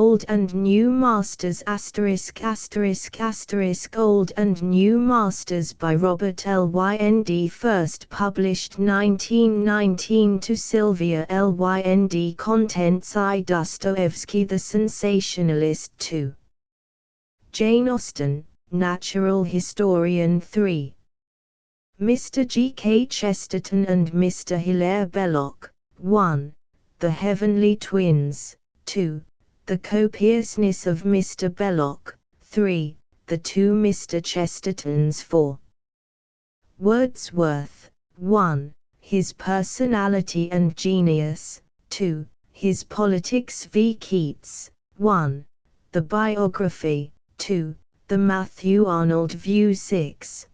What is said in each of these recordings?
Old and New Masters Old and New Masters by Robert Lynd, first published 1919 to Sylvia Lynd. Contents: I. Dostoevsky the Sensationalist 2. Jane Austen, Natural Historian 3. Mr. G. K. Chesterton and Mr. Hilaire Belloc 1. The Heavenly Twins 2. The Copiousness of Mr. Belloc 3. The Two Mr. Chestertons 4. Wordsworth 1. His Personality and Genius 2. His Politics v. Keats 1. The Biography 2. The Matthew Arnold View 6.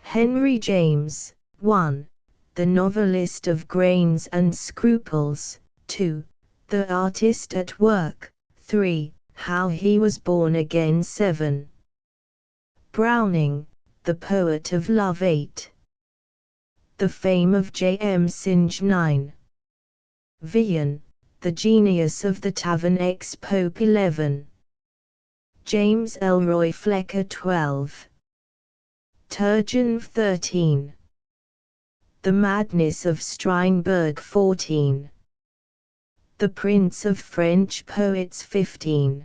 Henry James 1. The Novelist of Grains and Scruples 2. The Artist at Work 3. How He Was Born Again 7. Browning, The Poet of Love 8. The Fame of J. M. Synge 9. Villon, The Genius of the Tavern ex-Pope 11. James Elroy Flecker 12. Turgenev 13. The Madness of Strindberg 14. The Prince of French Poets 15.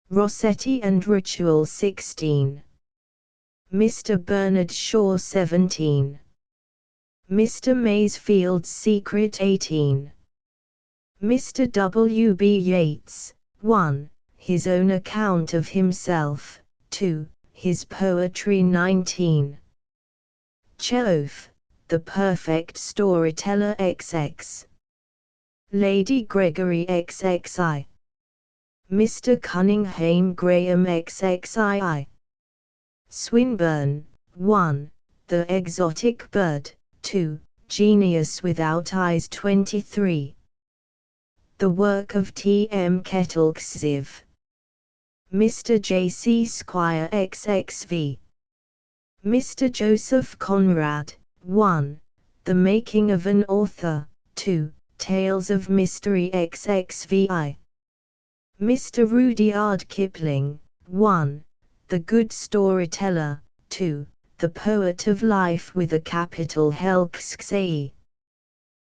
Rossetti and Ritual 16. Mr. Bernard Shaw 17. Mr. Masefield's Secret 18. Mr. W. B. Yeats 1. His Own Account of Himself 2. His Poetry 19. Cheof, The Perfect Storyteller XX. Lady Gregory XXI. Mr. Cunninghame Graham XXII. Swinburne 1. The Exotic Bird 2. Genius Without Eyes 23. The Work of T. M. Kettlexiv. Mr. J. C. Squire XXV. Mr. Joseph Conrad 1. The Making of an Author 2. Tales of Mystery XXVI. Mr. Rudyard Kipling 1. The Good Storyteller 2. The Poet of Life with a capital Helxxae.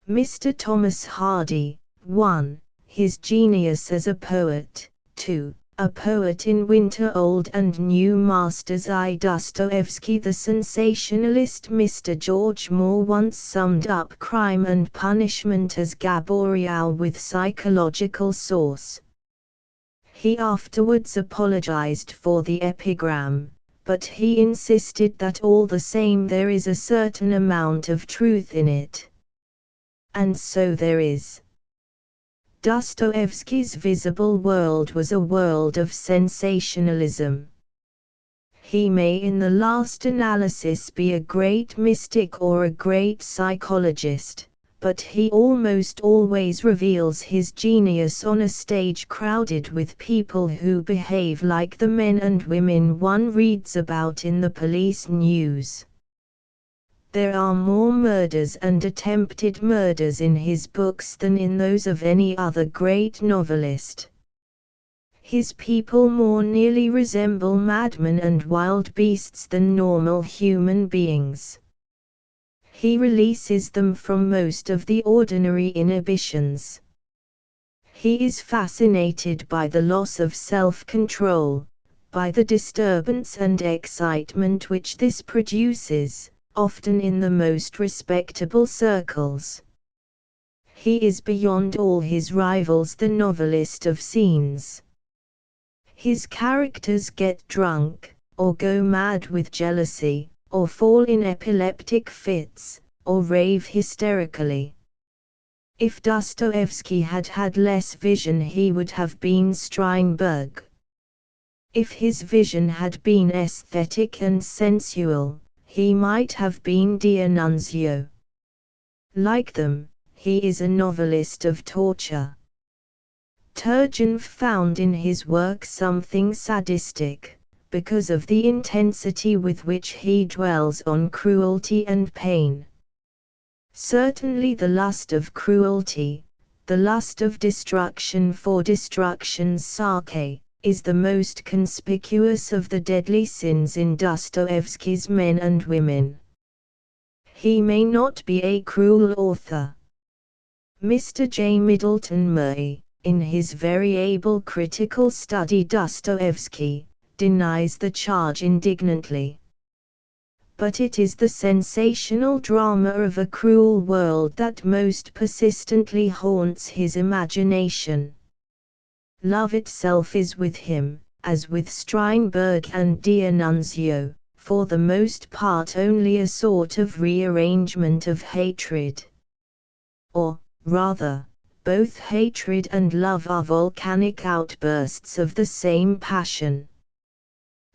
Mr. Thomas Hardy 1. His Genius as a Poet 2. A Poet in Winter. Old and New Masters. I. Dostoevsky the Sensationalist. Mr. George Moore once summed up Crime and Punishment as Gaboriau with psychological sauce. He afterwards apologized for the epigram, but he insisted that all the same there is a certain amount of truth in it. And so there is. Dostoevsky's visible world was a world of sensationalism. He may in the last analysis be a great mystic or a great psychologist, but he almost always reveals his genius on a stage crowded with people who behave like the men and women one reads about in the police news. There are more murders and attempted murders in his books than in those of any other great novelist. His people more nearly resemble madmen and wild beasts than normal human beings. He releases them from most of the ordinary inhibitions. He is fascinated by the loss of self-control, by the disturbance and excitement which this produces, often in the most respectable circles. He is beyond all his rivals the novelist of scenes. His characters get drunk, or go mad with jealousy, or fall in epileptic fits, or rave hysterically. If Dostoevsky had had less vision he would have been Strindberg. If his vision had been aesthetic and sensual, he might have been D'Annunzio. Like them, he is a novelist of torture. Turgenev found in his work something sadistic, because of the intensity with which he dwells on cruelty and pain. Certainly the lust of cruelty, the lust of destruction for destruction's sake, is the most conspicuous of the deadly sins in Dostoevsky's men and women. He may not be a cruel author. Mr. J. Middleton Murray, in his very able critical study Dostoevsky, denies the charge indignantly. But it is the sensational drama of a cruel world that most persistently haunts his imagination. Love itself is with him, as with Strindberg and D'Annunzio, for the most part only a sort of rearrangement of hatred. Or, rather, both hatred and love are volcanic outbursts of the same passion.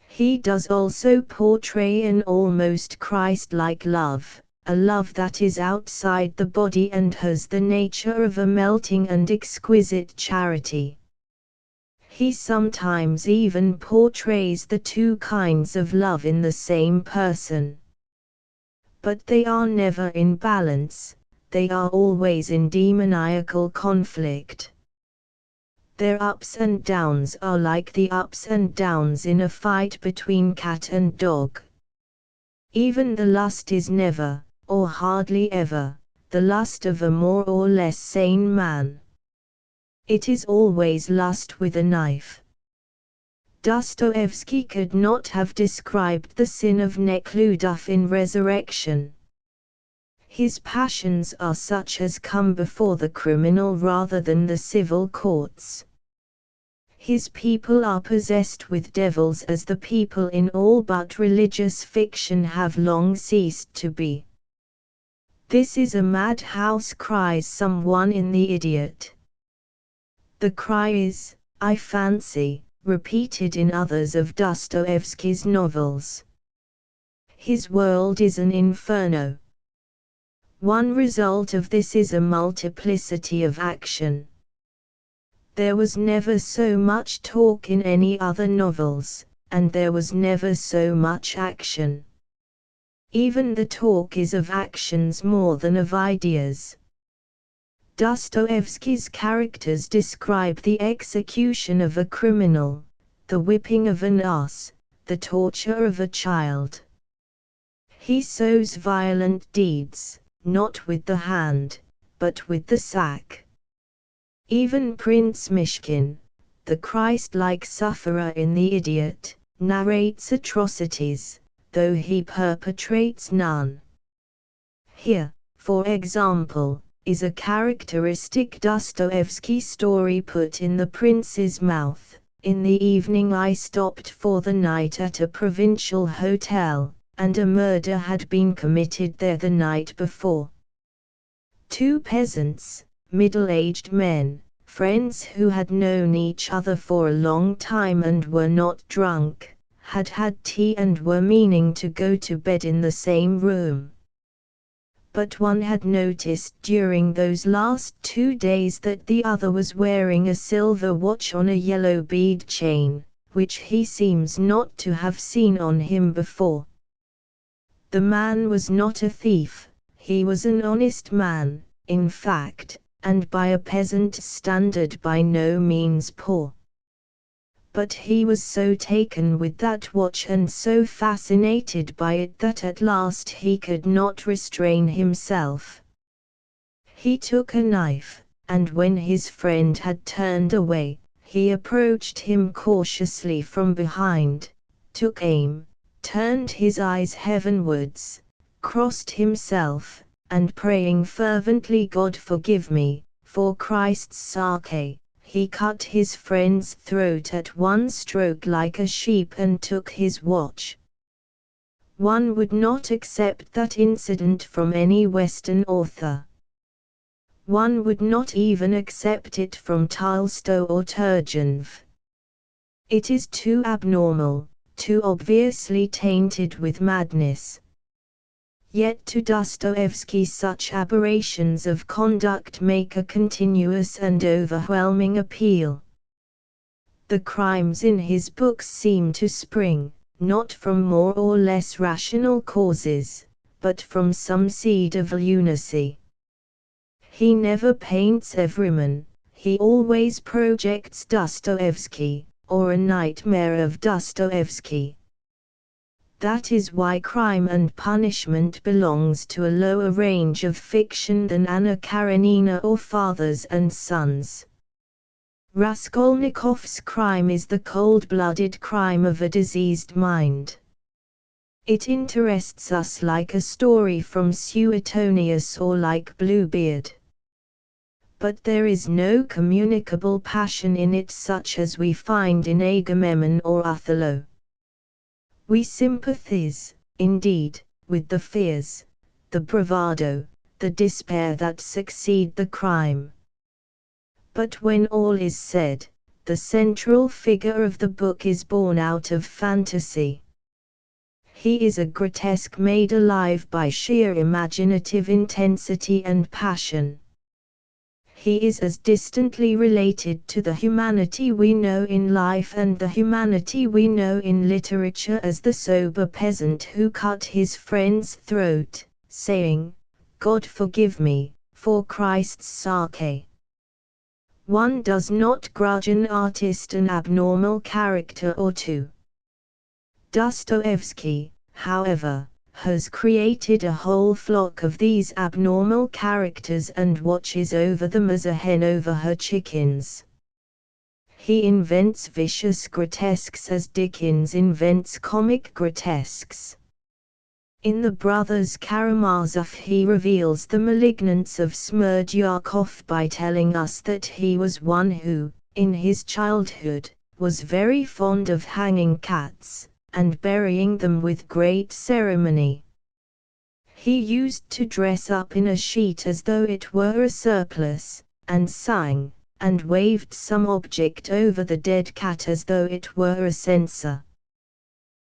He does also portray an almost Christ-like love, a love that is outside the body and has the nature of a melting and exquisite charity. He sometimes even portrays the two kinds of love in the same person. But they are never in balance, they are always in demoniacal conflict. Their ups and downs are like the ups and downs in a fight between cat and dog. Even the lust is never, or hardly ever, the lust of a more or less sane man. It is always lust with a knife. Dostoevsky could not have described the sin of Nekhludoff in Resurrection. His passions are such as come before the criminal rather than the civil courts. His people are possessed with devils as the people in all but religious fiction have long ceased to be. This is a madhouse, cries someone in The Idiot. The cry is, I fancy, repeated in others of Dostoevsky's novels. His world is an inferno. One result of this is a multiplicity of action. There was never so much talk in any other novels, and there was never so much action. Even the talk is of actions more than of ideas. Dostoevsky's characters describe the execution of a criminal, the whipping of an ass, the torture of a child. He sows violent deeds, not with the hand, but with the sack. Even Prince Mishkin, the Christ-like sufferer in The Idiot, narrates atrocities, though he perpetrates none. Here, for example, is a characteristic Dostoevsky story put in the prince's mouth. In the evening I stopped for the night at a provincial hotel, and a murder had been committed there the night before. Two peasants, middle-aged men, friends who had known each other for a long time and were not drunk, had had tea and were meaning to go to bed in the same room. But one had noticed during those last 2 days that the other was wearing a silver watch on a yellow bead chain, which he seems not to have seen on him before. The man was not a thief, he was an honest man, in fact, and by a peasant standard by no means poor. But he was so taken with that watch and so fascinated by it that at last he could not restrain himself. He took a knife, and when his friend had turned away, he approached him cautiously from behind, took aim, turned his eyes heavenwards, crossed himself, and praying fervently, God forgive me, for Christ's sake, he cut his friend's throat at one stroke like a sheep and took his watch. One would not accept that incident from any Western author. One would not even accept it from Tolstoy or Turgenev. It is too abnormal, too obviously tainted with madness. Yet to Dostoevsky such aberrations of conduct make a continuous and overwhelming appeal. The crimes in his books seem to spring, not from more or less rational causes, but from some seed of lunacy. He never paints Everyman, he always projects Dostoevsky, or a nightmare of Dostoevsky. That is why Crime and Punishment belongs to a lower range of fiction than Anna Karenina or Fathers and Sons. Raskolnikov's crime is the cold-blooded crime of a diseased mind. It interests us like a story from Suetonius or like Bluebeard. But there is no communicable passion in it such as we find in Agamemnon or Othello. We sympathize, indeed, with the fears, the bravado, the despair that succeed the crime. But when all is said, the central figure of the book is born out of fantasy. He is a grotesque made alive by sheer imaginative intensity and passion. He is as distantly related to the humanity we know in life and the humanity we know in literature as the sober peasant who cut his friend's throat, saying, "God forgive me, for Christ's sake." One does not grudge an artist an abnormal character or two. Dostoevsky, however, has created a whole flock of these abnormal characters and watches over them as a hen over her chickens. He invents vicious grotesques as Dickens invents comic grotesques. In The Brothers Karamazov he reveals the malignance of Smerdyakov by telling us that he was one who, in his childhood, was very fond of hanging cats, and burying them with great ceremony. He used to dress up in a sheet as though it were a surplice, and sang, and waved some object over the dead cat as though it were a censer.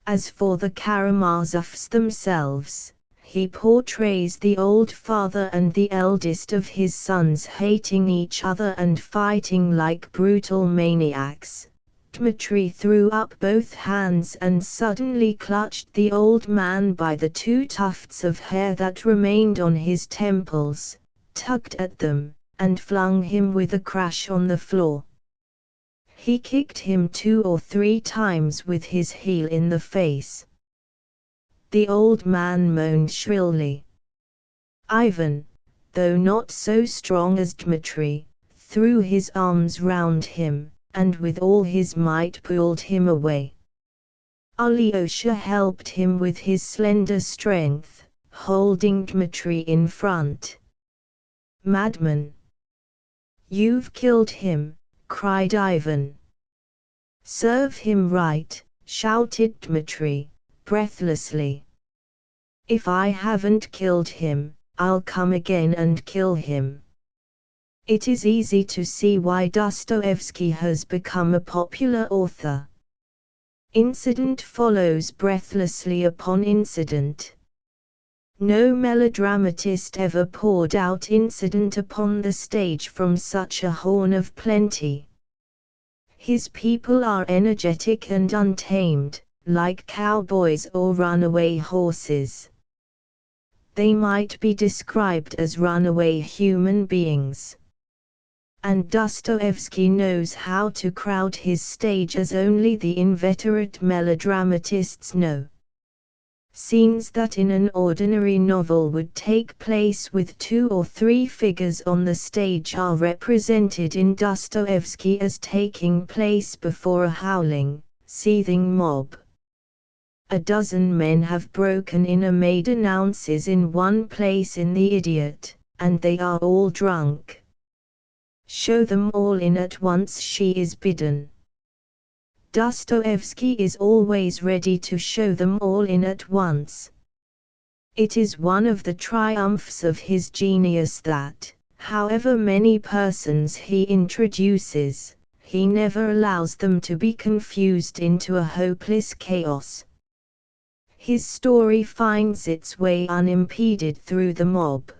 As for the Karamazovs themselves, he portrays the old father and the eldest of his sons hating each other and fighting like brutal maniacs. Dmitri threw up both hands and suddenly clutched the old man by the two tufts of hair that remained on his temples, tugged at them, and flung him with a crash on the floor. He kicked him 2 or 3 times with his heel in the face. The old man moaned shrilly. Ivan, though not so strong as Dmitri, threw his arms round him, and with all his might pulled him away. Alyosha helped him with his slender strength, holding Dmitri in front. "Madman! You've killed him," cried Ivan. "Serve him right," shouted Dmitri, breathlessly. "If I haven't killed him, I'll come again and kill him." It is easy to see why Dostoevsky has become a popular author. Incident follows breathlessly upon incident. No melodramatist ever poured out incident upon the stage from such a horn of plenty. His people are energetic and untamed, like cowboys or runaway horses. They might be described as runaway human beings. And Dostoevsky knows how to crowd his stage as only the inveterate melodramatists know. Scenes that in an ordinary novel would take place with 2 or 3 figures on the stage are represented in Dostoevsky as taking place before a howling, seething mob. A dozen men have broken in. A maid announces in one place in The Idiot, and they are all drunk. Show them all in at once, she is bidden. Dostoevsky is always ready to show them all in at once. It is one of the triumphs of his genius that, however many persons he introduces, he never allows them to be confused into a hopeless chaos. His story finds its way unimpeded through the mob.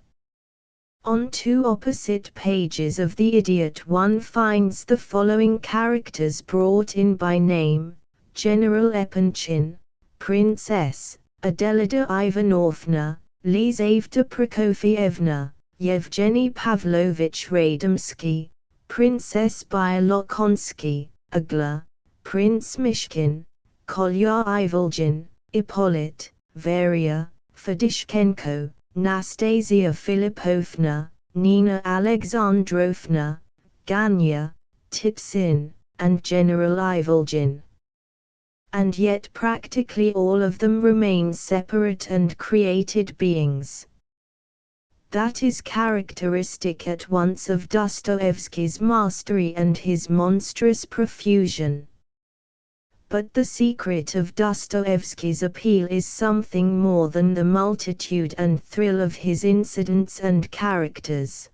On 2 opposite pages of The Idiot one finds the following characters brought in by name: General Epanchin, Princess Adelida Ivanovna, Lizaveta Prokofievna, Yevgeny Pavlovich Radomsky, Princess Bielokonsky, Ugla, Prince Mishkin, Kolya Ivolgin, Ippolit, Varia, Fedishchenko, Nastasia Filipovna, Nina Alexandrovna, Ganya, Titsin, and General Ivolgin. And yet practically all of them remain separate and created beings. That is characteristic at once of Dostoevsky's mastery and his monstrous profusion. But the secret of Dostoevsky's appeal is something more than the multitude and thrill of his incidents and characters.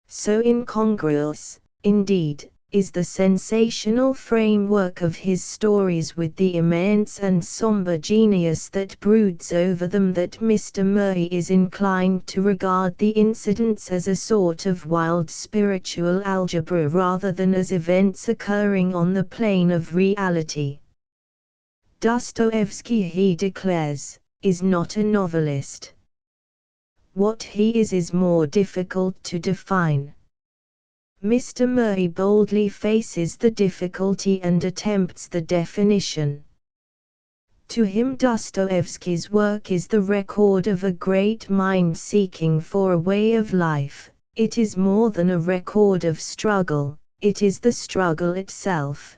So incongruous, indeed, is the sensational framework of his stories with the immense and somber genius that broods over them that Mr. Murray is inclined to regard the incidents as a sort of wild spiritual algebra rather than as events occurring on the plane of reality. Dostoevsky, he declares, is not a novelist. What he is more difficult to define. Mr. Murray boldly faces the difficulty and attempts the definition. To him, Dostoevsky's work is the record of a great mind seeking for a way of life. It is more than a record of struggle, it is the struggle itself.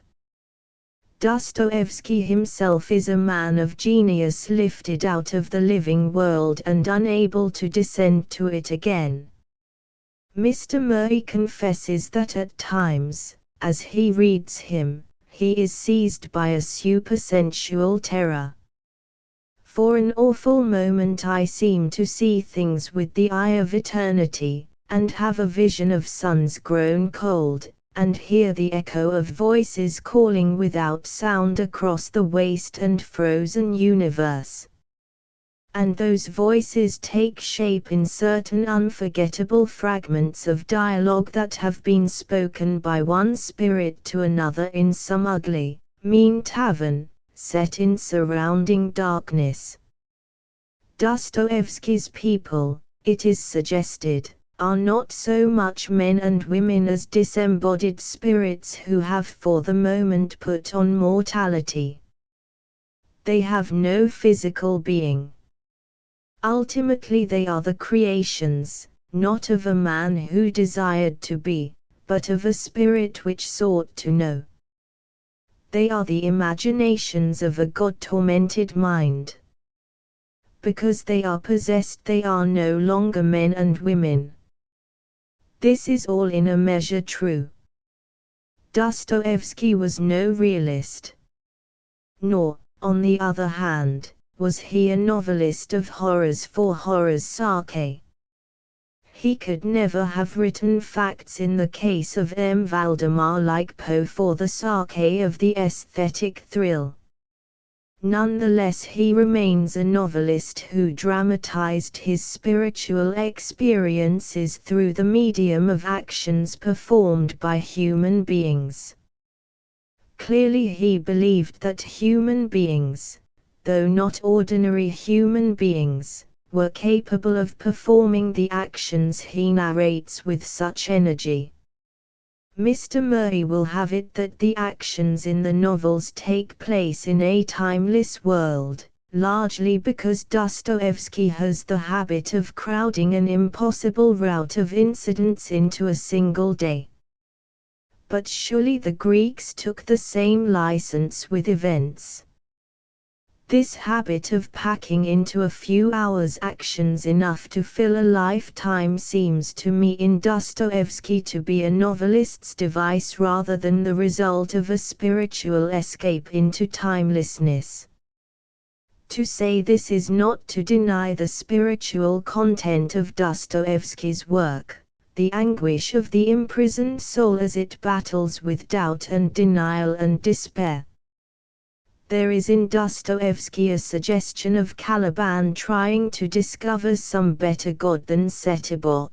Dostoevsky himself is a man of genius lifted out of the living world and unable to descend to it again. Mr. Murray confesses that at times, as he reads him, he is seized by a supersensual terror. For an awful moment I seem to see things with the eye of eternity, and have a vision of suns grown cold, and hear the echo of voices calling without sound across the waste and frozen universe. And those voices take shape in certain unforgettable fragments of dialogue that have been spoken by one spirit to another in some ugly, mean tavern, set in surrounding darkness. Dostoevsky's people, it is suggested, are not so much men and women as disembodied spirits who have for the moment put on mortality. They have no physical being. Ultimately they are the creations, not of a man who desired to be, but of a spirit which sought to know. They are the imaginations of a God-tormented mind. Because they are possessed, they are no longer men and women. This is all in a measure true. Dostoevsky was no realist. Nor, on the other hand, was he a novelist of horrors for horror's sake. He could never have written facts in the case of M. Valdemar like Poe for the sake of the aesthetic thrill. Nonetheless, he remains a novelist who dramatized his spiritual experiences through the medium of actions performed by human beings. Clearly he believed that human beings, though not ordinary human beings, were capable of performing the actions he narrates with such energy. Mr. Murray will have it that the actions in the novels take place in a timeless world, largely because Dostoevsky has the habit of crowding an impossible route of incidents into a single day. But surely the Greeks took the same license with events. This habit of packing into a few hours actions enough to fill a lifetime seems to me in Dostoevsky to be a novelist's device rather than the result of a spiritual escape into timelessness. To say this is not to deny the spiritual content of Dostoevsky's work, the anguish of the imprisoned soul as it battles with doubt and denial and despair. There is in Dostoevsky a suggestion of Caliban trying to discover some better God than Setebos.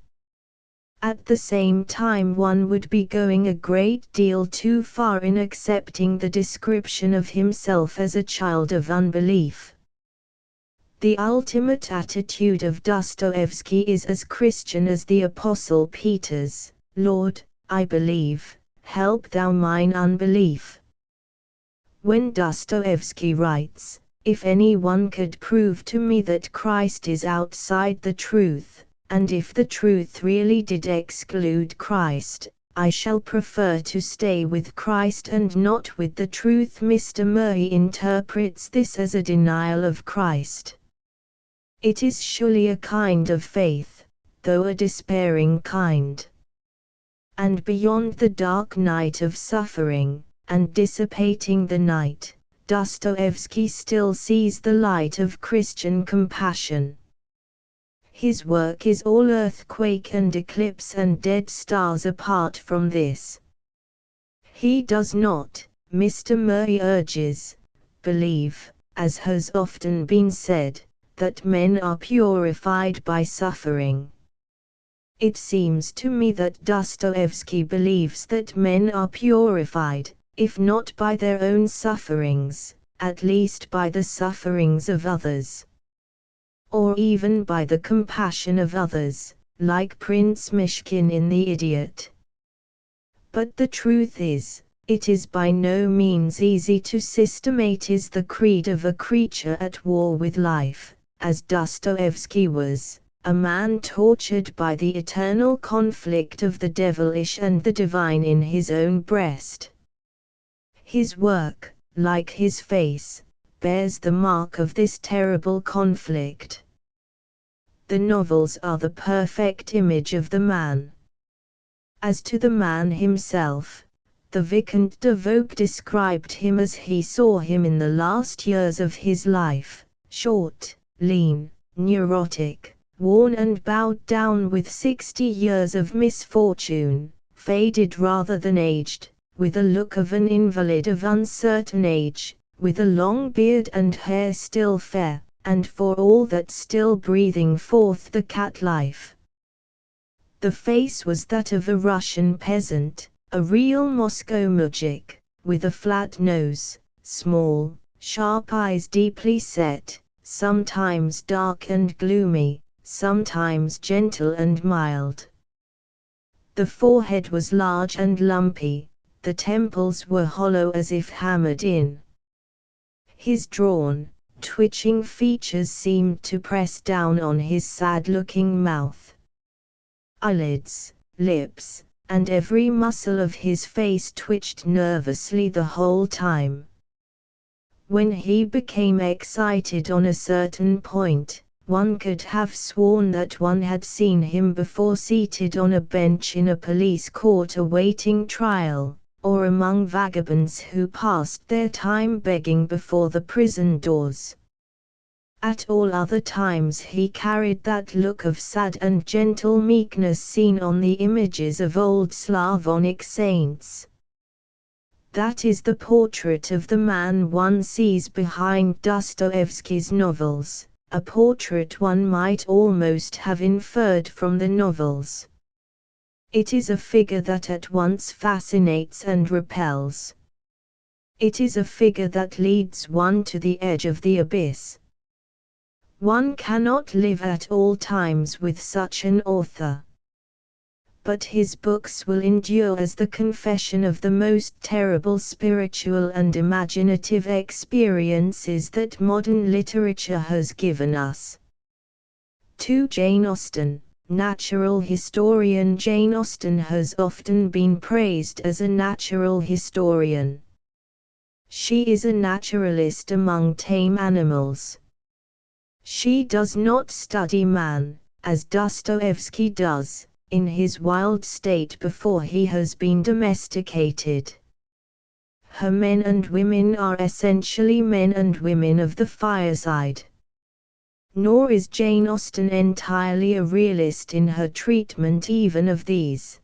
At the same time, one would be going a great deal too far in accepting the description of himself as a child of unbelief. The ultimate attitude of Dostoevsky is as Christian as the Apostle Peter's, "Lord, I believe, help thou mine unbelief." When Dostoevsky writes, "If anyone could prove to me that Christ is outside the truth, and if the truth really did exclude Christ, I shall prefer to stay with Christ and not with the truth." Mr. Murray interprets this as a denial of Christ. It is surely a kind of faith, though a despairing kind. And beyond the dark night of suffering, and dissipating the night, Dostoevsky still sees the light of Christian compassion. His work is all earthquake and eclipse and dead stars apart from this. He does not, Mr. Murray urges, believe, as has often been said, that men are purified by suffering. It seems to me that Dostoevsky believes that men are purified, if not by their own sufferings, at least by the sufferings of others. Or even by the compassion of others, like Prince Mishkin in The Idiot. But the truth is, it is by no means easy to systematize the creed of a creature at war with life, as Dostoevsky was, a man tortured by the eternal conflict of the devilish and the divine in his own breast. His work, like his face, bears the mark of this terrible conflict. The novels are the perfect image of the man. As to the man himself, the Vicomte de Vogue described him as he saw him in the last years of his life, short, lean, neurotic, worn and bowed down with 60 years of misfortune, faded rather than aged, with a look of an invalid of uncertain age, with a long beard and hair still fair, and for all that still breathing forth the cat life. The face was that of a Russian peasant, a real Moscow mujik, with a flat nose, small, sharp eyes deeply set, sometimes dark and gloomy, sometimes gentle and mild. The forehead was large and lumpy, the temples were hollow as if hammered in. His drawn, twitching features seemed to press down on his sad-looking mouth. Eyelids, lips, and every muscle of his face twitched nervously the whole time. When he became excited on a certain point, one could have sworn that one had seen him before seated on a bench in a police court awaiting trial, or among vagabonds who passed their time begging before the prison doors. At all other times he carried that look of sad and gentle meekness seen on the images of old Slavonic saints. That is the portrait of the man one sees behind Dostoevsky's novels, a portrait one might almost have inferred from the novels. It is a figure that at once fascinates and repels. It is a figure that leads one to the edge of the abyss. One cannot live at all times with such an author. But his books will endure as the confession of the most terrible spiritual and imaginative experiences that modern literature has given us. To Jane Austen, natural historian Jane Austen has often been praised as a natural historian. She is a naturalist among tame animals. She does not study man, as Dostoevsky does, in his wild state before he has been domesticated. Her men and women are essentially men and women of the fireside. Nor is Jane Austen entirely a realist in her treatment even of these.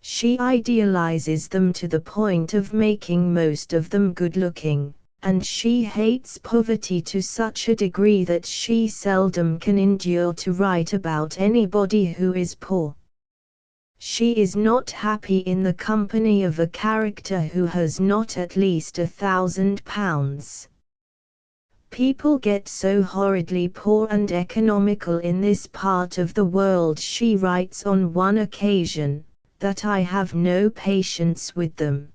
She idealizes them to the point of making most of them good-looking, and she hates poverty to such a degree that she seldom can endure to write about anybody who is poor. She is not happy in the company of a character who has not at least £1,000. People get so horridly poor and economical in this part of the world, she writes on one occasion, that I have no patience with them.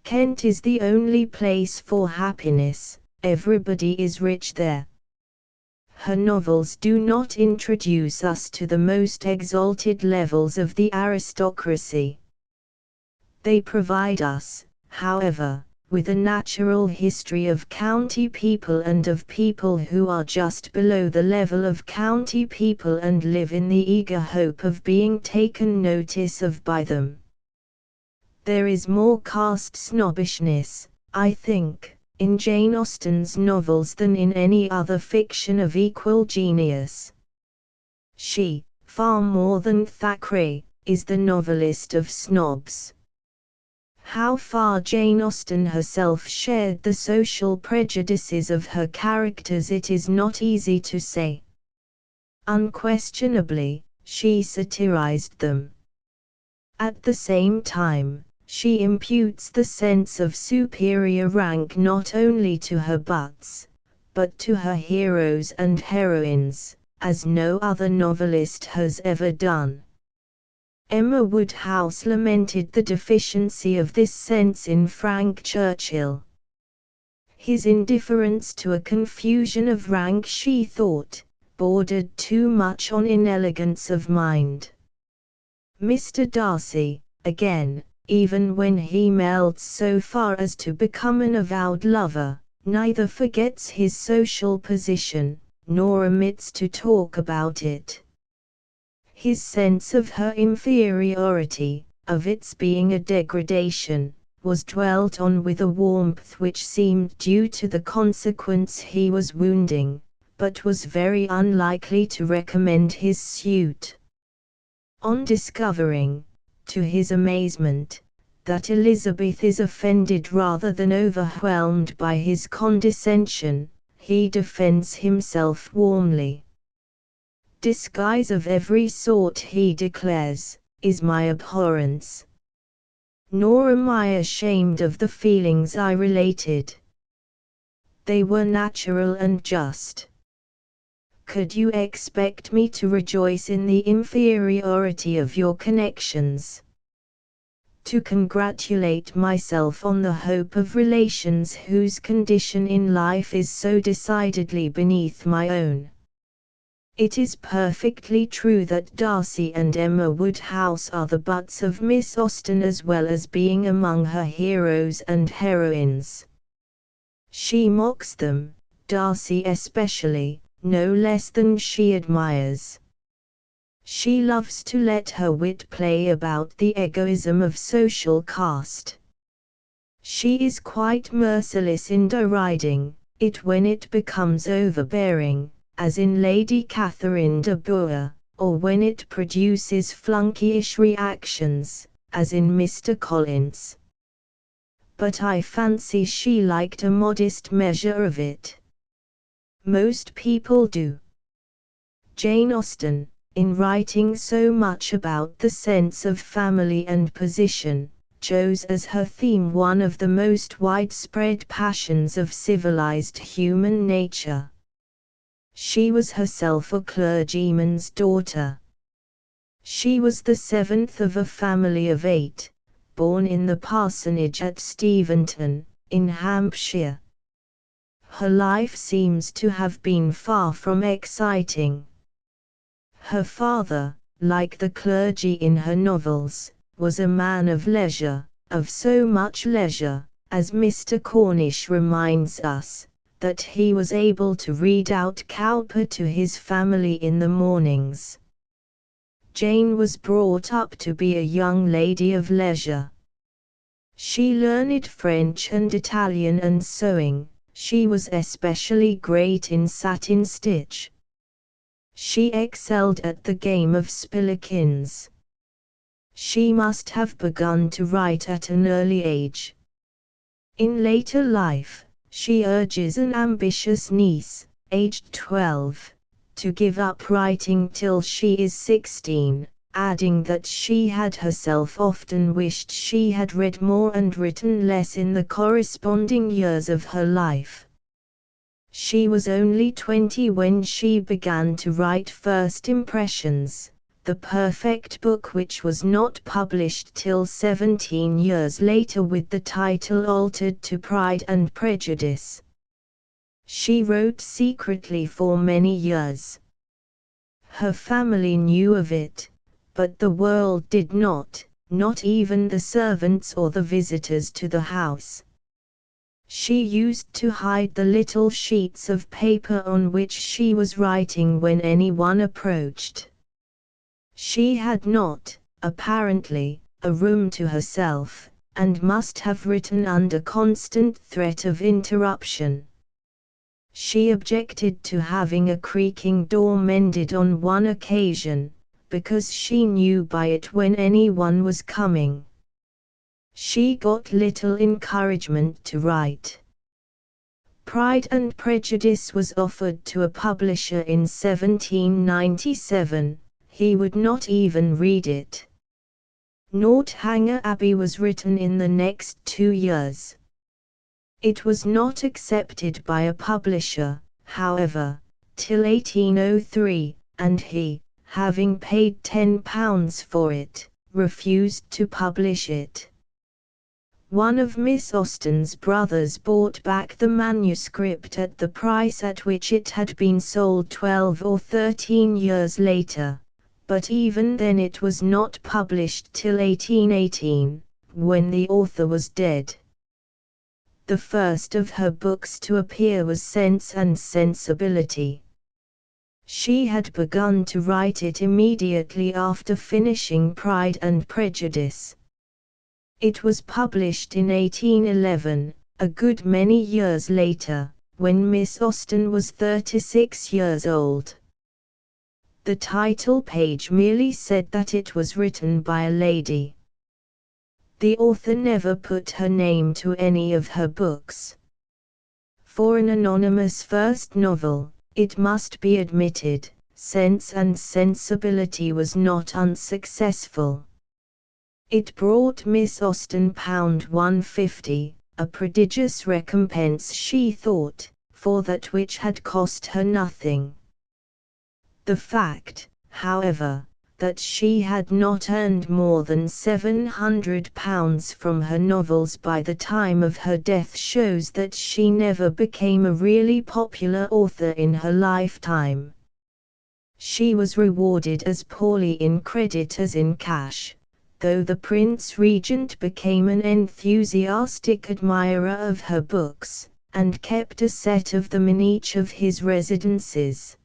Kent is the only place for happiness, everybody is rich there. Her novels do not introduce us to the most exalted levels of the aristocracy. They provide us, however, with a natural history of county people and of people who are just below the level of county people and live in the eager hope of being taken notice of by them. There is more caste snobbishness, I think, in Jane Austen's novels than in any other fiction of equal genius. She, far more than Thackeray, is the novelist of snobs. How far Jane Austen herself shared the social prejudices of her characters it is not easy to say. Unquestionably, she satirized them. At the same time, she imputes the sense of superior rank not only to her butts, but to her heroes and heroines, as no other novelist has ever done. Emma Woodhouse lamented the deficiency of this sense in Frank Churchill. His indifference to a confusion of rank, she thought, bordered too much on inelegance of mind. Mr. Darcy, again, even when he melts so far as to become an avowed lover, neither forgets his social position, nor omits to talk about it. His sense of her inferiority, of its being a degradation, was dwelt on with a warmth which seemed due to the consequence he was wounding, but was very unlikely to recommend his suit. On discovering, to his amazement, that Elizabeth is offended rather than overwhelmed by his condescension, he defends himself warmly. Disguise of every sort, he declares, is my abhorrence. Nor am I ashamed of the feelings I related. They were natural and just. Could you expect me to rejoice in the inferiority of your connections? To congratulate myself on the hope of relations whose condition in life is so decidedly beneath my own? It is perfectly true that Darcy and Emma Woodhouse are the butts of Miss Austen as well as being among her heroes and heroines. She mocks them, Darcy especially, no less than she admires. She loves to let her wit play about the egoism of social caste. She is quite merciless in deriding it when it becomes overbearing, as in Lady Catherine de Bourgh, or when it produces flunkeyish reactions, as in Mr. Collins. But I fancy she liked a modest measure of it. Most people do. Jane Austen, in writing so much about the sense of family and position, chose as her theme one of the most widespread passions of civilized human nature. She was herself a clergyman's daughter. She was the seventh of a family of 8, born in the parsonage at Steventon, in Hampshire. Her life seems to have been far from exciting. Her father, like the clergy in her novels, was a man of leisure, of so much leisure, as Mr. Cornish reminds us, that he was able to read out Cowper to his family in the mornings. Jane was brought up to be a young lady of leisure. She learned French and Italian and sewing. She was especially great in satin stitch. She excelled at the game of spillikins. She must have begun to write at an early age. In later life, she urges an ambitious niece, aged 12, to give up writing till she is 16, adding that she had herself often wished she had read more and written less in the corresponding years of her life. She was only 20 when she began to write First Impressions, the perfect book, which was not published till 17 years later with the title altered to Pride and Prejudice. She wrote secretly for many years. Her family knew of it, but the world did not even the servants or the visitors to the house. She used to hide the little sheets of paper on which she was writing when anyone approached. She had not, apparently, a room to herself, and must have written under constant threat of interruption. She objected to having a creaking door mended on one occasion, because she knew by it when anyone was coming. She got little encouragement to write. Pride and Prejudice was offered to a publisher in 1797, he would not even read it. Northanger Abbey was written in the next 2 years. It was not accepted by a publisher, however, till 1803, and he, having paid £10 for it, refused to publish it. One of Miss Austen's brothers bought back the manuscript at the price at which it had been sold 12 or 13 years later, but even then it was not published till 1818, when the author was dead. The first of her books to appear was Sense and Sensibility. She had begun to write it immediately after finishing Pride and Prejudice. It was published in 1811, a good many years later, when Miss Austen was 36 years old. The title page merely said that it was written by a lady. The author never put her name to any of her books. For an anonymous first novel, it must be admitted, Sense and Sensibility was not unsuccessful. It brought Miss Austen £150, a prodigious recompense, she thought, for that which had cost her nothing. The fact, however, that she had not earned more than £700 from her novels by the time of her death shows that she never became a really popular author in her lifetime. She was rewarded as poorly in credit as in cash, though the Prince Regent became an enthusiastic admirer of her books, and kept a set of them in each of his residences.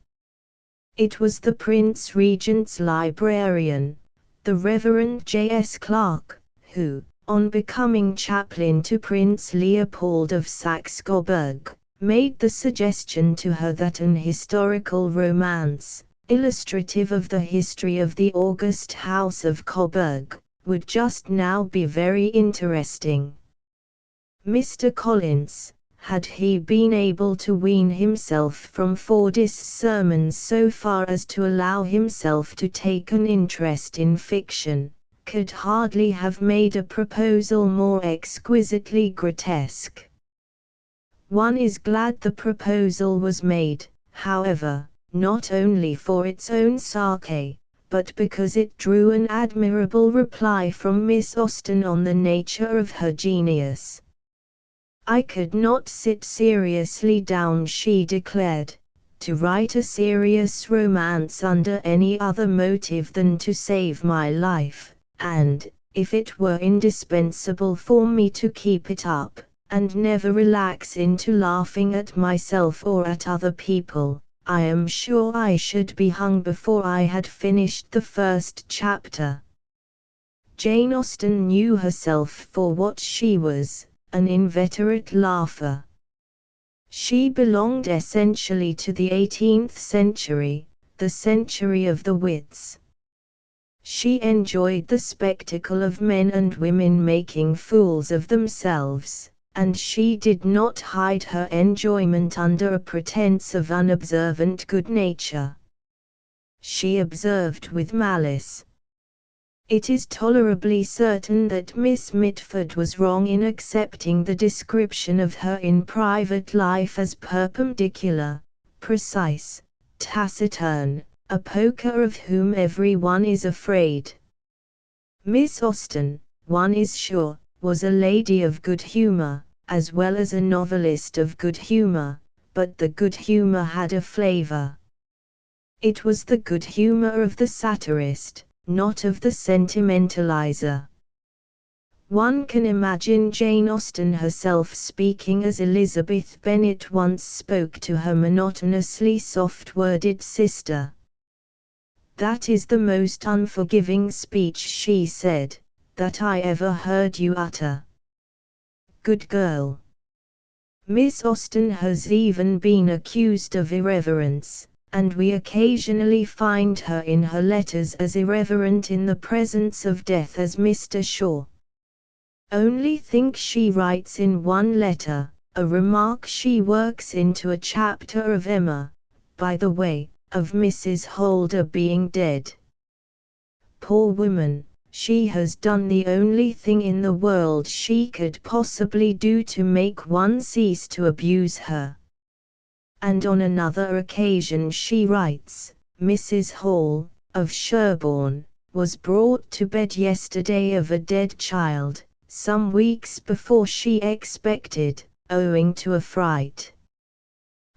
It was the Prince Regent's librarian, the Reverend J.S. Clark, who, on becoming chaplain to Prince Leopold of Saxe-Coburg, made the suggestion to her that an historical romance, illustrative of the history of the august House of Coburg, would just now be very interesting. Mr. Collins, had he been able to wean himself from Fordyce's sermons so far as to allow himself to take an interest in fiction, could hardly have made a proposal more exquisitely grotesque. One is glad the proposal was made, however, not only for its own sake, but because it drew an admirable reply from Miss Austen on the nature of her genius. I could not sit seriously down, she declared, to write a serious romance under any other motive than to save my life, and, if it were indispensable for me to keep it up, and never relax into laughing at myself or at other people, I am sure I should be hung before I had finished the first chapter. Jane Austen knew herself for what she was, an inveterate laugher. She belonged essentially to the 18th century, the century of the wits. She enjoyed the spectacle of men and women making fools of themselves, and she did not hide her enjoyment under a pretense of unobservant good nature. She observed with malice. It is tolerably certain that Miss Mitford was wrong in accepting the description of her in private life as perpendicular, precise, taciturn, a poker of whom everyone is afraid. Miss Austen, one is sure, was a lady of good humour, as well as a novelist of good humour, but the good humour had a flavour. It was the good humour of the satirist, not of the sentimentalizer. One can imagine Jane Austen herself speaking as Elizabeth Bennet once spoke to her monotonously soft-worded sister. "That is the most unforgiving speech," she said, "that I ever heard you utter." Good girl. Miss Austen has even been accused of irreverence, and we occasionally find her in her letters as irreverent in the presence of death as Mr. Shaw. Only think, she writes in one letter, a remark she works into a chapter of Emma, by the way, of Mrs. Holder being dead. Poor woman, she has done the only thing in the world she could possibly do to make one cease to abuse her. And on another occasion she writes, "Mrs. Hall, of Sherborne, was brought to bed yesterday of a dead child, some weeks before she expected, owing to a fright.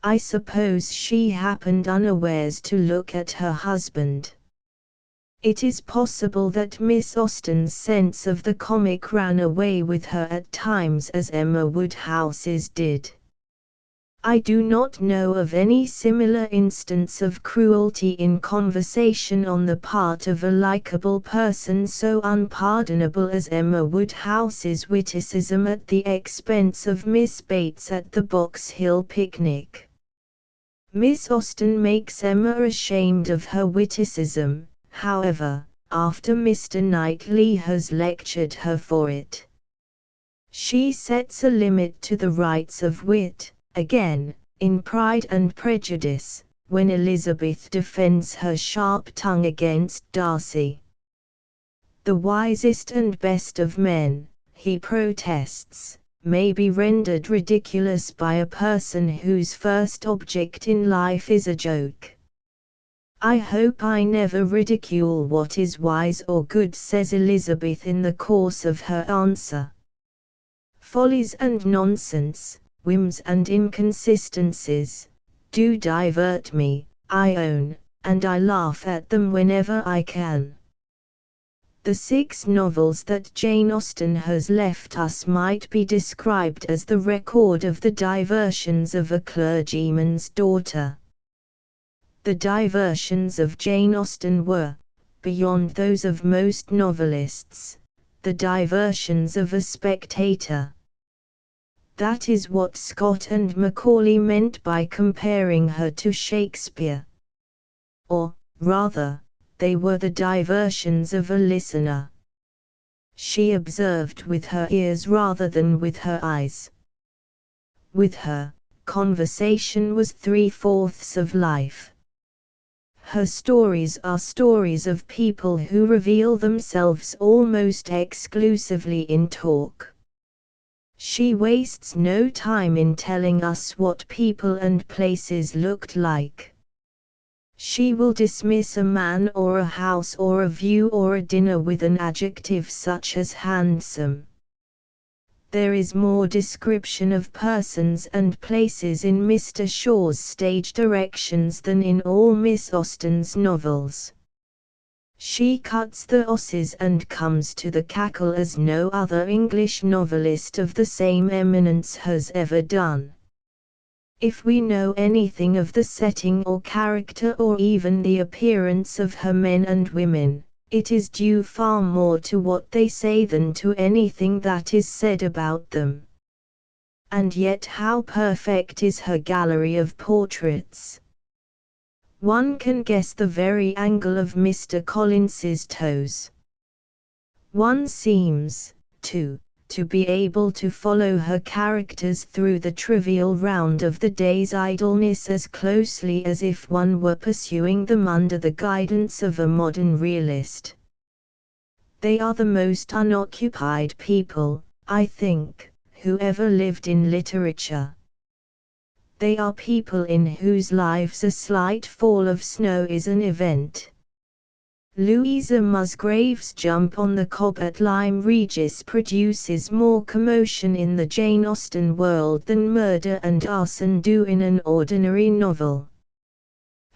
I suppose she happened unawares to look at her husband." It is possible that Miss Austen's sense of the comic ran away with her at times as Emma Woodhouse's did. I do not know of any similar instance of cruelty in conversation on the part of a likable person so unpardonable as Emma Woodhouse's witticism at the expense of Miss Bates at the Box Hill picnic. Miss Austen makes Emma ashamed of her witticism, however, after Mr. Knightley has lectured her for it. She sets a limit to the rights of wit, again, in Pride and Prejudice, when Elizabeth defends her sharp tongue against Darcy. "The wisest and best of men," he protests, "may be rendered ridiculous by a person whose first object in life is a joke." "I hope I never ridicule what is wise or good," says Elizabeth in the course of her answer. "Follies and nonsense, whims and inconsistencies, do divert me, I own, and I laugh at them whenever I can." The 6 novels that Jane Austen has left us might be described as the record of the diversions of a clergyman's daughter. The diversions of Jane Austen were, beyond those of most novelists, the diversions of a spectator. That is what Scott and Macaulay meant by comparing her to Shakespeare. Or, rather, they were the diversions of a listener. She observed with her ears rather than with her eyes. With her, conversation was 3/4 of life. Her stories are stories of people who reveal themselves almost exclusively in talk. She wastes no time in telling us what people and places looked like. She will dismiss a man or a house or a view or a dinner with an adjective such as handsome. There is more description of persons and places in Mr. Shaw's stage directions than in all Miss Austen's novels. She cuts the osses and comes to the cackle as no other English novelist of the same eminence has ever done. If we know anything of the setting or character or even the appearance of her men and women, it is due far more to what they say than to anything that is said about them. And yet how perfect is her gallery of portraits! One can guess the very angle of Mr. Collins's toes. One seems, too, to be able to follow her characters through the trivial round of the day's idleness as closely as if one were pursuing them under the guidance of a modern realist. They are the most unoccupied people, I think, who ever lived in literature. They are people in whose lives a slight fall of snow is an event. Louisa Musgrave's jump on the cob at Lyme Regis produces more commotion in the Jane Austen world than murder and arson do in an ordinary novel.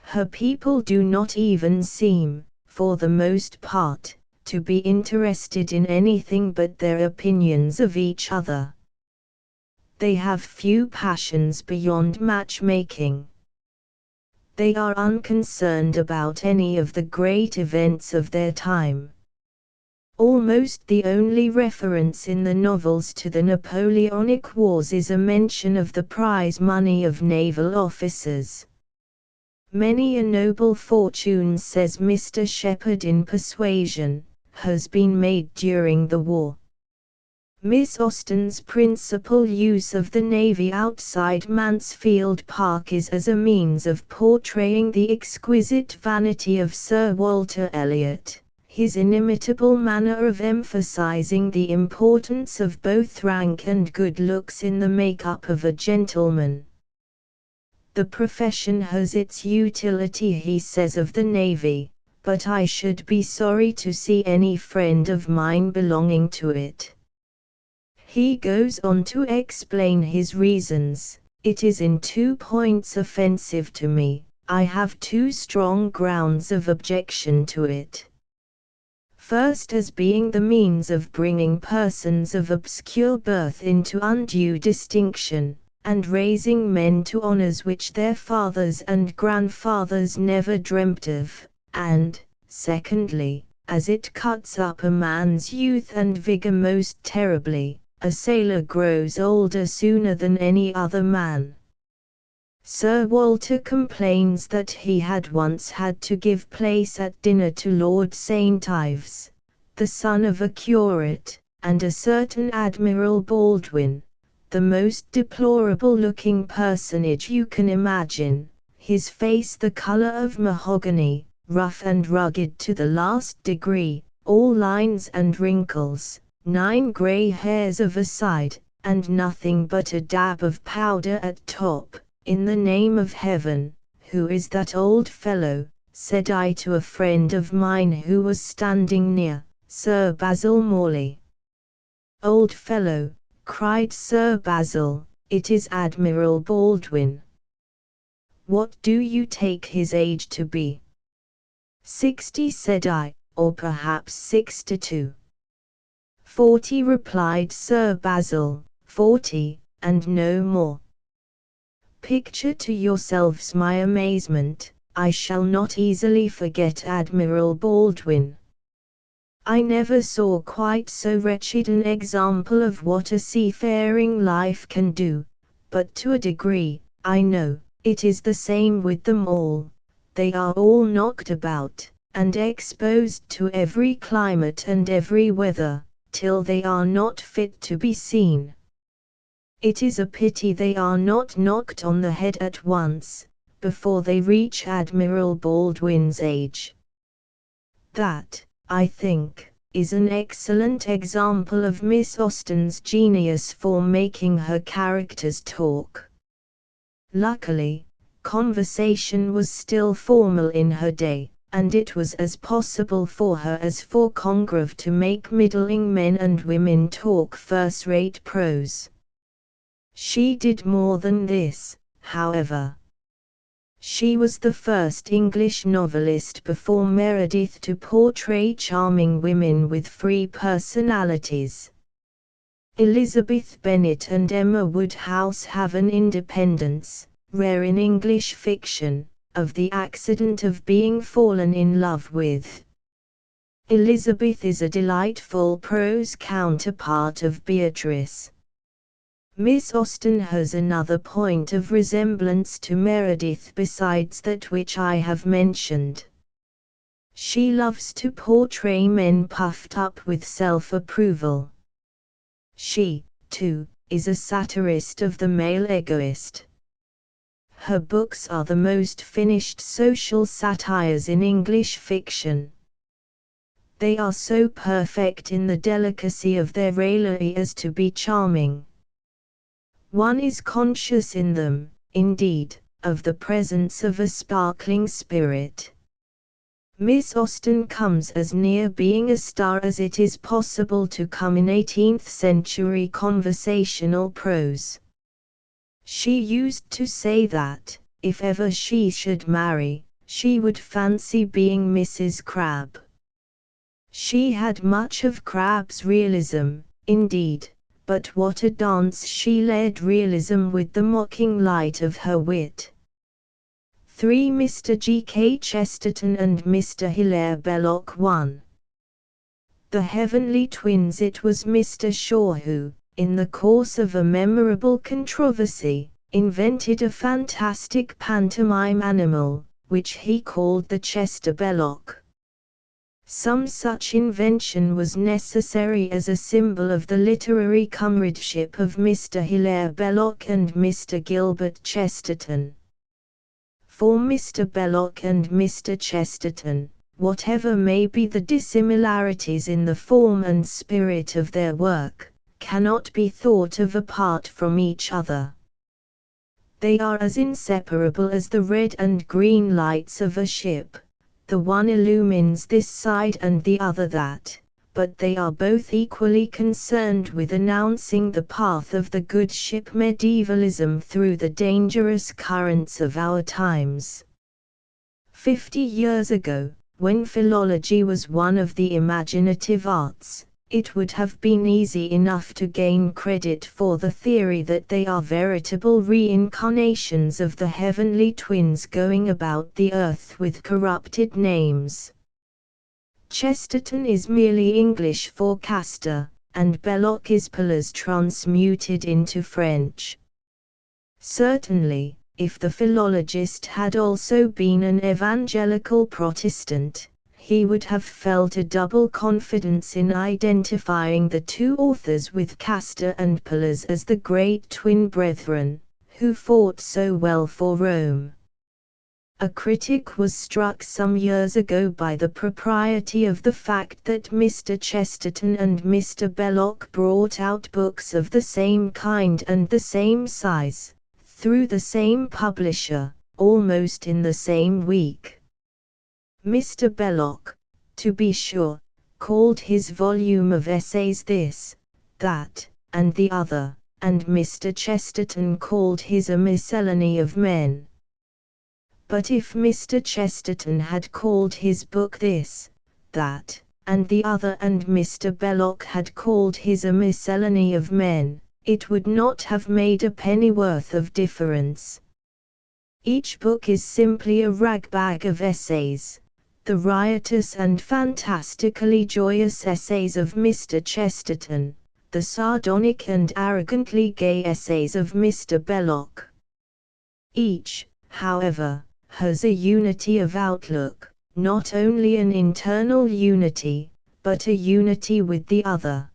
Her people do not even seem, for the most part, to be interested in anything but their opinions of each other. They have few passions beyond matchmaking. They are unconcerned about any of the great events of their time. Almost the only reference in the novels to the Napoleonic Wars is a mention of the prize money of naval officers. Many a noble fortune, says Mr. Shepherd in Persuasion, has been made during the war. Miss Austen's principal use of the Navy outside Mansfield Park is as a means of portraying the exquisite vanity of Sir Walter Elliot, his inimitable manner of emphasizing the importance of both rank and good looks in the make-up of a gentleman. The profession has its utility, he says of the Navy, but I should be sorry to see any friend of mine belonging to it. He goes on to explain his reasons. It is in 2 points offensive to me. I have 2 strong grounds of objection to it. First, as being the means of bringing persons of obscure birth into undue distinction, and raising men to honors which their fathers and grandfathers never dreamt of, and, secondly, as it cuts up a man's youth and vigor most terribly. A sailor grows older sooner than any other man. Sir Walter complains that he had once had to give place at dinner to Lord St. Ives, the son of a curate, and a certain Admiral Baldwin, the most deplorable-looking personage you can imagine, his face the color of mahogany, rough and rugged to the last degree, all lines and wrinkles, 9 grey hairs of a side, and nothing but a dab of powder at top. In the name of heaven, who is that old fellow? Said I to a friend of mine who was standing near, Sir Basil Morley. Old fellow, cried Sir Basil, it is Admiral Baldwin. What do you take his age to be? 60, said I, or perhaps 62. 40, replied Sir Basil, 40, and no more. Picture to yourselves my amazement. I shall not easily forget Admiral Baldwin. I never saw quite so wretched an example of what a seafaring life can do, but to a degree, I know, it is the same with them all. They are all knocked about, and exposed to every climate and every weather, till they are not fit to be seen. It is a pity they are not knocked on the head at once, before they reach Admiral Baldwin's age. That, I think, is an excellent example of Miss Austen's genius for making her characters talk. Luckily, conversation was still formal in her day, and it was as possible for her as for Congreve to make middling men and women talk first-rate prose. She did more than this, however. She was the first English novelist before Meredith to portray charming women with free personalities. Elizabeth Bennet and Emma Woodhouse have an independence, rare in English fiction, of the accident of being fallen in love with. Elizabeth is a delightful prose counterpart of Beatrice. Miss Austen has another point of resemblance to Meredith besides that which I have mentioned. She loves to portray men puffed up with self-approval. She, too, is a satirist of the male egoist. Her books are the most finished social satires in English fiction. They are so perfect in the delicacy of their raillery as to be charming. One is conscious in them, indeed, of the presence of a sparkling spirit. Miss Austen comes as near being a star as it is possible to come in 18th-century conversational prose. She used to say that, if ever she should marry, she would fancy being Mrs. Crabbe. She had much of Crabbe's realism, indeed, but what a dance she led realism with the mocking light of her wit. 3. Mr. G. K. Chesterton and Mr. Hilaire Belloc 1. The Heavenly Twins. It was Mr. Shaw who, in the course of a memorable controversy, invented a fantastic pantomime animal, which he called the Chester Belloc. Some such invention was necessary as a symbol of the literary comradeship of Mr. Hilaire Belloc and Mr. Gilbert Chesterton. For Mr. Belloc and Mr. Chesterton, whatever may be the dissimilarities in the form and spirit of their work, cannot be thought of apart from each other. They are as inseparable as the red and green lights of a ship. The one illumines this side and the other that, but they are both equally concerned with announcing the path of the good ship medievalism through the dangerous currents of our times. 50 years ago, when philology was one of the imaginative arts, it would have been easy enough to gain credit for the theory that they are veritable reincarnations of the heavenly twins going about the earth with corrupted names. Chesterton is merely English for Castor, and Belloc is Pillars transmuted into French. Certainly, if the philologist had also been an evangelical Protestant, he would have felt a double confidence in identifying the two authors with Castor and Pillars as the great twin brethren, who fought so well for Rome. A critic was struck some years ago by the propriety of the fact that Mr. Chesterton and Mr. Belloc brought out books of the same kind and the same size, through the same publisher, almost in the same week. Mr. Belloc, to be sure, called his volume of essays this, that, and the other, and Mr. Chesterton called his a miscellany of men. But if Mr. Chesterton had called his book this, that, and the other, and Mr. Belloc had called his a miscellany of men, it would not have made a pennyworth of difference. Each book is simply a ragbag of essays. The riotous and fantastically joyous essays of Mr. Chesterton, the sardonic and arrogantly gay essays of Mr. Belloc. Each, however, has a unity of outlook, not only an internal unity, but a unity with the other.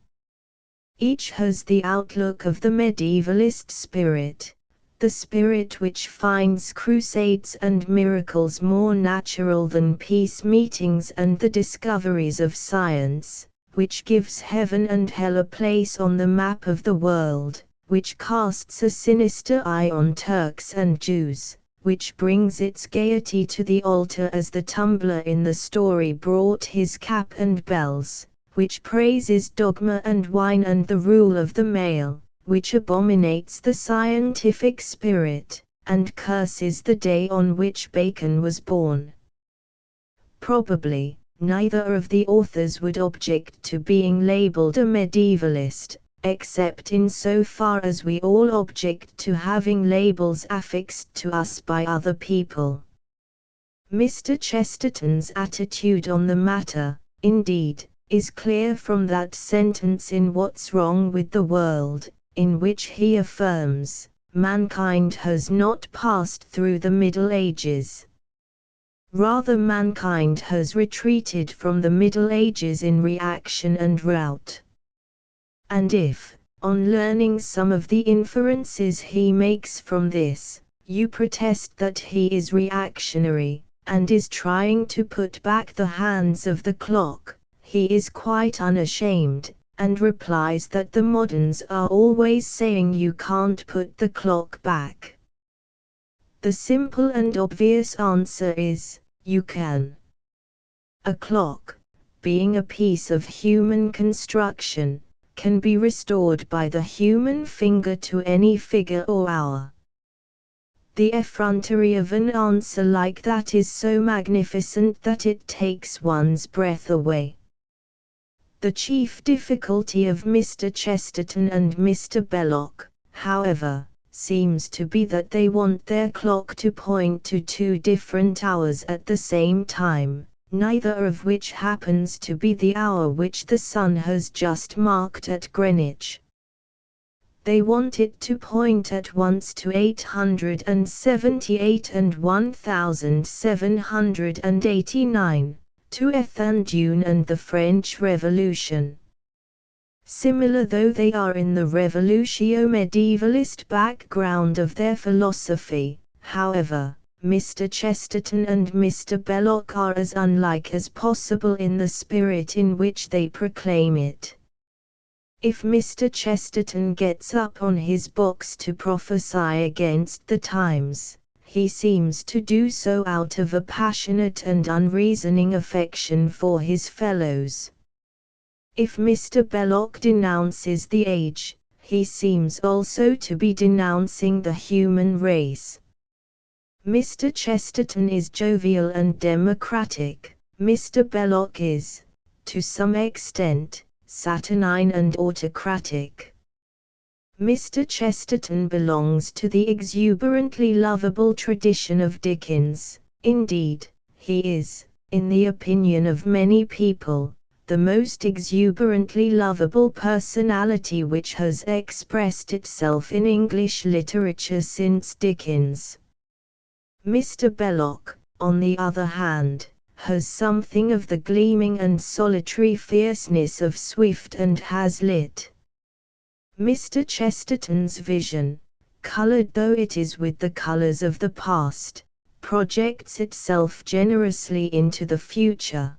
Each has the outlook of the medievalist spirit, the spirit which finds crusades and miracles more natural than peace meetings and the discoveries of science, which gives heaven and hell a place on the map of the world, which casts a sinister eye on Turks and Jews, which brings its gaiety to the altar as the tumbler in the story brought his cap and bells, which praises dogma and wine and the rule of the male, which abominates the scientific spirit, and curses the day on which Bacon was born. Probably, neither of the authors would object to being labeled a medievalist, except in so far as we all object to having labels affixed to us by other people. Mr. Chesterton's attitude on the matter, indeed, is clear from that sentence in What's Wrong with the World, in which he affirms, mankind has not passed through the Middle Ages. Rather, mankind has retreated from the Middle Ages in reaction and rout. And if, on learning some of the inferences he makes from this, you protest that he is reactionary, and is trying to put back the hands of the clock, he is quite unashamed, and replies that the moderns are always saying you can't put the clock back. The simple and obvious answer is, you can. A clock, being a piece of human construction, can be restored by the human finger to any figure or hour. The effrontery of an answer like that is so magnificent that it takes one's breath away. The chief difficulty of Mr. Chesterton and Mr. Belloc, however, seems to be that they want their clock to point to two different hours at the same time, neither of which happens to be the hour which the sun has just marked at Greenwich. They want it to point at once to 878 and 1789, to Ethandune and the French Revolution. Similar though they are in the revolutio-medievalist background of their philosophy, however, Mr. Chesterton and Mr. Belloc are as unlike as possible in the spirit in which they proclaim it. If Mr. Chesterton gets up on his box to prophesy against the times, he seems to do so out of a passionate and unreasoning affection for his fellows. If Mr. Belloc denounces the age, he seems also to be denouncing the human race. Mr. Chesterton is jovial and democratic, Mr. Belloc is, to some extent, saturnine and autocratic. Mr. Chesterton belongs to the exuberantly lovable tradition of Dickens. Indeed, he is, in the opinion of many people, the most exuberantly lovable personality which has expressed itself in English literature since Dickens. Mr. Belloc, on the other hand, has something of the gleaming and solitary fierceness of Swift and Hazlitt. Mr. Chesterton's vision, colored though it is with the colors of the past, projects itself generously into the future.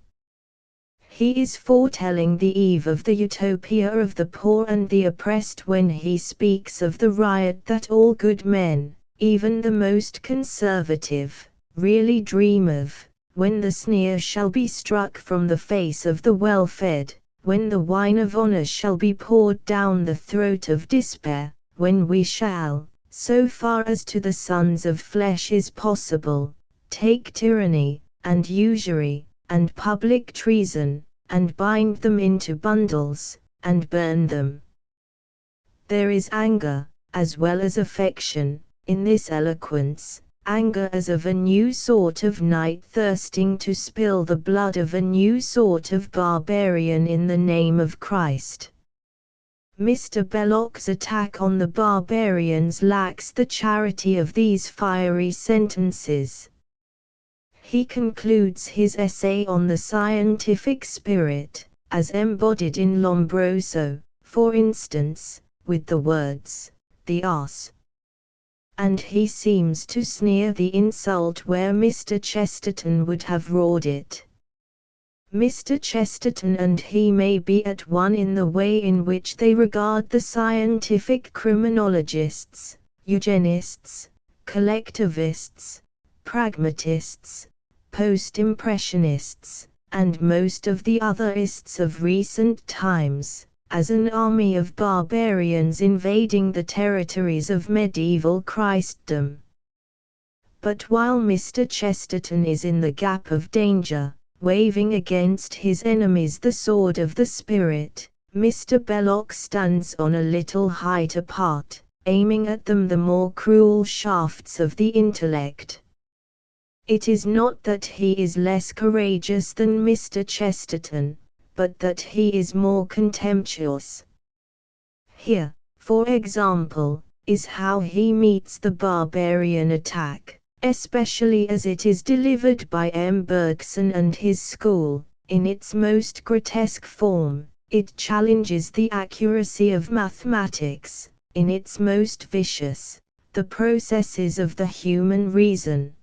He is foretelling the eve of the utopia of the poor and the oppressed when he speaks of the riot that all good men, even the most conservative, really dream of, when the sneer shall be struck from the face of the well-fed, when the wine of honor shall be poured down the throat of despair, when we shall, so far as to the sons of flesh is possible, take tyranny, and usury, and public treason, and bind them into bundles, and burn them. There is anger, as well as affection, in this eloquence, anger as of a new sort of knight thirsting to spill the blood of a new sort of barbarian in the name of Christ. Mr. Belloc's attack on the barbarians lacks the charity of these fiery sentences. He concludes his essay on the scientific spirit, as embodied in Lombroso, for instance, with the words, "the ass." And he seems to sneer the insult where Mr. Chesterton would have roared it. Mr. Chesterton and he may be at one in the way in which they regard the scientific criminologists, eugenists, collectivists, pragmatists, post-impressionists, and most of the otherists of recent times, as an army of barbarians invading the territories of medieval Christendom. But while Mr. Chesterton is in the gap of danger, waving against his enemies the sword of the Spirit, Mr. Belloc stands on a little height apart, aiming at them the more cruel shafts of the intellect. It is not that he is less courageous than Mr. Chesterton, but that he is more contemptuous. Here, for example, is how he meets the barbarian attack, especially as it is delivered by M. Bergson and his school. In its most grotesque form, it challenges the accuracy of mathematics; in its most vicious, the processes of the human reason.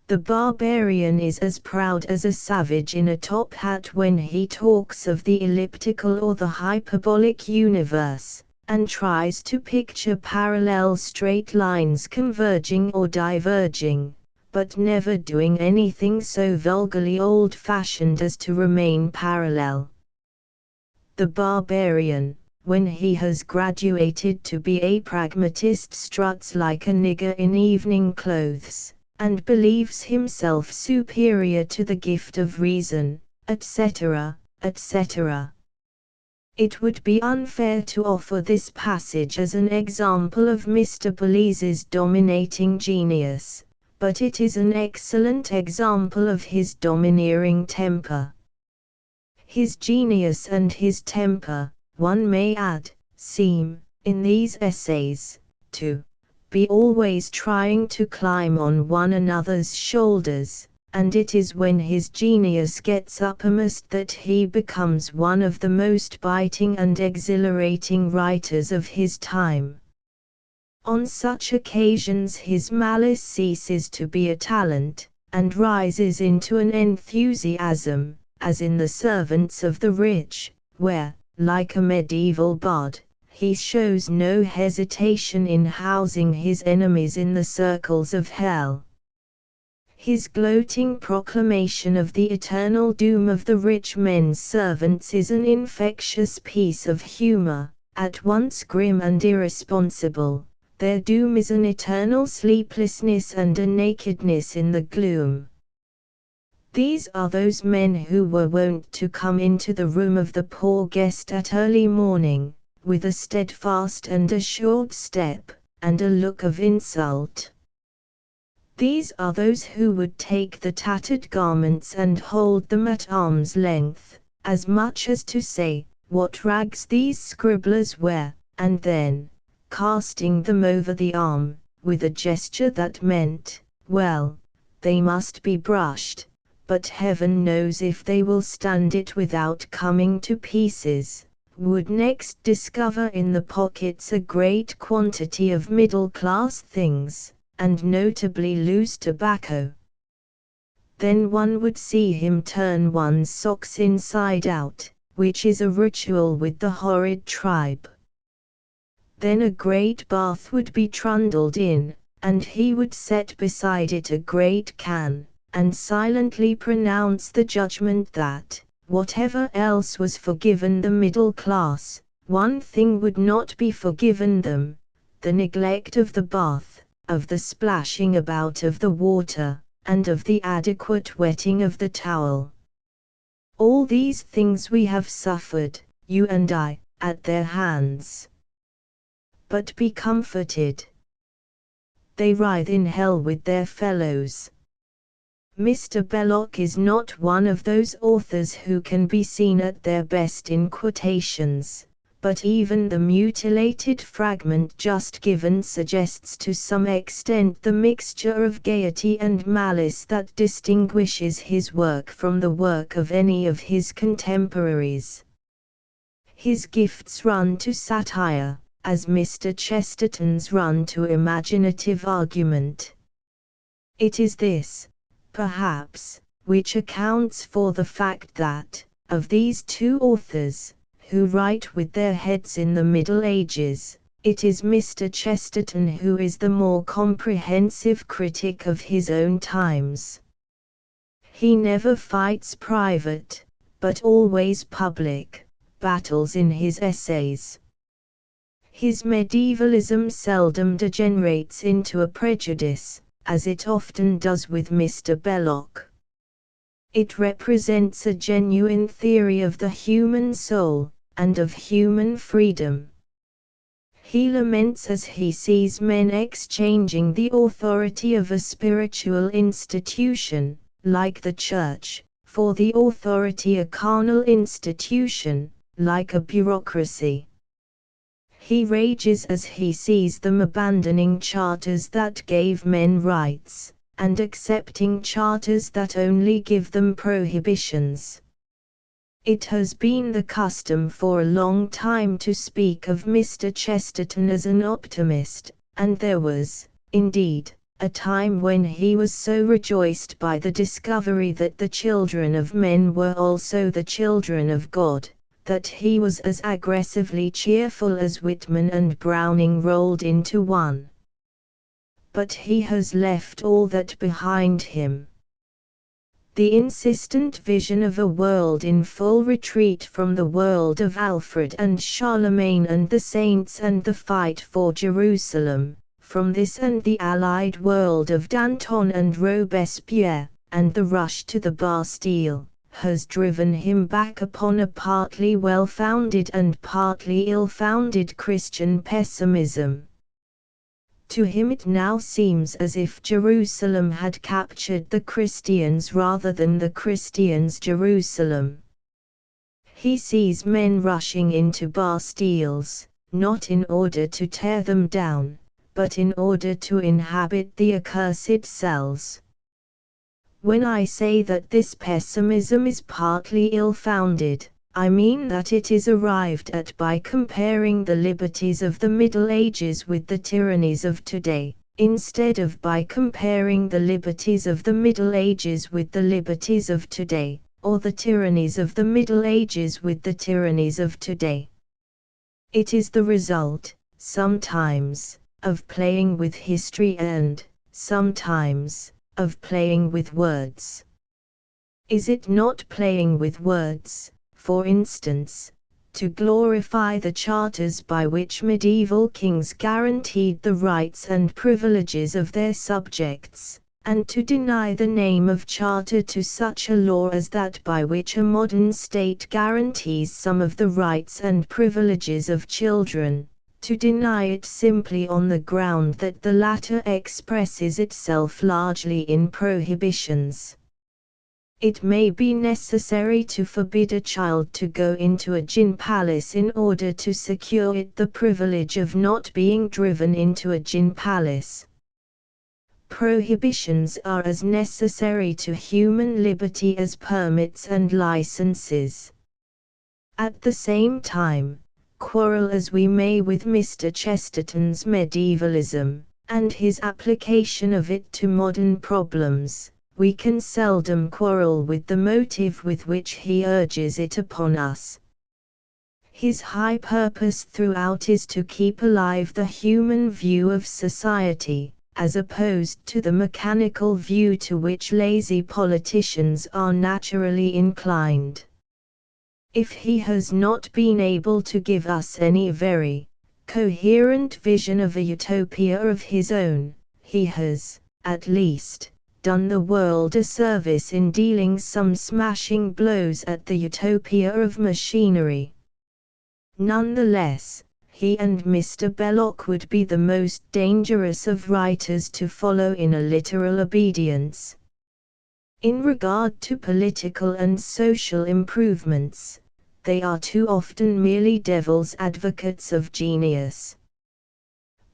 The barbarian is as proud as a savage in a top hat when he talks of the elliptical or the hyperbolic universe, and tries to picture parallel straight lines converging or diverging, but never doing anything so vulgarly old-fashioned as to remain parallel. The barbarian, when he has graduated to be a pragmatist, struts like a nigger in evening clothes, and believes himself superior to the gift of reason, etc., etc. It would be unfair to offer this passage as an example of Mr. Belize's dominating genius, but it is an excellent example of his domineering temper. His genius and his temper, one may add, seem, in these essays, to be always trying to climb on one another's shoulders, and it is when his genius gets uppermost that he becomes one of the most biting and exhilarating writers of his time. On such occasions his malice ceases to be a talent, and rises into an enthusiasm, as in The Servants of the Rich, where, like a medieval bard, he shows no hesitation in housing his enemies in the circles of hell. His gloating proclamation of the eternal doom of the rich men's servants is an infectious piece of humor, at once grim and irresponsible. Their doom is an eternal sleeplessness and a nakedness in the gloom. These are those men who were wont to come into the room of the poor guest at early morning, with a steadfast and assured step, and a look of insult. These are those who would take the tattered garments and hold them at arm's length, as much as to say, "What rags these scribblers wear," and then, casting them over the arm, with a gesture that meant, "Well, they must be brushed, but heaven knows if they will stand it without coming to pieces," would next discover in the pockets a great quantity of middle-class things, and notably loose tobacco. Then one would see him turn one's socks inside out, which is a ritual with the horrid tribe. Then a great bath would be trundled in, and he would set beside it a great can, and silently pronounce the judgment that, whatever else was forgiven the middle class, one thing would not be forgiven them: the neglect of the bath, of the splashing about of the water, and of the adequate wetting of the towel. All these things we have suffered, you and I, at their hands. But be comforted. They writhe in hell with their fellows. Mr. Belloc is not one of those authors who can be seen at their best in quotations, but even the mutilated fragment just given suggests to some extent the mixture of gaiety and malice that distinguishes his work from the work of any of his contemporaries. His gifts run to satire, as Mr. Chesterton's run to imaginative argument. It is this, perhaps, which accounts for the fact that, of these two authors, who write with their heads in the Middle Ages, it is Mr. Chesterton who is the more comprehensive critic of his own times. He never fights private, but always public, battles in his essays. His medievalism seldom degenerates into a prejudice, as it often does with Mr. Belloc. It represents a genuine theory of the human soul, and of human freedom. He laments as he sees men exchanging the authority of a spiritual institution, like the Church, for the authority of a carnal institution, like a bureaucracy. He rages as he sees them abandoning charters that gave men rights, and accepting charters that only give them prohibitions. It has been the custom for a long time to speak of Mr. Chesterton as an optimist, and there was, indeed, a time when he was so rejoiced by the discovery that the children of men were also the children of God, that he was as aggressively cheerful as Whitman and Browning rolled into one. But he has left all that behind him. The insistent vision of a world in full retreat from the world of Alfred and Charlemagne and the saints and the fight for Jerusalem, from this and the allied world of Danton and Robespierre, and the rush to the Bastille, has driven him back upon a partly well-founded and partly ill-founded Christian pessimism. To him it now seems as if Jerusalem had captured the Christians rather than the Christians Jerusalem. He sees men rushing into Bastilles, not in order to tear them down, but in order to inhabit the accursed cells. When I say that this pessimism is partly ill-founded, I mean that it is arrived at by comparing the liberties of the Middle Ages with the tyrannies of today, instead of by comparing the liberties of the Middle Ages with the liberties of today, or the tyrannies of the Middle Ages with the tyrannies of today. It is the result, sometimes, of playing with history and, sometimes, of playing with words. Is it not playing with words, for instance, to glorify the charters by which medieval kings guaranteed the rights and privileges of their subjects, and to deny the name of charter to such a law as that by which a modern state guarantees some of the rights and privileges of children, to deny it simply on the ground that the latter expresses itself largely in prohibitions? It may be necessary to forbid a child to go into a gin palace in order to secure it the privilege of not being driven into a gin palace. Prohibitions are as necessary to human liberty as permits and licenses. At the same time, quarrel as we may with Mr. Chesterton's medievalism, and his application of it to modern problems, we can seldom quarrel with the motive with which he urges it upon us. His high purpose throughout is to keep alive the human view of society, as opposed to the mechanical view to which lazy politicians are naturally inclined. If he has not been able to give us any very coherent vision of a utopia of his own, he has, at least, done the world a service in dealing some smashing blows at the utopia of machinery. Nonetheless, he and Mr. Belloc would be the most dangerous of writers to follow in a literal obedience. In regard to political and social improvements, they are too often merely devil's advocates of genius.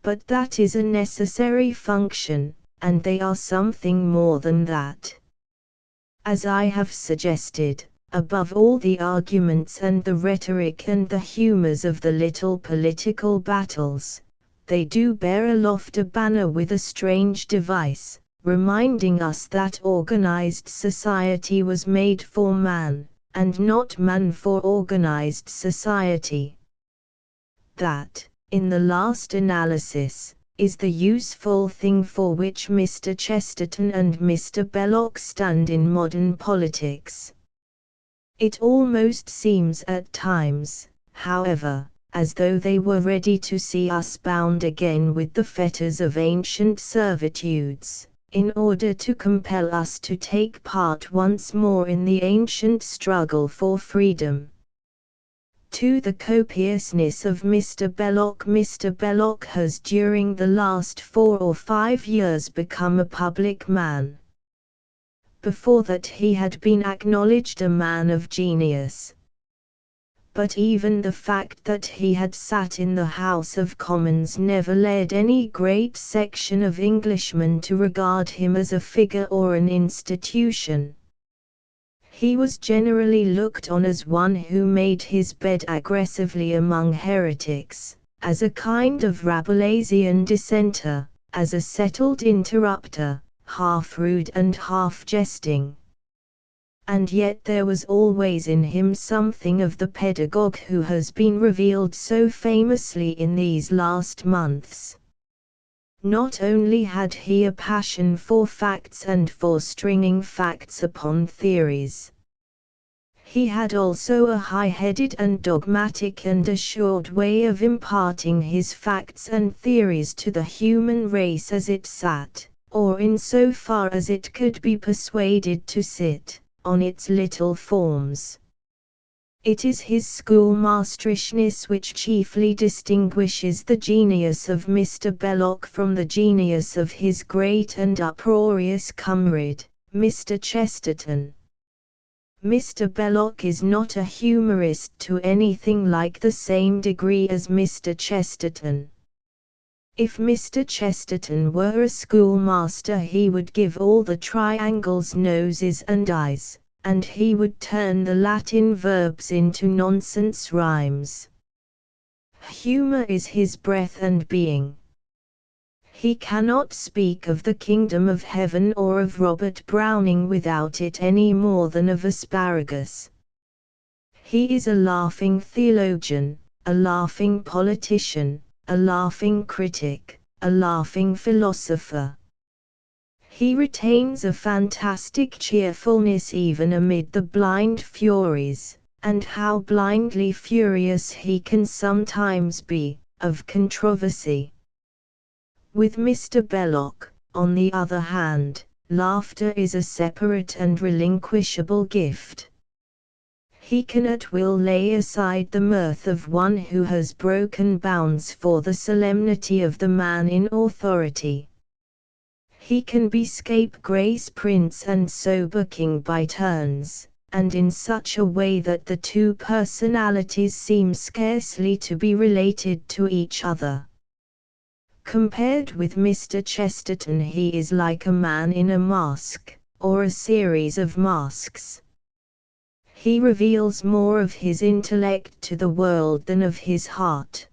But that is a necessary function, and they are something more than that. As I have suggested, above all the arguments and the rhetoric and the humors of the little political battles, they do bear aloft a banner with a strange device, reminding us that organized society was made for man, and not man for organized society. That, in the last analysis, is the useful thing for which Mr. Chesterton and Mr. Belloc stand in modern politics. It almost seems at times, however, as though they were ready to see us bound again with the fetters of ancient servitudes, in order to compel us to take part once more in the ancient struggle for freedom. To the copiousness of Mr. Belloc has during the last 4 or 5 years become a public man. Before that he had been acknowledged a man of genius. But even the fact that he had sat in the House of Commons never led any great section of Englishmen to regard him as a figure or an institution. He was generally looked on as one who made his bed aggressively among heretics, as a kind of Rabelaisian dissenter, as a settled interrupter, half rude and half jesting. And yet there was always in him something of the pedagogue who has been revealed so famously in these last months. Not only had he a passion for facts and for stringing facts upon theories. He had also a high-headed and dogmatic and assured way of imparting his facts and theories to the human race as it sat, or in so far as it could be persuaded to sit, on its little forms. It is his schoolmasterishness which chiefly distinguishes the genius of Mr. Belloc from the genius of his great and uproarious comrade, Mr. Chesterton. Mr. Belloc is not a humorist to anything like the same degree as Mr. Chesterton. If Mr. Chesterton were a schoolmaster, he would give all the triangles noses and eyes, and he would turn the Latin verbs into nonsense rhymes. Humor is his breath and being. He cannot speak of the kingdom of heaven or of Robert Browning without it any more than of asparagus. He is a laughing theologian, a laughing politician, a laughing critic, a laughing philosopher. He retains a fantastic cheerfulness even amid the blind furies, and how blindly furious he can sometimes be, of controversy. With Mr. Belloc, on the other hand, laughter is a separate and relinquishable gift. He can at will lay aside the mirth of one who has broken bounds for the solemnity of the man in authority. He can be scapegrace prince and sober king by turns, and in such a way that the two personalities seem scarcely to be related to each other. Compared with Mr. Chesterton, he is like a man in a mask, or a series of masks. He reveals more of his intellect to the world than of his heart.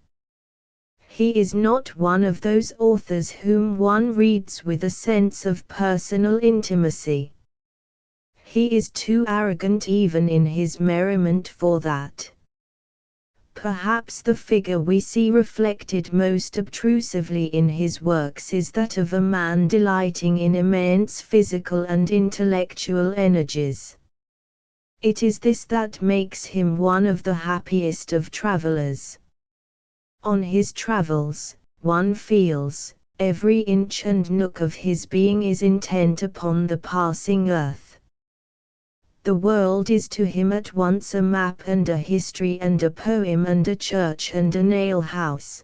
He is not one of those authors whom one reads with a sense of personal intimacy. He is too arrogant even in his merriment for that. Perhaps the figure we see reflected most obtrusively in his works is that of a man delighting in immense physical and intellectual energies. It is this that makes him one of the happiest of travelers. On his travels, one feels, every inch and nook of his being is intent upon the passing earth. The world is to him at once a map and a history and a poem and a church and an alehouse.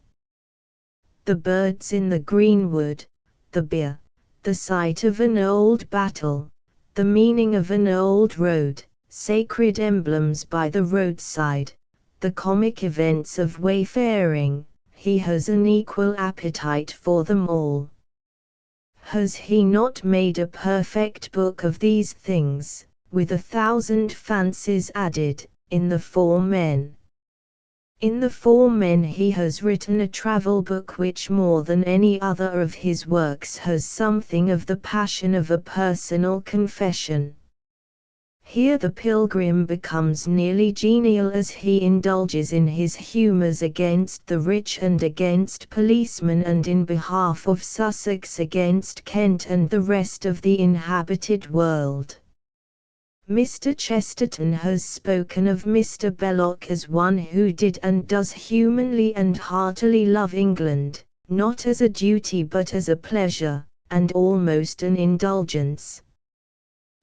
The birds in the greenwood, the beer, the sight of an old battle, the meaning of an old road, sacred emblems by the roadside, the comic events of wayfaring, he has an equal appetite for them all. Has he not made a perfect book of these things, with 1,000 fancies added, in the Four Men? In the Four Men he has written a travel book which more than any other of his works has something of the passion of a personal confession. Here the pilgrim becomes nearly genial as he indulges in his humours against the rich and against policemen and in behalf of Sussex against Kent and the rest of the inhabited world. Mr. Chesterton has spoken of Mr. Belloc as one who did and does humanly and heartily love England, not as a duty but as a pleasure, and almost an indulgence.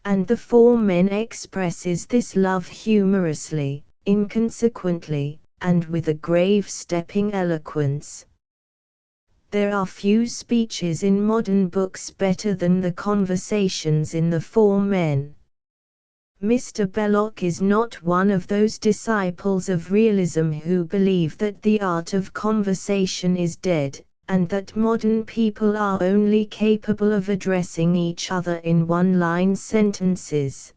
And the Four Men expresses this love humorously, inconsequently, and with a grave stepping eloquence. There are few speeches in modern books better than the conversations in the Four Men. Mr. Belloc is not one of those disciples of realism who believe that the art of conversation is dead, and that modern people are only capable of addressing each other in one-line sentences.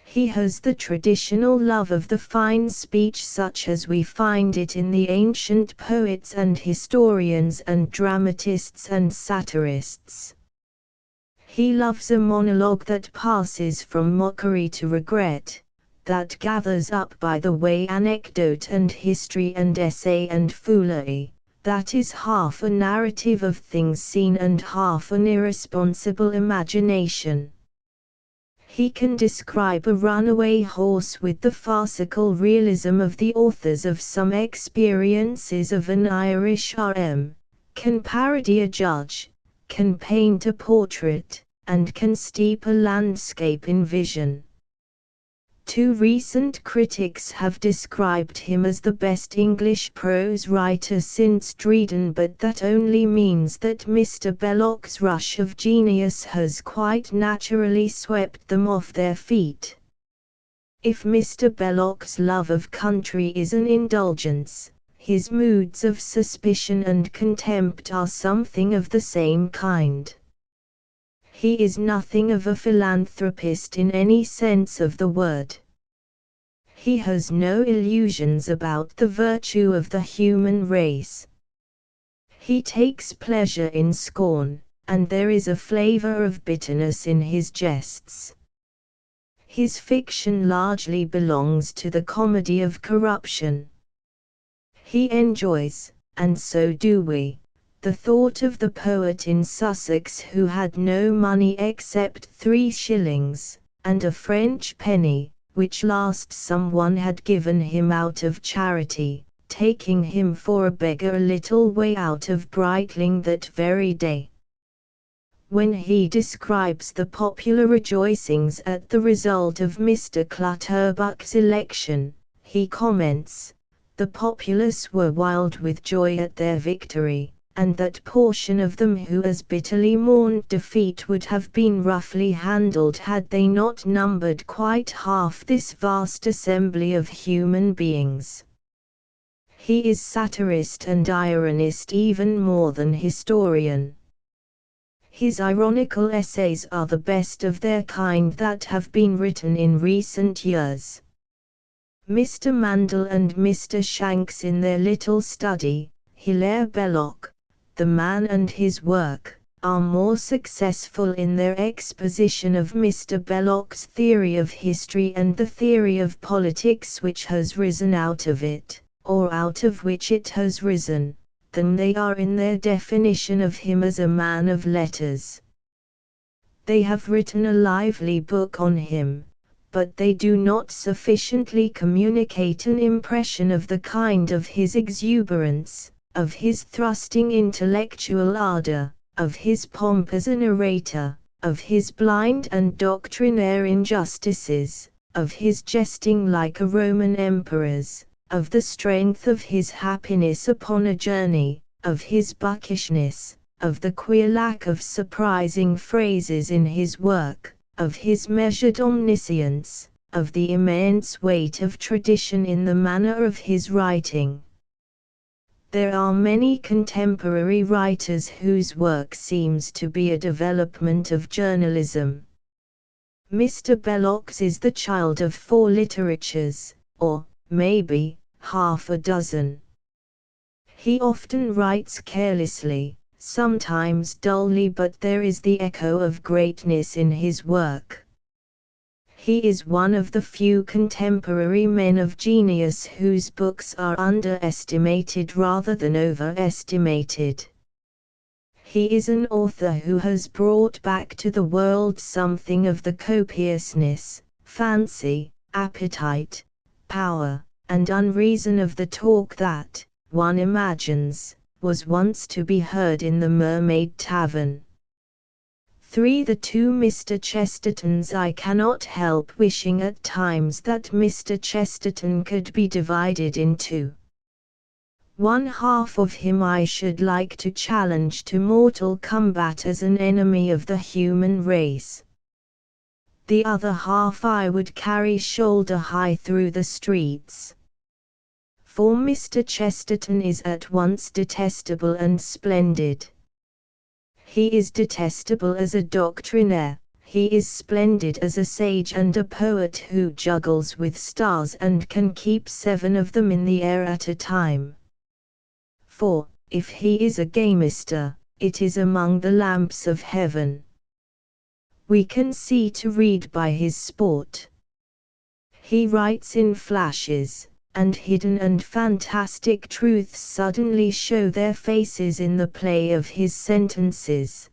He has the traditional love of the fine speech such as we find it in the ancient poets and historians and dramatists and satirists. He loves a monologue that passes from mockery to regret, that gathers up by the way anecdote and history and essay and foolery, that is half a narrative of things seen and half an irresponsible imagination. He can describe a runaway horse with the farcical realism of the authors of Some Experiences of an Irish R.M., can parody a judge, can paint a portrait, and can steep a landscape in vision. Two recent critics have described him as the best English prose writer since Dryden, but that only means that Mr. Belloc's rush of genius has quite naturally swept them off their feet. If Mr. Belloc's love of country is an indulgence, his moods of suspicion and contempt are something of the same kind. He is nothing of a philanthropist in any sense of the word. He has no illusions about the virtue of the human race. He takes pleasure in scorn, and there is a flavor of bitterness in his jests. His fiction largely belongs to the comedy of corruption. He enjoys, and so do we, the thought of the poet in Sussex who had no money except 3 shillings, and a French penny, which last someone had given him out of charity, taking him for a beggar a little way out of Brightling that very day. When he describes the popular rejoicings at the result of Mr. Clutterbuck's election, he comments, "The populace were wild with joy at their victory, and that portion of them who as bitterly mourned defeat would have been roughly handled had they not numbered quite half this vast assembly of human beings." He is satirist and ironist even more than historian. His ironical essays are the best of their kind that have been written in recent years. Mr. Mandell and Mr. Shanks in their little study, Hilaire Belloc, The Man and His Work, are more successful in their exposition of Mr. Belloc's theory of history and the theory of politics which has risen out of it, or out of which it has risen, than they are in their definition of him as a man of letters. They have written a lively book on him, but they do not sufficiently communicate an impression of the kind of his exuberance, of his thrusting intellectual ardor, of his pomp as a narrator, of his blind and doctrinaire injustices, of his jesting like a Roman emperor's, of the strength of his happiness upon a journey, of his buckishness, of the queer lack of surprising phrases in his work, of his measured omniscience, of the immense weight of tradition in the manner of his writing. There are many contemporary writers whose work seems to be a development of journalism. Mr. Belloc's is the child of 4 literatures, or, maybe, half a dozen. He often writes carelessly, sometimes dully, but there is the echo of greatness in his work. He is one of the few contemporary men of genius whose books are underestimated rather than overestimated. He is an author who has brought back to the world something of the copiousness, fancy, appetite, power, and unreason of the talk that, one imagines, was once to be heard in the Mermaid Tavern. 3. The 2 Mr. Chestertons. I cannot help wishing at times that Mr. Chesterton could be divided in 2. One half of him I should like to challenge to mortal combat as an enemy of the human race. The other half I would carry shoulder high through the streets. For Mr. Chesterton is at once detestable and splendid. He is detestable as a doctrinaire, He is splendid as a sage and a poet who juggles with stars and can keep 7 of them in the air at a time. For, if he is a gamester, it is among the lamps of heaven. We can see to read by his sport. He writes in flashes, and hidden and fantastic truths suddenly show their faces in the play of his sentences.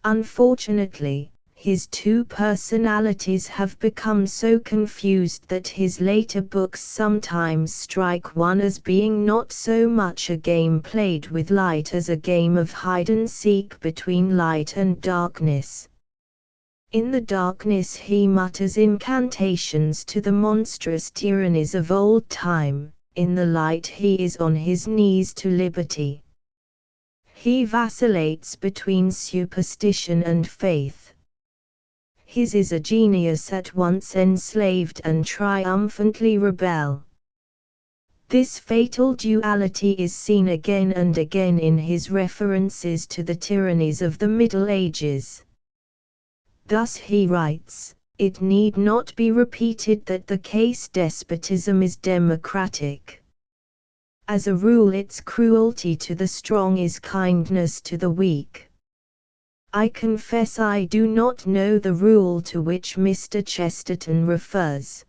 Unfortunately, his 2 personalities have become so confused that his later books sometimes strike one as being not so much a game played with light as a game of hide-and-seek between light and darkness. In the darkness he mutters incantations to the monstrous tyrannies of old time, in the light he is on his knees to liberty. He vacillates between superstition and faith. His is a genius at once enslaved and triumphantly rebel. This fatal duality is seen again and again in his references to the tyrannies of the Middle Ages. Thus he writes, "It need not be repeated that the case despotism is democratic. As a rule its cruelty to the strong is kindness to the weak." I confess I do not know the rule to which Mr. Chesterton refers.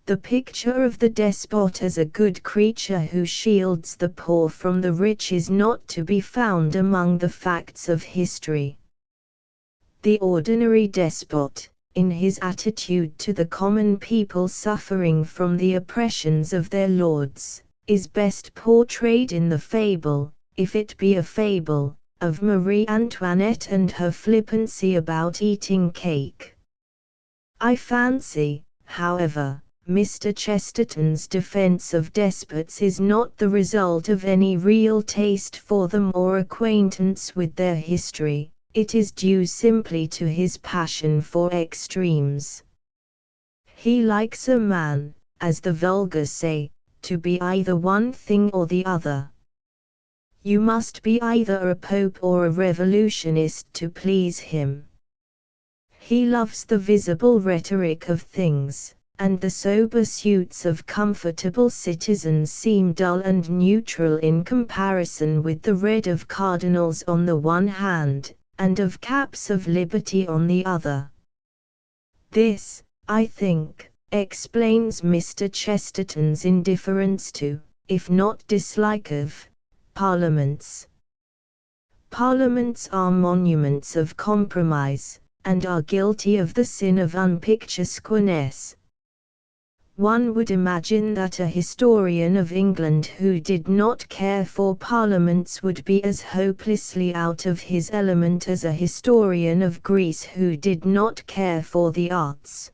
The picture of the despot as a good creature who shields the poor from the rich is not to be found among the facts of history. The ordinary despot, in his attitude to the common people suffering from the oppressions of their lords, is best portrayed in the fable, if it be a fable, of Marie Antoinette and her flippancy about eating cake. I fancy, however, Mr. Chesterton's defense of despots is not the result of any real taste for them or acquaintance with their history. It is due simply to his passion for extremes. He likes a man, as the vulgar say, to be either one thing or the other. You must be either a pope or a revolutionist to please him. He loves the visible rhetoric of things, and the sober suits of comfortable citizens seem dull and neutral in comparison with the red of cardinals on the one hand, and of caps of liberty on the other. This, I think, explains Mr. Chesterton's indifference to, if not dislike of, parliaments. Parliaments are monuments of compromise, and are guilty of the sin of unpicturesqueness. One would imagine that a historian of England who did not care for parliaments would be as hopelessly out of his element as a historian of Greece who did not care for the arts.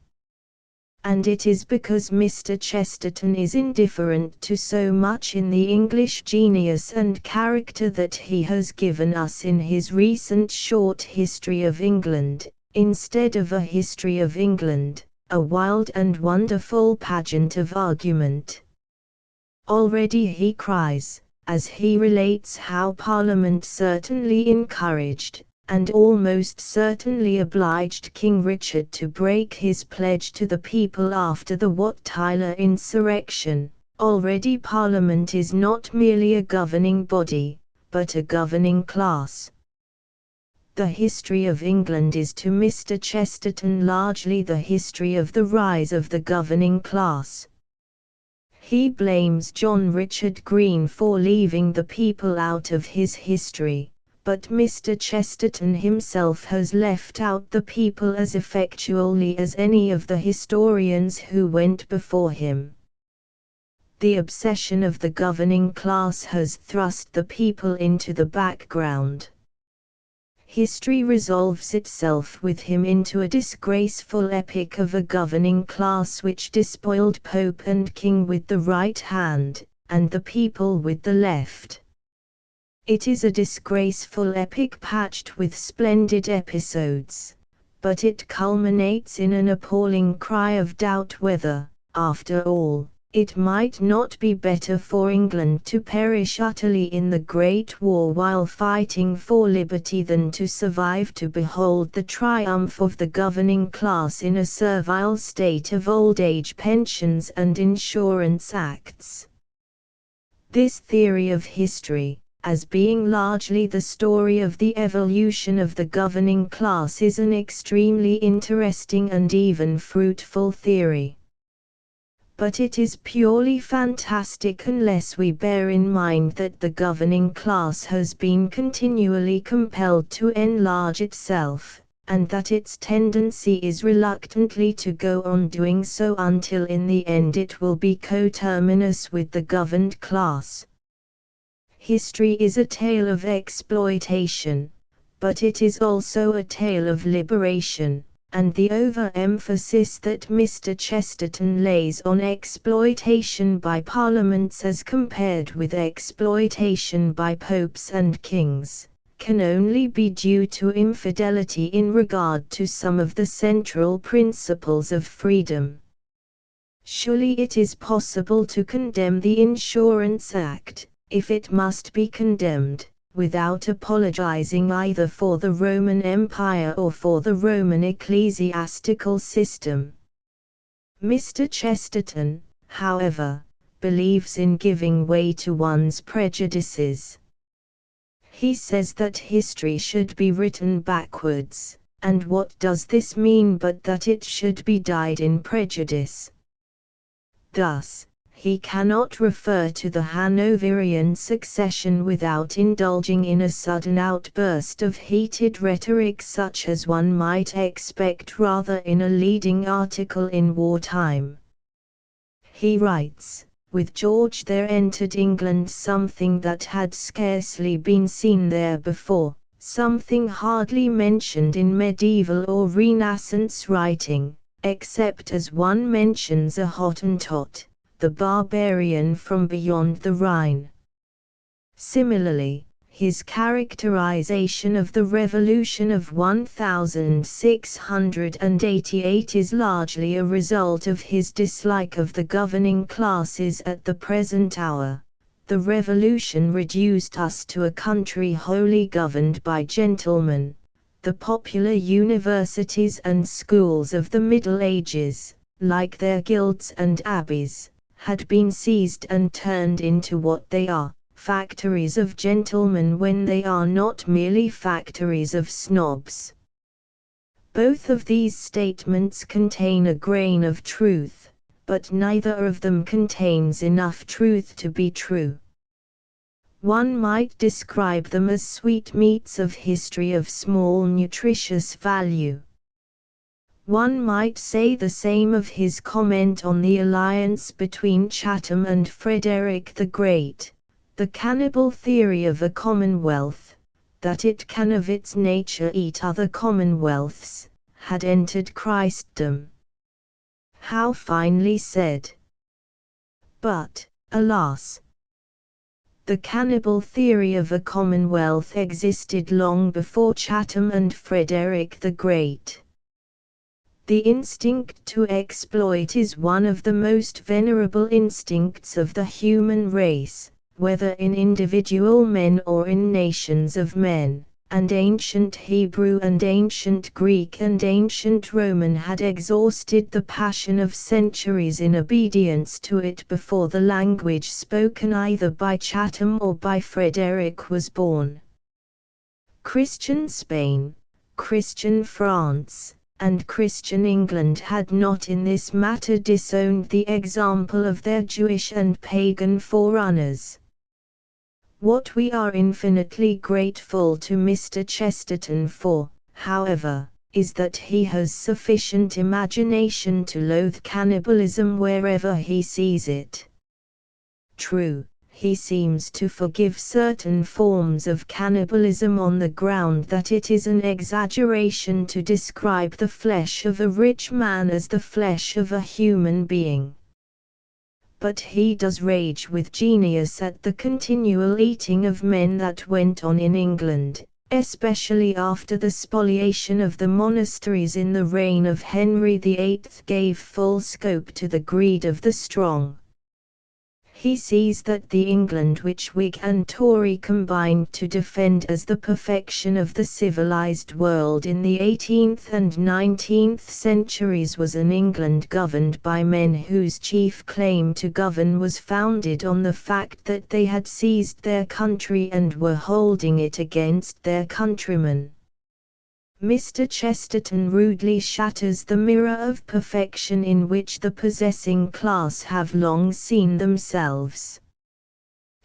And it is because Mr. Chesterton is indifferent to so much in the English genius and character that he has given us in his recent short History of England, instead of a History of England, a wild and wonderful pageant of argument. Already he cries, as he relates how Parliament certainly encouraged, and almost certainly obliged King Richard to break his pledge to the people after the Wat Tyler insurrection. Already Parliament is not merely a governing body, but a governing class. The history of England is to Mr. Chesterton largely the history of the rise of the governing class. He blames John Richard Green for leaving the people out of his history, but Mr. Chesterton himself has left out the people as effectually as any of the historians who went before him. The obsession of the governing class has thrust the people into the background. History resolves itself with him into a disgraceful epic of a governing class which despoiled Pope and King with the right hand, and the people with the left. It is a disgraceful epic patched with splendid episodes, but it culminates in an appalling cry of doubt whether, after all, It might not be better for England to perish utterly in the Great War while fighting for liberty than to survive to behold the triumph of the governing class in a servile state of old age pensions and insurance acts. This theory of history, as being largely the story of the evolution of the governing class, is an extremely interesting and even fruitful theory. But it is purely fantastic unless we bear in mind that the governing class has been continually compelled to enlarge itself, and that its tendency is reluctantly to go on doing so until in the end it will be coterminous with the governed class. History is a tale of exploitation, but it is also a tale of liberation. And the overemphasis that Mr. Chesterton lays on exploitation by parliaments as compared with exploitation by popes and kings, can only be due to infidelity in regard to some of the central principles of freedom. Surely it is possible to condemn the Insurance Act, if it must be condemned, without apologizing either for the Roman Empire or for the Roman ecclesiastical system. Mr. Chesterton, however, believes in giving way to one's prejudices. He says that history should be written backwards, and what does this mean but that it should be dyed in prejudice? Thus, he cannot refer to the Hanoverian succession without indulging in a sudden outburst of heated rhetoric such as one might expect rather in a leading article in wartime. He writes, "With George there entered England something that had scarcely been seen there before, something hardly mentioned in medieval or Renaissance writing, except as one mentions a Hottentot, the barbarian from beyond the Rhine." Similarly, his characterization of the Revolution of 1688 is largely a result of his dislike of the governing classes at the present hour. The Revolution reduced us to a country wholly governed by gentlemen. The popular universities and schools of the Middle Ages, like their guilds and abbeys, had been seized and turned into what they are, factories of gentlemen when they are not merely factories of snobs. Both of these statements contain a grain of truth, but neither of them contains enough truth to be true. One might describe them as sweetmeats of history of small nutritious value. One might say the same of his comment on the alliance between Chatham and Frederick the Great, the cannibal theory of a commonwealth, that it can of its nature eat other commonwealths, had entered Christendom. How finely said! But, alas! The cannibal theory of a commonwealth existed long before Chatham and Frederick the Great. The instinct to exploit is one of the most venerable instincts of the human race, whether in individual men or in nations of men, and ancient Hebrew and ancient Greek and ancient Roman had exhausted the passion of centuries in obedience to it before the language spoken either by Chatham or by Frederick was born. Christian Spain, Christian France, and Christian England had not in this matter disowned the example of their Jewish and pagan forerunners. What we are infinitely grateful to Mr. Chesterton for, however, is that he has sufficient imagination to loathe cannibalism wherever he sees it. True, he seems to forgive certain forms of cannibalism on the ground that it is an exaggeration to describe the flesh of a rich man as the flesh of a human being. But he does rage with genius at the continual eating of men that went on in England, especially after the spoliation of the monasteries in the reign of Henry VIII gave full scope to the greed of the strong. He sees that the England which Whig and Tory combined to defend as the perfection of the civilized world in the 18th and 19th centuries was an England governed by men whose chief claim to govern was founded on the fact that they had seized their country and were holding it against their countrymen. Mr. Chesterton rudely shatters the mirror of perfection in which the possessing class have long seen themselves.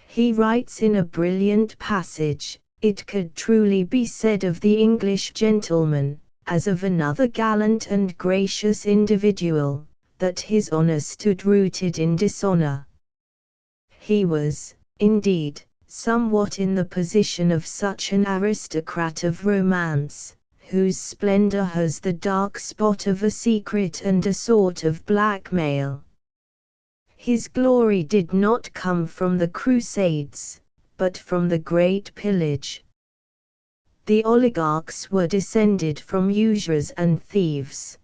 He writes in a brilliant passage, "It could truly be said of the English gentleman, as of another gallant and gracious individual, that his honour stood rooted in dishonour." He was, indeed, somewhat in the position of such an aristocrat of romance, whose splendor has the dark spot of a secret and a sort of blackmail. His glory did not come from the Crusades, but from the Great Pillage. The oligarchs were descended from usurers and thieves.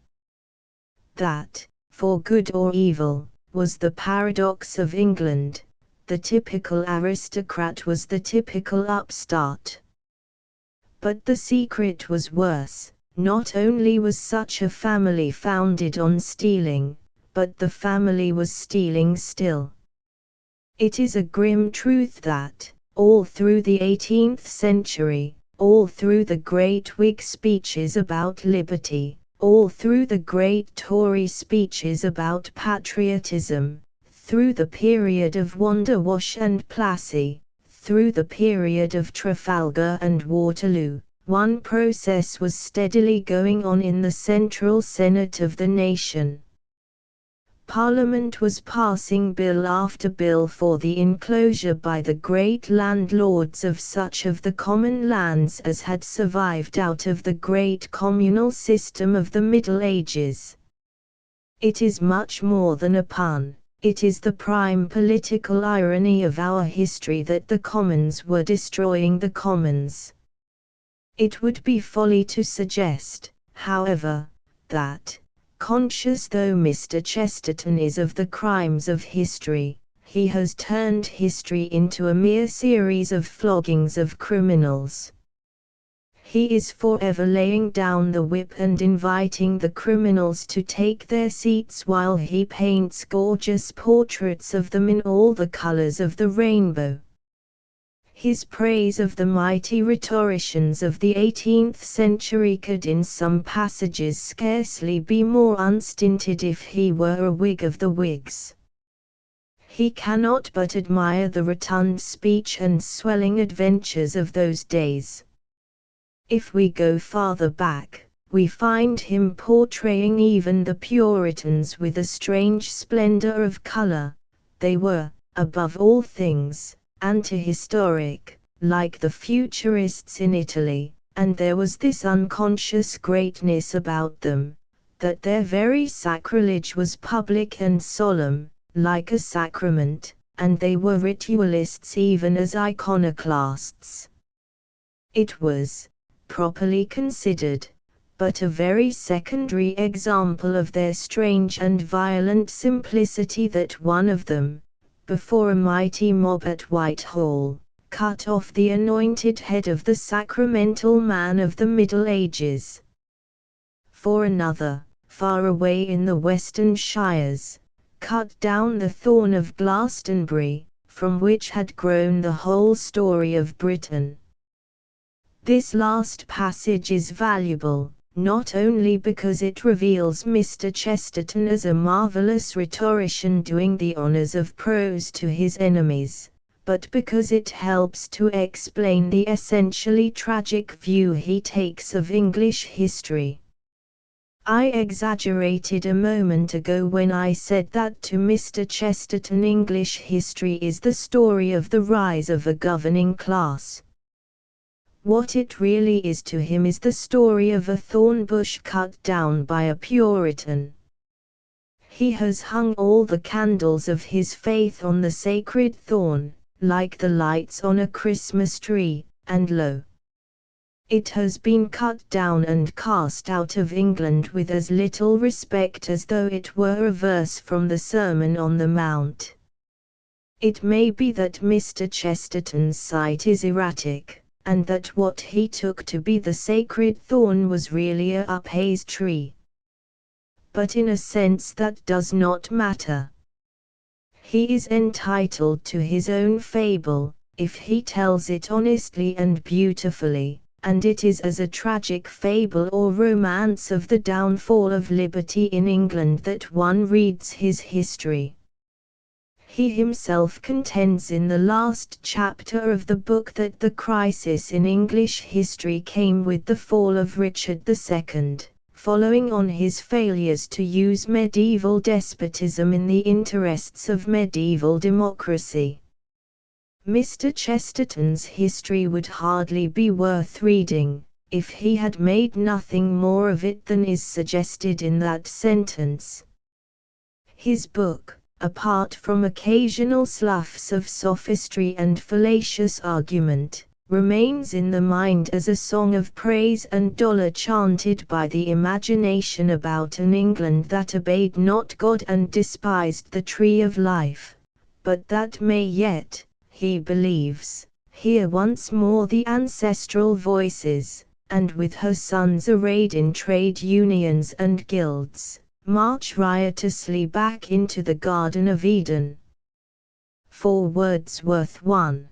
That, for good or evil, was the paradox of England. The typical aristocrat was the typical upstart. But the secret was worse. Not only was such a family founded on stealing, but the family was stealing still. It is a grim truth that, all through the 18th century, all through the great Whig speeches about liberty, all through the great Tory speeches about patriotism, through the period of Wanderwash and Plassey, through the period of Trafalgar and Waterloo, one process was steadily going on in the central Senate of the nation. Parliament was passing bill after bill for the enclosure by the great landlords of such of the common lands as had survived out of the great communal system of the Middle Ages. It is much more than a pun. It is the prime political irony of our history that the commons were destroying the commons. It would be folly to suggest, however, that, conscious though Mr. Chesterton is of the crimes of history, he has turned history into a mere series of floggings of criminals. He is forever laying down the whip and inviting the criminals to take their seats while he paints gorgeous portraits of them in all the colors of the rainbow. His praise of the mighty rhetoricians of the 18th century could in some passages scarcely be more unstinted if he were a Whig of the Whigs. He cannot but admire the rotund speech and swelling adventures of those days. If we go farther back, we find him portraying even the Puritans with a strange splendor of color. They were, above all things, anti-historic, like the Futurists in Italy, and there was this unconscious greatness about them, that their very sacrilege was public and solemn, like a sacrament, and they were ritualists even as iconoclasts. It was, properly considered, but a very secondary example of their strange and violent simplicity that one of them, before a mighty mob at Whitehall, cut off the anointed head of the sacramental man of the Middle Ages. For another, far away in the western shires, cut down the thorn of Glastonbury, from which had grown the whole story of Britain. This last passage is valuable, not only because it reveals Mr. Chesterton as a marvelous rhetorician doing the honors of prose to his enemies, but because it helps to explain the essentially tragic view he takes of English history. I exaggerated a moment ago when I said that to Mr. Chesterton English history is the story of the rise of a governing class. What it really is to him is the story of a thorn bush cut down by a Puritan. He has hung all the candles of his faith on the sacred thorn, like the lights on a Christmas tree, and lo! It has been cut down and cast out of England with as little respect as though it were a verse from the Sermon on the Mount. It may be that Mr. Chesterton's sight is erratic, and that what he took to be the sacred thorn was really a upas tree. But in a sense that does not matter. He is entitled to his own fable, if he tells it honestly and beautifully, and it is as a tragic fable or romance of the downfall of liberty in England that one reads his history. He himself contends in the last chapter of the book that the crisis in English history came with the fall of Richard II, following on his failures to use medieval despotism in the interests of medieval democracy. Mr. Chesterton's history would hardly be worth reading, if he had made nothing more of it than is suggested in that sentence. His book, apart from occasional sloughs of sophistry and fallacious argument, remains in the mind as a song of praise and dolor chanted by the imagination about an England that obeyed not God and despised the tree of life, but that may yet, he believes, hear once more the ancestral voices, and with her sons arrayed in trade unions and guilds, march riotously back into the Garden of Eden. For Wordsworth 1.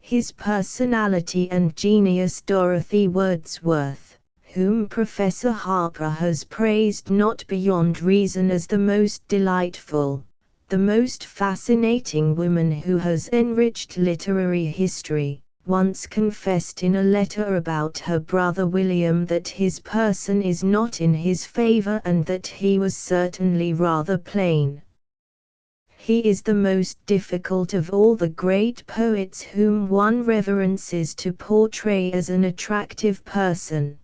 His personality and genius. Dorothy Wordsworth, whom Professor Harper has praised not beyond reason as the most delightful, the most fascinating woman who has enriched literary history, once confessed in a letter about her brother William that his person is not in his favor and that he was certainly rather plain. He is the most difficult of all the great poets whom one reverences to portray as an attractive person.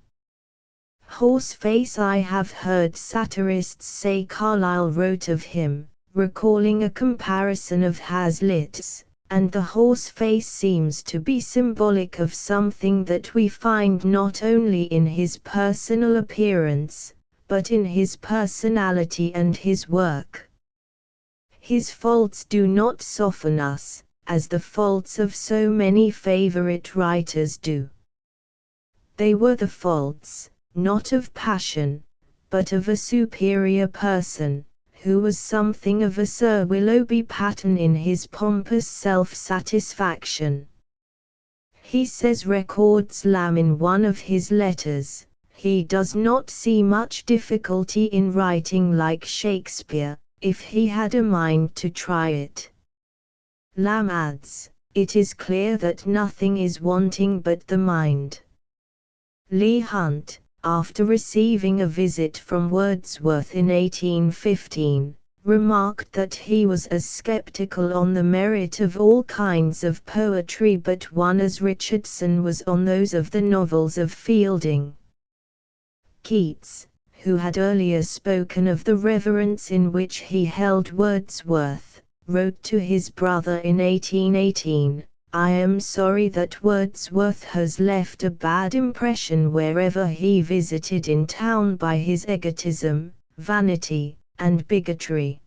Horseface. I have heard satirists say Carlyle wrote of him, recalling a comparison of Hazlitt's, and the horseface seems to be symbolic of something that we find not only in his personal appearance, but in his personality and his work. His faults do not soften us, as the faults of so many favorite writers do. They were the faults, not of passion, but of a superior person, who was something of a Sir Willoughby Patterne in his pompous self-satisfaction. He says, records Lamb in one of his letters, he does not see much difficulty in writing like Shakespeare, if he had a mind to try it. Lamb adds, it is clear that nothing is wanting but the mind. Leigh Hunt, after receiving a visit from Wordsworth in 1815, remarked that he was as skeptical on the merit of all kinds of poetry but one as Richardson was on those of the novels of Fielding. Keats, who had earlier spoken of the reverence in which he held Wordsworth, wrote to his brother in 1818, I am sorry that Wordsworth has left a bad impression wherever he visited in town by his egotism, vanity, and bigotry.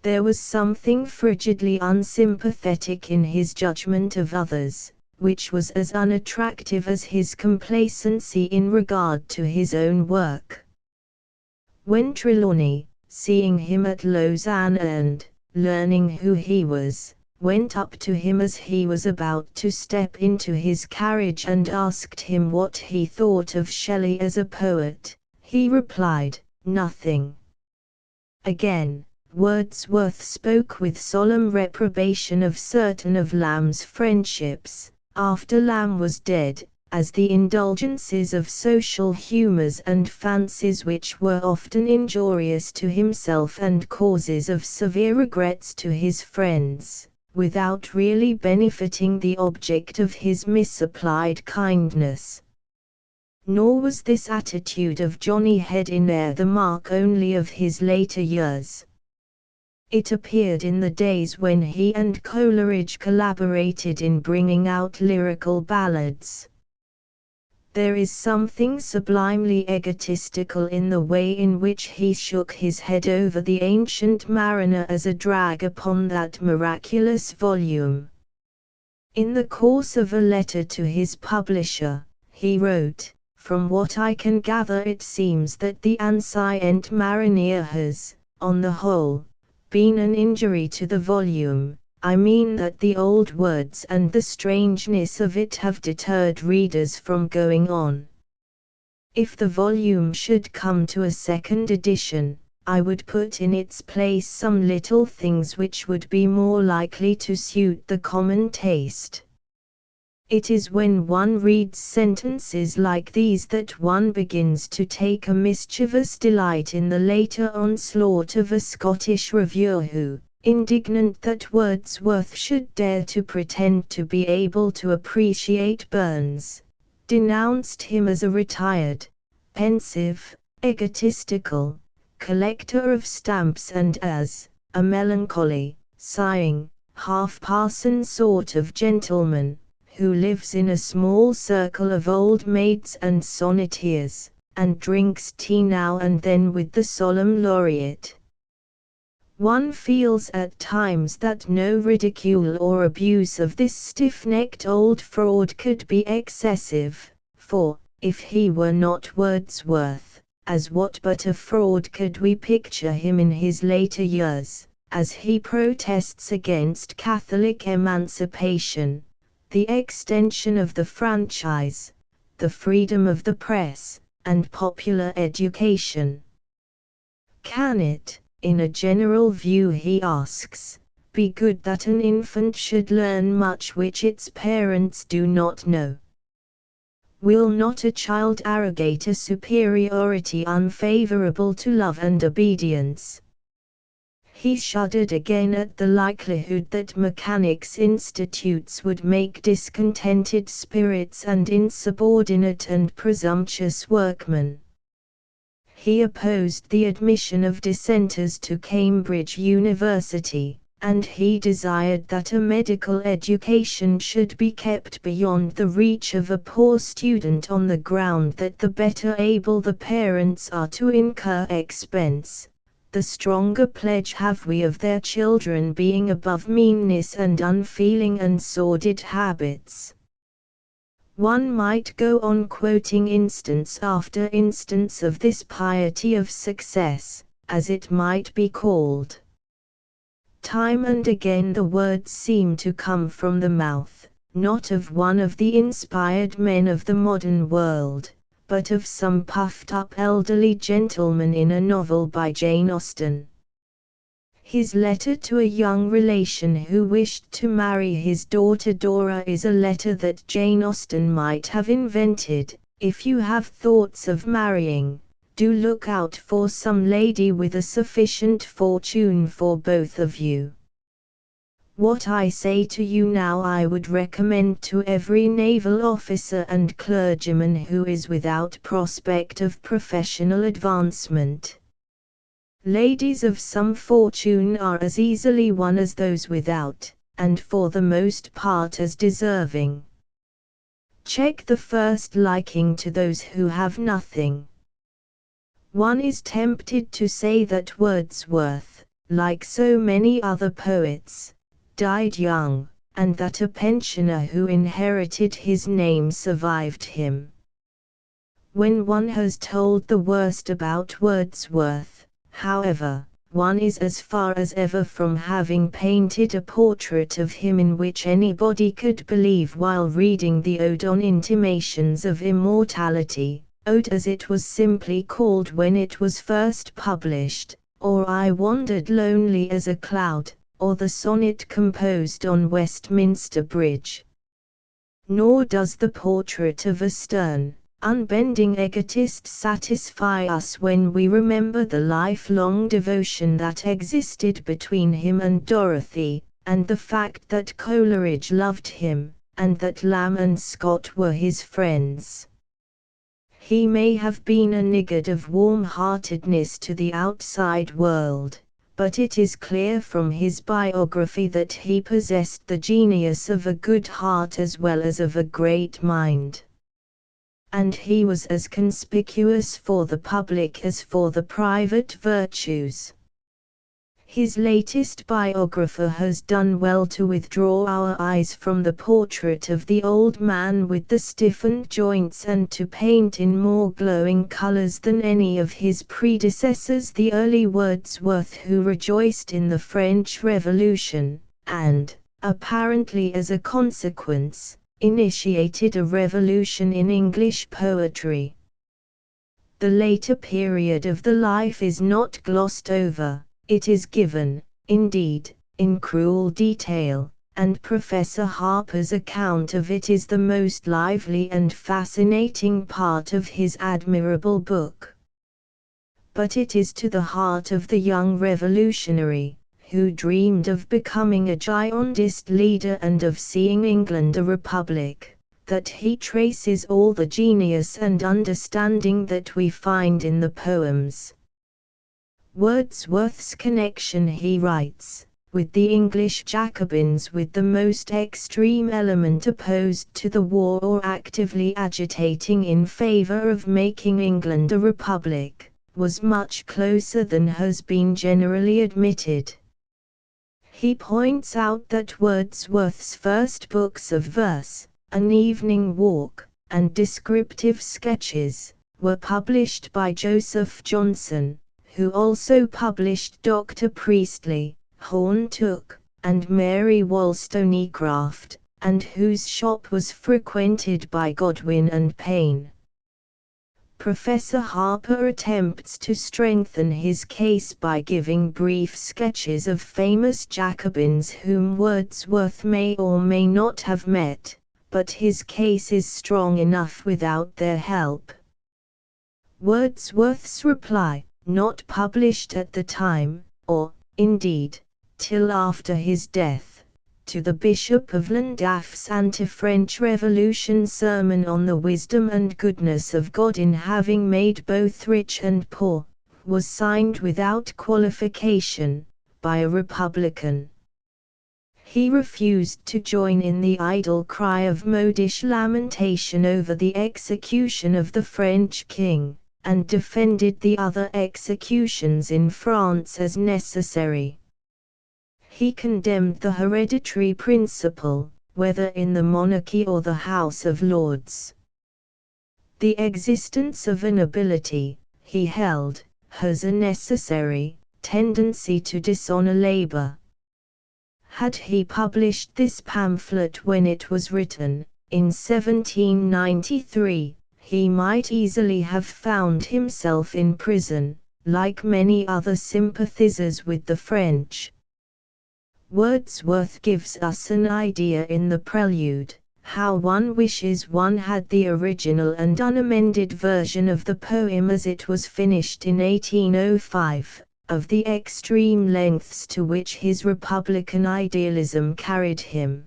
There was something frigidly unsympathetic in his judgment of others, which was as unattractive as his complacency in regard to his own work. When Trelawney, seeing him at Lausanne and, learning who he was, went up to him as he was about to step into his carriage and asked him what he thought of Shelley as a poet, he replied, nothing. Again, Wordsworth spoke with solemn reprobation of certain of Lamb's friendships, after Lamb was dead, as the indulgences of social humours and fancies which were often injurious to himself and causes of severe regrets to his friends, without really benefiting the object of his misapplied kindness. Nor was this attitude of Johnny Hedinaire the mark only of his later years. It appeared in the days when he and Coleridge collaborated in bringing out lyrical ballads. There is something sublimely egotistical in the way in which he shook his head over the Ancient Mariner as a drag upon that miraculous volume. In the course of a letter to his publisher, he wrote, "From what I can gather it seems that the Ancient Mariner has, on the whole, been an injury to the volume. I mean that the old words and the strangeness of it have deterred readers from going on. If the volume should come to a second edition, I would put in its place some little things which would be more likely to suit the common taste." It is when one reads sentences like these that one begins to take a mischievous delight in the later onslaught of a Scottish reviewer who, indignant that Wordsworth should dare to pretend to be able to appreciate Burns, denounced him as a retired, pensive, egotistical collector of stamps and as a melancholy, sighing, half-parson sort of gentleman, who lives in a small circle of old maids and sonneteers, and drinks tea now and then with the solemn laureate. One feels at times that no ridicule or abuse of this stiff-necked old fraud could be excessive, for, if he were not Wordsworth, as what but a fraud could we picture him in his later years, as he protests against Catholic emancipation, the extension of the franchise, the freedom of the press, and popular education. Can it, in a general view he asks, be good that an infant should learn much which its parents do not know? Will not a child arrogate a superiority unfavorable to love and obedience? He shuddered again at the likelihood that mechanics' institutes would make discontented spirits and insubordinate and presumptuous workmen. He opposed the admission of dissenters to Cambridge University, and he desired that a medical education should be kept beyond the reach of a poor student on the ground that the better able the parents are to incur expense, the stronger pledge have we of their children being above meanness and unfeeling and sordid habits. One might go on quoting instance after instance of this piety of success, as it might be called. Time and again the words seem to come from the mouth, not of one of the inspired men of the modern world, but of some puffed-up elderly gentleman in a novel by Jane Austen. His letter to a young relation who wished to marry his daughter Dora is a letter that Jane Austen might have invented. If you have thoughts of marrying, do look out for some lady with a sufficient fortune for both of you. What I say to you now I would recommend to every naval officer and clergyman who is without prospect of professional advancement. Ladies of some fortune are as easily won as those without, and for the most part as deserving. Check the first liking to those who have nothing. One is tempted to say that Wordsworth, like so many other poets, died young, and that a pensioner who inherited his name survived him. When one has told the worst about Wordsworth, however, one is as far as ever from having painted a portrait of him in which anybody could believe while reading the Ode on Intimations of Immortality, Ode as it was simply called when it was first published, or I Wandered Lonely as a Cloud, or the sonnet composed on Westminster Bridge. Nor does the portrait of a stern, unbending egotist satisfy us when we remember the lifelong devotion that existed between him and Dorothy, and the fact that Coleridge loved him, and that Lamb and Scott were his friends. He may have been a niggard of warm-heartedness to the outside world, but it is clear from his biography that he possessed the genius of a good heart as well as of a great mind. and he was as conspicuous for the public as for the private virtues. His latest biographer has done well to withdraw our eyes from the portrait of the old man with the stiffened joints and to paint in more glowing colors than any of his predecessors the early Wordsworth who rejoiced in the French Revolution, and, apparently as a consequence, initiated a revolution in English poetry. The later period of the life is not glossed over. It is given, indeed, in cruel detail, and Professor Harper's account of it is the most lively and fascinating part of his admirable book. But it is to the heart of the young revolutionary, who dreamed of becoming a Girondist leader and of seeing England a republic, that he traces all the genius and understanding that we find in the poems. Wordsworth's connection, he writes, with the English Jacobins with the most extreme element opposed to the war or actively agitating in favor of making England a republic, was much closer than has been generally admitted. He points out that Wordsworth's first books of verse, An Evening Walk, and Descriptive Sketches, were published by Joseph Johnson, who also published Dr. Priestley, Horne Tooke, and Mary Wollstonecraft, and whose shop was frequented by Godwin and Payne. Professor Harper attempts to strengthen his case by giving brief sketches of famous Jacobins whom Wordsworth may or may not have met, but his case is strong enough without their help. Wordsworth's reply, not published at the time, or, indeed, till after his death, to the Bishop of Llandaff's anti-French Revolution sermon on the wisdom and goodness of God in having made both rich and poor, was signed without qualification, by a Republican. He refused to join in the idle cry of modish lamentation over the execution of the French king, and defended the other executions in France as necessary. He condemned the hereditary principle, whether in the monarchy or the House of Lords. The existence of a nobility, he held, has a necessary tendency to dishonor labor. Had he published this pamphlet when it was written, in 1793, he might easily have found himself in prison, like many other sympathizers with the French. Wordsworth gives us an idea in the prelude, how one wishes one had the original and unamended version of the poem as it was finished in 1805, of the extreme lengths to which his republican idealism carried him.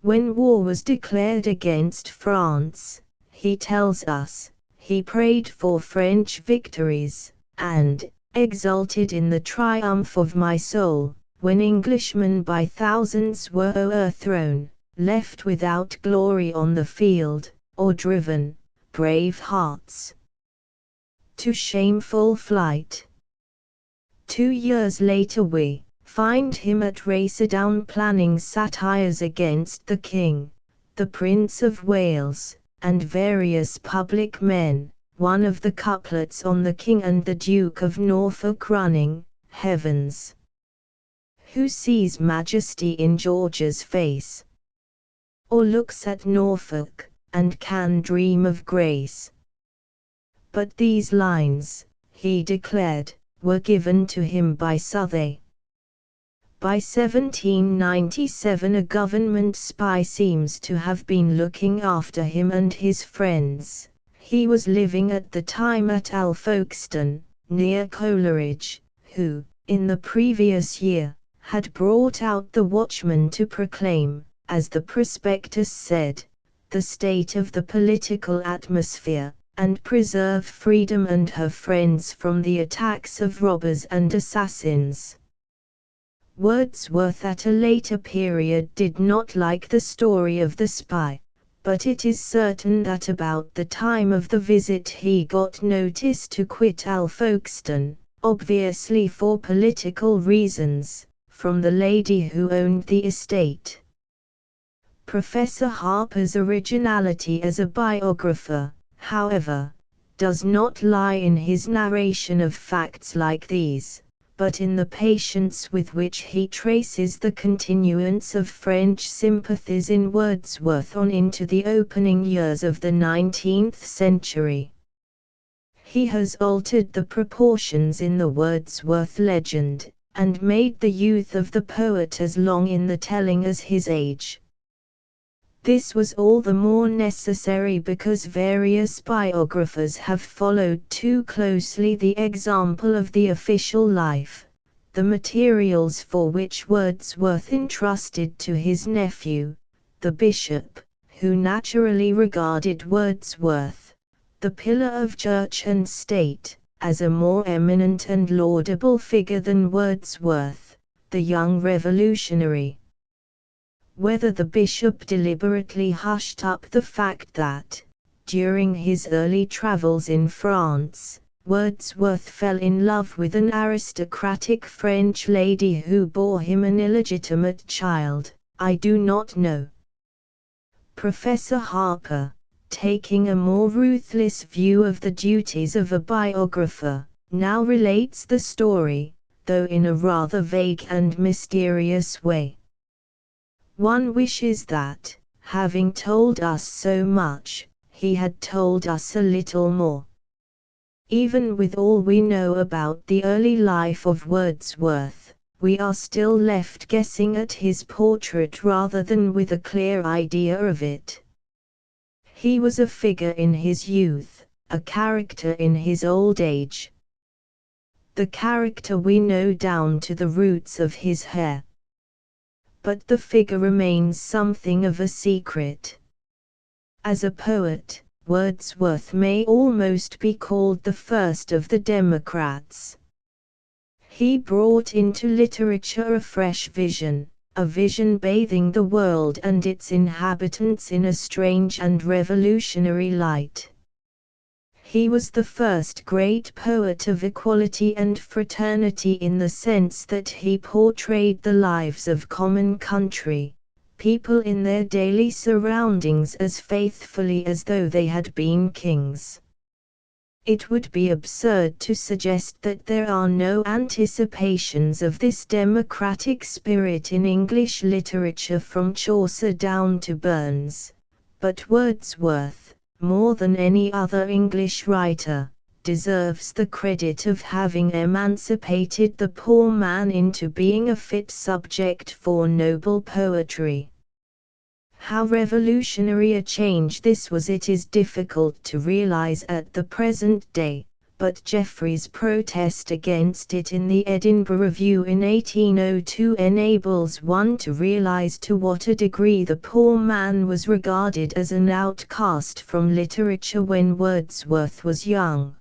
When war was declared against France, he tells us, he prayed for French victories, and exulted in the triumph of my soul, when Englishmen by thousands were o'erthrown, left without glory on the field, or driven, brave hearts, to shameful flight. 2 years later we find him at Racedown planning satires against the King, the Prince of Wales, and various public men, one of the couplets on the King and the Duke of Norfolk running, heavens! Who sees majesty in George's face? Or looks at Norfolk, and can dream of grace? But these lines, he declared, were given to him by Southey. By 1797 a government spy seems to have been looking after him and his friends. He was living at the time at Alfoxden, near Coleridge, who, in the previous year, had brought out the Watchman to proclaim, as the prospectus said, the state of the political atmosphere, and preserve freedom and her friends from the attacks of robbers and assassins. Wordsworth at a later period did not like the story of the spy, but it is certain that about the time of the visit he got notice to quit Alfoxden, obviously for political reasons, from the lady who owned the estate. Professor Harper's originality as a biographer, however, does not lie in his narration of facts like these, but in the patience with which he traces the continuance of French sympathies in Wordsworth on into the opening years of the 19th century. He has altered the proportions in the Wordsworth legend, and made the youth of the poet as long in the telling as his age. This was all the more necessary because various biographers have followed too closely the example of the official life, the materials for which Wordsworth entrusted to his nephew, the bishop, who naturally regarded Wordsworth, the pillar of church and state, as a more eminent and laudable figure than Wordsworth, the young revolutionary. Whether the bishop deliberately hushed up the fact that, during his early travels in France, Wordsworth fell in love with an aristocratic French lady who bore him an illegitimate child, I do not know. Professor Harper, taking a more ruthless view of the duties of a biographer, now relates the story, though in a rather vague and mysterious way. One wishes that, having told us so much, he had told us a little more. Even with all we know about the early life of Wordsworth, we are still left guessing at his portrait rather than with a clear idea of it. He was a figure in his youth, a character in his old age. The character we know down to the roots of his hair. But the figure remains something of a secret. As a poet, Wordsworth may almost be called the first of the Democrats. He brought into literature a fresh vision, a vision bathing the world and its inhabitants in a strange and revolutionary light. He was the first great poet of equality and fraternity in the sense that he portrayed the lives of common country, people in their daily surroundings as faithfully as though they had been kings. It would be absurd to suggest that there are no anticipations of this democratic spirit in English literature from Chaucer down to Burns, but Wordsworth, more than any other English writer, deserves the credit of having emancipated the poor man into being a fit subject for noble poetry. How revolutionary a change this was it is difficult to realize at the present day, but Jeffrey's protest against it in the Edinburgh Review in 1802 enables one to realize to what a degree the poor man was regarded as an outcast from literature when Wordsworth was young.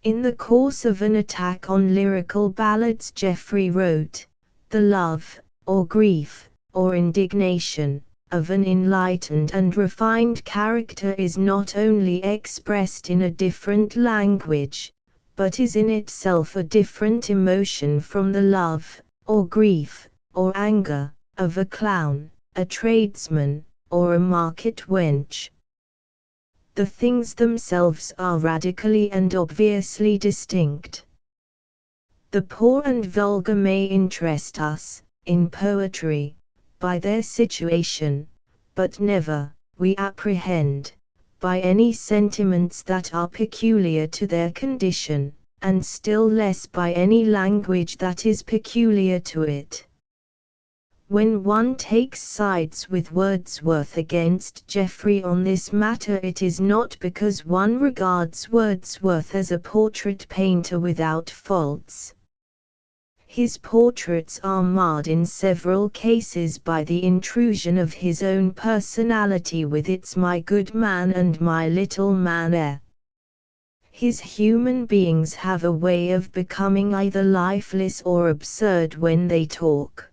In the course of an attack on lyrical ballads Jeffrey wrote, "The love, or grief, or indignation, of an enlightened and refined character is not only expressed in a different language, but is in itself a different emotion from the love, or grief, or anger, of a clown, a tradesman, or a market wench. The things themselves are radically and obviously distinct. The poor and vulgar may interest us, in poetry, by their situation, but never, we apprehend, by any sentiments that are peculiar to their condition, and still less by any language that is peculiar to it." When one takes sides with Wordsworth against Jeffrey on this matter it is not because one regards Wordsworth as a portrait painter without faults. His portraits are marred in several cases by the intrusion of his own personality with its my good man and my little man air. His human beings have a way of becoming either lifeless or absurd when they talk.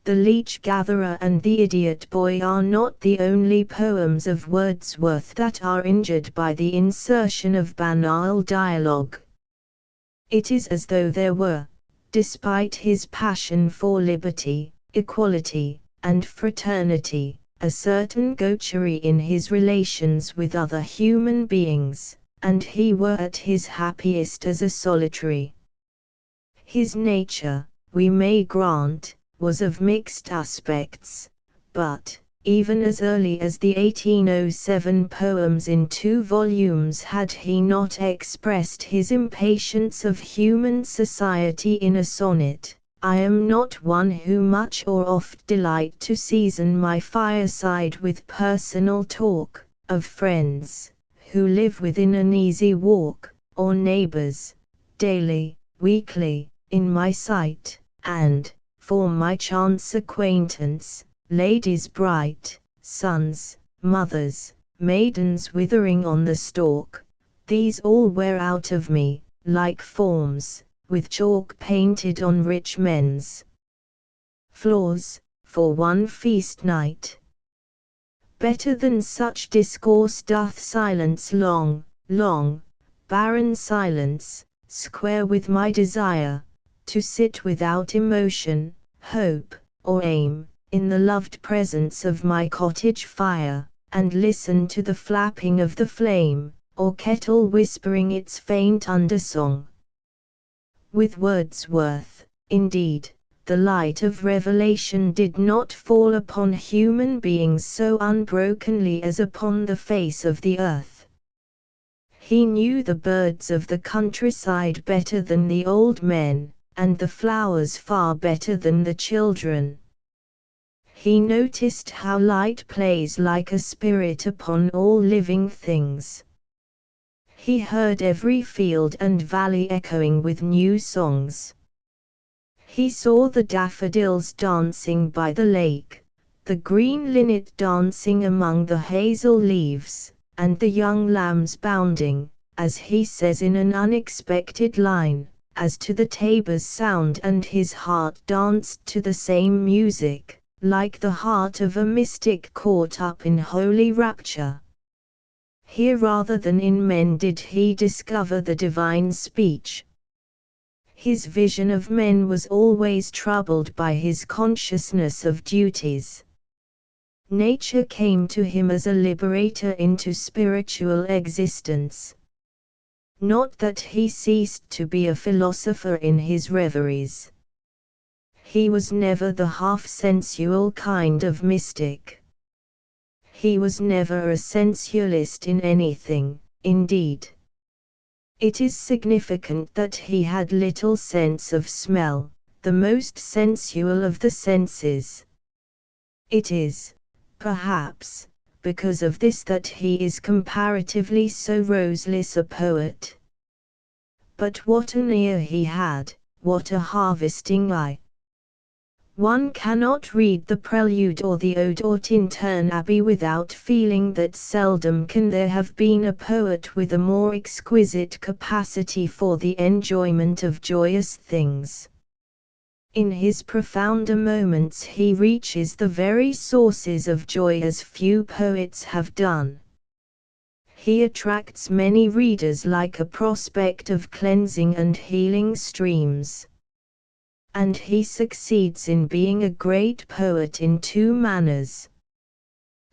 The Leech Gatherer and The Idiot Boy are not the only poems of Wordsworth that are injured by the insertion of banal dialogue. It is as though there were, despite his passion for liberty, equality, and fraternity, a certain gaucherie in his relations with other human beings, and he were at his happiest as a solitary. His nature, we may grant, was of mixed aspects, but, even as early as the 1807 poems in 2 volumes, had he not expressed his impatience of human society in a sonnet, "I am not one who much or oft delight to season my fireside with personal talk, of friends, who live within an easy walk, or neighbors, daily, weekly, in my sight, and, for my chance acquaintance, ladies bright, sons, mothers, maidens withering on the stalk, these all wear out of me, like forms, with chalk painted on rich men's floors, for one feast night. Better than such discourse doth silence long, long, barren silence, square with my desire, to sit without emotion, hope, or aim, in the loved presence of my cottage fire, and listen to the flapping of the flame, or kettle whispering its faint undersong." With Wordsworth, indeed, the light of revelation did not fall upon human beings so unbrokenly as upon the face of the earth. He knew the birds of the countryside better than the old men, and the flowers far better than the children. He noticed how light plays like a spirit upon all living things. He heard every field and valley echoing with new songs. He saw the daffodils dancing by the lake, the green linnet dancing among the hazel leaves, and the young lambs bounding, as he says in an unexpected line, as to the tabor's sound, and his heart danced to the same music, like the heart of a mystic caught up in holy rapture. Here rather than in men did he discover the divine speech. His vision of men was always troubled by his consciousness of duties. Nature came to him as a liberator into spiritual existence. Not that he ceased to be a philosopher in his reveries. He was never the half-sensual kind of mystic. He was never a sensualist in anything, indeed. It is significant that he had little sense of smell, the most sensual of the senses. It is, perhaps, because of this that he is comparatively so roseless a poet. But what an ear he had, what a harvesting eye! One cannot read the Prelude or the Ode or Tintern Abbey without feeling that seldom can there have been a poet with a more exquisite capacity for the enjoyment of joyous things. In his profounder moments he reaches the very sources of joy as few poets have done. He attracts many readers like a prospect of cleansing and healing streams. And he succeeds in being a great poet in 2 manners.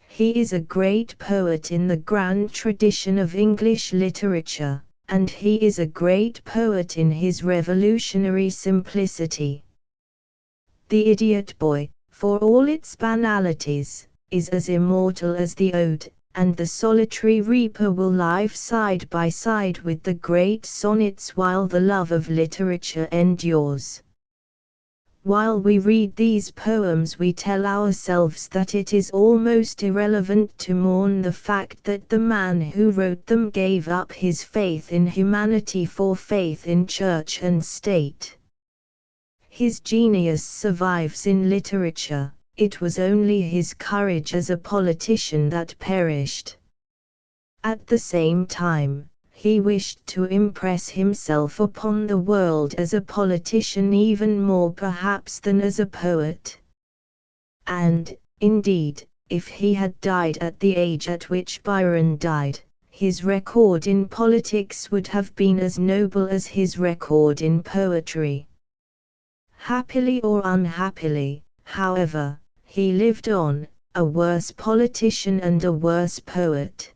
He is a great poet in the grand tradition of English literature, and he is a great poet in his revolutionary simplicity. The Idiot Boy, for all its banalities, is as immortal as the Ode, and the Solitary Reaper will live side by side with the great sonnets while the love of literature endures. While we read these poems we tell ourselves that it is almost irrelevant to mourn the fact that the man who wrote them gave up his faith in humanity for faith in church and state. His genius survives in literature, it was only his courage as a politician that perished. At the same time, he wished to impress himself upon the world as a politician even more perhaps than as a poet. and, indeed, if he had died at the age at which Byron died, his record in politics would have been as noble as his record in poetry. Happily or unhappily, however, he lived on, a worse politician and a worse poet.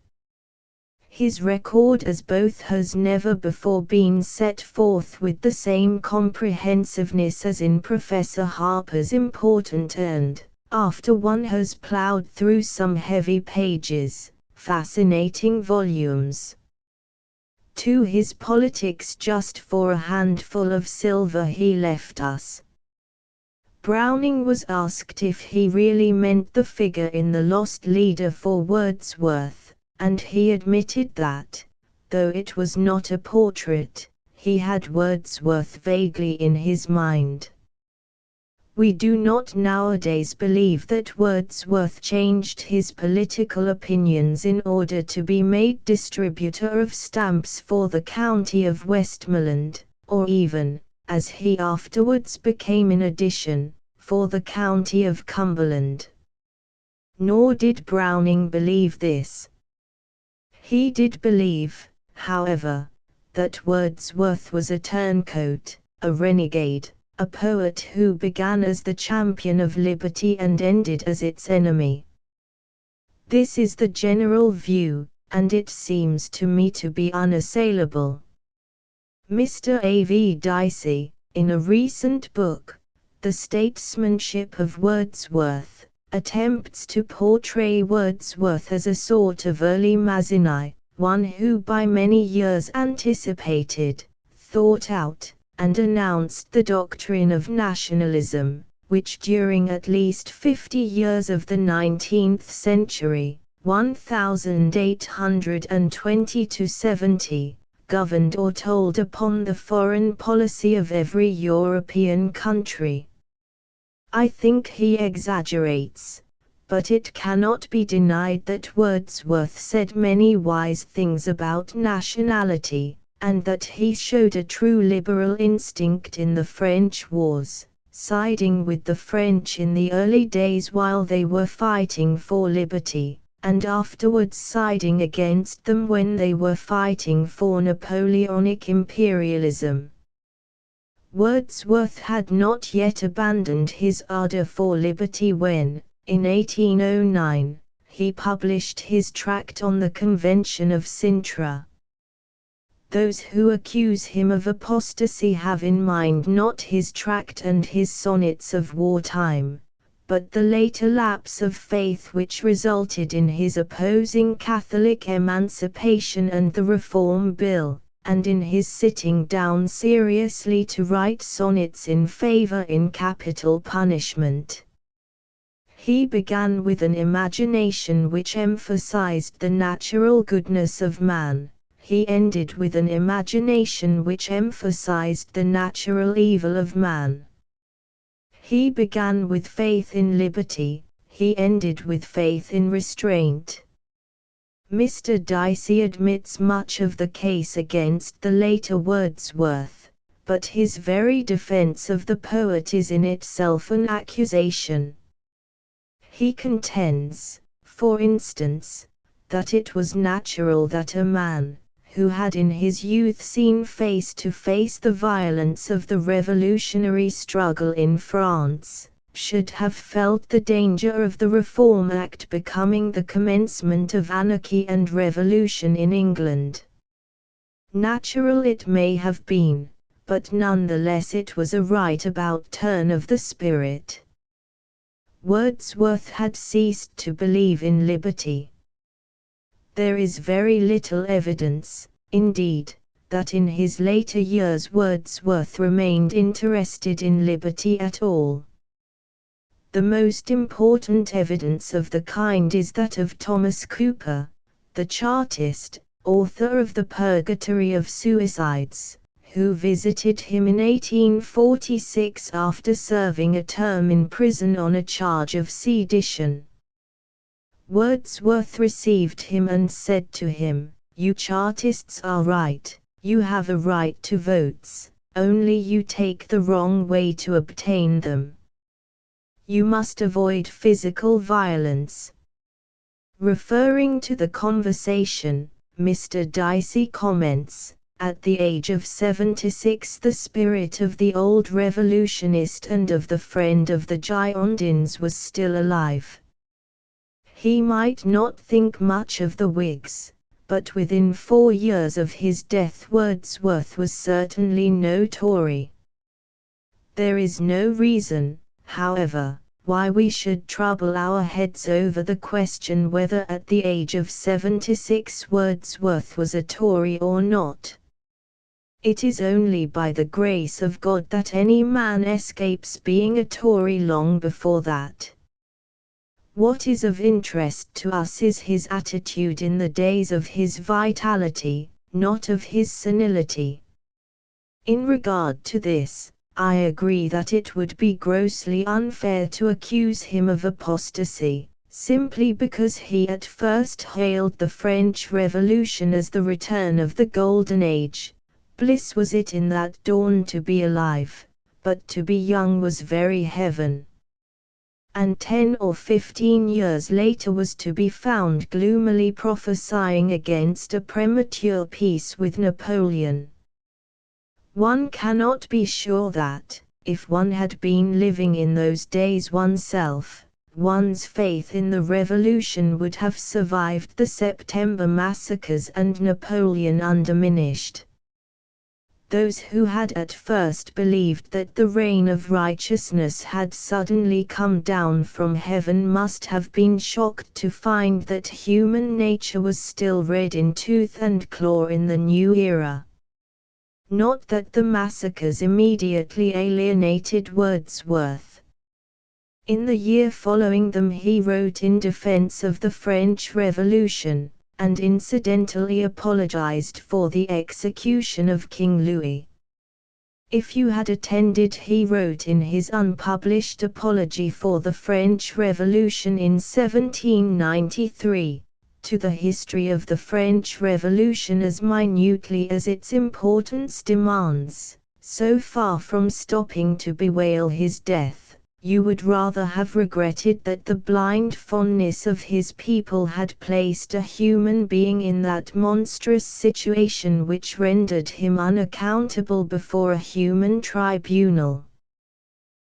His record as both has never before been set forth with the same comprehensiveness as in Professor Harper's important and, after one has ploughed through some heavy pages, fascinating volumes. To his politics just for a handful of silver he left us. Browning was asked if he really meant the figure in The Lost Leader for Wordsworth, and he admitted that, though it was not a portrait, he had Wordsworth vaguely in his mind. We do not nowadays believe that Wordsworth changed his political opinions in order to be made distributor of stamps for the county of Westmoreland, or even, as he afterwards became in addition, for the county of Cumberland. Nor did Browning believe this. He did believe, however, that Wordsworth was a turncoat, a renegade, a poet who began as the champion of liberty and ended as its enemy. This is the general view, and it seems to me to be unassailable. Mr. A. V. Dicey, in a recent book, The Statesmanship of Wordsworth, attempts to portray Wordsworth as a sort of early Mazzini, one who by many years anticipated, thought out, and announced the doctrine of nationalism, which during at least 50 years of the 19th century, 1820–70, governed or told upon the foreign policy of every European country. I think he exaggerates, but it cannot be denied that Wordsworth said many wise things about nationality, and that he showed a true liberal instinct in the French wars, siding with the French in the early days while they were fighting for liberty, and afterwards siding against them when they were fighting for Napoleonic imperialism. Wordsworth had not yet abandoned his ardor for liberty when, in 1809, he published his tract on the Convention of Sintra. Those who accuse him of apostasy have in mind not his tract and his sonnets of wartime, but the later lapse of faith which resulted in his opposing Catholic emancipation and the Reform Bill, and in his sitting down seriously to write sonnets in favor in capital punishment. He began with an imagination which emphasized the natural goodness of man. He ended with an imagination which emphasized the natural evil of man. He began with faith in liberty, he ended with faith in restraint. Mr. Dicey admits much of the case against the later Wordsworth, but his very defense of the poet is in itself an accusation. He contends, for instance, that it was natural that a man, who had in his youth seen face to face the violence of the revolutionary struggle in France, should have felt the danger of the Reform Act becoming the commencement of anarchy and revolution in England. Natural it may have been, but nonetheless it was a right about turn of the spirit. Wordsworth had ceased to believe in liberty. There is very little evidence, indeed, that in his later years Wordsworth remained interested in liberty at all. The most important evidence of the kind is that of Thomas Cooper, the Chartist, author of The Purgatory of Suicides, who visited him in 1846 after serving a term in prison on a charge of sedition. Wordsworth received him and said to him, "You Chartists are right, you have a right to votes, only you take the wrong way to obtain them. You must avoid physical violence. Referring to the conversation, Mr. Dicey comments, at the age of 76 the spirit of the old revolutionist and of the friend of the Girondins was still alive. He might not think much of the Whigs, but within 4 years of his death Wordsworth was certainly no Tory. There is no reason, however, why we should trouble our heads over the question whether at the age of 76 Wordsworth was a Tory or not. It is only by the grace of God that any man escapes being a Tory long before that. What is of interest to us is his attitude in the days of his vitality, not of his senility. In regard to this, I agree that it would be grossly unfair to accuse him of apostasy, simply because he at first hailed the French Revolution as the return of the Golden Age. Bliss was it in that dawn to be alive, but to be young was very heaven. And 10 or 15 years later was to be found gloomily prophesying against a premature peace with Napoleon. One cannot be sure that, if one had been living in those days oneself, one's faith in the revolution would have survived the September massacres and Napoleon undiminished. Those who had at first believed that the reign of righteousness had suddenly come down from heaven must have been shocked to find that human nature was still red in tooth and claw in the new era. Not that the massacres immediately alienated Wordsworth. In the year following them he wrote in defense of the French Revolution, and incidentally apologized for the execution of King Louis. If you had attended, he wrote in his unpublished apology for the French Revolution in 1793, to the history of the French Revolution as minutely as its importance demands, so far from stopping to bewail his death, you would rather have regretted that the blind fondness of his people had placed a human being in that monstrous situation which rendered him unaccountable before a human tribunal.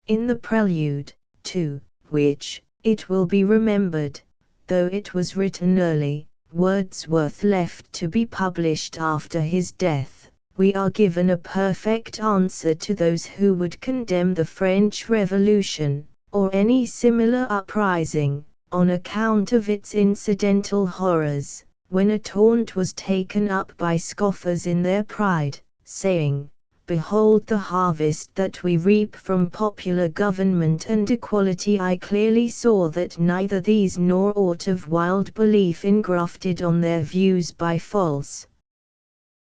In the prelude, to which, it will be remembered, though it was written early, Wordsworth left to be published after his death, we are given a perfect answer to those who would condemn the French Revolution, or any similar uprising, on account of its incidental horrors, when a taunt was taken up by scoffers in their pride, saying, "Behold the harvest that we reap from popular government and equality." I clearly saw that neither these nor aught of wild belief engrafted on their views by false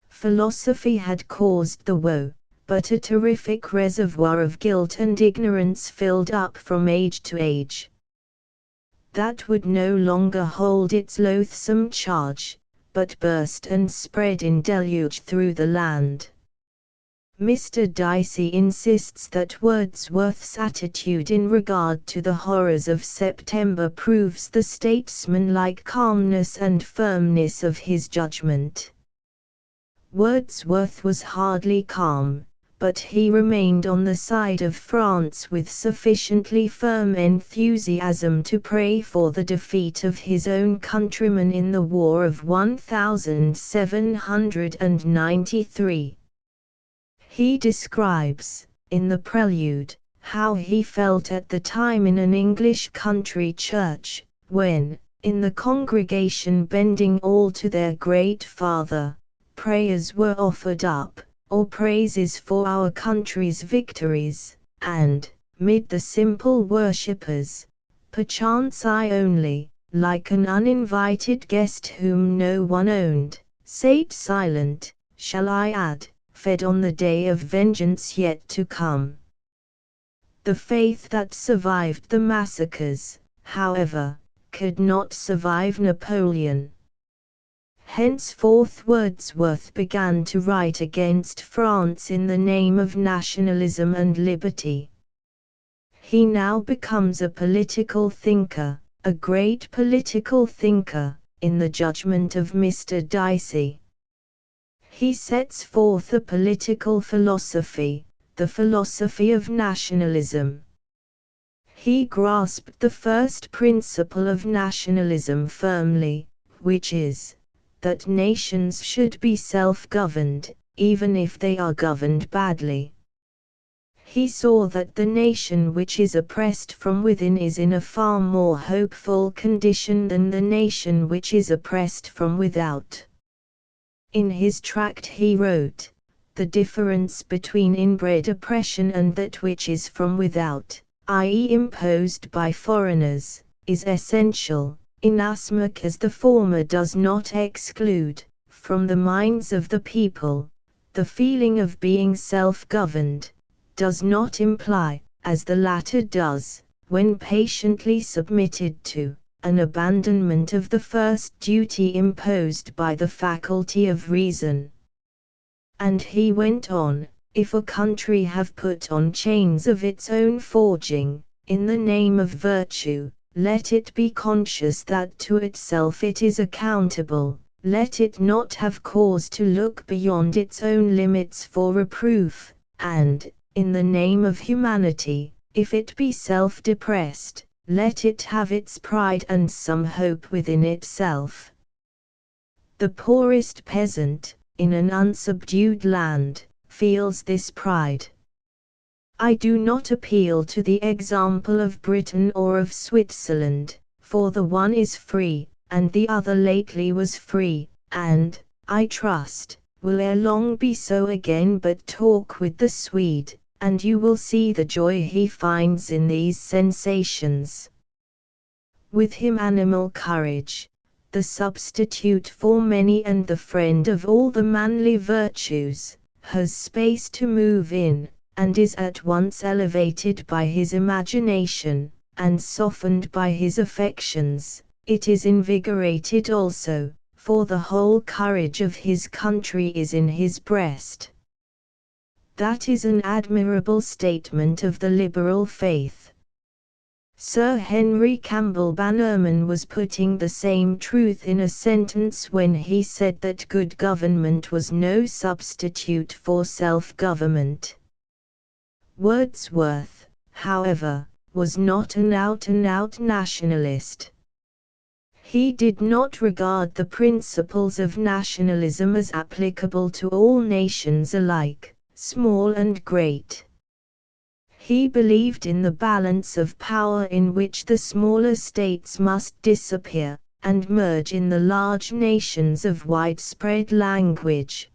philosophy had caused the woe, but a terrific reservoir of guilt and ignorance filled up from age to age. That would no longer hold its loathsome charge, but burst and spread in deluge through the land. Mr. Dicey insists that Wordsworth's attitude in regard to the horrors of September proves the statesmanlike calmness and firmness of his judgment. Wordsworth was hardly calm, but he remained on the side of France with sufficiently firm enthusiasm to pray for the defeat of his own countrymen in the War of 1793. He describes, in the prelude, how he felt at the time in an English country church, when, in the congregation bending all to their great Father, prayers were offered up, or praises for our country's victories, and, mid the simple worshippers, perchance I only, like an uninvited guest whom no one owned, sate silent, shall I add, fed on the day of vengeance yet to come. The faith that survived the massacres, however, could not survive Napoleon. Henceforth Wordsworth began to write against France in the name of nationalism and liberty. He now becomes a political thinker, a great political thinker, in the judgment of Mr. Dicey. He sets forth a political philosophy, the philosophy of nationalism. He grasped the first principle of nationalism firmly, which is, that nations should be self-governed, even if they are governed badly. He saw that the nation which is oppressed from within is in a far more hopeful condition than the nation which is oppressed from without. In his tract he wrote, "The difference between inbred oppression and that which is from without, i.e. imposed by foreigners, is essential, inasmuch as the former does not exclude, from the minds of the people, the feeling of being self-governed, does not imply, as the latter does, when patiently submitted to, an abandonment of the first duty imposed by the faculty of reason." And he went on, "If a country have put on chains of its own forging, in the name of virtue, let it be conscious that to itself it is accountable, let it not have cause to look beyond its own limits for reproof, and, in the name of humanity, if it be self-depressed, let it have its pride and some hope within itself." The poorest peasant, in an unsubdued land, feels this pride. I do not appeal to the example of Britain or of Switzerland, for the one is free, and the other lately was free, and, I trust, will ere long be so again. But talk with the Swede, and you will see the joy he finds in these sensations. With him animal courage, the substitute for many and the friend of all the manly virtues, has space to move in, and is at once elevated by his imagination, and softened by his affections. It is invigorated also, for the whole courage of his country is in his breast. That is an admirable statement of the liberal faith. Sir Henry Campbell Bannerman was putting the same truth in a sentence when he said that good government was no substitute for self-government. Wordsworth, however, was not an out-and-out nationalist. He did not regard the principles of nationalism as applicable to all nations alike, small and great. He believed in the balance of power in which the smaller states must disappear, and merge in the large nations of widespread language.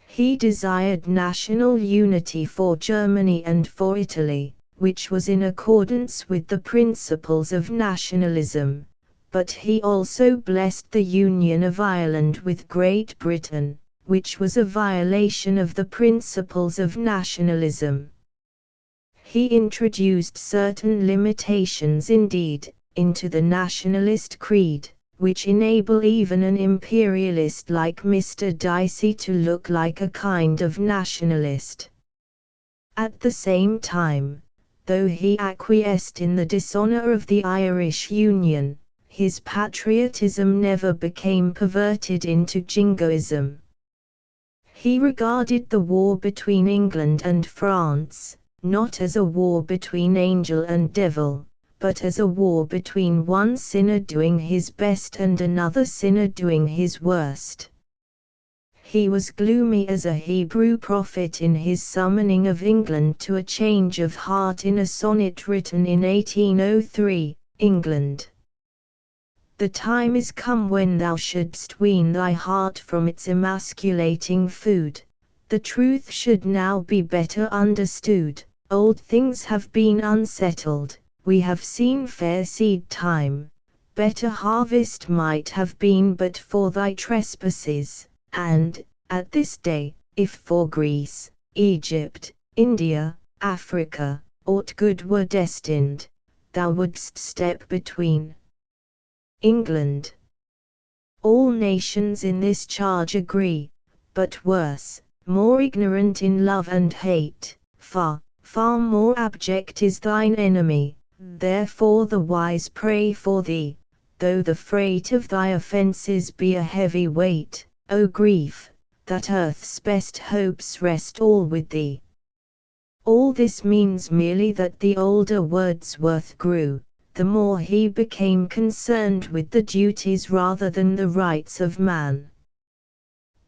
He desired national unity for Germany and for Italy, which was in accordance with the principles of nationalism, but he also blessed the union of Ireland with Great Britain, which was a violation of the principles of nationalism. He introduced certain limitations indeed, into the nationalist creed, which enable even an imperialist like Mr. Dicey to look like a kind of nationalist. At the same time, though he acquiesced in the dishonor of the Irish Union, his patriotism never became perverted into jingoism. He regarded the war between England and France, not as a war between angel and devil, but as a war between one sinner doing his best and another sinner doing his worst. He was gloomy as a Hebrew prophet in his summoning of England to a change of heart in a sonnet written in 1803, England. The time is come when thou shouldst wean thy heart from its emasculating food. The truth should now be better understood. Old things have been unsettled, we have seen fair seed time. Better harvest might have been but for thy trespasses, and, at this day, if for Greece, Egypt, India, Africa, aught good were destined, thou wouldst step between. England. All nations in this charge agree, but worse, more ignorant in love and hate, far, far more abject is thine enemy, therefore the wise pray for thee, though the freight of thy offences be a heavy weight, O grief, that earth's best hopes rest all with thee. All this means merely that the older Wordsworth grew, the more he became concerned with the duties rather than the rights of man.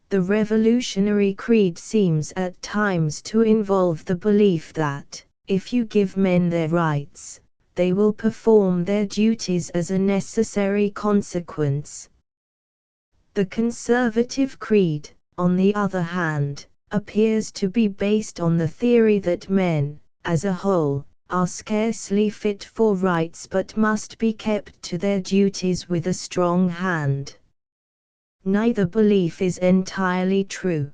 The revolutionary creed seems at times to involve the belief that, if you give men their rights, they will perform their duties as a necessary consequence. The conservative creed, on the other hand, appears to be based on the theory that men, as a whole, are scarcely fit for rights but must be kept to their duties with a strong hand. Neither belief is entirely true.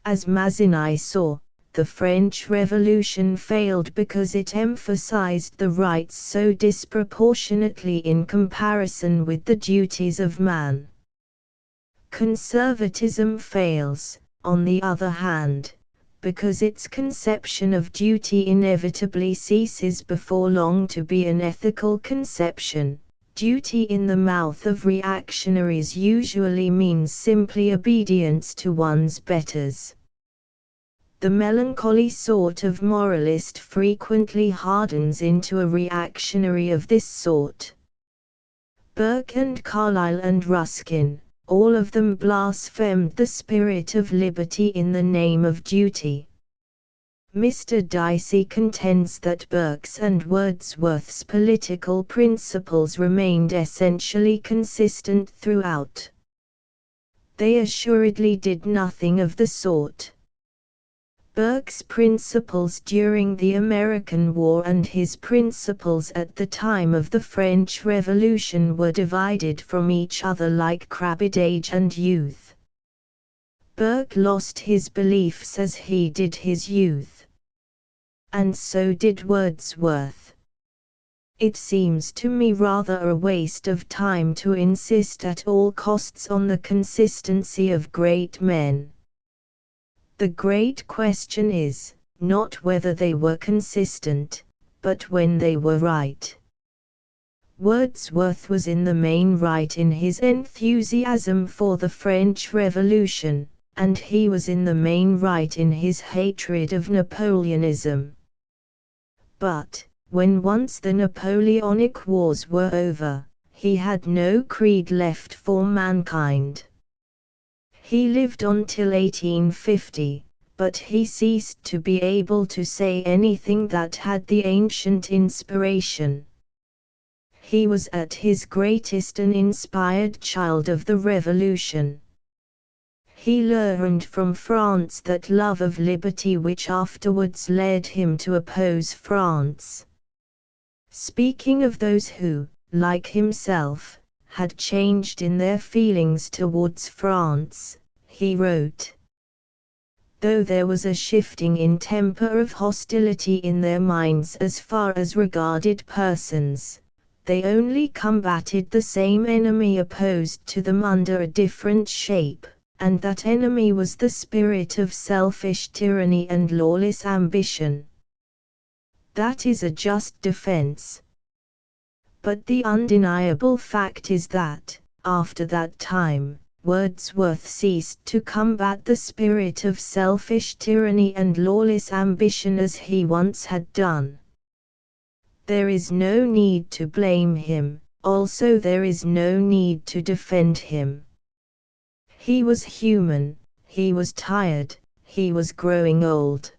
As Mazzini saw, the French Revolution failed because it emphasized the rights so disproportionately in comparison with the duties of man. Conservatism fails, on the other hand, because its conception of duty inevitably ceases before long to be an ethical conception. Duty in the mouth of reactionaries usually means simply obedience to one's betters. The melancholy sort of moralist frequently hardens into a reactionary of this sort. Burke and Carlyle and Ruskin, all of them blasphemed the spirit of liberty in the name of duty. Mr. Dicey contends that Burke's and Wordsworth's political principles remained essentially consistent throughout. They assuredly did nothing of the sort. Burke's principles during the American War and his principles at the time of the French Revolution were divided from each other like crabbed age and youth. Burke lost his beliefs as he did his youth. And so did Wordsworth. It seems to me rather a waste of time to insist at all costs on the consistency of great men. The great question is, not whether they were consistent, but when they were right. Wordsworth was in the main right in his enthusiasm for the French Revolution, and he was in the main right in his hatred of Napoleonism. But, when once the Napoleonic Wars were over, he had no creed left for mankind. He lived on till 1850, but he ceased to be able to say anything that had the ancient inspiration. He was at his greatest an inspired child of the Revolution. He learned from France that love of liberty which afterwards led him to oppose France. Speaking of those who, like himself, had changed in their feelings towards France, he wrote, "Though there was a shifting in temper of hostility in their minds as far as regarded persons, they only combated the same enemy opposed to them under a different shape, and that enemy was the spirit of selfish tyranny and lawless ambition." That is a just defense. But the undeniable fact is that, after that time, Wordsworth ceased to combat the spirit of selfish tyranny and lawless ambition as he once had done. There is no need to blame him, also there is no need to defend him. He was human, he was tired, he was growing old.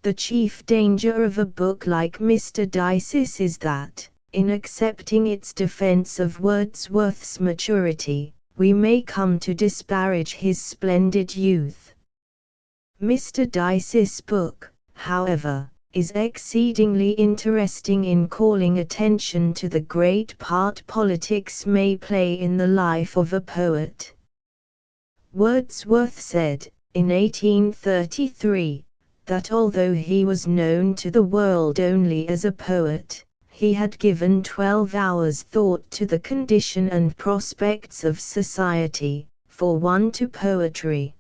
The chief danger of a book like Mr. Dicey's is that, in accepting its defense of Wordsworth's maturity, we may come to disparage his splendid youth. Mr. Dicey's book, however, is exceedingly interesting in calling attention to the great part politics may play in the life of a poet. Wordsworth said, in 1833, that although he was known to the world only as a poet, he had given 12 hours thought to the condition and prospects of society, for one to poetry.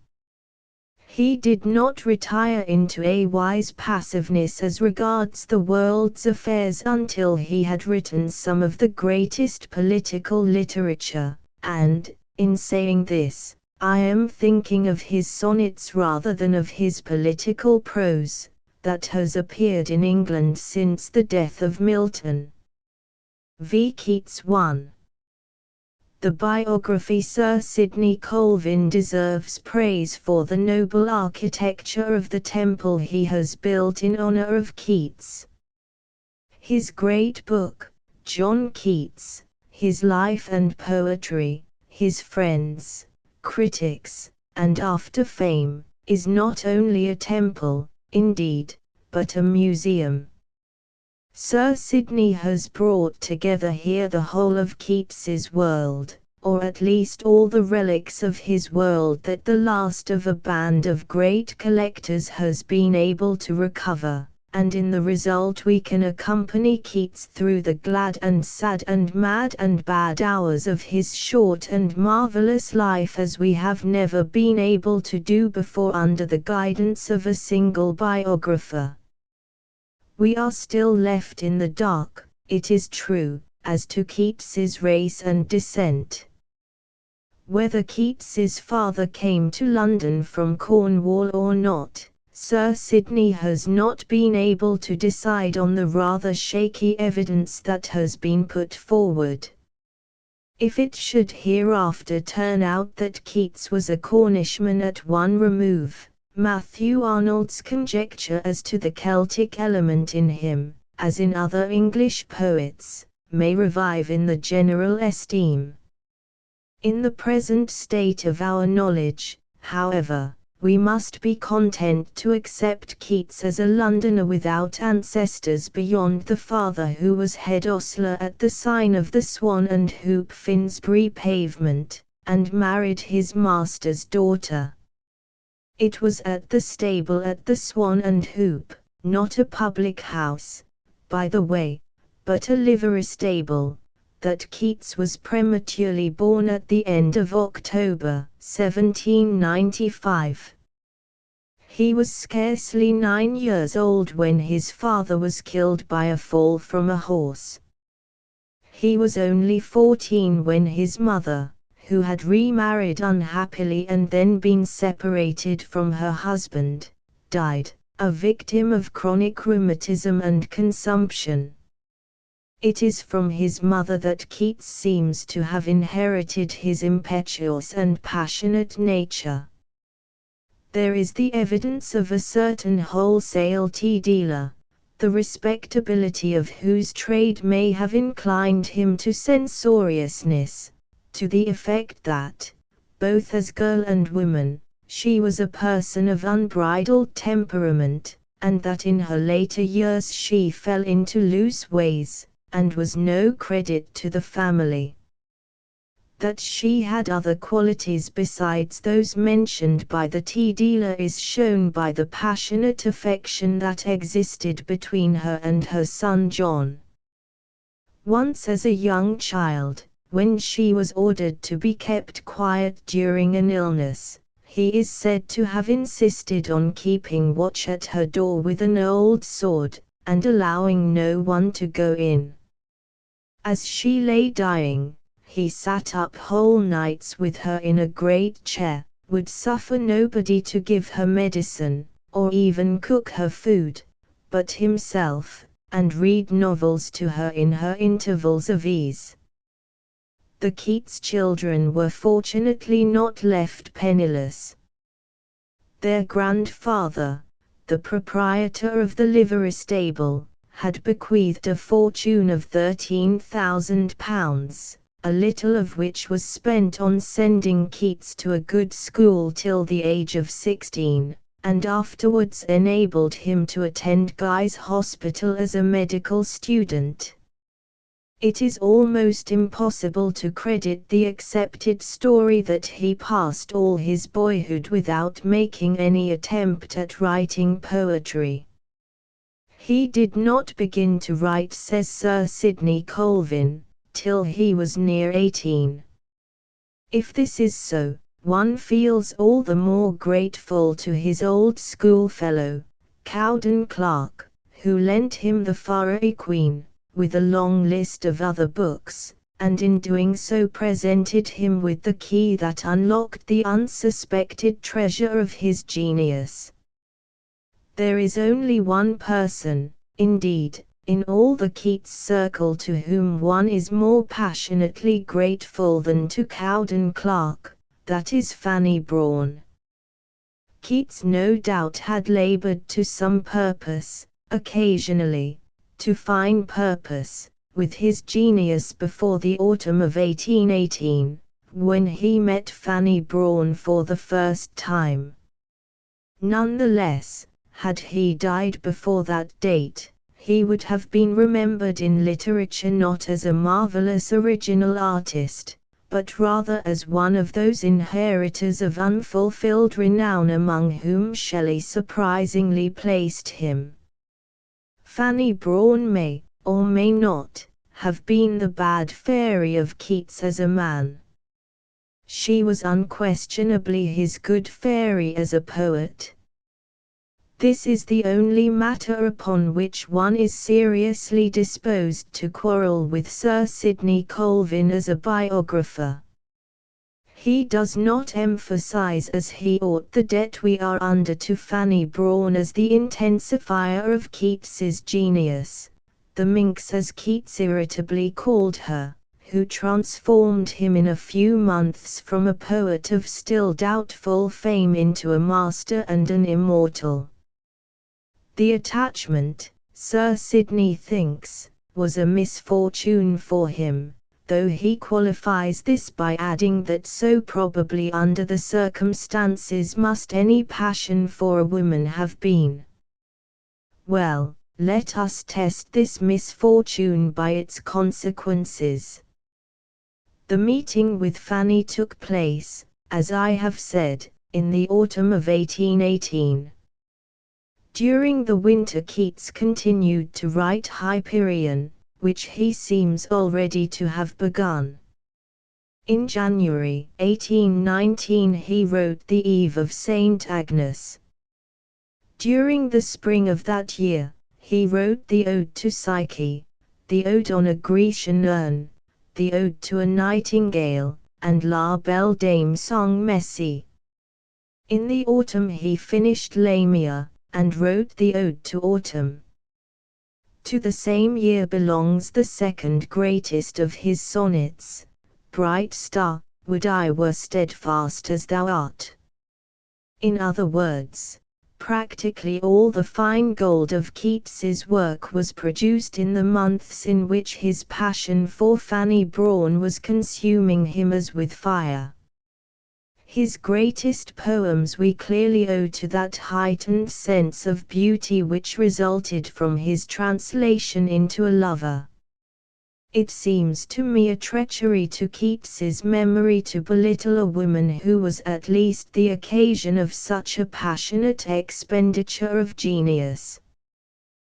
He did not retire into a wise passiveness as regards the world's affairs until he had written some of the greatest political literature, and, in saying this, I am thinking of his sonnets rather than of his political prose, that has appeared in England since the death of Milton. V. Keats 1. The biography Sir Sidney Colvin deserves praise for the noble architecture of the temple he has built in honor of Keats. His great book, John Keats, His Life and Poetry, His Friends, Critics, and After Fame, is not only a temple, indeed, but a museum. Sir Sidney has brought together here the whole of Keats's world, or at least all the relics of his world that the last of a band of great collectors has been able to recover, and in the result we can accompany Keats through the glad and sad and mad and bad hours of his short and marvelous life as we have never been able to do before under the guidance of a single biographer. We are still left in the dark, it is true, as to Keats's race and descent. Whether Keats's father came to London from Cornwall or not, Sir Sidney has not been able to decide on the rather shaky evidence that has been put forward. If it should hereafter turn out that Keats was a Cornishman at one remove, Matthew Arnold's conjecture as to the Celtic element in him, as in other English poets, may revive in the general esteem. In the present state of our knowledge, however, we must be content to accept Keats as a Londoner without ancestors beyond the father who was head ostler at the sign of the Swan and Hoop, Finsbury Pavement, and married his master's daughter. It was at the stable at the Swan and Hoop, not a public house, by the way, but a livery stable, that Keats was prematurely born at the end of October, 1795. He was scarcely 9 years old when his father was killed by a fall from a horse. He was only 14 when his mother, who had remarried unhappily and then been separated from her husband, died, a victim of chronic rheumatism and consumption. It is from his mother that Keats seems to have inherited his impetuous and passionate nature. There is the evidence of a certain wholesale tea dealer, the respectability of whose trade may have inclined him to censoriousness, to the effect that, both as girl and woman, she was a person of unbridled temperament, and that in her later years she fell into loose ways, and was no credit to the family. That she had other qualities besides those mentioned by the tea dealer is shown by the passionate affection that existed between her and her son John. Once as a young child, when she was ordered to be kept quiet during an illness, he is said to have insisted on keeping watch at her door with an old sword, and allowing no one to go in. As she lay dying, he sat up whole nights with her in a great chair, would suffer nobody to give her medicine, or even cook her food, but himself, and read novels to her in her intervals of ease. The Keats children were fortunately not left penniless. Their grandfather, the proprietor of the livery stable, had bequeathed a fortune of £13,000, a little of which was spent on sending Keats to a good school till the age of 16, and afterwards enabled him to attend Guy's Hospital as a medical student. It is almost impossible to credit the accepted story that he passed all his boyhood without making any attempt at writing poetry. He did not begin to write, says Sir Sidney Colvin, till he was near 18. If this is so, one feels all the more grateful to his old schoolfellow, Cowden Clarke, who lent him The Faerie Queene, with a long list of other books, and in doing so presented him with the key that unlocked the unsuspected treasure of his genius. There is only one person, indeed, in all the Keats circle to whom one is more passionately grateful than to Cowden Clarke, that is Fanny Brawne. Keats no doubt had labored to some purpose, occasionally, to fine purpose, with his genius before the autumn of 1818, when he met Fanny Brawne for the first time. Nonetheless, had he died before that date, he would have been remembered in literature not as a marvelous original artist, but rather as one of those inheritors of unfulfilled renown among whom Shelley surprisingly placed him. Fanny Brawne may, or may not, have been the bad fairy of Keats as a man. She was unquestionably his good fairy as a poet. This is the only matter upon which one is seriously disposed to quarrel with Sir Sidney Colvin as a biographer. He does not emphasize as he ought the debt we are under to Fanny Brawne as the intensifier of Keats's genius, the minx as Keats irritably called her, who transformed him in a few months from a poet of still doubtful fame into a master and an immortal. The attachment, Sir Sidney thinks, was a misfortune for him, though he qualifies this by adding that so probably under the circumstances must any passion for a woman have been. Well, let us test this misfortune by its consequences. The meeting with Fanny took place, as I have said, in the autumn of 1818. During the winter Keats continued to write Hyperion, which he seems already to have begun. In January 1819 he wrote The Eve of St. Agnes. During the spring of that year, he wrote the Ode to Psyche, the Ode on a Grecian Urn, the Ode to a Nightingale, and La Belle Dame sans Messie. In the autumn he finished Lamia, and wrote the Ode to Autumn. To the same year belongs the second greatest of his sonnets, Bright Star, Would I Were Steadfast as Thou Art. In other words, practically all the fine gold of Keats's work was produced in the months in which his passion for Fanny Brawne was consuming him as with fire. His greatest poems we clearly owe to that heightened sense of beauty which resulted from his translation into a lover. It seems to me a treachery to Keats's memory to belittle a woman who was at least the occasion of such a passionate expenditure of genius.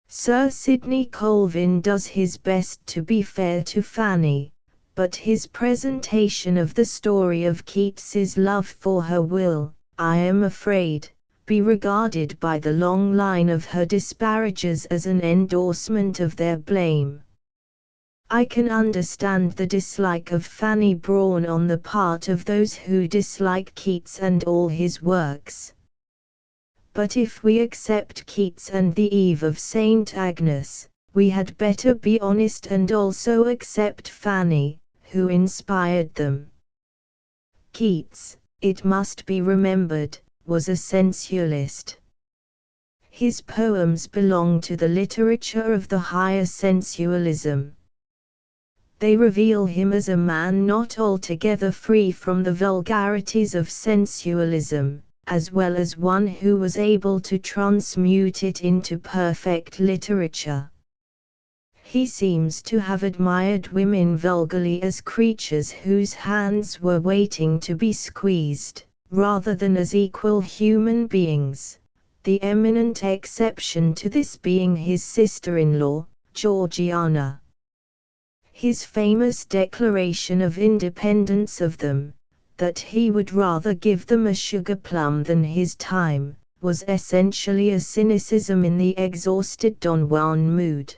Sir Sidney Colvin does his best to be fair to Fanny, but his presentation of the story of Keats's love for her will, I am afraid, be regarded by the long line of her disparagers as an endorsement of their blame. I can understand the dislike of Fanny Brawne on the part of those who dislike Keats and all his works. But if we accept Keats and The Eve of St. Agnes, we had better be honest and also accept Fanny, who inspired them. Keats, it must be remembered, was a sensualist. His poems belong to the literature of the higher sensualism. They reveal him as a man not altogether free from the vulgarities of sensualism, as well as one who was able to transmute it into perfect literature. He seems to have admired women vulgarly as creatures whose hands were waiting to be squeezed, rather than as equal human beings, the eminent exception to this being his sister-in-law, Georgiana. His famous declaration of independence of them, that he would rather give them a sugar plum than his time, was essentially a cynicism in the exhausted Don Juan mood.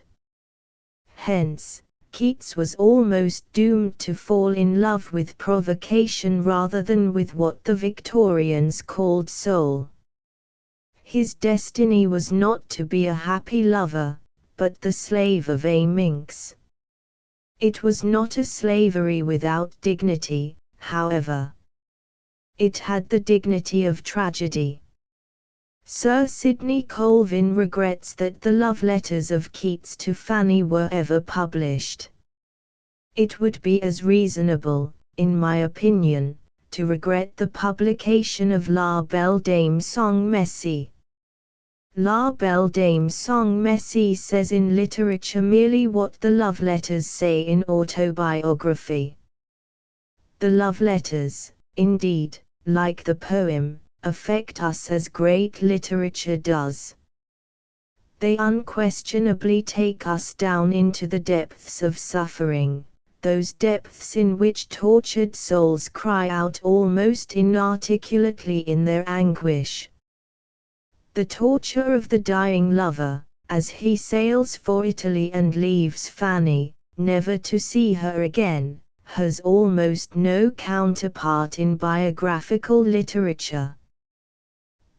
Hence, Keats was almost doomed to fall in love with provocation rather than with what the Victorians called soul. His destiny was not to be a happy lover, but the slave of a minx. It was not a slavery without dignity, however. It had the dignity of tragedy. Sir Sidney Colvin regrets that the love letters of Keats to Fanny were ever published. It would be as reasonable, in my opinion, to regret the publication of La Belle Dame sans Messie. La Belle Dame sans Messie says in literature merely what the love letters say in autobiography. The love letters, indeed, like the poem, affect us as great literature does. They unquestionably take us down into the depths of suffering, those depths in which tortured souls cry out almost inarticulately in their anguish. The torture of the dying lover, as he sails for Italy and leaves Fanny, never to see her again, has almost no counterpart in biographical literature.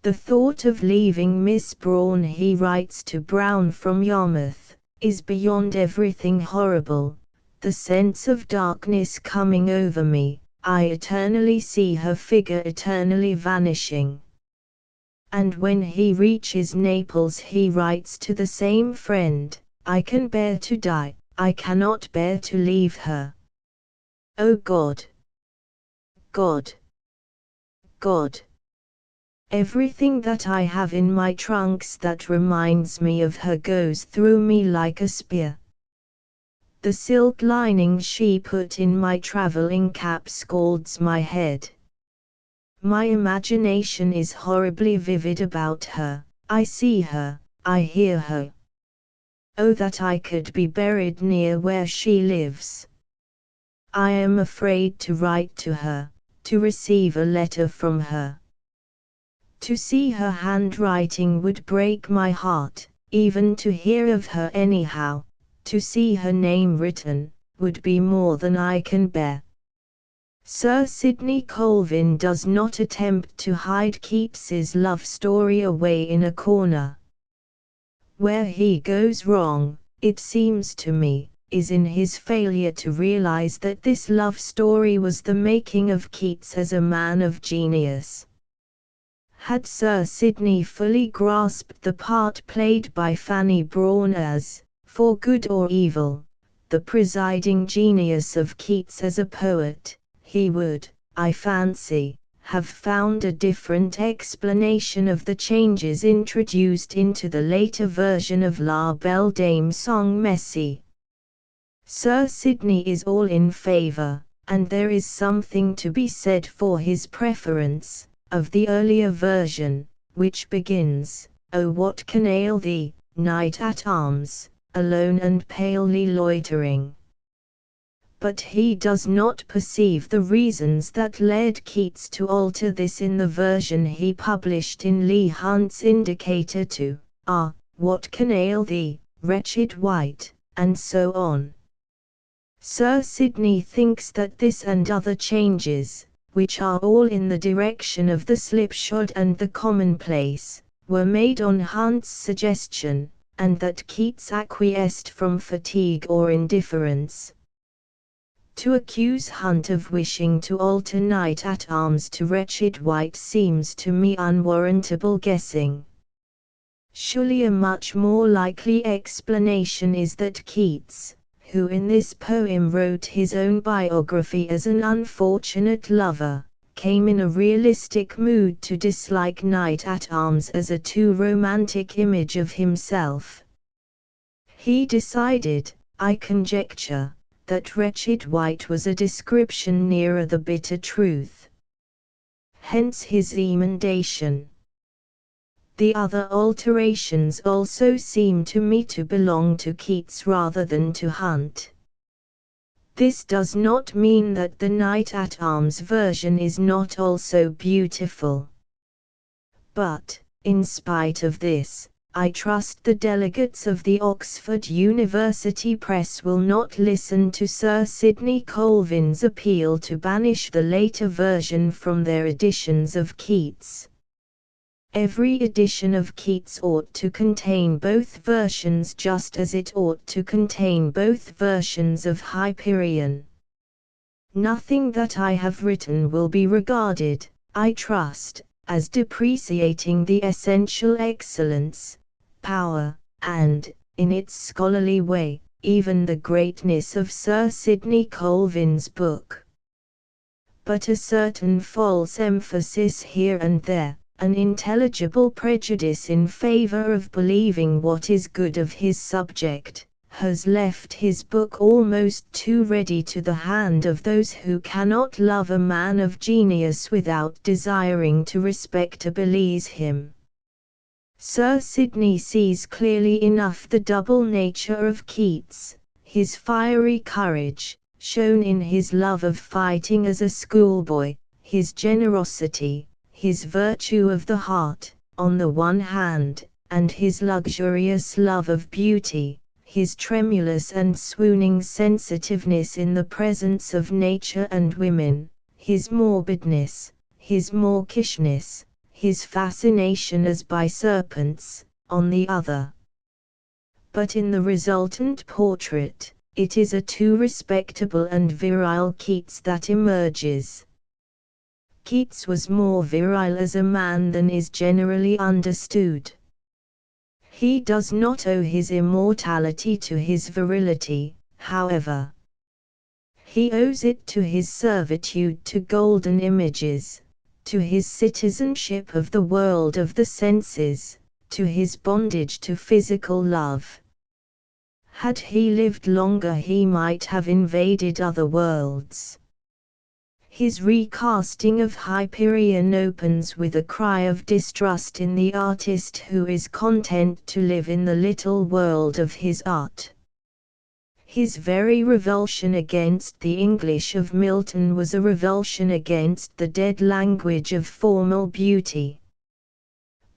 The thought of leaving Miss Braun, he writes to Brown from Yarmouth, is beyond everything horrible. The sense of darkness coming over me, I eternally see her figure eternally vanishing. And when he reaches Naples he writes to the same friend, I can bear to die, I cannot bear to leave her. O God! God! God! Everything that I have in my trunks that reminds me of her goes through me like a spear. The silk lining she put in my traveling cap scalds my head. My imagination is horribly vivid about her, I see her, I hear her. Oh, that I could be buried near where she lives. I am afraid to write to her, to receive a letter from her. To see her handwriting would break my heart, even to hear of her anyhow, to see her name written, would be more than I can bear. Sir Sidney Colvin does not attempt to hide Keats's love story away in a corner. Where he goes wrong, it seems to me, is in his failure to realize that this love story was the making of Keats as a man of genius. Had Sir Sidney fully grasped the part played by Fanny Braun as, for good or evil, the presiding genius of Keats as a poet, he would, I fancy, have found a different explanation of the changes introduced into the later version of La Belle Dame sans Messie. Sir Sidney is all in favour, and there is something to be said for his preference, of the earlier version, which begins, "Oh, what can ail thee, knight at arms, alone and palely loitering?" But he does not perceive the reasons that led Keats to alter this in the version he published in Leigh Hunt's Indicator to, "Ah, what can ail thee, wretched wight," and so on. Sir Sidney thinks that this and other changes, which are all in the direction of the slipshod and the commonplace, were made on Hunt's suggestion, and that Keats acquiesced from fatigue or indifference. To accuse Hunt of wishing to alter knight at arms to wretched wight seems to me unwarrantable guessing. Surely a much more likely explanation is that Keats, who in this poem wrote his own biography as an unfortunate lover, came in a realistic mood to dislike knight at arms as a too romantic image of himself. He decided, I conjecture, that wretched wight was a description nearer the bitter truth. Hence his emendation. The other alterations also seem to me to belong to Keats rather than to Hunt. This does not mean that the Knight-at-Arms version is not also beautiful. But, in spite of this, I trust the delegates of the Oxford University Press will not listen to Sir Sidney Colvin's appeal to banish the later version from their editions of Keats. Every edition of Keats ought to contain both versions just as it ought to contain both versions of Hyperion. Nothing that I have written will be regarded, I trust, as depreciating the essential excellence, power, and, in its scholarly way, even the greatness of Sir Sidney Colvin's book. But a certain false emphasis here and there, an intelligible prejudice in favor of believing what is good of his subject, has left his book almost too ready to the hand of those who cannot love a man of genius without desiring to respectabilize him. Sir Sidney sees clearly enough the double nature of Keats, his fiery courage, shown in his love of fighting as a schoolboy, his generosity, his virtue of the heart, on the one hand, and his luxurious love of beauty, his tremulous and swooning sensitiveness in the presence of nature and women, his morbidness, his mawkishness, his fascination as by serpents, on the other. But in the resultant portrait, it is a too respectable and virile Keats that emerges. Keats was more virile as a man than is generally understood. He does not owe his immortality to his virility, however. He owes it to his servitude to golden images, to his citizenship of the world of the senses, to his bondage to physical love. Had he lived longer he might have invaded other worlds. His recasting of Hyperion opens with a cry of distrust in the artist who is content to live in the little world of his art. His very revulsion against the English of Milton was a revulsion against the dead language of formal beauty.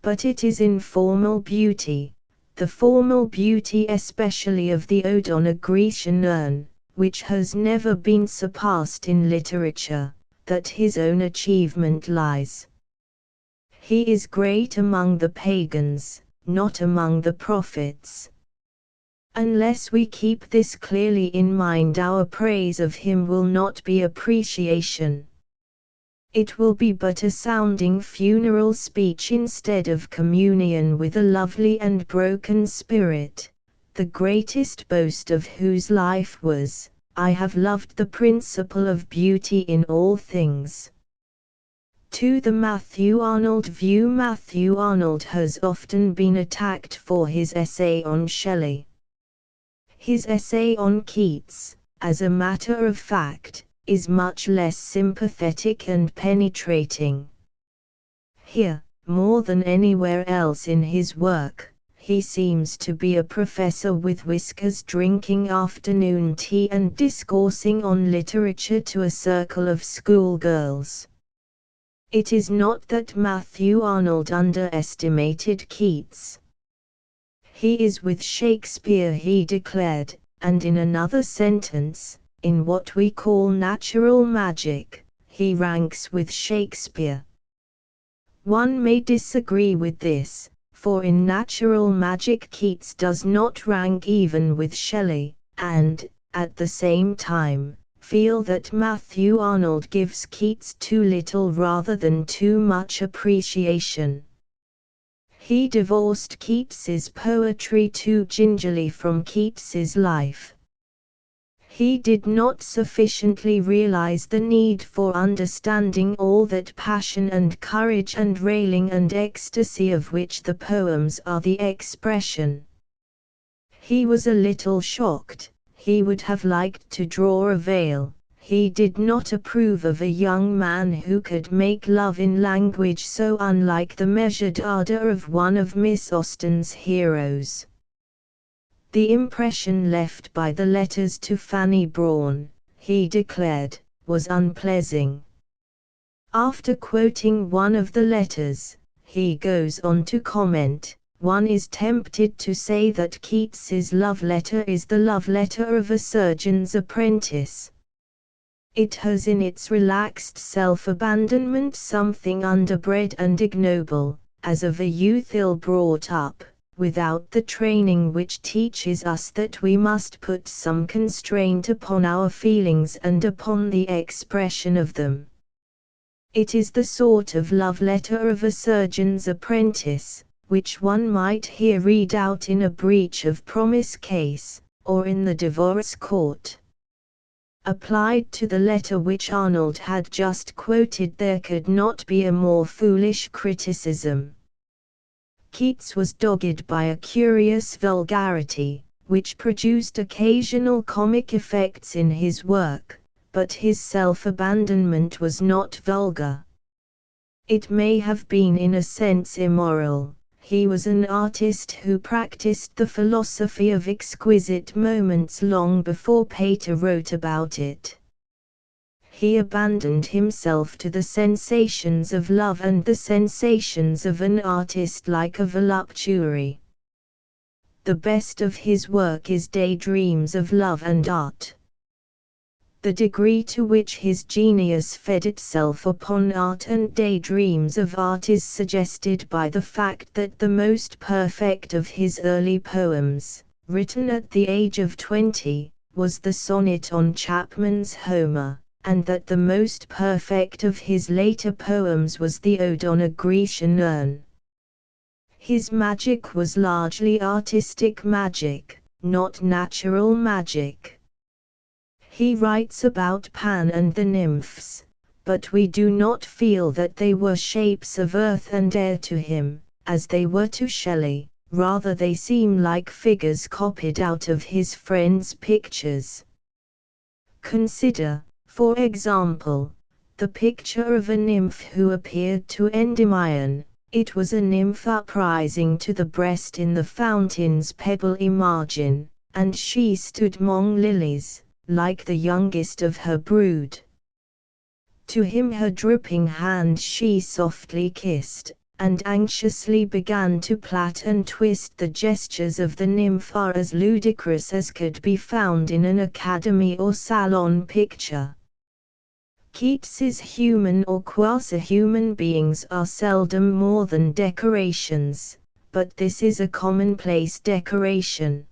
But it is in formal beauty, the formal beauty especially of the Ode on a Grecian Urn, which has never been surpassed in literature, that his own achievement lies. He is great among the pagans, not among the prophets. Unless we keep this clearly in mind, our praise of him will not be appreciation. It will be but a sounding funeral speech instead of communion with a lovely and broken spirit, the greatest boast of whose life was, "I have loved the principle of beauty in all things." To the Matthew Arnold view, Matthew Arnold has often been attacked for his essay on Shelley. His essay on Keats, as a matter of fact, is much less sympathetic and penetrating. Here, more than anywhere else in his work, he seems to be a professor with whiskers drinking afternoon tea and discoursing on literature to a circle of schoolgirls. It is not that Matthew Arnold underestimated Keats. He is with Shakespeare, he declared, and in another sentence, in what we call natural magic, he ranks with Shakespeare. One may disagree with this, for in natural magic Keats does not rank even with Shelley, and, at the same time, feel that Matthew Arnold gives Keats too little rather than too much appreciation. He divorced Keats's poetry too gingerly from Keats's life. He did not sufficiently realize the need for understanding all that passion and courage and railing and ecstasy of which the poems are the expression. He was a little shocked, he would have liked to draw a veil. He did not approve of a young man who could make love in language so unlike the measured ardor of one of Miss Austen's heroes. The impression left by the letters to Fanny Brawne, he declared, was unpleasing. After quoting one of the letters, he goes on to comment, one is tempted to say that Keats's love letter is the love letter of a surgeon's apprentice. It has in its relaxed self-abandonment something underbred and ignoble, as of a youth ill brought up, without the training which teaches us that we must put some constraint upon our feelings and upon the expression of them. It is the sort of love letter of a surgeon's apprentice, which one might here read out in a breach of promise case, or in the divorce court. Applied to the letter which Arnold had just quoted, there could not be a more foolish criticism. Keats was dogged by a curious vulgarity, which produced occasional comic effects in his work, but his self-abandonment was not vulgar. It may have been in a sense immoral. He was an artist who practiced the philosophy of exquisite moments long before Pater wrote about it. He abandoned himself to the sensations of love and the sensations of an artist like a voluptuary. The best of his work is Daydreams of Love and Art. The degree to which his genius fed itself upon art and daydreams of art is suggested by the fact that the most perfect of his early poems, written at the age of 20, was the sonnet on Chapman's Homer, and that the most perfect of his later poems was the ode on a Grecian urn. His magic was largely artistic magic, not natural magic. He writes about Pan and the nymphs, but we do not feel that they were shapes of earth and air to him, as they were to Shelley, rather they seem like figures copied out of his friends' pictures. Consider, for example, the picture of a nymph who appeared to Endymion. It was a nymph uprising to the breast in the fountain's pebbly margin, and she stood 'mong lilies, like the youngest of her brood. To him her drooping hand she softly kissed, and anxiously began to plait and twist. The gestures of the nymph are as ludicrous as could be found in an Academy or Salon picture. Keats's human or quasi-human beings are seldom more than decorations, but this is a commonplace decoration.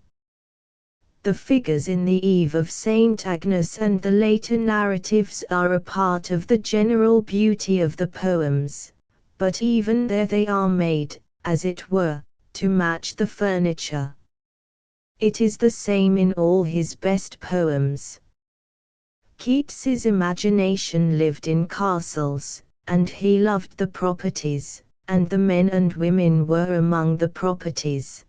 The figures in the Eve of St. Agnes and the later narratives are a part of the general beauty of the poems, but even there they are made, as it were, to match the furniture. It is the same in all his best poems. Keats's imagination lived in castles, and he loved the properties, and the men and women were among the properties.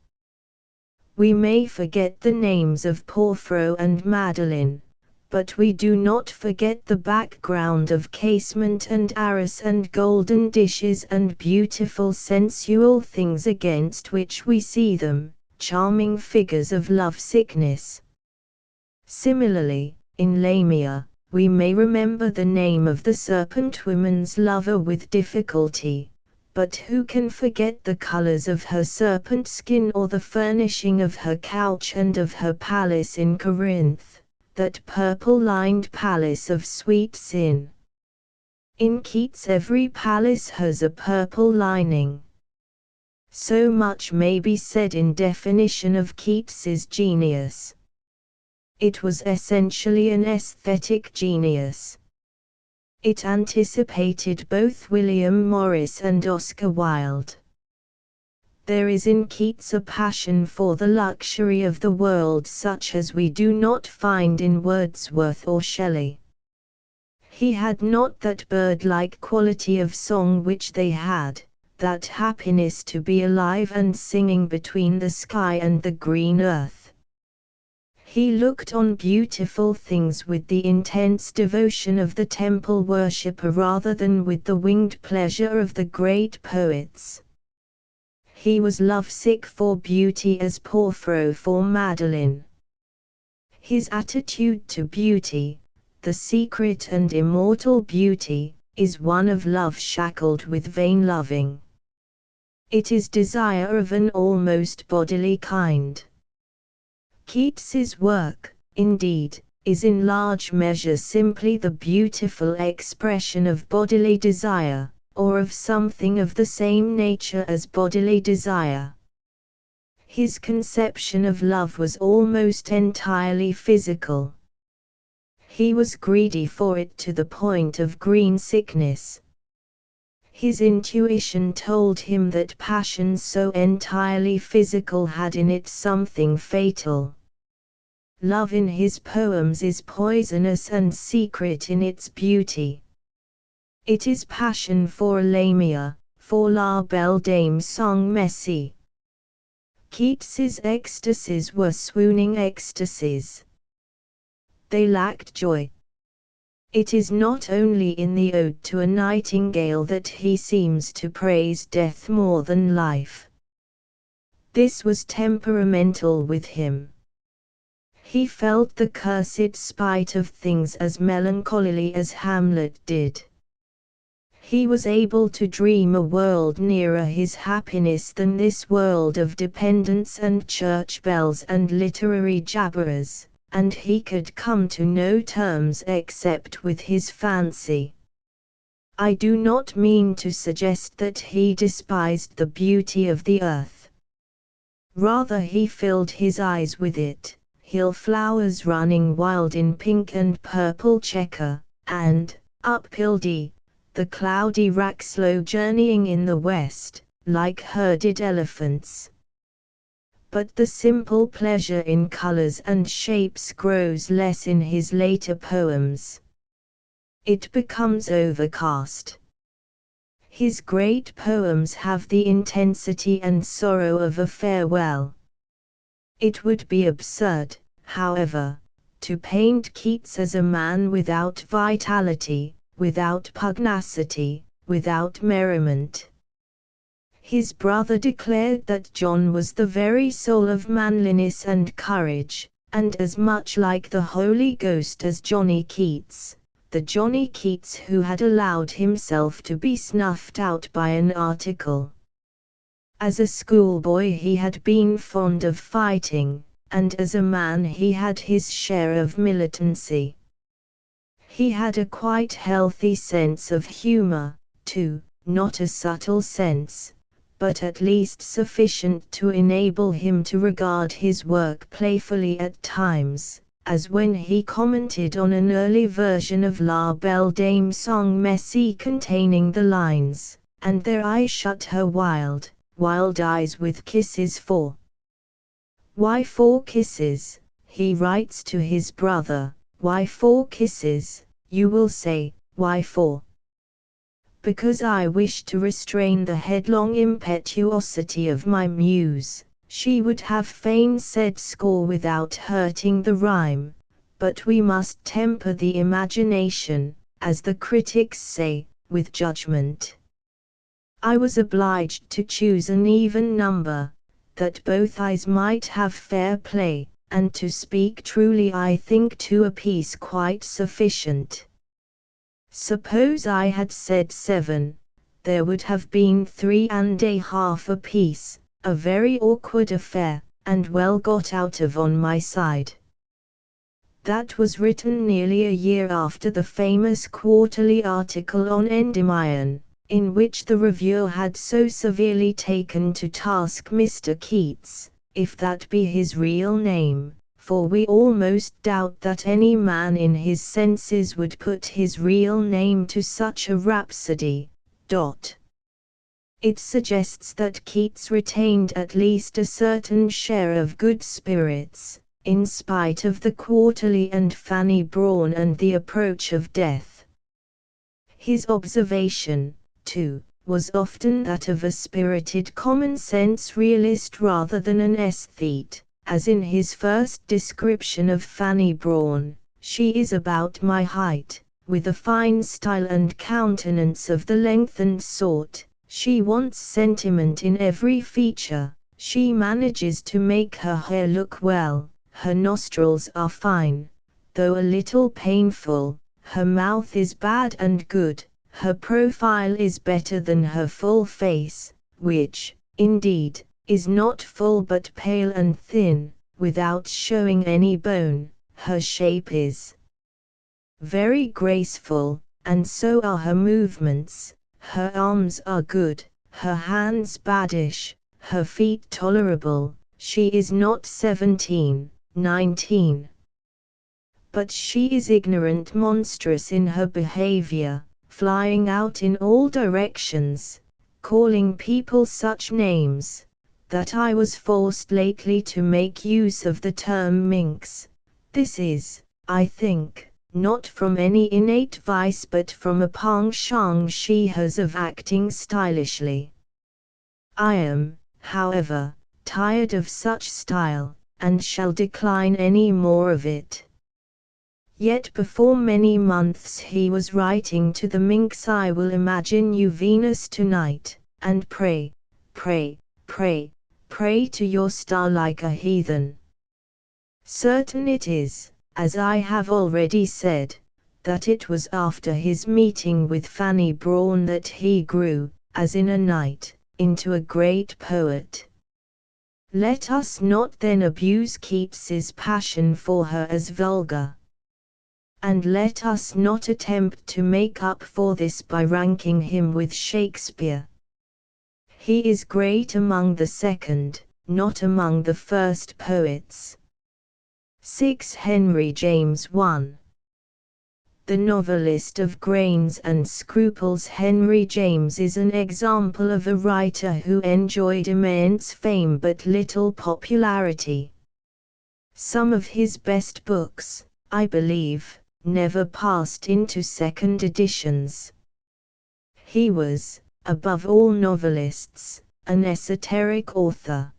We may forget the names of Porphyro and Madeline, but we do not forget the background of casement and arras and golden dishes and beautiful sensual things against which we see them, charming figures of love-sickness. Similarly, in Lamia, we may remember the name of the serpent woman's lover with difficulty. But who can forget the colors of her serpent skin or the furnishing of her couch and of her palace in Corinth, that purple-lined palace of sweet sin? In Keats every palace has a purple lining. So much may be said in definition of Keats's genius. It was essentially an aesthetic genius. It anticipated both William Morris and Oscar Wilde. There is in Keats a passion for the luxury of the world such as we do not find in Wordsworth or Shelley. He had not that bird-like quality of song which they had, that happiness to be alive and singing between the sky and the green earth. He looked on beautiful things with the intense devotion of the temple worshipper rather than with the winged pleasure of the great poets. He was lovesick for beauty as Porphyro for Madeline. His attitude to beauty, the secret and immortal beauty, is one of love shackled with vain loving. It is desire of an almost bodily kind. Keats's work, indeed, is in large measure simply the beautiful expression of bodily desire, or of something of the same nature as bodily desire. His conception of love was almost entirely physical. He was greedy for it to the point of green sickness. His intuition told him that passion so entirely physical had in it something fatal. Love in his poems is poisonous and secret in its beauty. It is passion for Lamia, for la belle dame sans merci. Keats's ecstasies were swooning ecstasies. They lacked joy. It is not only in the Ode to a Nightingale that he seems to praise death more than life. This was temperamental with him. He felt the cursed spite of things as melancholily as Hamlet did. He was able to dream a world nearer his happiness than this world of dependence and church bells and literary jabberers, and he could come to no terms except with his fancy. I do not mean to suggest that he despised the beauty of the earth. Rather he filled his eyes with it. Hill flowers running wild in pink and purple checker, and, uphill the cloudy rack slow journeying in the west, like herded elephants. But the simple pleasure in colors and shapes grows less in his later poems. It becomes overcast. His great poems have the intensity and sorrow of a farewell. It would be absurd, however, to paint Keats as a man without vitality, without pugnacity, without merriment. His brother declared that John was the very soul of manliness and courage, and as much like the Holy Ghost as Johnny Keats, the Johnny Keats who had allowed himself to be snuffed out by an article. As a schoolboy he had been fond of fighting, and as a man he had his share of militancy. He had a quite healthy sense of humor, too, not a subtle sense, but at least sufficient to enable him to regard his work playfully at times, as when he commented on an early version of La Belle Dame sans merci containing the lines, "And there I shut her wild eyes with kisses for." Why 4 kisses, he writes to his brother, why 4 kisses, you will say, why 4? Because I wish to restrain the headlong impetuosity of my muse, she would have fain said score without hurting the rhyme, but we must temper the imagination, as the critics say, with judgment. I was obliged to choose an even number, that both eyes might have fair play, and to speak truly I think 2 apiece quite sufficient. Suppose I had said 7, there would have been 3½ apiece, a very awkward affair, and well got out of on my side. That was written nearly a year after the famous quarterly article on Endymion, in which the reviewer had so severely taken to task Mr. Keats, if that be his real name, for we almost doubt that any man in his senses would put his real name to such a rhapsody. It suggests that Keats retained at least a certain share of good spirits, in spite of the quarterly and Fanny Brawne and the approach of death. His observation, too, was often that of a spirited common-sense realist rather than an aesthete, as in his first description of Fanny Brawne, "She is about my height, with a fine style and countenance of the lengthened sort, she wants sentiment in every feature, she manages to make her hair look well, her nostrils are fine, though a little painful. Her mouth is bad and good, her profile is better than her full face, which, indeed, is not full but pale and thin, without showing any bone. Her shape is very graceful, and so are her movements. Her arms are good, her hands baddish, her feet tolerable. She is not 17, 19. But she is ignorant, monstrous in her behavior, flying out in all directions, calling people such names, that I was forced lately to make use of the term minx. This is, I think, not from any innate vice but from a penchant she has of acting stylishly. I am, however, tired of such style, and shall decline any more of it. Yet before many months he was writing to the minx, I will imagine you Venus tonight, and pray, pray, pray, pray to your star like a heathen. Certain it is, as I have already said, that it was after his meeting with Fanny Brawne that he grew, as in a night, into a great poet. Let us not then abuse Keats's passion for her as vulgar. And let us not attempt to make up for this by ranking him with Shakespeare. He is great among the second, not among the first poets. 6 Henry James 1. The novelist of Grains and Scruples. Henry James is an example of a writer who enjoyed immense fame but little popularity. Some of his best books, I believe, never passed into second editions. He was, above all novelists, an esoteric author.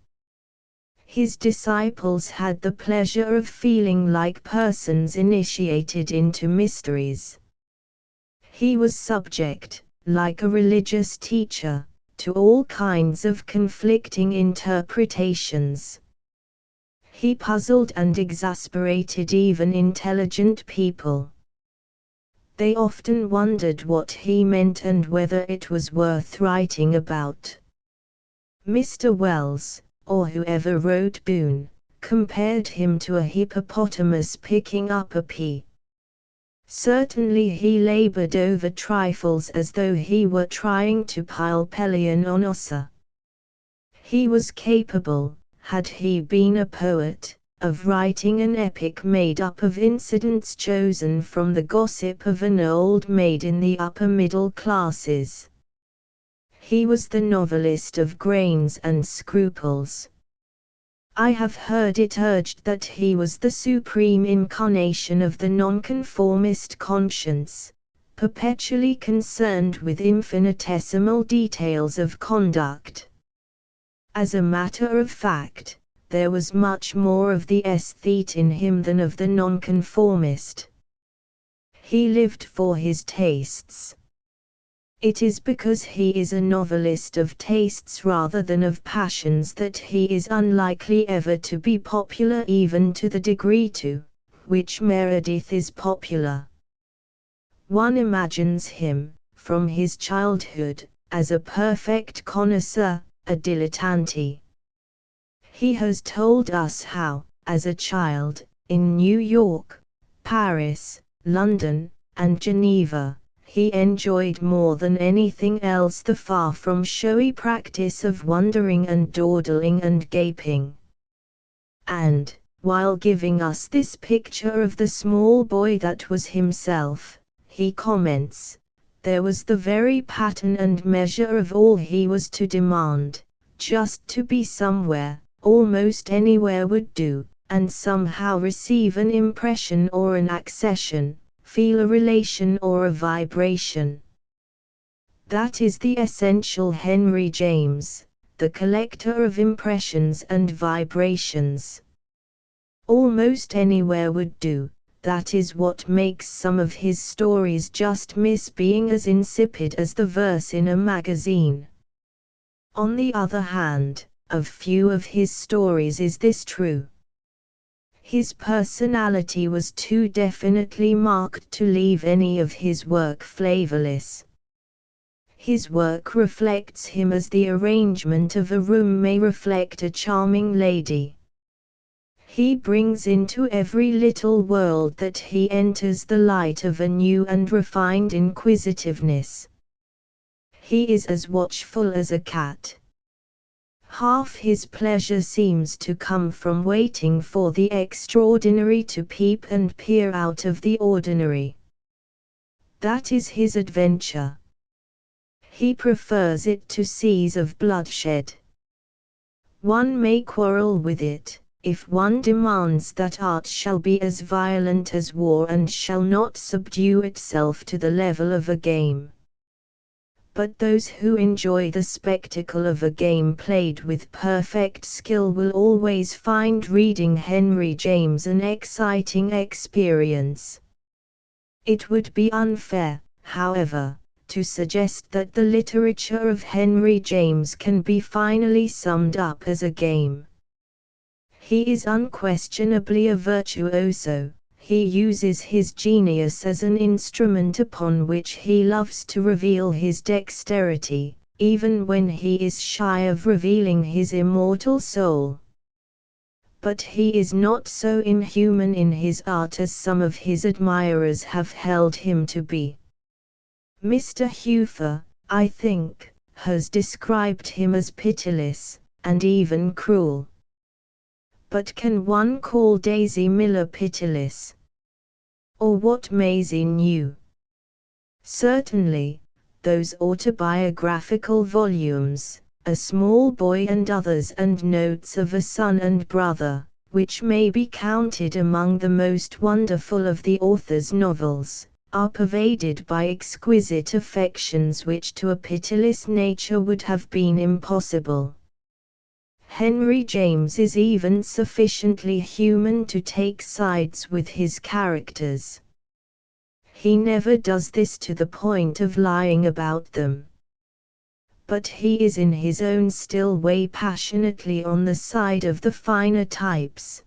His disciples had the pleasure of feeling like persons initiated into mysteries. He was subject, like a religious teacher, to all kinds of conflicting interpretations. He puzzled and exasperated even intelligent people. They often wondered what he meant and whether it was worth writing about. Mr. Wells, or whoever wrote Boone, compared him to a hippopotamus picking up a pea. Certainly he labored over trifles as though he were trying to pile Pelion on Ossa. He was capable, had he been a poet, of writing an epic made up of incidents chosen from the gossip of an old maid in the upper middle classes. He was the novelist of Grains and Scruples. I have heard it urged that he was the supreme incarnation of the nonconformist conscience, perpetually concerned with infinitesimal details of conduct. As a matter of fact, there was much more of the aesthete in him than of the nonconformist. He lived for his tastes. It is because he is a novelist of tastes rather than of passions that he is unlikely ever to be popular, even to the degree to which Meredith is popular. One imagines him, from his childhood, as a perfect connoisseur, a dilettante. He has told us how, as a child, in New York, Paris, London, and Geneva, he enjoyed more than anything else the far from showy practice of wondering and dawdling and gaping. And, while giving us this picture of the small boy that was himself, he comments, there was the very pattern and measure of all he was to demand, just to be somewhere, almost anywhere would do, and somehow receive an impression or an accession, feel a relation or a vibration. That is the essential Henry James, the collector of impressions and vibrations. Almost anywhere would do. That is what makes some of his stories just miss being as insipid as the verse in a magazine. On the other hand, of few of his stories is this true. His personality was too definitely marked to leave any of his work flavorless. His work reflects him as the arrangement of a room may reflect a charming lady. He brings into every little world that he enters the light of a new and refined inquisitiveness. He is as watchful as a cat. Half his pleasure seems to come from waiting for the extraordinary to peep and peer out of the ordinary. That is his adventure. He prefers it to seas of bloodshed. One may quarrel with it, if one demands that art shall be as violent as war and shall not subdue itself to the level of a game. But those who enjoy the spectacle of a game played with perfect skill will always find reading Henry James an exciting experience. It would be unfair, however, to suggest that the literature of Henry James can be finally summed up as a game. He is unquestionably a virtuoso. He uses his genius as an instrument upon which he loves to reveal his dexterity, even when he is shy of revealing his immortal soul. But he is not so inhuman in his art as some of his admirers have held him to be. Mr. Hueffer, I think, has described him as pitiless, and even cruel. But can one call Daisy Miller pitiless? Or what Maisie knew? Certainly, those autobiographical volumes, A Small Boy and Others and Notes of a Son and Brother, which may be counted among the most wonderful of the author's novels, are pervaded by exquisite affections which to a pitiless nature would have been impossible. Henry James is even sufficiently human to take sides with his characters. He never does this to the point of lying about them. But he is in his own still way passionately on the side of the finer types.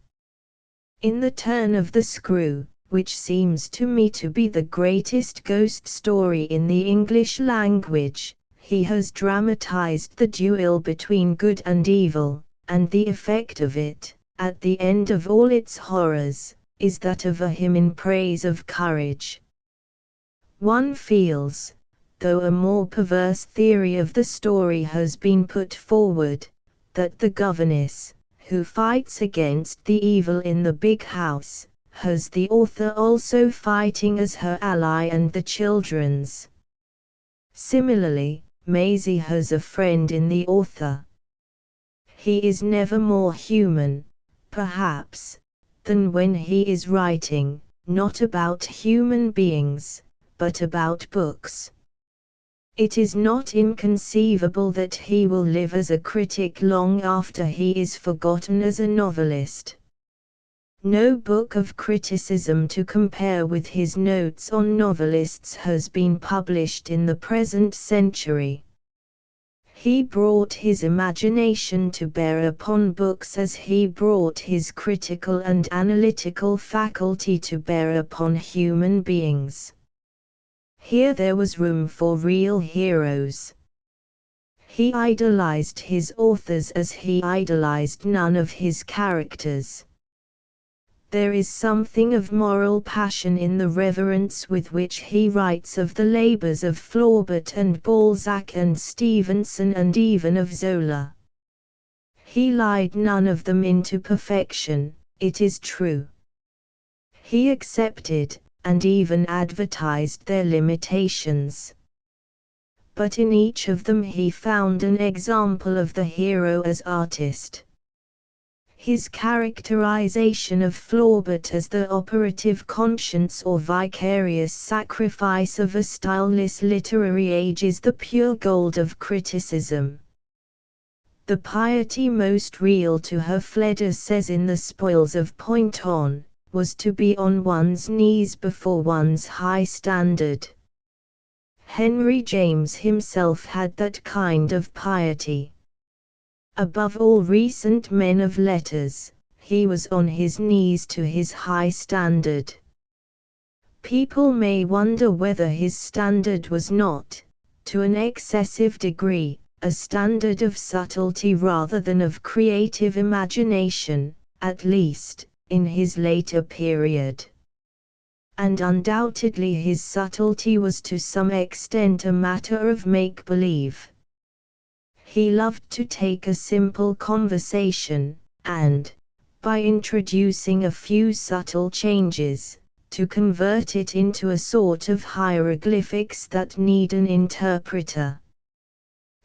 In The Turn of the Screw, which seems to me to be the greatest ghost story in the English language, he has dramatized the duel between good and evil, and the effect of it, at the end of all its horrors, is that of a hymn in praise of courage. One feels, though a more perverse theory of the story has been put forward, that the governess, who fights against the evil in the big house, has the author also fighting as her ally and the children's. Similarly, Maisie has a friend in the author. He is never more human, perhaps, than when he is writing, not about human beings, but about books. It is not inconceivable that he will live as a critic long after he is forgotten as a novelist. No book of criticism to compare with his notes on novelists has been published in the present century. He brought his imagination to bear upon books as he brought his critical and analytical faculty to bear upon human beings. Here there was room for real heroes. He idolized his authors as he idolized none of his characters. There is something of moral passion in the reverence with which he writes of the labors of Flaubert and Balzac and Stevenson and even of Zola. He lied none of them into perfection, it is true. He accepted, and even advertised their limitations. But in each of them he found an example of the hero as artist. His characterization of Flaubert as the operative conscience or vicarious sacrifice of a styleless literary age is the pure gold of criticism. The piety most real to her, Fleda says in The Spoils of Poynton, was to be on one's knees before one's high standard. Henry James himself had that kind of piety. Above all recent men of letters, he was on his knees to his high standard. People may wonder whether his standard was not, to an excessive degree, a standard of subtlety rather than of creative imagination, at least, in his later period. And undoubtedly his subtlety was to some extent a matter of make-believe. He loved to take a simple conversation, and, by introducing a few subtle changes, to convert it into a sort of hieroglyphics that need an interpreter.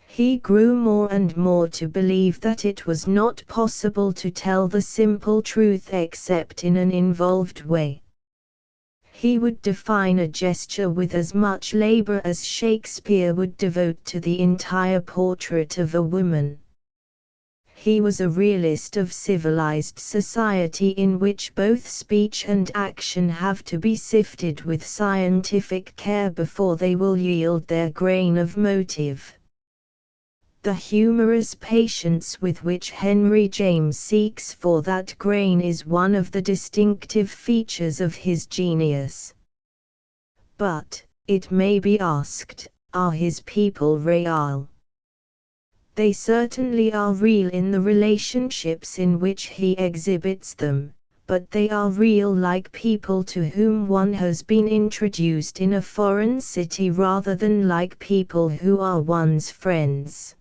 He grew more and more to believe that it was not possible to tell the simple truth except in an involved way. He would define a gesture with as much labor as Shakespeare would devote to the entire portrait of a woman. He was a realist of civilized society in which both speech and action have to be sifted with scientific care before they will yield their grain of motive. The humorous patience with which Henry James seeks for that grain is one of the distinctive features of his genius. But, it may be asked, are his people real? They certainly are real in the relationships in which he exhibits them, but they are real like people to whom one has been introduced in a foreign city rather than like people who are one's friends.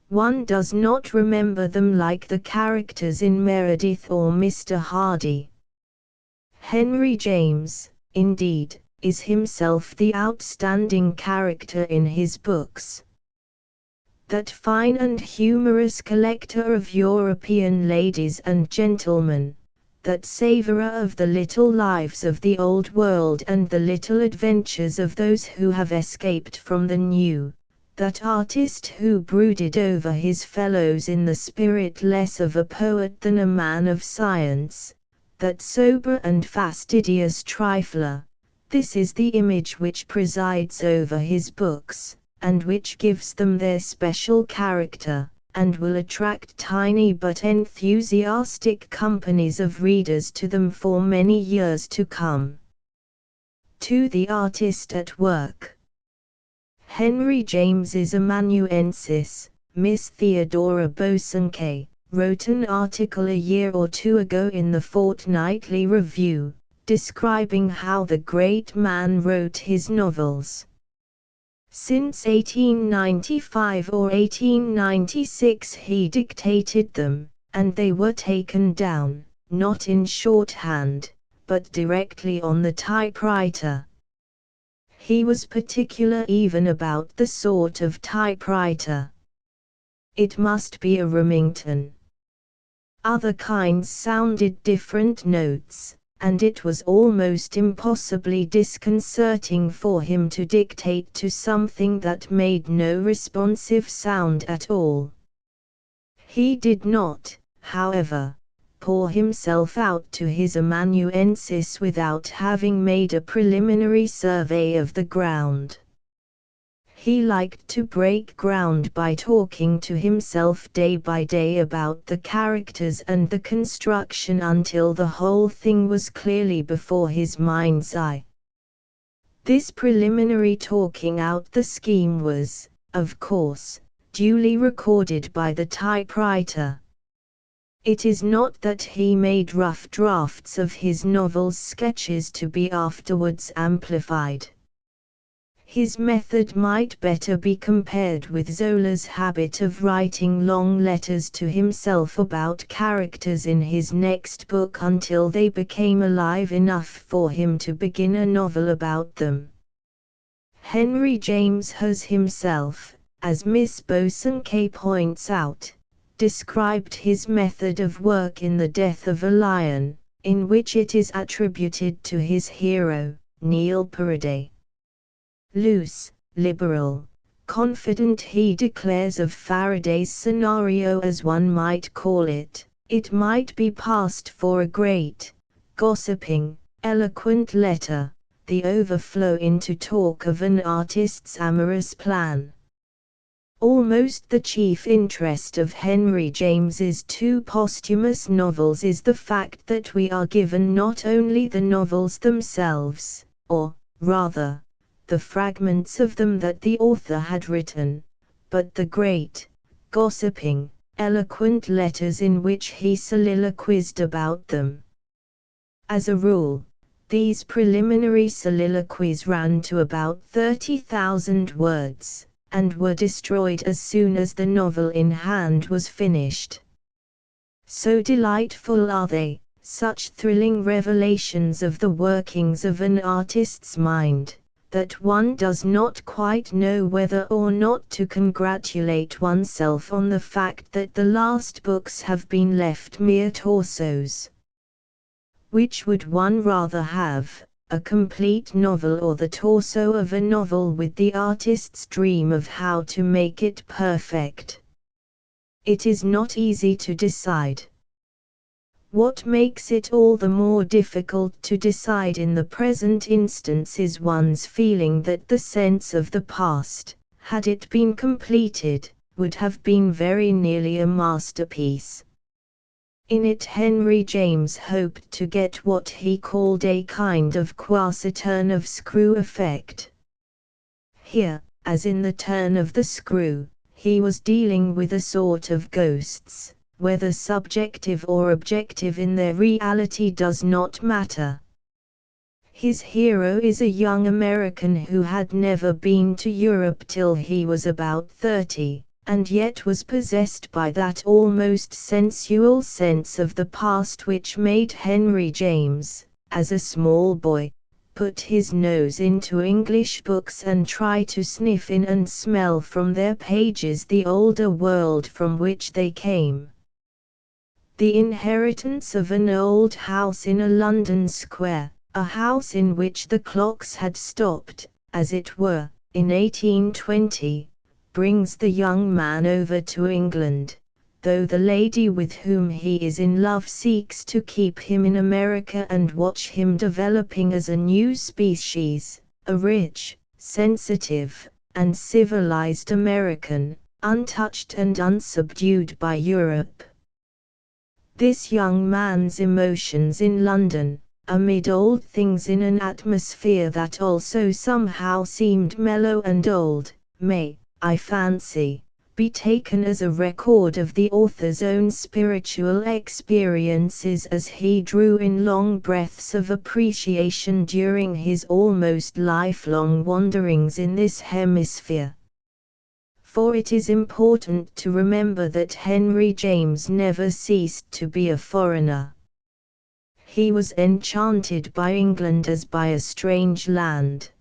One does not remember them like the characters in Meredith or Mr. Hardy. Henry James, indeed, is himself the outstanding character in his books. That fine and humorous collector of European ladies and gentlemen, that savourer of the little lives of the old world and the little adventures of those who have escaped from the new, that artist who brooded over his fellows in the spirit less of a poet than a man of science, that sober and fastidious trifler, this is the image which presides over his books, and which gives them their special character, and will attract tiny but enthusiastic companies of readers to them for many years to come. To the artist at work. Henry James's amanuensis, Miss Theodora Bosanquet, wrote an article a year or two ago in the Fortnightly Review, describing how the great man wrote his novels. Since 1895 or 1896 he dictated them, and they were taken down, not in shorthand, but directly on the typewriter. He was particular even about the sort of typewriter. It must be a Remington. Other kinds sounded different notes, and it was almost impossibly disconcerting for him to dictate to something that made no responsive sound at all. He did not, however, pour himself out to his amanuensis without having made a preliminary survey of the ground. He liked to break ground by talking to himself day by day about the characters and the construction until the whole thing was clearly before his mind's eye. This preliminary talking out the scheme was, of course, duly recorded by the typewriter. It is not that he made rough drafts of his novels' sketches to be afterwards amplified. His method might better be compared with Zola's habit of writing long letters to himself about characters in his next book until they became alive enough for him to begin a novel about them. Henry James has himself, as Miss Bosanquet points out, described his method of work in The Death of a Lion, in which it is attributed to his hero, Neil Paraday. Loose, liberal, confident he declares of Faraday's scenario, as one might call it, it might be passed for a great, gossiping, eloquent letter, the overflow into talk of an artist's amorous plan. Almost the chief interest of Henry James's two posthumous novels is the fact that we are given not only the novels themselves, or, rather, the fragments of them that the author had written, but the great, gossiping, eloquent letters in which he soliloquized about them. As a rule, these preliminary soliloquies ran to about 30,000 words, and were destroyed as soon as the novel in hand was finished. So delightful are they, such thrilling revelations of the workings of an artist's mind, that one does not quite know whether or not to congratulate oneself on the fact that the last books have been left mere torsos. Which would one rather have, a complete novel or the torso of a novel with the artist's dream of how to make it perfect? It is not easy to decide. What makes it all the more difficult to decide in the present instance is one's feeling that the sense of the past, had it been completed, would have been very nearly a masterpiece. In it Henry James hoped to get what he called a kind of quasi-turn of screw effect. Here, as in the turn of the screw, he was dealing with a sort of ghosts, whether subjective or objective in their reality does not matter. His hero is a young American who had never been to Europe till he was about 30. And yet was possessed by that almost sensual sense of the past which made Henry James, as a small boy, put his nose into English books and try to sniff in and smell from their pages the older world from which they came. The inheritance of an old house in a London square, a house in which the clocks had stopped, as it were, in 1820, brings the young man over to England, though the lady with whom he is in love seeks to keep him in America and watch him developing as a new species, a rich, sensitive, and civilized American, untouched and unsubdued by Europe. This young man's emotions in London, amid old things in an atmosphere that also somehow seemed mellow and old, may, I fancy, be taken as a record of the author's own spiritual experiences as he drew in long breaths of appreciation during his almost lifelong wanderings in this hemisphere. For it is important to remember that Henry James never ceased to be a foreigner. He was enchanted by England as by a strange land.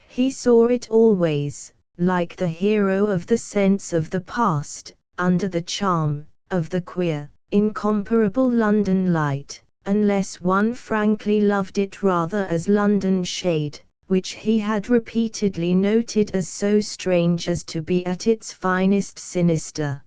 He saw it always, like the hero of the sense of the past, under the charm of the queer, incomparable London light, unless one frankly loved it rather as London shade, which he had repeatedly noted as so strange as to be at its finest sinister.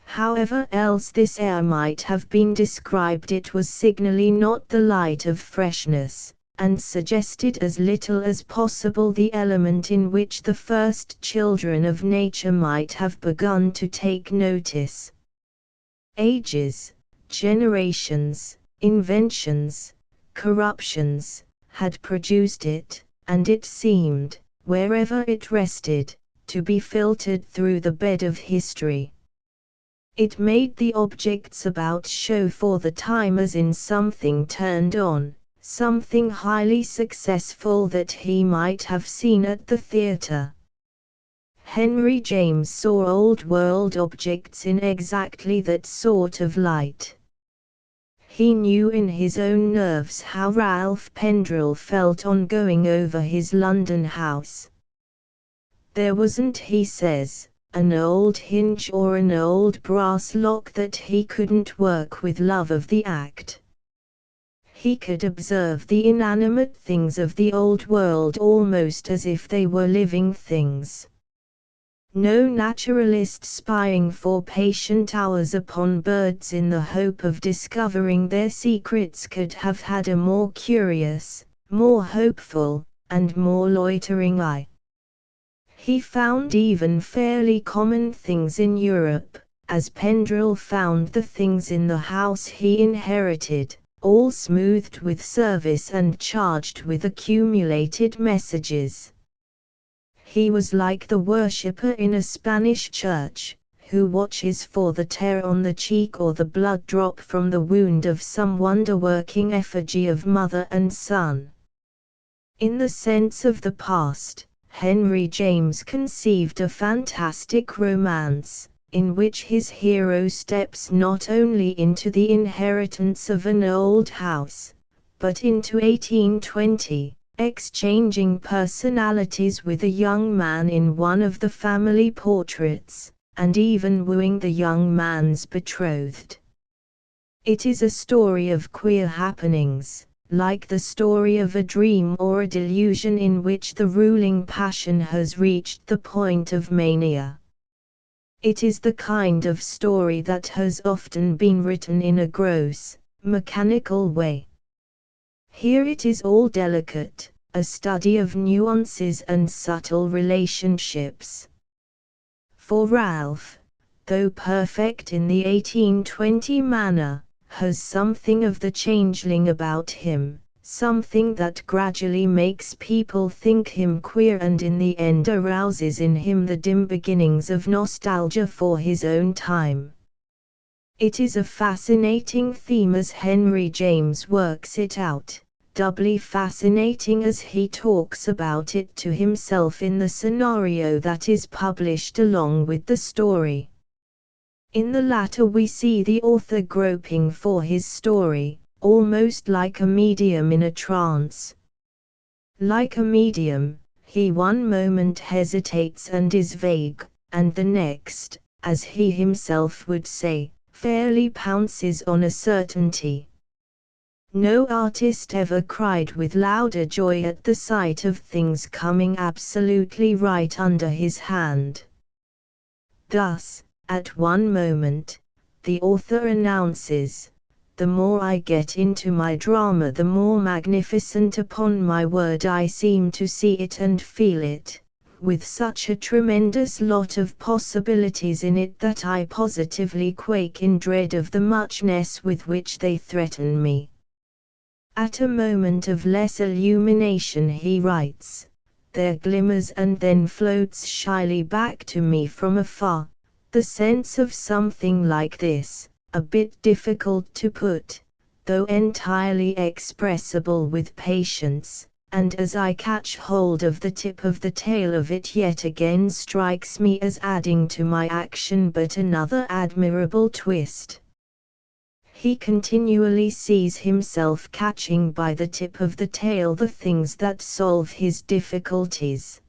However else this air might have been described, it was signally not the light of freshness, and suggested as little as possible the element in which the first children of nature might have begun to take notice. Ages, generations, inventions, corruptions, had produced it, and it seemed, wherever it rested, to be filtered through the bed of history. It made the objects about show for the time as in something turned on, something highly successful that he might have seen at the theatre. Henry James saw old-world objects in exactly that sort of light. He knew in his own nerves how Ralph Pendrell felt on going over his London house. There wasn't, he says, an old hinge or an old brass lock that he couldn't work with love of the act. He could observe the inanimate things of the old world almost as if they were living things. No naturalist spying for patient hours upon birds in the hope of discovering their secrets could have had a more curious, more hopeful, and more loitering eye. He found even fairly common things in Europe, as Pendrell found the things in the house he inherited, all smoothed with service and charged with accumulated messages. He was like the worshipper in a Spanish church, who watches for the tear on the cheek or the blood drop from the wound of some wonder-working effigy of mother and son. In the sense of the past, Henry James conceived a fantastic romance, in which his hero steps not only into the inheritance of an old house, but into 1820, exchanging personalities with a young man in one of the family portraits, and even wooing the young man's betrothed. It is a story of queer happenings, like the story of a dream or a delusion in which the ruling passion has reached the point of mania. It is the kind of story that has often been written in a gross, mechanical way. Here it is all delicate, a study of nuances and subtle relationships. For Ralph, though perfect in the 1820 manner, has something of the changeling about him, something that gradually makes people think him queer and in the end arouses in him the dim beginnings of nostalgia for his own time. It is a fascinating theme as Henry James works it out, doubly fascinating as he talks about it to himself in the scenario that is published along with the story. In the latter we see the author groping for his story, almost like a medium in a trance. Like a medium, he one moment hesitates and is vague, and the next, as he himself would say, fairly pounces on a certainty. No artist ever cried with louder joy at the sight of things coming absolutely right under his hand. Thus, at one moment, the author announces, "The more I get into my drama, the more magnificent upon my word I seem to see it and feel it, with such a tremendous lot of possibilities in it that I positively quake in dread of the muchness with which they threaten me." At a moment of less illumination he writes, "There glimmers and then floats shyly back to me from afar, the sense of something like this, a bit difficult to put, though entirely expressible with patience, and as I catch hold of the tip of the tail of it yet again strikes me as adding to my action but another admirable twist." He continually sees himself catching by the tip of the tail the things that solve his difficulties.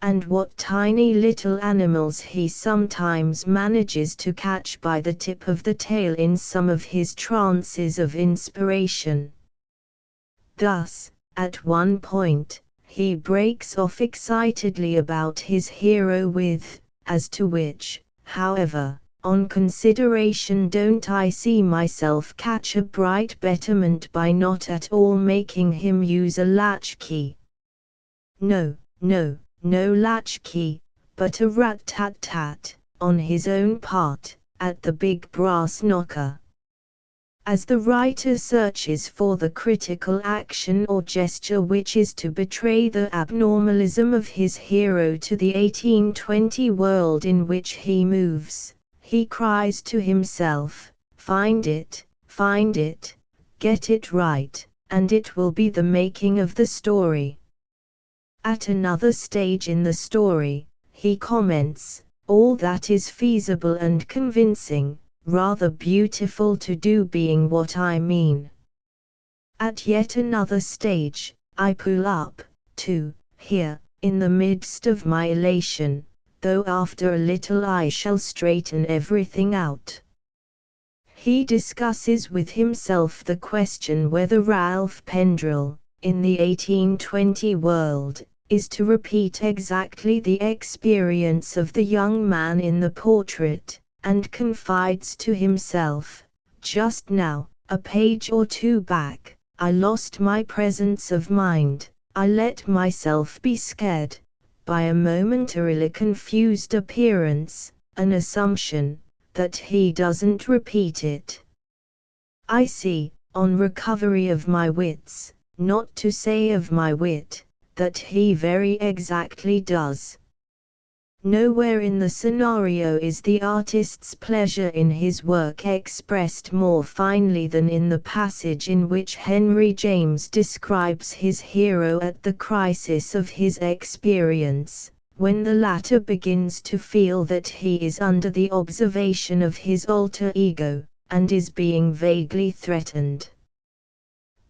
And what tiny little animals he sometimes manages to catch by the tip of the tail in some of his trances of inspiration. Thus, at one point, he breaks off excitedly about his hero with, "As to which, however, on consideration don't I see myself catch a bright betterment by not at all making him use a latchkey. No, no, no latchkey, but a rat-tat-tat, on his own part, at the big brass knocker." As the writer searches for the critical action or gesture which is to betray the abnormalism of his hero to the 1820 world in which he moves, he cries to himself, find it, get it right, and it will be the making of the story." At another stage in the story, he comments, "All that is feasible and convincing, rather beautiful to do being what I mean." At yet another stage, I pull up, too, here, in the midst of my elation, though after a little I shall straighten everything out. He discusses with himself the question whether Ralph Pendrell, in the 1820 world, is to repeat exactly the experience of the young man in the portrait, and confides to himself, "Just now, a page or two back, I lost my presence of mind, I let myself be scared, by a momentarily confused appearance, an assumption, that he doesn't repeat it. I see, on recovery of my wits, not to say of my wit, that he very exactly does. Nowhere in the scenario is the artist's pleasure in his work expressed more finely than in the passage in which Henry James describes his hero at the crisis of his experience, when the latter begins to feel that he is under the observation of his alter ego, and is being vaguely threatened.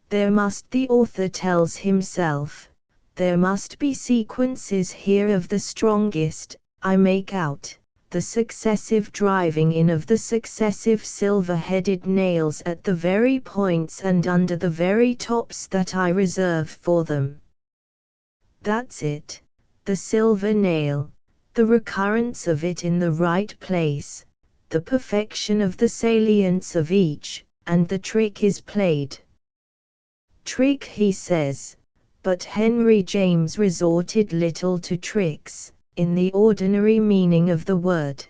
There must, the author tells himself, there must be sequences here of the strongest, I make out, the successive driving in of the successive silver-headed nails at the very points and under the very tops that I reserve for them. That's it, the silver nail, the recurrence of it in the right place, the perfection of the salience of each, and the trick is played. Trick, he says, but Henry James resorted little to tricks, in the ordinary meaning of the word.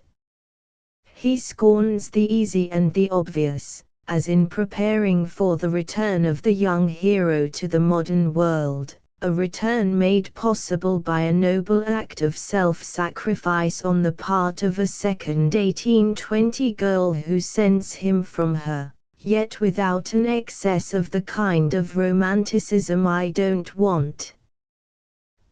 He scorns the easy and the obvious, as in preparing for the return of the young hero to the modern world, a return made possible by a noble act of self-sacrifice on the part of a second 1820 girl who sends him from her, yet without an excess of the kind of romanticism I don't want.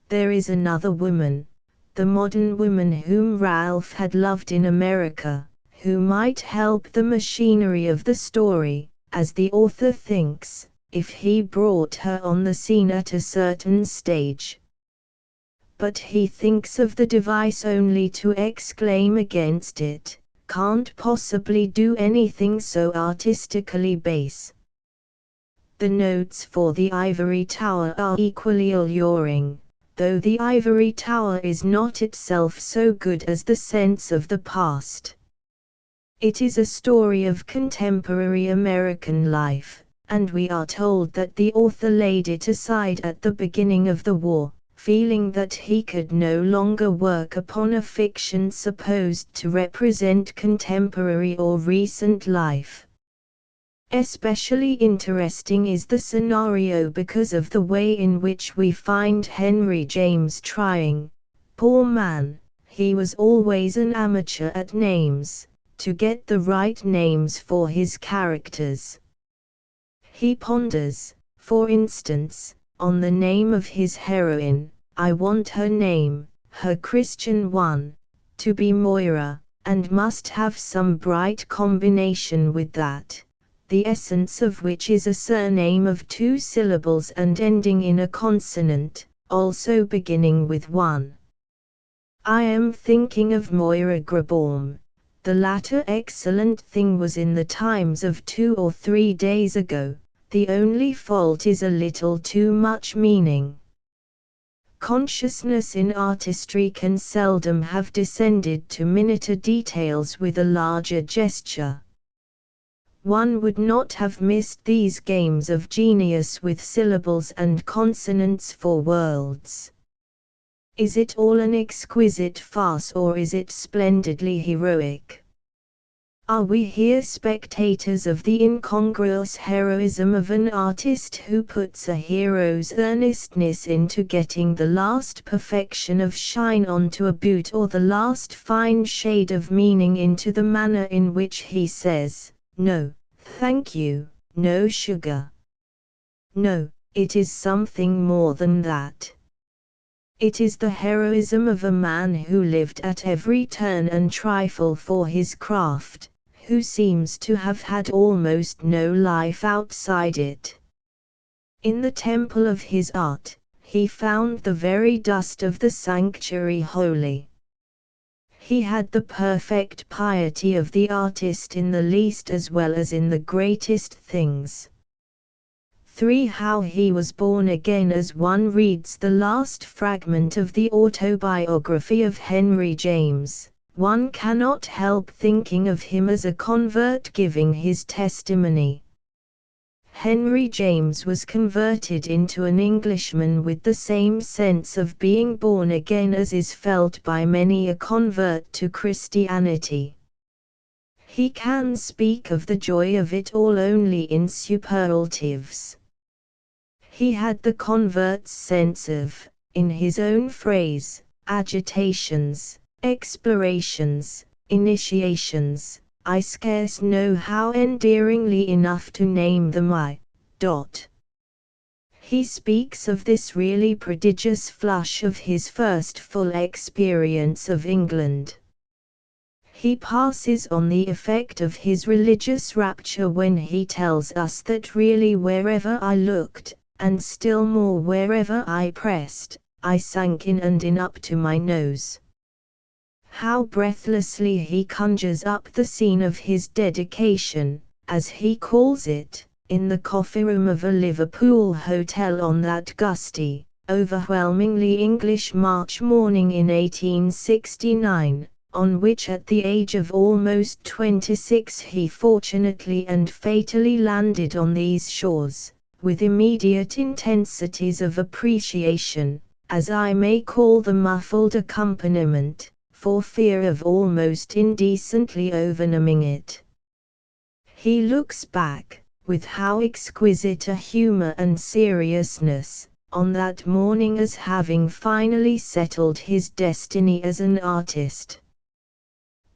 There is another woman, the modern woman whom Ralph had loved in America, who might help the machinery of the story, as the author thinks, if he brought her on the scene at a certain stage. But he thinks of the device only to exclaim against it, can't possibly do anything so artistically base. The notes for the ivory tower are equally alluring, though the ivory tower is not itself so good as the sense of the past. It is a story of contemporary American life, and we are told that the author laid it aside at the beginning of the war, feeling that he could no longer work upon a fiction supposed to represent contemporary or recent life. Especially interesting is the scenario because of the way in which we find Henry James trying, poor man, he was always an amateur at names, to get the right names for his characters. He ponders, for instance, on the name of his heroine. I want her name, her Christian one, to be Moira, and must have some bright combination with that, the essence of which is a surname of 2 syllables and ending in a consonant, also beginning with one. I am thinking of Moira Grabaum. The latter excellent thing was in the Times of 2 or 3 days ago. The only fault is a little too much meaning. Consciousness in artistry can seldom have descended to minuter details with a larger gesture. One would not have missed these games of genius with syllables and consonants for worlds. Is it all an exquisite farce or is it splendidly heroic? Are we here spectators of the incongruous heroism of an artist who puts a hero's earnestness into getting the last perfection of shine onto a boot, or the last fine shade of meaning into the manner in which he says, "No, thank you, no sugar"? No, it is something more than that. It is the heroism of a man who lived at every turn and trifle for his craft, who seems to have had almost no life outside it. In the temple of his art, he found the very dust of the sanctuary holy. He had the perfect piety of the artist in the least as well as in the greatest things. 3. How he was born again. As one reads the last fragment of the autobiography of Henry James, one cannot help thinking of him as a convert giving his testimony. Henry James was converted into an Englishman with the same sense of being born again as is felt by many a convert to Christianity. He can speak of the joy of it all only in superlatives. He had the convert's sense of, in his own phrase, agitations, explorations, initiations. I scarce know how endearingly enough to name them. He speaks of this really prodigious flush of his first full experience of England. He passes on the effect of his religious rapture when he tells us that really wherever I looked, and still more wherever I pressed, I sank in and in up to my nose. How breathlessly he conjures up the scene of his dedication, as he calls it, in the coffee room of a Liverpool hotel on that gusty, overwhelmingly English March morning in 1869, on which at the age of almost 26 he fortunately and fatally landed on these shores, with immediate intensities of appreciation, as I may call the muffled accompaniment, for fear of almost indecently overnumbing it. He looks back, with how exquisite a humor and seriousness, on that morning as having finally settled his destiny as an artist.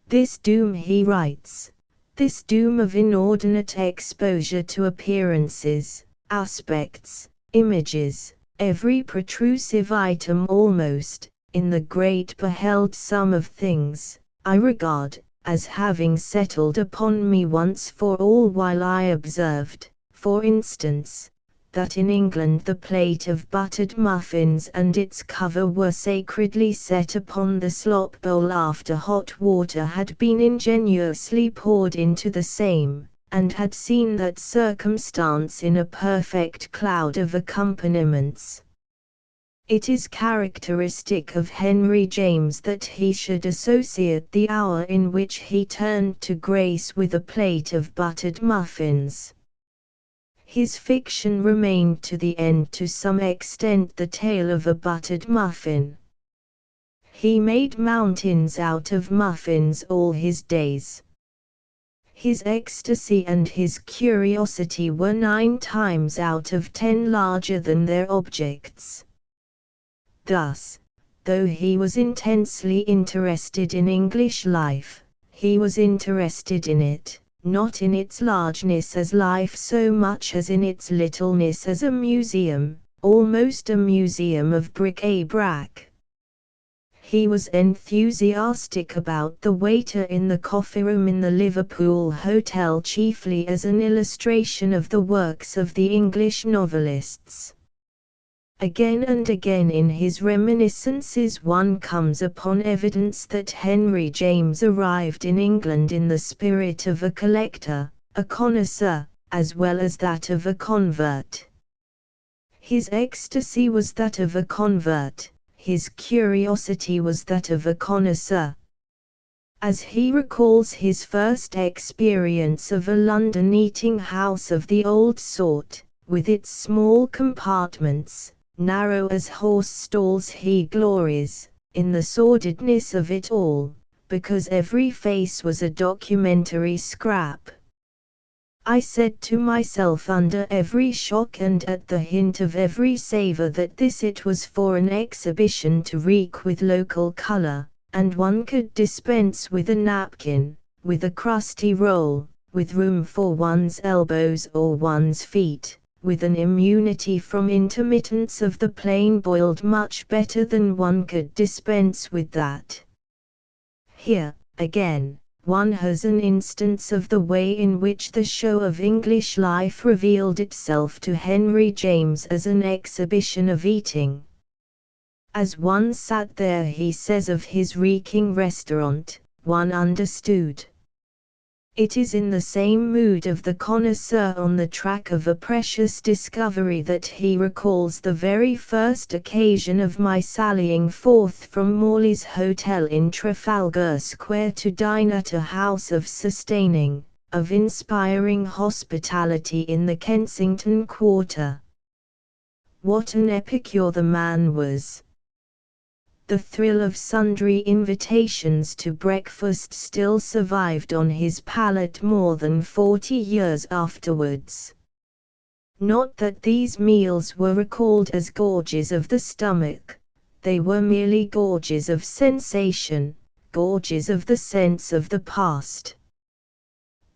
This doom, he writes, this doom of inordinate exposure to appearances, aspects, images, every protrusive item almost, in the great beheld sum of things, I regard, as having settled upon me once for all, while I observed, for instance, that in England the plate of buttered muffins and its cover were sacredly set upon the slop bowl after hot water had been ingeniously poured into the same, and had seen that circumstance in a perfect cloud of accompaniments. It is characteristic of Henry James that he should associate the hour in which he turned to grace with a plate of buttered muffins. His fiction remained to the end to some extent the tale of a buttered muffin. He made mountains out of muffins all his days. His ecstasy and his curiosity were 9 times out of 10 larger than their objects. Thus, though he was intensely interested in English life, he was interested in it, not in its largeness as life so much as in its littleness as a museum, almost a museum of bric-a-brac. He was enthusiastic about the waiter in the coffee room in the Liverpool hotel chiefly as an illustration of the works of the English novelists. Again and again in his reminiscences one comes upon evidence that Henry James arrived in England in the spirit of a collector, a connoisseur, as well as that of a convert. His ecstasy was that of a convert, his curiosity was that of a connoisseur. As he recalls his first experience of a London eating house of the old sort, with its small compartments, narrow as horse stalls, he glories in the sordidness of it all, because every face was a documentary scrap. I said to myself under every shock and at the hint of every savour that this it was for an exhibition to reek with local colour, and one could dispense with a napkin, with a crusty roll, with room for one's elbows or one's feet, with an immunity from intermittence of the plain boiled much better than one could dispense with that. Here, again, one has an instance of the way in which the show of English life revealed itself to Henry James as an exhibition of eating. As one sat there, he says of his reeking restaurant, one understood. It is in the same mood of the connoisseur on the track of a precious discovery that he recalls the very first occasion of my sallying forth from Morley's Hotel in Trafalgar Square to dine at a house of sustaining, of inspiring hospitality in the Kensington Quarter. What an epicure the man was! The thrill of sundry invitations to breakfast still survived on his palate more than 40 years afterwards. Not that these meals were recalled as gorges of the stomach, they were merely gorges of sensation, gorges of the sense of the past.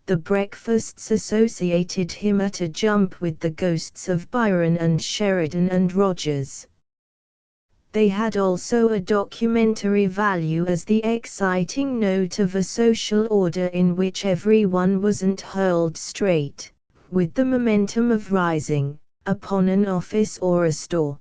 The breakfasts associated him at a jump with the ghosts of Byron and Sheridan and Rogers. They had also a documentary value as the exciting note of a social order in which everyone wasn't hurled straight, with the momentum of rising, upon an office or a store.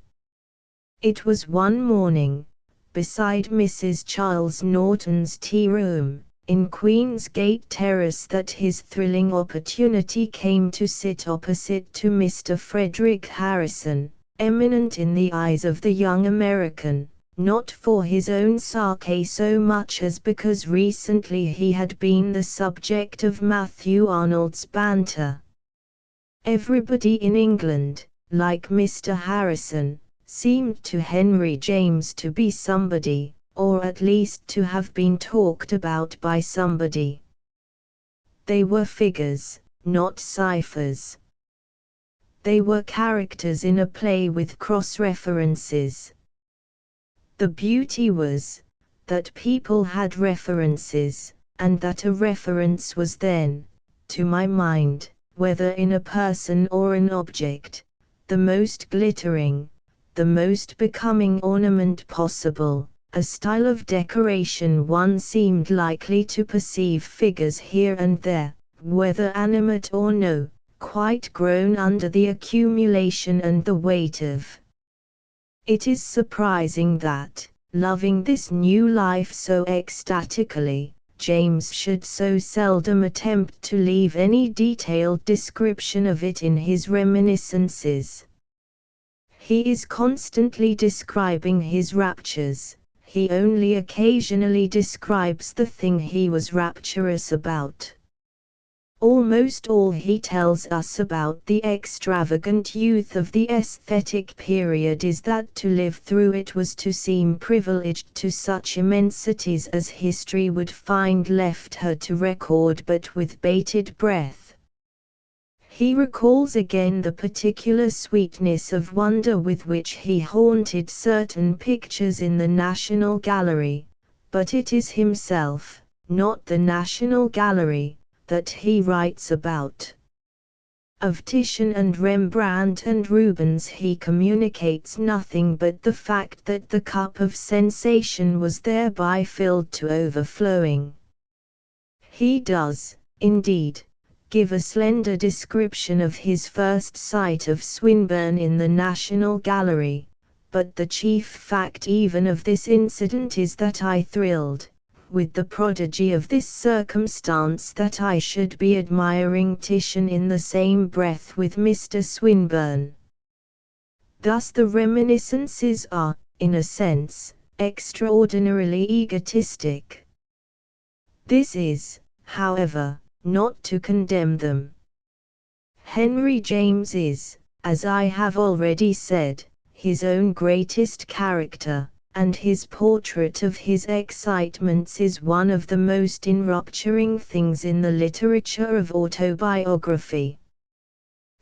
It was one morning, beside Mrs. Charles Norton's tea room, in Queen's Gate Terrace, that his thrilling opportunity came to sit opposite to Mr. Frederick Harrison, eminent in the eyes of the young American, not for his own sake so much as because recently he had been the subject of Matthew Arnold's banter. Everybody in England, like Mr. Harrison, seemed to Henry James to be somebody, or at least to have been talked about by somebody. They were figures, not ciphers. They were characters in a play with cross-references. The beauty was, that people had references, and that a reference was then, to my mind, whether in a person or an object, the most glittering, the most becoming ornament possible, a style of decoration one seemed likely to perceive figures here and there, whether animate or no, quite grown under the accumulation and the weight of. It is surprising that, loving this new life so ecstatically, James should so seldom attempt to leave any detailed description of it in his reminiscences. He is constantly describing his raptures, he only occasionally describes the thing he was rapturous about. Almost all he tells us about the extravagant youth of the aesthetic period is that to live through it was to seem privileged to such immensities as history would find left her to record but with bated breath. He recalls again the particular sweetness of wonder with which he haunted certain pictures in the National Gallery, but it is himself, not the National Gallery, that he writes about. Of Titian and Rembrandt and Rubens he communicates nothing but the fact that the cup of sensation was thereby filled to overflowing. He does, indeed, give a slender description of his first sight of Swinburne in the National Gallery, but the chief fact even of this incident is that I thrilled with the prodigy of this circumstance that I should be admiring Titian in the same breath with Mr. Swinburne. Thus the reminiscences are, in a sense, extraordinarily egotistic. This is, however, not to condemn them. Henry James is, as I have already said, his own greatest character, and his portrait of his excitements is one of the most enrapturing things in the literature of autobiography.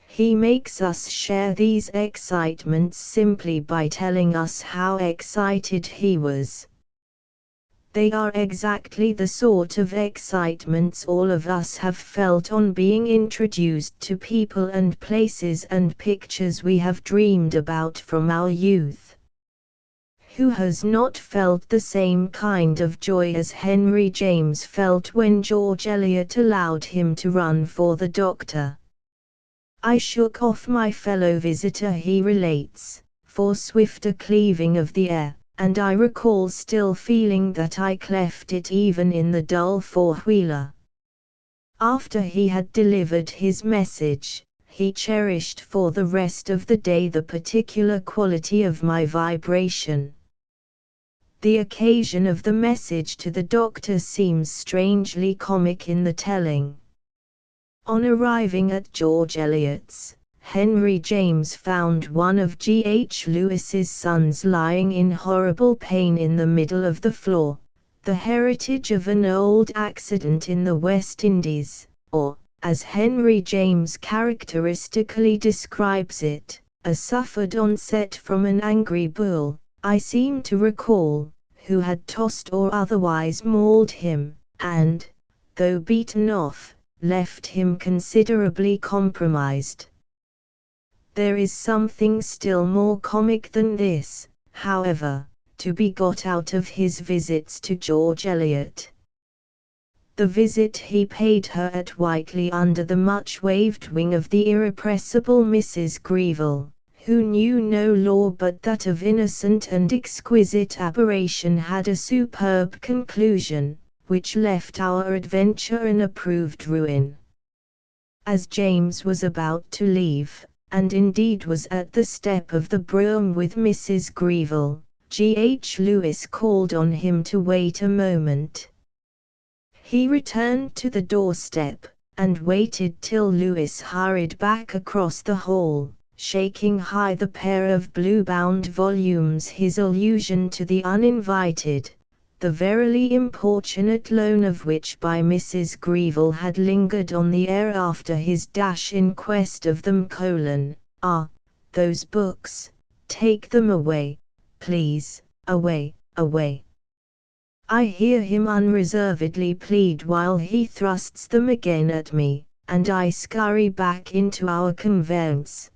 He makes us share these excitements simply by telling us how excited he was. They are exactly the sort of excitements all of us have felt on being introduced to people and places and pictures we have dreamed about from our youth. Who has not felt the same kind of joy as Henry James felt when George Eliot allowed him to run for the doctor? I shook off my fellow visitor, he relates, for swifter cleaving of the air, and I recall still feeling that I cleft it even in the dull four-wheeler. After he had delivered his message, he cherished for the rest of the day the particular quality of my vibration. The occasion of the message to the doctor seems strangely comic in the telling. On arriving at George Eliot's, Henry James found one of G.H. Lewis's sons lying in horrible pain in the middle of the floor, the heritage of an old accident in the West Indies, or, as Henry James characteristically describes it, a suffered onset from an angry bull, I seem to recall, who had tossed or otherwise mauled him, and, though beaten off, left him considerably compromised. There is something still more comic than this, however, to be got out of his visits to George Eliot. The visit he paid her at Whiteley under the much-waved wing of the irrepressible Mrs. Greville, who knew no law but that of innocent and exquisite aberration, had a superb conclusion, which left our adventure an approved ruin. As James was about to leave, and indeed was at the step of the brougham with Mrs. Greville, G.H. Lewis called on him to wait a moment. He returned to the doorstep, and waited till Lewis hurried back across the hall, shaking high the pair of blue-bound volumes, his allusion to the uninvited, the verily importunate loan of which by Mrs. Greville had lingered on the air after his dash in quest of them: those books, take them away, please, away, away. I hear him unreservedly plead while he thrusts them again at me, and I scurry back into our conveyance.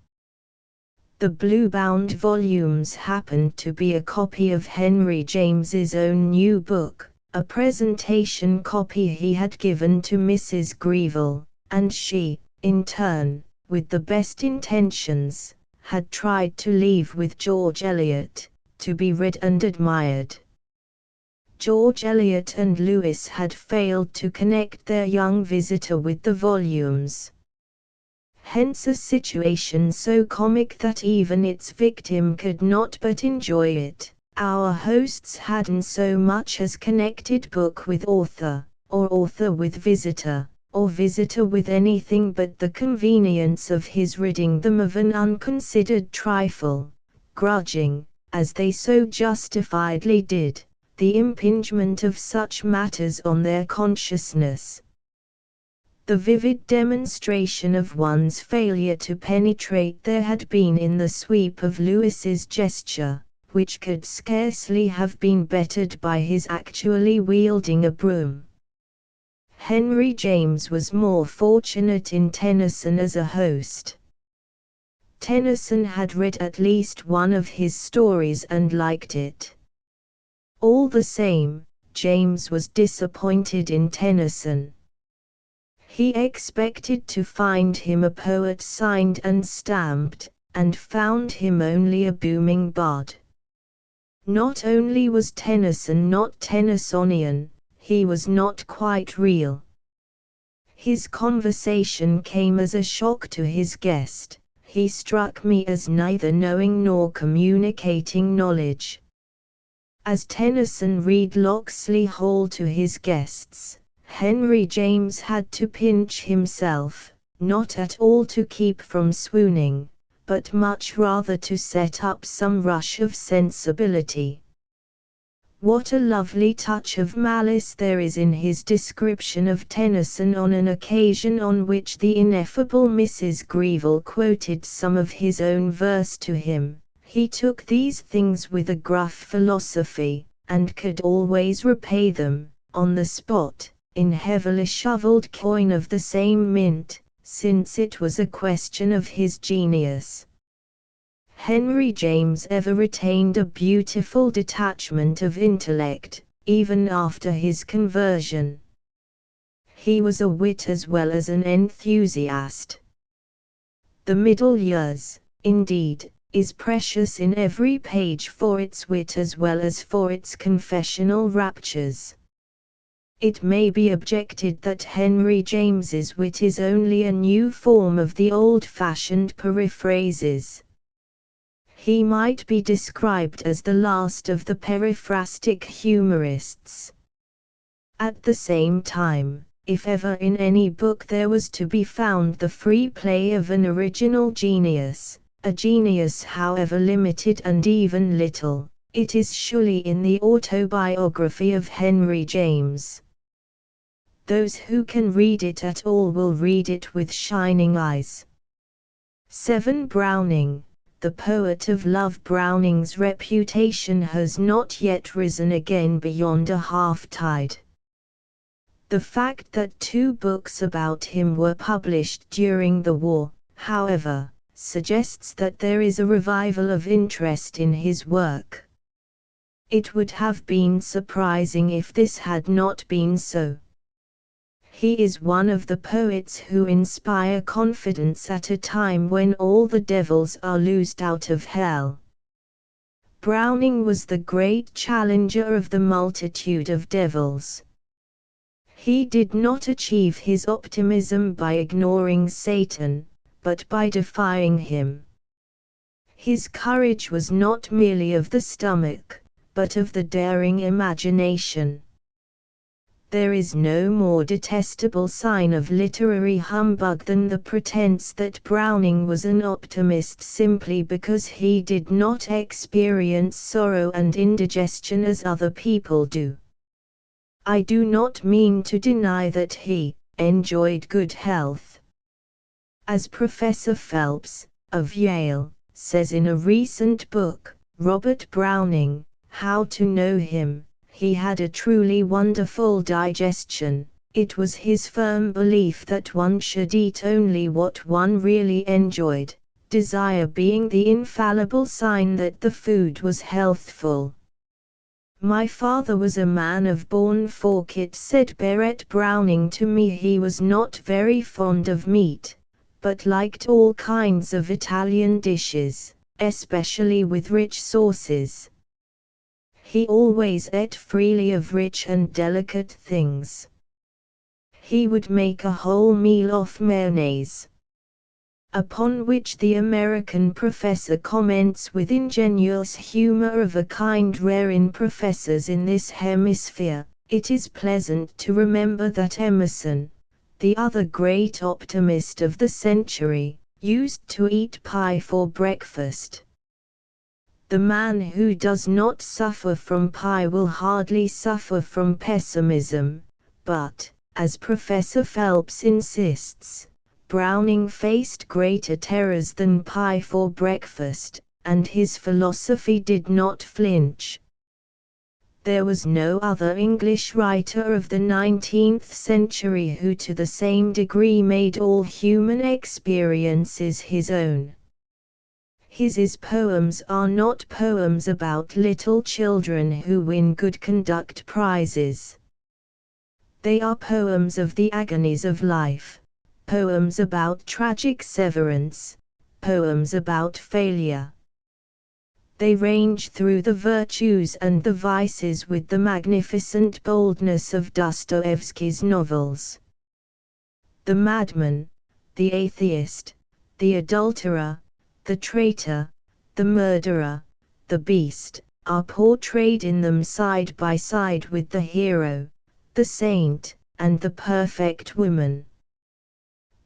The blue-bound volumes happened to be a copy of Henry James's own new book, a presentation copy he had given to Mrs. Greville, and she, in turn, with the best intentions, had tried to leave with George Eliot, to be read and admired. George Eliot and Lewis had failed to connect their young visitor with the volumes. Hence a situation so comic that even its victim could not but enjoy it. Our hosts hadn't so much as connected book with author, or author with visitor, or visitor with anything but the convenience of his ridding them of an unconsidered trifle, grudging, as they so justifiably did, the impingement of such matters on their consciousness. The vivid demonstration of one's failure to penetrate there had been in the sweep of Lewis's gesture, which could scarcely have been bettered by his actually wielding a broom. Henry James was more fortunate in Tennyson as a host. Tennyson had read at least one of his stories and liked it. All the same, James was disappointed in Tennyson. He expected to find him a poet signed and stamped, and found him only a booming bard. Not only was Tennyson not Tennysonian, he was not quite real. His conversation came as a shock to his guest. He struck me as neither knowing nor communicating knowledge. As Tennyson read Locksley Hall to his guests, Henry James had to pinch himself, not at all to keep from swooning, but much rather to set up some rush of sensibility. What a lovely touch of malice there is in his description of Tennyson on an occasion on which the ineffable Mrs. Greville quoted some of his own verse to him. He took these things with a gruff philosophy, and could always repay them, on the spot, in heavily shovelled coin of the same mint, since it was a question of his genius. Henry James ever retained a beautiful detachment of intellect, even after his conversion. He was a wit as well as an enthusiast. The middle years, indeed, is precious in every page for its wit as well as for its confessional raptures. It may be objected that Henry James's wit is only a new form of the old-fashioned periphrases. He might be described as the last of the periphrastic humorists. At the same time, if ever in any book there was to be found the free play of an original genius, a genius however limited and even little, it is surely in the autobiography of Henry James. Those who can read it at all will read it with shining eyes. 7. Browning, the poet of love. Browning's reputation has not yet risen again beyond a half-tide. The fact that 2 books about him were published during the war, however, suggests that there is a revival of interest in his work. It would have been surprising if this had not been so. He is one of the poets who inspire confidence at a time when all the devils are loosed out of hell. Browning was the great challenger of the multitude of devils. He did not achieve his optimism by ignoring Satan, but by defying him. His courage was not merely of the stomach, but of the daring imagination. There is no more detestable sign of literary humbug than the pretense that Browning was an optimist simply because he did not experience sorrow and indigestion as other people do. I do not mean to deny that he enjoyed good health. As Professor Phelps, of Yale, says in a recent book, Robert Browning, How to Know Him, he had a truly wonderful digestion. It was his firm belief that one should eat only what one really enjoyed, desire being the infallible sign that the food was healthful. My father was a man of born fork, it said Barrett Browning to me. He was not very fond of meat, but liked all kinds of Italian dishes, especially with rich sauces. He always ate freely of rich and delicate things. He would make a whole meal off mayonnaise. Upon which the American professor comments with ingenuous humor of a kind rare in professors in this hemisphere, "It is pleasant to remember that Emerson, the other great optimist of the century, used to eat pie for breakfast." The man who does not suffer from pie will hardly suffer from pessimism, but, as Professor Phelps insists, Browning faced greater terrors than pie for breakfast, and his philosophy did not flinch. There was no other English writer of the 19th century who to the same degree made all human experiences his own. His poems are not poems about little children who win good conduct prizes. They are poems of the agonies of life, poems about tragic severance, poems about failure. They range through the virtues and the vices with the magnificent boldness of Dostoevsky's novels. The madman, the atheist, the adulterer, the traitor, the murderer, the beast, are portrayed in them side by side with the hero, the saint, and the perfect woman.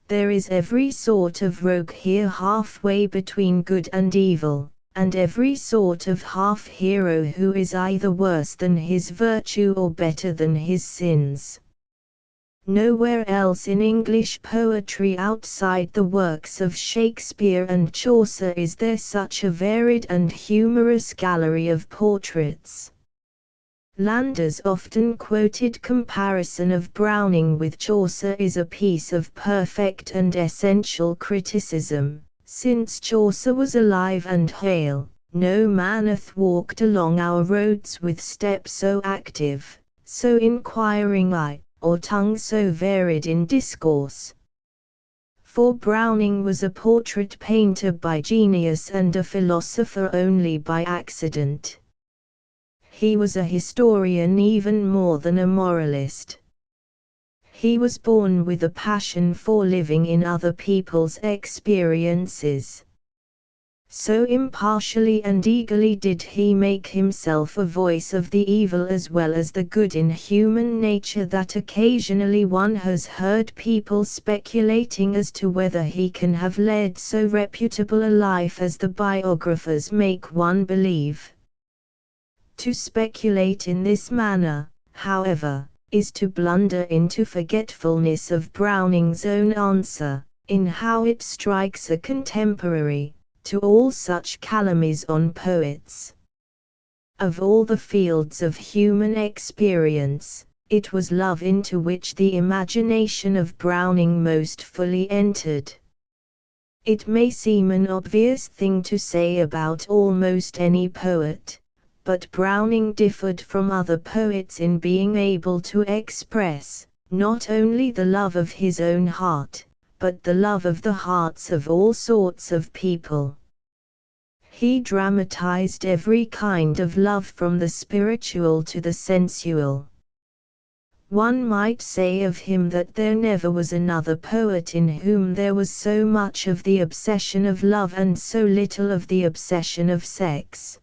There is every sort of rogue here halfway between good and evil, and every sort of half-hero who is either worse than his virtue or better than his sins. Nowhere else in English poetry outside the works of Shakespeare and Chaucer is there such a varied and humorous gallery of portraits. Landor's often quoted comparison of Browning with Chaucer is a piece of perfect and essential criticism. Since Chaucer was alive and hale, no man hath walked along our roads with step so active, so inquiring eye, or tongue so varied in discourse. For Browning was a portrait painter by genius and a philosopher only by accident. He was a historian even more than a moralist. He was born with a passion for living in other people's experiences. So impartially and eagerly did he make himself a voice of the evil as well as the good in human nature that occasionally one has heard people speculating as to whether he can have led so reputable a life as the biographers make one believe. To speculate in this manner, however, is to blunder into forgetfulness of Browning's own answer, in how it strikes a contemporary, to all such calumnies on poets. Of all the fields of human experience, it was love into which the imagination of Browning most fully entered. It may seem an obvious thing to say about almost any poet, but Browning differed from other poets in being able to express, not only the love of his own heart, but the love of the hearts of all sorts of people. He dramatized every kind of love from the spiritual to the sensual. One might say of him that there never was another poet in whom there was so much of the obsession of love and so little of the obsession of sex.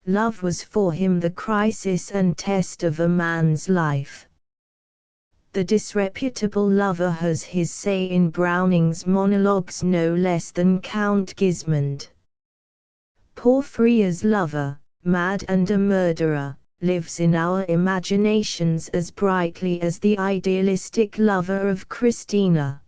Love was for him the crisis and test of a man's life. The disreputable lover has his say in Browning's monologues no less than Count Gismond. Porphyria's lover, mad and a murderer, lives in our imaginations as brightly as the idealistic lover of Christina.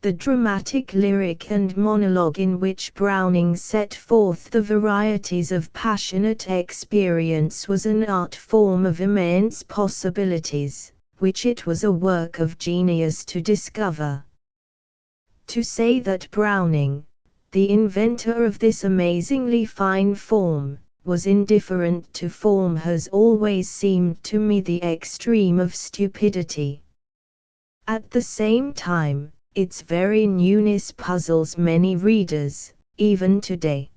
The dramatic lyric and monologue in which Browning set forth the varieties of passionate experience was an art form of immense possibilities, which it was a work of genius to discover. To say that Browning, the inventor of this amazingly fine form, was indifferent to form has always seemed to me the extreme of stupidity. At the same time, its very newness puzzles many readers, even today.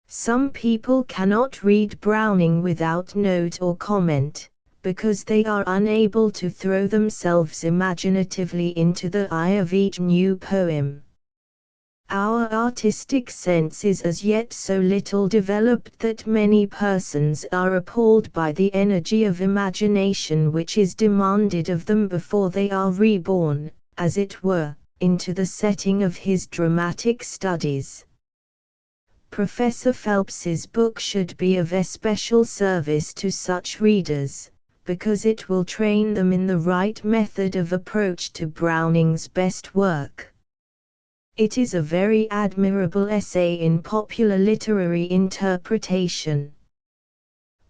Some people cannot read Browning without note or comment, because they are unable to throw themselves imaginatively into the eye of each new poem. Our artistic sense is as yet so little developed that many persons are appalled by the energy of imagination which is demanded of them before they are reborn, as it were, into the setting of his dramatic studies. Professor Phelps's book should be of especial service to such readers, because it will train them in the right method of approach to Browning's best work. It is a very admirable essay in popular literary interpretation.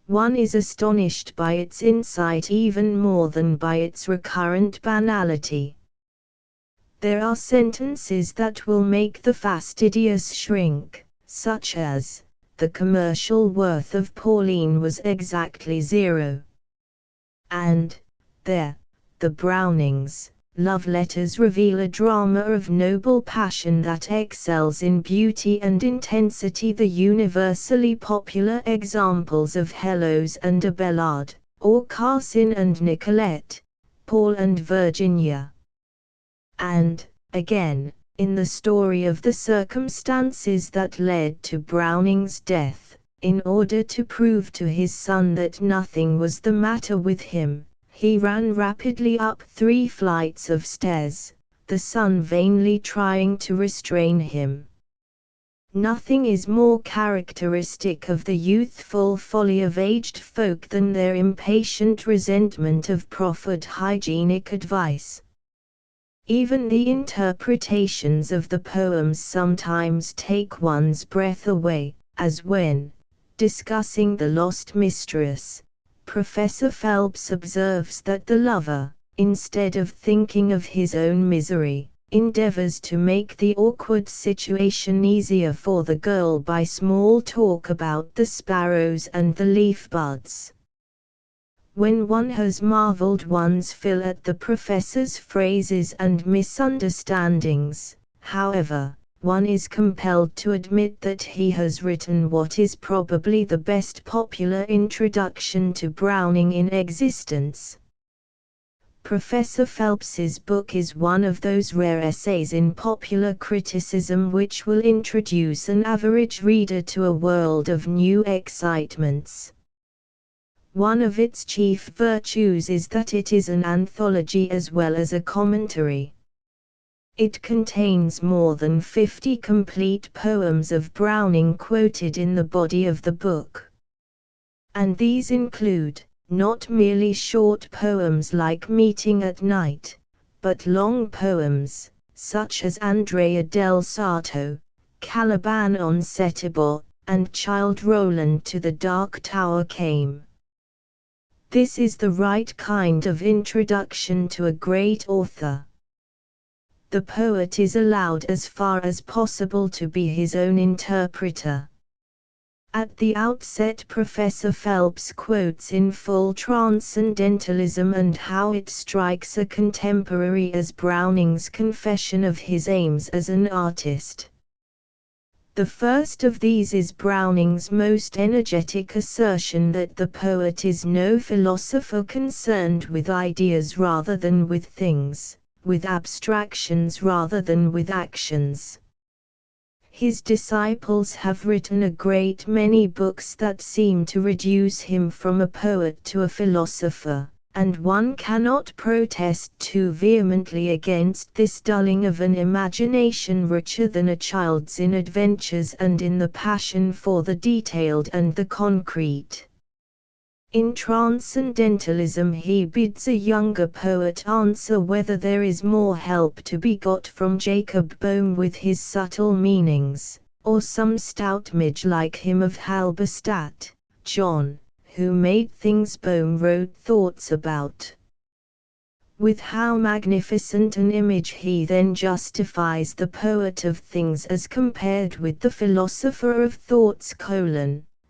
One is astonished by its insight even more than by its recurrent banality. There are sentences that will make the fastidious shrink, such as, "The commercial worth of Pauline was exactly 0." And, "There, the Brownings' love letters reveal a drama of noble passion that excels in beauty and intensity the universally popular examples of Hellos and Abelard, or Carson and Nicolette, Paul and Virginia." And, again, in the story of the circumstances that led to Browning's death, in order to prove to his son that nothing was the matter with him, he ran rapidly up 3 flights of stairs, the son vainly trying to restrain him. Nothing is more characteristic of the youthful folly of aged folk than their impatient resentment of proffered hygienic advice. Even the interpretations of the poems sometimes take one's breath away, as when, discussing The Lost Mistress, Professor Phelps observes that the lover, instead of thinking of his own misery, endeavors to make the awkward situation easier for the girl by small talk about the sparrows and the leaf buds. When one has marveled one's fill at the professor's phrases and misunderstandings, however, one is compelled to admit that he has written what is probably the best popular introduction to Browning in existence. Professor Phelps's book is one of those rare essays in popular criticism which will introduce an average reader to a world of new excitements. One of its chief virtues is that it is an anthology as well as a commentary. It contains more than 50 complete poems of Browning quoted in the body of the book. And these include, not merely short poems like Meeting at Night, but long poems, such as Andrea del Sarto, Caliban on Setebos, and Childe Roland to the Dark Tower Came. This is the right kind of introduction to a great author. The poet is allowed as far as possible to be his own interpreter. At the outset, Professor Phelps quotes in full Transcendentalism and how it strikes a contemporary as Browning's confession of his aims as an artist. The first of these is Browning's most energetic assertion that the poet is no philosopher concerned with ideas rather than with things, with abstractions rather than with actions. His disciples have written a great many books that seem to reduce him from a poet to a philosopher, and one cannot protest too vehemently against this dulling of an imagination richer than a child's in adventures and in the passion for the detailed and the concrete. In Transcendentalism he bids a younger poet answer whether there is more help to be got from Jacob Boehme with his subtle meanings, or some stout midge like him of Halberstadt, John, who made things Boehme wrote thoughts about. With how magnificent an image he then justifies the poet of things as compared with the philosopher of thoughts: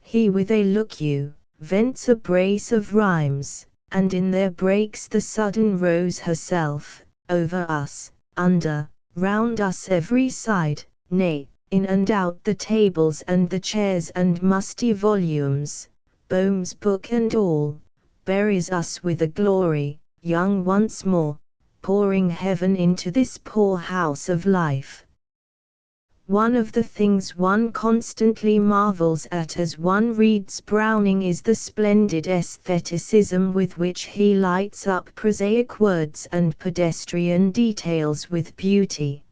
he with a look you vents a brace of rhymes, and in there breaks the sudden rose herself, over us, under, round us every side, nay, in and out the tables and the chairs and musty volumes, Boehme's book and all, buries us with a glory, young once more, pouring heaven into this poor house of life. One of the things one constantly marvels at as one reads Browning is the splendid aestheticism with which he lights up prosaic words and pedestrian details with beauty.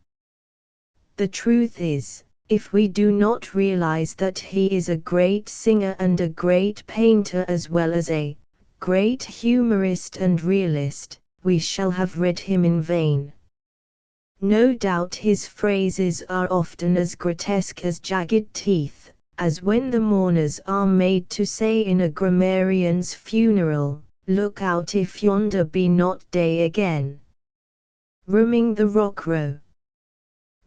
The truth is, if we do not realize that he is a great singer and a great painter as well as a great humorist and realist, we shall have read him in vain. No doubt his phrases are often as grotesque as jagged teeth, as when the mourners are made to say in a grammarian's funeral, "Look out if yonder be not day again." Rooming the Rock Row.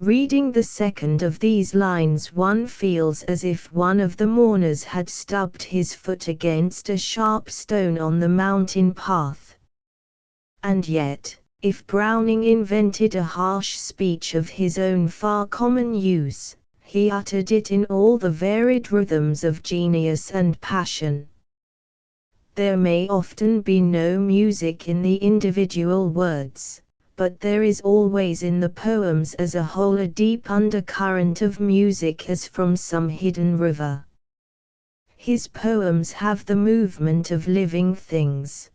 Reading the second of these lines one feels as if one of the mourners had stubbed his foot against a sharp stone on the mountain path. And yet, if Browning invented a harsh speech of his own far common use, he uttered it in all the varied rhythms of genius and passion. There may often be no music in the individual words, but there is always in the poems as a whole a deep undercurrent of music as from some hidden river. His poems have the movement of living things.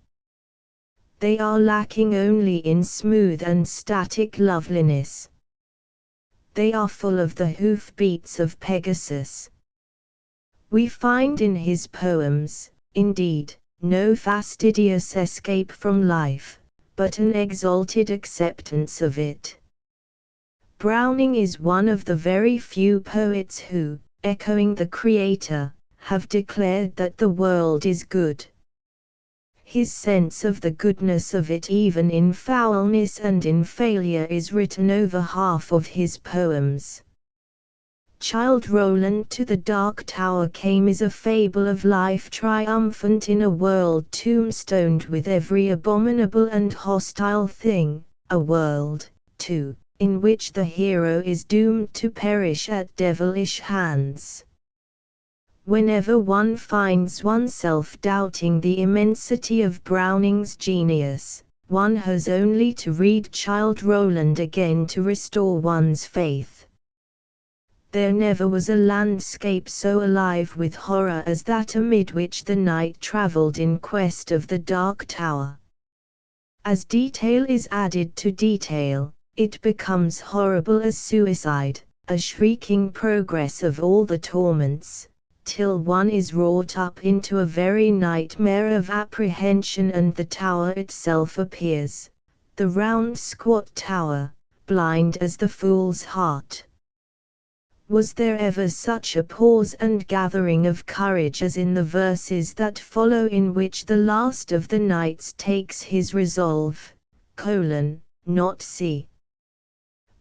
They are lacking only in smooth and static loveliness. They are full of the hoof-beats of Pegasus. We find in his poems, indeed, no fastidious escape from life, but an exalted acceptance of it. Browning is one of the very few poets who, echoing the Creator, have declared that the world is good. His sense of the goodness of it even in foulness and in failure is written over half of his poems. Childe Roland to the Dark Tower Came is a fable of life triumphant in a world tombstoned with every abominable and hostile thing, a world, too, in which the hero is doomed to perish at devilish hands. Whenever one finds oneself doubting the immensity of Browning's genius, one has only to read Childe Roland again to restore one's faith. There never was a landscape so alive with horror as that amid which the knight travelled in quest of the Dark Tower. As detail is added to detail, it becomes horrible as suicide, a shrieking progress of all the torments, till one is wrought up into a very nightmare of apprehension, and the tower itself appears, the round squat tower, blind as the fool's heart. Was there ever such a pause and gathering of courage as in the verses that follow, in which the last of the knights takes his resolve, not see?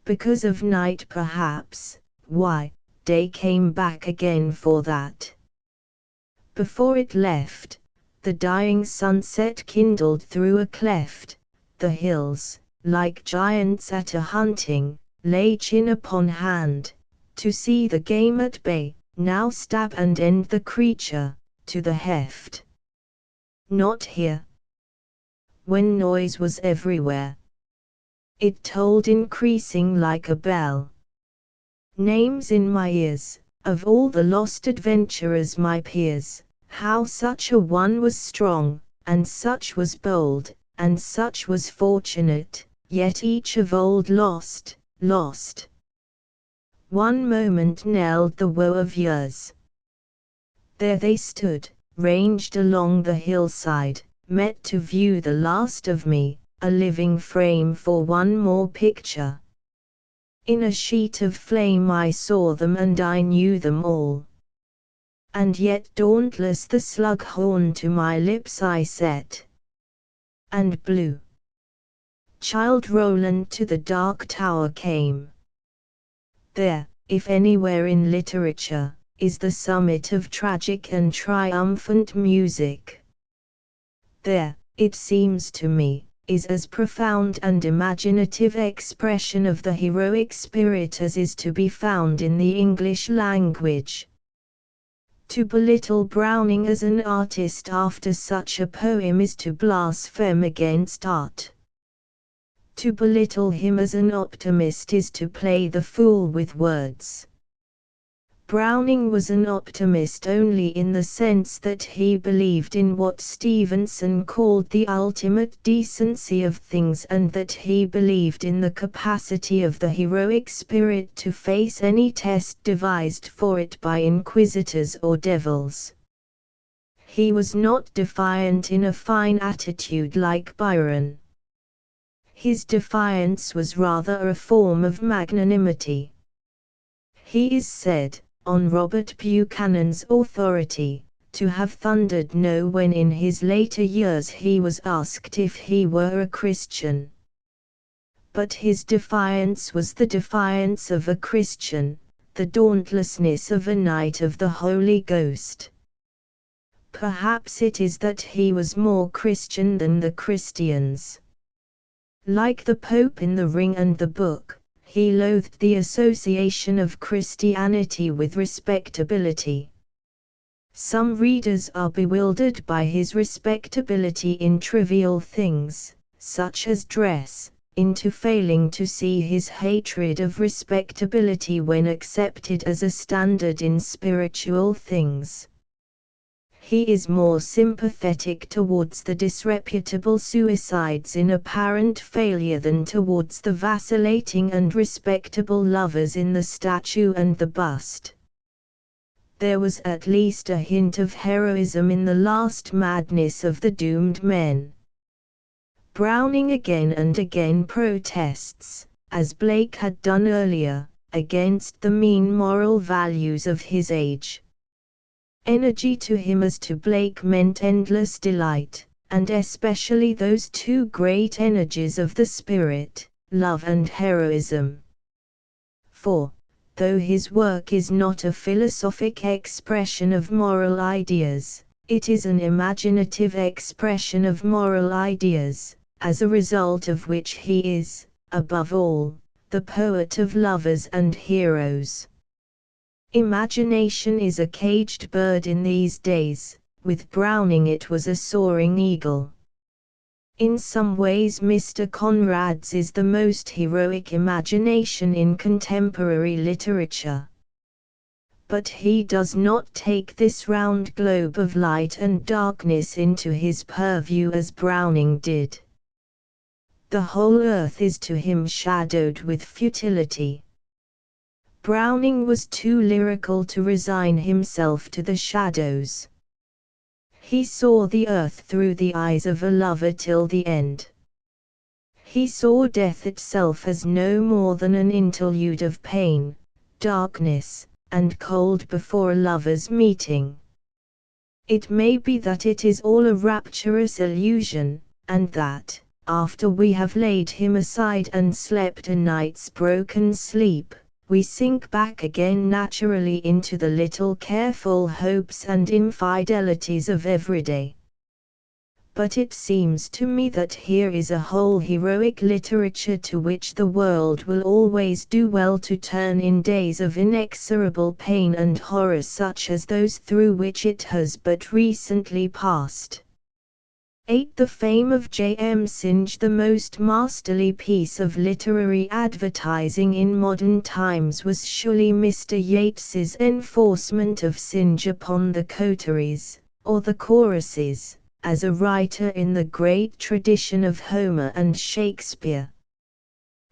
Because of night perhaps, why, day came back again for that. Before it left, the dying sunset kindled through a cleft, the hills, like giants at a hunting, lay chin upon hand, to see the game at bay, now stab and end the creature, to the heft. Not here. When noise was everywhere, it tolled increasing like a bell. Names in my ears, of all the lost adventurers my peers, how such a one was strong, and such was bold, and such was fortunate, yet each of old lost. One moment knelled the woe of years. There they stood, ranged along the hillside, met to view the last of me, a living frame for one more picture. In a sheet of flame I saw them, and I knew them all. And yet dauntless the slug horn to my lips I set, and blew. Childe Roland to the Dark Tower came. There, if anywhere in literature, is the summit of tragic and triumphant music. There, it seems to me, is as profound and imaginative expression of the heroic spirit as is to be found in the English language. To belittle Browning as an artist after such a poem is to blaspheme against art. To belittle him as an optimist is to play the fool with words. Browning was an optimist only in the sense that he believed in what Stevenson called the ultimate decency of things, and that he believed in the capacity of the heroic spirit to face any test devised for it by inquisitors or devils. He was not defiant in a fine attitude like Byron. His defiance was rather a form of magnanimity. He is said, on Robert Buchanan's authority, to have thundered no when in his later years he was asked if he were a Christian. But his defiance was the defiance of a Christian, the dauntlessness of a knight of the Holy Ghost. Perhaps it is that he was more Christian than the Christians. Like the Pope in The Ring and the Book, he loathed the association of Christianity with respectability. Some readers are bewildered by his respectability in trivial things, such as dress, into failing to see his hatred of respectability when accepted as a standard in spiritual things. He is more sympathetic towards the disreputable suicides in apparent failure than towards the vacillating and respectable lovers in the statue and the bust. There was at least a hint of heroism in the last madness of the doomed men. Browning again and again protests, as Blake had done earlier, against the mean moral values of his age. Energy to him as to Blake meant endless delight, and especially those two great energies of the spirit, love and heroism. For, though his work is not a philosophic expression of moral ideas, it is an imaginative expression of moral ideas, as a result of which he is, above all, the poet of lovers and heroes. Imagination is a caged bird in these days, with Browning it was a soaring eagle. In some ways Mr. Conrad's is the most heroic imagination in contemporary literature. But he does not take this round globe of light and darkness into his purview as Browning did. The whole earth is to him shadowed with futility. Browning was too lyrical to resign himself to the shadows. He saw the earth through the eyes of a lover till the end. He saw death itself as no more than an interlude of pain, darkness, and cold before a lover's meeting. It may be that it is all a rapturous illusion, and that, after we have laid him aside and slept a night's broken sleep, we sink back again naturally into the little careful hopes and infidelities of everyday. But it seems to me that here is a whole heroic literature to which the world will always do well to turn in days of inexorable pain and horror such as those through which it has but recently passed. 8. The fame of J.M. Synge. The most masterly piece of literary advertising in modern times was surely Mr. Yeats's enforcement of Synge upon the coteries, or the choruses, as a writer in the great tradition of Homer and Shakespeare.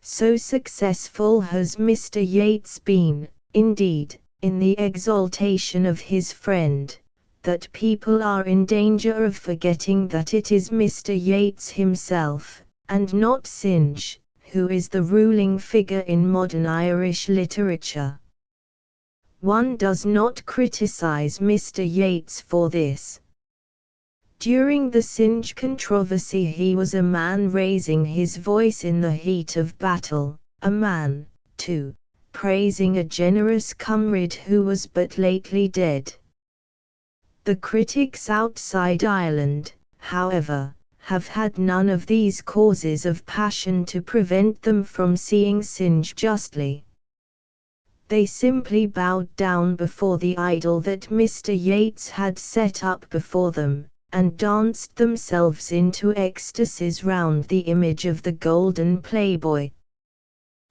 So successful has Mr. Yeats been, indeed, in the exaltation of his friend, that people are in danger of forgetting that it is Mr. Yeats himself, and not Synge, who is the ruling figure in modern Irish literature. One does not criticize Mr. Yeats for this. During the Synge controversy he was a man raising his voice in the heat of battle, a man, too, praising a generous comrade who was but lately dead. The critics outside Ireland, however, have had none of these causes of passion to prevent them from seeing Synge justly. They simply bowed down before the idol that Mr. Yeats had set up before them, and danced themselves into ecstasies round the image of the golden playboy.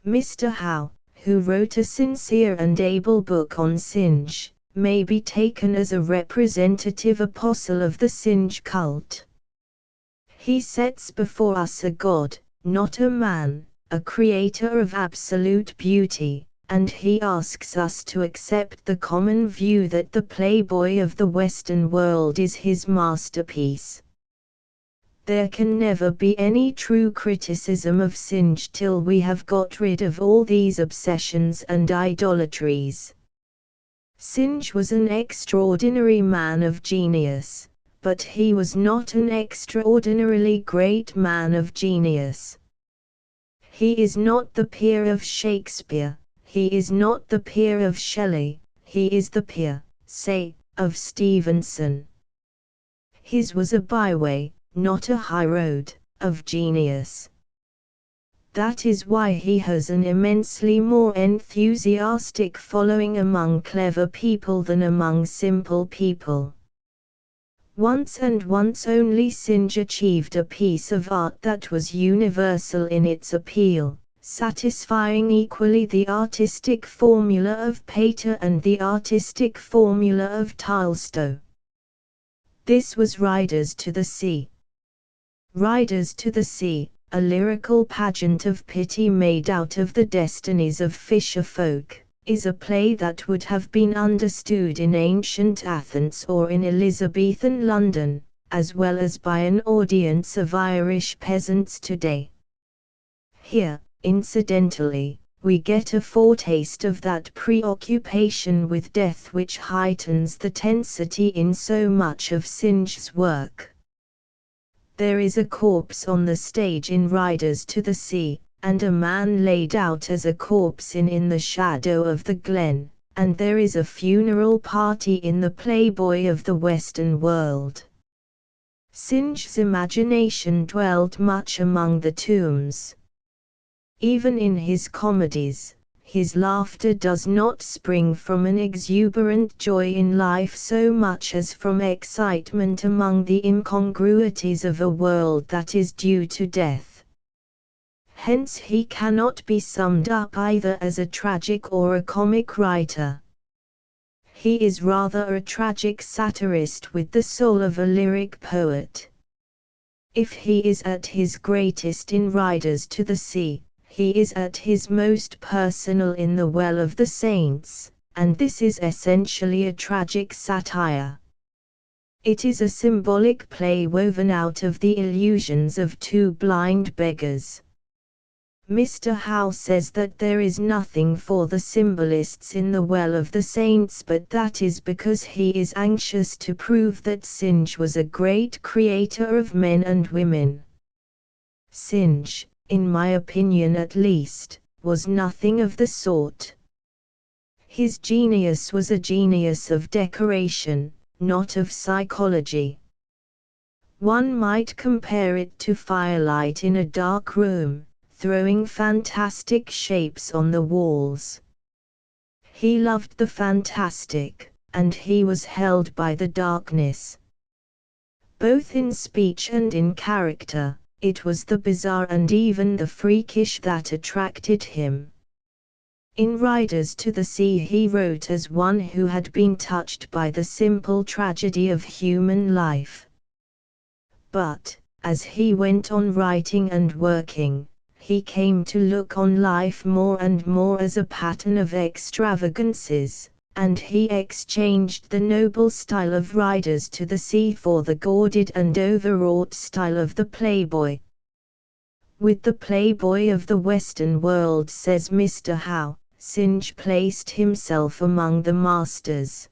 Mr. Howe, who wrote a sincere and able book on Synge, may be taken as a representative apostle of the Synge cult. He sets before us a god, not a man, a creator of absolute beauty, and he asks us to accept the common view that the playboy of the Western world is his masterpiece. There can never be any true criticism of Synge till we have got rid of all these obsessions and idolatries. Synge was an extraordinary man of genius, but he was not an extraordinarily great man of genius. He is not the peer of Shakespeare. He is not the peer of Shelley, he is the peer, say, of Stevenson. His was a byway, not a highroad, of genius. That is why he has an immensely more enthusiastic following among clever people than among simple people. Once and once only Synge achieved a piece of art that was universal in its appeal, satisfying equally the artistic formula of Pater and the artistic formula of Tolstoy. This was Riders to the Sea. Riders to the Sea, a lyrical pageant of pity made out of the destinies of fisher folk, is a play that would have been understood in ancient Athens or in Elizabethan London, as well as by an audience of Irish peasants today. Here, incidentally, we get a foretaste of that preoccupation with death which heightens the tensity in so much of Synge's work. There is a corpse on the stage in Riders to the Sea, and a man laid out as a corpse in the shadow of the glen, and there is a funeral party in the playboy of the Western world. Synge's imagination dwelt much among the tombs. Even in his comedies, his laughter does not spring from an exuberant joy in life so much as from excitement among the incongruities of a world that is due to death. Hence he cannot be summed up either as a tragic or a comic writer. He is rather a tragic satirist with the soul of a lyric poet. If he is at his greatest in Riders to the Sea, he is at his most personal in The Well of the Saints, and this is essentially a tragic satire. It is a symbolic play woven out of the illusions of two blind beggars. Mr. Howe says that there is nothing for the symbolists in The Well of the Saints, but that is because he is anxious to prove that Synge was a great creator of men and women. Synge, in my opinion at least, was nothing of the sort. His genius was a genius of decoration, not of psychology. One might compare it to firelight in a dark room, throwing fantastic shapes on the walls. He loved the fantastic, and he was held by the darkness. Both in speech and in character, it was the bizarre and even the freakish that attracted him. In Riders to the Sea he wrote as one who had been touched by the simple tragedy of human life. But, as he went on writing and working, he came to look on life more and more as a pattern of extravagances, and he exchanged the noble style of Riders to the Sea for the gauded and overwrought style of the playboy. With the playboy of the Western world, says Mr. Howe, Synge placed himself among the masters.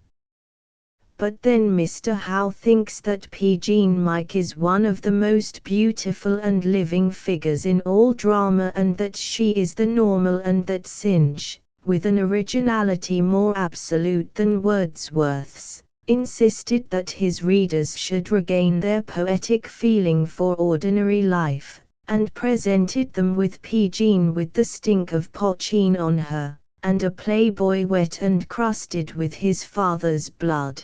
But then Mr. Howe thinks that P. Jean Mike is one of the most beautiful and living figures in all drama, and that she is the normal, and that Synge, with an originality more absolute than Wordsworth's, insisted that his readers should regain their poetic feeling for ordinary life, and presented them with P. Jean with the stink of pochine on her, and a playboy wet and crusted with his father's blood.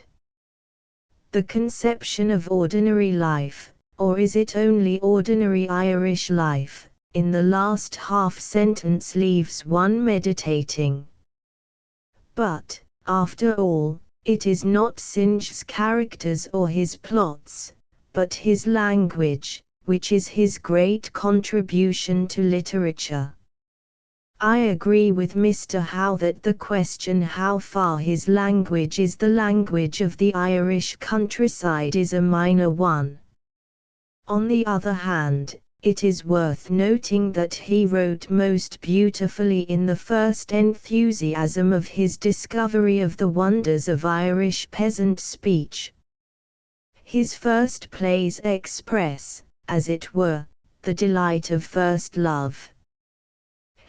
The conception of ordinary life, or is it only ordinary Irish life, in the last half-sentence leaves one meditating. But, after all, it is not Synge's characters or his plots, but his language, which is his great contribution to literature. I agree with Mr. Howe that the question how far his language is the language of the Irish countryside is a minor one. On the other hand, it is worth noting that he wrote most beautifully in the first enthusiasm of his discovery of the wonders of Irish peasant speech. His first plays express, as it were, the delight of first love.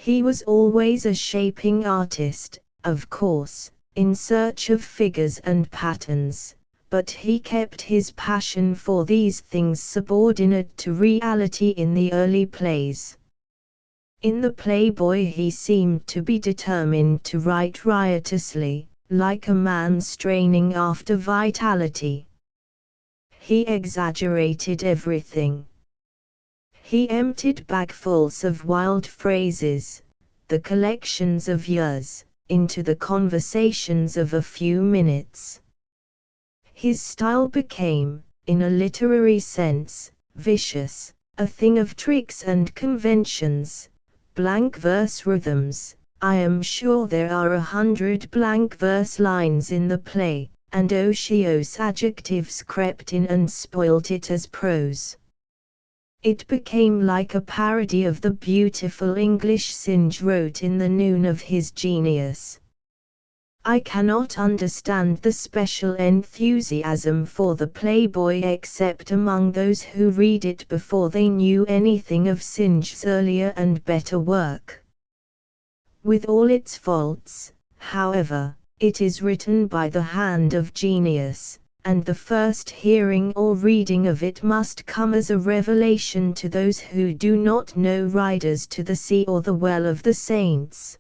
He was always a shaping artist, of course, in search of figures and patterns, but he kept his passion for these things subordinate to reality in the early plays. In the Playboy he seemed to be determined to write riotously, like a man straining after vitality. He exaggerated everything. He emptied bagfuls of wild phrases, the collections of years, into the conversations of a few minutes. His style became, in a literary sense, vicious, a thing of tricks and conventions, blank verse rhythms. I am sure there are 100 blank verse lines in the play, and otiose adjectives crept in and spoilt it as prose. It became like a parody of the beautiful English Synge wrote in the noon of his genius. I cannot understand the special enthusiasm for the Playboy except among those who read it before they knew anything of Synge's earlier and better work. With all its faults, however, it is written by the hand of genius, and the first hearing or reading of it must come as a revelation to those who do not know Riders to the Sea or The Well of the Saints.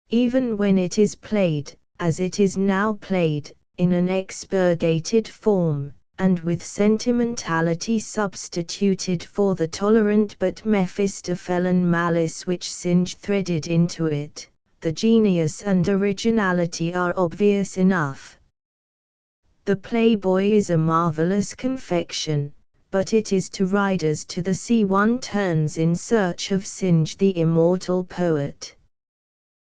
even when it is played, as it is now played, in an expurgated form, and with sentimentality substituted for the tolerant but Mephistophelan malice which Synge threaded into it, the genius and originality are obvious enough. The Playboy is a marvelous confection, but it is to riders to the sea one turns in search of Synge the immortal poet.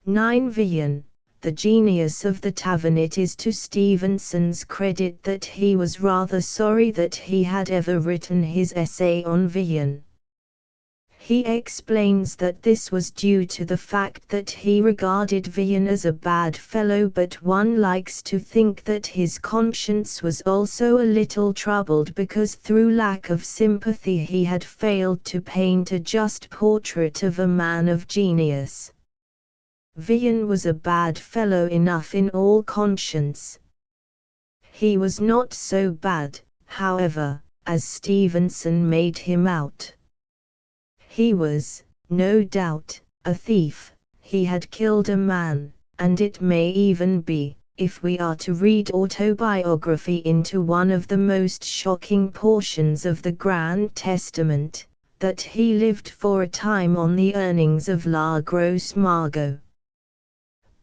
9. Villon, the genius of the tavern. It is to Stevenson's credit that he was rather sorry that he had ever written his essay on Villon. He explains that this was due to the fact that he regarded Villon as a bad fellow, but one likes to think that his conscience was also a little troubled because through lack of sympathy he had failed to paint a just portrait of a man of genius. Villon was a bad fellow enough in all conscience. He was not so bad, however, as Stevenson made him out. He was, no doubt, a thief. He had killed a man, and it may even be, if we are to read autobiography into one of the most shocking portions of the Grand Testament, that he lived for a time on the earnings of La Grosse Margot.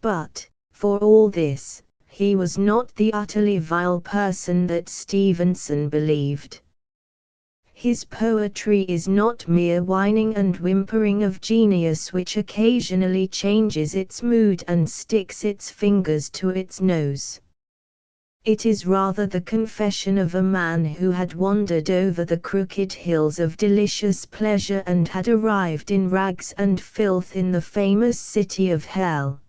But, for all this, he was not the utterly vile person that Stevenson believed. His poetry is not mere whining and whimpering of genius which occasionally changes its mood and sticks its fingers to its nose. It is rather the confession of a man who had wandered over the crooked hills of delicious pleasure and had arrived in rags and filth in the famous city of hell.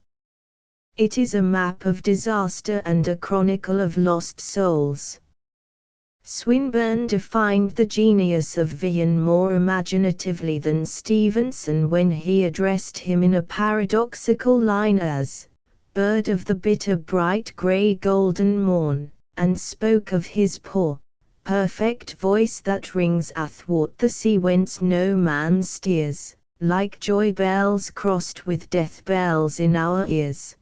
It is a map of disaster and a chronicle of lost souls. Swinburne defined the genius of Villon more imaginatively than Stevenson when he addressed him in a paradoxical line as, "Bird of the bitter bright grey golden morn," and spoke of his poor, perfect voice that rings athwart the sea whence no man steers, like joy bells crossed with death bells in our ears.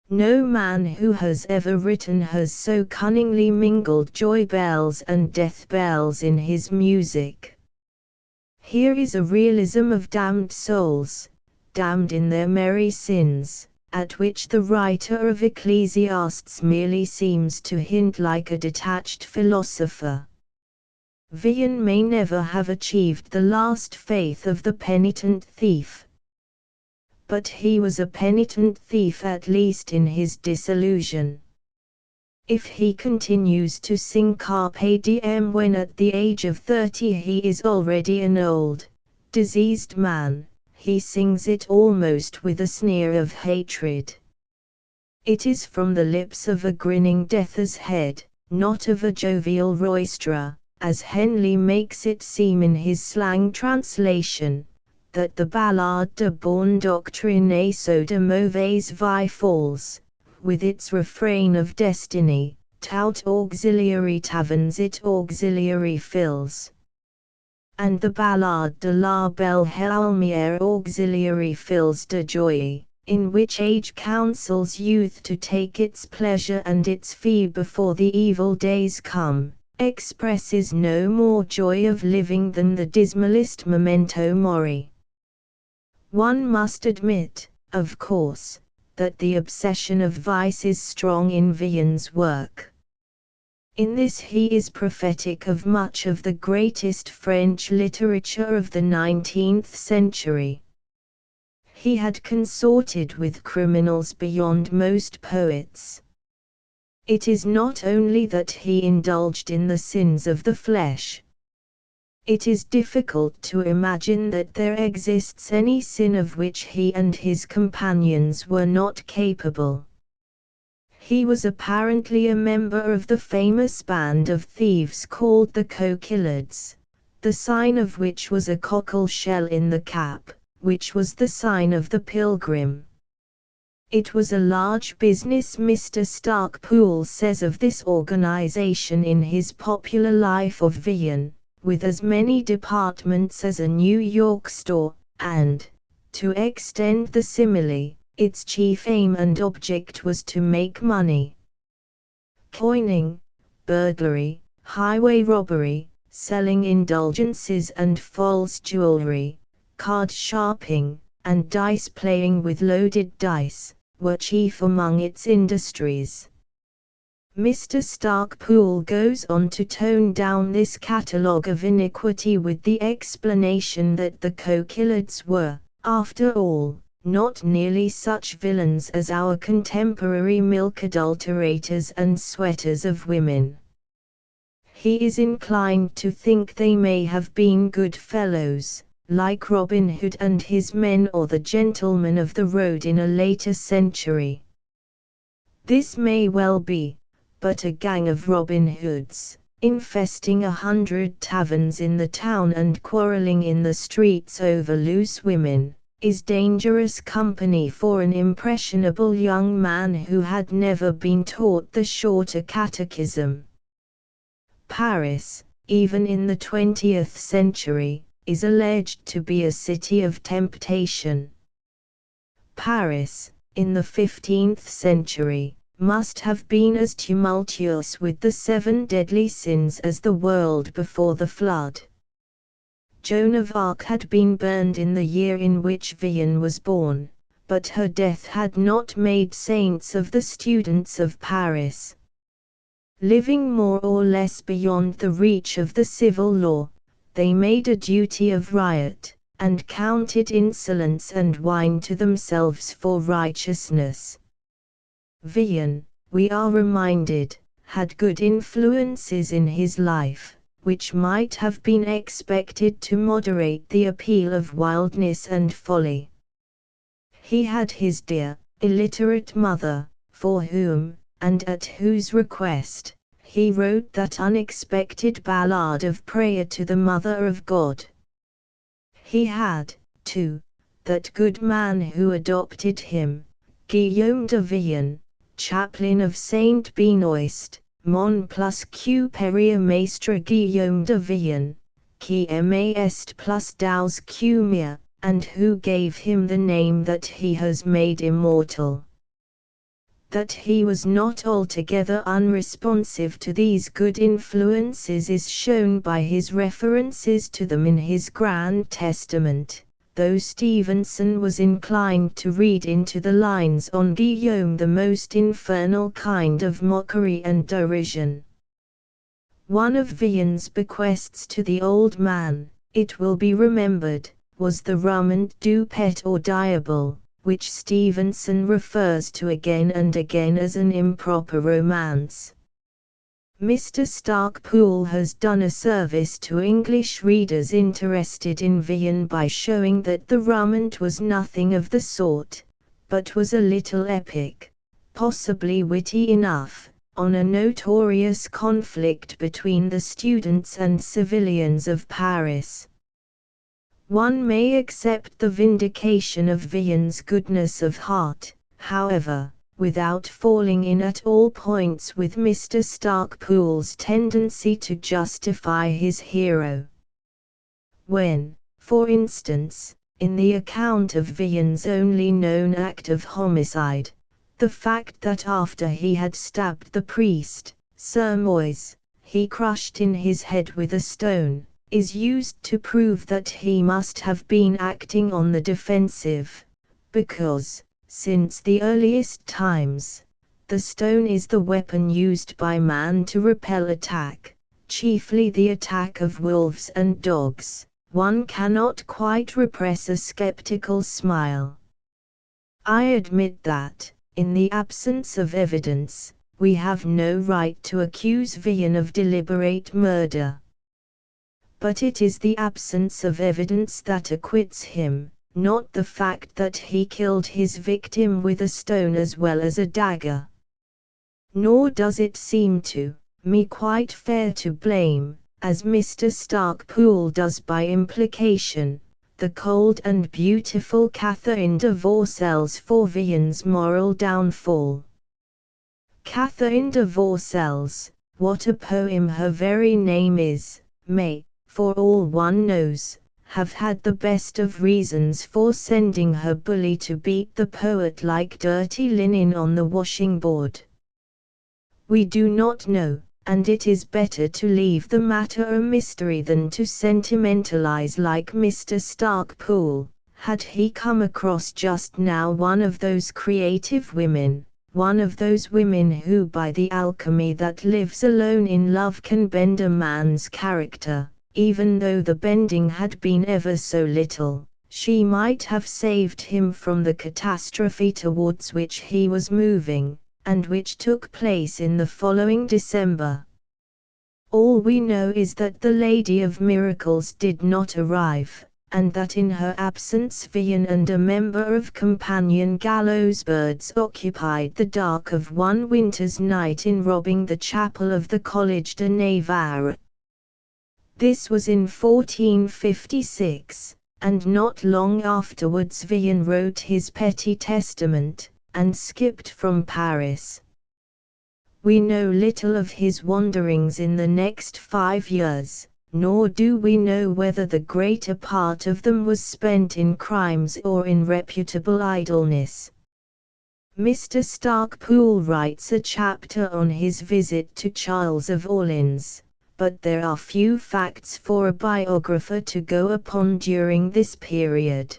No man who has ever written has so cunningly mingled joy bells and death bells in his music. Here is a realism of damned souls, damned in their merry sins, at which the writer of Ecclesiastes merely seems to hint like a detached philosopher. Villon may never have achieved the last faith of the penitent thief. But he was a penitent thief at least in his disillusion. If he continues to sing Carpe Diem when at the age of 30 he is already an old, diseased man, he sings it almost with a sneer of hatred. It is from the lips of a grinning death's head, not of a jovial roisterer, as Henley makes it seem in his slang translation, that the Ballade de Bonne Doctrine et so de Mauvaise Vie falls, with its refrain of destiny, tout auxiliary taverns it auxiliary fills. And the Ballade de la Belle Helmière auxiliary fills de joie, in which age counsels youth to take its pleasure and its fee before the evil days come, expresses no more joy of living than the dismalest memento mori. One must admit, of course, that the obsession of vice is strong in Villon's work. In this he is prophetic of much of the greatest French literature of the 19th century. He had consorted with criminals beyond most poets. It is not only that he indulged in the sins of the flesh. It is difficult to imagine that there exists any sin of which he and his companions were not capable. He was apparently a member of the famous band of thieves called the Coquelids, the sign of which was a cockle shell in the cap, which was the sign of the pilgrim. It was a large business. Mr. Starkpool says of this organization in his popular life of Villon, with as many departments as a New York store, and, to extend the simile, its chief aim and object was to make money. Coining, burglary, highway robbery, selling indulgences and false jewelry, card sharping, and dice playing with loaded dice, were chief among its industries. Mr. Starkpool goes on to tone down this catalogue of iniquity with the explanation that the co-killers were, after all, not nearly such villains as our contemporary milk adulterators and sweaters of women. He is inclined to think they may have been good fellows, like Robin Hood and his men or the gentlemen of the road in a later century. This may well be, but a gang of Robin Hoods, infesting 100 taverns in the town and quarrelling in the streets over loose women, is dangerous company for an impressionable young man who had never been taught the shorter catechism. Paris, even in the 20th century, is alleged to be a city of temptation. Paris, in the 15th century, must have been as tumultuous with the 7 deadly sins as the world before the flood. Joan of Arc had been burned in the year in which Villon was born, but her death had not made saints of the students of Paris. Living more or less beyond the reach of the civil law, they made a duty of riot, and counted insolence and wine to themselves for righteousness. Villon, we are reminded, had good influences in his life, which might have been expected to moderate the appeal of wildness and folly. He had his dear, illiterate mother, for whom, and at whose request, he wrote that unexpected ballad of prayer to the Mother of God. He had, too, that good man who adopted him, Guillaume de Villon, chaplain of Saint Benoist, mon plus que peria maestre Guillaume de Villon, qui est plus daus que mia, and who gave him the name that he has made immortal. That he was not altogether unresponsive to these good influences is shown by his references to them in his Grand Testament, though Stevenson was inclined to read into the lines on Guillaume the most infernal kind of mockery and derision. One of Villon's bequests to the old man, it will be remembered, was the Roman du Pet or Diable, which Stevenson refers to again and again as an improper romance. Mr. Starkpool has done a service to English readers interested in Villon by showing that the Romaunt was nothing of the sort, but was a little epic, possibly witty enough, on a notorious conflict between the students and civilians of Paris. One may accept the vindication of Villon's goodness of heart, however, without falling in at all points with Mr. Starkpool's tendency to justify his hero. When, for instance, in the account of Villon's only known act of homicide, the fact that after he had stabbed the priest, Sir Moise, he crushed in his head with a stone, is used to prove that he must have been acting on the defensive, because, since the earliest times, the stone is the weapon used by man to repel attack, chiefly the attack of wolves and dogs, one cannot quite repress a skeptical smile. I admit that, in the absence of evidence, we have no right to accuse Villon of deliberate murder. But it is the absence of evidence that acquits him, not the fact that he killed his victim with a stone as well as a dagger. Nor does it seem to me quite fair to blame, as Mr. Starkpool does by implication, the cold and beautiful Catherine de Vorcelles for Villon's moral downfall. Catherine de Vorcelles, what a poem her very name is, may, for all one knows, have had the best of reasons for sending her bully to beat the poet like dirty linen on the washing board. We do not know, and it is better to leave the matter a mystery than to sentimentalize like Mr. Starkpool. Had he come across just now one of those creative women, one of those women who by the alchemy that lives alone in love can bend a man's character, even though the bending had been ever so little, she might have saved him from the catastrophe towards which he was moving, and which took place in the following December. All we know is that the Lady of Miracles did not arrive, and that in her absence Vian and a member of companion gallows birds occupied the dark of one winter's night in robbing the chapel of the Collège de Navarre. This was in 1456, and not long afterwards Vian wrote his petty testament, and skipped from Paris. We know little of his wanderings in the next 5 years, nor do we know whether the greater part of them was spent in crimes or in reputable idleness. Mr. Starkpool writes a chapter on his visit to Charles of Orleans, but there are few facts for a biographer to go upon during this period.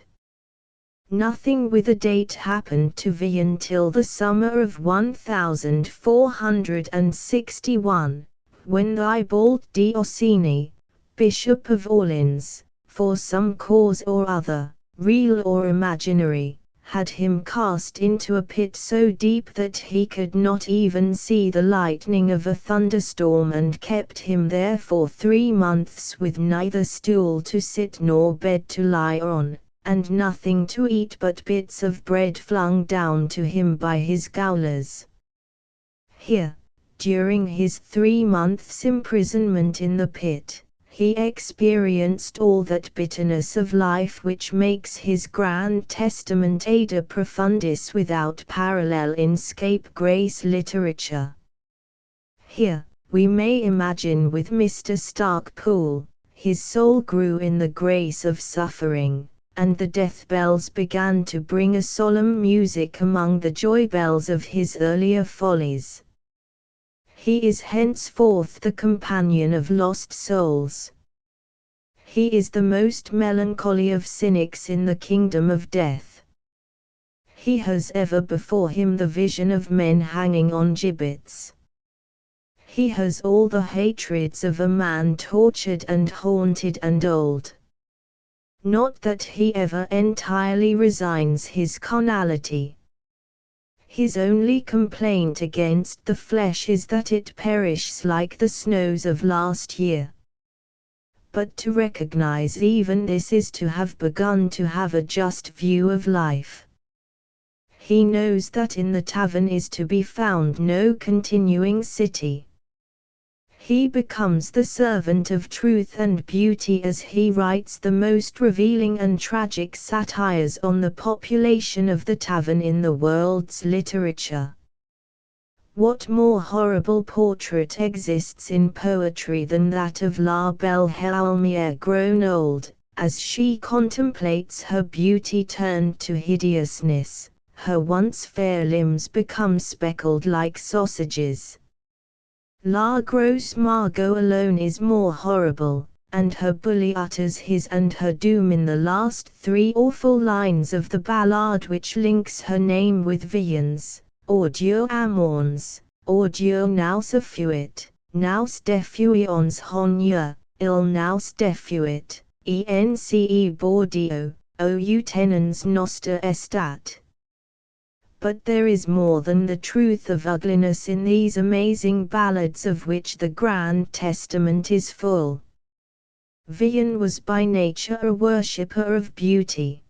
Nothing with a date happened to Vian till the summer of 1461, when Thibault d'Orsini, Bishop of Orleans, for some cause or other, real or imaginary, had him cast into a pit so deep that he could not even see the lightning of a thunderstorm, and kept him there for 3 months with neither stool to sit nor bed to lie on, and nothing to eat but bits of bread flung down to him by his gaolers. Here, during his 3 months' imprisonment in the pit, he experienced all that bitterness of life which makes his grand testament a de profundis without parallel in scapegrace literature. Here, we may imagine with Mr. Starkpool, his soul grew in the grace of suffering, and the death bells began to bring a solemn music among the joy bells of his earlier follies. He is henceforth the companion of lost souls. He is the most melancholy of cynics in the kingdom of death. He has ever before him the vision of men hanging on gibbets. He has all the hatreds of a man tortured and haunted and old. Not that he ever entirely resigns his carnality. His only complaint against the flesh is that it perishes like the snows of last year. But to recognize even this is to have begun to have a just view of life. He knows that in the tavern is to be found no continuing city. He becomes the servant of truth and beauty as he writes the most revealing and tragic satires on the population of the tavern in the world's literature. What more horrible portrait exists in poetry than that of La Belle Héalmière grown old, as she contemplates her beauty turned to hideousness, her once fair limbs become speckled like sausages. La Grosse Margot alone is more horrible, and her bully utters his and her doom in the last 3 awful lines of the ballad which links her name with Vian's. Audio amons, audio nous fuit, nous defuions hogne, il nous defuit, ence bordio, ou tenens noster estat. But there is more than the truth of ugliness in these amazing ballads of which the Grand Testament is full. Vian was by nature a worshipper of beauty.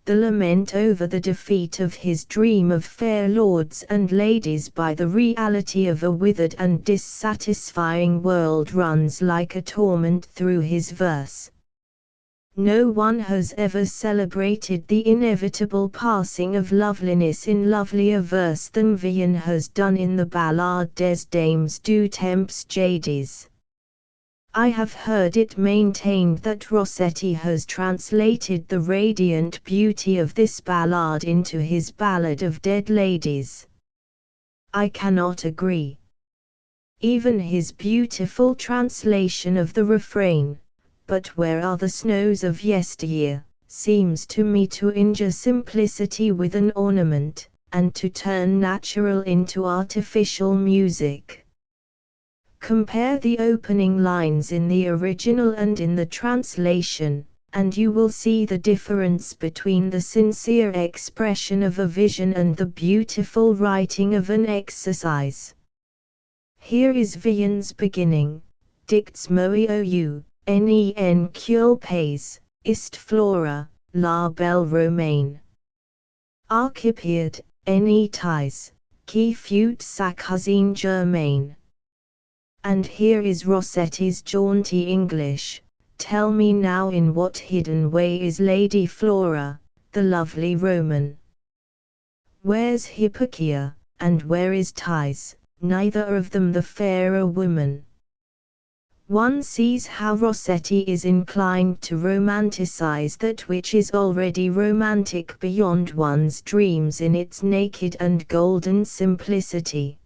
The lament over the defeat of his dream of fair lords and ladies by the reality of a withered and dissatisfying world runs like a torment through his verse. No one has ever celebrated the inevitable passing of loveliness in lovelier verse than Vian has done in the Ballade des Dames du Temps Jadis. I have heard it maintained that Rossetti has translated the radiant beauty of this ballad into his Ballad of Dead Ladies. I cannot agree. Even his beautiful translation of the refrain, "But where are the snows of yesteryear," seems to me to injure simplicity with an ornament, and to turn natural into artificial music. Compare the opening lines in the original and in the translation, and you will see the difference between the sincere expression of a vision and the beautiful writing of an exercise. Here is Villon's beginning: "Dicts moiou, nen culpes, ist flora, la belle romaine. Archipied, ne ties, qui fut sa cousine germaine." And here is Rossetti's jaunty English: "Tell me now in what hidden way is Lady Flora, the lovely Roman. Where's Hipparchia, and where is Thais, neither of them the fairer woman?" One sees how Rossetti is inclined to romanticize that which is already romantic beyond one's dreams in its naked and golden simplicity.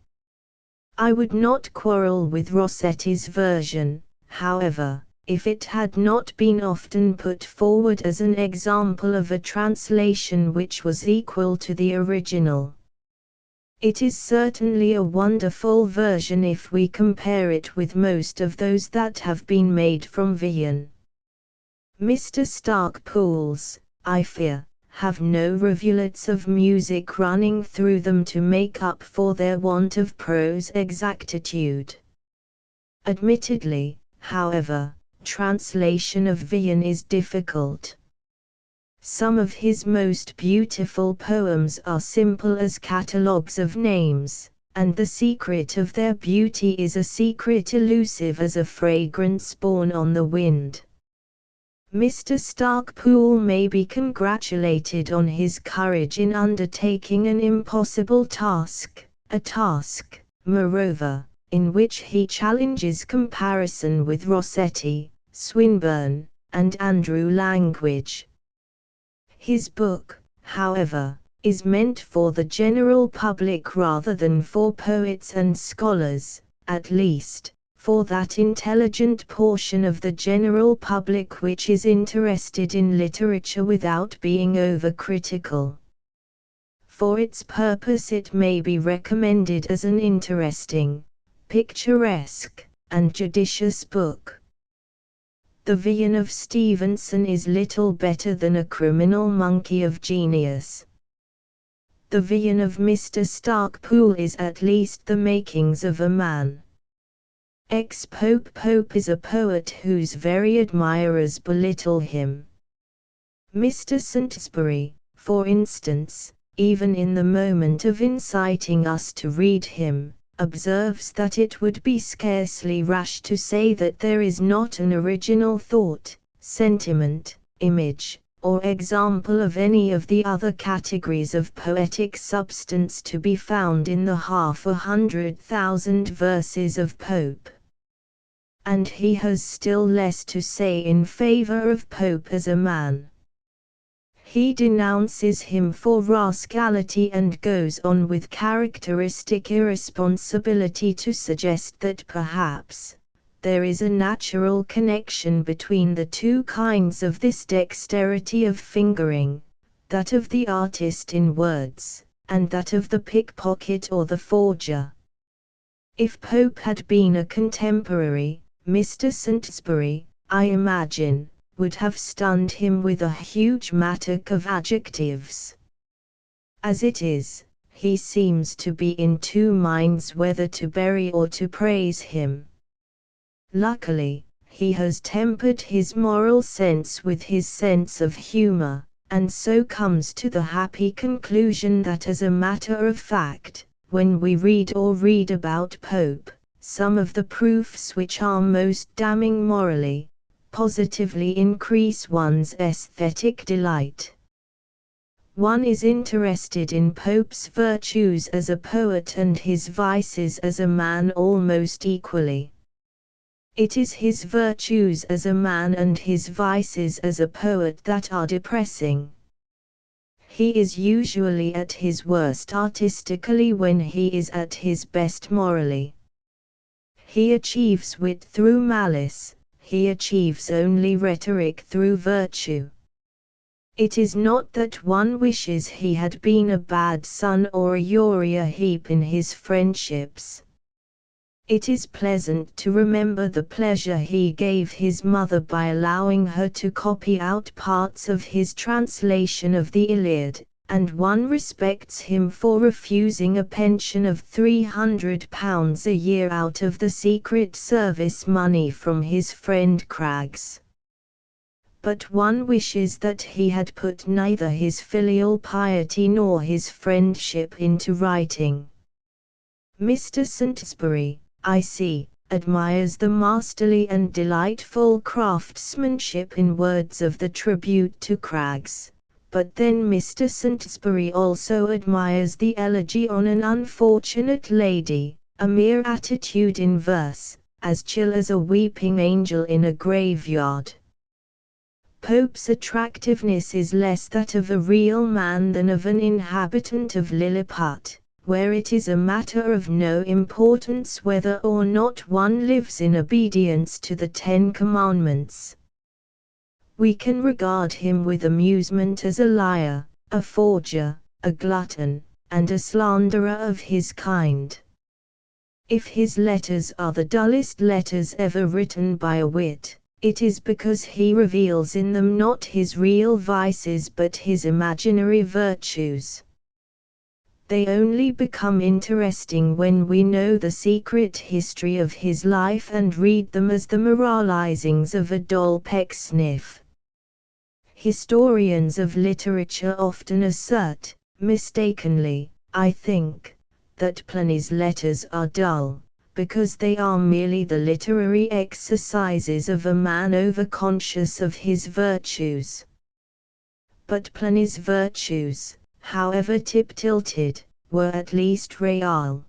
I would not quarrel with Rossetti's version, however, if it had not been often put forward as an example of a translation which was equal to the original. It is certainly a wonderful version if we compare it with most of those that have been made from Villon. Mr. Stark-Pool's, I fear, have no rivulets of music running through them to make up for their want of prose exactitude. Admittedly, however, translation of Villon is difficult. Some of his most beautiful poems are simple as catalogues of names, and the secret of their beauty is a secret elusive as a fragrance borne on the wind. Mr. Stark-Pool may be congratulated on his courage in undertaking an impossible task, a task, moreover, in which he challenges comparison with Rossetti, Swinburne, and Andrew Langridge. His book, however, is meant for the general public rather than for poets and scholars, at least, for that intelligent portion of the general public which is interested in literature without being overcritical. For its purpose it may be recommended as an interesting, picturesque, and judicious book. The Villon of Stevenson is little better than a criminal monkey of genius. The Villon of Mr. Stark-Pool is at least the makings of a man. Pope is a poet whose very admirers belittle him. Mr. Saintsbury, for instance, even in the moment of inciting us to read him, observes that it would be scarcely rash to say that there is not an original thought, sentiment, image, or example of any of the other categories of poetic substance to be found in the 100,000 verses of Pope. And he has still less to say in favor of Pope as a man. He denounces him for rascality and goes on with characteristic irresponsibility to suggest that perhaps there is a natural connection between the two kinds of this dexterity of fingering, that of the artist in words, and that of the pickpocket or the forger. If Pope had been a contemporary, Mr. Saintsbury, I imagine, would have stunned him with a huge mattock of adjectives. As it is, he seems to be in two minds whether to bury or to praise him. Luckily, he has tempered his moral sense with his sense of humor, and so comes to the happy conclusion that as a matter of fact, when we read about Pope, some of the proofs which are most damning morally, positively increase one's aesthetic delight. One is interested in Pope's virtues as a poet and his vices as a man almost equally. It is his virtues as a man and his vices as a poet that are depressing. He is usually at his worst artistically when he is at his best morally. He achieves wit through malice, he achieves only rhetoric through virtue. It is not that one wishes he had been a bad son or a Uriah Heep in his friendships. It is pleasant to remember the pleasure he gave his mother by allowing her to copy out parts of his translation of the Iliad, and one respects him for refusing a pension of £300 a year out of the Secret Service money from his friend Craggs. But one wishes that he had put neither his filial piety nor his friendship into writing. Mr. Saintsbury, I see, admires the masterly and delightful craftsmanship in words of the tribute to Craggs, but then Mr. Saintsbury also admires the elegy on an unfortunate lady, a mere attitude in verse, as chill as a weeping angel in a graveyard. Pope's attractiveness is less that of a real man than of an inhabitant of Lilliput, where it is a matter of no importance whether or not one lives in obedience to the 10 Commandments. We can regard him with amusement as a liar, a forger, a glutton, and a slanderer of his kind. If his letters are the dullest letters ever written by a wit, it is because he reveals in them not his real vices but his imaginary virtues. They only become interesting when we know the secret history of his life and read them as the moralizings of a dull Pecksniff. Historians of literature often assert, mistakenly, I think, that Pliny's letters are dull, because they are merely the literary exercises of a man overconscious of his virtues. But Pliny's virtues, however tip-tilted, were at least real.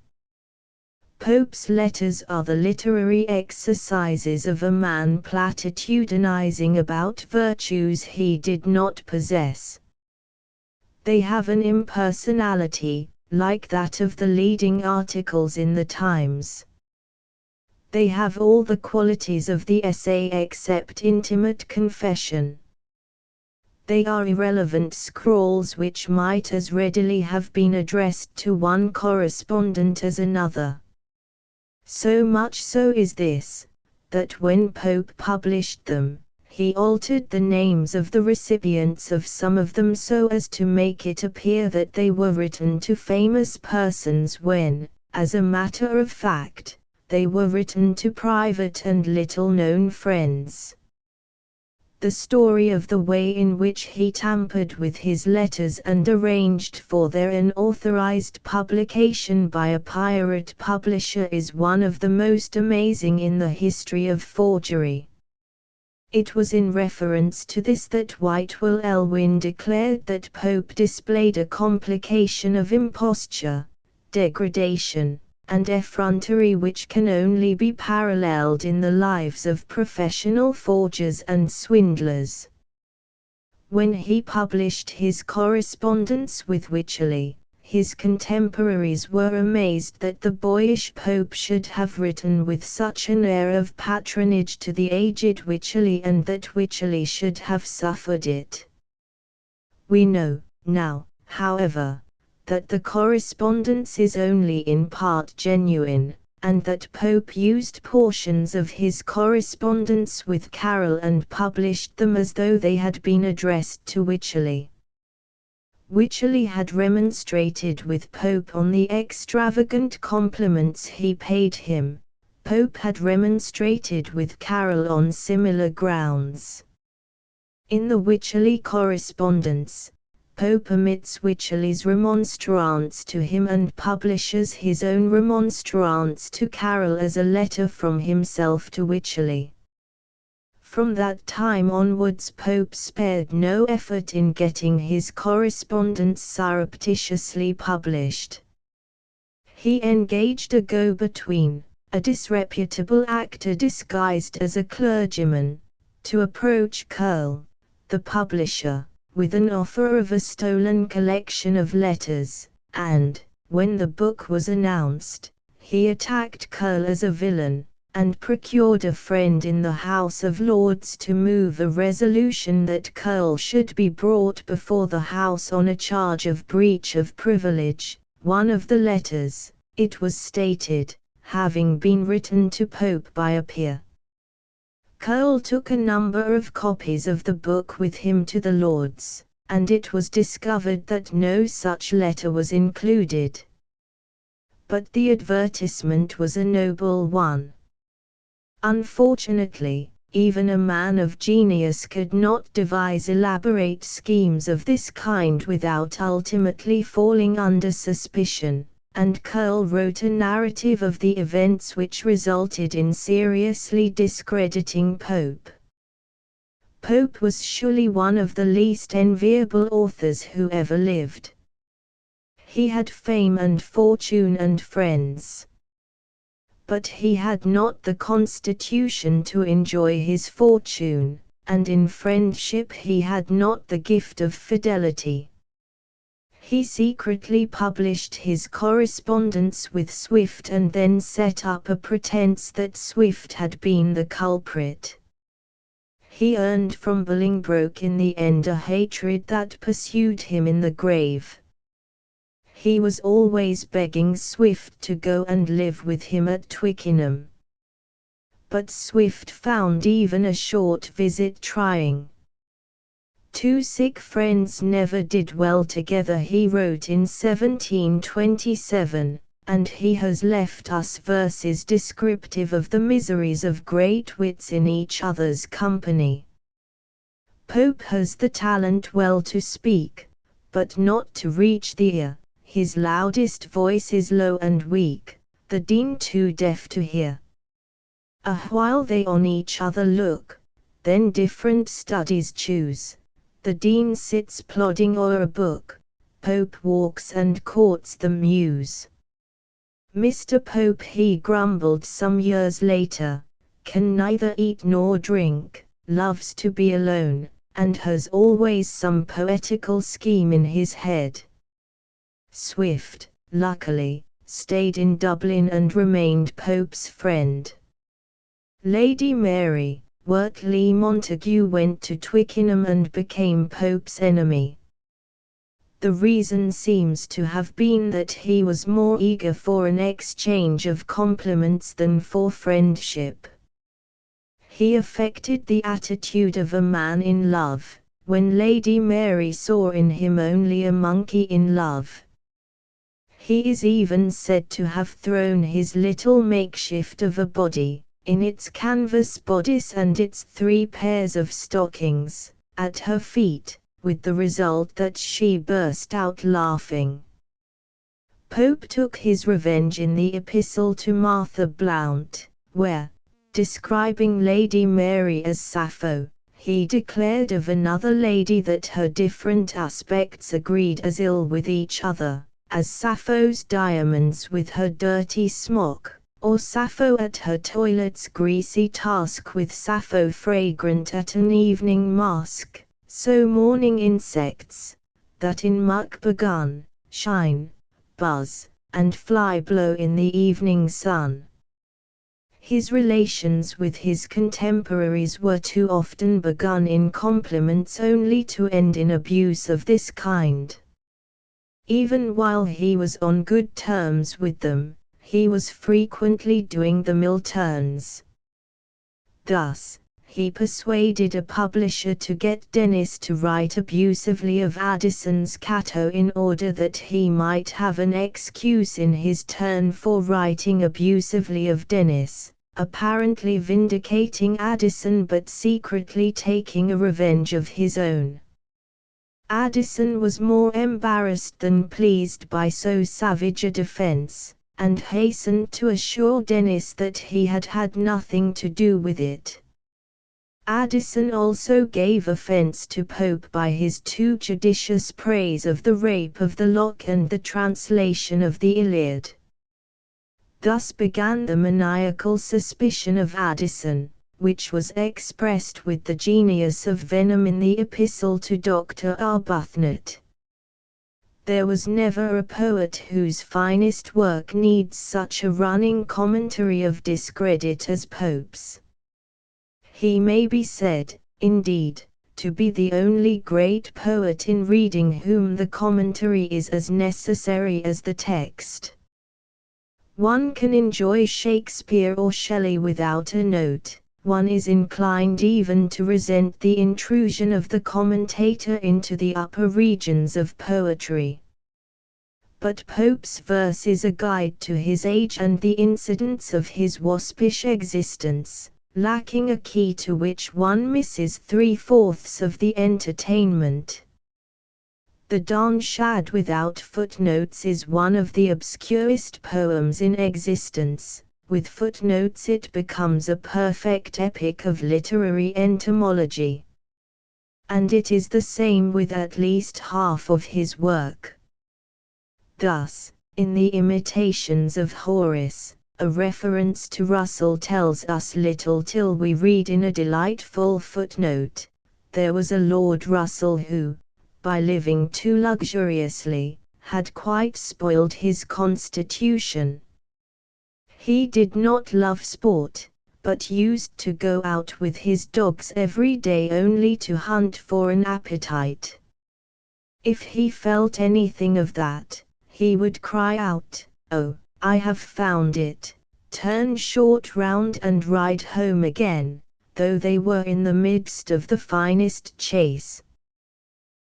Pope's letters are the literary exercises of a man platitudinizing about virtues he did not possess. They have an impersonality, like that of the leading articles in the Times. They have all the qualities of the essay except intimate confession. They are irrelevant scrawls which might as readily have been addressed to one correspondent as another. So much so is this, that when Pope published them, he altered the names of the recipients of some of them so as to make it appear that they were written to famous persons when, as a matter of fact, they were written to private and little-known friends. The story of the way in which he tampered with his letters and arranged for their unauthorized publication by a pirate publisher is one of the most amazing in the history of forgery. It was in reference to this that Whitewell Elwyn declared that Pope displayed a complication of imposture, degradation, and effrontery which can only be paralleled in the lives of professional forgers and swindlers. When he published his correspondence with Wycherley, his contemporaries were amazed that the boyish Pope should have written with such an air of patronage to the aged Wycherley and that Wycherley should have suffered it. We know, now, however, that the correspondence is only in part genuine, and that Pope used portions of his correspondence with Carroll and published them as though they had been addressed to Wycherley. Wycherley had remonstrated with Pope on the extravagant compliments he paid him. Pope had remonstrated with Carroll on similar grounds. In the Wycherley correspondence, Pope omits Wycherley's remonstrance to him and publishes his own remonstrance to Carroll as a letter from himself to Wycherley. From that time onwards Pope spared no effort in getting his correspondence surreptitiously published. He engaged a go-between, a disreputable actor disguised as a clergyman, to approach Curll, the publisher, with an offer of a stolen collection of letters, and, when the book was announced, he attacked Curll as a villain, and procured a friend in the House of Lords to move a resolution that Curll should be brought before the House on a charge of breach of privilege. One of the letters, it was stated, having been written to Pope by a peer. Curll took a number of copies of the book with him to the Lords, and it was discovered that no such letter was included. But the advertisement was a noble one. Unfortunately, even a man of genius could not devise elaborate schemes of this kind without ultimately falling under suspicion, and Curll wrote a narrative of the events which resulted in seriously discrediting Pope. Pope was surely one of the least enviable authors who ever lived. He had fame and fortune and friends. But he had not the constitution to enjoy his fortune, and in friendship he had not the gift of fidelity. He secretly published his correspondence with Swift and then set up a pretense that Swift had been the culprit. He earned from Bolingbroke in the end a hatred that pursued him in the grave. He was always begging Swift to go and live with him at Twickenham. But Swift found even a short visit trying. Two sick friends never did well together, he wrote in 1727, and he has left us verses descriptive of the miseries of great wits in each other's company. Pope has the talent well to speak, but not to reach the ear. His loudest voice is low and weak, the Dean too deaf to hear. A while they on each other look, then different studies choose. The Dean sits plodding o'er a book, Pope walks and courts the Muse. Mr. Pope, he grumbled some years later, can neither eat nor drink, loves to be alone, and has always some poetical scheme in his head. Swift, luckily, stayed in Dublin and remained Pope's friend. Lady Mary Wortley Montagu went to Twickenham and became Pope's enemy. The reason seems to have been that he was more eager for an exchange of compliments than for friendship. He affected the attitude of a man in love, when Lady Mary saw in him only a monkey in love. He is even said to have thrown his little makeshift of a body, in its canvas bodice and its 3 pairs of stockings, at her feet, with the result that she burst out laughing. Pope took his revenge in the Epistle to Martha Blount, where, describing Lady Mary as Sappho, he declared of another lady that her different aspects agreed as ill with each other, as Sappho's diamonds with her dirty smock, or Sappho at her toilet's greasy task with Sappho fragrant at an evening mask, so morning insects, that in muck begun, shine, buzz, and fly blow in the evening sun. His relations with his contemporaries were too often begun in compliments only to end in abuse of this kind. Even while he was on good terms with them, he was frequently doing them ill turns. Thus, he persuaded a publisher to get Dennis to write abusively of Addison's Cato in order that he might have an excuse in his turn for writing abusively of Dennis, apparently vindicating Addison but secretly taking a revenge of his own. Addison was more embarrassed than pleased by so savage a defense, and hastened to assure Dennis that he had had nothing to do with it. Addison also gave offence to Pope by his too judicious praise of the rape of the lock and the translation of the Iliad. Thus began the maniacal suspicion of Addison, which was expressed with the genius of venom in the epistle to Dr. Arbuthnot. There was never a poet whose finest work needs such a running commentary of discredit as Pope's. He may be said, indeed, to be the only great poet in reading whom the commentary is as necessary as the text. One can enjoy Shakespeare or Shelley without a note. One is inclined even to resent the intrusion of the commentator into the upper regions of poetry. But Pope's verse is a guide to his age and the incidents of his waspish existence, lacking a key to which one misses 3/4 of the entertainment. The Don Shad without footnotes is one of the obscurest poems in existence. With footnotes it becomes a perfect epic of literary entomology. And it is the same with at least half of his work. Thus, in the Imitations of Horace, a reference to Russell tells us little till we read in a delightful footnote, there was a Lord Russell who, by living too luxuriously, had quite spoiled his constitution. He did not love sport, but used to go out with his dogs every day only to hunt for an appetite. If he felt anything of that, he would cry out, "Oh, I have found it," turn short round and ride home again, though they were in the midst of the finest chase.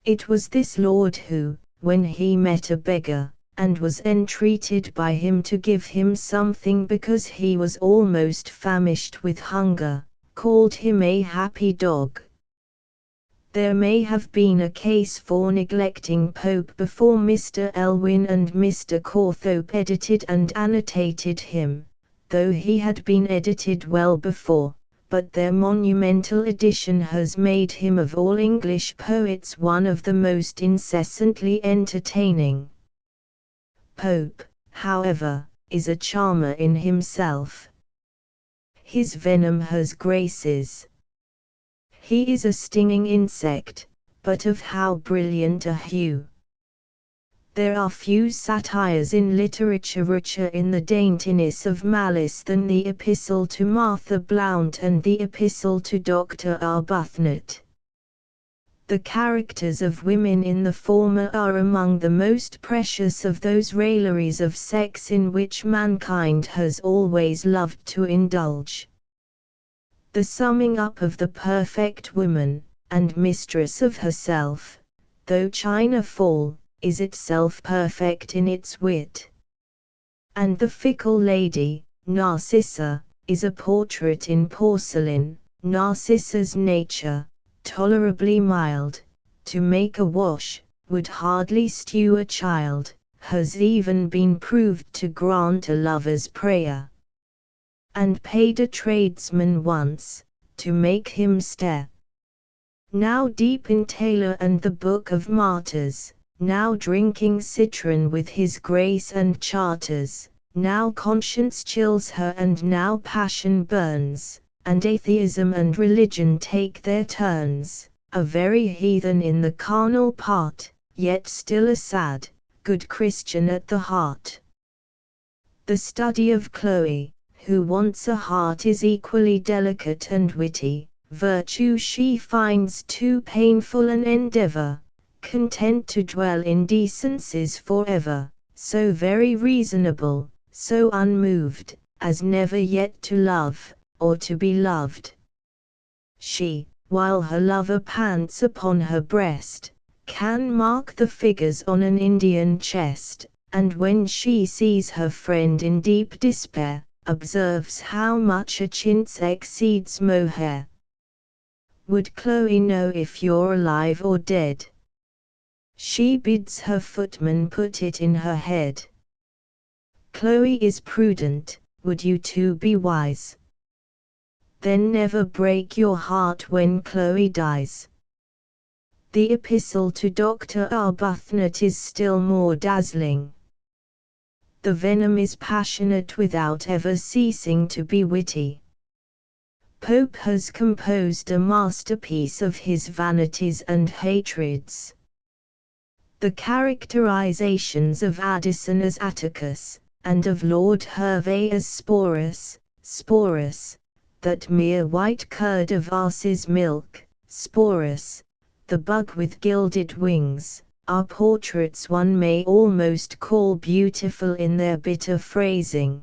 It was this lord who, when he met a beggar, and was entreated by him to give him something because he was almost famished with hunger, called him a happy dog. There may have been a case for neglecting Pope before Mr. Elwin and Mr. Cawthorpe edited and annotated him, though he had been edited well before, but their monumental edition has made him of all English poets one of the most incessantly entertaining. Pope, however, is a charmer in himself. His venom has graces. He is a stinging insect, but of how brilliant a hue. There are few satires in literature richer in the daintiness of malice than the Epistle to Martha Blount and the Epistle to Dr. Arbuthnot. The characters of women in the former are among the most precious of those railleries of sex in which mankind has always loved to indulge. The summing up of the perfect woman, and mistress of herself, though china fall, is itself perfect in its wit. And the fickle lady, Narcissa, is a portrait in porcelain. Narcissa's nature, tolerably mild, to make a wash, would hardly stew a child, has even been proved to grant a lover's prayer. And paid a tradesman once, to make him stare. Now deep in Taylor and the Book of Martyrs, now drinking citron with his grace and charters, now conscience chills her and now passion burns, and atheism and religion take their turns, a very heathen in the carnal part, yet still a sad, good Christian at the heart. The study of Chloe, who wants a heart, is equally delicate and witty. Virtue she finds too painful an endeavor, content to dwell in decencies forever, so very reasonable, so unmoved, as never yet to love, or to be loved. She, while her lover pants upon her breast, can mark the figures on an Indian chest, and when she sees her friend in deep despair, observes how much a chintz exceeds mohair. Would Chloe know if you're alive or dead? She bids her footman put it in her head. Chloe is prudent, would you too be wise? Then never break your heart when Chloe dies. The Epistle to Dr. Arbuthnot is still more dazzling. The venom is passionate without ever ceasing to be witty. Pope has composed a masterpiece of his vanities and hatreds. The characterizations of Addison as Atticus, and of Lord Hervey as Sporus, that mere white curd of ass's milk, Sporus, the bug with gilded wings, are portraits one may almost call beautiful in their bitter phrasing.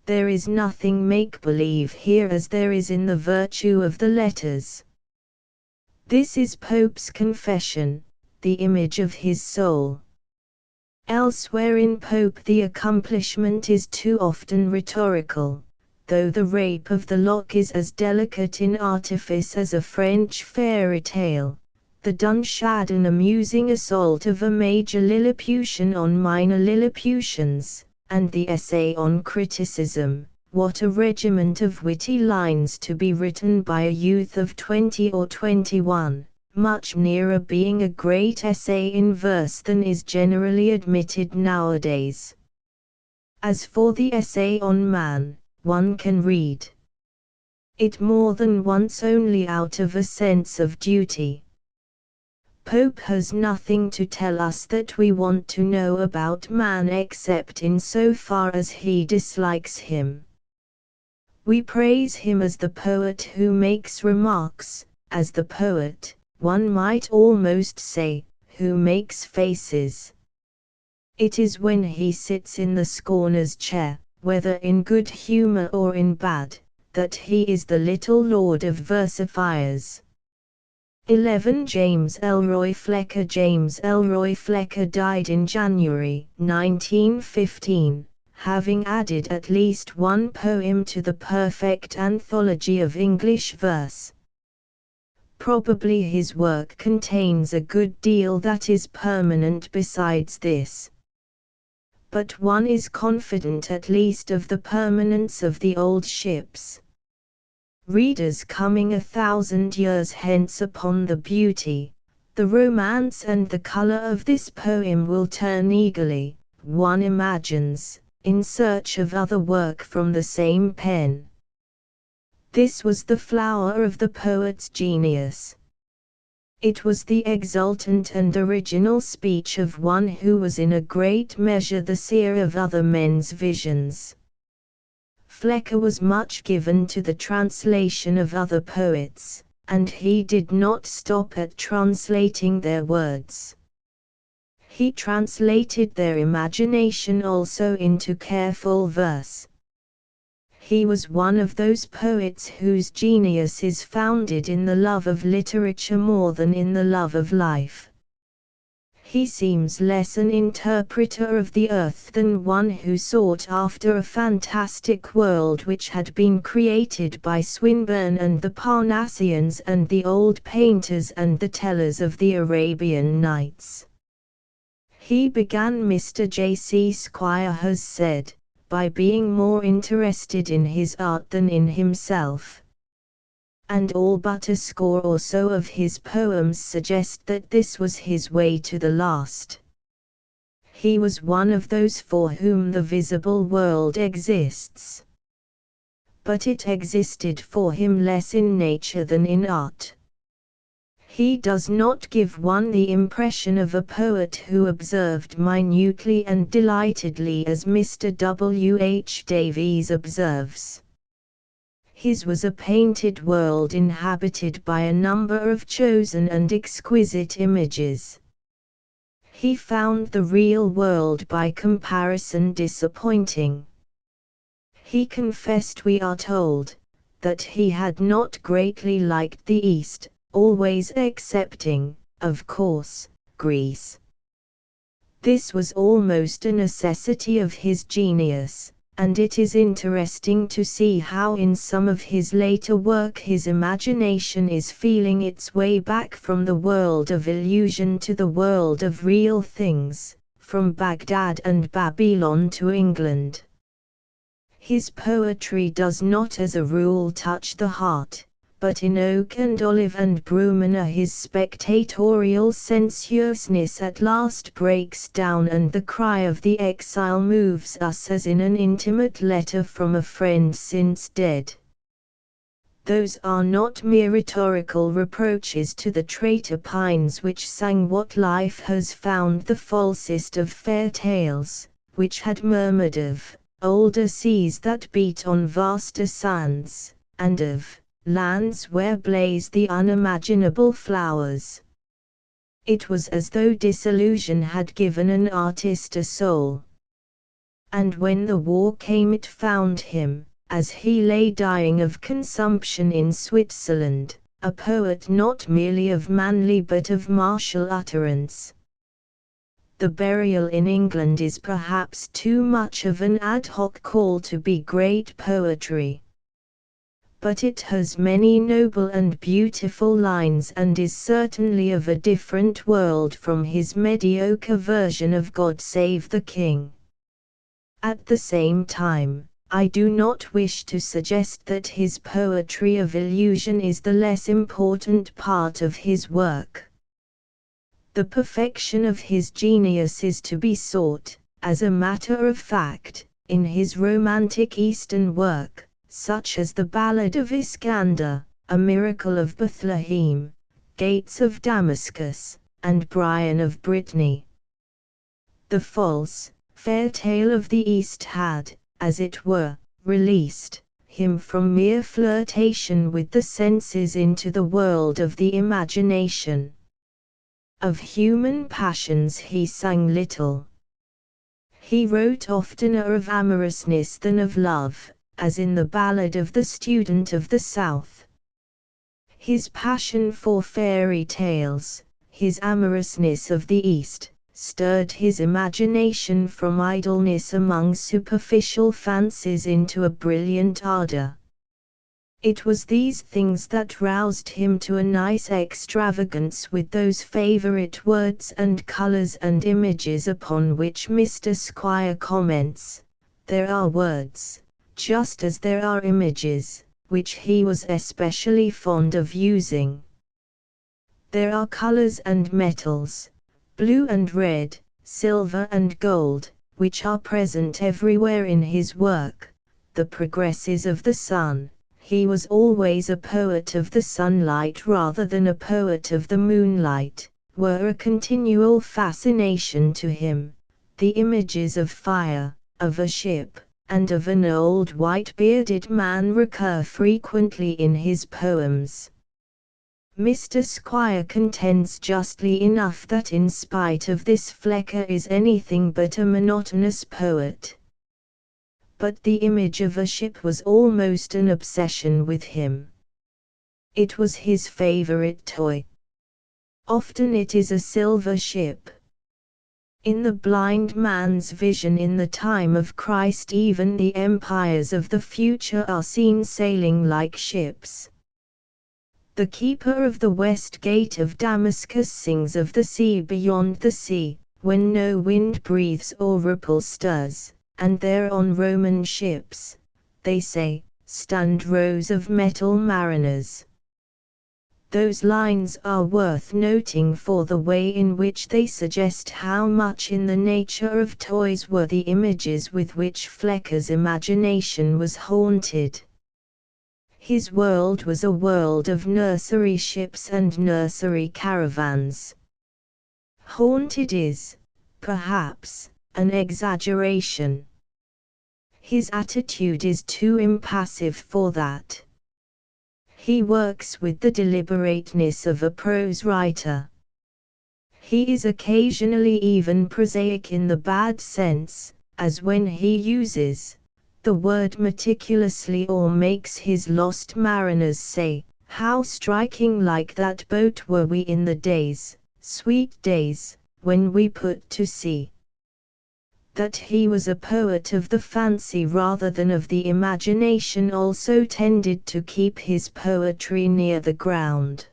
There is nothing make-believe here as there is in the virtue of the letters. This is Pope's confession, the image of his soul. Elsewhere in Pope the accomplishment is too often rhetorical, though the rape of the lock is as delicate in artifice as a French fairy tale, the Dunshad an amusing assault of a major Lilliputian on minor Lilliputians, and the essay on criticism, what a regiment of witty lines to be written by a youth of 20 or 21. Much nearer being a great essay in verse than is generally admitted nowadays. As for the essay on man, one can read it more than once only out of a sense of duty. Pope has nothing to tell us that we want to know about man except in so far as he dislikes him. We praise him as the poet who makes remarks, as the poet, one might almost say, who makes faces. It is when he sits in the scorner's chair, whether in good humor or in bad, that he is the little lord of versifiers. 11 James Elroy Flecker died in January 1915, having added at least one poem to the perfect anthology of English verse. Probably his work contains a good deal that is permanent besides this. But one is confident at least of the permanence of the old ships. Readers coming 1,000 years hence upon the beauty, the romance and the color of this poem will turn eagerly, one imagines, in search of other work from the same pen. This was the flower of the poet's genius. It was the exultant and original speech of one who was in a great measure the seer of other men's visions. Flecker was much given to the translation of other poets, and he did not stop at translating their words. He translated their imagination also into careful verse. He was one of those poets whose genius is founded in the love of literature more than in the love of life. He seems less an interpreter of the earth than one who sought after a fantastic world which had been created by Swinburne and the Parnassians and the old painters and the tellers of the Arabian Nights. He began, Mr. J.C. Squire has said, by being more interested in his art than in himself. And all but a score or so of his poems suggest that this was his way to the last. He was one of those for whom the visible world exists. But it existed for him less in nature than in art. He does not give one the impression of a poet who observed minutely and delightedly as Mr. W. H. Davies observes. His was a painted world inhabited by a number of chosen and exquisite images. He found the real world by comparison disappointing. He confessed, we are told, that he had not greatly liked the East, always excepting, of course, Greece. This was almost a necessity of his genius, and it is interesting to see how in some of his later work his imagination is feeling its way back from the world of illusion to the world of real things, from Baghdad and Babylon to England. His poetry does not as a rule touch the heart, but in oak and olive and brumina his spectatorial sensuousness at last breaks down, and the cry of the exile moves us as in an intimate letter from a friend since dead. Those are not mere rhetorical reproaches to the traitor pines which sang what life has found the falsest of fair tales, which had murmured of older seas that beat on vaster sands, and of lands where blaze the unimaginable flowers. It was as though disillusion had given an artist a soul. And when the war came it found him, as he lay dying of consumption in Switzerland, a poet not merely of manly but of martial utterance. The burial in England is perhaps too much of an ad hoc call to be great poetry. But it has many noble and beautiful lines and is certainly of a different world from his mediocre version of God Save the King. At the same time, I do not wish to suggest that his poetry of illusion is the less important part of his work. The perfection of his genius is to be sought, as a matter of fact, in his romantic Eastern work, such as the Ballad of Iskander, A Miracle of Bethlehem, Gates of Damascus, and Brian of Brittany. The false, fair tale of the East had, as it were, released him from mere flirtation with the senses into the world of the imagination. Of human passions he sang little. He wrote oftener of amorousness than of love, as in the Ballad of the Student of the South. His passion for fairy tales, his amorousness of the East, stirred his imagination from idleness among superficial fancies into a brilliant ardor. It was these things that roused him to a nice extravagance with those favorite words and colors and images upon which Mr. Squire comments, "There are words, just as there are images, which he was especially fond of using. There are colors and metals, blue and red, silver and gold, which are present everywhere in his work, the progresses of the sun." He was always a poet of the sunlight rather than a poet of the moonlight, were a continual fascination to him. The images of fire, of a ship, and of an old white-bearded man recur frequently in his poems. Mr. Squire contends justly enough that in spite of this Flecker is anything but a monotonous poet. But the image of a ship was almost an obsession with him. It was his favorite toy. Often it is a silver ship. In the blind man's vision in the time of Christ even the empires of the future are seen sailing like ships. The keeper of the west gate of Damascus sings of the sea beyond the sea, when no wind breathes or ripple stirs. And there on Roman ships, they say, stand rows of metal mariners. Those lines are worth noting for the way in which they suggest how much in the nature of toys were the images with which Flecker's imagination was haunted. His world was a world of nursery ships and nursery caravans. Haunted is, perhaps, an exaggeration. His attitude is too impassive for that. He works with the deliberateness of a prose writer. He is occasionally even prosaic in the bad sense, as when he uses the word meticulously or makes his lost mariners say, "How striking like that boat were we in the days, sweet days, when we put to sea." That he was a poet of the fancy rather than of the imagination also tended to keep his poetry near the ground.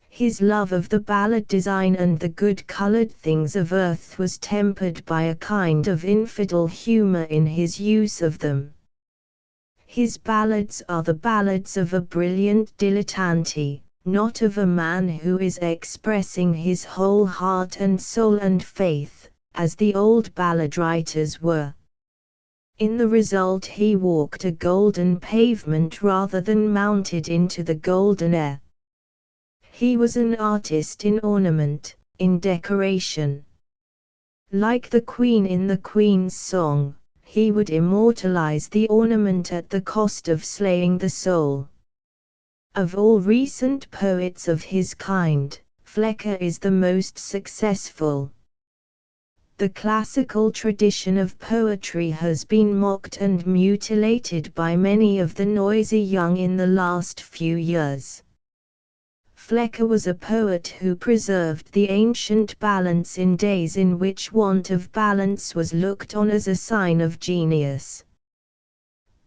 His love of the ballad design and the good-colored things of earth was tempered by a kind of infidel humor in his use of them. His ballads are the ballads of a brilliant dilettante, not of a man who is expressing his whole heart and soul and faith, as the old ballad writers were. In the result he walked a golden pavement rather than mounted into the golden air. He was an artist in ornament, in decoration. Like the Queen in the Queen's song, he would immortalize the ornament at the cost of slaying the soul. Of all recent poets of his kind, Flecker is the most successful. The classical tradition of poetry has been mocked and mutilated by many of the noisy young in the last few years. Flecker was a poet who preserved the ancient balance in days in which want of balance was looked on as a sign of genius.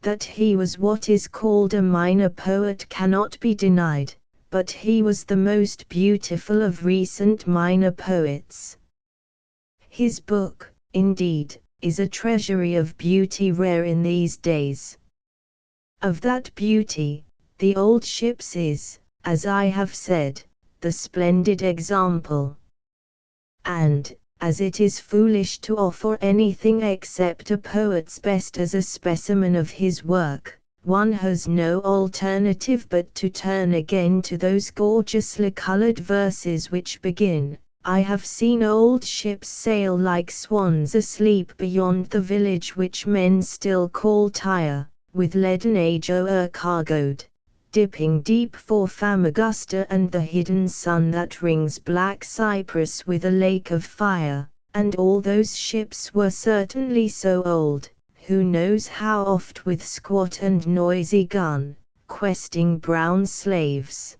That he was what is called a minor poet cannot be denied, but he was the most beautiful of recent minor poets. His book, indeed, is a treasury of beauty rare in these days. Of that beauty, The Old Ships is, as I have said, the splendid example. And, as it is foolish to offer anything except a poet's best as a specimen of his work, one has no alternative but to turn again to those gorgeously colored verses which begin, I have seen old ships sail like swans asleep beyond the village which men still call Tyre, with leaden age o'ercargoed, dipping deep for Famagusta and the hidden sun that rings black Cyprus with a lake of fire, and all those ships were certainly so old, who knows how oft with squat and noisy gun, questing brown slaves,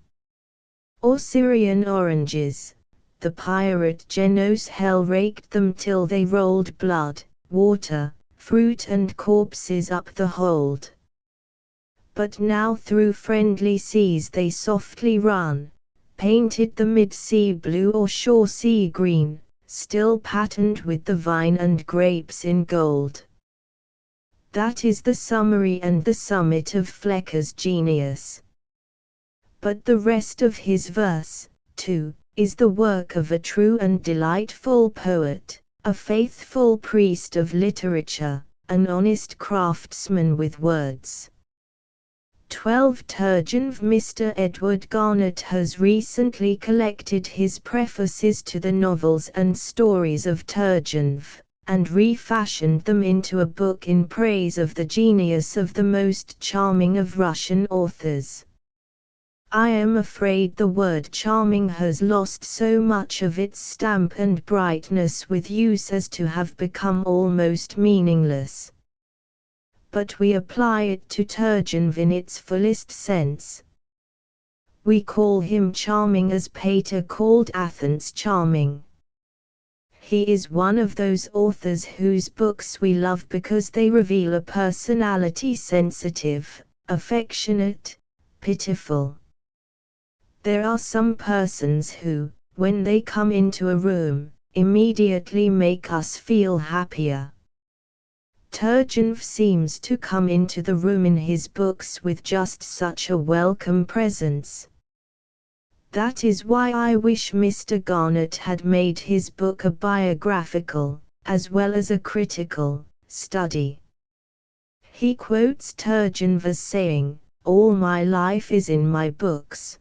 or Syrian oranges. The pirate Genos hell raked them till they rolled blood, water, fruit and corpses up the hold. But now through friendly seas they softly run, painted the mid-sea blue or shore sea green, still patterned with the vine and grapes in gold. That is the summary and the summit of Flecker's genius. But the rest of his verse, too, is the work of a true and delightful poet, a faithful priest of literature, an honest craftsman with words. 12 Turgenev Mr. Edward Garnett has recently collected his prefaces to the novels and stories of Turgenev, and refashioned them into a book in praise of the genius of the most charming of Russian authors. I am afraid the word charming has lost so much of its stamp and brightness with use as to have become almost meaningless. But we apply it to Turgenev in its fullest sense. We call him charming as Pater called Athens charming. He is one of those authors whose books we love because they reveal a personality sensitive, affectionate, pitiful. There are some persons who, when they come into a room, immediately make us feel happier. Turgenev seems to come into the room in his books with just such a welcome presence. That is why I wish Mr. Garnett had made his book a biographical, as well as a critical, study. He quotes Turgenev as saying, "All my life is in my books."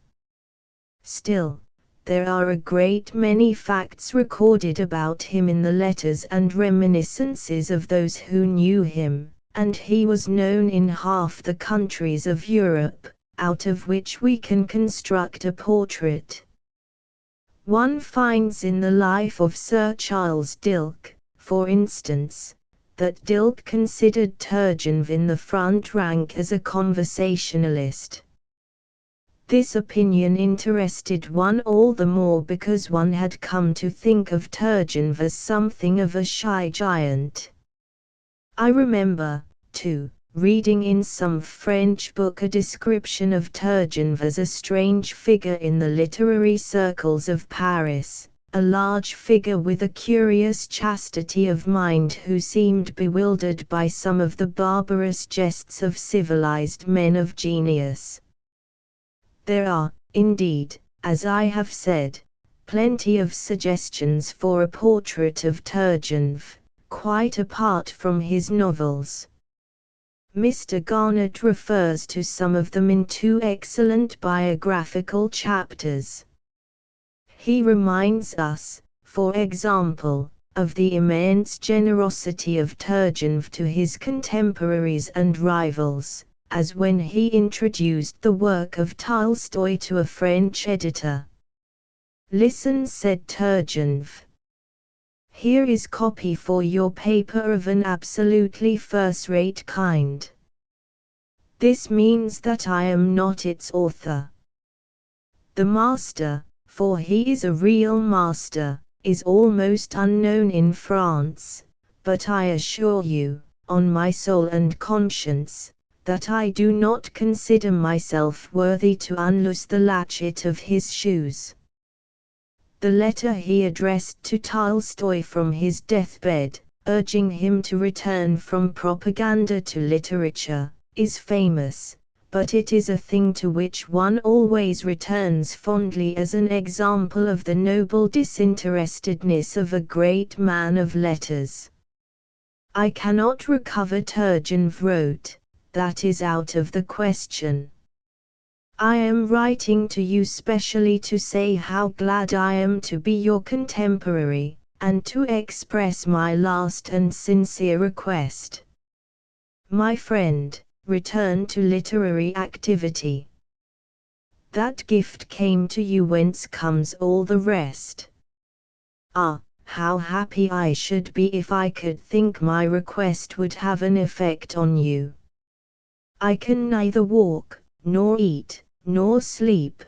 Still, there are a great many facts recorded about him in the letters and reminiscences of those who knew him, and he was known in half the countries of Europe, out of which we can construct a portrait. One finds in the life of Sir Charles Dilke, for instance, that Dilke considered Turgenev in the front rank as a conversationalist. This opinion interested one all the more because one had come to think of Turgenev as something of a shy giant. I remember, too, reading in some French book a description of Turgenev as a strange figure in the literary circles of Paris, a large figure with a curious chastity of mind who seemed bewildered by some of the barbarous jests of civilized men of genius. There are, indeed, as I have said, plenty of suggestions for a portrait of Turgenev, quite apart from his novels. Mr. Garnett refers to some of them in two excellent biographical chapters. He reminds us, for example, of the immense generosity of Turgenev to his contemporaries and rivals, as when he introduced the work of Tolstoy to a French editor. "Listen," said Turgenev. "Here is copy for your paper of an absolutely first-rate kind. This means that I am not its author. The master, for he is a real master, is almost unknown in France, but I assure you, on my soul and conscience, that I do not consider myself worthy to unloose the latchet of his shoes." The letter he addressed to Tolstoy from his deathbed, urging him to return from propaganda to literature, is famous, but it is a thing to which one always returns fondly as an example of the noble disinterestedness of a great man of letters. "I cannot recover," Turgenev wrote, "that is out of the question. I am writing to you specially to say how glad I am to be your contemporary, and to express my last and sincere request. My friend, return to literary activity. That gift came to you whence comes all the rest. Ah, how happy I should be if I could think my request would have an effect on you. I can neither walk, nor eat, nor sleep.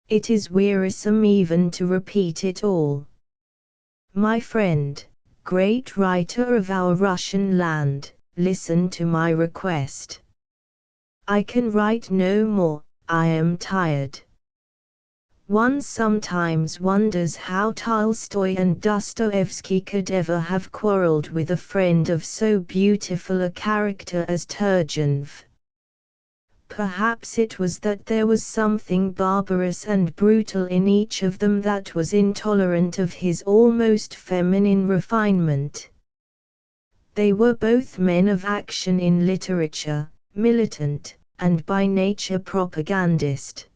It is wearisome even to repeat it all. My friend, great writer of our Russian land, listen to my request. I can write no more, I am tired." One sometimes wonders how Tolstoy and Dostoevsky could ever have quarreled with a friend of so beautiful a character as Turgenev. Perhaps it was that there was something barbarous and brutal in each of them that was intolerant of his almost feminine refinement. They were both men of action in literature, militant, and by nature propagandist.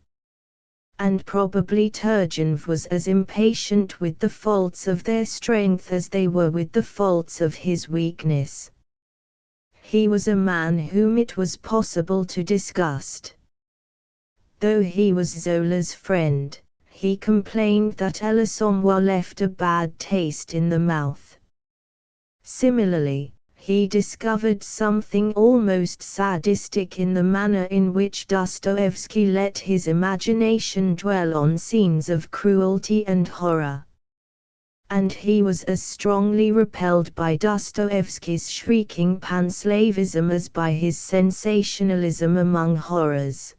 And probably Turgenev was as impatient with the faults of their strength as they were with the faults of his weakness. He was a man whom it was possible to disgust. Though he was Zola's friend, he complained that l'Assommoir left a bad taste in the mouth. Similarly, he discovered something almost sadistic in the manner in which Dostoevsky let his imagination dwell on scenes of cruelty and horror. And he was as strongly repelled by Dostoevsky's shrieking panslavism as by his sensationalism among horrors.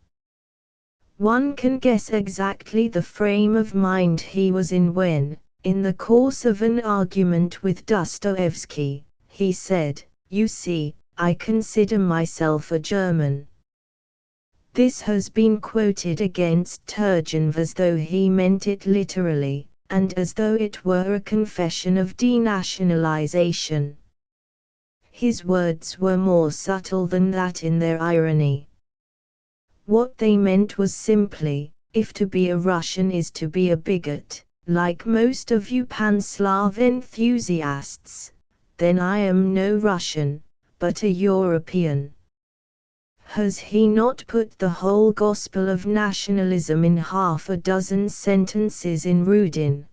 One can guess exactly the frame of mind he was in when, in the course of an argument with Dostoevsky, he said, "You see, I consider myself a German." This has been quoted against Turgenev as though he meant it literally, and as though it were a confession of denationalization. His words were more subtle than that in their irony. What they meant was simply, if to be a Russian is to be a bigot, like most of you Pan-Slav enthusiasts, then I am no Russian, but a European. Has he not put the whole gospel of nationalism in half a dozen sentences in Rudin?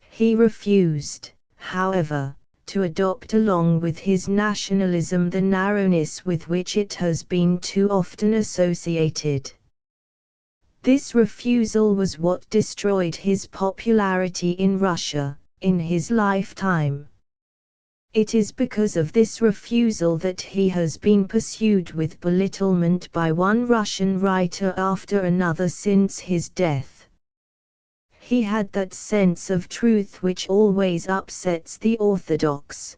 He refused, however, to adopt along with his nationalism the narrowness with which it has been too often associated. This refusal was what destroyed his popularity in Russia, in his lifetime. It is because of this refusal that he has been pursued with belittlement by one Russian writer after another since his death. He had that sense of truth which always upsets the orthodox.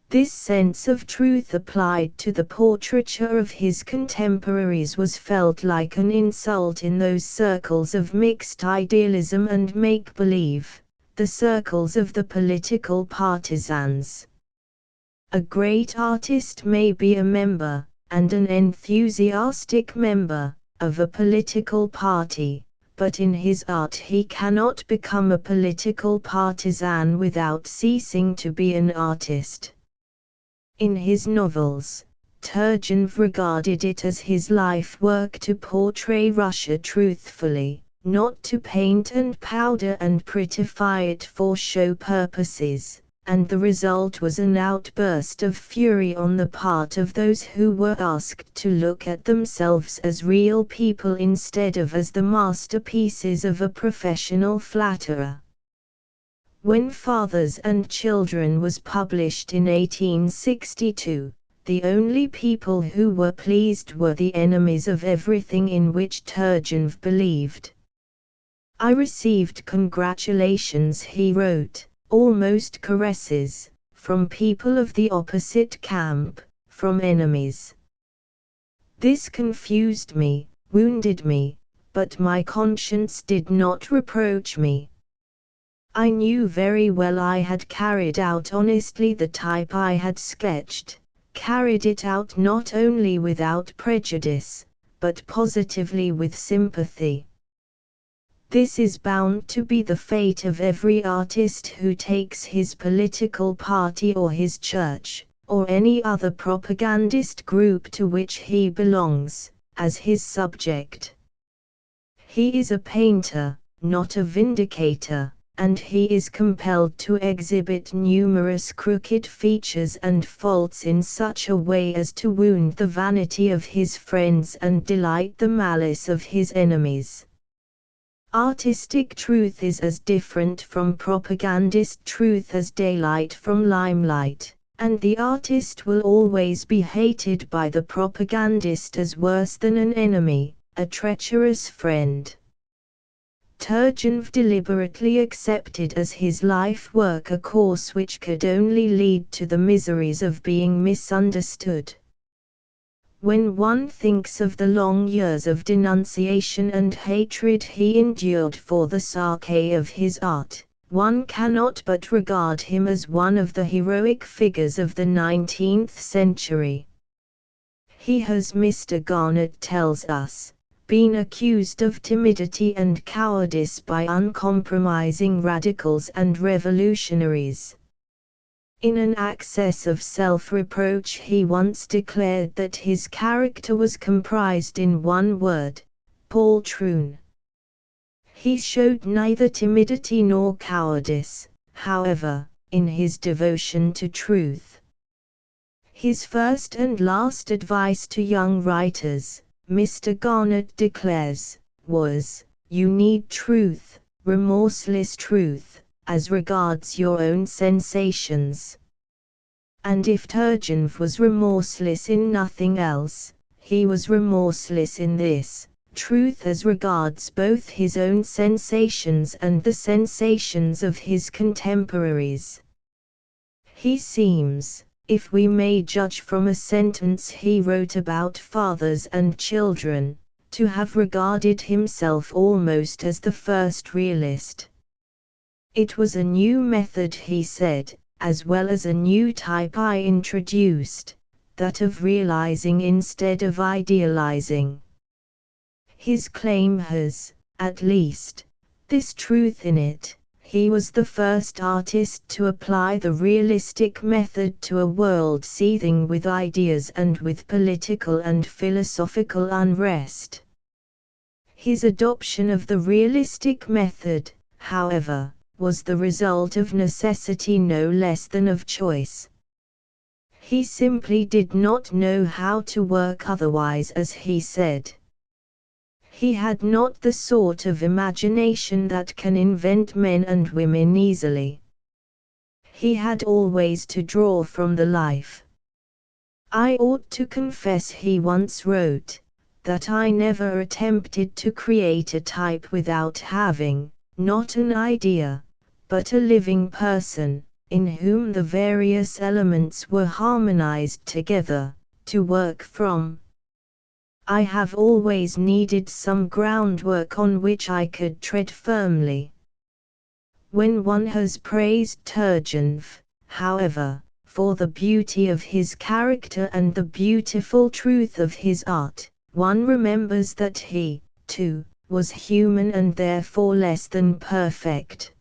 This sense of truth applied to the portraiture of his contemporaries was felt like an insult in those circles of mixed idealism and make-believe, the circles of the political partisans. A great artist may be a member, and an enthusiastic member, of a political party, but in his art he cannot become a political partisan without ceasing to be an artist. In his novels, Turgenev regarded it as his life work to portray Russia truthfully, not to paint and powder and prettify it for show purposes, and the result was an outburst of fury on the part of those who were asked to look at themselves as real people instead of as the masterpieces of a professional flatterer. When Fathers and Children was published in 1862, the only people who were pleased were the enemies of everything in which Turgenev believed. I received congratulations, he wrote, almost caresses, from people of the opposite camp, from enemies. This confused me, wounded me, but my conscience did not reproach me. I knew very well I had carried out honestly the type I had sketched, carried it out not only without prejudice, but positively with sympathy. This is bound to be the fate of every artist who takes his political party or his church, or any other propagandist group to which he belongs, as his subject. He is a painter, not a vindicator, and he is compelled to exhibit numerous crooked features and faults in such a way as to wound the vanity of his friends and delight the malice of his enemies. Artistic truth is as different from propagandist truth as daylight from limelight, and the artist will always be hated by the propagandist as worse than an enemy, a treacherous friend. Turgenev deliberately accepted as his life work a course which could only lead to the miseries of being misunderstood. When one thinks of the long years of denunciation and hatred he endured for the sake of his art, one cannot but regard him as one of the heroic figures of the 19th century. He has, Mr. Garnett tells us, been accused of timidity and cowardice by uncompromising radicals and revolutionaries. In an access of self-reproach he once declared that his character was comprised in one word, poltroon. He showed neither timidity nor cowardice, however, in his devotion to truth. His first and last advice to young writers, Mr. Garnett declares, was, "You need truth, remorseless truth, as regards your own sensations." And if Turgenev was remorseless in nothing else, he was remorseless in this, truth as regards both his own sensations and the sensations of his contemporaries. He seems, if we may judge from a sentence he wrote about Fathers and Children, to have regarded himself almost as the first realist. It was a new method, he said, as well as a new type I introduced, that of realizing instead of idealizing. His claim has, at least, this truth in it: he was the first artist to apply the realistic method to a world seething with ideas and with political and philosophical unrest. His adoption of the realistic method, however, was the result of necessity no less than of choice. He simply did not know how to work otherwise, as he said. He had not the sort of imagination that can invent men and women easily. He had always to draw from the life. "I ought to confess," he once wrote, "that I never attempted to create a type without having, not an idea, but a living person, in whom the various elements were harmonized together, to work from. I have always needed some groundwork on which I could tread firmly. When one has praised Turgenev, however, for the beauty of his character and the beautiful truth of his art, one remembers that he, too, was human and therefore less than perfect.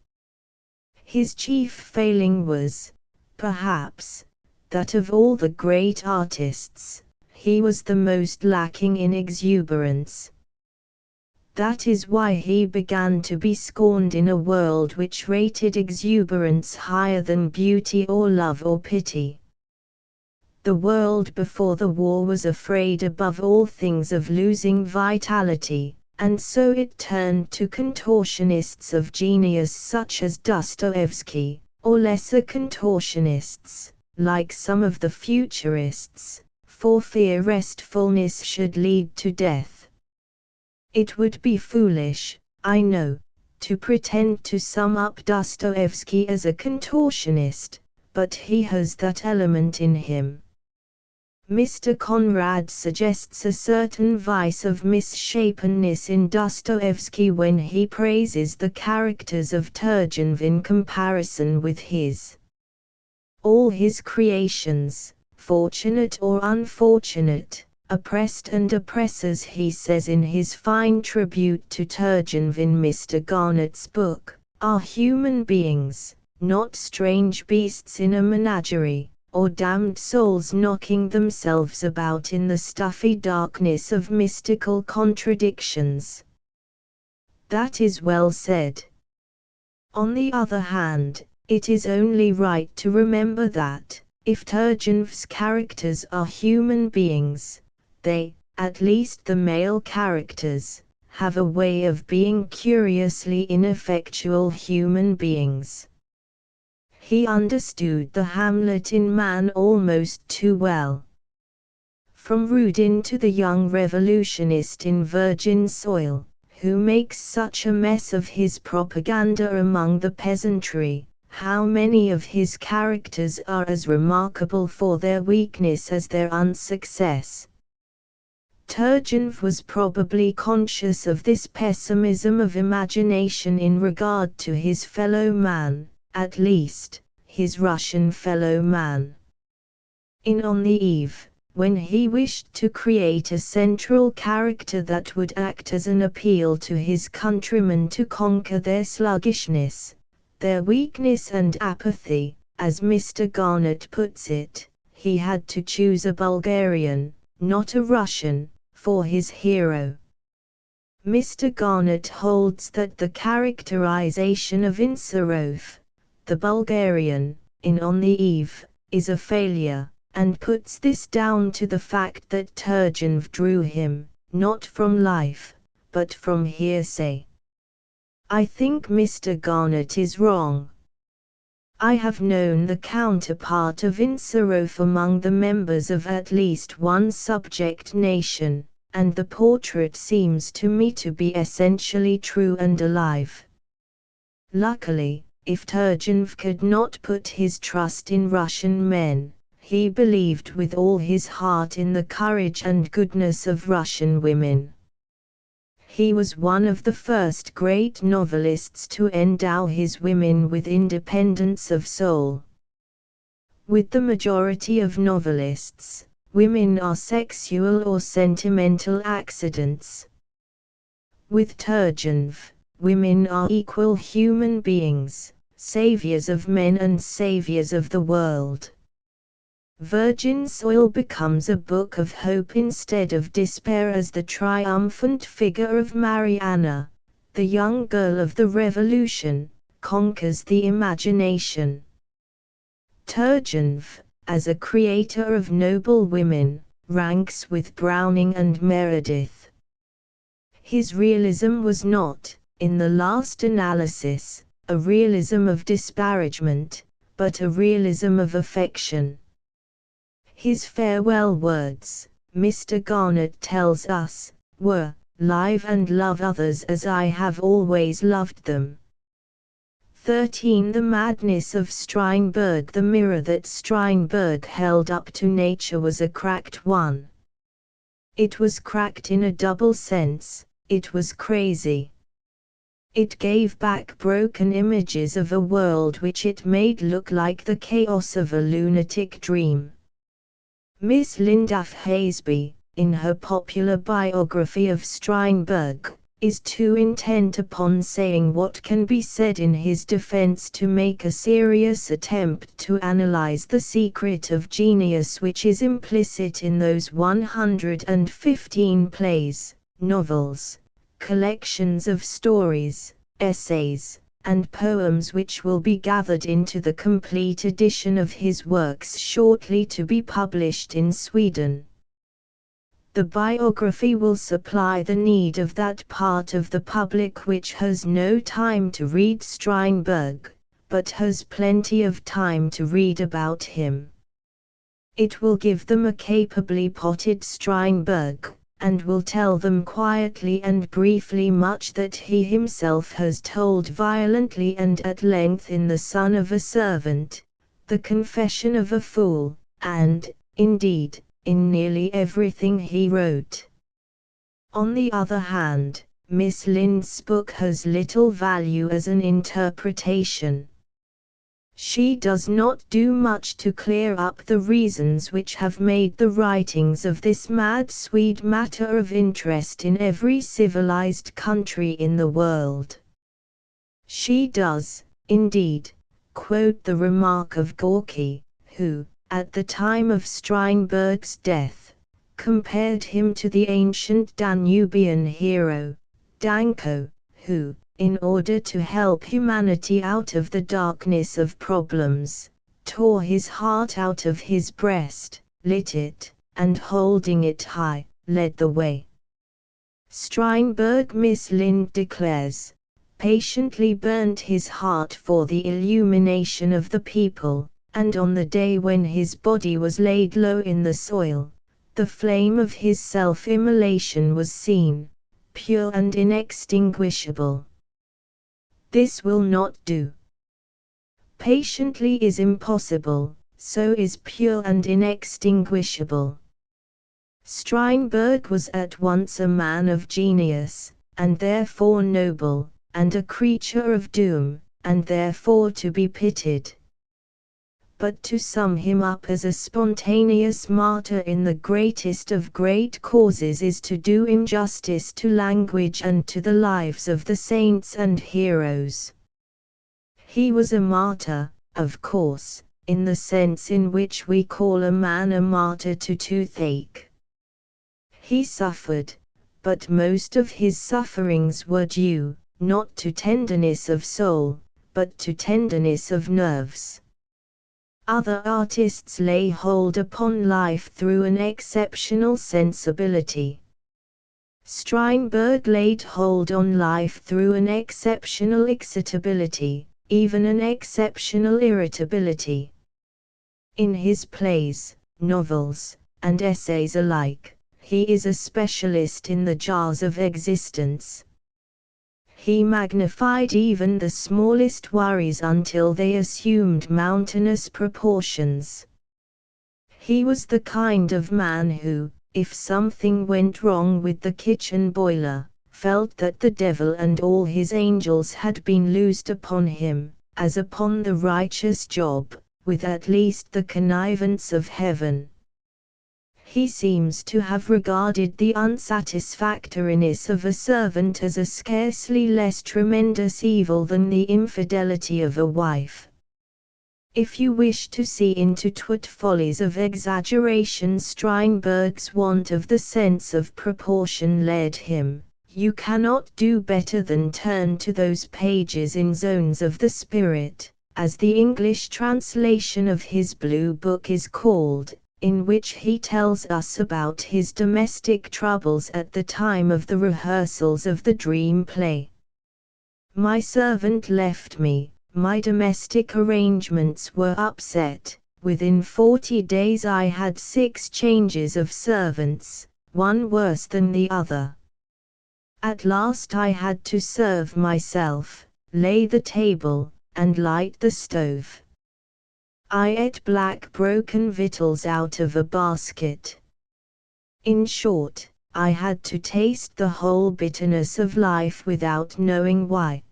His chief failing was, perhaps, that of all the great artists, he was the most lacking in exuberance. That is why he began to be scorned in a world which rated exuberance higher than beauty or love or pity. The world before the war was afraid above all things of losing vitality, and so it turned to contortionists of genius such as Dostoevsky, or lesser contortionists, like some of the futurists, for fear restfulness should lead to death. It would be foolish, I know, to pretend to sum up Dostoevsky as a contortionist, but he has that element in him. Mr. Conrad suggests a certain vice of misshapenness in Dostoevsky when he praises the characters of Turgenev in comparison with his. All his creations, fortunate or unfortunate, oppressed and oppressors, he says in his fine tribute to Turgenev in Mr. Garnett's book, are human beings, not strange beasts in a menagerie, or damned souls knocking themselves about in the stuffy darkness of mystical contradictions. That is well said. On the other hand, it is only right to remember that, if Turgenev's characters are human beings, they, at least the male characters, have a way of being curiously ineffectual human beings. He understood the Hamlet in man almost too well. From Rudin to the young revolutionist in virgin soil, who makes such a mess of his propaganda among the peasantry, how many of his characters are as remarkable for their weakness as their unsuccess. Turgenev was probably conscious of this pessimism of imagination in regard to his fellow man, at least, his Russian fellow man. In On the Eve, when he wished to create a central character that would act as an appeal to his countrymen to conquer their sluggishness, their weakness and apathy, as Mr. Garnett puts it, he had to choose a Bulgarian, not a Russian, for his hero. Mr. Garnett holds that the characterization of Insarov, the Bulgarian, in On the Eve, is a failure, and puts this down to the fact that Turgenev drew him, not from life, but from hearsay. I think Mr. Garnett is wrong. I have known the counterpart of Insarov among the members of at least one subject nation, and the portrait seems to me to be essentially true and alive. Luckily, if Turgenev could not put his trust in Russian men, he believed with all his heart in the courage and goodness of Russian women. He was one of the first great novelists to endow his women with independence of soul. With the majority of novelists, women are sexual or sentimental accidents. With Turgenev, women are equal human beings, saviors of men and saviors of the world. Virgin Soil becomes a book of hope instead of despair as the triumphant figure of Marianna, the young girl of the Revolution, conquers the imagination. Turgenev, as a creator of noble women, ranks with Browning and Meredith. His realism was not, in the last analysis, a realism of disparagement, but a realism of affection. His farewell words, Mr. Garnett tells us, were, "Live and love others as I have always loved them, 13. The madness of Strindberg. The mirror that Strindberg held up to nature was a cracked one. It was cracked in a double sense. It was crazy. It gave back broken images of a world which it made look like the chaos of a lunatic dream. Miss Lynd Hasby, in her popular biography of Strindberg, is too intent upon saying what can be said in his defense to make a serious attempt to analyze the secret of genius which is implicit in those 115 plays, novels, collections of stories, essays, and poems which will be gathered into the complete edition of his works shortly to be published in Sweden. The biography will supply the need of that part of the public which has no time to read Strindberg, but has plenty of time to read about him. It will give them a capably potted Strindberg, and will tell them quietly and briefly much that he himself has told violently and at length in The Son of a Servant, The Confession of a Fool, and, indeed, in nearly everything he wrote. On the other hand, Miss Lynd's book has little value as an interpretation. She does not do much to clear up the reasons which have made the writings of this mad Swede matter of interest in every civilized country in the world. She does, indeed, quote the remark of Gorky, who, at the time of Strindberg's death, compared him to the ancient Danubian hero, Danko, who, in order to help humanity out of the darkness of problems, tore his heart out of his breast, lit it, and holding it high, led the way. Strindberg, Miss Lynd declares, patiently burnt his heart for the illumination of the people, and on the day when his body was laid low in the soil, the flame of his self-immolation was seen, pure and inextinguishable. This will not do. Patiently is impossible, so is pure and inextinguishable. Strindberg was at once a man of genius, and therefore noble, and a creature of doom, and therefore to be pitied. But to sum him up as a spontaneous martyr in the greatest of great causes is to do injustice to language and to the lives of the saints and heroes. He was a martyr, of course, in the sense in which we call a man a martyr to toothache. He suffered, but most of his sufferings were due, not to tenderness of soul, but to tenderness of nerves. Other artists lay hold upon life through an exceptional sensibility. Strindberg laid hold on life through an exceptional excitability, even an exceptional irritability. In his plays, novels, and essays alike, he is a specialist in the jars of existence. He magnified even the smallest worries until they assumed mountainous proportions. He was the kind of man who, if something went wrong with the kitchen boiler, felt that the devil and all his angels had been loosed upon him, as upon the righteous Job, with at least the connivance of heaven. He seems to have regarded the unsatisfactoriness of a servant as a scarcely less tremendous evil than the infidelity of a wife. If you wish to see into twit follies of exaggeration Strindberg's want of the sense of proportion led him, you cannot do better than turn to those pages in Zones of the Spirit, as the English translation of his Blue Book is called, in which he tells us about his domestic troubles at the time of the rehearsals of the dream play. My servant left me, my domestic arrangements were upset, within 40 days I had 6 changes of servants, one worse than the other. At last I had to serve myself, lay the table, and light the stove. I ate black broken victuals out of a basket. In short, I had to taste the whole bitterness of life without knowing why.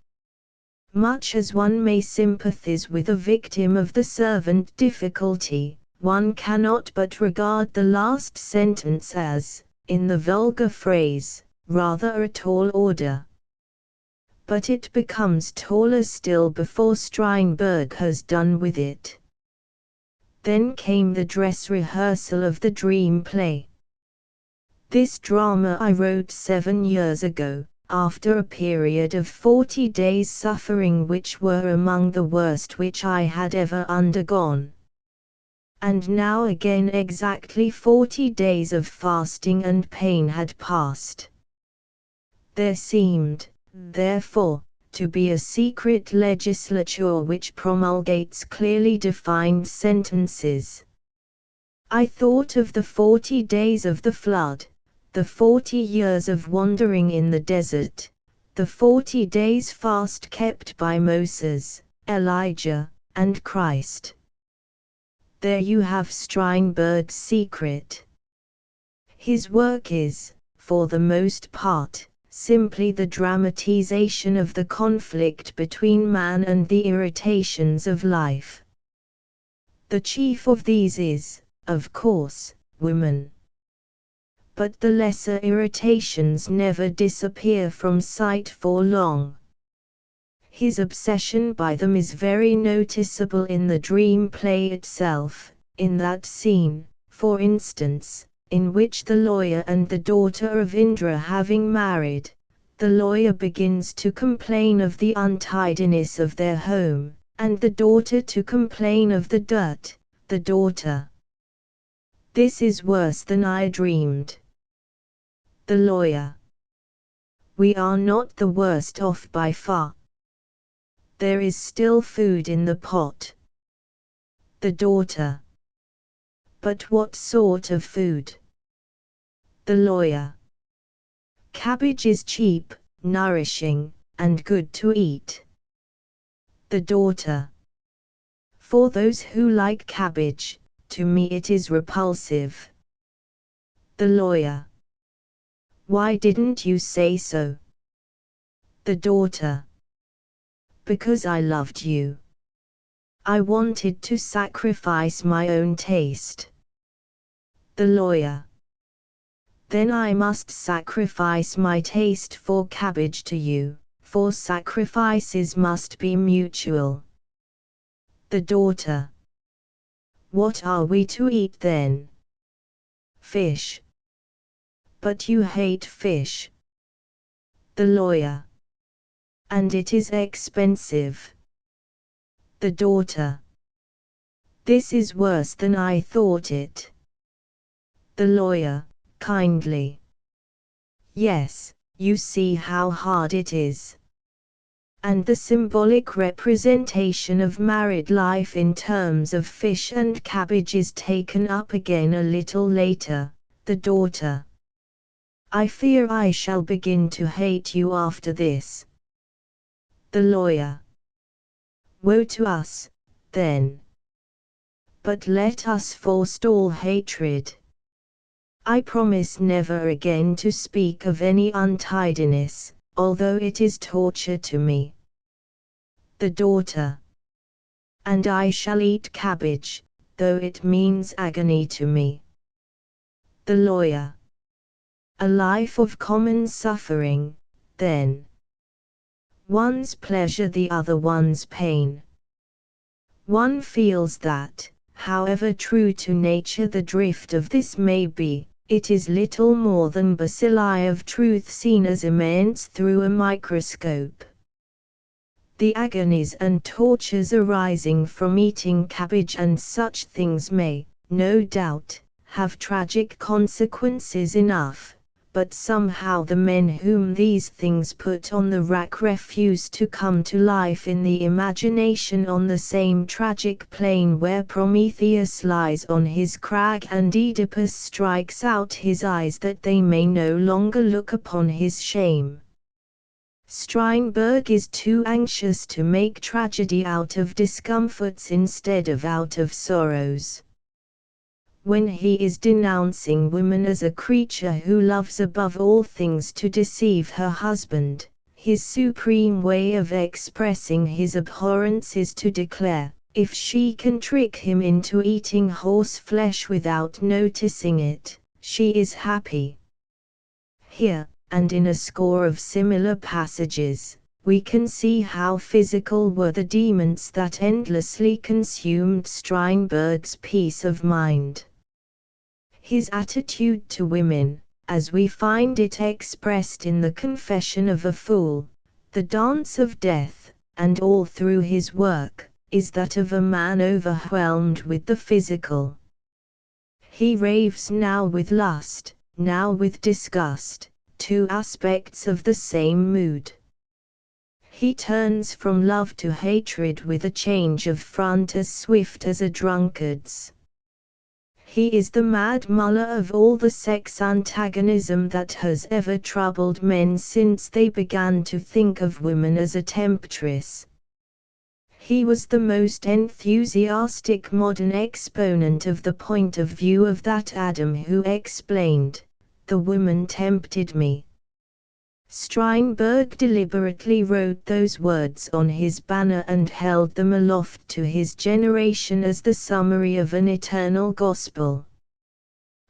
Much as one may sympathize with a victim of the servant difficulty, one cannot but regard the last sentence as, in the vulgar phrase, rather a tall order. But it becomes taller still before Strindberg has done with it. Then came the dress rehearsal of the dream play. This drama I wrote 7 years ago, after a period of 40 days' suffering which were among the worst which I had ever undergone. And now again exactly 40 days of fasting and pain had passed. There seemed, therefore, to be a secret legislature which promulgates clearly defined sentences. I thought of the 40 days of the flood, the 40 years of wandering in the desert, the 40 days fast kept by Moses, Elijah, and Christ. There you have Strindberg's secret. His work is, for the most part, simply the dramatization of the conflict between man and the irritations of life. The chief of these is, of course, woman. But the lesser irritations never disappear from sight for long. His obsession by them is very noticeable in the dream play itself, in that scene, for instance, in which the lawyer and the daughter of Indra having married, the lawyer begins to complain of the untidiness of their home, and the daughter to complain of the dirt, the daughter. This is worse than I dreamed. The lawyer. We are not the worst off by far. There is still food in the pot. The daughter. But what sort of food? The lawyer. Cabbage is cheap, nourishing, and good to eat. The daughter. For those who like cabbage, to me it is repulsive. The lawyer. Why didn't you say so? The daughter. Because I loved you. I wanted to sacrifice my own taste. The lawyer. Then I must sacrifice my taste for cabbage to you, for sacrifices must be mutual. The daughter. What are we to eat then? Fish. But you hate fish. The lawyer. And it is expensive. The daughter. This is worse than I thought it. The lawyer, kindly. Yes, you see how hard it is. And the symbolic representation of married life in terms of fish and cabbage is taken up again a little later. The daughter. I fear I shall begin to hate you after this. The lawyer. Woe to us, then. But let us forestall hatred. I promise never again to speak of any untidiness, although it is torture to me. The daughter. And I shall eat cabbage, though it means agony to me. The lawyer. A life of common suffering, then. One's pleasure the other one's pain. One feels that, however true to nature the drift of this may be, it is little more than bacilli of truth seen as immense through a microscope. The agonies and tortures arising from eating cabbage and such things may, no doubt, have tragic consequences enough, but somehow the men whom these things put on the rack refuse to come to life in the imagination on the same tragic plane where Prometheus lies on his crag and Oedipus strikes out his eyes that they may no longer look upon his shame. Strindberg is too anxious to make tragedy out of discomforts instead of out of sorrows. When he is denouncing woman as a creature who loves above all things to deceive her husband, his supreme way of expressing his abhorrence is to declare, if she can trick him into eating horse flesh without noticing it, she is happy. Here, and in a score of similar passages, we can see how physical were the demons that endlessly consumed Strindberg's peace of mind. His attitude to women, as we find it expressed in The Confession of a Fool, The Dance of Death, and all through his work, is that of a man overwhelmed with the physical. He raves now with lust, now with disgust, two aspects of the same mood. He turns from love to hatred with a change of front as swift as a drunkard's. He is the mad mullah of all the sex antagonism that has ever troubled men since they began to think of woman as a temptress. He was the most enthusiastic modern exponent of the point of view of that Adam who explained, "The woman tempted me." Strindberg deliberately wrote those words on his banner and held them aloft to his generation as the summary of an eternal gospel.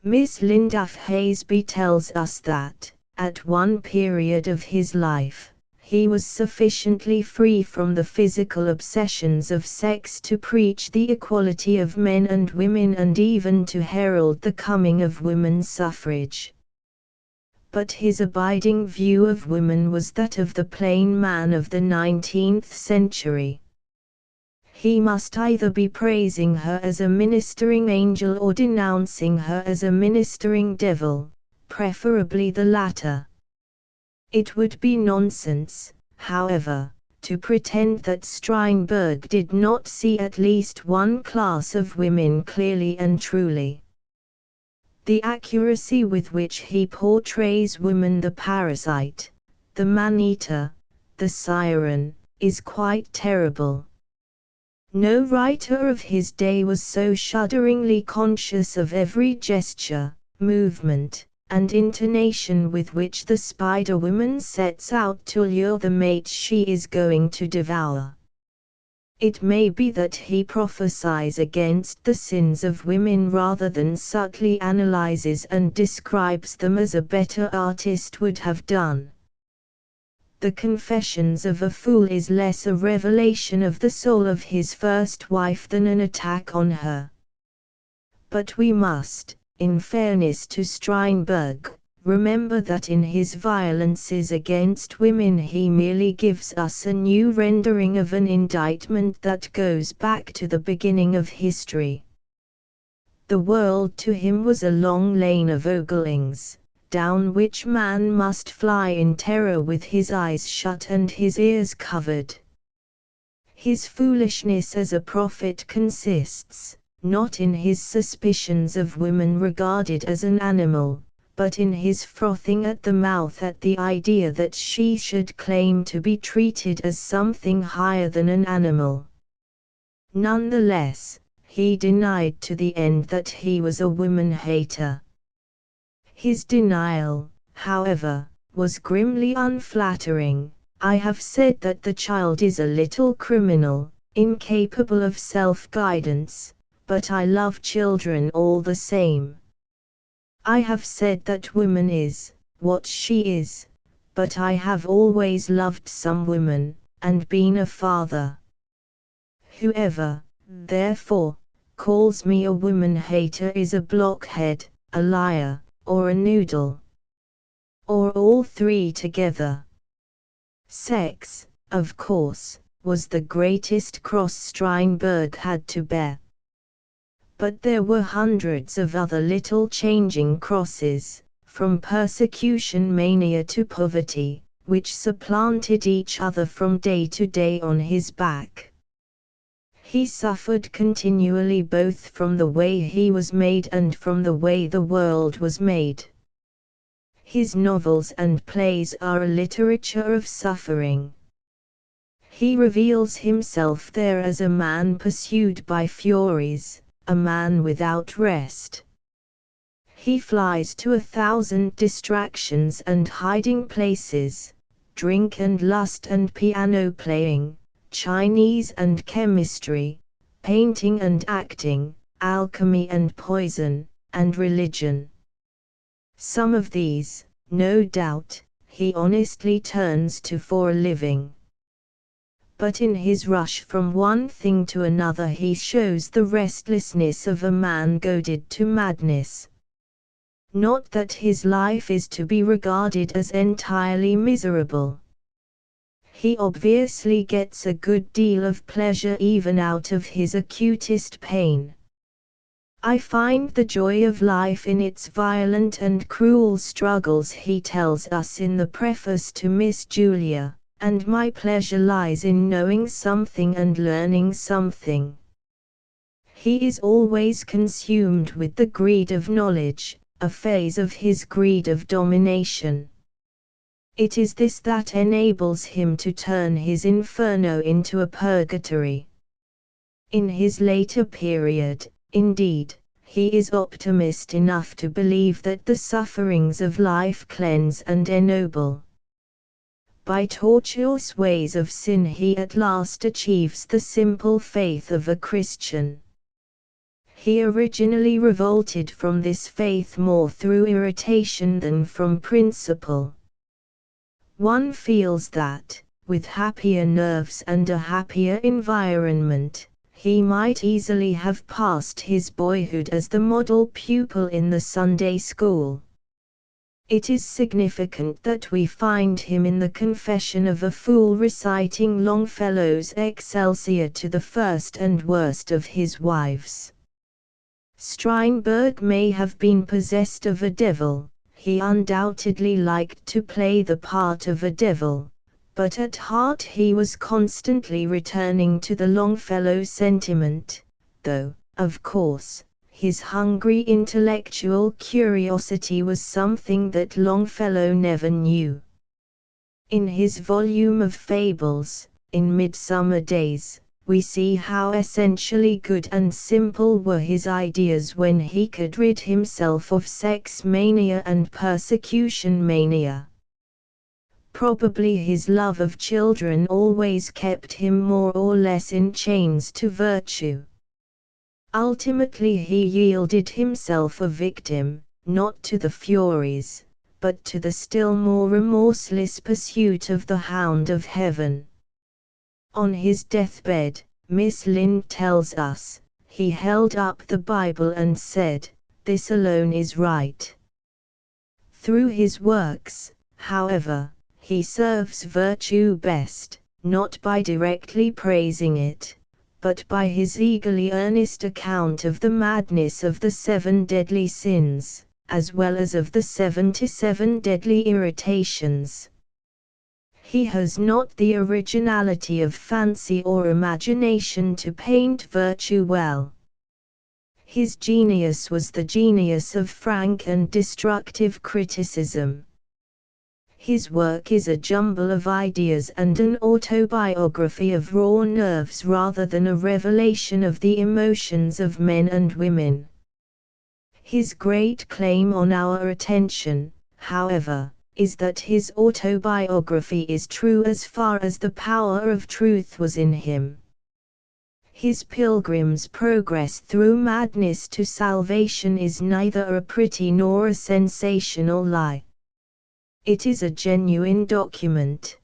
Miss Lynd Haysby tells us that, at one period of his life, he was sufficiently free from the physical obsessions of sex to preach the equality of men and women and even to herald the coming of women's suffrage. But his abiding view of woman was that of the plain man of the 19th century. He must either be praising her as a ministering angel or denouncing her as a ministering devil, preferably the latter. It would be nonsense, however, to pretend that Strindberg did not see at least one class of women clearly and truly. The accuracy with which he portrays woman the parasite, the man-eater, the siren, is quite terrible. No writer of his day was so shudderingly conscious of every gesture, movement, and intonation with which the spider-woman sets out to lure the mate she is going to devour. It may be that he prophesies against the sins of women rather than subtly analyzes and describes them as a better artist would have done. The Confessions of a Fool is less a revelation of the soul of his first wife than an attack on her. But we must, in fairness to Strindberg, remember that in his violences against women he merely gives us a new rendering of an indictment that goes back to the beginning of history. The world to him was a long lane of oglings, down which man must fly in terror with his eyes shut and his ears covered. His foolishness as a prophet consists, not in his suspicions of women regarded as an animal, but in his frothing at the mouth at the idea that she should claim to be treated as something higher than an animal. Nonetheless, he denied to the end that he was a woman-hater. His denial, however, was grimly unflattering. "I have said that the child is a little criminal, incapable of self-guidance, but I love children all the same. I have said that woman is what she is, but I have always loved some women, and been a father. Whoever, therefore, calls me a woman-hater is a blockhead, a liar, or a noodle. Or all three together." Sex, of course, was the greatest cross Strindberg had to bear. But there were hundreds of other little changing crosses, from persecution mania to poverty, which supplanted each other from day to day on his back. He suffered continually both from the way he was made and from the way the world was made. His novels and plays are a literature of suffering. He reveals himself there as a man pursued by furies, a man without rest. He flies to 1,000 distractions and hiding places, drink and lust and piano playing, Chinese and chemistry, painting and acting, alchemy and poison, and religion. Some of these, no doubt, he honestly turns to for a living. But in his rush from one thing to another he shows the restlessness of a man goaded to madness. Not that his life is to be regarded as entirely miserable. He obviously gets a good deal of pleasure even out of his acutest pain. I find the joy of life in its violent and cruel struggles, he tells us in the preface to Miss Julia, and my pleasure lies in knowing something and learning something. He is always consumed with the greed of knowledge, a phase of his greed of domination. It is this that enables him to turn his inferno into a purgatory. In his later period, indeed, he is optimist enough to believe that the sufferings of life cleanse and ennoble. By tortuous ways of sin he at last achieves the simple faith of a Christian. He originally revolted from this faith more through irritation than from principle. One feels that, with happier nerves and a happier environment, he might easily have passed his boyhood as the model pupil in the Sunday school. It is significant that we find him in the Confession of a Fool reciting Longfellow's Excelsior to the first and worst of his wives. Strindberg may have been possessed of a devil, he undoubtedly liked to play the part of a devil, but at heart he was constantly returning to the Longfellow sentiment, though, of course, his hungry intellectual curiosity was something that Longfellow never knew. In his volume of fables, In Midsummer Days, we see how essentially good and simple were his ideas when he could rid himself of sex mania and persecution mania. Probably his love of children always kept him more or less in chains to virtue. Ultimately he yielded himself a victim, not to the furies, but to the still more remorseless pursuit of the Hound of Heaven. On his deathbed, Miss Lynd tells us, he held up the Bible and said, "This alone is right." Through his works, however, he serves virtue best, not by directly praising it, but by his eagerly earnest account of the madness of the 7 deadly sins, as well as of the 77 deadly irritations. He has not the originality of fancy or imagination to paint virtue well. His genius was the genius of frank and destructive criticism. His work is a jumble of ideas and an autobiography of raw nerves rather than a revelation of the emotions of men and women. His great claim on our attention, however, is that his autobiography is true as far as the power of truth was in him. His Pilgrim's Progress through madness to salvation is neither a pretty nor a sensational lie. It is a genuine document.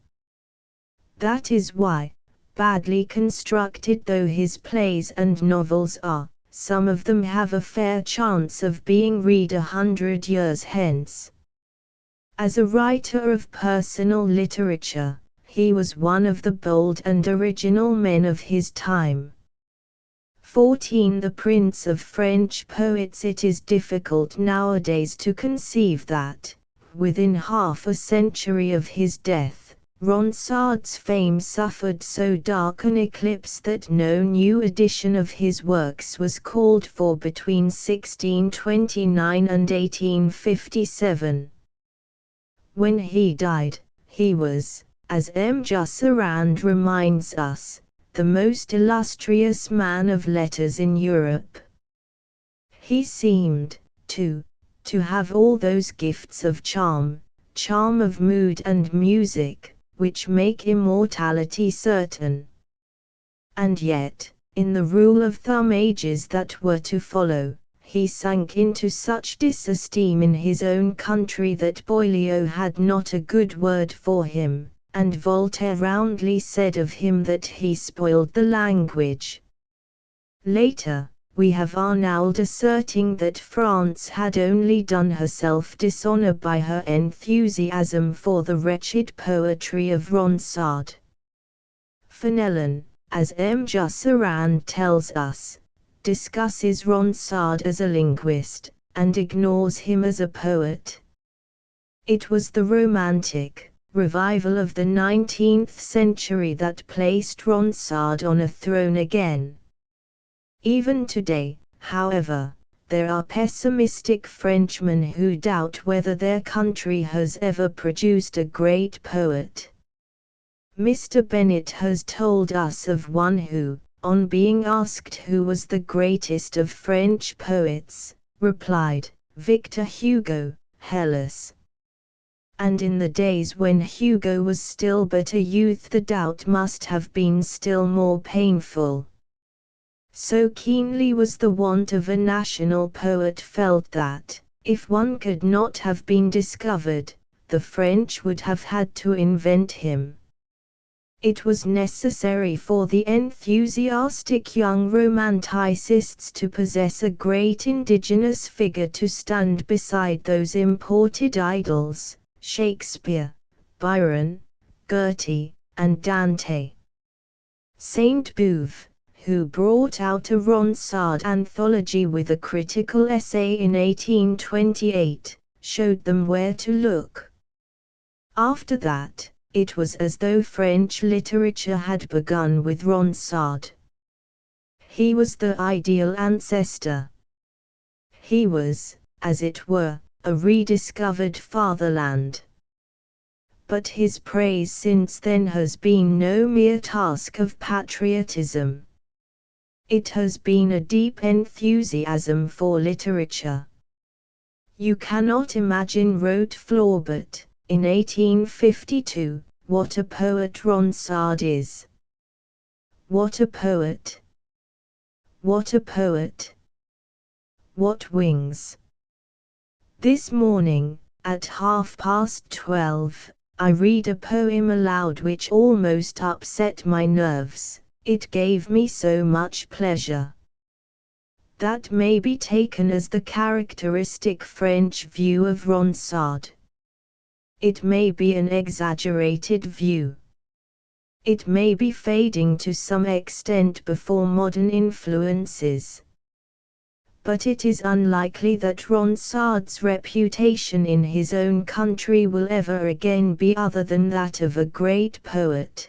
That is why, badly constructed though his plays and novels are, some of them have a fair chance of being read 100 years hence. As a writer of personal literature, he was one of the bold and original men of his time. 14 The prince of French poets. It is difficult nowadays to conceive that, within half a century of his death, Ronsard's fame suffered so dark an eclipse that no new edition of his works was called for between 1629 and 1857. When he died, he was, as M. Jusserand reminds us, the most illustrious man of letters in Europe. He seemed, to have all those gifts of charm of mood and music, which make immortality certain. And yet, in the rule of thumb ages that were to follow, he sank into such disesteem in his own country that Boileau had not a good word for him, and Voltaire roundly said of him that he spoiled the language. Later, we have Arnauld asserting that France had only done herself dishonor by her enthusiasm for the wretched poetry of Ronsard. Fenelon, as M. Jusserand tells us, discusses Ronsard as a linguist, and ignores him as a poet. It was the Romantic revival of the 19th century that placed Ronsard on a throne again. Even today, however, there are pessimistic Frenchmen who doubt whether their country has ever produced a great poet. Mr. Bennet has told us of one who, on being asked who was the greatest of French poets, replied, Victor Hugo, Hellas. And in the days when Hugo was still but a youth, the doubt must have been still more painful. So keenly was the want of a national poet felt that, if one could not have been discovered, the French would have had to invent him. It was necessary for the enthusiastic young romanticists to possess a great indigenous figure to stand beside those imported idols, Shakespeare, Byron, Goethe, and Dante. Sainte-Beuve, who brought out a Ronsard anthology with a critical essay in 1828, showed them where to look. After that, it was as though French literature had begun with Ronsard. He was the ideal ancestor. He was, as it were, a rediscovered fatherland. But his praise since then has been no mere task of patriotism. It has been a deep enthusiasm for literature. You cannot imagine, wrote Flaubert, in 1852, what a poet Ronsard is. What a poet! What a poet! What wings! This morning, at 12:30, I read a poem aloud which almost upset my nerves, it gave me so much pleasure. That may be taken as the characteristic French view of Ronsard. It may be an exaggerated view. It may be fading to some extent before modern influences. But it is unlikely that Ronsard's reputation in his own country will ever again be other than that of a great poet.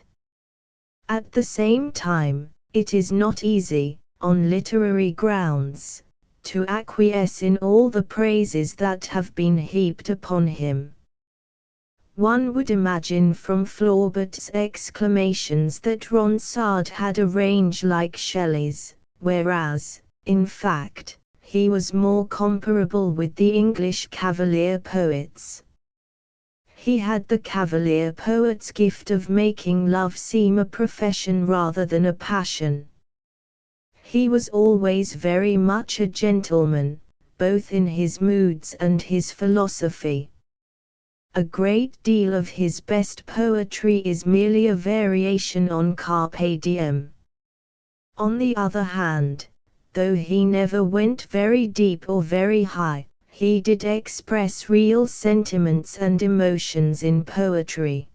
At the same time, it is not easy, on literary grounds, to acquiesce in all the praises that have been heaped upon him. One would imagine from Flaubert's exclamations that Ronsard had a range like Shelley's, whereas, in fact, he was more comparable with the English Cavalier poets. He had the Cavalier poet's gift of making love seem a profession rather than a passion. He was always very much a gentleman, both in his moods and his philosophy. A great deal of his best poetry is merely a variation on Carpe Diem. On the other hand, though he never went very deep or very high, he did express real sentiments and emotions in poetry.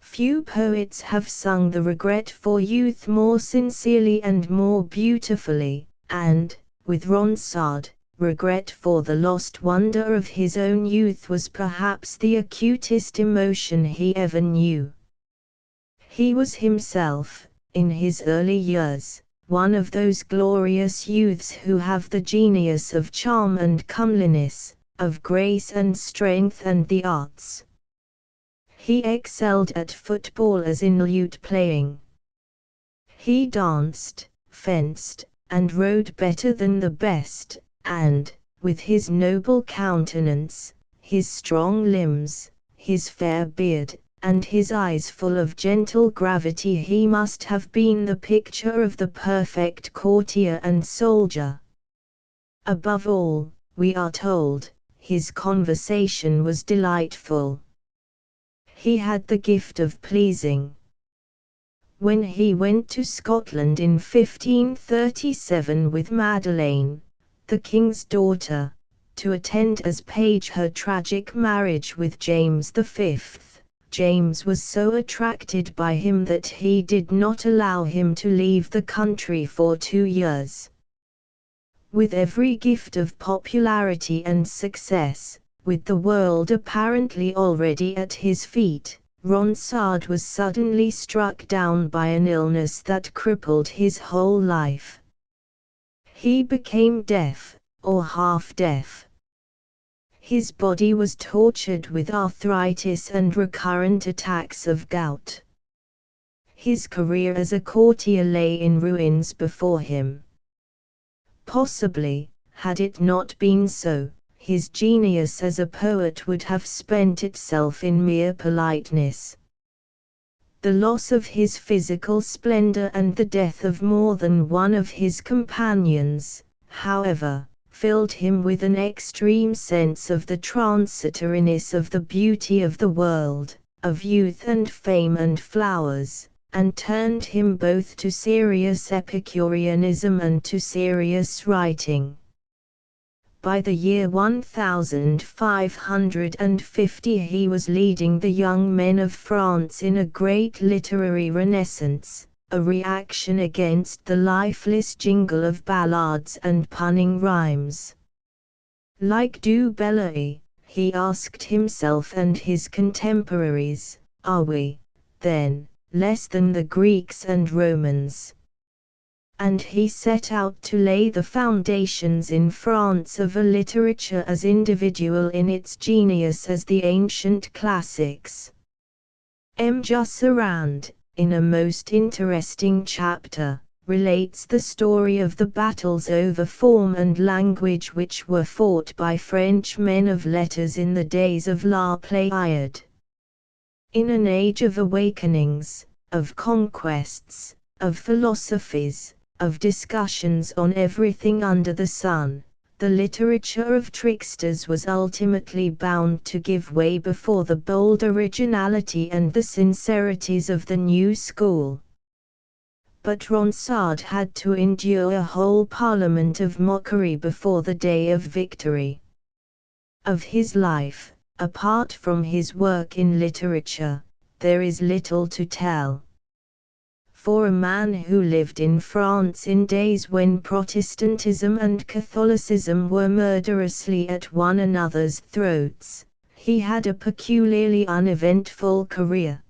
Few poets have sung the regret for youth more sincerely and more beautifully, and, with Ronsard, regret for the lost wonder of his own youth was perhaps the acutest emotion he ever knew. He was himself, in his early years, one of those glorious youths who have the genius of charm and comeliness, of grace and strength and the arts. He excelled at football as in lute playing. He danced, fenced, and rode better than the best, and, with his noble countenance, his strong limbs, his fair beard, and his eyes full of gentle gravity, he must have been the picture of the perfect courtier and soldier. Above all, we are told, his conversation was delightful. He had the gift of pleasing. When he went to Scotland in 1537 with Madeleine, the king's daughter, to attend as page her tragic marriage with James V, James was so attracted by him that he did not allow him to leave the country for 2 years. With every gift of popularity and success, with the world apparently already at his feet, Ronsard was suddenly struck down by an illness that crippled his whole life. He became deaf, or half-deaf. His body was tortured with arthritis and recurrent attacks of gout. His career as a courtier lay in ruins before him. Possibly, had it not been so, his genius as a poet would have spent itself in mere politeness. The loss of his physical splendor and the death of more than one of his companions, however, filled him with an extreme sense of the transitoriness of the beauty of the world, of youth and fame and flowers, and turned him both to serious Epicureanism and to serious writing. By the year 1550 he was leading the young men of France in a great literary renaissance, a reaction against the lifeless jingle of ballads and punning rhymes. Like Du Bellay, he asked himself and his contemporaries, are we, then, less than the Greeks and Romans? And he set out to lay the foundations in France of a literature as individual in its genius as the ancient classics. M. Jusserand, in a most interesting chapter, relates the story of the battles over form and language which were fought by French men of letters in the days of La Pléiade. In an age of awakenings, of conquests, of philosophies, of discussions on everything under the sun, the literature of tricksters was ultimately bound to give way before the bold originality and the sincerities of the new school. But Ronsard had to endure a whole parliament of mockery before the day of victory. Of his life, apart from his work in literature, there is little to tell. For a man who lived in France in days when Protestantism and Catholicism were murderously at one another's throats, he had a peculiarly uneventful career.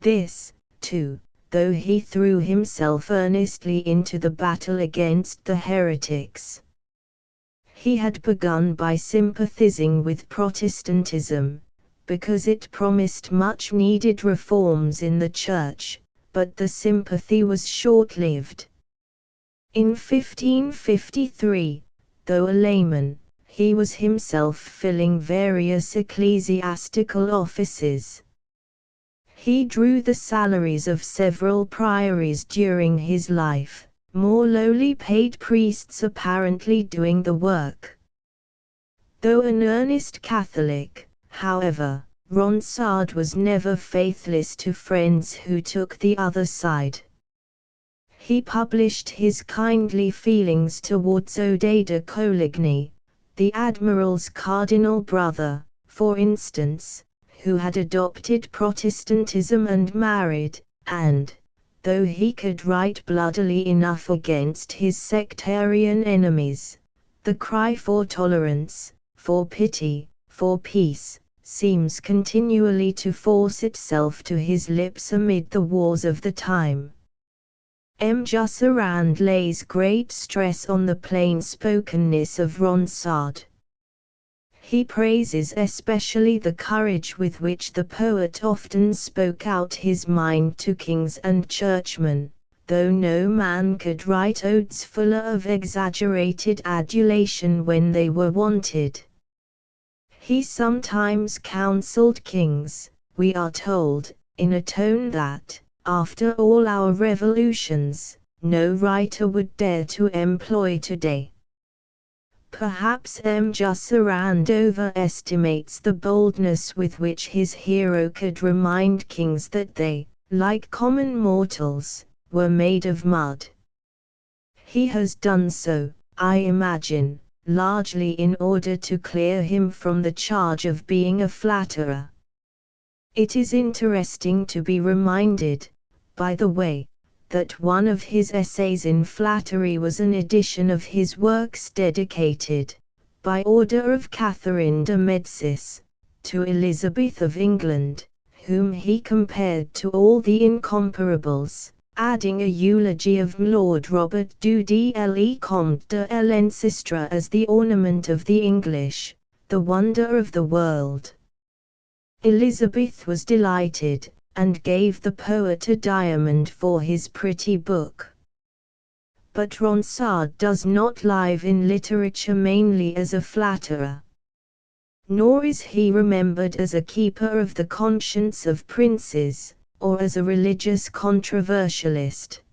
This, too, though he threw himself earnestly into the battle against the heretics. He had begun by sympathizing with Protestantism, because it promised much needed reforms in the Church, but the sympathy was short-lived. In 1553, though a layman, he was himself filling various ecclesiastical offices. He drew the salaries of several priories during his life, more lowly paid priests apparently doing the work. Though an earnest Catholic, however, Ronsard was never faithless to friends who took the other side. He published his kindly feelings towards Odet de Coligny, the admiral's cardinal brother, for instance, who had adopted Protestantism and married, and, though he could write bloodily enough against his sectarian enemies, the cry for tolerance, for pity, for peace, seems continually to force itself to his lips amid the wars of the time. M. Jusserand lays great stress on the plain-spokenness of Ronsard. He praises especially the courage with which the poet often spoke out his mind to kings and churchmen, though no man could write odes fuller of exaggerated adulation when they were wanted. He sometimes counseled kings, we are told, in a tone that, after all our revolutions, no writer would dare to employ today. Perhaps M. Jusserand overestimates the boldness with which his hero could remind kings that they, like common mortals, were made of mud. He has done so, I imagine, largely in order to clear him from the charge of being a flatterer. It is interesting to be reminded, by the way, that one of his essays in flattery was an edition of his works dedicated, by order of Catherine de Medicis, to Elizabeth of England, whom he compared to all the incomparables, adding a eulogy of Lord Robert du Le Comte de l'Ancestre as the ornament of the English, the wonder of the world. Elizabeth was delighted, and gave the poet a diamond for his pretty book. But Ronsard does not live in literature mainly as a flatterer. Nor is he remembered as a keeper of the conscience of princes, or as a religious controversialist.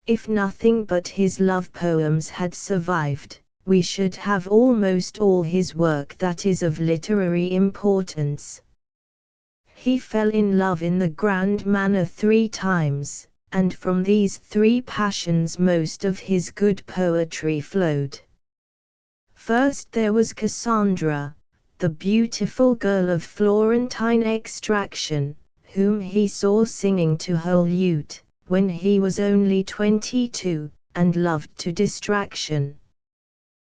If nothing but his love poems had survived, we should have almost all his work that is of literary importance. He fell in love in the grand manner 3 times, and from these 3 passions most of his good poetry flowed. First there was Cassandra, the beautiful girl of Florentine extraction, whom he saw singing to her lute, when he was only 22, and loved to distraction.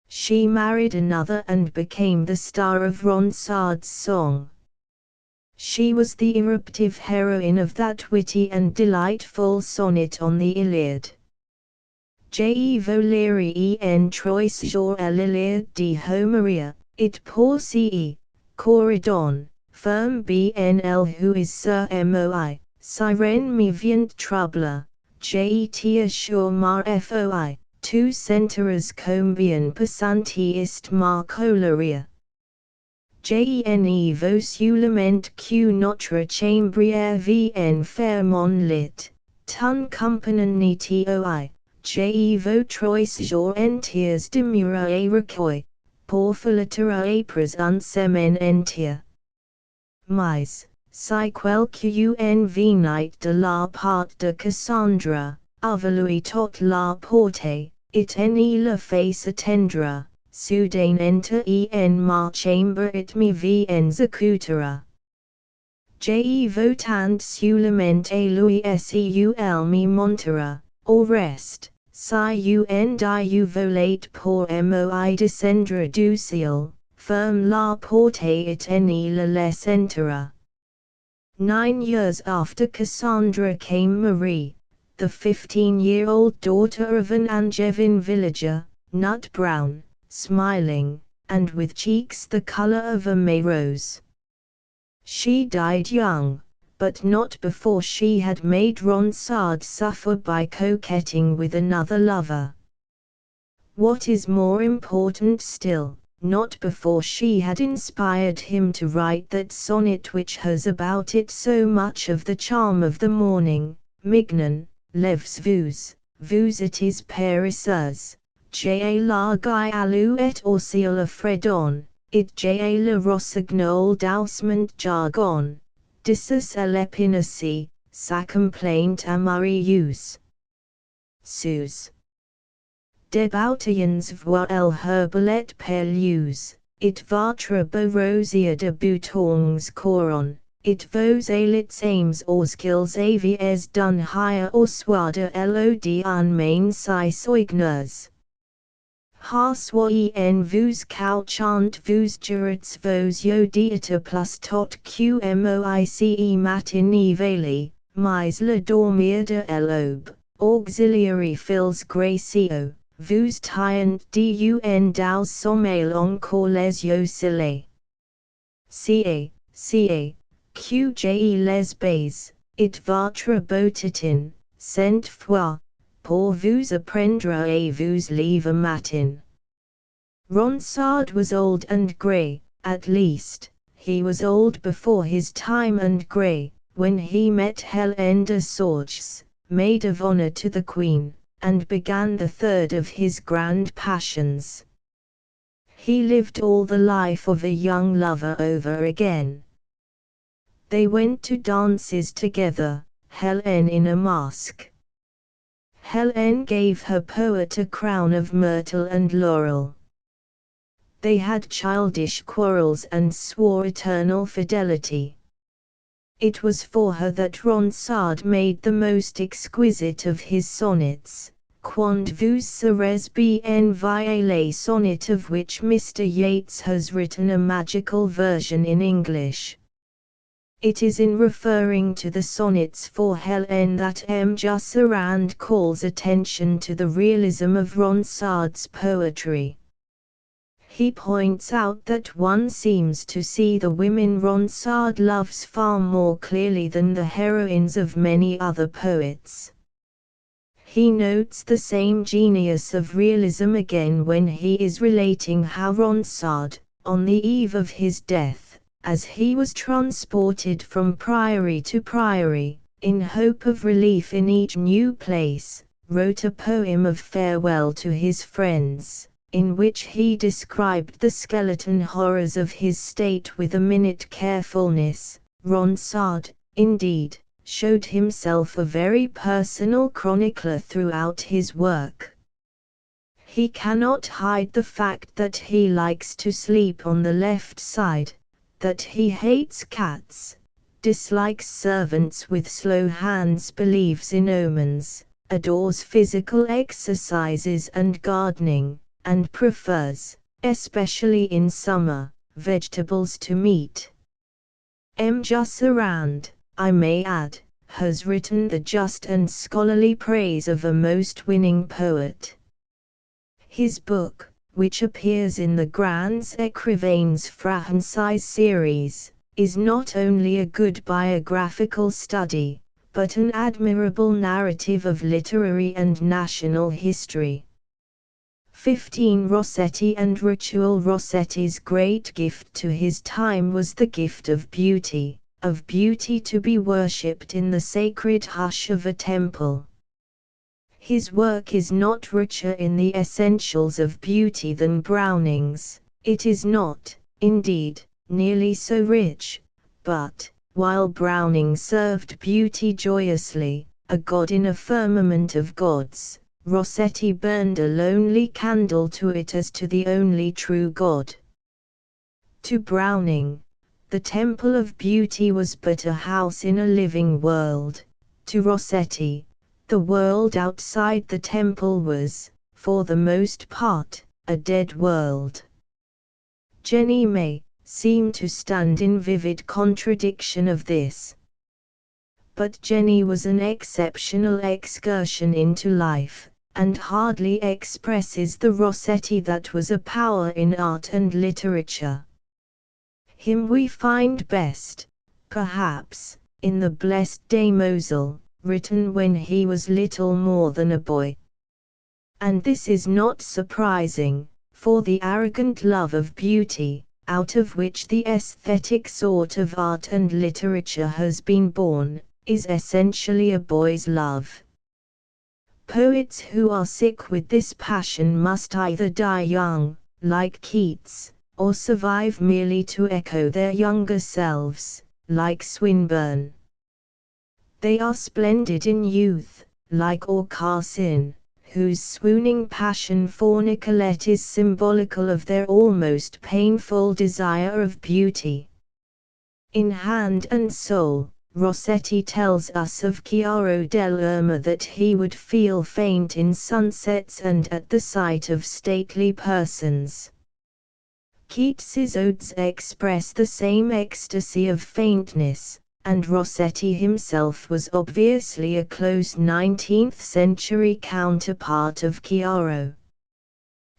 She married another and became the star of Ronsard's song. She was the eruptive heroine of that witty and delightful sonnet on the Iliad. Je volerai en trois jours à l'Iliade de Homeria, it poursuit, Corydon, ferme bnl who is sur moi, sirène me vient trouble, je t'assure ma foi, tu sentiras combien pesante est ma colère. Gene vos lament que notre chambrière vn faire mon lit, ton compagnon toi, je vos 3 jours entiers demeura et recueil, pour filatura et présence entière. Mais, si quelqu'un venait de la part de Cassandra, avalui toute la portée, it en la face attendra. Soudain enter en ma chambre it me executera. Je votant sulement et lui seul me montera, au reste, si du volate pour moi descendre du ciel, ferme la porte it en la laisse entera. 9 years after Cassandra came Marie, the 15-year-old daughter of an Angevin villager, nut brown, smiling, and with cheeks the color of a May rose. She died young, but not before she had made Ronsard suffer by coquetting with another lover. What is more important still, not before she had inspired him to write that sonnet which has about it so much of the charm of the morning, Mignon, lèves vous etes périsseuse. J'ai la guy alouette au ciel fredon, it j'ai le rossignol doucement jargon, dissus l'épinacie, sa complainte amarieuse. Sus. Debautians voient herbelet perlus, it votre beau rosier de boutons coron, it vos élits aims aux skills avies d'un higher au soir de l'od en main si soigneurs. Ha soyen vous couchant vous jurats vos yodiata plus tot qmoice matin veli, mais le dormir de l'aube, auxiliary fils gracio, vous tient dun dans sommeil encore les yeux scellés. Qje les baies, it votre beauté, cent fois, pour vous apprendre et vous lever matin. Ronsard was old and grey, at least, he was old before his time and grey, when he met Hélène de Sorges, maid of honour to the Queen, and began the third of his grand passions. He lived all the life of a young lover over again. They went to dances together, Hélène in a mask. Hélène gave her poet a crown of myrtle and laurel. They had childish quarrels and swore eternal fidelity. It was for her that Ronsard made the most exquisite of his sonnets, Quand vous serez bien violé sonnet, of which Mr. Yeats has written a magical version in English. It is in referring to the sonnets for Hélène that M. Jusserand calls attention to the realism of Ronsard's poetry. He points out that one seems to see the women Ronsard loves far more clearly than the heroines of many other poets. He notes the same genius of realism again when he is relating how Ronsard, on the eve of his death, as he was transported from priory to priory, in hope of relief in each new place, wrote a poem of farewell to his friends, in which he described the skeleton horrors of his state with a minute carefulness. Ronsard, indeed, showed himself a very personal chronicler throughout his work. He cannot hide the fact that he likes to sleep on the left side, that he hates cats, dislikes servants with slow hands, believes in omens, adores physical exercises and gardening, and prefers, especially in summer, vegetables to meat. M. Jusserand, I may add, has written the just and scholarly praise of a most winning poet. His book, which appears in the Grands Écrivains Français series, is not only a good biographical study, but an admirable narrative of literary and national history. 15 Rossetti and Ritual. Rossetti's great gift to his time was the gift of beauty to be worshipped in the sacred hush of a temple. His work is not richer in the essentials of beauty than Browning's, it is not, indeed, nearly so rich, but, while Browning served beauty joyously, a god in a firmament of gods, Rossetti burned a lonely candle to it as to the only true God. To Browning, the temple of beauty was but a house in a living world. To Rossetti, the world outside the temple was, for the most part, a dead world. Jenny may seem to stand in vivid contradiction of this. But Jenny was an exceptional excursion into life, and hardly expresses the Rossetti that was a power in art and literature. Him we find best, perhaps, in the Blessed Damozel, written when he was little more than a boy. And this is not surprising, for the arrogant love of beauty, out of which the aesthetic sort of art and literature has been born, is essentially a boy's love. Poets who are sick with this passion must either die young, like Keats, or survive merely to echo their younger selves, like Swinburne. They are splendid in youth, like Aucassin, whose swooning passion for Nicolette is symbolical of their almost painful desire of beauty. In Hand and Soul, Rossetti tells us of Chiaro dell'Erma that he would feel faint in sunsets and at the sight of stately persons. Keats's odes express the same ecstasy of faintness, and Rossetti himself was obviously a close 19th-century counterpart of Chiaro.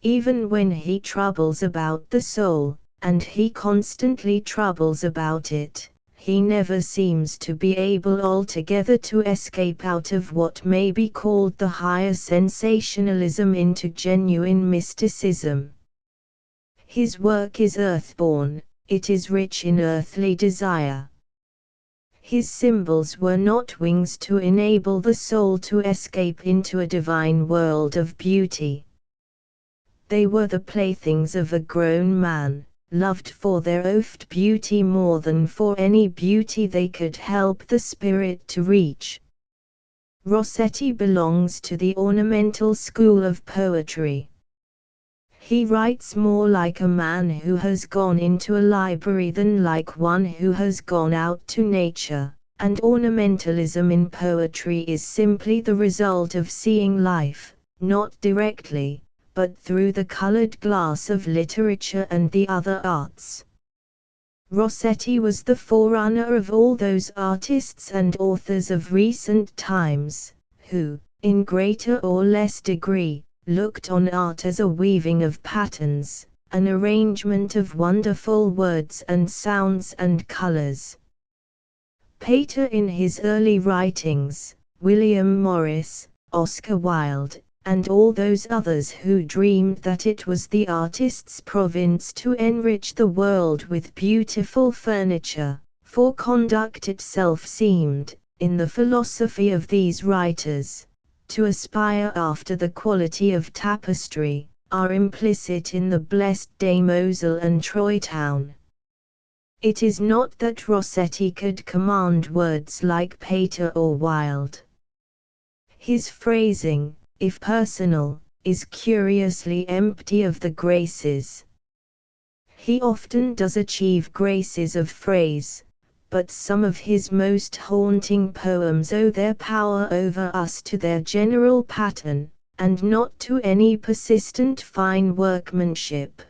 Even when he troubles about the soul, and he constantly troubles about it, he never seems to be able altogether to escape out of what may be called the higher sensationalism into genuine mysticism. His work is earthborn, it is rich in earthly desire. His symbols were not wings to enable the soul to escape into a divine world of beauty. They were the playthings of a grown man, loved for their oft beauty more than for any beauty they could help the spirit to reach. Rossetti belongs to the ornamental school of poetry. He writes more like a man who has gone into a library than like one who has gone out to nature, and ornamentalism in poetry is simply the result of seeing life, not directly, but through the colored glass of literature and the other arts. Rossetti was the forerunner of all those artists and authors of recent times, who, in greater or less degree, looked on art as a weaving of patterns, an arrangement of wonderful words and sounds and colors. Pater in his early writings, William Morris, Oscar Wilde, and all those others who dreamed that it was the artist's province to enrich the world with beautiful furniture, for conduct itself seemed, in the philosophy of these writers, to aspire after the quality of tapestry, are implicit in the blessed Demoiselle and Troy Town. It is not that Rossetti could command words like Pater or Wilde. His phrasing, if personal, is curiously empty of the graces. He often does achieve graces of phrase, but some of his most haunting poems owe their power over us to their general pattern, and not to any persistent fine workmanship.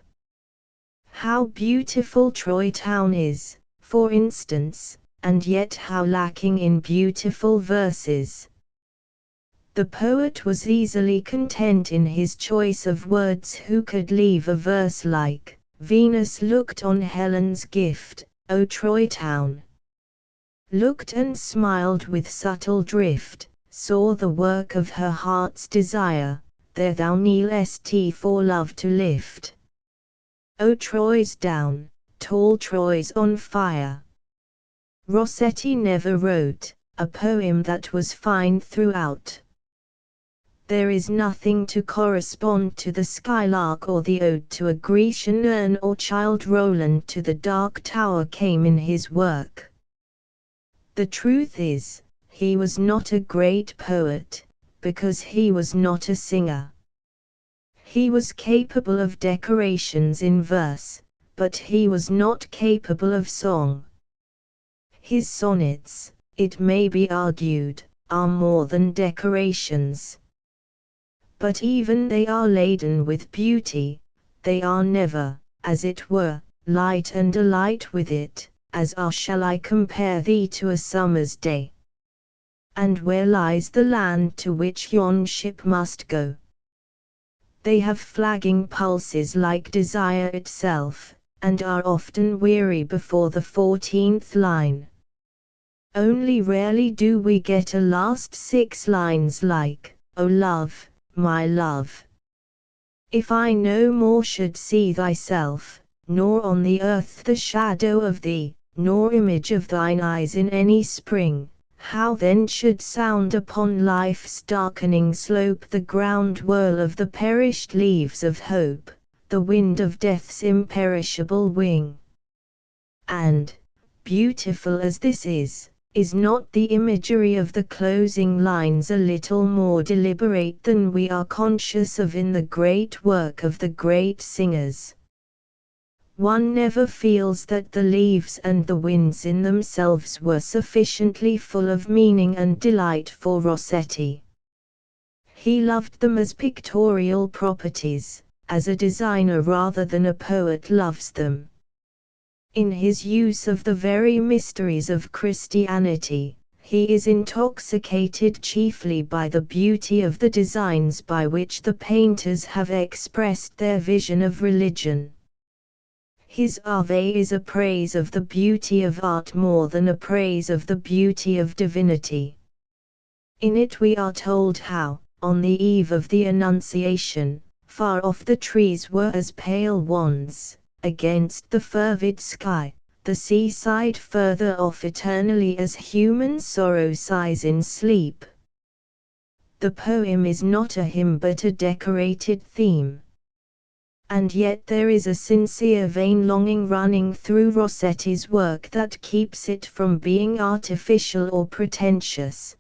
How beautiful Troy Town is, for instance, and yet how lacking in beautiful verses. The poet was easily content in his choice of words who could leave a verse like, Venus looked on Helen's gift, O Troy Town. Looked and smiled with subtle drift, saw the work of her heart's desire, there thou kneelest for love to lift. O Troy's down, tall Troy's on fire. Rossetti never wrote a poem that was fine throughout. There is nothing to correspond to the Skylark or the Ode to a Grecian urn or Childe Roland to the Dark Tower came in his work. The truth is, he was not a great poet, because he was not a singer. He was capable of decorations in verse, but he was not capable of song. His sonnets, it may be argued, are more than decorations. But even they are laden with beauty, they are never, as it were, light and alight with it, as are shall I compare thee to a summer's day? And where lies the land to which yon ship must go? They have flagging pulses like desire itself, and are often weary before the 14th line. Only rarely do we get a last 6 lines like, O love, my love. If I no more should see thyself, nor on the earth the shadow of thee, nor image of thine eyes in any spring, how then should sound upon life's darkening slope the ground whirl of the perished leaves of hope, the wind of death's imperishable wing? And, beautiful as this is not the imagery of the closing lines a little more deliberate than we are conscious of in the great work of the great singers? One never feels that the leaves and the winds in themselves were sufficiently full of meaning and delight for Rossetti. He loved them as pictorial properties, as a designer rather than a poet loves them. In his use of the very mysteries of Christianity, He is intoxicated chiefly by the beauty of the designs by which the painters have expressed their vision of religion. His Ave is a praise of the beauty of art more than a praise of the beauty of divinity. In it we are told how, on the eve of the Annunciation, far off the trees were as pale wands, against the fervid sky, the seaside further off eternally as human sorrow sighs in sleep. The poem is not a hymn but a decorated theme. And yet there is a sincere vain longing running through Rossetti's work that keeps it from being artificial or pretentious.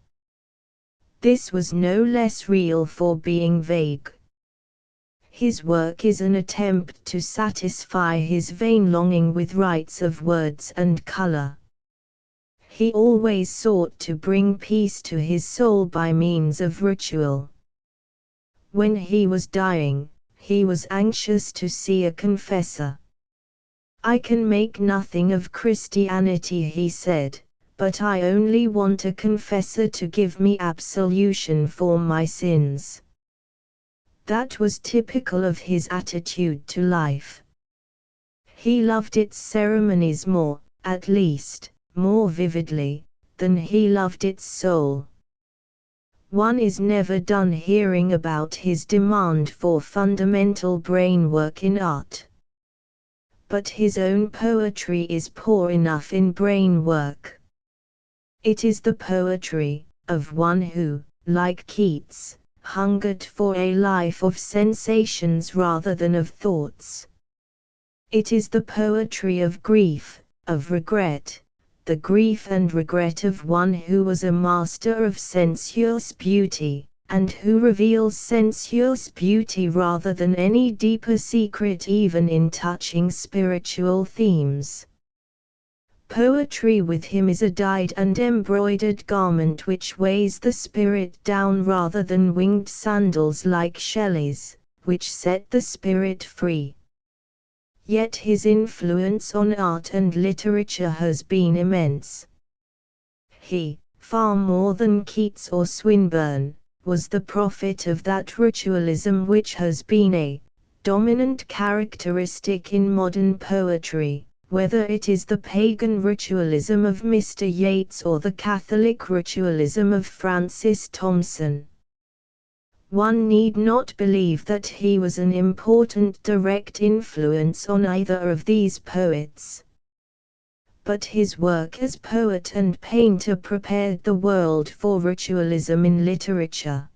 This was no less real for being vague. His work is an attempt to satisfy his vain longing with rites of words and color. He always sought to bring peace to his soul by means of ritual. When he was dying, he was anxious to see a confessor. "I can make nothing of Christianity," he said, "but I only want a confessor to give me absolution for my sins." That was typical of his attitude to life. He loved its ceremonies more, at least, more vividly, than he loved its soul. One is never done hearing about his demand for fundamental brainwork in art. But his own poetry is poor enough in brainwork. It is the poetry of one who, like Keats, hungered for a life of sensations rather than of thoughts. It is the poetry of grief, of regret, the grief and regret of one who was a master of sensuous beauty, and who reveals sensuous beauty rather than any deeper secret even in touching spiritual themes. Poetry with him is a dyed and embroidered garment which weighs the spirit down rather than winged sandals like Shelley's, which set the spirit free. Yet his influence on art and literature has been immense. He, far more than Keats or Swinburne, was the prophet of that ritualism which has been a dominant characteristic in modern poetry, whether it is the pagan ritualism of Mr. Yeats or the Catholic ritualism of Francis Thompson. One need not believe that he was an important direct influence on either of these poets. But his work as poet and painter prepared the world for ritualism in literature.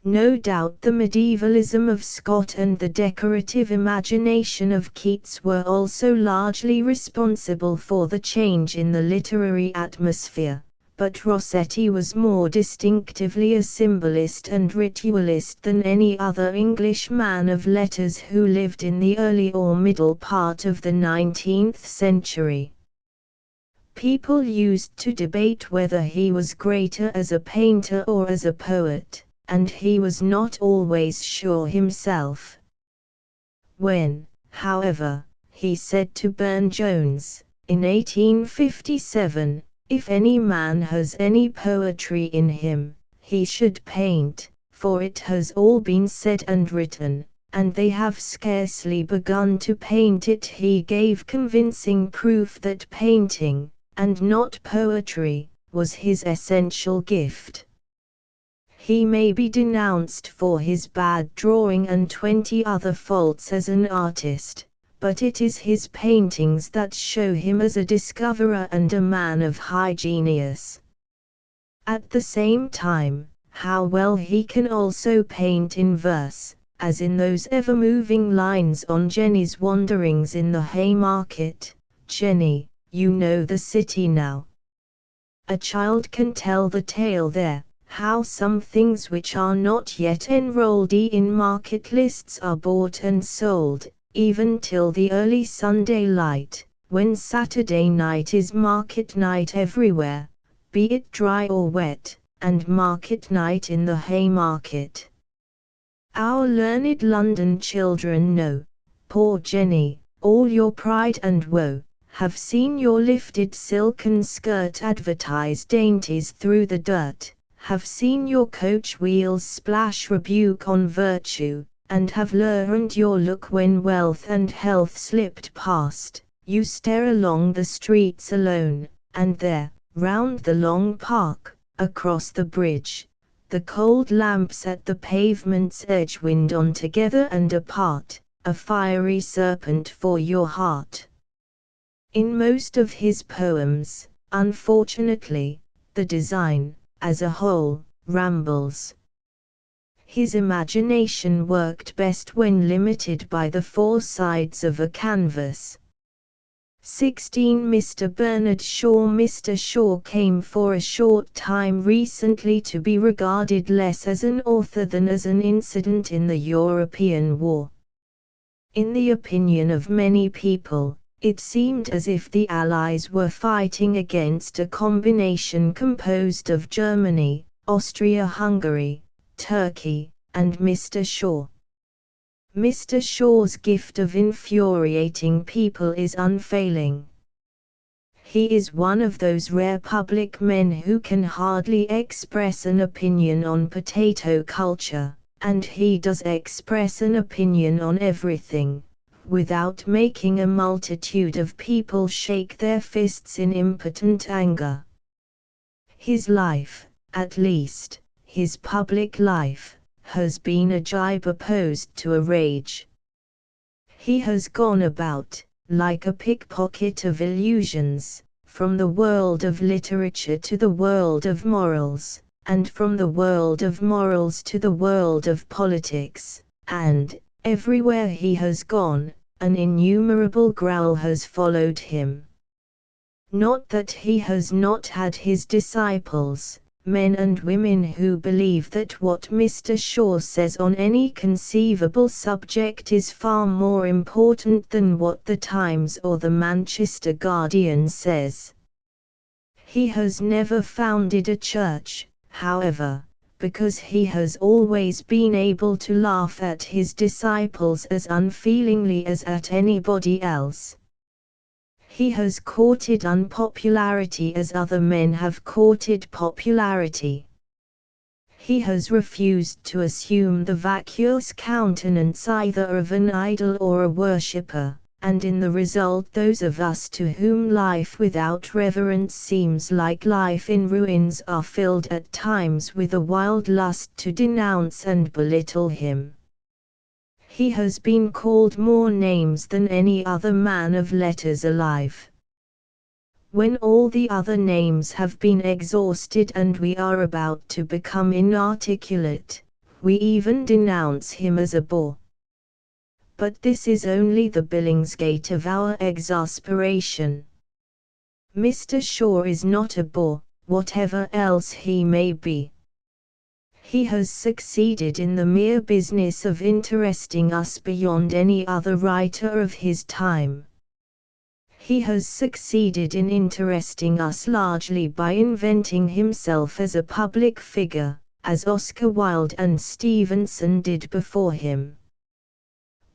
No doubt the medievalism of Scott and the decorative imagination of Keats were also largely responsible for the change in the literary atmosphere, but Rossetti was more distinctively a symbolist and ritualist than any other English man of letters who lived in the early or middle part of the 19th century. People used to debate whether he was greater as a painter or as a poet, and he was not always sure himself. When, however, he said to Burne-Jones, in 1857, "If any man has any poetry in him, he should paint, for it has all been said and written, and they have scarcely begun to paint it," he gave convincing proof that painting, and not poetry, was his essential gift. He may be denounced for his bad drawing and 20 other faults as an artist, but it is his paintings that show him as a discoverer and a man of high genius. At the same time, how well he can also paint in verse, as in those ever-moving lines on Jenny's wanderings in the Haymarket: "Jenny, you know the city now. A child can tell the tale there, how some things which are not yet enrolled in market lists are bought and sold, even till the early Sunday light, when Saturday night is market night everywhere, be it dry or wet, and market night in the Haymarket. Our learned London children know, poor Jenny, all your pride and woe, have seen your lifted silken skirt advertise dainties through the dirt, have seen your coach wheels splash rebuke on virtue, and have learned your look when wealth and health slipped past. You stare along the streets alone, and there, round the long park, across the bridge, the cold lamps at the pavement's edge wind on together and apart, a fiery serpent for your heart. In most of his poems, unfortunately, the design, as a whole, rambles. His imagination worked best when limited by the four sides of a canvas. 16 Mr. Bernard Shaw. Mr. Shaw came for a short time recently to be regarded less as an author than as an incident in the European War. In the opinion of many people, it seemed as if the Allies were fighting against a combination composed of Germany, Austria-Hungary, Turkey, and Mr. Shaw. Mr. Shaw's gift of infuriating people is unfailing. He is one of those rare public men who can hardly express an opinion on potato culture, and he does express an opinion on everything, without making a multitude of people shake their fists in impotent anger. His life, at least, his public life, has been a jibe opposed to a rage. He has gone about, like a pickpocket of illusions, from the world of literature to the world of morals, and from the world of morals to the world of politics, and, everywhere he has gone, an innumerable growl has followed him. Not that he has not had his disciples, men and women who believe that what Mr. Shaw says on any conceivable subject is far more important than what the Times or the Manchester Guardian says. He has never founded a church, however, because he has always been able to laugh at his disciples as unfeelingly as at anybody else. He has courted unpopularity as other men have courted popularity. He has refused to assume the vacuous countenance either of an idol or a worshipper, and in the result those of us to whom life without reverence seems like life in ruins are filled at times with a wild lust to denounce and belittle him. He has been called more names than any other man of letters alive. When all the other names have been exhausted and we are about to become inarticulate, we even denounce him as a bore. But this is only the Billingsgate of our exasperation. Mr. Shaw is not a bore, whatever else he may be. He has succeeded in the mere business of interesting us beyond any other writer of his time. He has succeeded in interesting us largely by inventing himself as a public figure, as Oscar Wilde and Stevenson did before him.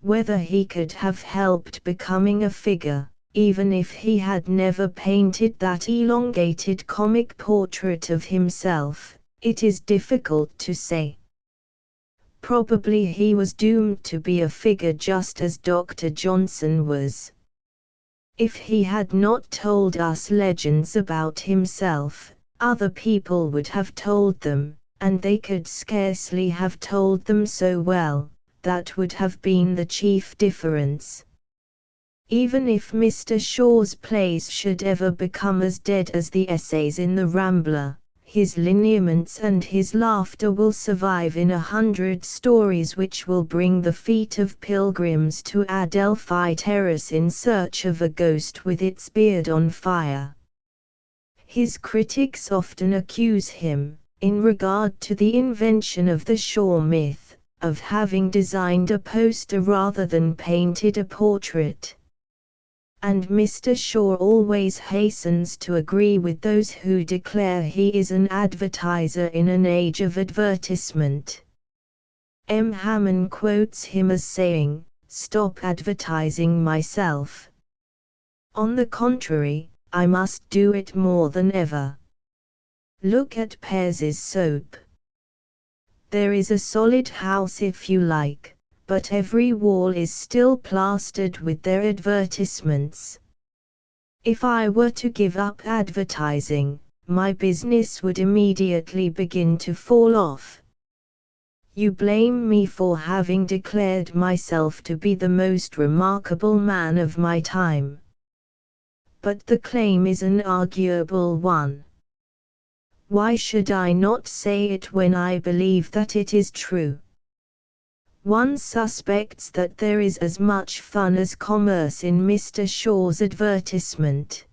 Whether he could have helped becoming a figure, even if he had never painted that elongated comic portrait of himself, it is difficult to say. Probably he was doomed to be a figure just as Dr. Johnson was. If he had not told us legends about himself, other people would have told them, and they could scarcely have told them so well. That would have been the chief difference. Even if Mr. Shaw's plays should ever become as dead as the essays in the Rambler, his lineaments and his laughter will survive in 100 stories which will bring the feet of pilgrims to Adelphi Terrace in search of a ghost with its beard on fire. His critics often accuse him, in regard to the invention of the Shaw myth, of having designed a poster rather than painted a portrait. And Mr. Shaw always hastens to agree with those who declare he is an advertiser in an age of advertisement. M. Hammond quotes him as saying, "Stop advertising myself." On the contrary, I must do it more than ever. Look at Pears's soap. There is a solid house if you like, but every wall is still plastered with their advertisements. If I were to give up advertising, my business would immediately begin to fall off. You blame me for having declared myself to be the most remarkable man of my time. But the claim is an arguable one. Why should I not say it when I believe that it is true? One suspects that there is as much fun as commerce in Mr. Shaw's advertisement.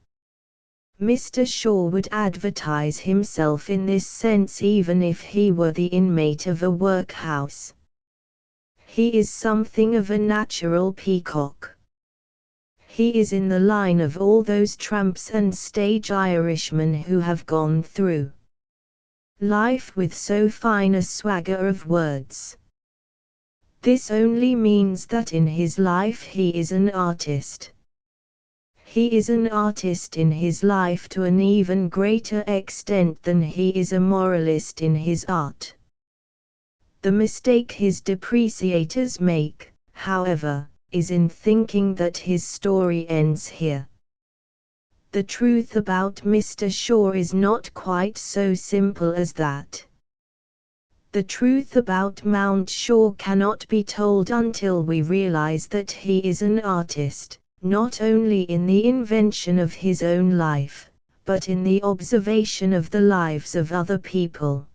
Mr. Shaw would advertise himself in this sense even if he were the inmate of a workhouse. He is something of a natural peacock. He is in the line of all those tramps and stage Irishmen who have gone through life with so fine a swagger of words. This only means that in his life he is an artist. He is an artist in his life to an even greater extent than he is a moralist in his art. The mistake his depreciators make, however, is in thinking that his story ends here. The truth about Mr. Shaw is not quite so simple as that. The truth about Mount Shaw cannot be told until we realize that he is an artist, not only in the invention of his own life, but in the observation of the lives of other people.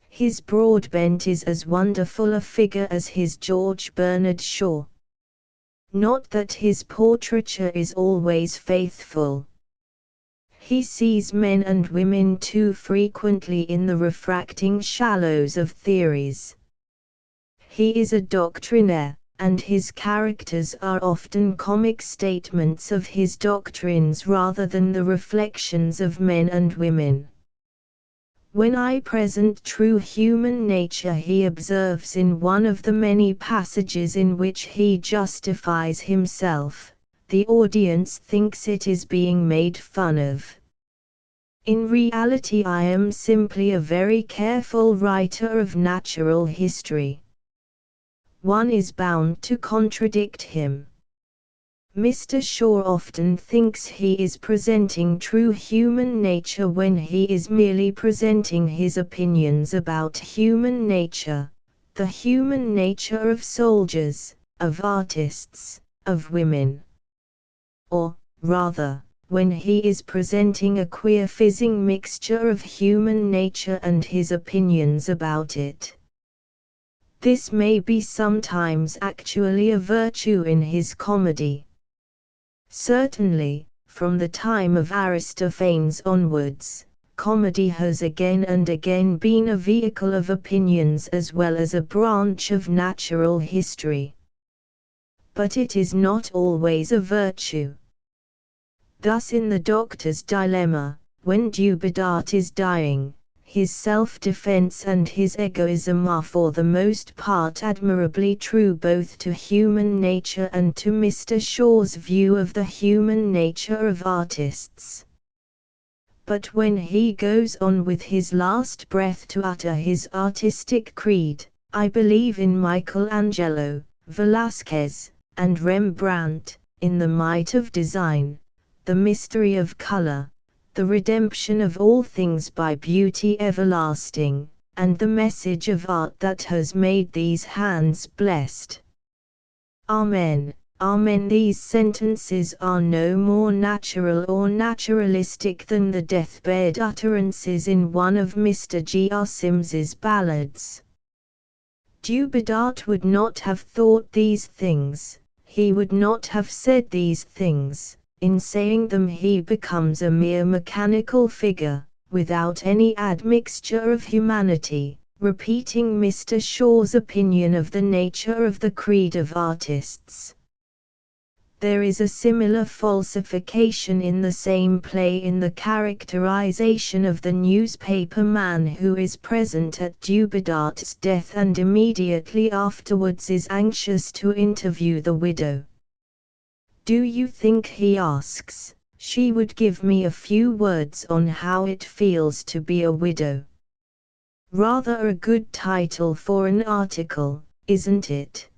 His Broadbent is as wonderful a figure as his George Bernard Shaw. Not that his portraiture is always faithful. He sees men and women too frequently in the refracting shallows of theories. He is a doctrinaire, and his characters are often comic statements of his doctrines rather than the reflections of men and women. When I present true human nature, he observes in one of the many passages in which he justifies himself, the audience thinks it is being made fun of. In reality, I am simply a very careful writer of natural history. One is bound to contradict him. Mr. Shaw often thinks he is presenting true human nature when he is merely presenting his opinions about human nature, the human nature of soldiers, of artists, of women. Or, rather, when he is presenting a queer fizzing mixture of human nature and his opinions about it. This may be sometimes actually a virtue in his comedy. Certainly, from the time of Aristophanes onwards, comedy has again and again been a vehicle of opinions as well as a branch of natural history. But it is not always a virtue. Thus in The Doctor's Dilemma, when Dubedat is dying, his self-defense and his egoism are for the most part admirably true both to human nature and to Mr. Shaw's view of the human nature of artists. But when he goes on with his last breath to utter his artistic creed, I believe in Michelangelo, Velázquez, and Rembrandt, in the might of design, the mystery of color, the redemption of all things by beauty everlasting, and the message of art that has made these hands blessed. Amen, Amen. These sentences are no more natural or naturalistic than the deathbed utterances in one of Mr. G.R. Sims's ballads. Dubedat would not have thought these things, he would not have said these things. In saying them he becomes a mere mechanical figure, without any admixture of humanity, repeating Mr. Shaw's opinion of the nature of the creed of artists. There is a similar falsification in the same play in the characterization of the newspaper man who is present at Dubedat's death and immediately afterwards is anxious to interview the widow. Do you think, he asks, she would give me a few words on how it feels to be a widow? Rather a good title for an article, isn't it?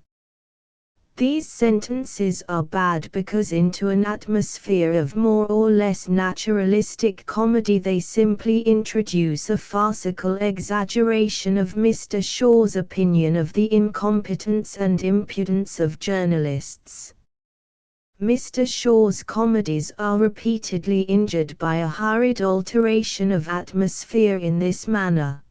These sentences are bad because into an atmosphere of more or less naturalistic comedy they simply introduce a farcical exaggeration of Mr. Shaw's opinion of the incompetence and impudence of journalists. Mr. Shaw's comedies are repeatedly injured by a hurried alteration of atmosphere in this manner.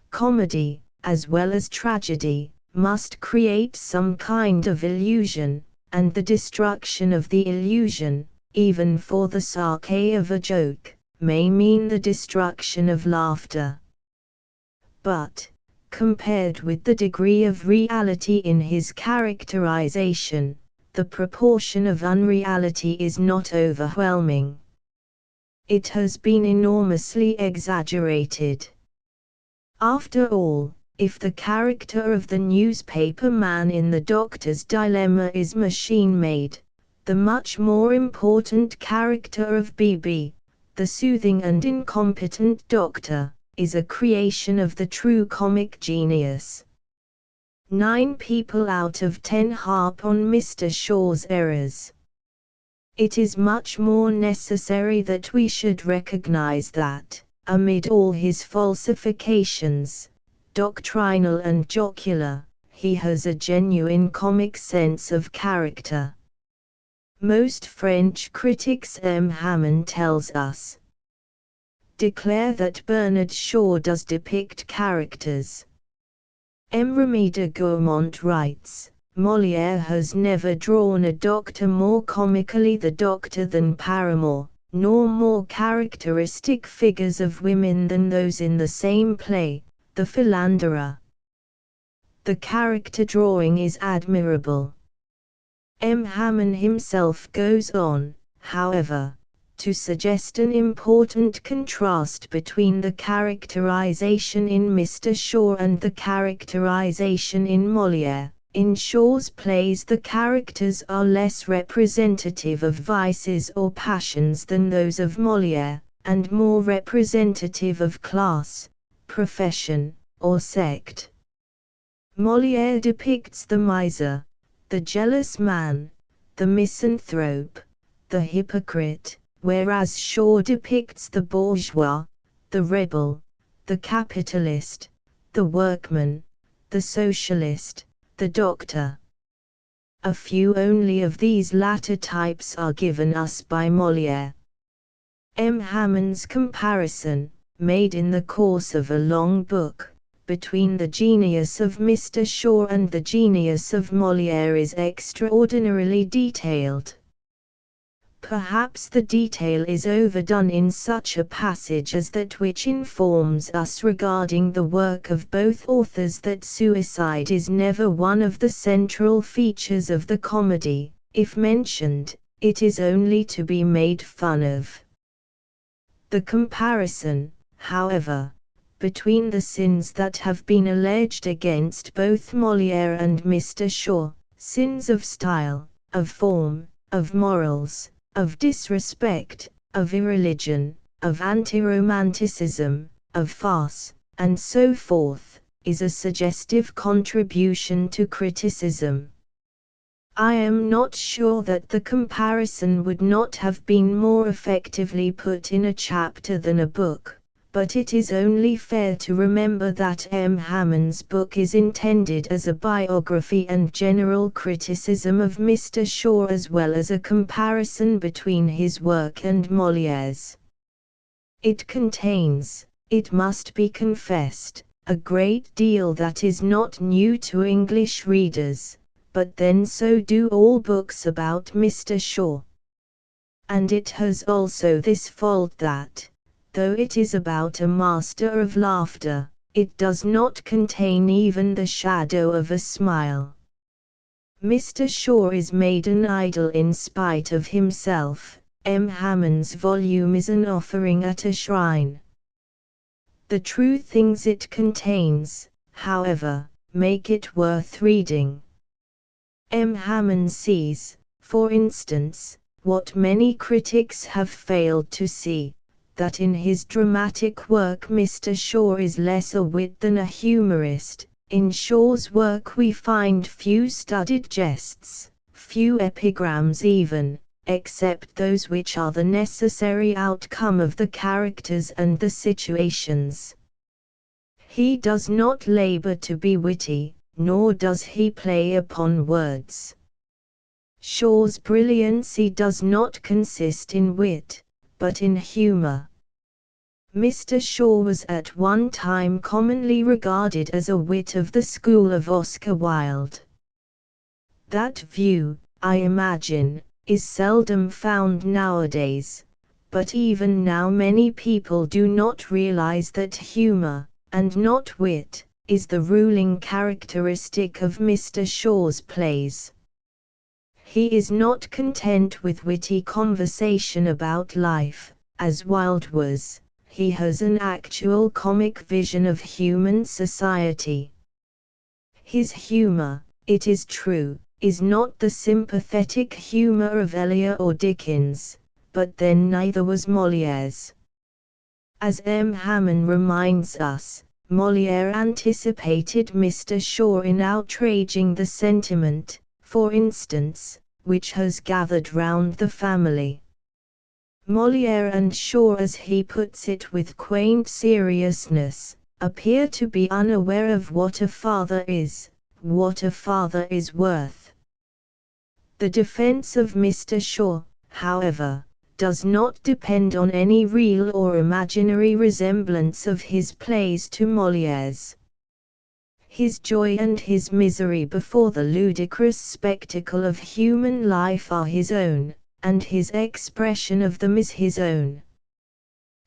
Comedy, as well as tragedy, must create some kind of illusion, and the destruction of the illusion, even for the sake of a joke, may mean the destruction of laughter. But, compared with the degree of reality in his characterization, the proportion of unreality is not overwhelming. It has been enormously exaggerated. After all, if the character of the newspaper man in The Doctor's Dilemma is machine-made, the much more important character of BB, the soothing and incompetent doctor, is a creation of the true comic genius. 9 people out of 10 harp on Mr. Shaw's errors. It is much more necessary that we should recognize that, amid all his falsifications, doctrinal and jocular, he has a genuine comic sense of character. Most French critics, M. Hammond tells us, declare that Bernard Shaw does depict characters. M. Remy de Gourmont writes, Molière has never drawn a doctor more comically the Doctor than Paramore, nor more characteristic figures of women than those in the same play, The Philanderer. The character drawing is admirable. M. Hammond himself goes on, however, to suggest an important contrast between the characterization in Mr. Shaw and the characterization in Molière. In Shaw's plays the characters are less representative of vices or passions than those of Molière, and more representative of class, profession, or sect. Molière depicts the miser, the jealous man, the misanthrope, the hypocrite, whereas Shaw depicts the bourgeois, the rebel, the capitalist, the workman, the socialist, the doctor. A few only of these latter types are given us by Molière. M. Hammond's comparison, made in the course of a long book, between the genius of Mr. Shaw and the genius of Molière is extraordinarily detailed. Perhaps the detail is overdone in such a passage as that which informs us regarding the work of both authors that suicide is never one of the central features of the comedy. If mentioned, it is only to be made fun of. The comparison, however, between the sins that have been alleged against both Molière and Mr. Shaw, sins of style, of form, of morals, of disrespect, of irreligion, of anti-romanticism, of farce, and so forth, is a suggestive contribution to criticism. I am not sure that the comparison would not have been more effectively put in a chapter than a book, but it is only fair to remember that M. Hammond's book is intended as a biography and general criticism of Mr. Shaw as well as a comparison between his work and Molière's. It contains, it must be confessed, a great deal that is not new to English readers, but then so do all books about Mr. Shaw. And it has also this fault that, though it is about a master of laughter, it does not contain even the shadow of a smile. Mr. Shaw is made an idol in spite of himself. M. Hammond's volume is an offering at a shrine. The true things it contains, however, make it worth reading. M. Hammond sees, For instance, what many critics have failed to see, that in his dramatic work Mr. Shaw is less a wit than a humorist. In Shaw's work we find few studied jests, few epigrams even, except those which are the necessary outcome of the characters and the situations. He does not labor to be witty, nor does he play upon words. Shaw's brilliancy does not consist in wit, but in humor. Mr. Shaw was at one time commonly regarded as a wit of the school of Oscar Wilde. That view, I imagine, is seldom found nowadays, but even now many people do not realize that humor, and not wit, is the ruling characteristic of Mr. Shaw's plays. He is not content with witty conversation about life, as Wilde was. He has an actual comic vision of human society. His humor, it is true, is not the sympathetic humor of Eliot or Dickens, but then neither was Molière's. As M. Hammond reminds us, Molière anticipated Mr. Shaw in outraging the sentiment, for instance, which has gathered round the family. Molière and Shaw, as he puts it with quaint seriousness, appear to be unaware of what a father is worth. The defense of Mr. Shaw, however, does not depend on any real or imaginary resemblance of his plays to Molière's. His joy and his misery before the ludicrous spectacle of human life are his own, and his expression of them is his own.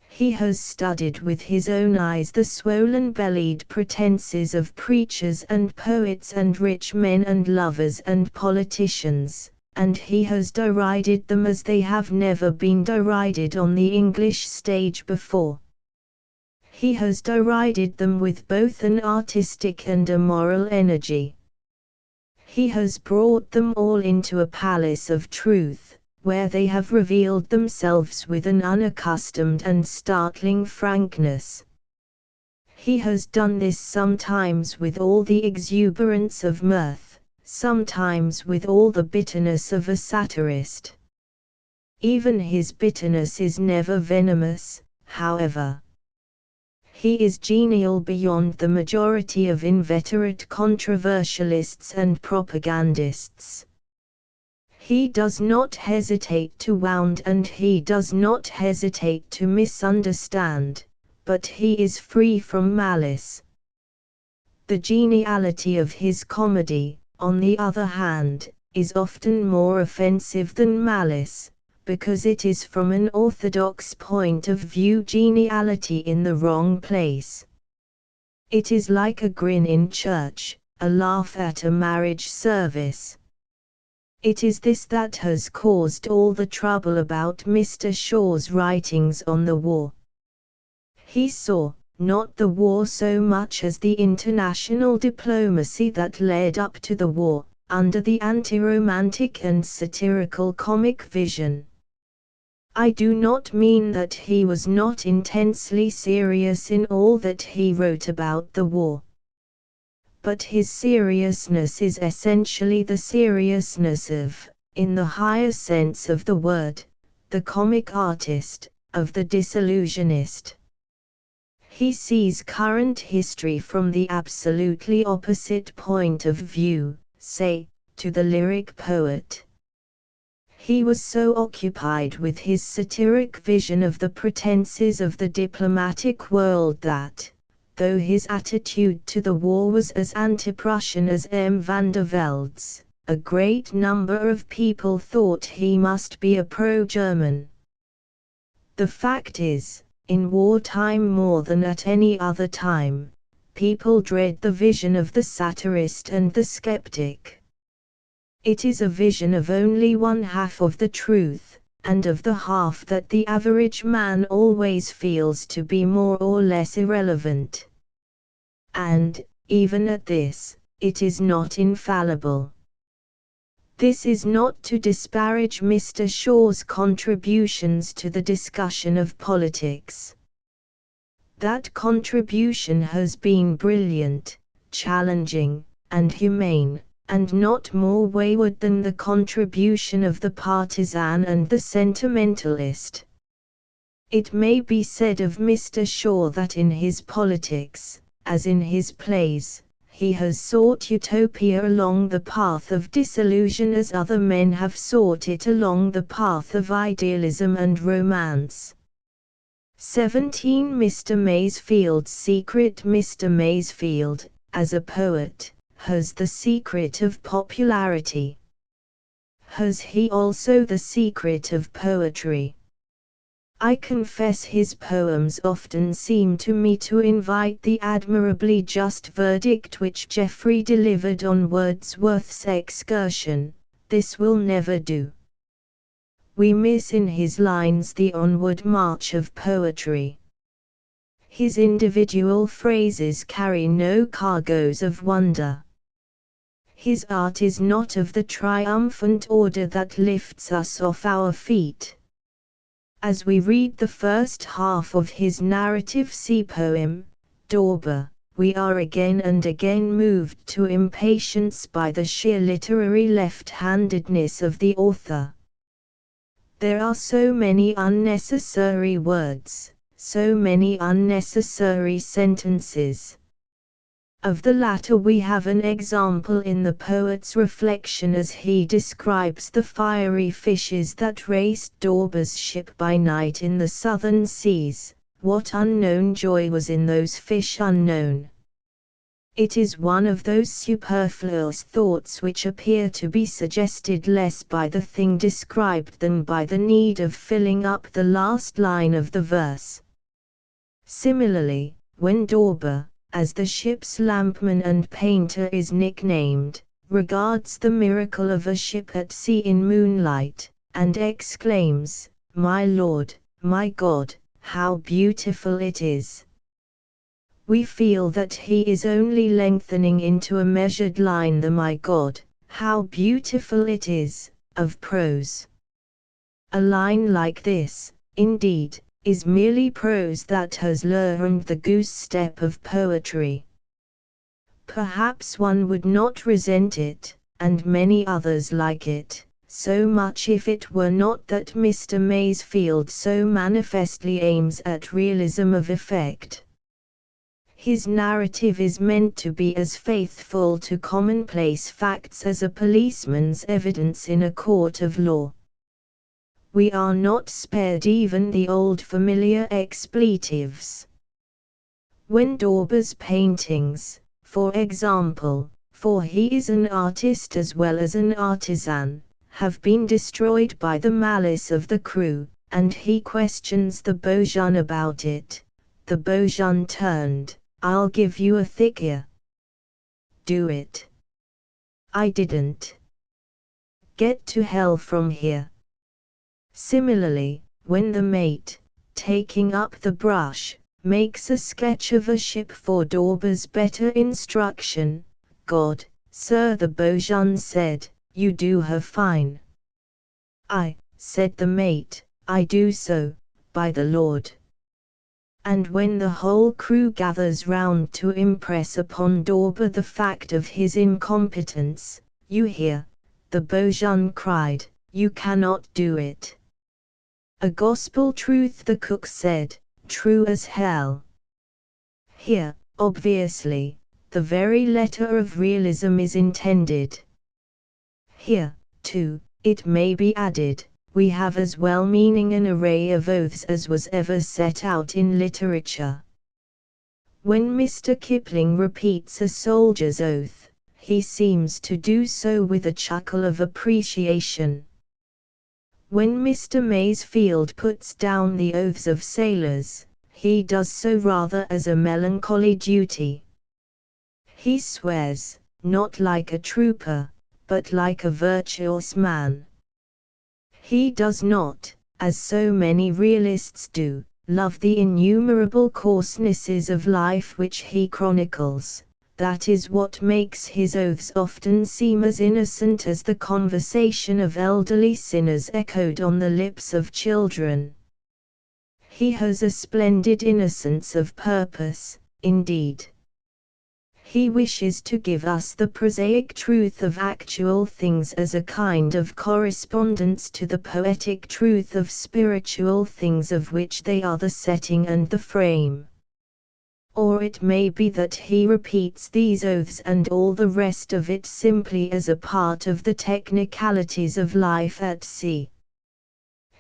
He has studied with his own eyes the swollen-bellied pretenses of preachers and poets and rich men and lovers and politicians, and he has derided them as they have never been derided on the English stage before. He has derided them with both an artistic and a moral energy. He has brought them all into a palace of truth, where they have revealed themselves with an unaccustomed and startling frankness. He has done this sometimes with all the exuberance of mirth, sometimes with all the bitterness of a satirist. Even his bitterness is never venomous, however. He is genial beyond the majority of inveterate controversialists and propagandists. He does not hesitate to wound and he does not hesitate to misunderstand, but he is free from malice. The geniality of his comedy, on the other hand, is often more offensive than malice, because it is from an orthodox point of view geniality in the wrong place. It is like a grin in church, a laugh at a marriage service. It is this that has caused all the trouble about Mr. Shaw's writings on the war. He saw, not the war so much as the international diplomacy that led up to the war, under the anti-romantic and satirical comic vision. I do not mean that he was not intensely serious in all that he wrote about the war. But his seriousness is essentially the seriousness of, in the higher sense of the word, the comic artist, of the disillusionist. He sees current history from the absolutely opposite point of view, say, to the lyric poet. He was so occupied with his satiric vision of the pretenses of the diplomatic world that, though his attitude to the war was as anti-Prussian as M. van der Velde's, a great number of people thought he must be a pro-German. The fact is, in wartime more than at any other time, people dread the vision of the satirist and the skeptic. It is a vision of only one half of the truth, and of the half that the average man always feels to be more or less irrelevant. And, even at this, it is not infallible. This is not to disparage Mr. Shaw's contributions to the discussion of politics. That contribution has been brilliant, challenging, and humane, and not more wayward than the contribution of the partisan and the sentimentalist. It may be said of Mr. Shaw that in his politics, as in his plays, he has sought utopia along the path of disillusion as other men have sought it along the path of idealism and romance. 17 Mr. Masefield's secret. Mr. Masefield, as a poet, has the secret of popularity. Has he also the secret of poetry? I confess his poems often seem to me to invite the admirably just verdict which Geoffrey delivered on Wordsworth's Excursion: "This will never do." We miss in his lines the onward march of poetry. His individual phrases carry no cargoes of wonder. His art is not of the triumphant order that lifts us off our feet. As we read the first half of his narrative sea poem, Dauber, we are again and again moved to impatience by the sheer literary left-handedness of the author. There are so many unnecessary words, so many unnecessary sentences. Of the latter we have an example in the poet's reflection as he describes the fiery fishes that raced Dauber's ship by night in the southern seas. What unknown joy was in those fish unknown! It is one of those superfluous thoughts which appear to be suggested less by the thing described than by the need of filling up the last line of the verse. Similarly, when Dauber, as the ship's lampman and painter is nicknamed, regards the miracle of a ship at sea in moonlight, and exclaims, "My Lord, my God, how beautiful it is!" we feel that he is only lengthening into a measured line the "My God, how beautiful it is" of prose. A line like this, indeed, is merely prose that has learned the goose step of poetry. Perhaps one would not resent it, and many others like it, so much if it were not that Mr. Masefield so manifestly aims at realism of effect. His narrative is meant to be as faithful to commonplace facts as a policeman's evidence in a court of law. We are not spared even the old familiar expletives. When Dauber's paintings, for example, for he is an artist as well as an artisan, have been destroyed by the malice of the crew, and he questions the bosun about it, the bosun turned, "I'll give you a thick ear." "Do it." "I didn't." "Get to hell from here." Similarly, when the mate, taking up the brush, makes a sketch of a ship for Dauber's better instruction, "God, sir," the bosun said, "you do her fine." "Aye," said the mate, "I do so, by the Lord." And when the whole crew gathers round to impress upon Dauber the fact of his incompetence, "You hear," the bosun cried, "you cannot do it." A gospel truth, the cook said, true as hell. Here, obviously, the very letter of realism is intended. Here, too, it may be added, we have as well-meaning an array of oaths as was ever set out in literature. When Mr. Kipling repeats a soldier's oath, he seems to do so with a chuckle of appreciation. When Mr. Masefield puts down the oaths of sailors, he does so rather as a melancholy duty. He swears, not like a trooper, but like a virtuous man. He does not, as so many realists do, love the innumerable coarsenesses of life which he chronicles, that is what makes his oaths often seem as innocent as the conversation of elderly sinners echoed on the lips of children. He has a splendid innocence of purpose, indeed. He wishes to give us the prosaic truth of actual things as a kind of correspondence to the poetic truth of spiritual things of which they are the setting and the frame. Or it may be that he repeats these oaths and all the rest of it simply as a part of the technicalities of life at sea.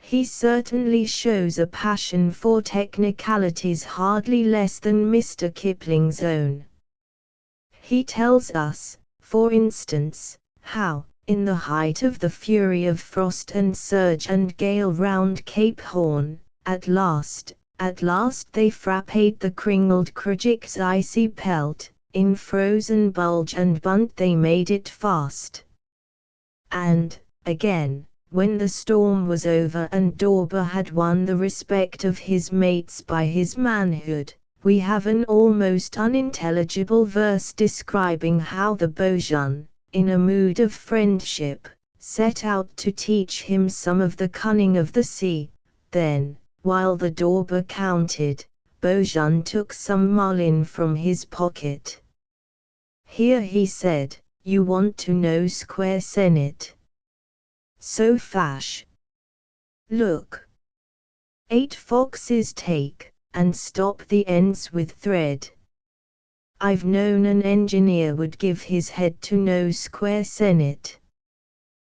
He certainly shows a passion for technicalities hardly less than Mr. Kipling's own. He tells us, for instance, how, in the height of the fury of frost and surge and gale round Cape Horn, at last they frapped the cringled Krujik's icy pelt, in frozen bulge and bunt they made it fast. And, again, when the storm was over and Dorber had won the respect of his mates by his manhood, we have an almost unintelligible verse describing how the Bojan, in a mood of friendship, set out to teach him some of the cunning of the sea. Then, while the Dorber counted, Bojan took some mullein from his pocket. Here he said, "You want to know square senate. So fash. Look. 8 foxes take, and stop the ends with thread. I've known an engineer would give his head to know square senate."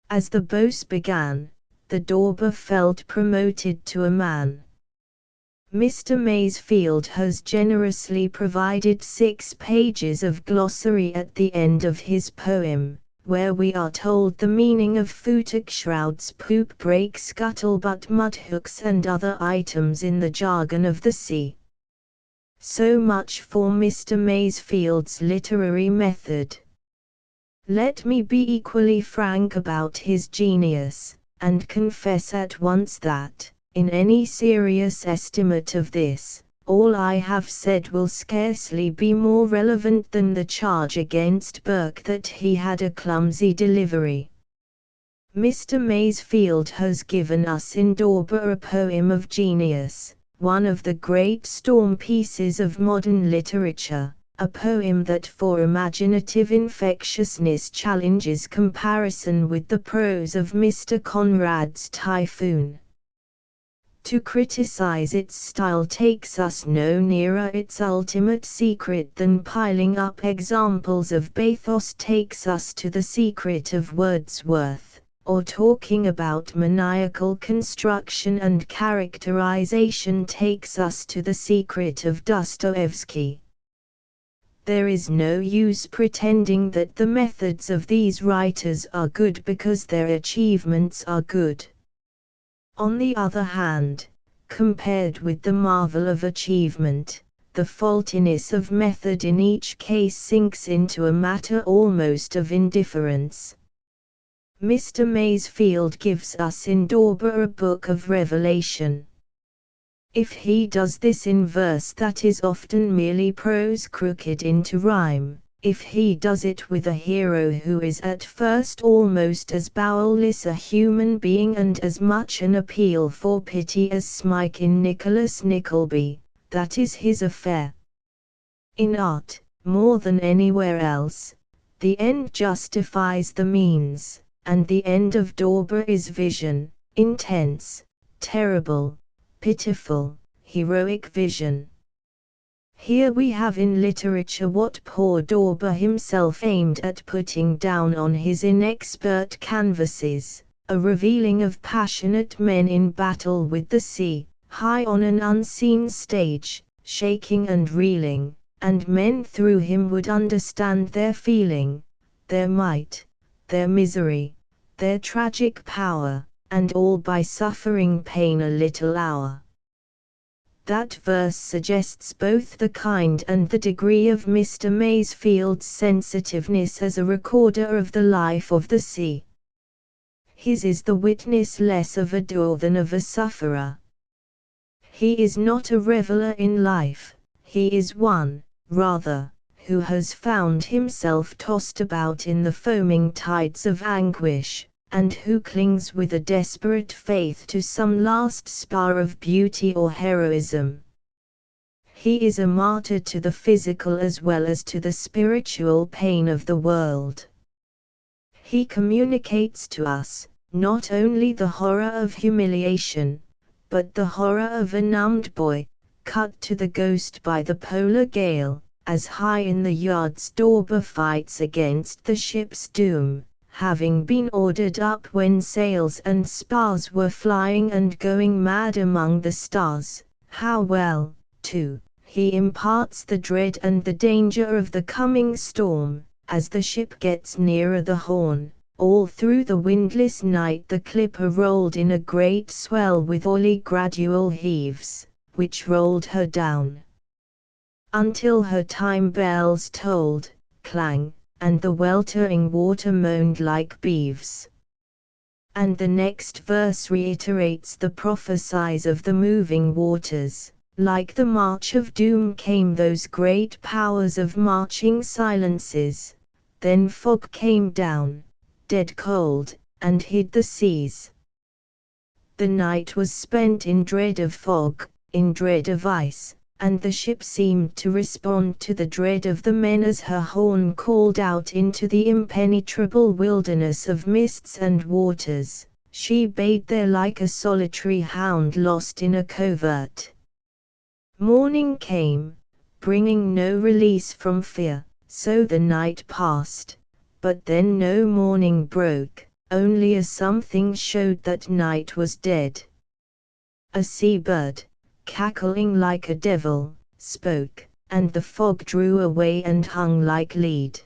As the boass began, the Dorber felt promoted to a man. Mr. Masefield has generously provided 6 pages of glossary at the end of his poem, where we are told the meaning of futtock shrouds, poop break, scuttlebutt, mudhooks and other items in the jargon of the sea. So much for Mr. Masefield's literary method. Let me be equally frank about his genius, and confess at once that, in any serious estimate of this, all I have said will scarcely be more relevant than the charge against Burke that he had a clumsy delivery. Mr. Masefield has given us in Dorber a poem of genius, one of the great storm pieces of modern literature, a poem that for imaginative infectiousness challenges comparison with the prose of Mr. Conrad's Typhoon. To criticize its style takes us no nearer its ultimate secret than piling up examples of bathos takes us to the secret of Wordsworth, or talking about maniacal construction and characterization takes us to the secret of Dostoevsky. There is no use pretending that the methods of these writers are good because their achievements are good. On the other hand, compared with the marvel of achievement, the faultiness of method in each case sinks into a matter almost of indifference. Mr. Masefield gives us in Dorber a book of revelation. If he does this in verse that is often merely prose crooked into rhyme, if he does it with a hero who is at first almost as bowelless a human being and as much an appeal for pity as Smike in Nicholas Nickleby, that is his affair. In art, more than anywhere else, the end justifies the means, and the end of Dorber is vision, intense, terrible, pitiful, heroic vision. Here we have in literature what poor Dorber himself aimed at putting down on his inexpert canvases, a revealing of passionate men in battle with the sea, high on an unseen stage, shaking and reeling, and men through him would understand their feeling, their might, their misery, their tragic power, and all by suffering pain a little hour. That verse suggests both the kind and the degree of Mr. Masefield's sensitiveness as a recorder of the life of the sea. His is the witness less of a doer than of a sufferer. He is not a reveler in life, he is one, rather, who has found himself tossed about in the foaming tides of anguish, and who clings with a desperate faith to some last spar of beauty or heroism. He is a martyr to the physical as well as to the spiritual pain of the world. He communicates to us, not only the horror of humiliation, but the horror of a numbed boy, cut to the ghost by the polar gale, as high in the yards Dorber fights against the ship's doom, having been ordered up when sails and spars were flying and going mad among the stars. How well, too, he imparts the dread and the danger of the coming storm, as the ship gets nearer the Horn. All through the windless night the clipper rolled in a great swell with oily gradual heaves, which rolled her down, until her time bells tolled, clang, and the weltering water moaned like beeves. And the next verse reiterates the prophecies of the moving waters. Like the march of doom came those great powers of marching silences. Then fog came down, dead cold, and hid the seas. The night was spent in dread of fog, in dread of ice, and the ship seemed to respond to the dread of the men as her horn called out into the impenetrable wilderness of mists and waters. She bayed there like a solitary hound lost in a covert. Morning came, bringing no release from fear, so the night passed, but then no morning broke, only a something showed that night was dead. A sea-bird, cackling like a devil, spoke, and the fog drew away and hung like lead.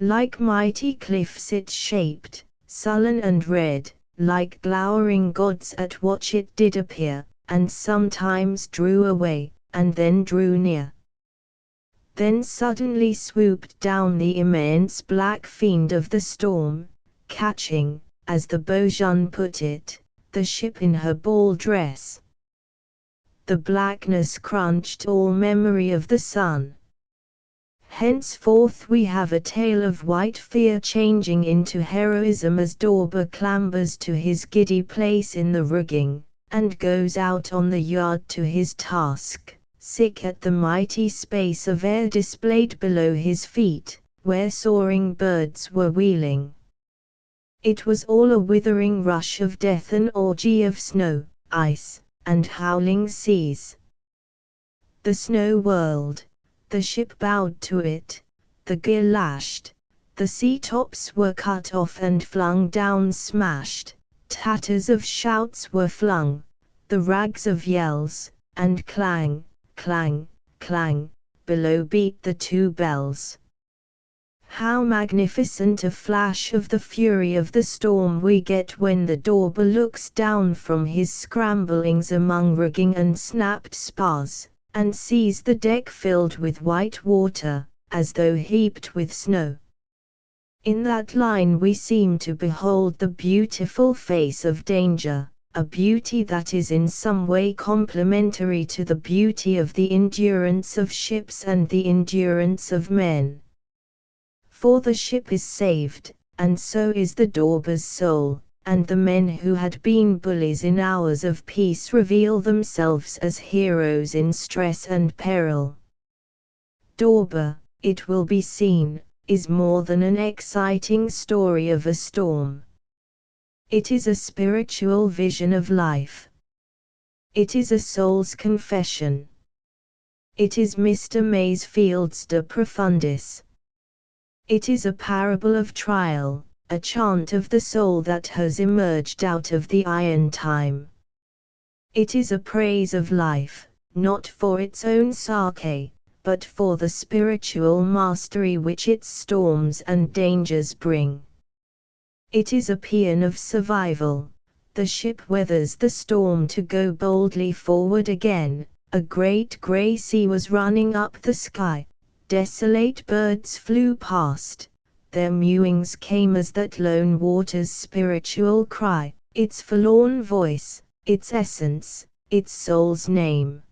Like mighty cliffs it shaped, sullen and red, like glowering gods at watch it did appear, and sometimes drew away, and then drew near. Then suddenly swooped down the immense black fiend of the storm, catching, as the Beaujean put it, the ship in her ball dress. The blackness crunched all memory of the sun. Henceforth we have a tale of white fear changing into heroism as Dorber clambers to his giddy place in the rigging, and goes out on the yard to his task, sick at the mighty space of air displayed below his feet, where soaring birds were wheeling. It was all a withering rush of death, an orgy of snow, ice, and howling seas. The snow whirled, the ship bowed to it, the gear lashed, the sea-tops were cut off and flung down smashed, tatters of shouts were flung, the rags of yells, and clang, clang, clang, below beat the two bells. How magnificent a flash of the fury of the storm we get when the Dorber looks down from his scramblings among rigging and snapped spars, and sees the deck filled with white water, as though heaped with snow. In that line we seem to behold the beautiful face of danger, a beauty that is in some way complementary to the beauty of the endurance of ships and the endurance of men. For the ship is saved, and so is the Dorber's soul, and the men who had been bullies in hours of peace reveal themselves as heroes in stress and peril. Dorber, it will be seen, is more than an exciting story of a storm. It is a spiritual vision of life. It is a soul's confession. It is Mr. Masefield's De Profundis. It is a parable of trial, a chant of the soul that has emerged out of the iron time. It is a praise of life, not for its own sake, but for the spiritual mastery which its storms and dangers bring. It is a paean of survival. The ship weathers the storm to go boldly forward again. A great grey sea was running up the sky. Desolate birds flew past. Their mewings came as that lone water's spiritual cry, its forlorn voice, its essence, its soul's name.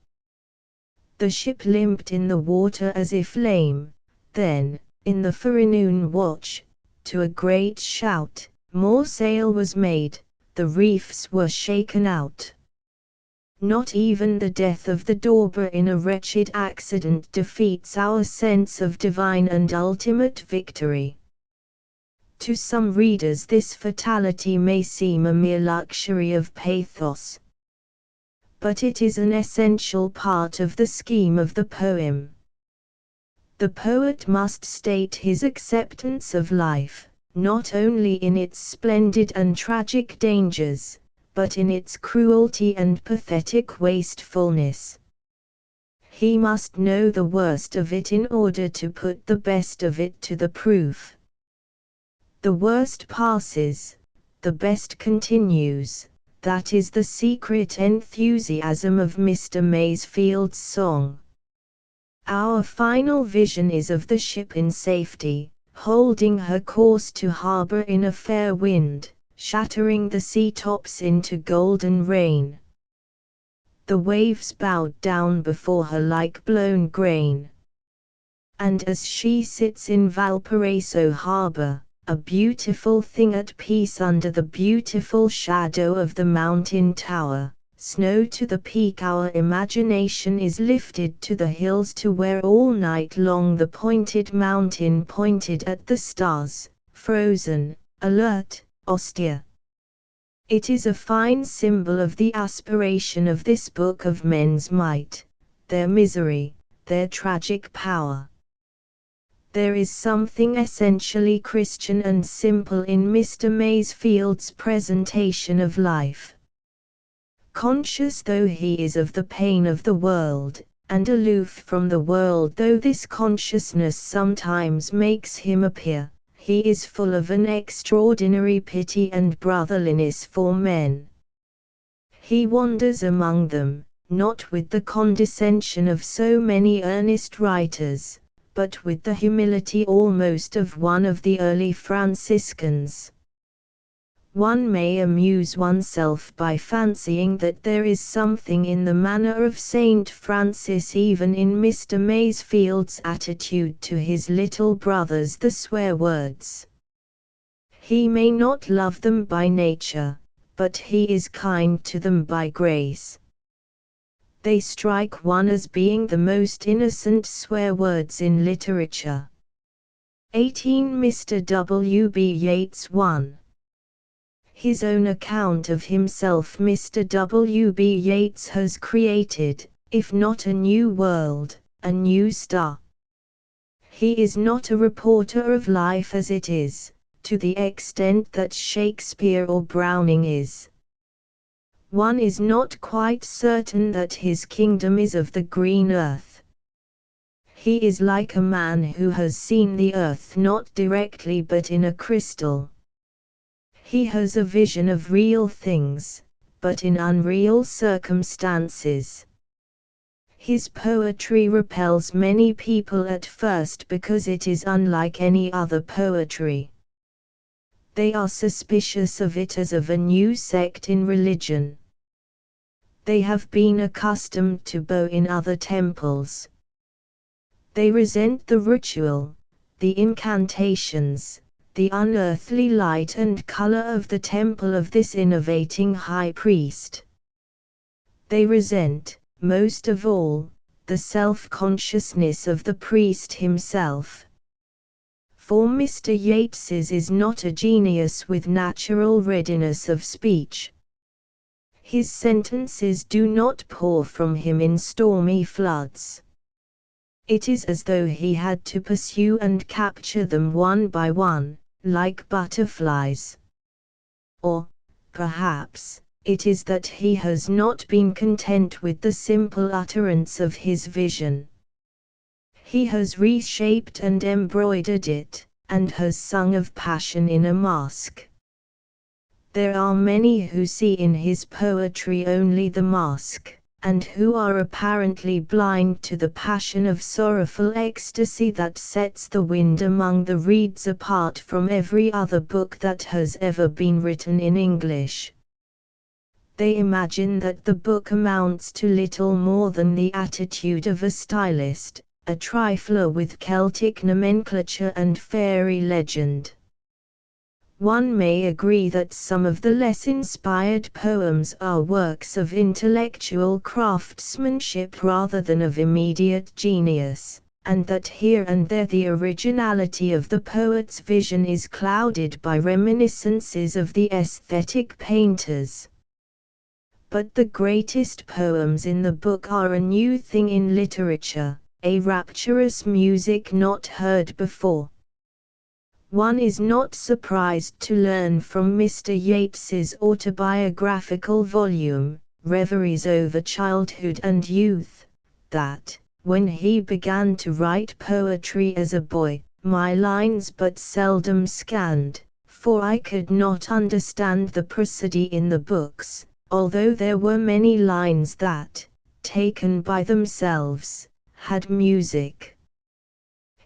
The ship limped in the water as if lame. Then, in the forenoon watch, to a great shout, more sail was made, the reefs were shaken out. Not even the death of the dauber in a wretched accident defeats our sense of divine and ultimate victory. To some readers this fatality may seem a mere luxury of pathos, but it is an essential part of the scheme of the poem. The poet must state his acceptance of life, not only in its splendid and tragic dangers, but in its cruelty and pathetic wastefulness. He must know the worst of it in order to put the best of it to the proof. The worst passes, the best continues. That is the secret enthusiasm of Mr. Masefield's song. Our final vision is of the ship in safety, holding her course to harbor in a fair wind, shattering the sea-tops into golden rain. The waves bowed down before her like blown grain. And as she sits in Valparaiso harbor, a beautiful thing at peace under the beautiful shadow of the mountain tower, snow to the peak, our imagination is lifted to the hills to where all night long the pointed mountain pointed at the stars, frozen, alert, austere. It is a fine symbol of the aspiration of this book of men's might, their misery, their tragic power. There is something essentially Christian and simple in Mr. Masefield's presentation of life. Conscious though he is of the pain of the world, and aloof from the world though this consciousness sometimes makes him appear, he is full of an extraordinary pity and brotherliness for men. He wanders among them, not with the condescension of so many earnest writers, but with the humility almost of one of the early Franciscans. One may amuse oneself by fancying that there is something in the manner of Saint Francis, even in Mr. Masefield's attitude to his little brothers, the swear words. He may not love them by nature, but he is kind to them by grace. They strike one as being the most innocent swear words in literature. 18 Mr. W. B. Yeats 1. His own account of himself Mr. W. B. Yeats has created, if not a new world, a new star. He is not a reporter of life as it is, to the extent that Shakespeare or Browning is. One is not quite certain that his kingdom is of the green earth. He is like a man who has seen the earth not directly but in a crystal. He has a vision of real things, but in unreal circumstances. His poetry repels many people at first because it is unlike any other poetry. They are suspicious of it as of a new sect in religion. They have been accustomed to bow in other temples. They resent the ritual, the incantations, the unearthly light and color of the temple of this innovating high priest. They resent, most of all, the self-consciousness of the priest himself. For Mr. Yeats's is not a genius with natural readiness of speech. His sentences do not pour from him in stormy floods. It is as though he had to pursue and capture them one by one, like butterflies. Or, perhaps, it is that he has not been content with the simple utterance of his vision. He has reshaped and embroidered it, and has sung of passion in a mask. There are many who see in his poetry only the mask, and who are apparently blind to the passion of sorrowful ecstasy that sets the wind among the reeds apart from every other book that has ever been written in English. They imagine that the book amounts to little more than the attitude of a stylist, a trifler with Celtic nomenclature and fairy legend. One may agree that some of the less inspired poems are works of intellectual craftsmanship rather than of immediate genius, and that here and there the originality of the poet's vision is clouded by reminiscences of the aesthetic painters. But the greatest poems in the book are a new thing in literature, a rapturous music not heard before. One is not surprised to learn from Mr. Yeats's autobiographical volume, Reveries Over Childhood and Youth, that, when he began to write poetry as a boy, my lines but seldom scanned, for I could not understand the prosody in the books, although there were many lines that, taken by themselves, had music.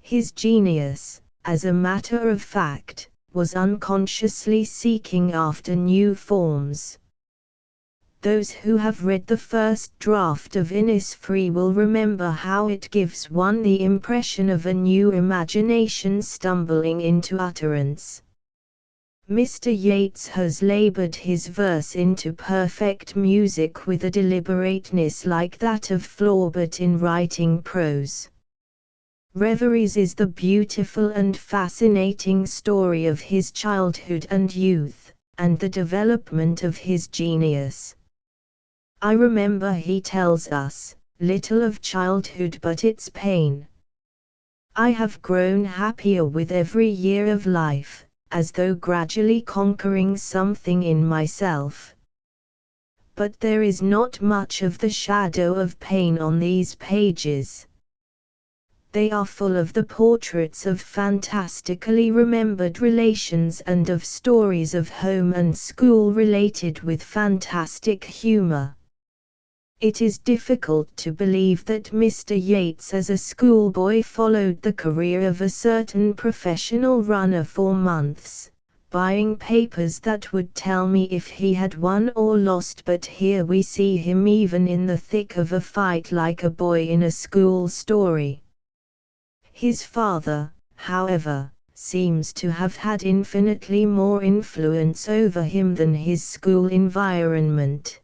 His genius, as a matter of fact, was unconsciously seeking after new forms. Those who have read the first draft of Innisfree will remember how it gives one the impression of a new imagination stumbling into utterance. Mr. Yeats has labored his verse into perfect music with a deliberateness like that of Flaubert in writing prose. Reveries is the beautiful and fascinating story of his childhood and youth, and the development of his genius. I remember, he tells us, little of childhood but its pain. I have grown happier with every year of life, as though gradually conquering something in myself. But there is not much of the shadow of pain on these pages. They are full of the portraits of fantastically remembered relations and of stories of home and school related with fantastic humor. It is difficult to believe that Mr. Yeats as a schoolboy followed the career of a certain professional runner for months, buying papers that would tell me if he had won or lost, but here we see him even in the thick of a fight like a boy in a school story. His father, however, seems to have had infinitely more influence over him than his school environment.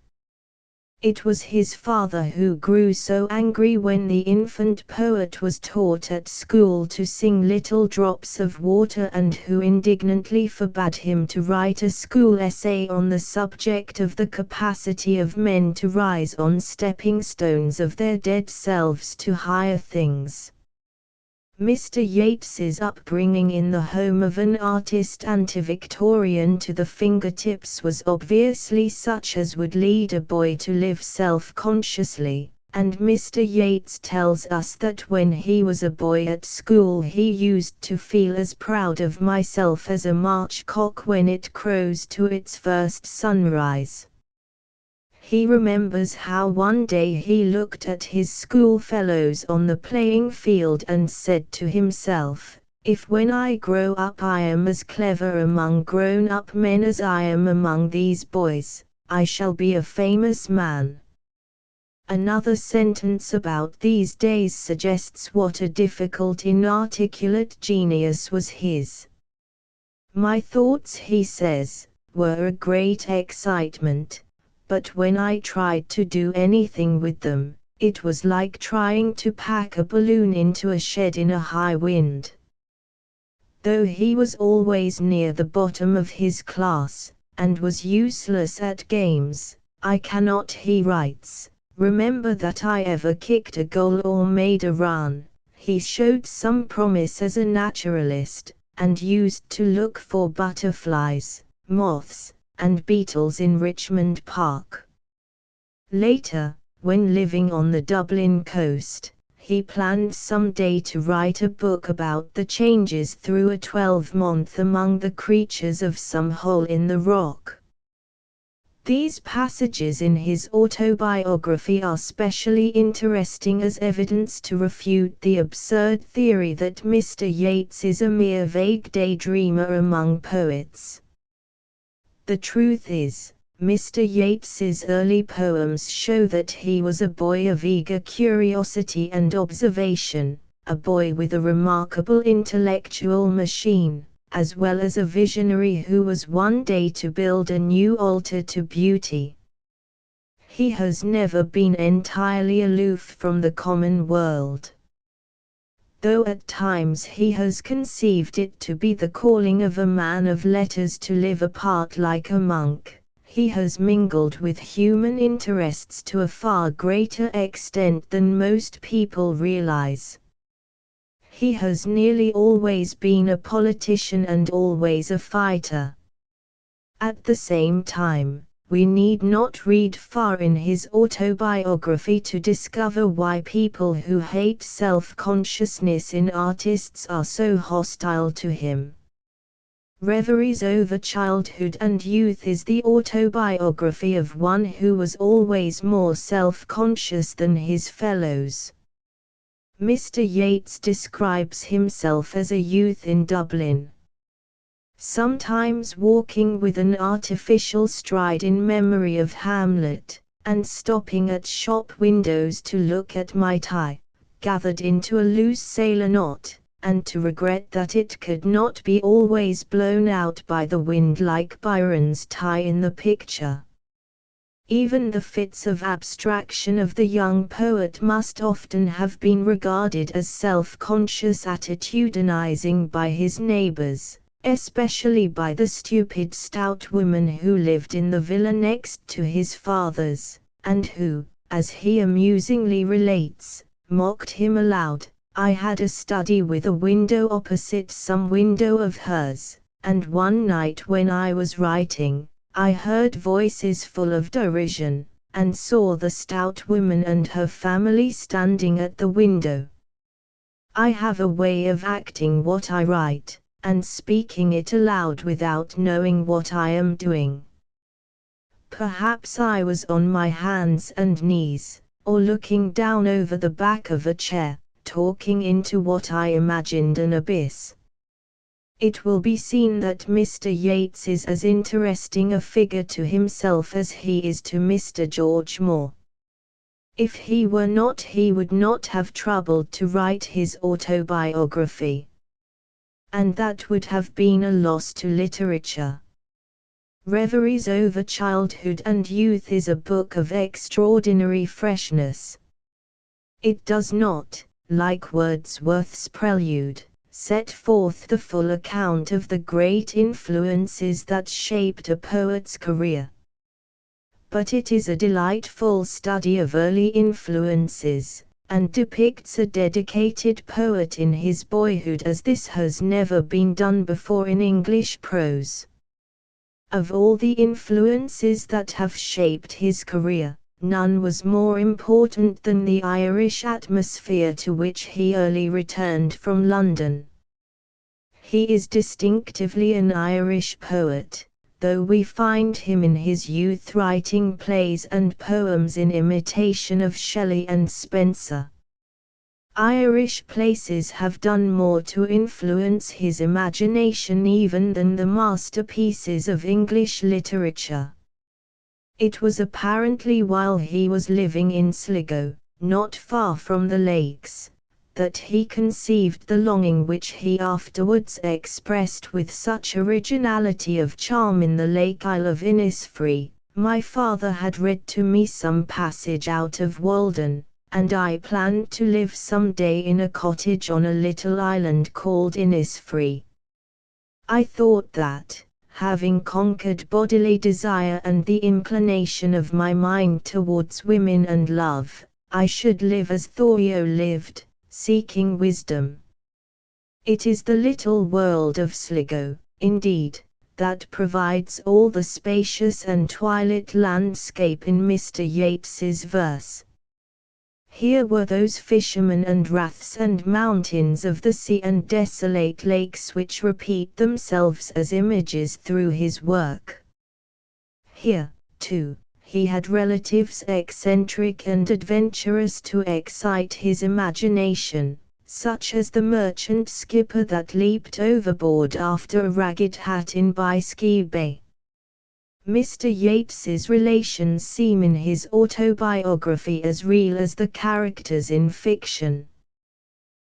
It was his father who grew so angry when the infant poet was taught at school to sing Little Drops of Water, and who indignantly forbade him to write a school essay on the subject of the capacity of men to rise on stepping stones of their dead selves to higher things. Mr. Yeats's upbringing in the home of an artist ante-Victorian to the fingertips was obviously such as would lead a boy to live self-consciously, and Mr. Yeats tells us that when he was a boy at school he used to feel as proud of myself as a March cock when it crows to its first sunrise. He remembers how one day he looked at his schoolfellows on the playing field and said to himself, "If when I grow up I am as clever among grown-up men as I am among these boys, I shall be a famous man." Another sentence about these days suggests what a difficult inarticulate genius was his. "My thoughts," he says, "were a great excitement. But when I tried to do anything with them, it was like trying to pack a balloon into a shed in a high wind." Though he was always near the bottom of his class, and was useless at games, I cannot, he writes, remember that I ever kicked a goal or made a run. He showed some promise as a naturalist, and used to look for butterflies, moths, and beetles in Richmond Park. Later, when living on the Dublin coast, he planned someday to write a book about the changes through a 12-month among the creatures of some hole in the rock. These passages in his autobiography are specially interesting as evidence to refute the absurd theory that Mr. Yeats is a mere vague daydreamer among poets. The truth is, Mr. Yeats's early poems show that he was a boy of eager curiosity and observation, a boy with a remarkable intellectual machine, as well as a visionary who was one day to build a new altar to beauty. He has never been entirely aloof from the common world. Though at times he has conceived it to be the calling of a man of letters to live apart like a monk, he has mingled with human interests to a far greater extent than most people realize. He has nearly always been a politician and always a fighter. At the same time, we need not read far in his autobiography to discover why people who hate self-consciousness in artists are so hostile to him. Reveries Over Childhood and Youth is the autobiography of one who was always more self-conscious than his fellows. Mr. Yeats describes himself as a youth in Dublin, sometimes walking with an artificial stride in memory of Hamlet, and stopping at shop windows to look at my tie, gathered into a loose sailor knot, and to regret that it could not be always blown out by the wind like Byron's tie in the picture. Even the fits of abstraction of the young poet must often have been regarded as self-conscious attitudinizing by his neighbors, especially by the stupid stout woman who lived in the villa next to his father's, and who, as he amusingly relates, mocked him aloud. I had a study with a window opposite some window of hers, and one night when I was writing, I heard voices full of derision, and saw the stout woman and her family standing at the window. I have a way of acting what I write, and speaking it aloud without knowing what I am doing. Perhaps I was on my hands and knees, or looking down over the back of a chair, talking into what I imagined an abyss. It will be seen that Mr. Yeats is as interesting a figure to himself as he is to Mr. George Moore. If he were not, he would not have troubled to write his autobiography. And that would have been a loss to literature. Reveries Over Childhood and Youth is a book of extraordinary freshness. It does not, like Wordsworth's Prelude, set forth the full account of the great influences that shaped a poet's career. But it is a delightful study of early influences, and depicts a dedicated poet in his boyhood as this has never been done before in English prose. Of all the influences that have shaped his career, none was more important than the Irish atmosphere to which he early returned from London. He is distinctively an Irish poet, though we find him in his youth writing plays and poems in imitation of Shelley and Spenser. Irish places have done more to influence his imagination even than the masterpieces of English literature. It was apparently while he was living in Sligo, not far from the lakes, that he conceived the longing which he afterwards expressed with such originality of charm in the Lake Isle of Innisfree. My father had read to me some passage out of Walden, and I planned to live some day in a cottage on a little island called Innisfree. I thought that, having conquered bodily desire and the inclination of my mind towards women and love, I should live as Thoreau lived, seeking wisdom. It is the little world of Sligo, indeed, that provides all the spacious and twilit landscape in Mr. Yeats's verse. Here were those fishermen and raths and mountains of the sea and desolate lakes which repeat themselves as images through his work. Here, too, he had relatives eccentric and adventurous to excite his imagination, such as the merchant skipper that leaped overboard after a ragged hat in Biscay Bay. Mr. Yeats's relations seem in his autobiography as real as the characters in fiction.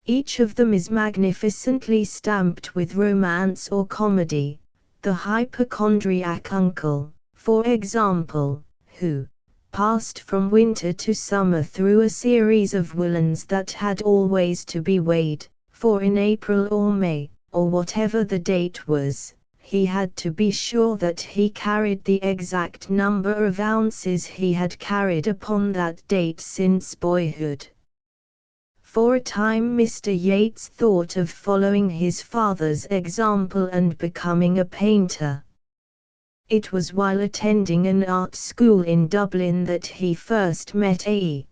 Each of them is magnificently stamped with romance or comedy. The hypochondriac uncle, for example, who passed from winter to summer through a series of woolens that had always to be weighed, for in April or May, or whatever the date was, he had to be sure that he carried the exact number of ounces he had carried upon that date since boyhood. For a time Mr. Yeats thought of following his father's example and becoming a painter. It was while attending an art school in Dublin that he first met A.E.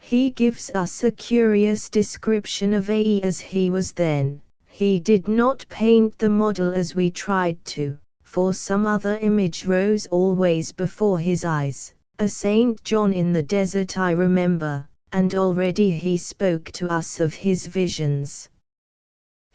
He gives us a curious description of A.E. as he was then. He did not paint the model as we tried to, for some other image rose always before his eyes, a St. John in the desert I remember, and already he spoke to us of his visions.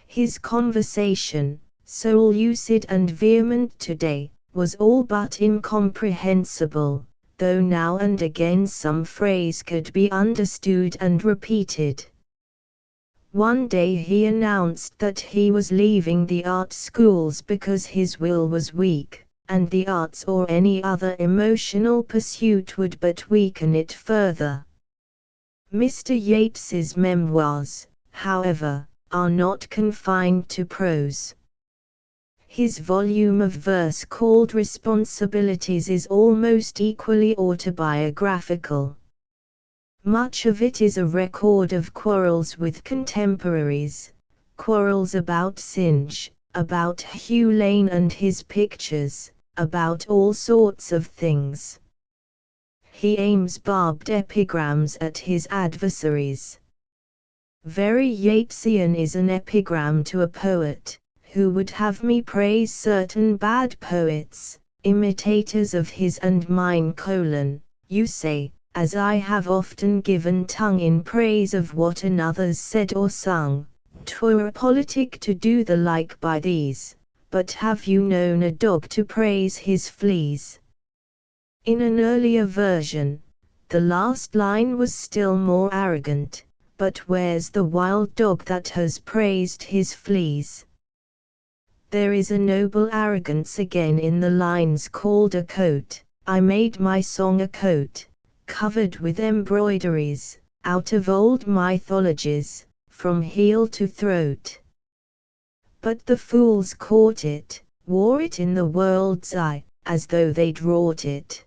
His conversation, so lucid and vehement today, was all but incomprehensible, though now and again some phrase could be understood and repeated. One day he announced that he was leaving the art schools because his will was weak, and the arts or any other emotional pursuit would but weaken it further. Mr. Yeats's memoirs, however, are not confined to prose. His volume of verse called Responsibilities is almost equally autobiographical. Much of it is a record of quarrels with contemporaries, quarrels about Synge, about Hugh Lane and his pictures, about all sorts of things. He aims barbed epigrams at his adversaries. Very Yeatsian is an epigram to a poet, who would have me praise certain bad poets, imitators of his and mine. You say, as I have often given tongue in praise of what another's said or sung, 'twere politic to do the like by these, but have you known a dog to praise his fleas? In an earlier version, the last line was still more arrogant, but where's the wild dog that has praised his fleas? There is a noble arrogance again in the lines called a coat. I made my song a coat, covered with embroideries, out of old mythologies, from heel to throat. But the fools caught it, wore it in the world's eye, as though they'd wrought it.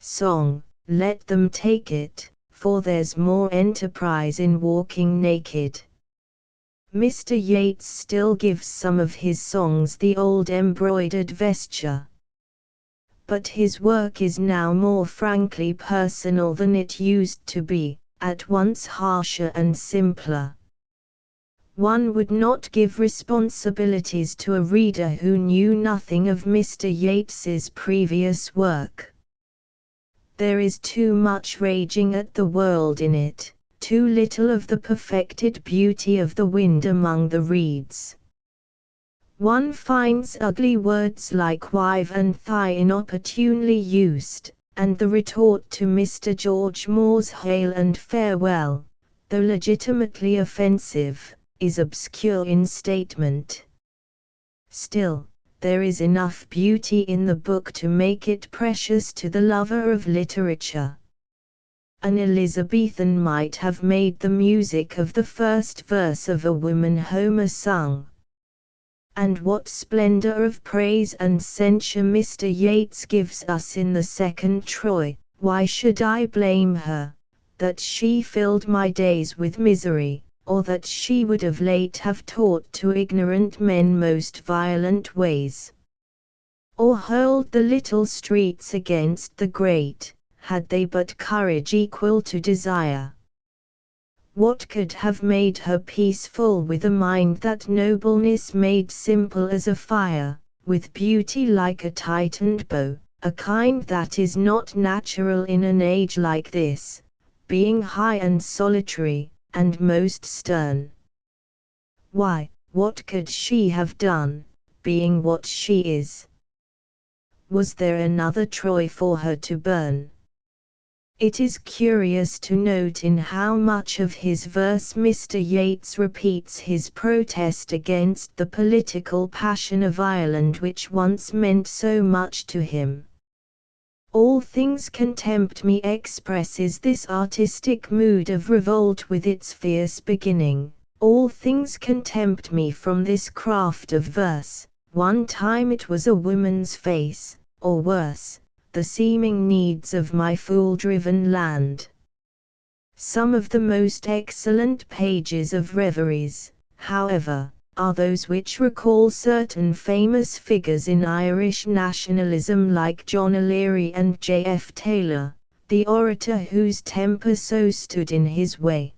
Song, let them take it, for there's more enterprise in walking naked. Mr. Yeats still gives some of his songs the old embroidered vesture. But his work is now more frankly personal than it used to be, at once harsher and simpler. One would not give responsibilities to a reader who knew nothing of Mr. Yeats's previous work. There is too much raging at the world in it, too little of the perfected beauty of the wind among the reeds. One finds ugly words like wive and thigh inopportunely used, and the retort to Mr. George Moore's Hail and Farewell, though legitimately offensive, is obscure in statement. Still, there is enough beauty in the book to make it precious to the lover of literature. An Elizabethan might have made the music of the first verse of A Woman Homer sung. And what splendor of praise and censure Mr. Yeats gives us in the second Troy. Why should I blame her, that she filled my days with misery, or that she would of late have taught to ignorant men most violent ways? Or hurled the little streets against the great, had they but courage equal to desire? What could have made her peaceful with a mind that nobleness made simple as a fire, with beauty like a tightened bow, a kind that is not natural in an age like this, being high and solitary, and most stern? Why, what could she have done, being what she is? Was there another Troy for her to burn? It is curious to note in how much of his verse Mr. Yeats repeats his protest against the political passion of Ireland which once meant so much to him. All things can tempt me expresses this artistic mood of revolt with its fierce beginning. All things can tempt me from this craft of verse. One time it was a woman's face, or worse, the seeming needs of my fool-driven land. Some of the most excellent pages of Reveries, however, are those which recall certain famous figures in Irish nationalism like John O'Leary and J. F. Taylor, the orator whose temper so stood in his way.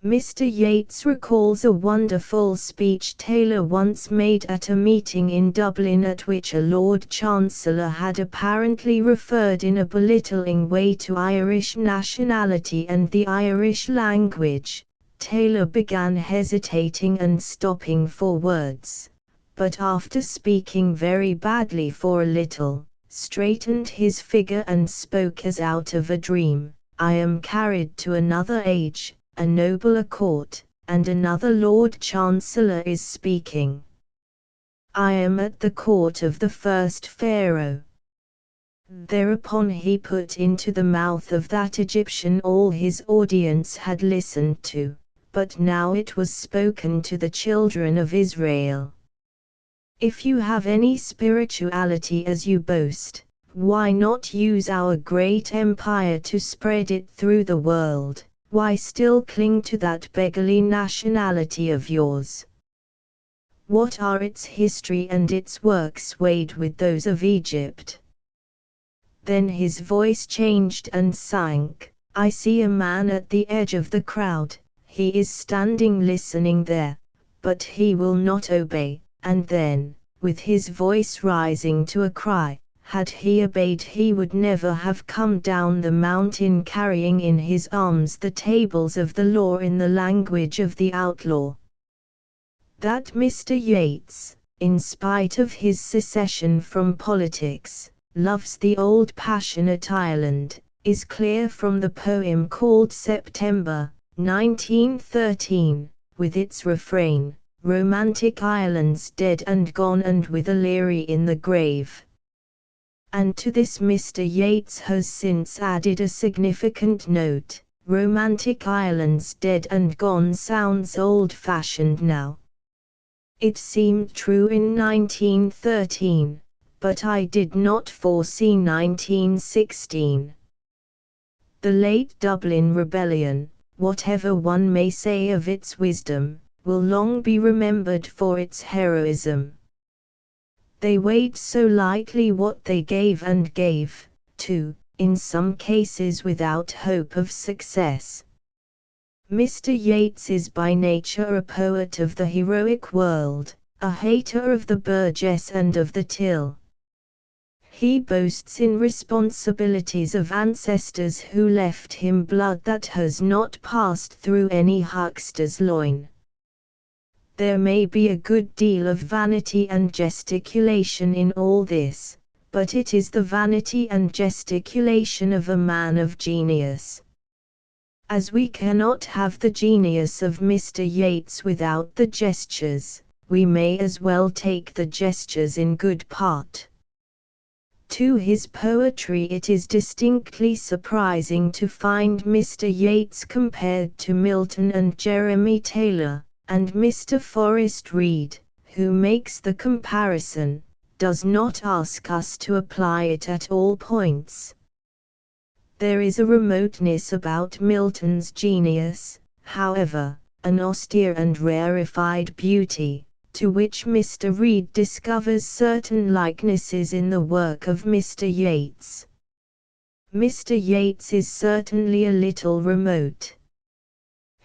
Mr. Yeats recalls a wonderful speech Taylor once made at a meeting in Dublin at which a Lord Chancellor had apparently referred in a belittling way to Irish nationality and the Irish language. Taylor began hesitating and stopping for words, but after speaking very badly for a little, straightened his figure and spoke as out of a dream. I am carried to another age, a nobler court, and another Lord Chancellor is speaking. I am at the court of the first Pharaoh. Thereupon he put into the mouth of that Egyptian all his audience had listened to, but now it was spoken to the children of Israel. If you have any spirituality as you boast, why not use our great empire to spread it through the world? Why still cling to that beggarly nationality of yours? What are its history and its works weighed with those of Egypt? Then his voice changed and sank. I see a man at the edge of the crowd, he is standing listening there, but he will not obey. And then, with his voice rising to a cry, had he obeyed he would never have come down the mountain carrying in his arms the tables of the law in the language of the outlaw. That Mr. Yeats, in spite of his secession from politics, loves the old passionate Ireland, is clear from the poem called September, 1913, with its refrain, Romantic Ireland's dead and gone and with O'Leary in the grave. And to this Mr. Yeats has since added a significant note, Romantic Ireland's dead and gone sounds old-fashioned now. It seemed true in 1913, but I did not foresee 1916. The late Dublin Rebellion, whatever one may say of its wisdom, will long be remembered for its heroism. They weighed so lightly what they gave and gave, too, in some cases without hope of success. Mr. Yeats is by nature a poet of the heroic world, a hater of the burgess and of the till. He boasts in responsibilities of ancestors who left him blood that has not passed through any huckster's loin. There may be a good deal of vanity and gesticulation in all this, but it is the vanity and gesticulation of a man of genius. As we cannot have the genius of Mr. Yeats without the gestures, we may as well take the gestures in good part. To his poetry it is distinctly surprising to find Mr. Yeats compared to Milton and Jeremy Taylor, and Mr. Forrest Reed, who makes the comparison, does not ask us to apply it at all points. There is a remoteness about Milton's genius, however, an austere and rarefied beauty, to which Mr. Reed discovers certain likenesses in the work of Mr. Yeats. Mr. Yeats is certainly a little remote.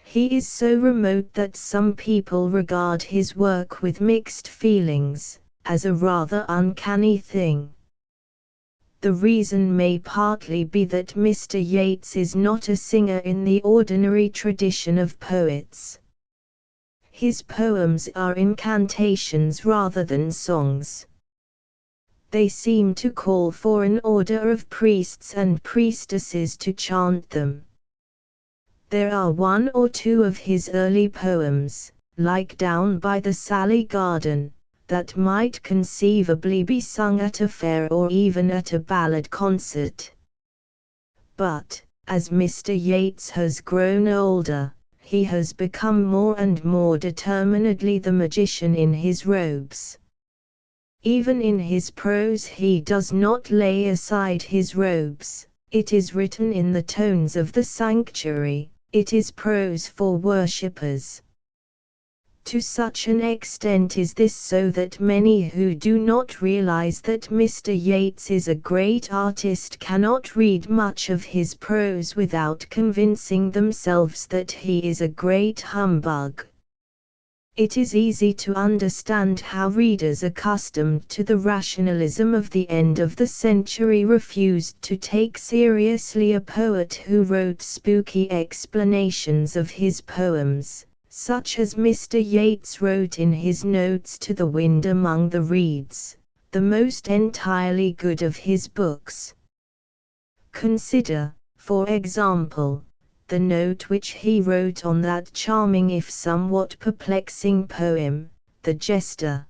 He is so remote that some people regard his work with mixed feelings, as a rather uncanny thing. The reason may partly be that Mr. Yeats is not a singer in the ordinary tradition of poets. His poems are incantations rather than songs. They seem to call for an order of priests and priestesses to chant them. There are one or two of his early poems, like Down by the Sally Garden, that might conceivably be sung at a fair or even at a ballad concert. But, as Mr. Yeats has grown older, he has become more and more determinedly the magician in his robes. Even in his prose he does not lay aside his robes. It is written in the tones of the sanctuary, it is prose for worshippers. To such an extent is this so that many who do not realize that Mr. Yeats is a great artist cannot read much of his prose without convincing themselves that he is a great humbug. It is easy to understand how readers accustomed to the rationalism of the end of the century refused to take seriously a poet who wrote spooky explanations of his poems, such as Mr. Yeats wrote in his Notes to the Wind Among the Reeds, the most entirely good of his books. Consider, for example, the note which he wrote on that charming if somewhat perplexing poem, The Jester.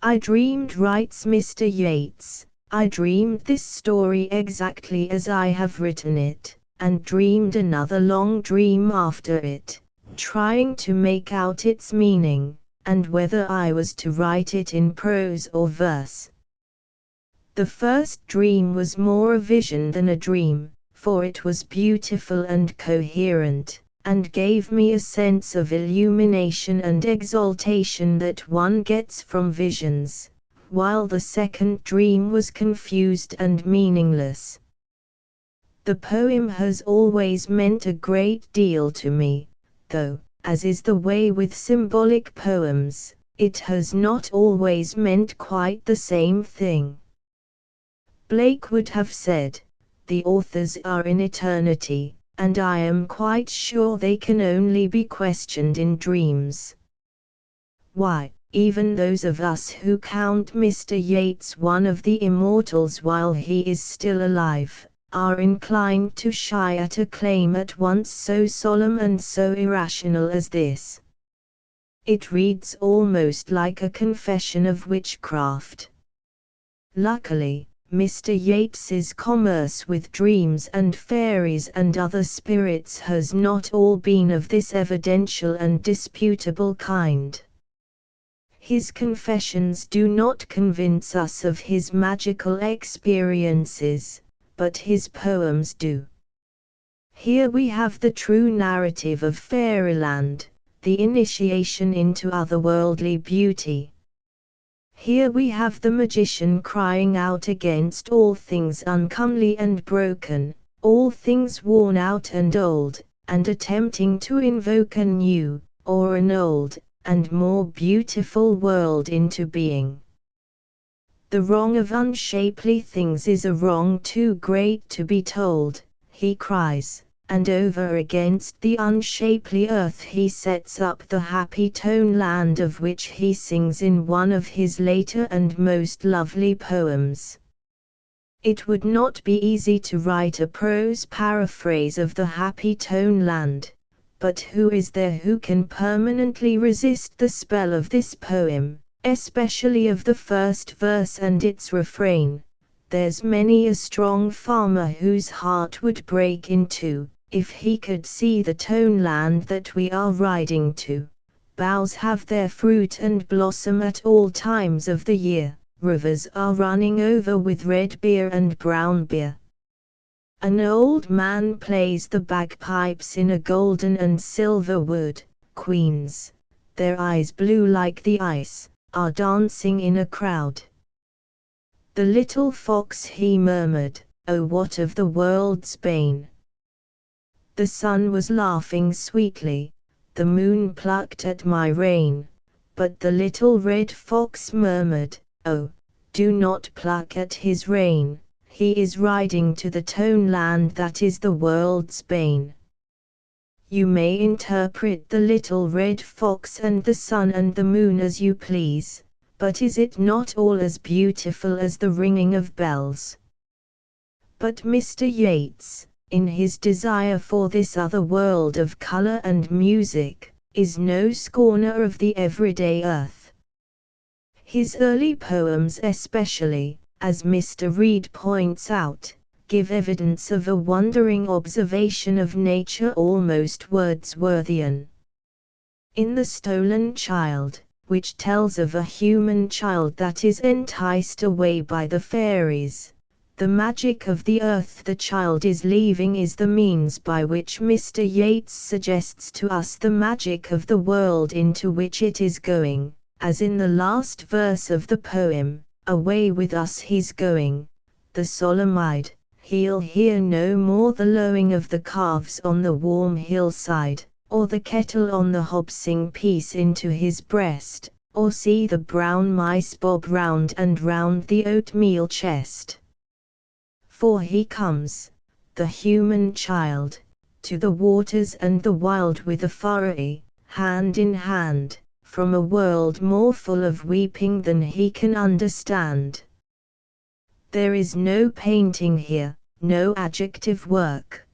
I dreamed, writes Mr. Yeats, I dreamed this story exactly as I have written it, and dreamed another long dream after it, trying to make out its meaning, and whether I was to write it in prose or verse. The first dream was more a vision than a dream, for it was beautiful and coherent, and gave me a sense of illumination and exaltation that one gets from visions, while the second dream was confused and meaningless. The poem has always meant a great deal to me, though, as is the way with symbolic poems, it has not always meant quite the same thing. Blake would have said, the authors are in eternity, and I am quite sure they can only be questioned in dreams. Why, even those of us who count Mr. Yeats one of the immortals while he is still alive, are inclined to shy at a claim at once so solemn and so irrational as this. It reads almost like a confession of witchcraft. Luckily, Mr. Yeats's commerce with dreams and fairies and other spirits has not all been of this evidential and disputable kind. His confessions do not convince us of his magical experiences, but his poems do. Here we have the true narrative of Fairyland, the initiation into otherworldly beauty. Here we have the magician crying out against all things uncomely and broken, all things worn out and old, and attempting to invoke a new, or an old, and more beautiful world into being. The wrong of unshapely things is a wrong too great to be told, he cries, and over against the unshapely earth he sets up the happy tone land of which he sings in one of his later and most lovely poems. It would not be easy to write a prose paraphrase of the happy tone land, but who is there who can permanently resist the spell of this poem, especially of the first verse and its refrain? There's many a strong farmer whose heart would break in two, if he could see the tone land that we are riding to. Boughs have their fruit and blossom at all times of the year, rivers are running over with red beer and brown beer. An old man plays the bagpipes in a golden and silver wood, queens, their eyes blue like the ice, are dancing in a crowd. The little fox he murmured, oh what of the world's bane? The sun was laughing sweetly, the moon plucked at my rein, but the little red fox murmured, oh, do not pluck at his rein, he is riding to the tone land that is the world's bane. You may interpret the little red fox and the sun and the moon as you please, but is it not all as beautiful as the ringing of bells? But Mr. Yeats, in his desire for this other world of color and music, is no scorner of the everyday earth. His early poems especially, as Mr. Reid points out, give evidence of a wondering observation of nature almost Wordsworthian. In The Stolen Child, which tells of a human child that is enticed away by the fairies, the magic of the earth the child is leaving is the means by which Mr. Yeats suggests to us the magic of the world into which it is going, as in the last verse of the poem, "Away with us he's going, the solemn-eyed, he'll hear no more the lowing of the calves on the warm hillside, or the kettle on the hob sing peace into his breast, or see the brown mice bob round and round the oatmeal chest. For he comes, the human child, to the waters and the wild with a furrowy, hand in hand, from a world more full of weeping than he can understand." There is no painting here, no adjective work.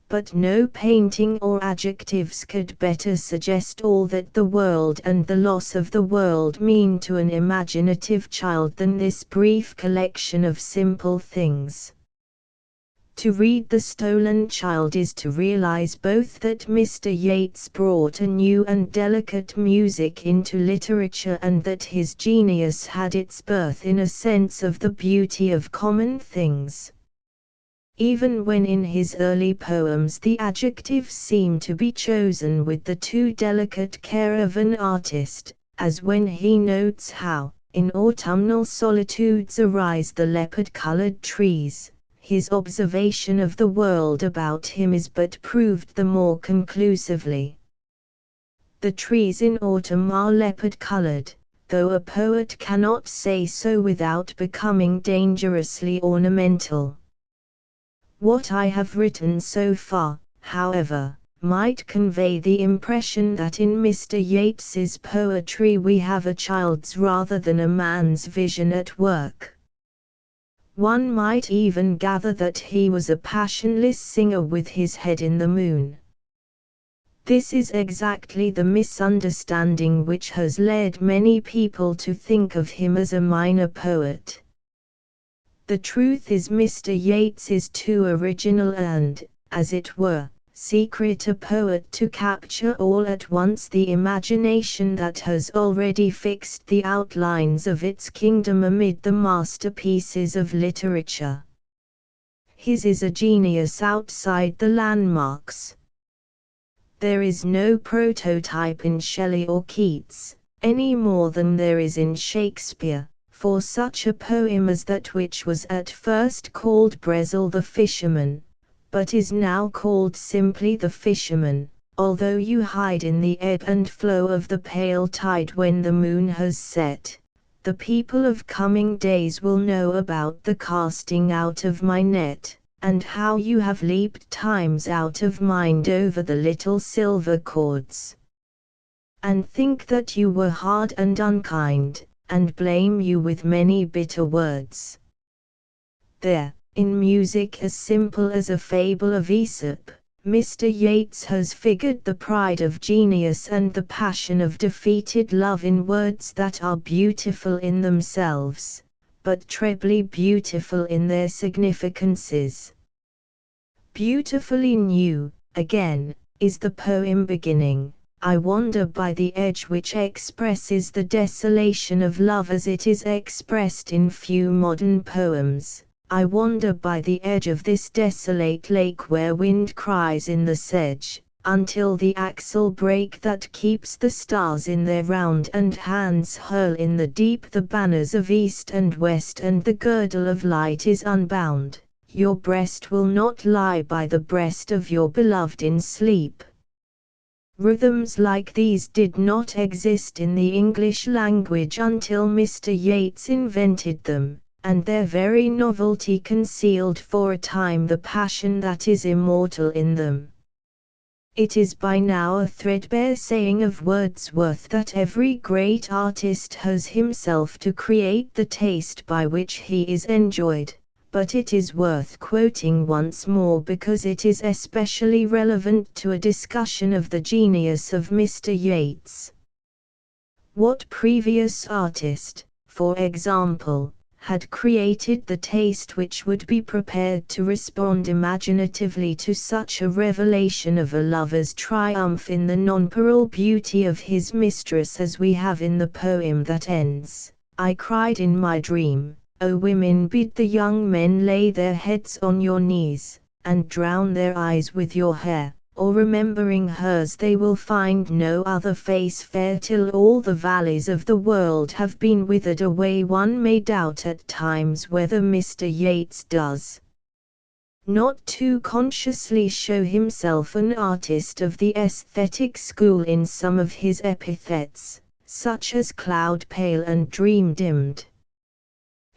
But no painting or adjectives could better suggest all that the world and the loss of the world mean to an imaginative child than this brief collection of simple things. To read The Stolen Child is to realize both that Mr. Yeats brought a new and delicate music into literature and that his genius had its birth in a sense of the beauty of common things. Even when in his early poems the adjectives seem to be chosen with the too delicate care of an artist, as when he notes how, in autumnal solitudes arise the leopard-colored trees, his observation of the world about him is but proved the more conclusively. The trees in autumn are leopard-colored, though a poet cannot say so without becoming dangerously ornamental. What I have written so far, however, might convey the impression that in Mr. Yeats's poetry we have a child's rather than a man's vision at work. One might even gather that he was a passionless singer with his head in the moon. This is exactly the misunderstanding which has led many people to think of him as a minor poet. The truth is Mr. Yeats is too original and, as it were, secret a poet to capture all at once the imagination that has already fixed the outlines of its kingdom amid the masterpieces of literature. His is a genius outside the landmarks. There is no prototype in Shelley or Keats, any more than there is in Shakespeare, for such a poem as that which was at first called Brezel the Fisherman, but is now called simply The Fisherman, although you hide in the ebb and flow of the pale tide when the moon has set. The people of coming days will know about the casting out of my net, and how you have leaped times out of mind over the little silver cords, and think that you were hard and unkind, and blame you with many bitter words. There, in music as simple as a fable of Aesop, Mr. Yeats has figured the pride of genius and the passion of defeated love in words that are beautiful in themselves, but trebly beautiful in their significances. Beautifully new, again, is the poem beginning, "I wander by the edge," which expresses the desolation of love as it is expressed in few modern poems. I wander by the edge of this desolate lake where wind cries in the sedge, until the axle break that keeps the stars in their round and hands hurl in the deep the banners of east and west and the girdle of light is unbound. Your breast will not lie by the breast of your beloved in sleep. Rhythms like these did not exist in the English language until Mr. Yeats invented them, and their very novelty concealed for a time the passion that is immortal in them. It is by now a threadbare saying of Wordsworth that every great artist has himself to create the taste by which he is enjoyed, but it is worth quoting once more because it is especially relevant to a discussion of the genius of Mr. Yeats. What previous artist, for example, had created the taste which would be prepared to respond imaginatively to such a revelation of a lover's triumph in the nonpareil beauty of his mistress as we have in the poem that ends, "I cried in my dream, O women, bid the young men lay their heads on your knees, and drown their eyes with your hair, or remembering hers they will find no other face fair till all the valleys of the world have been withered away." One may doubt at times whether Mr. Yeats does not too consciously show himself an artist of the aesthetic school in some of his epithets, such as cloud pale and dream dimmed.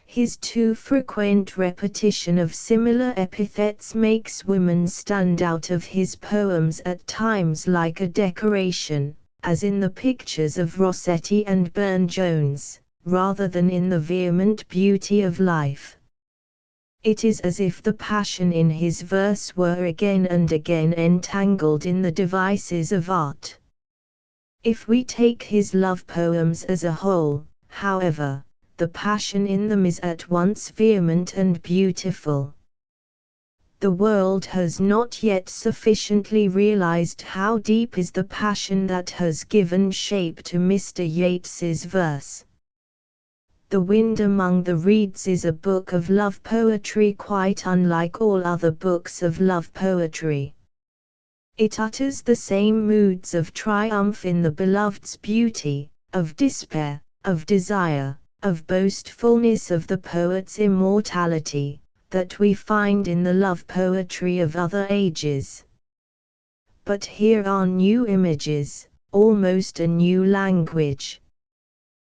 His too frequent repetition of similar epithets makes women stand out of his poems at times like a decoration, as in the pictures of Rossetti and Burne-Jones, rather than in the vehement beauty of life. It is as if the passion in his verse were again and again entangled in the devices of art. If we take his love poems as a whole, however, the passion in them is at once vehement and beautiful. The world has not yet sufficiently realized how deep is the passion that has given shape to Mr. Yeats's verse. The Wind Among the Reeds is a book of love poetry quite unlike all other books of love poetry. It utters the same moods of triumph in the beloved's beauty, of despair, of desire, of boastfulness of the poet's immortality, that we find in the love poetry of other ages. But here are new images, almost a new language.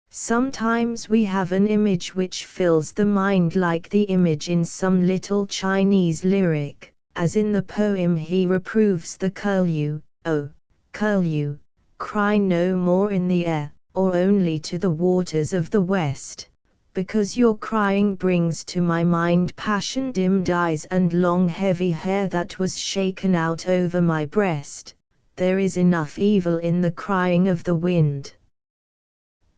Sometimes we have an image which fills the mind like the image in some little Chinese lyric, as in the poem he reproves the curlew, "Oh, curlew, cry no more in the air, or only to the waters of the west, because your crying brings to my mind passion-dimmed eyes and long heavy hair that was shaken out over my breast. There is enough evil in the crying of the wind."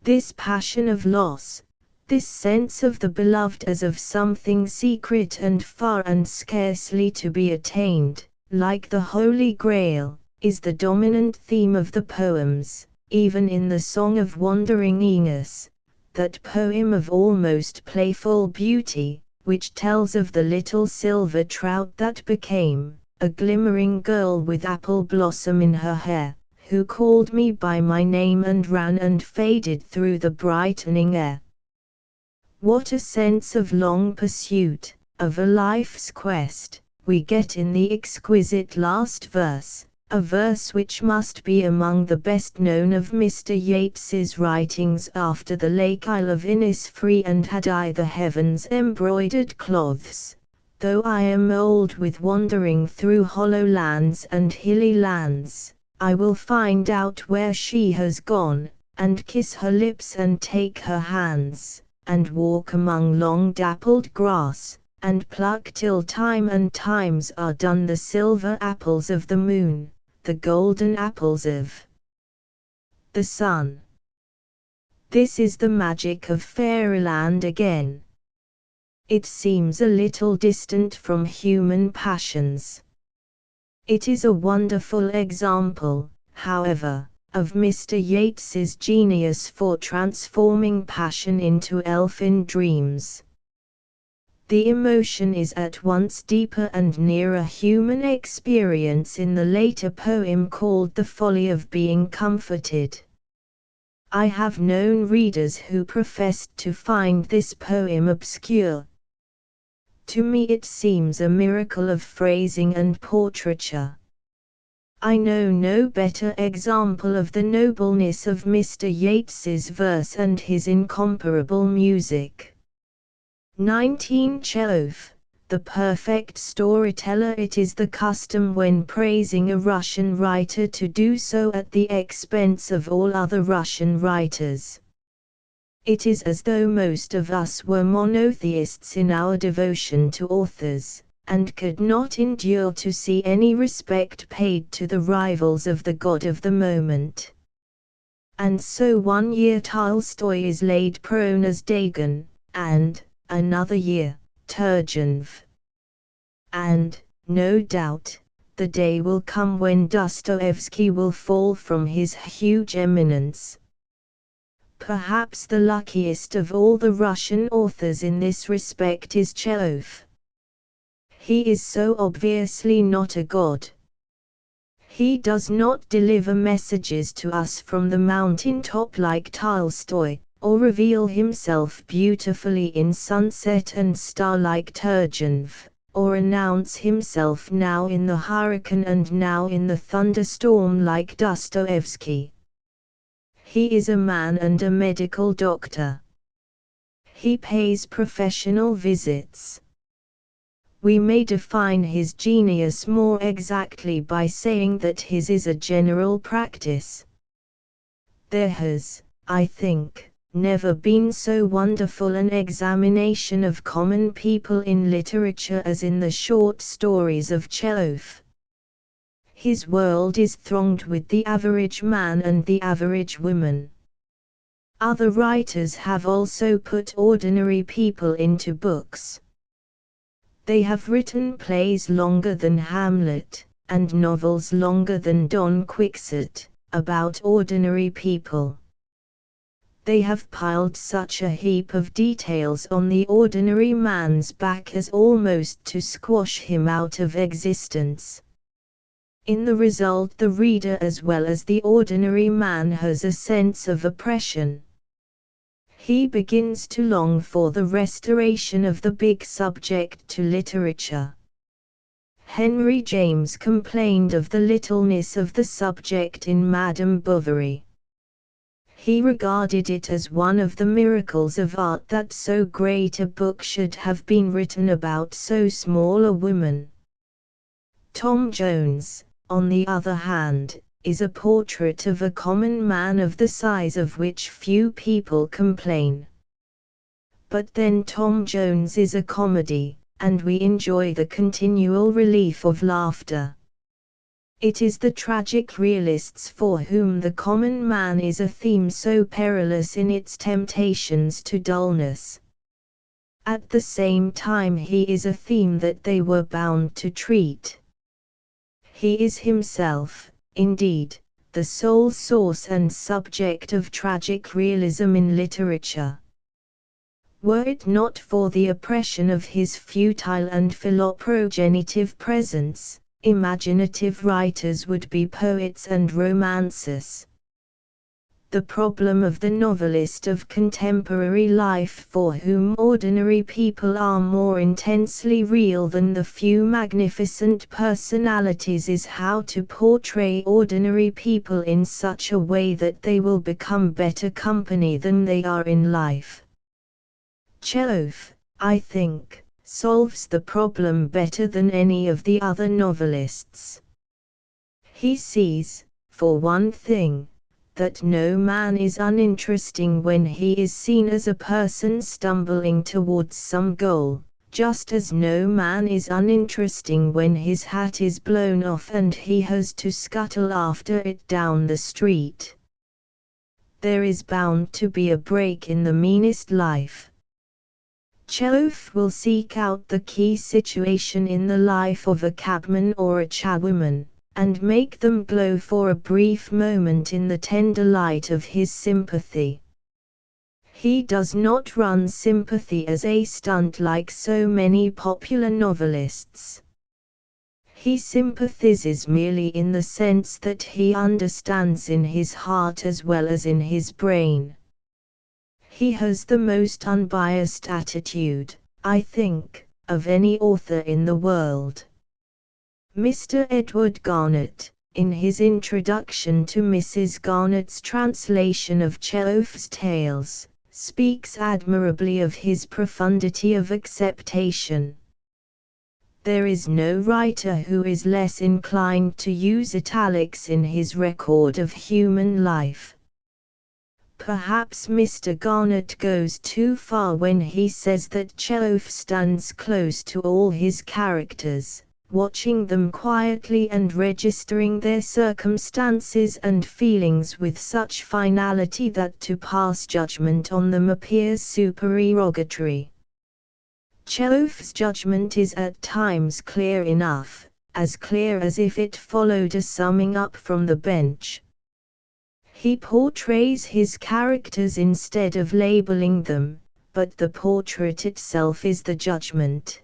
This passion of loss, this sense of the beloved as of something secret and far and scarcely to be attained, like the Holy Grail, is the dominant theme of the poems. Even in the Song of Wandering Aengus, that poem of almost playful beauty, which tells of the little silver trout that became a glimmering girl with apple blossom in her hair, who called me by my name and ran and faded through the brightening air. What a sense of long pursuit, of a life's quest, we get in the exquisite last verse, a verse which must be among the best known of Mr. Yeats's writings after the Lake Isle of Innisfree and Had I the Heavens Embroidered Cloths. Though I am old with wandering through hollow lands and hilly lands, I will find out where she has gone, and kiss her lips and take her hands, and walk among long dappled grass, and pluck till time and times are done the silver apples of the moon, the golden apples of the sun. This is the magic of fairyland again. It seems a little distant from human passions. It is a wonderful example, however, of Mr. Yeats's genius for transforming passion into elfin dreams. The emotion is at once deeper and nearer human experience in the later poem called The Folly of Being Comforted. I have known readers who professed to find this poem obscure. To me it seems a miracle of phrasing and portraiture. I know no better example of the nobleness of Mr. Yeats's verse and his incomparable music. 19 Cheof, the perfect storyteller. It is the custom when praising a Russian writer to do so at the expense of all other Russian writers. It is as though most of us were monotheists in our devotion to authors, and could not endure to see any respect paid to the rivals of the god of the moment. And so one year Tolstoy is laid prone as Dagon, and, another year, Turgenev. And, no doubt, the day will come when Dostoevsky will fall from his huge eminence. Perhaps the luckiest of all the Russian authors in this respect is Chekhov. He is so obviously not a god. He does not deliver messages to us from the mountaintop like Tolstoy, or reveal himself beautifully in sunset and star like Turgenev, or announce himself now in the hurricane and now in the thunderstorm like Dostoevsky. He is a man and a medical doctor. He pays professional visits. We may define his genius more exactly by saying that his is a general practice. There has, I think, never been so wonderful an examination of common people in literature as in the short stories of Chekhov. His world is thronged with the average man and the average woman. Other writers have also put ordinary people into books. They have written plays longer than Hamlet, and novels longer than Don Quixote, about ordinary people. They have piled such a heap of details on the ordinary man's back as almost to squash him out of existence. In the result, the reader as well as the ordinary man has a sense of oppression. He begins to long for the restoration of the big subject to literature. Henry James complained of the littleness of the subject in Madame Bovary. He regarded it as one of the miracles of art that so great a book should have been written about so small a woman. Tom Jones, on the other hand, is a portrait of a common man of the size of which few people complain. But then Tom Jones is a comedy, and we enjoy the continual relief of laughter. It is the tragic realists for whom the common man is a theme so perilous in its temptations to dullness. At the same time he is a theme that they were bound to treat. He is himself, indeed, the sole source and subject of tragic realism in literature. Were it not for the oppression of his futile and philoprogenitive presence, imaginative writers would be poets and romancers. The problem of the novelist of contemporary life, for whom ordinary people are more intensely real than the few magnificent personalities, is how to portray ordinary people in such a way that they will become better company than they are in life. Chekhov, I think, solves the problem better than any of the other novelists. He sees, for one thing, that no man is uninteresting when he is seen as a person stumbling towards some goal, just as no man is uninteresting when his hat is blown off and he has to scuttle after it down the street. There is bound to be a break in the meanest life. Chekhov will seek out the key situation in the life of a cabman or a charwoman, and make them glow for a brief moment in the tender light of his sympathy. He does not run sympathy as a stunt like so many popular novelists. He sympathizes merely in the sense that he understands in his heart as well as in his brain. He has the most unbiased attitude, I think, of any author in the world. Mr. Edward Garnett, in his introduction to Mrs. Garnett's translation of Chekhov's tales, speaks admirably of his profundity of acceptation. There is no writer who is less inclined to use italics in his record of human life. Perhaps Mr. Garnett goes too far when he says that Chekhov stands close to all his characters, watching them quietly and registering their circumstances and feelings with such finality that to pass judgment on them appears supererogatory. Chekhov's judgment is at times clear enough, as clear as if it followed a summing up from the bench. He portrays his characters instead of labeling them, but the portrait itself is the judgment.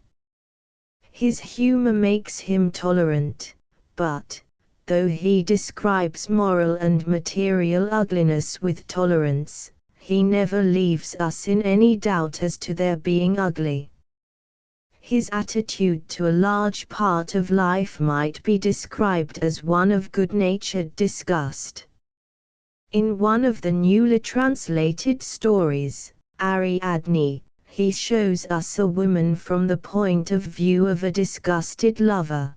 His humor makes him tolerant, but, though he describes moral and material ugliness with tolerance, he never leaves us in any doubt as to their being ugly. His attitude to a large part of life might be described as one of good-natured disgust. In one of the newly translated stories, Ariadne, he shows us a woman from the point of view of a disgusted lover.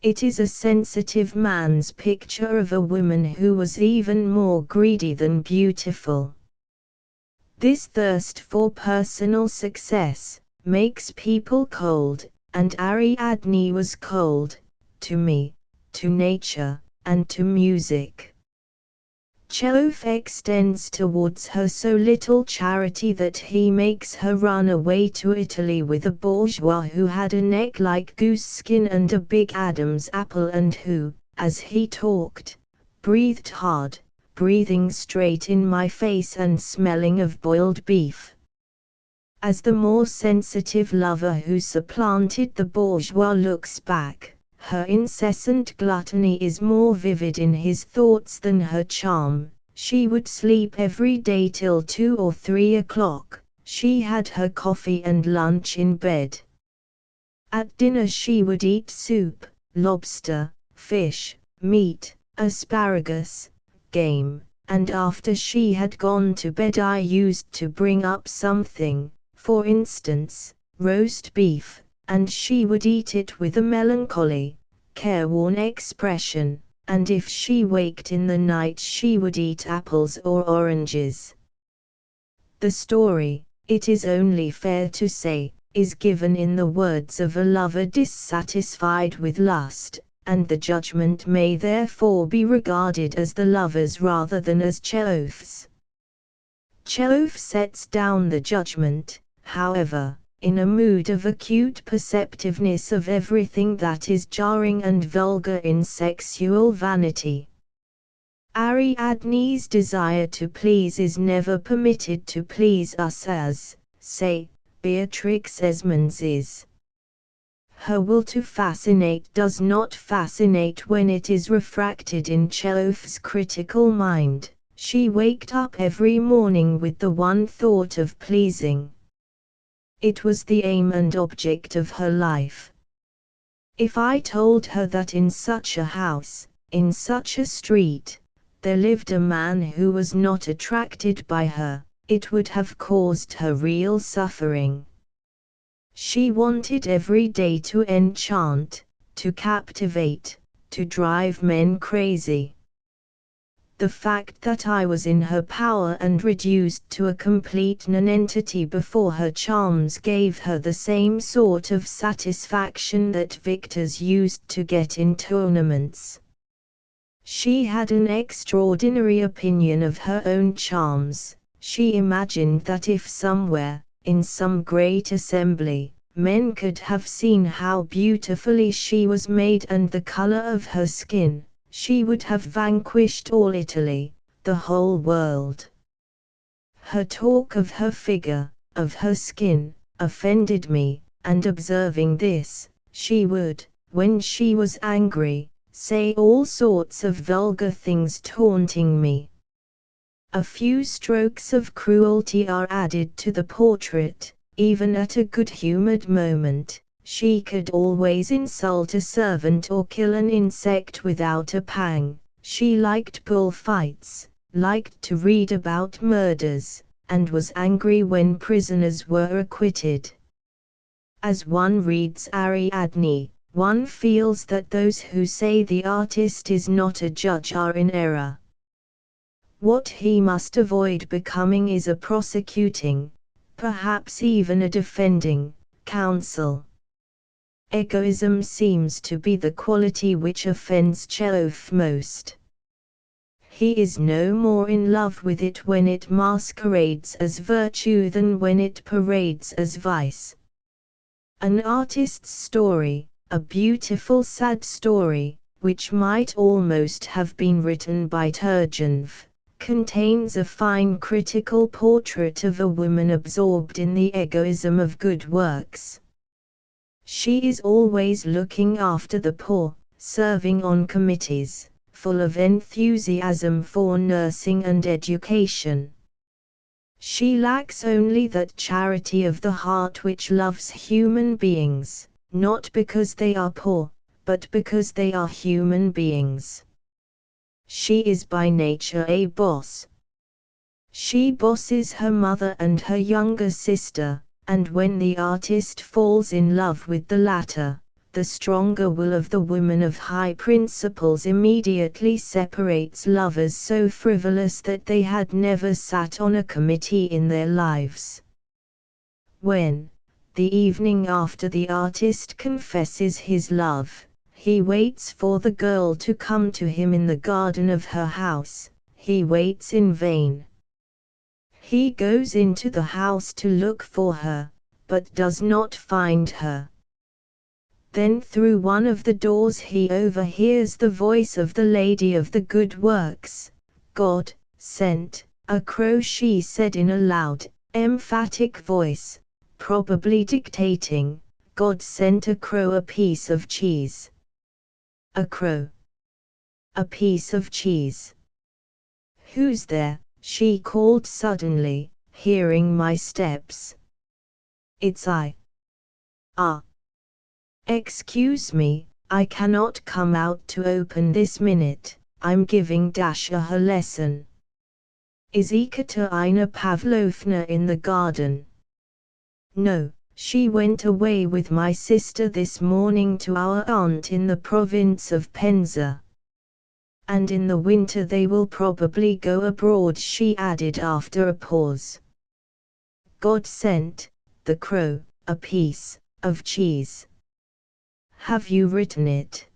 It is a sensitive man's picture of a woman who was even more greedy than beautiful. This thirst for personal success makes people cold, and Ariadne was cold, to me, to nature, and to music. Chekhov extends towards her so little charity that he makes her run away to Italy with a bourgeois who had a neck like goose skin and a big Adam's apple and who, as he talked, breathed hard, breathing straight in my face and smelling of boiled beef. As the more sensitive lover who supplanted the bourgeois looks back, her incessant gluttony is more vivid in his thoughts than her charm. She would sleep every day till 2 or 3 o'clock, she had her coffee and lunch in bed. At dinner she would eat soup, lobster, fish, meat, asparagus, game, and after she had gone to bed I used to bring up something, for instance, roast beef, and she would eat it with a melancholy, careworn expression, and if she waked in the night she would eat apples or oranges. The story, it is only fair to say, is given in the words of a lover dissatisfied with lust, and the judgment may therefore be regarded as the lover's rather than as Chekhov's. Chekhov sets down the judgment, however, in a mood of acute perceptiveness of everything that is jarring and vulgar in sexual vanity. Ariadne's desire to please is never permitted to please us as, say, Beatrix Esmond's is. Her will to fascinate does not fascinate when it is refracted in Chekhov's critical mind. She waked up every morning with the one thought of pleasing. It was the aim and object of her life. If I told her that in such a house, in such a street, there lived a man who was not attracted by her, it would have caused her real suffering. She wanted every day to enchant, to captivate, to drive men crazy. The fact that I was in her power and reduced to a complete nonentity before her charms gave her the same sort of satisfaction that victors used to get in tournaments. She had an extraordinary opinion of her own charms. She imagined that if somewhere, in some great assembly, men could have seen how beautifully she was made and the color of her skin, she would have vanquished all Italy, the whole world. Her talk of her figure, of her skin, offended me, and observing this, she would, when she was angry, say all sorts of vulgar things taunting me. A few strokes of cruelty are added to the portrait, even at a good-humored moment. She could always insult a servant or kill an insect without a pang. She liked bullfights, liked to read about murders, and was angry when prisoners were acquitted. As one reads Ariadne, one feels that those who say the artist is not a judge are in error. What he must avoid becoming is a prosecuting, perhaps even a defending, counsel. Egoism seems to be the quality which offends Cheof most. He is no more in love with it when it masquerades as virtue than when it parades as vice. An artist's story, a beautiful sad story, which might almost have been written by Turgenev, contains a fine critical portrait of a woman absorbed in the egoism of good works. She is always looking after the poor, serving on committees, full of enthusiasm for nursing and education. She lacks only that charity of the heart which loves human beings, not because they are poor, but because they are human beings. She is by nature a boss. She bosses her mother and her younger sister, and when the artist falls in love with the latter, the stronger will of the women of high principles immediately separates lovers so frivolous that they had never sat on a committee in their lives. When, the evening after the artist confesses his love, he waits for the girl to come to him in the garden of her house, he waits in vain. He goes into the house to look for her, but does not find her. Then through one of the doors he overhears the voice of the lady of the good works. God sent a crow, she said in a loud, emphatic voice, probably dictating. God sent a crow a piece of cheese. A crow. A piece of cheese. Who's there? She called suddenly, hearing my steps. It's I. Ah. Excuse me, I cannot come out to open this minute, I'm giving Dasha her lesson. Is Ekaterina Pavlovna in the garden? No, she went away with my sister this morning to our aunt in the province of Penza. And in the winter they will probably go abroad, she added after a pause. God sent, the crow, a piece of cheese. Have you written it?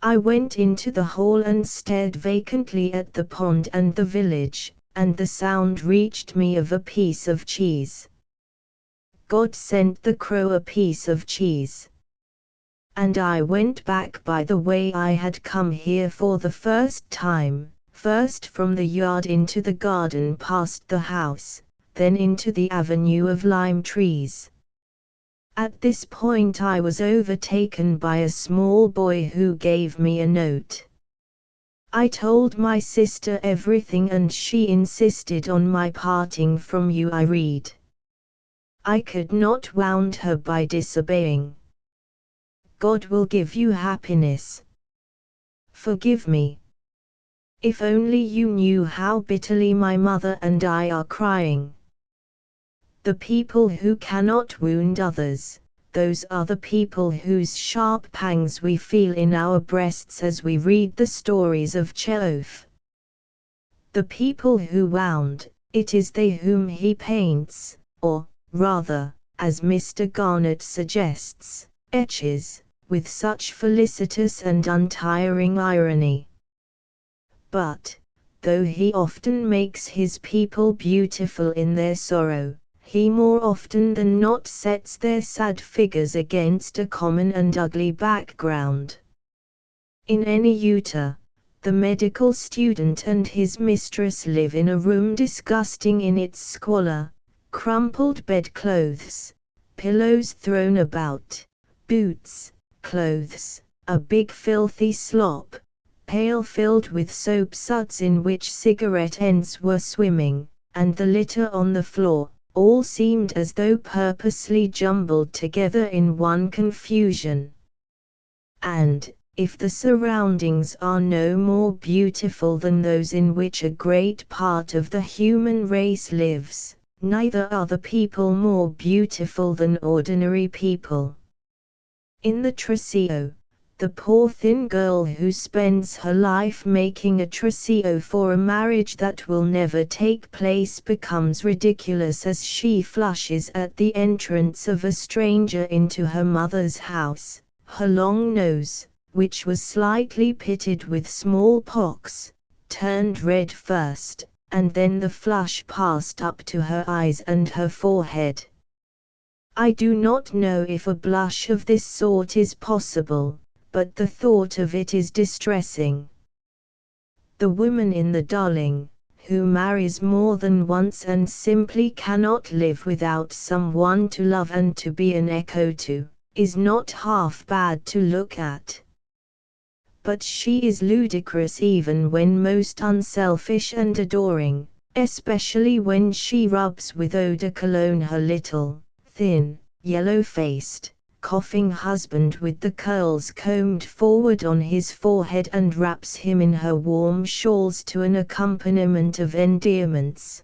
I went into the hall and stared vacantly at the pond and the village, and the sound reached me of a piece of cheese. God sent the crow a piece of cheese. And I went back by the way I had come here for the first time, first from the yard into the garden past the house, then into the avenue of lime trees. At this point I was overtaken by a small boy who gave me a note. I told my sister everything and she insisted on my parting from you. I read. I could not wound her by disobeying. God will give you happiness. Forgive me. If only you knew how bitterly my mother and I are crying. The people who cannot wound others, those are the people whose sharp pangs we feel in our breasts as we read the stories of Cheof. The people who wound, it is they whom he paints, or, rather, as Mr. Garnett suggests, etches, with such felicitous and untiring irony. But, though he often makes his people beautiful in their sorrow, he more often than not sets their sad figures against a common and ugly background. In Anyuta, the medical student and his mistress live in a room disgusting in its squalor, crumpled bedclothes, pillows thrown about, boots, clothes, a big filthy slop, pail filled with soap suds in which cigarette ends were swimming, and the litter on the floor, all seemed as though purposely jumbled together in one confusion. And, if the surroundings are no more beautiful than those in which a great part of the human race lives, neither are the people more beautiful than ordinary people. In the trousseau, the poor thin girl who spends her life making a trousseau for a marriage that will never take place becomes ridiculous as she flushes at the entrance of a stranger into her mother's house. Her long nose, which was slightly pitted with smallpox, turned red first, and then the flush passed up to her eyes and her forehead. I do not know if a blush of this sort is possible, but the thought of it is distressing. The woman in The Darling, who marries more than once and simply cannot live without someone to love and to be an echo to, is not half bad to look at. But she is ludicrous even when most unselfish and adoring, especially when she rubs with eau de cologne her little, thin, yellow-faced, coughing husband with the curls combed forward on his forehead and wraps him in her warm shawls to an accompaniment of endearments.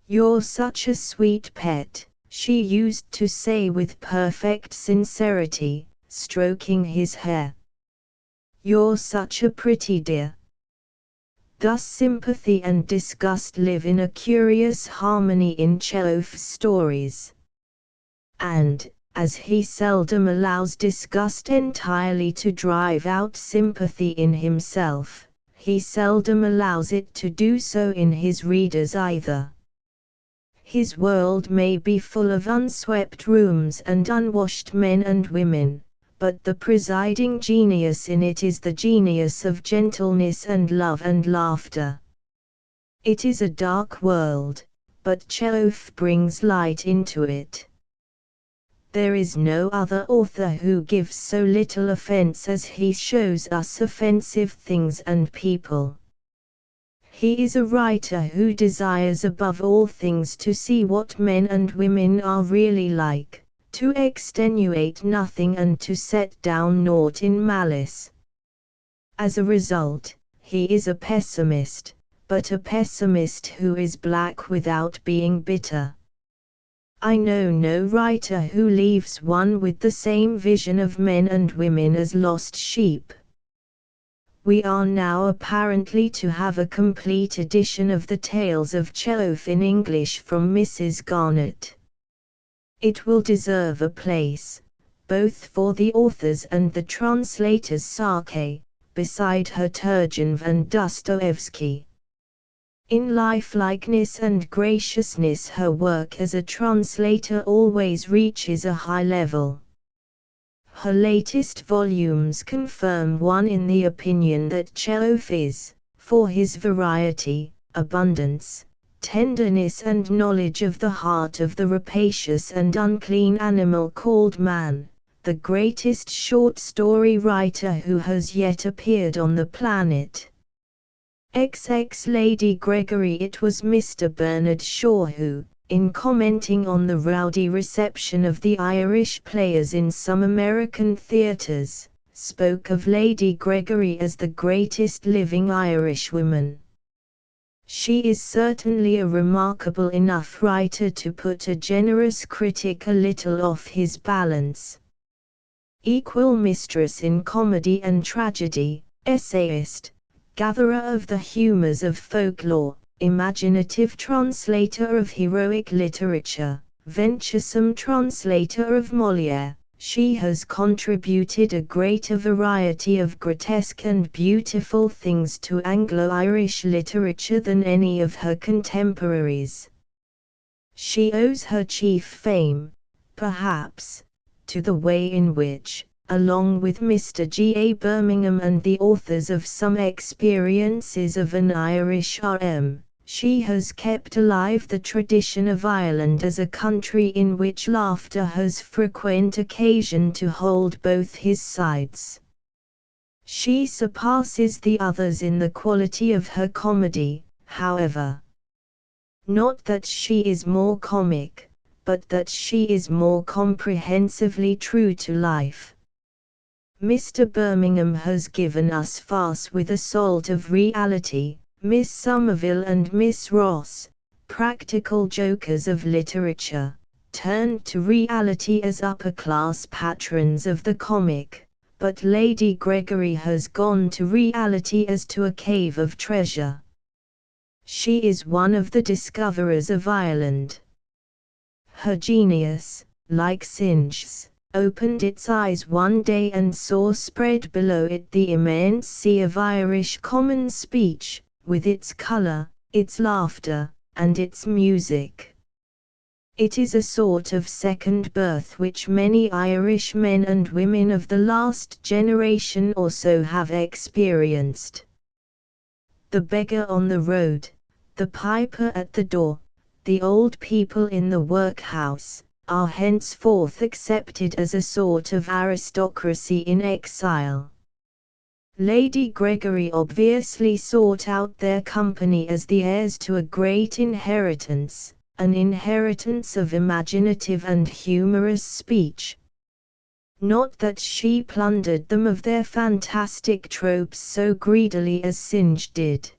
"You're such a sweet pet," she used to say with perfect sincerity, stroking his hair. "You're such a pretty dear." Thus sympathy and disgust live in a curious harmony in Chehof's stories. And, as he seldom allows disgust entirely to drive out sympathy in himself, he seldom allows it to do so in his readers either. His world may be full of unswept rooms and unwashed men and women, but the presiding genius in it is the genius of gentleness and love and laughter. It is a dark world, but Chehof brings light into it. There is no other author who gives so little offense as he shows us offensive things and people. He is a writer who desires above all things to see what men and women are really like, to extenuate nothing and to set down naught in malice. As a result, he is a pessimist, but a pessimist who is black without being bitter. I know no writer who leaves one with the same vision of men and women as lost sheep. We are now apparently to have a complete edition of the Tales of Chehof in English from Mrs. Garnett. It will deserve a place, both for the author's and the translator's sake, beside her Turgenev and Dostoevsky. In lifelikeliness and graciousness her work as a translator always reaches a high level. Her latest volumes confirm one in the opinion that Chehof is, for his variety, abundance, tenderness and knowledge of the heart of the rapacious and unclean animal called man, the greatest short story writer who has yet appeared on the planet. XX Lady Gregory. It was Mr. Bernard Shaw who, in commenting on the rowdy reception of the Irish players in some American theatres, spoke of Lady Gregory as the greatest living Irishwoman. She is certainly a remarkable enough writer to put a generous critic a little off his balance. Equal mistress in comedy and tragedy, essayist, gatherer of the humours of folklore, imaginative translator of heroic literature, venturesome translator of Molière, she has contributed a greater variety of grotesque and beautiful things to Anglo-Irish literature than any of her contemporaries. She owes her chief fame, perhaps, to the way in which, along with Mr. G. A. Birmingham and the authors of Some Experiences of an Irish R.M., she has kept alive the tradition of Ireland as a country in which laughter has frequent occasion to hold both his sides. She surpasses the others in the quality of her comedy, however. Not that she is more comic, but that she is more comprehensively true to life. Mr. Birmingham has given us farce with a salt of reality, Miss Somerville and Miss Ross, practical jokers of literature, turned to reality as upper-class patrons of the comic, but Lady Gregory has gone to reality as to a cave of treasure. She is one of the discoverers of Ireland. Her genius, like Synge's, opened its eyes one day and saw spread below it the immense sea of Irish common speech, with its colour, its laughter, and its music. It is a sort of second birth which many Irish men and women of the last generation or so have experienced. The beggar on the road, the piper at the door, the old people in the workhouse, are henceforth accepted as a sort of aristocracy in exile. Lady Gregory obviously sought out their company as the heirs to a great inheritance, an inheritance of imaginative and humorous speech. Not that she plundered them of their fantastic tropes so greedily as Synge did.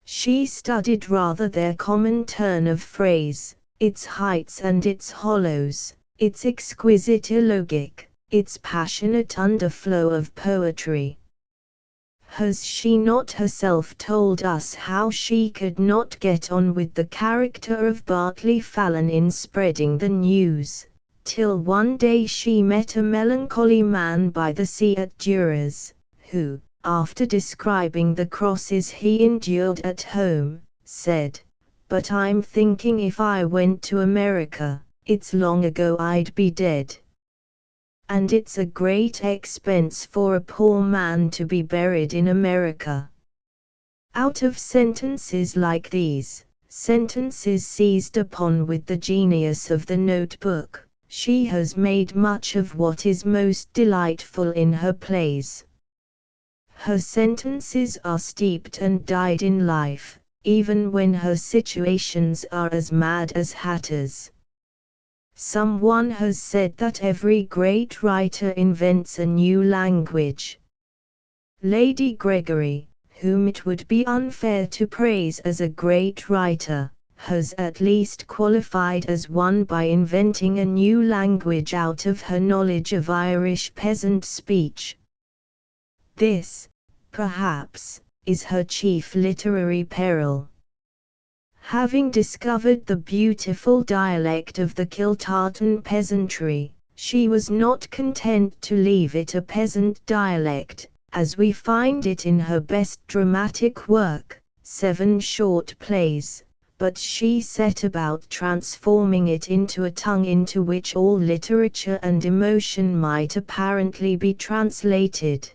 She studied rather their common turn of phrase, its heights and its hollows, its exquisite illogic, its passionate underflow of poetry. Has she not herself told us how she could not get on with the character of Bartley Fallon in spreading the news, till one day she met a melancholy man by the sea at Duras, who, after describing the crosses he endured at home, said, "But I'm thinking if I went to America, it's long ago I'd be dead. And it's a great expense for a poor man to be buried in America." Out of sentences like these, sentences seized upon with the genius of the notebook, she has made much of what is most delightful in her plays. Her sentences are steeped and dyed in life, even when her situations are as mad as hatters. Someone has said that every great writer invents a new language. Lady Gregory, whom it would be unfair to praise as a great writer, has at least qualified as one by inventing a new language out of her knowledge of Irish peasant speech. This, perhaps, is her chief literary peril. Having discovered the beautiful dialect of the Kiltartan peasantry, she was not content to leave it a peasant dialect, as we find it in her best dramatic work, 7 short plays, but she set about transforming it into a tongue into which all literature and emotion might apparently be translated.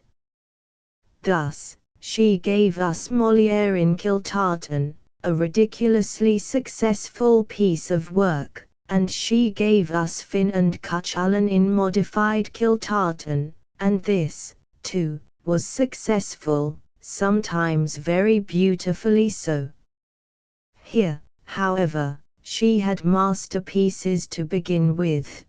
Thus, she gave us Molière in Kiltartan, a ridiculously successful piece of work, and she gave us Finn and Cuchulainn in modified Kiltartan, and this, too, was successful, sometimes very beautifully so. Here, however, she had masterpieces to begin with.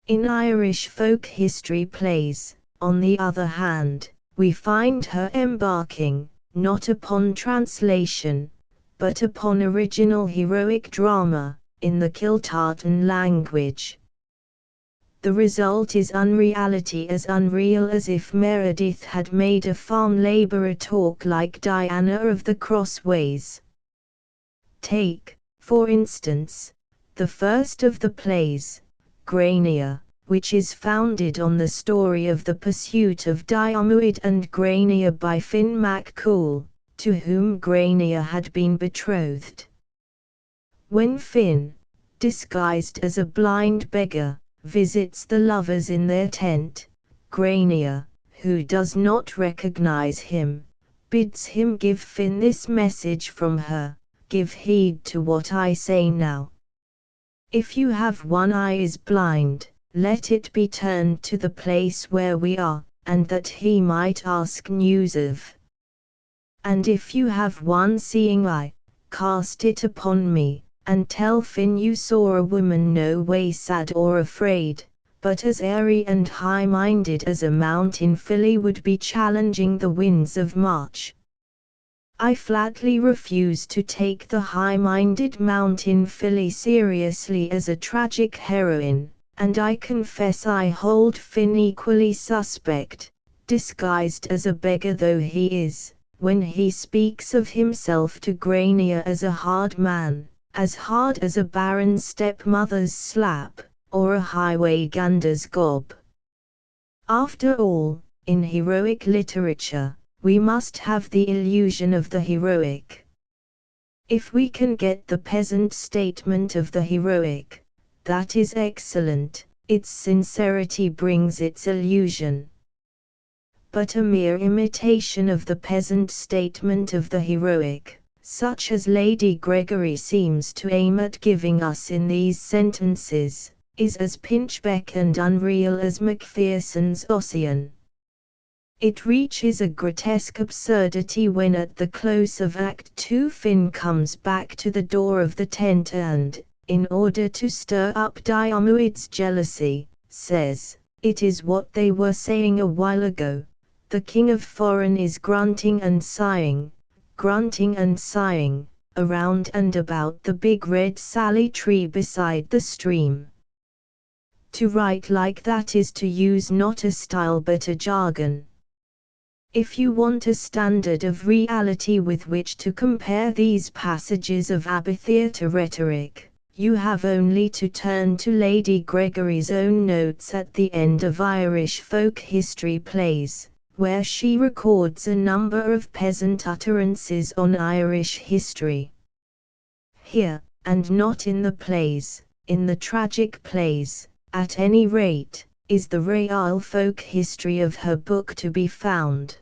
In Irish folk history plays, on the other hand, we find her embarking, not upon translation, but upon original heroic drama, in the Kiltartan language. The result is unreality as unreal as if Meredith had made a farm labourer talk like Diana of the Crossways. Take, for instance, the first of the plays, Grania, which is founded on the story of the pursuit of Diarmuid and Grania by Finn MacCool, to whom Grania had been betrothed. When Finn, disguised as a blind beggar, visits the lovers in their tent, Grania, who does not recognize him, bids him give Finn this message from her: "Give heed to what I say now. If you have one eye is blind, let it be turned to the place where we are, and that he might ask news of. And if you have one seeing eye, cast it upon me, and tell Finn you saw a woman no way sad or afraid, but as airy and high-minded as a mountain filly would be challenging the winds of March. I flatly refuse to take the high-minded mountain filly seriously as a tragic heroine, and I confess I hold Finn equally suspect, disguised as a beggar though he is, when he speaks of himself to Grania as a hard man, as hard as a barren stepmother's slap, or a highway gander's gob. After all, in heroic literature, we must have the illusion of the heroic. If we can get the peasant statement of the heroic, that is excellent, its sincerity brings its illusion. But a mere imitation of the peasant statement of the heroic, such as Lady Gregory seems to aim at giving us in these sentences, is as pinchbeck and unreal as Macpherson's Ossian. It reaches a grotesque absurdity when at the close of Act 2 Finn comes back to the door of the tent and, in order to stir up Diomede's jealousy, says, "It is what they were saying a while ago. The king of foreign is grunting and sighing, around and about the big red sally tree beside the stream." To write like that is to use not a style but a jargon. If you want a standard of reality with which to compare these passages of amphitheatre rhetoric, you have only to turn to Lady Gregory's own notes at the end of Irish folk history plays, where she records a number of peasant utterances on Irish history. Here, and not in the plays, in the tragic plays, at any rate, is the real folk history of her book to be found.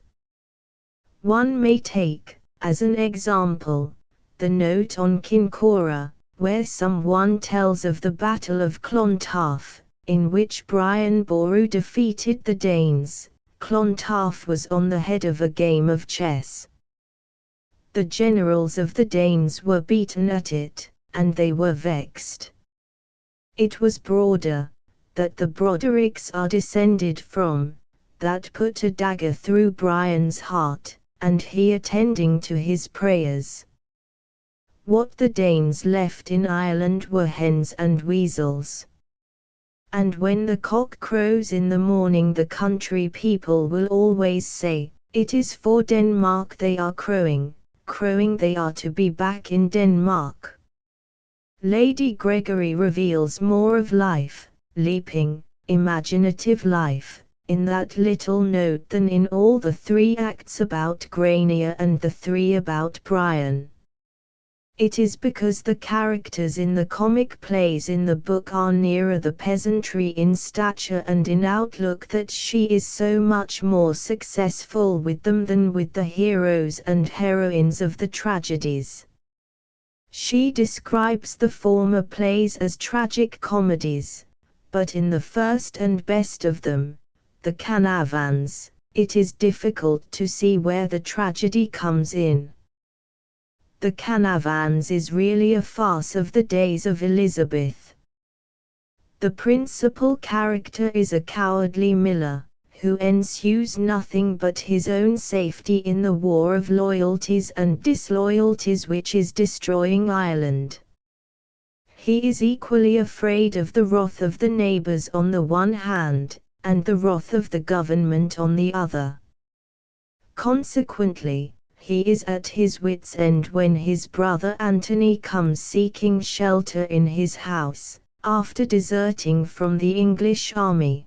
One may take, as an example, the note on Kincora, where someone tells of the Battle of Clontarf, in which Brian Boru defeated the Danes. Clontarf was on the head of a game of chess. The generals of the Danes were beaten at it, and they were vexed. It was Broder, that the Brodericks are descended from, that put a dagger through Brian's heart, and he attending to his prayers. What the Danes left in Ireland were hens and weasels. And when the cock crows in the morning the country people will always say, "It is for Denmark they are crowing, crowing they are to be back in Denmark." Lady Gregory reveals more of life, leaping, imaginative life, in that little note than in all the 3 acts about Grania and the 3 about Brian. It is because the characters in the comic plays in the book are nearer the peasantry in stature and in outlook that she is so much more successful with them than with the heroes and heroines of the tragedies. She describes the former plays as tragic comedies, but in the first and best of them, the Canavans, it is difficult to see where the tragedy comes in. The Canavans is really a farce of the days of Elizabeth. The principal character is a cowardly miller, who ensues nothing but his own safety in the war of loyalties and disloyalties which is destroying Ireland. He is equally afraid of the wrath of the neighbours on the one hand, and the wrath of the government on the other. Consequently, he is at his wits' end when his brother Anthony comes seeking shelter in his house, after deserting from the English army.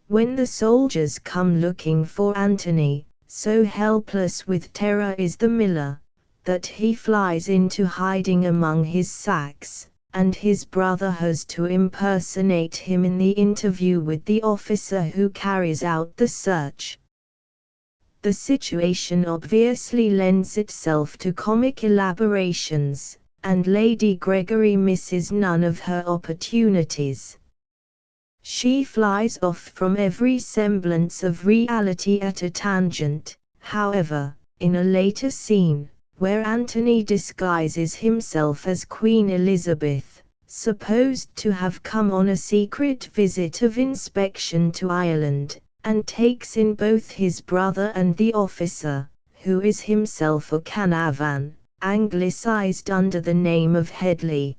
When the soldiers come looking for Anthony, so helpless with terror is the miller, that he flies into hiding among his sacks, and his brother has to impersonate him in the interview with the officer who carries out the search. The situation obviously lends itself to comic elaborations, and Lady Gregory misses none of her opportunities. She flies off from every semblance of reality at a tangent, however, in a later scene, where Anthony disguises himself as Queen Elizabeth, supposed to have come on a secret visit of inspection to Ireland, and takes in both his brother and the officer, who is himself a Canavan, anglicized under the name of Headley.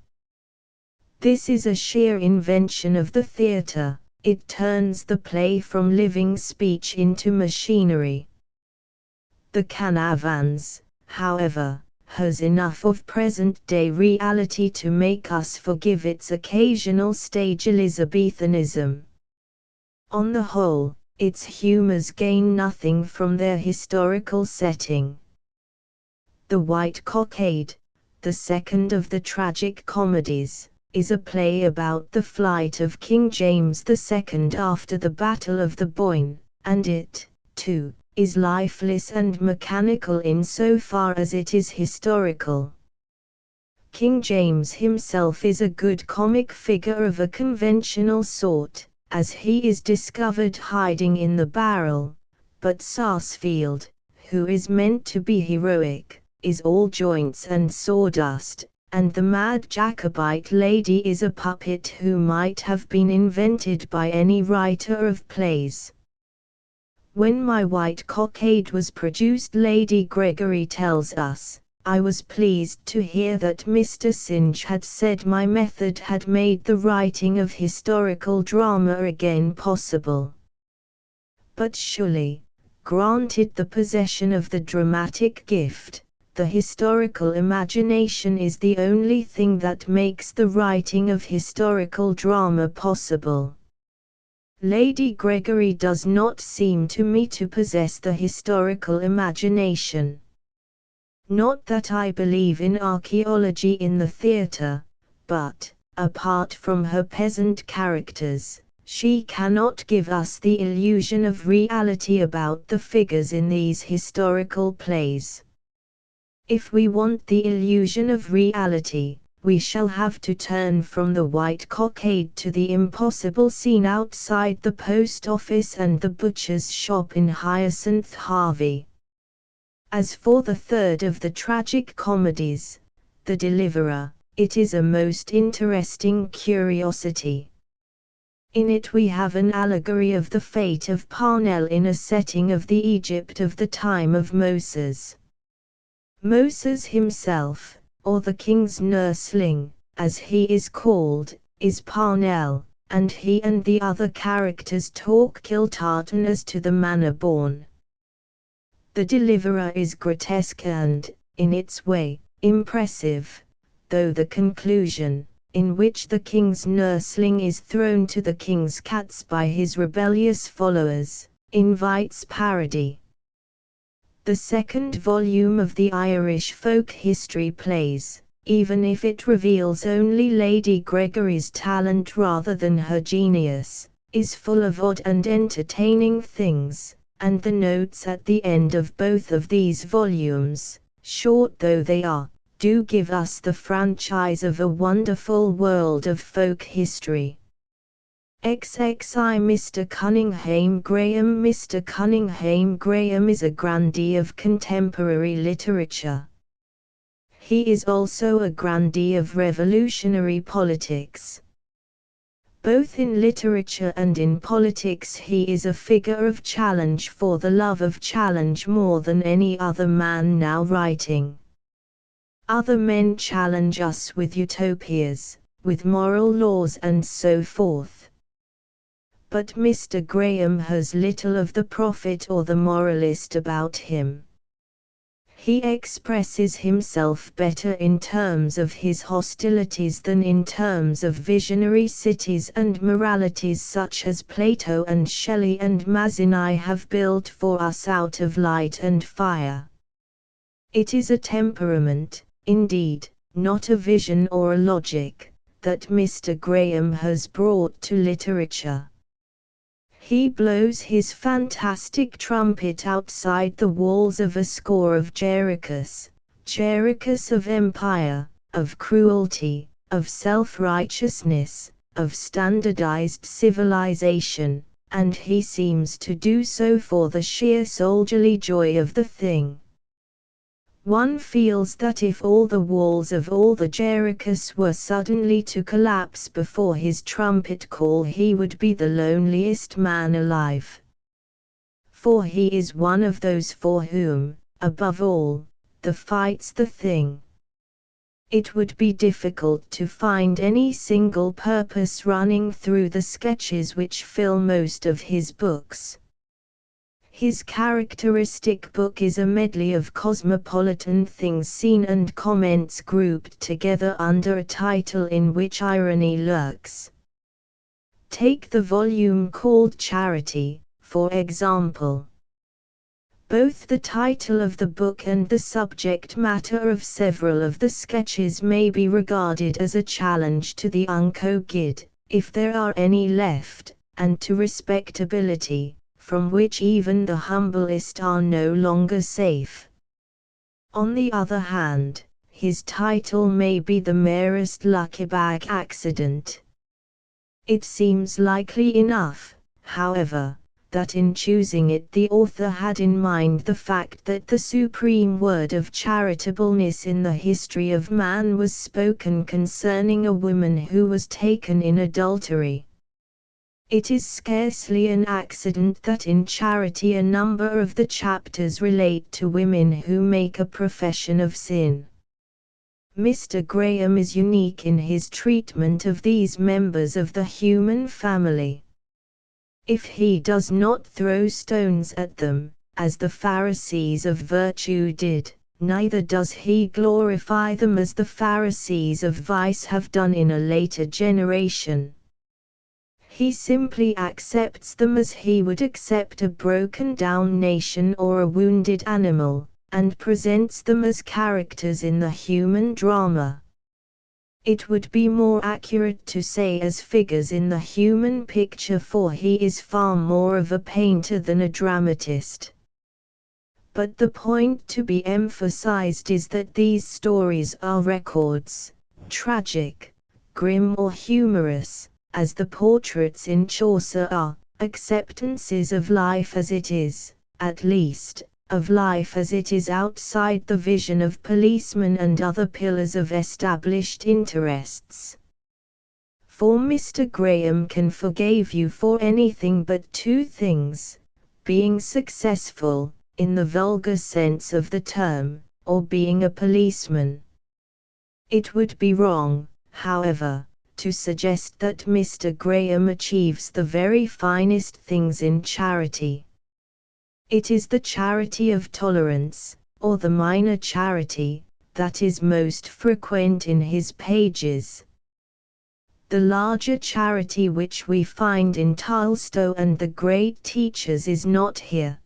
This is a sheer invention of the theatre. It turns the play from living speech into machinery. The Canavans, however, has enough of present-day reality to make us forgive its occasional stage Elizabethanism. On the whole, its humours gain nothing from their historical setting. The White Cockade, the second of the tragic comedies, is a play about the flight of King James II after the Battle of the Boyne, and it, too, is lifeless and mechanical insofar as it is historical. King James himself is a good comic figure of a conventional sort, as he is discovered hiding in the barrel, but Sarsfield, who is meant to be heroic, is all joints and sawdust, and the mad Jacobite lady is a puppet who might have been invented by any writer of plays. When My White Cockade was produced, Lady Gregory tells us, I was pleased to hear that Mr. Synge had said my method had made the writing of historical drama again possible. But surely, granted the possession of the dramatic gift, the historical imagination is the only thing that makes the writing of historical drama possible. Lady Gregory does not seem to me to possess the historical imagination. Not that I believe in archaeology in the theatre, but, apart from her peasant characters, she cannot give us the illusion of reality about the figures in these historical plays. If we want the illusion of reality, we shall have to turn from the White Cockade to the impossible scene outside the post office and the butcher's shop in Hyacinth Harvey. As for the third of the tragic comedies, The Deliverer, it is a most interesting curiosity. In it we have an allegory of the fate of Parnell in a setting of the Egypt of the time of Moses. Moses himself, or the king's nursling, as he is called, is Parnell, and he and the other characters talk Kiltartan as to the manner born. The Deliverer is grotesque and, in its way, impressive, though the conclusion, in which the king's nursling is thrown to the king's cats by his rebellious followers, invites parody. The second volume of the Irish folk history plays, even if it reveals only Lady Gregory's talent rather than her genius, is full of odd and entertaining things, and the notes at the end of both of these volumes, short though they are, do give us the franchise of a wonderful world of folk history. XXI Mr. Cunninghame Graham Mr. Cunninghame Graham is a grandee of contemporary literature. He is also a grandee of revolutionary politics. Both in literature and in politics he is a figure of challenge for the love of challenge more than any other man now writing. Other men challenge us with utopias, with moral laws and so forth. But Mr. Graham has little of the prophet or the moralist about him. He expresses himself better in terms of his hostilities than in terms of visionary cities and moralities such as Plato and Shelley and Mazzini have built for us out of light and fire. It is a temperament, indeed, not a vision or a logic, that Mr. Graham has brought to literature. He blows his fantastic trumpet outside the walls of a score of Jerichos of empire, of cruelty, of self-righteousness, of standardized civilization, and he seems to do so for the sheer soldierly joy of the thing. One feels that if all the walls of all the Jerichos were suddenly to collapse before his trumpet call, he would be the loneliest man alive. For he is one of those for whom, above all, the fight's the thing. It would be difficult to find any single purpose running through the sketches which fill most of his books. His characteristic book is a medley of cosmopolitan things seen and comments grouped together under a title in which irony lurks. Take the volume called Charity, for example. Both the title of the book and the subject matter of several of the sketches may be regarded as a challenge to the Unco Gid, if there are any left, and to respectability, from which even the humblest are no longer safe. On the other hand, his title may be the merest lucky-bag accident. It seems likely enough, however, that in choosing it the author had in mind the fact that the supreme word of charitableness in the history of man was spoken concerning a woman who was taken in adultery. It is scarcely an accident that in Charity a number of the chapters relate to women who make a profession of sin. Mr. Graham is unique in his treatment of these members of the human family. If he does not throw stones at them, as the Pharisees of virtue did, neither does he glorify them as the Pharisees of vice have done in a later generation. He simply accepts them as he would accept a broken-down nation or a wounded animal, and presents them as characters in the human drama. It would be more accurate to say as figures in the human picture, for he is far more of a painter than a dramatist. But the point to be emphasized is that these stories are records, tragic, grim or humorous, as the portraits in Chaucer are, acceptances of life as it is, at least, of life as it is outside the vision of policemen and other pillars of established interests. For Mr. Graham can forgive you for anything but two things: being successful, in the vulgar sense of the term, or being a policeman. It would be wrong, however, to suggest that Mr. Graham achieves the very finest things in Charity. It is the charity of tolerance, or the minor charity, that is most frequent in his pages. The larger charity which we find in Tolstoy and the great teachers is not here.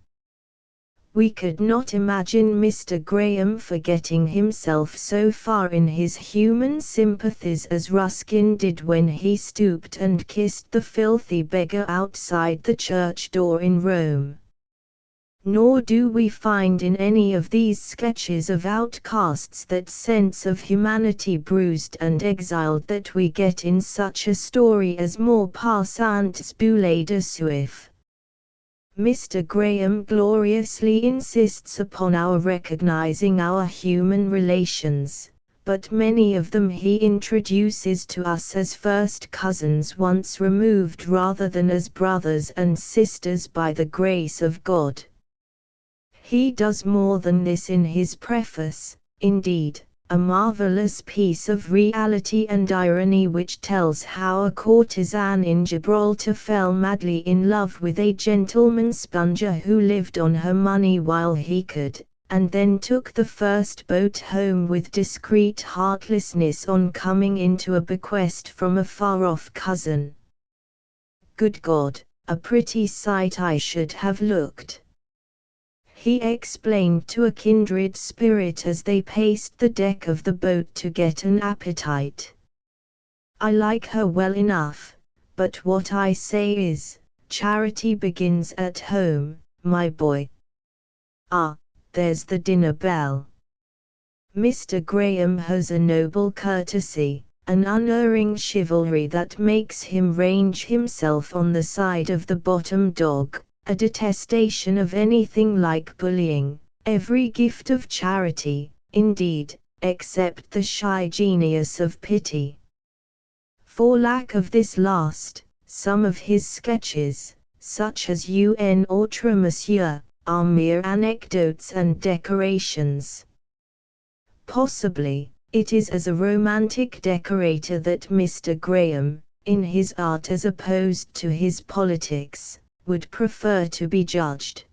We could not imagine Mr. Graham forgetting himself so far in his human sympathies as Ruskin did when he stooped and kissed the filthy beggar outside the church door in Rome. Nor do we find in any of these sketches of outcasts that sense of humanity bruised and exiled that we get in such a story as Maupassant's Boulet de Suif. Mr. Graham gloriously insists upon our recognizing our human relations, but many of them he introduces to us as first cousins once removed rather than as brothers and sisters by the grace of God. He does more than this in his preface, indeed, a marvelous piece of reality and irony which tells how a courtesan in Gibraltar fell madly in love with a gentleman sponger who lived on her money while he could, and then took the first boat home with discreet heartlessness on coming into a bequest from a far-off cousin. Good God, a pretty sight I should have looked, he explained to a kindred spirit as they paced the deck of the boat to get an appetite. I like her well enough, but what I say is, charity begins at home, my boy. Ah, there's the dinner bell. Mr. Graham has a noble courtesy, an unerring chivalry that makes him range himself on the side of the bottom dog, a detestation of anything like bullying, every gift of charity, indeed, except the shy genius of pity. For lack of this last, some of his sketches, such as Un autre monsieur, are mere anecdotes and decorations. Possibly, it is as a romantic decorator that Mr. Graham, in his art as opposed to his politics, would prefer to be judged.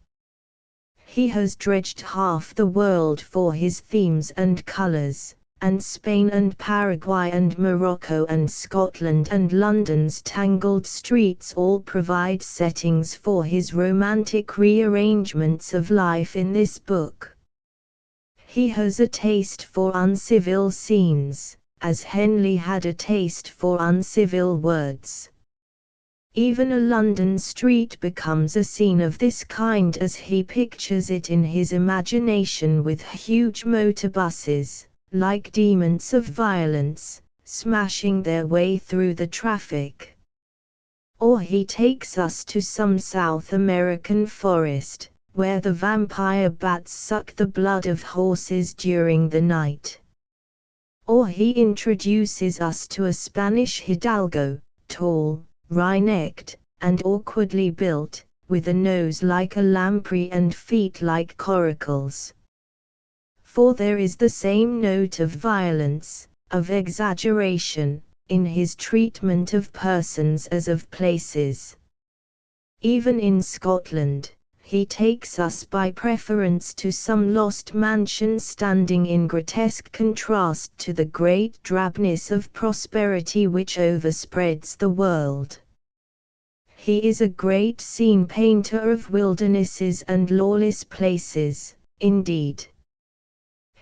He has dredged half the world for his themes and colors, and Spain and Paraguay and Morocco and Scotland and London's tangled streets all provide settings for his romantic rearrangements of life in this book. He has a taste for uncivil scenes, as Henley had a taste for uncivil words. Even a London street becomes a scene of this kind as he pictures it in his imagination, with huge motor buses, like demons of violence, smashing their way through the traffic. Or he takes us to some South American forest, where the vampire bats suck the blood of horses during the night. Or he introduces us to a Spanish hidalgo, tall, wry-necked, and awkwardly built, with a nose like a lamprey and feet like coracles. For there is the same note of violence, of exaggeration, in his treatment of persons as of places. Even in Scotland, he takes us by preference to some lost mansion standing in grotesque contrast to the great drabness of prosperity which overspreads the world. He is a great scene painter of wildernesses and lawless places, indeed.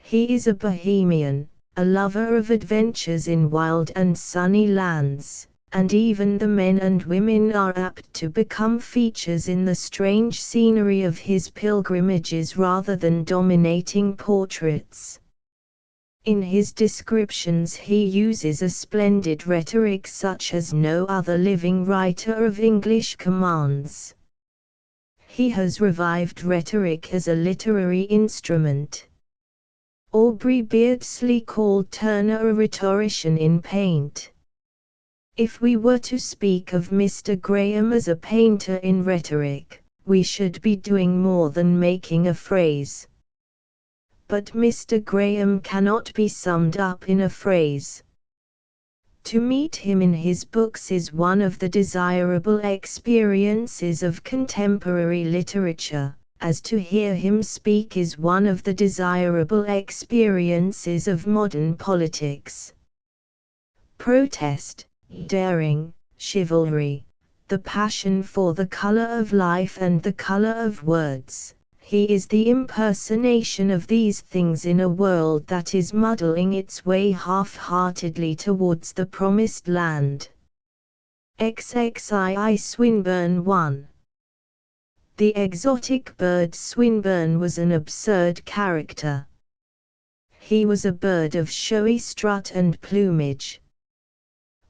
He is a bohemian, a lover of adventures in wild and sunny lands, and even the men and women are apt to become features in the strange scenery of his pilgrimages rather than dominating portraits. In his descriptions he uses a splendid rhetoric such as no other living writer of English commands. He has revived rhetoric as a literary instrument. Aubrey Beardsley called Turner a rhetorician in paint. If we were to speak of Mr. Graham as a painter in rhetoric, we should be doing more than making a phrase. But Mr. Graham cannot be summed up in a phrase. To meet him in his books is one of the desirable experiences of contemporary literature, as to hear him speak is one of the desirable experiences of modern politics. Protest, daring, chivalry, the passion for the color of life and the color of words. He is the impersonation of these things in a world that is muddling its way half-heartedly towards the promised land. XXII Swinburne 1. The exotic bird Swinburne was an absurd character. He was a bird of showy strut and plumage.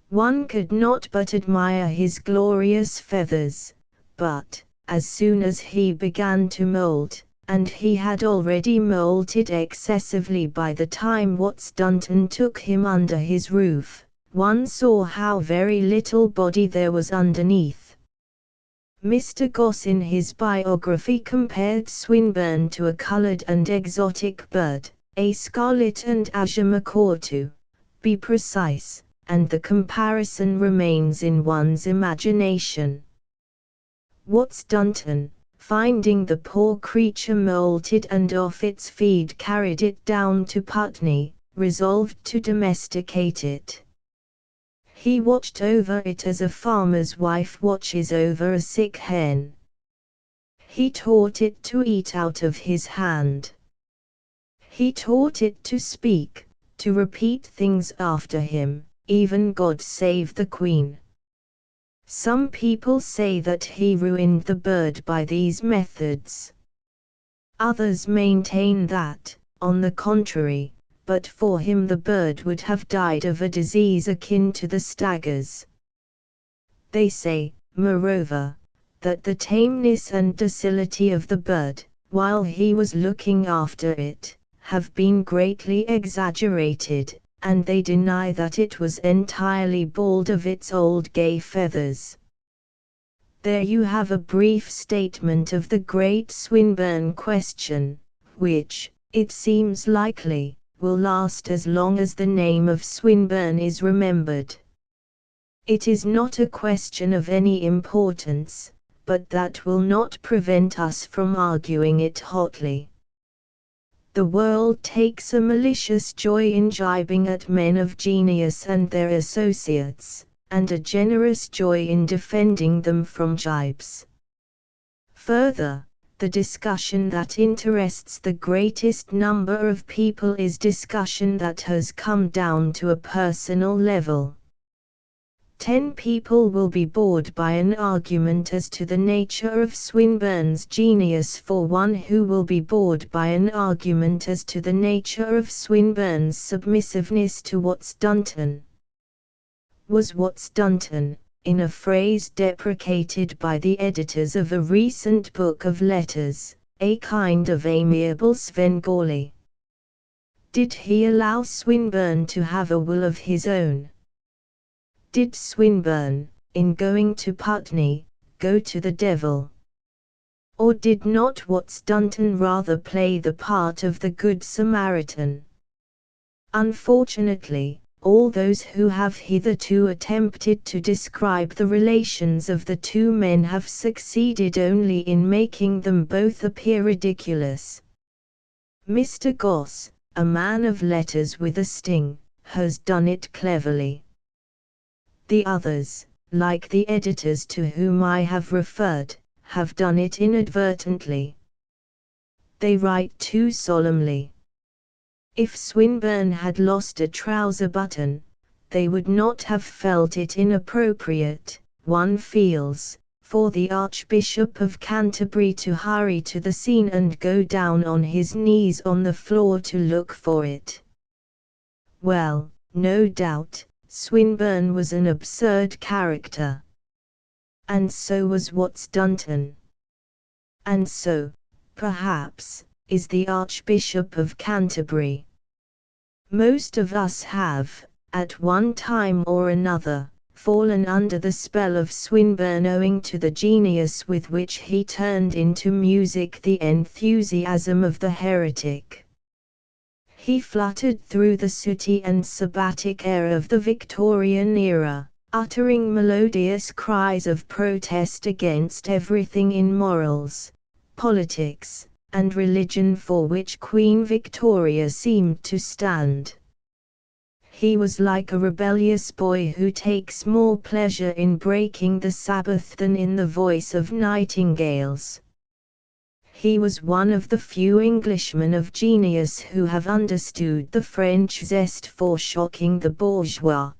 One could not but admire his glorious feathers, but, as soon as he began to moult, and he had already moulted excessively by the time Watts Dunton took him under his roof, one saw how very little body there was underneath. Mr. Gosse in his biography compared Swinburne to a coloured and exotic bird, a scarlet and azure macaw to be precise, and the comparison remains in one's imagination. Watts Dunton, finding the poor creature moulted and off its feed, carried it down to Putney, resolved to domesticate it. He watched over it as a farmer's wife watches over a sick hen. He taught it to eat out of his hand. He taught it to speak, to repeat things after him, even God Save the Queen. Some people say that he ruined the bird by these methods. Others maintain that, on the contrary, but for him the bird would have died of a disease akin to the stagger's. They say, moreover, that the tameness and docility of the bird, while he was looking after it, have been greatly exaggerated, and they deny that it was entirely bald of its old gay feathers. There you have a brief statement of the great Swinburne question, which, it seems likely, will last as long as the name of Swinburne is remembered. It is not a question of any importance, but that will not prevent us from arguing it hotly. The world takes a malicious joy in gibing at men of genius and their associates, and a generous joy in defending them from gibes. Further, the discussion that interests the greatest number of people is discussion that has come down to a personal level. 10 people will be bored by an argument as to the nature of Swinburne's genius for one who will be bored by an argument as to the nature of Swinburne's submissiveness to Watts Dunton. Was Watts Dunton, in a phrase deprecated by the editors of a recent book of letters, a kind of amiable Svengali? Did he allow Swinburne to have a will of his own? Did Swinburne, in going to Putney, go to the devil? Or did not Watts Dunton rather play the part of the Good Samaritan? Unfortunately, all those who have hitherto attempted to describe the relations of the two men have succeeded only in making them both appear ridiculous. Mr. Gosse, a man of letters with a sting, has done it cleverly. The others, like the editors to whom I have referred, have done it inadvertently. They write too solemnly. If Swinburne had lost a trouser button, they would not have felt it inappropriate, one feels, for the Archbishop of Canterbury to hurry to the scene and go down on his knees on the floor to look for it. Well, no doubt, Swinburne was an absurd character. And so was Watts Dunton. And so, perhaps, is the Archbishop of Canterbury. Most of us have, at one time or another, fallen under the spell of Swinburne owing to the genius with which he turned into music the enthusiasm of the heretic. He fluttered through the sooty and sabbatic air of the Victorian era, uttering melodious cries of protest against everything in morals, politics, and religion for which Queen Victoria seemed to stand. He was like a rebellious boy who takes more pleasure in breaking the Sabbath than in the voice of nightingales. He was one of the few Englishmen of genius who have understood the French zest for shocking the bourgeois.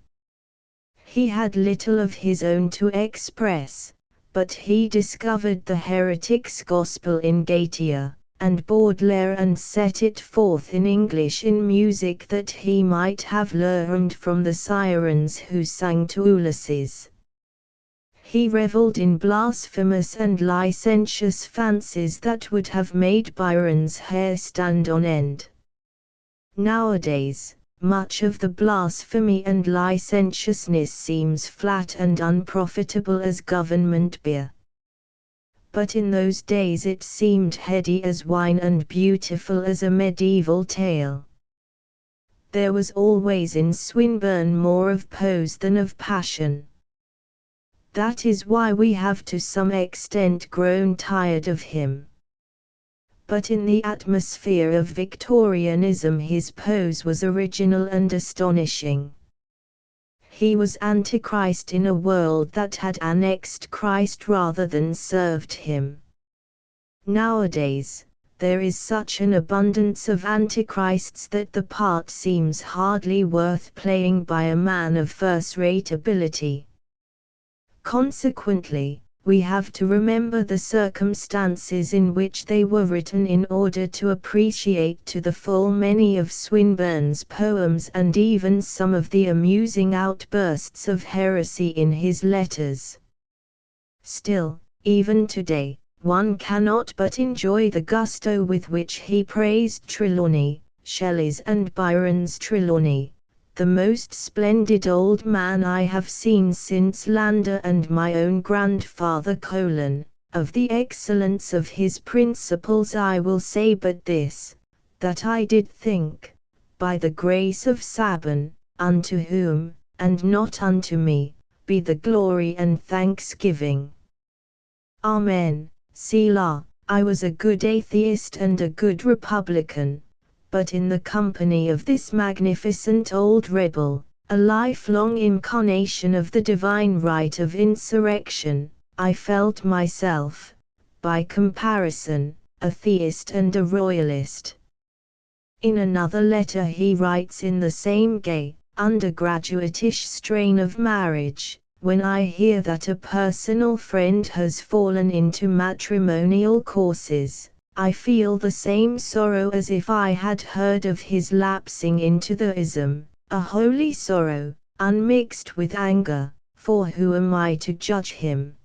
He had little of his own to express, but he discovered the heretic's gospel in Gautier and Baudelaire and set it forth in English in music that he might have learned from the sirens who sang to Ulysses. He revelled in blasphemous and licentious fancies that would have made Byron's hair stand on end. Nowadays, much of the blasphemy and licentiousness seems flat and unprofitable as government beer. But in those days it seemed heady as wine and beautiful as a medieval tale. There was always in Swinburne more of pose than of passion. That is why we have to some extent grown tired of him. But in the atmosphere of Victorianism his pose was original and astonishing. He was Antichrist in a world that had annexed Christ rather than served him. Nowadays, there is such an abundance of Antichrists that the part seems hardly worth playing by a man of first-rate ability. Consequently, we have to remember the circumstances in which they were written in order to appreciate to the full many of Swinburne's poems and even some of the amusing outbursts of heresy in his letters. Still, even today, one cannot but enjoy the gusto with which he praised Trelawney, Shelley's and Byron's Trelawney, the most splendid old man I have seen since Lynd and my own grandfather. Of the excellence of his principles I will say but this, that I did think, by the grace of Sabon, unto whom, and not unto me, be the glory and thanksgiving. Amen. Selah. I was a good atheist and a good Republican, but in the company of this magnificent old rebel, a lifelong incarnation of the divine right of insurrection, I felt myself, by comparison, a theist and a royalist. In another letter he writes in the same gay, undergraduate-ish strain of marriage, when I hear that a personal friend has fallen into matrimonial courses, I feel the same sorrow as if I had heard of his lapsing into the ism, a holy sorrow, unmixed with anger, for who am I to judge him?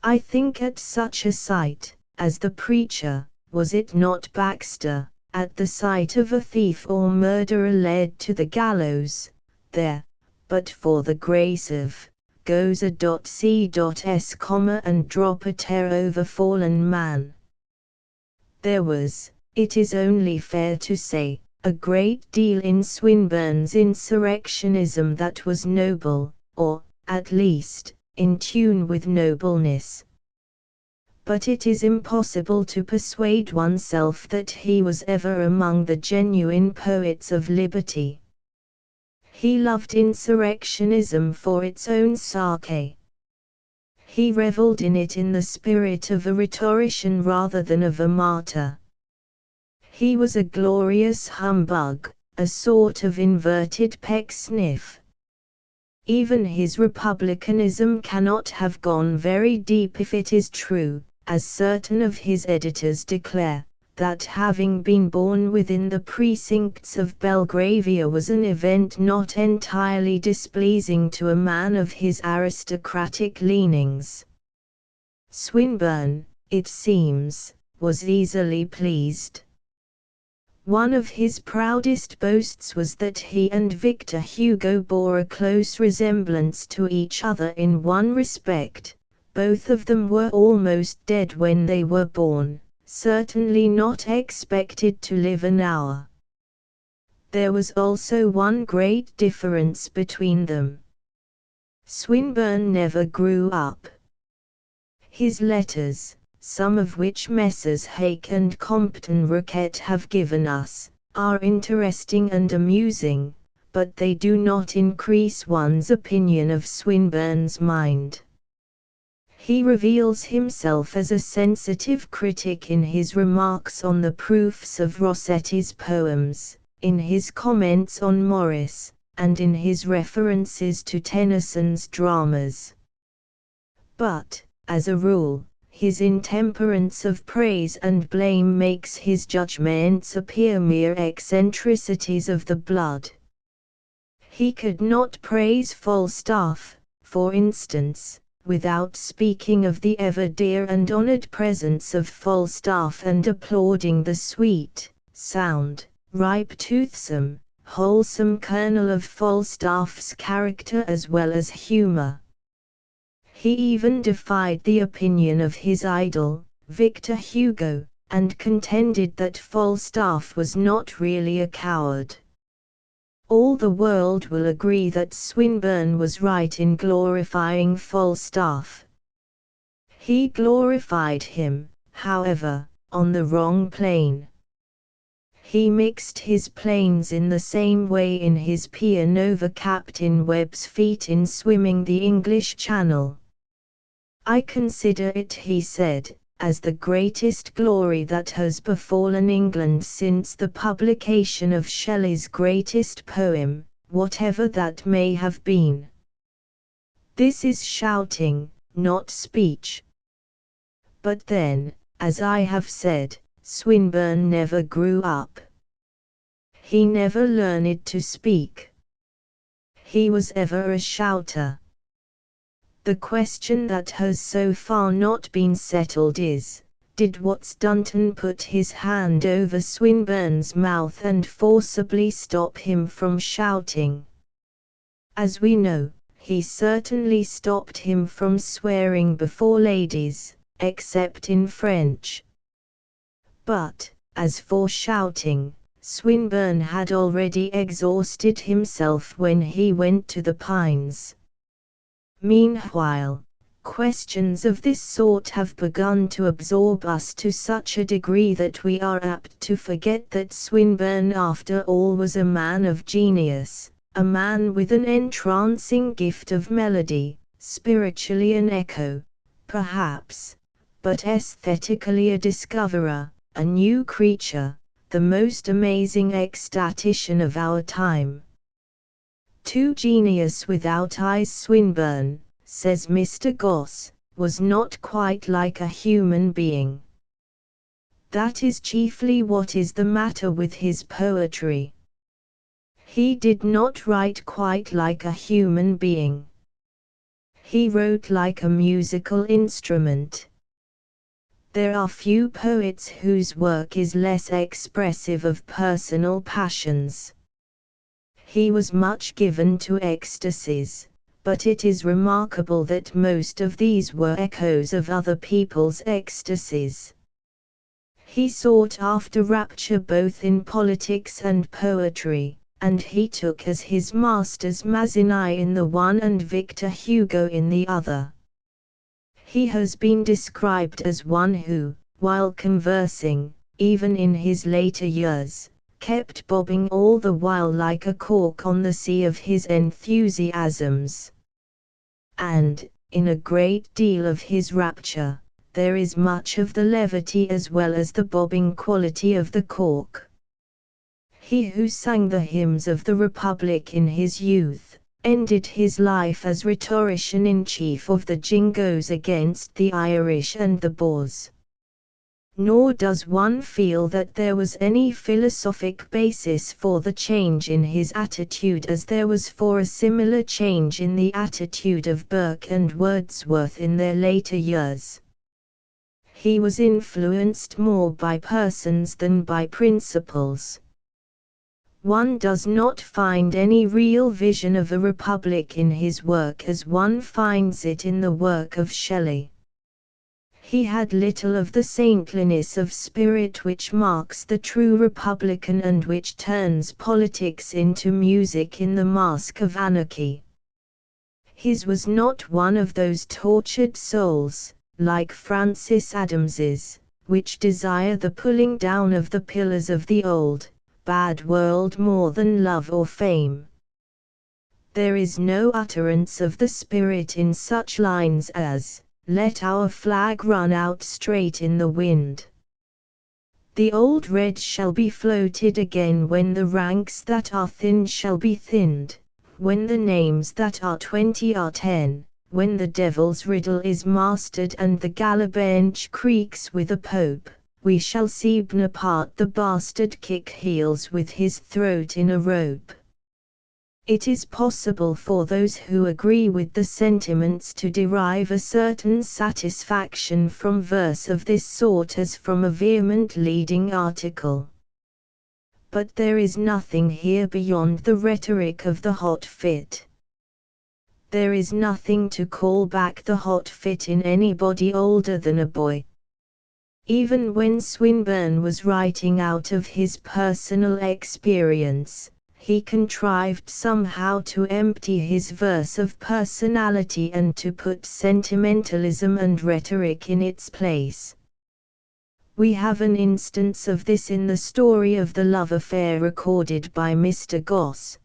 I think at such a sight, as the preacher, was it not Baxter, at the sight of a thief or murderer led to the gallows, there, but for the grace of, goes a.c.s, and drop a tear over fallen man. There was, it is only fair to say, a great deal in Swinburne's insurrectionism that was noble, or, at least, in tune with nobleness. But it is impossible to persuade oneself that he was ever among the genuine poets of liberty. He loved insurrectionism for its own sake. He reveled in it in the spirit of a rhetorician rather than of a martyr. He was a glorious humbug, a sort of inverted Pecksniff. Even his republicanism cannot have gone very deep if it is true, as certain of his editors declare, that having been born within the precincts of Belgravia was an event not entirely displeasing to a man of his aristocratic leanings. Swinburne, it seems, was easily pleased. One of his proudest boasts was that he and Victor Hugo bore a close resemblance to each other in one respect: both of them were almost dead when they were born, certainly not expected to live an hour. There was also one great difference between them. Swinburne never grew up. His letters, some of which Messrs. Hake and Compton Roquette have given us, are interesting and amusing, but they do not increase one's opinion of Swinburne's mind. He reveals himself as a sensitive critic in his remarks on the proofs of Rossetti's poems, in his comments on Morris, and in his references to Tennyson's dramas. But, as a rule, his intemperance of praise and blame makes his judgments appear mere eccentricities of the blood. He could not praise Falstaff, for instance, without speaking of the ever dear and honoured presence of Falstaff and applauding the sweet, sound, ripe toothsome, wholesome kernel of Falstaff's character as well as humour. He even defied the opinion of his idol, Victor Hugo, and contended that Falstaff was not really a coward. All the world will agree that Swinburne was right in glorifying Falstaff. He glorified him, however, on the wrong plane. He mixed his planes in the same way in his paean over Captain Webb's feat in swimming the English Channel. I consider it, he said, as the greatest glory that has befallen England since the publication of Shelley's greatest poem, whatever that may have been. This is shouting, not speech. But then, as I have said, Swinburne never grew up. He never learned to speak. He was ever a shouter. The question that has so far not been settled is, did Watts-Dunton put his hand over Swinburne's mouth and forcibly stop him from shouting. As we know, he certainly stopped him from swearing before ladies, except in French. But, as for shouting, Swinburne had already exhausted himself when he went to the Pines. Meanwhile, questions of this sort have begun to absorb us to such a degree that we are apt to forget that Swinburne after all was a man of genius, a man with an entrancing gift of melody, spiritually an echo, perhaps, but aesthetically a discoverer, a new creature, the most amazing ecstatician of our time. To genius without eyes, Swinburne, says Mr. Gosse, was not quite like a human being. That is chiefly what is the matter with his poetry. He did not write quite like a human being. He wrote like a musical instrument. There are few poets whose work is less expressive of personal passions. He was much given to ecstasies, but it is remarkable that most of these were echoes of other people's ecstasies. He sought after rapture both in politics and poetry, and he took as his masters Mazzini in the one and Victor Hugo in the other. He has been described as one who, while conversing, even in his later years, kept bobbing all the while like a cork on the sea of his enthusiasms. And, in a great deal of his rapture, there is much of the levity as well as the bobbing quality of the cork. He who sang the hymns of the Republic in his youth, ended his life as rhetorician-in-chief of the Jingoes against the Irish and the Boers. Nor does one feel that there was any philosophic basis for the change in his attitude as there was for a similar change in the attitude of Burke and Wordsworth in their later years. He was influenced more by persons than by principles. One does not find any real vision of a republic in his work as one finds it in the work of Shelley. He had little of the saintliness of spirit which marks the true republican and which turns politics into music in the Mask of Anarchy. His was not one of those tortured souls, like Francis Adams's, which desire the pulling down of the pillars of the old, bad world more than love or fame. There is no utterance of the spirit in such lines as, "Let our flag run out straight in the wind. The old red shall be floated again when the ranks that are thin shall be thinned, when the names that are 20 are 10, when the devil's riddle is mastered and the gala-bench creaks with a pope. We shall see Bonaparte the bastard kick heels with his throat in a rope." It is possible for those who agree with the sentiments to derive a certain satisfaction from verse of this sort as from a vehement leading article. But there is nothing here beyond the rhetoric of the hot fit. There is nothing to call back the hot fit in anybody older than a boy. Even when Swinburne was writing out of his personal experience, he contrived somehow to empty his verse of personality and to put sentimentalism and rhetoric in its place. We have an instance of this in the story of the love affair recorded by Mr. Gosse.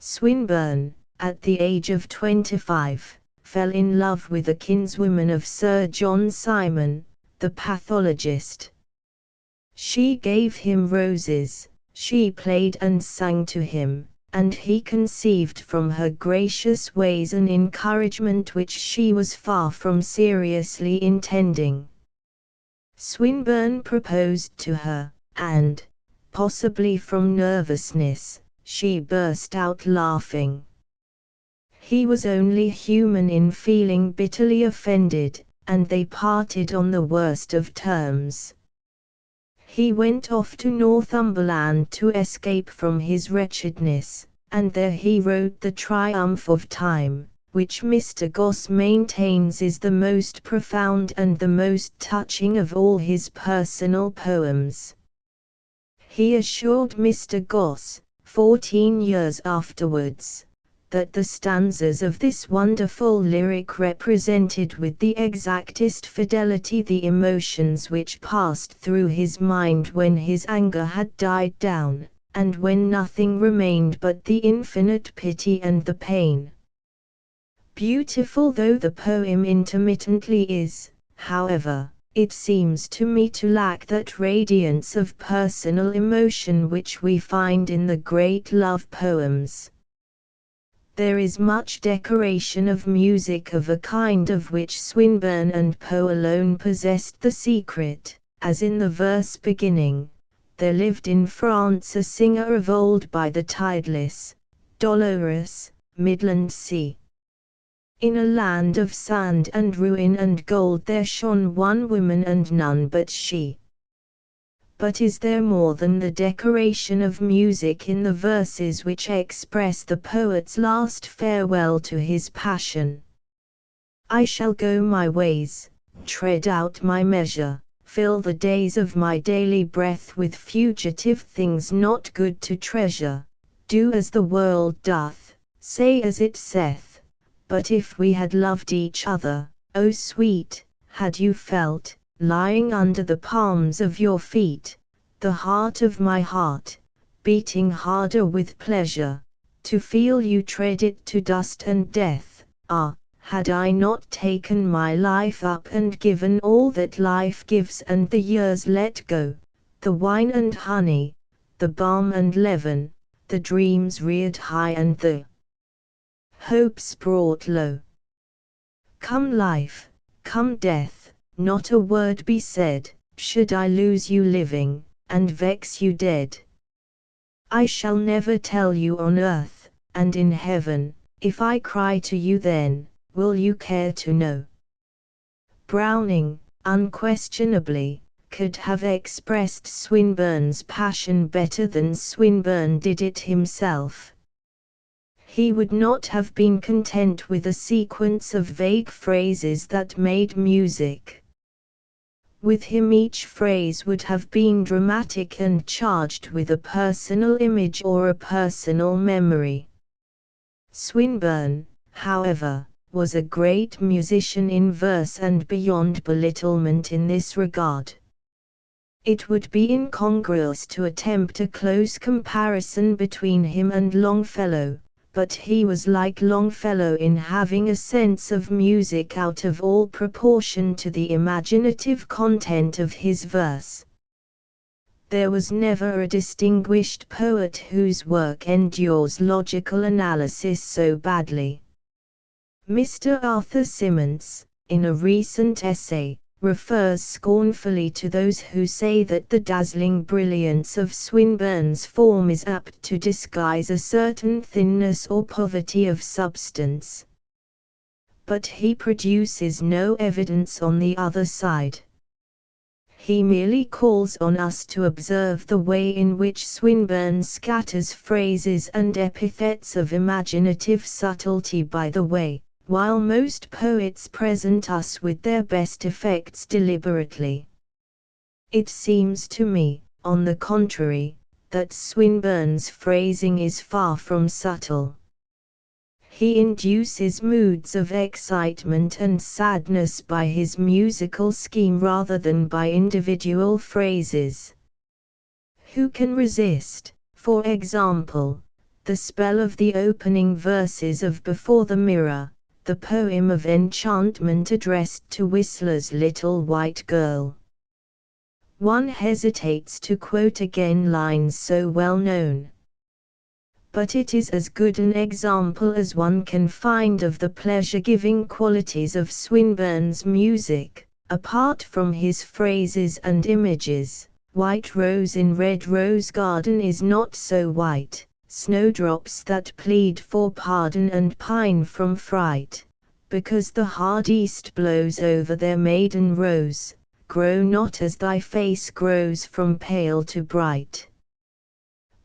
Swinburne, at the age of 25, fell in love with a kinswoman of Sir John Simon, the pathologist. She gave him roses, she played and sang to him, and he conceived from her gracious ways an encouragement which she was far from seriously intending. Swinburne proposed to her, and, possibly from nervousness, she burst out laughing. He was only human in feeling bitterly offended, and they parted on the worst of terms. He went off to Northumberland to escape from his wretchedness, and there he wrote The Triumph of Time, which Mr. Gosse maintains is the most profound and the most touching of all his personal poems. He assured Mr. Gosse, 14 years afterwards, that the stanzas of this wonderful lyric represented with the exactest fidelity the emotions which passed through his mind when his anger had died down, and when nothing remained but the infinite pity and the pain. Beautiful though the poem intermittently is, however, it seems to me to lack that radiance of personal emotion which we find in the great love poems. There is much decoration of music of a kind of which Swinburne and Poe alone possessed the secret, as in the verse beginning, "There lived in France a singer of old by the tideless, dolorous, midland sea. In a land of sand and ruin and gold there shone one woman and none but she." But is there more than the decoration of music in the verses which express the poet's last farewell to his passion? "I shall go my ways, tread out my measure, fill the days of my daily breath with fugitive things not good to treasure, do as the world doth, say as it saith, but if we had loved each other, O sweet, had you felt, lying under the palms of your feet, the heart of my heart, beating harder with pleasure, to feel you tread it to dust and death, ah, had I not taken my life up and given all that life gives and the years let go, the wine and honey, the balm and leaven, the dreams reared high and the hopes brought low. Come life, come death, not a word be said, should I lose you living, and vex you dead. I shall never tell you on earth, and in heaven, if I cry to you then, will you care to know?" Browning, unquestionably, could have expressed Swinburne's passion better than Swinburne did it himself. He would not have been content with a sequence of vague phrases that made music. With him each phrase would have been dramatic and charged with a personal image or a personal memory. Swinburne, however, was a great musician in verse and beyond belittlement in this regard. It would be incongruous to attempt a close comparison between him and Longfellow, but he was like Longfellow in having a sense of music out of all proportion to the imaginative content of his verse. There was never a distinguished poet whose work endures logical analysis so badly. Mr. Arthur Symons, in a recent essay, refers scornfully to those who say that the dazzling brilliance of Swinburne's form is apt to disguise a certain thinness or poverty of substance. But he produces no evidence on the other side. He merely calls on us to observe the way in which Swinburne scatters phrases and epithets of imaginative subtlety by the way, while most poets present us with their best effects deliberately. It seems to me, on the contrary, that Swinburne's phrasing is far from subtle. He induces moods of excitement and sadness by his musical scheme rather than by individual phrases. Who can resist, for example, the spell of the opening verses of Before the Mirror, the poem of enchantment addressed to Whistler's Little White Girl? One hesitates to quote again lines so well known. But it is as good an example as one can find of the pleasure-giving qualities of Swinburne's music, apart from his phrases and images. White rose in red rose garden is not so white, snowdrops that plead for pardon and pine from fright, because the hard east blows over their maiden rose, grow not as thy face grows from pale to bright.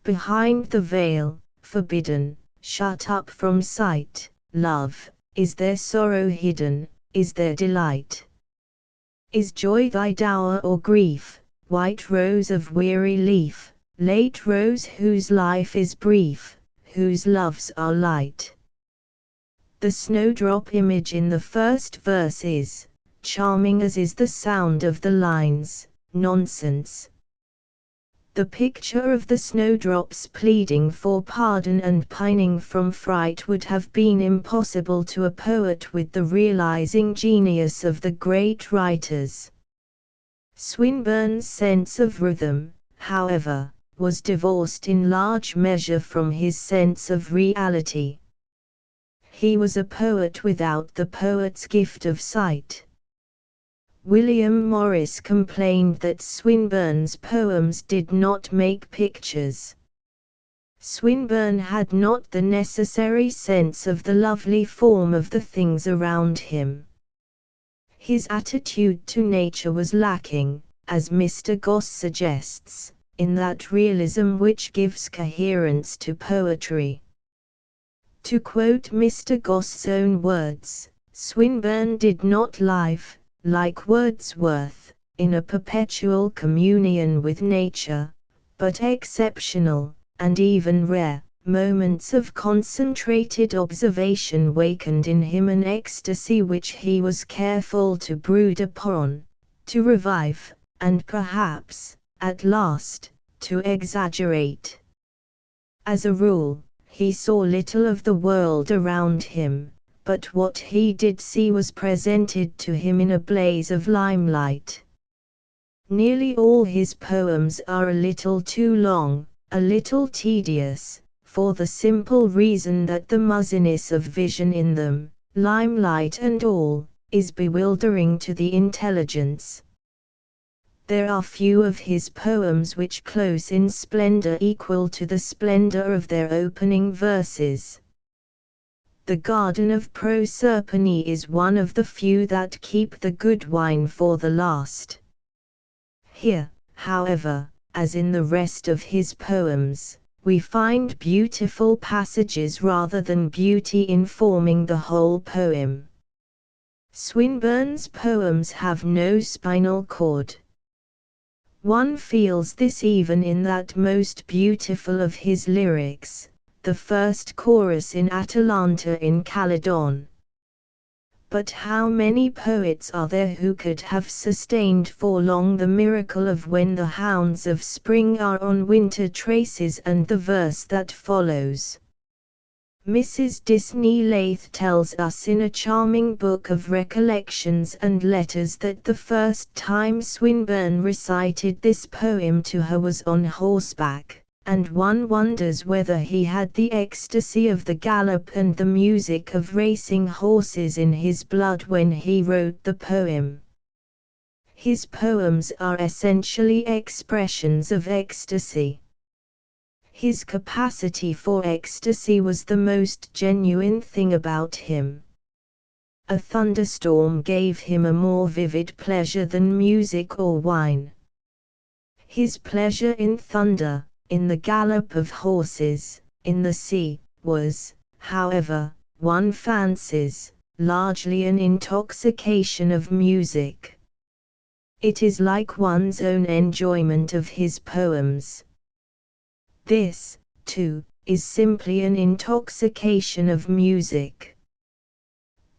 Behind the veil, forbidden, shut up from sight, love, is there sorrow hidden, is there delight? Is joy thy dower or grief, white rose of weary leaf, late rose whose life is brief, whose loves are light? The snowdrop image in the first verse is, charming as is the sound of the lines, nonsense. The picture of the snowdrops pleading for pardon and pining from fright would have been impossible to a poet with the realizing genius of the great writers. Swinburne's sense of rhythm, however, was divorced in large measure from his sense of reality. He was a poet without the poet's gift of sight. William Morris complained that Swinburne's poems did not make pictures. Swinburne had not the necessary sense of the lovely form of the things around him. His attitude to nature was lacking, as Mr. Gosse suggests, in that realism which gives coherence to poetry. To quote Mr. Gosse's own words, Swinburne did not live, like Wordsworth, in a perpetual communion with nature, but exceptional, and even rare, moments of concentrated observation wakened in him an ecstasy which he was careful to brood upon, to revive, and perhaps, at last, to exaggerate. As a rule, he saw little of the world around him, but what he did see was presented to him in a blaze of limelight. Nearly all his poems are a little too long, a little tedious, for the simple reason that the muzziness of vision in them, limelight and all, is bewildering to the intelligence. There are few of his poems which close in splendor equal to the splendor of their opening verses. The Garden of Proserpine is one of the few that keep the good wine for the last. Here, however, as in the rest of his poems, we find beautiful passages rather than beauty informing the whole poem. Swinburne's poems have no spinal cord. One feels this even in that most beautiful of his lyrics, the first chorus in Atalanta in Calydon. But how many poets are there who could have sustained for long the miracle of when the hounds of spring are on winter traces and the verse that follows? Mrs. Disney Lath tells us in a charming book of recollections and letters that the first time Swinburne recited this poem to her was on horseback, and one wonders whether he had the ecstasy of the gallop and the music of racing horses in his blood when he wrote the poem. His poems are essentially expressions of ecstasy. His capacity for ecstasy was the most genuine thing about him. A thunderstorm gave him a more vivid pleasure than music or wine. His pleasure in thunder, in the gallop of horses, in the sea, was, however, one fancies, largely an intoxication of music. It is like one's own enjoyment of his poems. This, too, is simply an intoxication of music.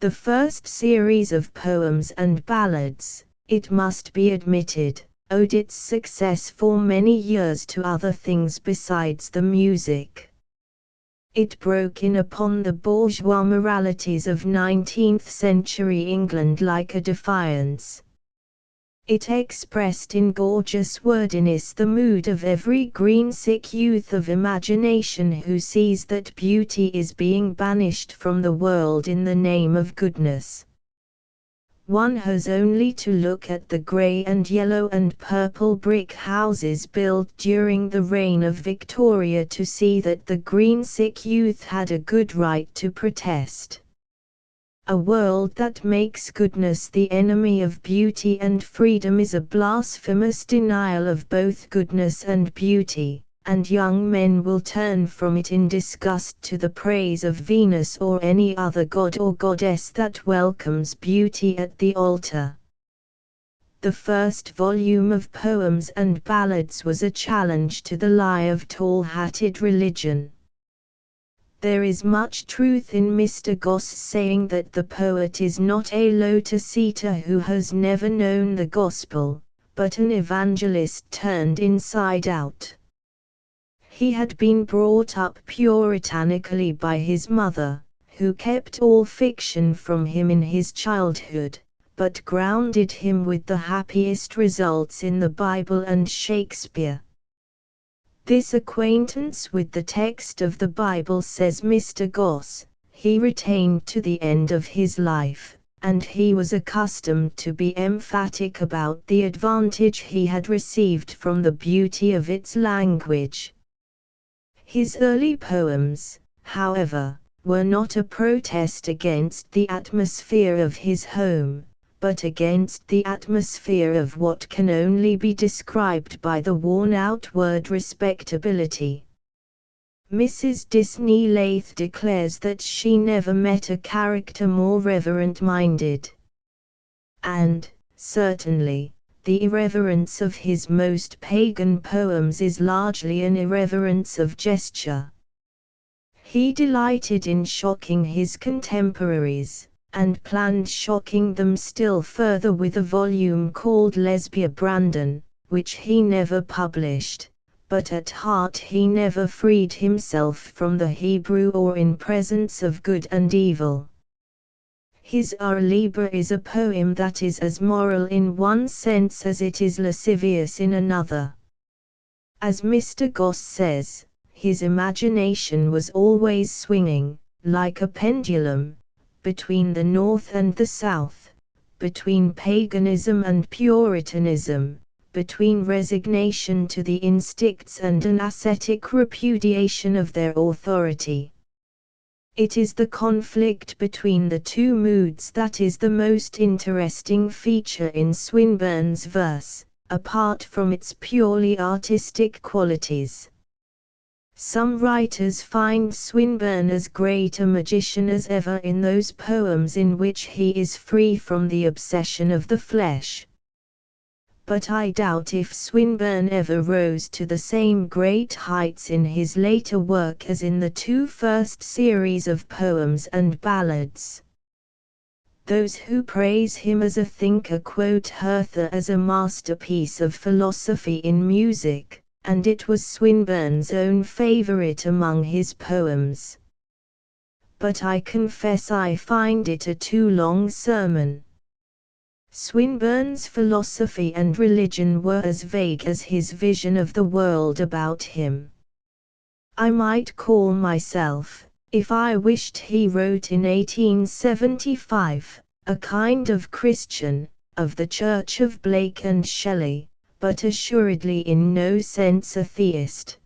The first series of poems and ballads, it must be admitted, owed its success for many years to other things besides the music. It broke in upon the bourgeois moralities of 19th-century England like a defiance. It expressed in gorgeous wordiness the mood of every green-sick youth of imagination who sees that beauty is being banished from the world in the name of goodness. One has only to look at the grey and yellow and purple brick houses built during the reign of Victoria to see that the green-sick youth had a good right to protest. A world that makes goodness the enemy of beauty and freedom is a blasphemous denial of both goodness and beauty, and young men will turn from it in disgust to the praise of Venus or any other god or goddess that welcomes beauty at the altar. The first volume of Poems and Ballads was a challenge to the lie of tall-hatted religion. There is much truth in Mr. Goss saying that the poet is not a lotus-eater who has never known the gospel, but an evangelist turned inside out. He had been brought up puritanically by his mother, who kept all fiction from him in his childhood, but grounded him with the happiest results in the Bible and Shakespeare. This acquaintance with the text of the Bible, says Mr. Goss, he retained to the end of his life, and he was accustomed to be emphatic about the advantage he had received from the beauty of its language. His early poems, however, were not a protest against the atmosphere of his home, but against the atmosphere of what can only be described by the worn-out word respectability. Mrs. Disney Lath declares that she never met a character more reverent-minded. And, certainly, the irreverence of his most pagan poems is largely an irreverence of gesture. He delighted in shocking his contemporaries, and planned shocking them still further with a volume called Lesbia Brandon, which he never published, but at heart he never freed himself from the Hebrew or in presence of good and evil. His Our Liber is a poem that is as moral in one sense as it is lascivious in another. As Mr. Goss says, his imagination was always swinging, like a pendulum, between the North and the South, between paganism and Puritanism, between resignation to the instincts and an ascetic repudiation of their authority. It is the conflict between the two moods that is the most interesting feature in Swinburne's verse, apart from its purely artistic qualities. Some writers find Swinburne as great a magician as ever in those poems in which he is free from the obsession of the flesh. But I doubt if Swinburne ever rose to the same great heights in his later work as in the two first series of Poems and Ballads. Those who praise him as a thinker quote Hertha as a masterpiece of philosophy in music, and it was Swinburne's own favorite among his poems. But I confess I find it a too long sermon. Swinburne's philosophy and religion were as vague as his vision of the world about him. I might call myself, if I wished he wrote in 1875, a kind of Christian, of the Church of Blake and Shelley, but assuredly in no sense a theist.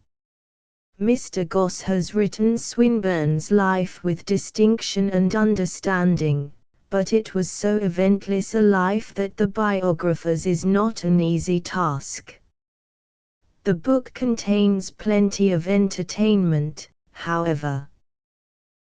Mr. Goss has written Swinburne's life with distinction and understanding, but it was so eventless a life that the biographers is not an easy task. The book contains plenty of entertainment, however.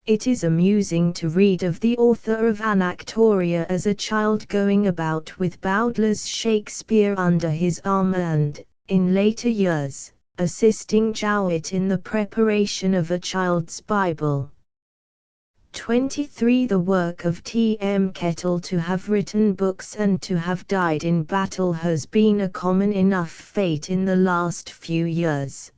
It is amusing to read of the author of Anactoria as a child going about with Bowdler's Shakespeare under his arm and, in later years, assisting Jowett in the preparation of a child's Bible. 23. The work of T.M. Kettle to have written books and to have died in battle has been a common enough fate in the last few years.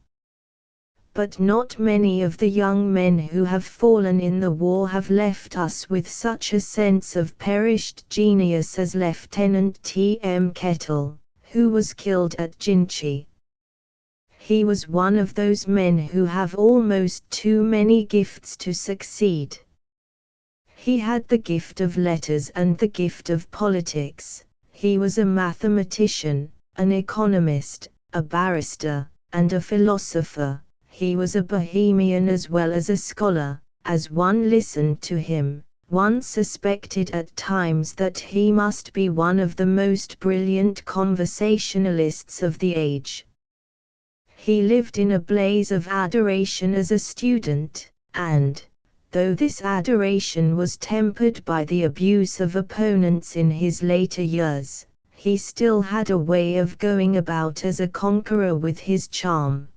But not many of the young men who have fallen in the war have left us with such a sense of perished genius as Lieutenant T.M. Kettle, who was killed at Ginchy. He was one of those men who have almost too many gifts to succeed. He had the gift of letters and the gift of politics. He was a mathematician, an economist, a barrister, and a philosopher. He was a bohemian as well as a scholar. As one listened to him, one suspected at times that he must be one of the most brilliant conversationalists of the age. He lived in a blaze of adoration as a student, and, though this adoration was tempered by the abuse of opponents in his later years, he still had a way of going about as a conqueror with his charm.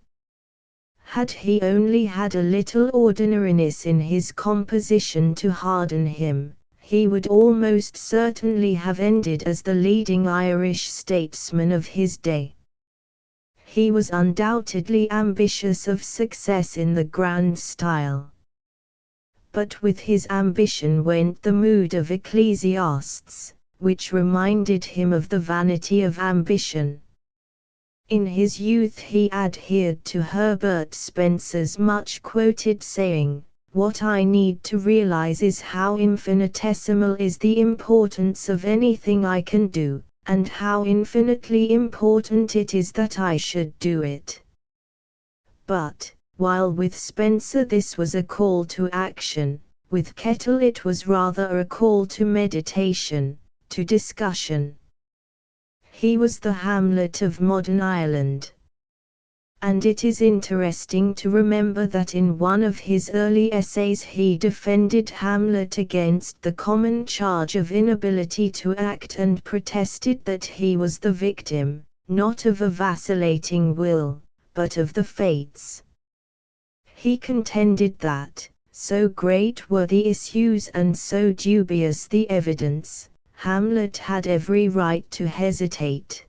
Had he only had a little ordinariness in his composition to harden him, he would almost certainly have ended as the leading Irish statesman of his day. He was undoubtedly ambitious of success in the grand style. But with his ambition went the mood of Ecclesiastes, which reminded him of the vanity of ambition. In his youth he adhered to Herbert Spencer's much-quoted saying, "What I need to realize is how infinitesimal is the importance of anything I can do, and how infinitely important it is that I should do it." But, while with Spencer this was a call to action, with Kettle it was rather a call to meditation, to discussion. He was the Hamlet of modern Ireland. And it is interesting to remember that in one of his early essays he defended Hamlet against the common charge of inability to act and protested that he was the victim, not of a vacillating will, but of the fates. He contended that, so great were the issues and so dubious the evidence, Hamlet had every right to hesitate.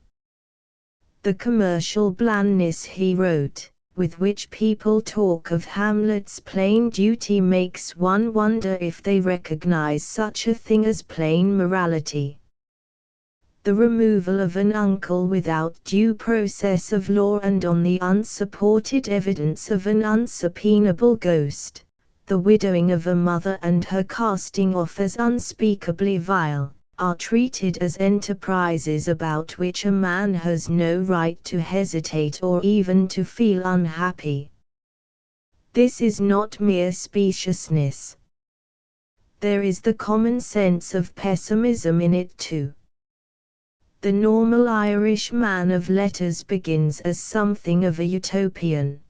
The commercial blandness, he wrote, with which people talk of Hamlet's plain duty makes one wonder if they recognize such a thing as plain morality. The removal of an uncle without due process of law and on the unsupported evidence of an unsubpoenable ghost, the widowing of a mother and her casting off as unspeakably vile, are treated as enterprises about which a man has no right to hesitate or even to feel unhappy. This is not mere speciousness. There is the common sense of pessimism in it too. The normal Irish man of letters begins as something of a utopian.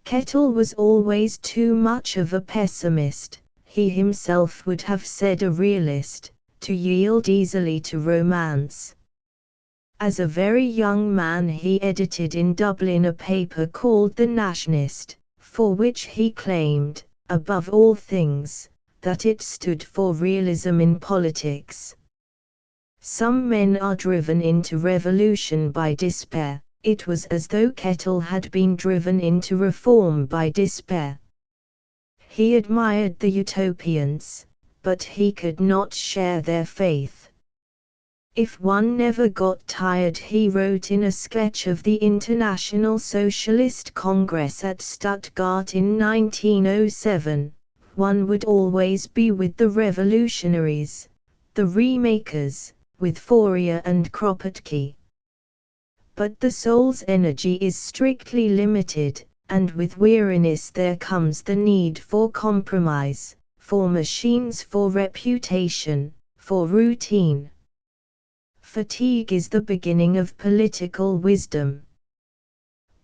Kettle was always too much of a pessimist, he himself would have said a realist, to yield easily to romance. As a very young man he edited in Dublin a paper called The Nationalist, for which he claimed, above all things, that it stood for realism in politics. Some men are driven into revolution by despair. It was as though Kettle had been driven into reform by despair. He admired the utopians, but he could not share their faith. If one never got tired, he wrote in a sketch of the International Socialist Congress at Stuttgart in 1907, one would always be with the revolutionaries, the remakers, with Fourier and Kropotkin. But the soul's energy is strictly limited, and with weariness there comes the need for compromise, for machines, for reputation, for routine. Fatigue is the beginning of political wisdom.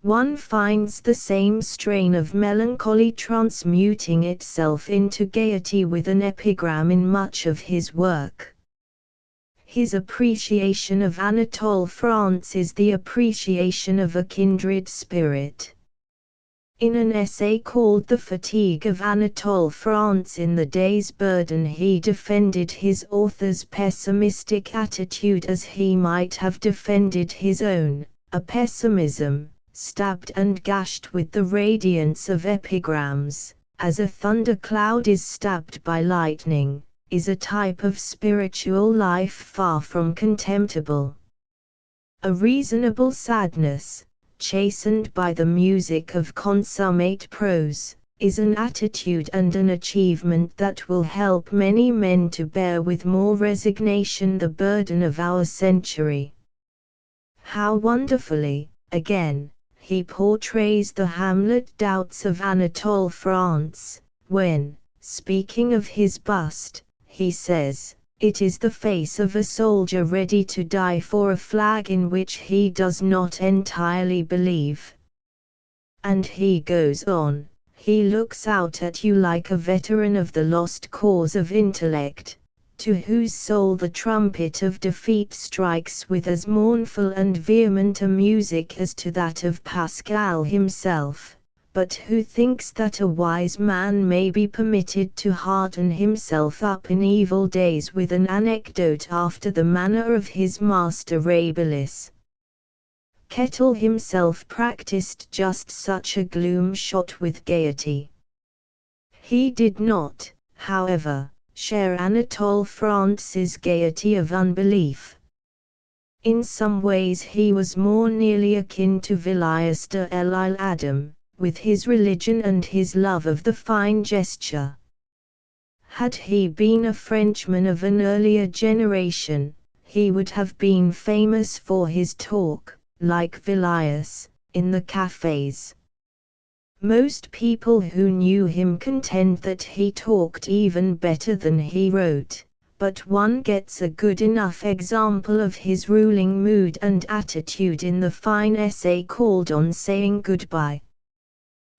One finds the same strain of melancholy transmuting itself into gaiety with an epigram in much of his work. His appreciation of Anatole France is the appreciation of a kindred spirit. In an essay called The Fatigue of Anatole France in the Day's Burden, he defended his author's pessimistic attitude as he might have defended his own, a pessimism, stabbed and gashed with the radiance of epigrams, as a thundercloud is stabbed by lightning, is a type of spiritual life far from contemptible. A reasonable sadness, chastened by the music of consummate prose, is an attitude and an achievement that will help many men to bear with more resignation the burden of our century. How wonderfully, again, he portrays the Hamlet doubts of Anatole France, when, speaking of his bust, he says, "It is the face of a soldier ready to die for a flag in which he does not entirely believe." And he goes on, "He looks out at you like a veteran of the lost cause of intellect, to whose soul the trumpet of defeat strikes with as mournful and vehement a music as to that of Pascal himself, but who thinks that a wise man may be permitted to hearten himself up in evil days with an anecdote after the manner of his master Rabelais." Kettle himself practiced just such a gloom shot with gaiety. He did not, however, share Anatole France's gaiety of unbelief. In some ways he was more nearly akin to Villiers de l'Isle Adam, with his religion and his love of the fine gesture. Had he been a Frenchman of an earlier generation, he would have been famous for his talk, like Villiers, in the cafes. Most people who knew him contend that he talked even better than he wrote, but one gets a good enough example of his ruling mood and attitude in the fine essay called On Saying Goodbye.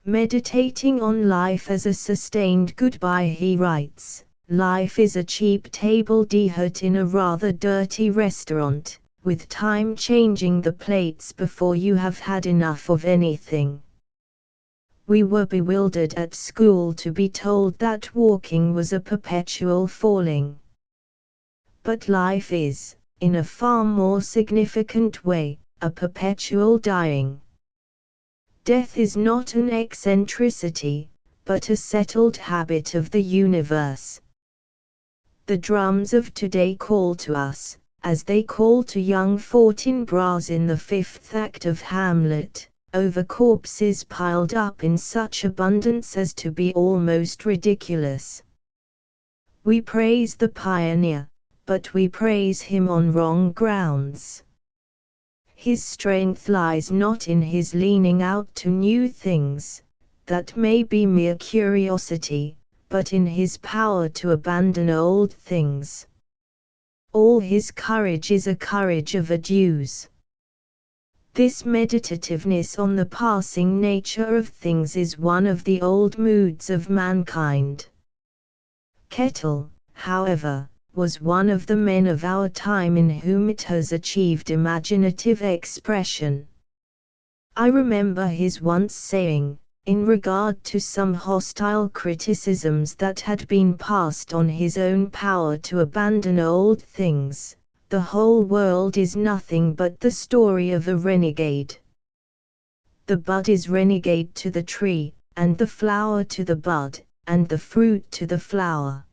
Meditating on life as a sustained goodbye, he writes, "Life is a cheap table d'hôte in a rather dirty restaurant, with time changing the plates before you have had enough of anything." We were bewildered at school to be told that walking was a perpetual falling. But life is, in a far more significant way, a perpetual dying. Death is not an eccentricity, but a settled habit of the universe. The drums of today call to us, as they call to young Fortinbras in the fifth act of Hamlet, over corpses piled up in such abundance as to be almost ridiculous. We praise the pioneer, but we praise him on wrong grounds. His strength lies not in his leaning out to new things, that may be mere curiosity, but in his power to abandon old things. All his courage is a courage of adieus. This meditativeness on the passing nature of things is one of the old moods of mankind. Kettle, however, was one of the men of our time in whom it has achieved imaginative expression. I remember his once saying, in regard to some hostile criticisms that had been passed on his own power to abandon old things, "The whole world is nothing but the story of a renegade. The bud is renegade to the tree, and the flower to the bud, and the fruit to the flower."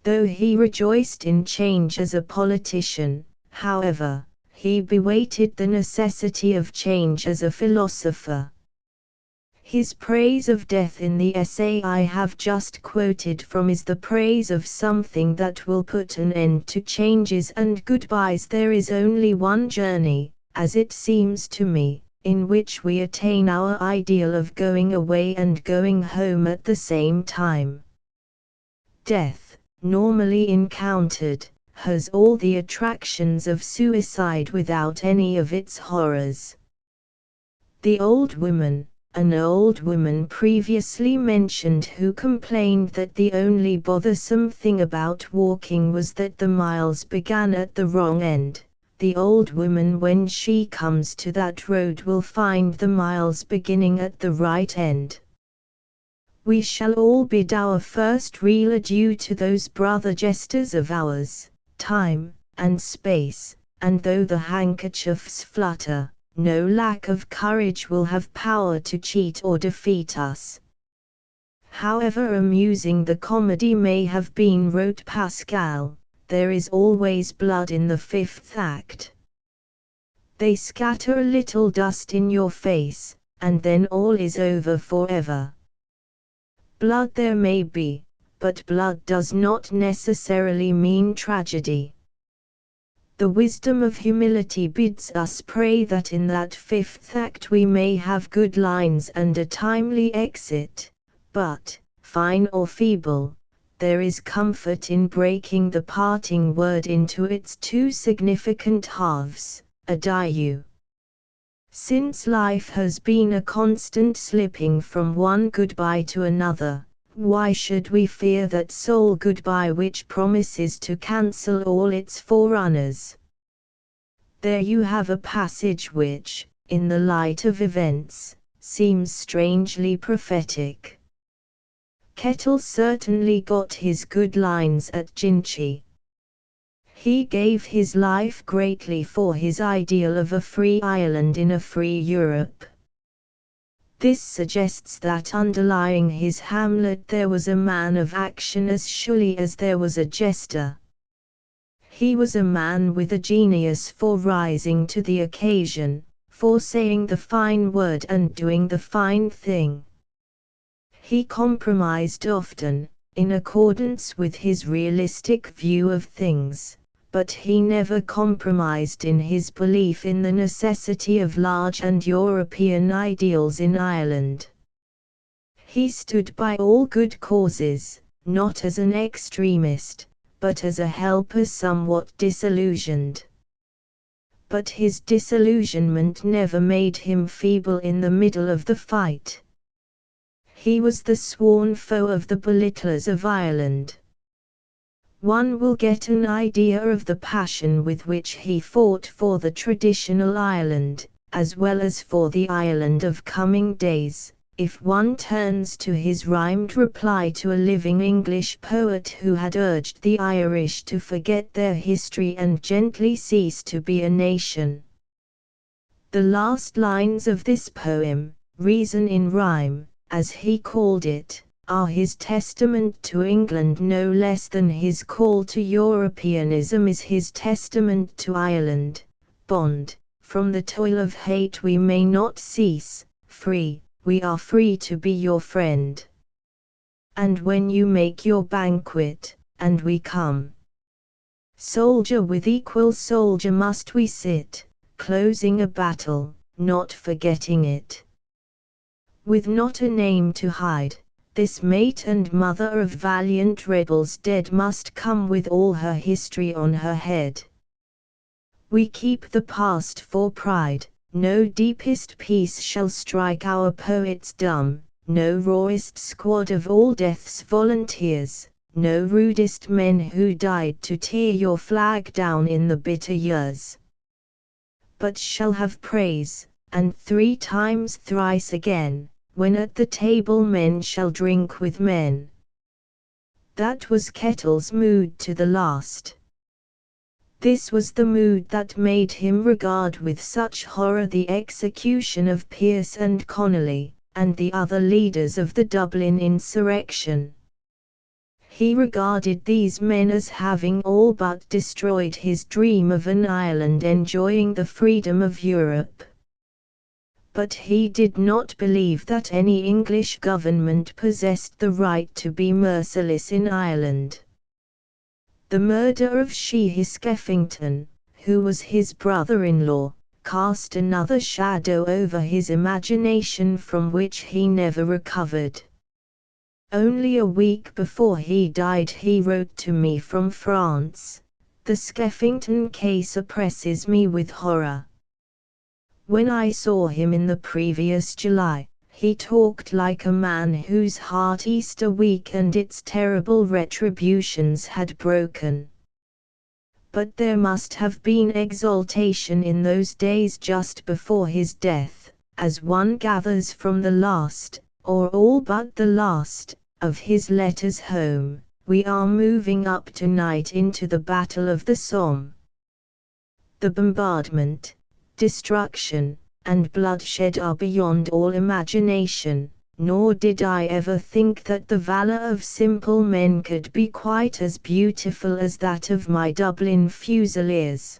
Though he rejoiced in change as a politician, however, he bewaited the necessity of change as a philosopher. His praise of death in the essay I have just quoted from is the praise of something that will put an end to changes and goodbyes. There is only one journey, as it seems to me, in which we attain our ideal of going away and going home at the same time. Death, normally encountered, has all the attractions of suicide without any of its horrors. The old woman, an old woman previously mentioned who complained that the only bothersome thing about walking was that the miles began at the wrong end, the old woman when she comes to that road will find the miles beginning at the right end. We shall all bid our first real adieu to those brother jesters of ours, time, and space, and though the handkerchiefs flutter, no lack of courage will have power to cheat or defeat us. However amusing the comedy may have been, wrote Pascal, there is always blood in the fifth act. They scatter a little dust in your face, and then all is over forever. Blood there may be, but blood does not necessarily mean tragedy. The wisdom of humility bids us pray that in that fifth act we may have good lines and a timely exit, but, fine or feeble, there is comfort in breaking the parting word into its two significant halves, adieu. Since life has been a constant slipping from one goodbye to another, why should we fear that sole goodbye which promises to cancel all its forerunners? There you have a passage which, in the light of events, seems strangely prophetic. Kettle certainly got his good lines at Ginchy. He gave his life greatly for his ideal of a free Ireland in a free Europe. This suggests that underlying his Hamlet there was a man of action as surely as there was a jester. He was a man with a genius for rising to the occasion, for saying the fine word and doing the fine thing. He compromised often, in accordance with his realistic view of things, but he never compromised in his belief in the necessity of large and European ideals in Ireland. He stood by all good causes, not as an extremist, but as a helper somewhat disillusioned. But his disillusionment never made him feeble in the middle of the fight. He was the sworn foe of the belittlers of Ireland. One will get an idea of the passion with which he fought for the traditional Ireland, as well as for the Ireland of coming days, if one turns to his rhymed reply to a living English poet who had urged the Irish to forget their history and gently cease to be a nation. The last lines of this poem, Reason in Rhyme, as he called it, are his testament to England no less than his call to Europeanism is his testament to Ireland. Bond, from the toil of hate we may not cease, free, we are free to be your friend. And when you make your banquet, and we come, soldier with equal soldier must we sit, closing a battle, not forgetting it. With not a name to hide, this mate and mother of valiant rebels dead must come with all her history on her head. We keep the past for pride, no deepest peace shall strike our poets dumb, no rawest squad of all death's volunteers, no rudest men who died to tear your flag down in the bitter years. But shall have praise, and 3 times thrice again, when at the table men shall drink with men. That was Kettle's mood to the last. This was the mood that made him regard with such horror the execution of Pearse and Connolly, and the other leaders of the Dublin insurrection. He regarded these men as having all but destroyed his dream of an Ireland enjoying the freedom of Europe. But he did not believe that any English government possessed the right to be merciless in Ireland. The murder of Sheehy Skeffington, who was his brother-in-law, cast another shadow over his imagination from which he never recovered. Only a week before he died he wrote to me from France, "The Skeffington case oppresses me with horror. When I saw him in the previous July, he talked like a man whose heart Easter week and its terrible retributions had broken. But there must have been exaltation in those days just before his death, as one gathers from the last, or all but the last, of his letters home. We are moving up tonight into the Battle of the Somme. The bombardment, destruction, and bloodshed are beyond all imagination, nor did I ever think that the valor of simple men could be quite as beautiful as that of my Dublin Fusiliers.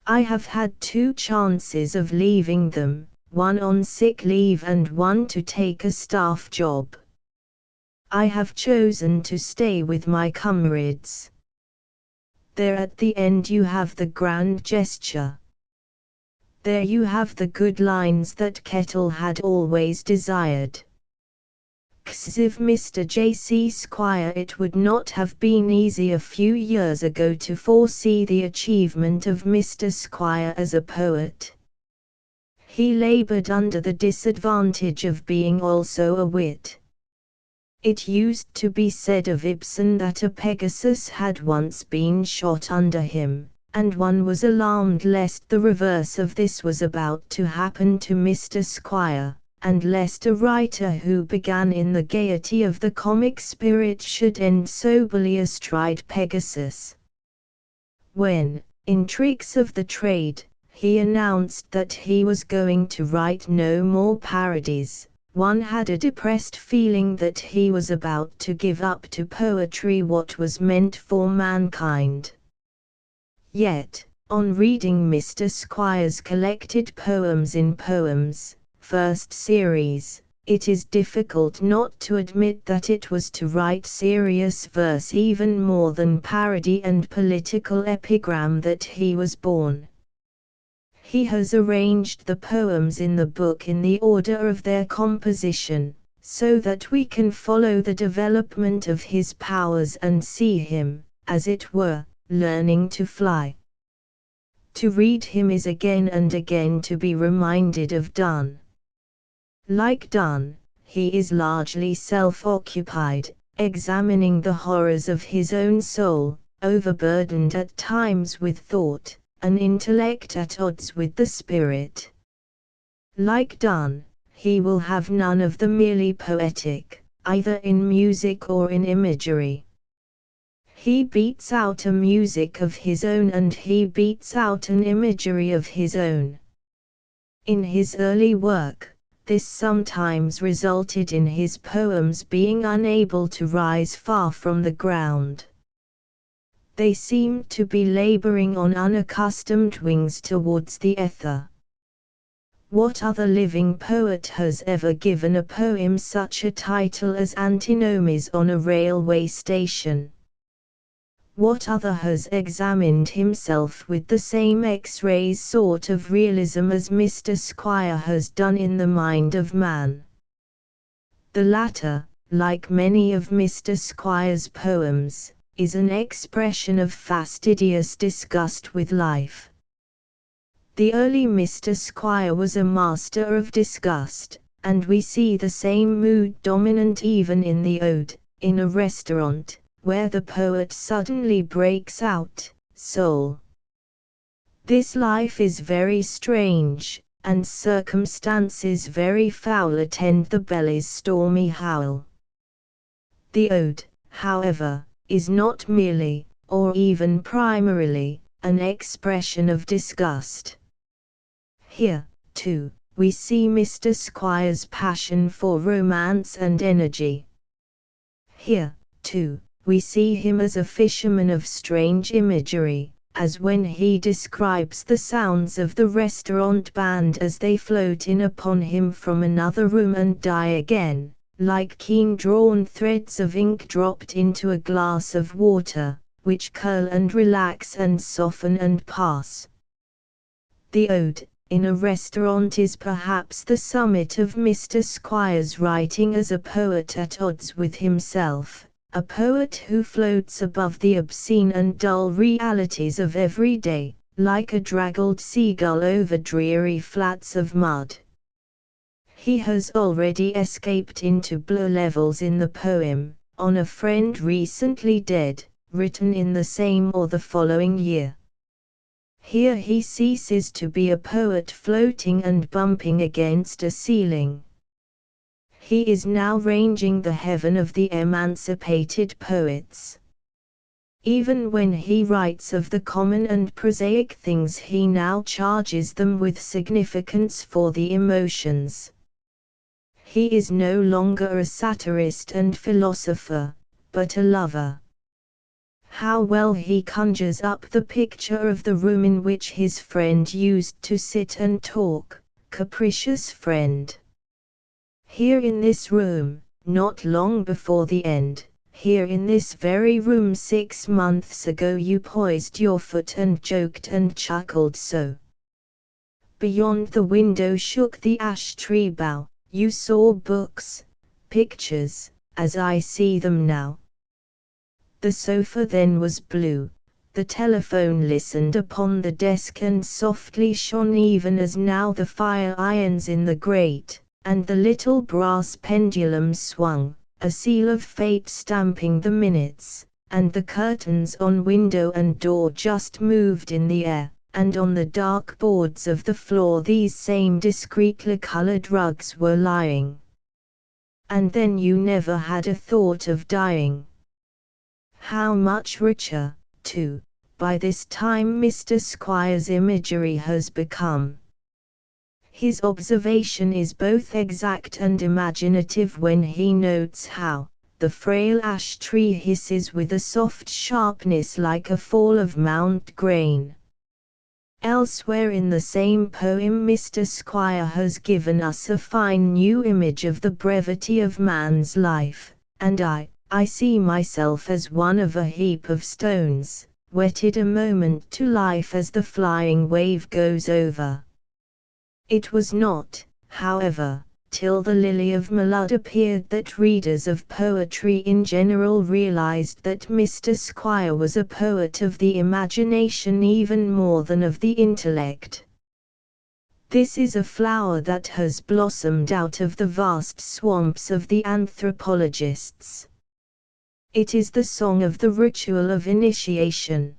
I have had 2 chances of leaving them, one on sick leave and one to take a staff job. I have chosen to stay with my comrades. There at the end you have the grand gesture. There you have the good lines that Kettle had always desired. Xiv Mr. J.C. Squire. It would not have been easy a few years ago to foresee the achievement of Mr. Squire as a poet. He labored under the disadvantage of being also a wit. It used to be said of Ibsen that a Pegasus had once been shot under him, and one was alarmed lest the reverse of this was about to happen to Mr. Squire, and lest a writer who began in the gaiety of the comic spirit should end soberly astride Pegasus. When, in tricks of the trade, he announced that he was going to write no more parodies, one had a depressed feeling that he was about to give up to poetry what was meant for mankind. Yet, on reading Mr. Squire's collected poems in Poems, first series, it is difficult not to admit that it was to write serious verse even more than parody and political epigram that he was born. He has arranged the poems in the book in the order of their composition, so that we can follow the development of his powers and see him, as it were, learning to fly. To read him is again and again to be reminded of Donne. Like Donne, he is largely self-occupied, examining the horrors of his own soul, overburdened at times with thought, an intellect at odds with the spirit. Like Donne, he will have none of the merely poetic, either in music or in imagery. He beats out a music of his own and he beats out an imagery of his own. In his early work, this sometimes resulted in his poems being unable to rise far from the ground. They seemed to be laboring on unaccustomed wings towards the ether. What other living poet has ever given a poem such a title as Antinomies on a Railway Station? What other has examined himself with the same X-rays sort of realism as Mr. Squire has done in The Mind of Man? The latter, like many of Mr. Squire's poems, is an expression of fastidious disgust with life. The early Mr. Squire was a master of disgust, and we see the same mood dominant even in the ode, in a restaurant, where the poet suddenly breaks out, "Soul, this life is very strange, and circumstances very foul attend the belly's stormy howl." The ode, however, is not merely, or even primarily, an expression of disgust. Here, too, we see Mr. Squire's passion for romance and energy. Here, too, we see him as a fisherman of strange imagery, as when he describes the sounds of the restaurant band as they float in upon him from another room and die again, like keen-drawn threads of ink dropped into a glass of water, which curl and relax and soften and pass. The ode, in a restaurant, is perhaps the summit of Mr. Squire's writing as a poet at odds with himself, a poet who floats above the obscene and dull realities of every day, like a draggled seagull over dreary flats of mud. He has already escaped into blue levels in the poem, On a Friend Recently Dead, written in the same or the following year. Here he ceases to be a poet floating and bumping against a ceiling. He is now ranging the heaven of the emancipated poets. Even when he writes of the common and prosaic things, he now charges them with significance for the emotions. He is no longer a satirist and philosopher, but a lover. How well he conjures up the picture of the room in which his friend used to sit and talk, capricious friend. Here in this room, not long before the end, here in this very room 6 months ago you poised your foot and joked and chuckled so. Beyond the window shook the ash tree bough, you saw books, pictures, as I see them now. The sofa then was blue, the telephone listened upon the desk and softly shone even as now the fire irons in the grate, and the little brass pendulum swung, a seal of fate stamping the minutes, and the curtains on window and door just moved in the air, and on the dark boards of the floor these same discreetly colored rugs were lying. And then you never had a thought of dying. How much richer, too, by this time Mr. Squire's imagery has become. His observation is both exact and imaginative when he notes how the frail ash tree hisses with a soft sharpness like a fall of mount grain. Elsewhere in the same poem Mr. Squire has given us a fine new image of the brevity of man's life, and I see myself as one of a heap of stones, wetted a moment to life as the flying wave goes over. It was not, however, till the Lily of Malud appeared that readers of poetry in general realized that Mr. Squire was a poet of the imagination even more than of the intellect. This is a flower that has blossomed out of the vast swamps of the anthropologists. It is the song of the ritual of initiation.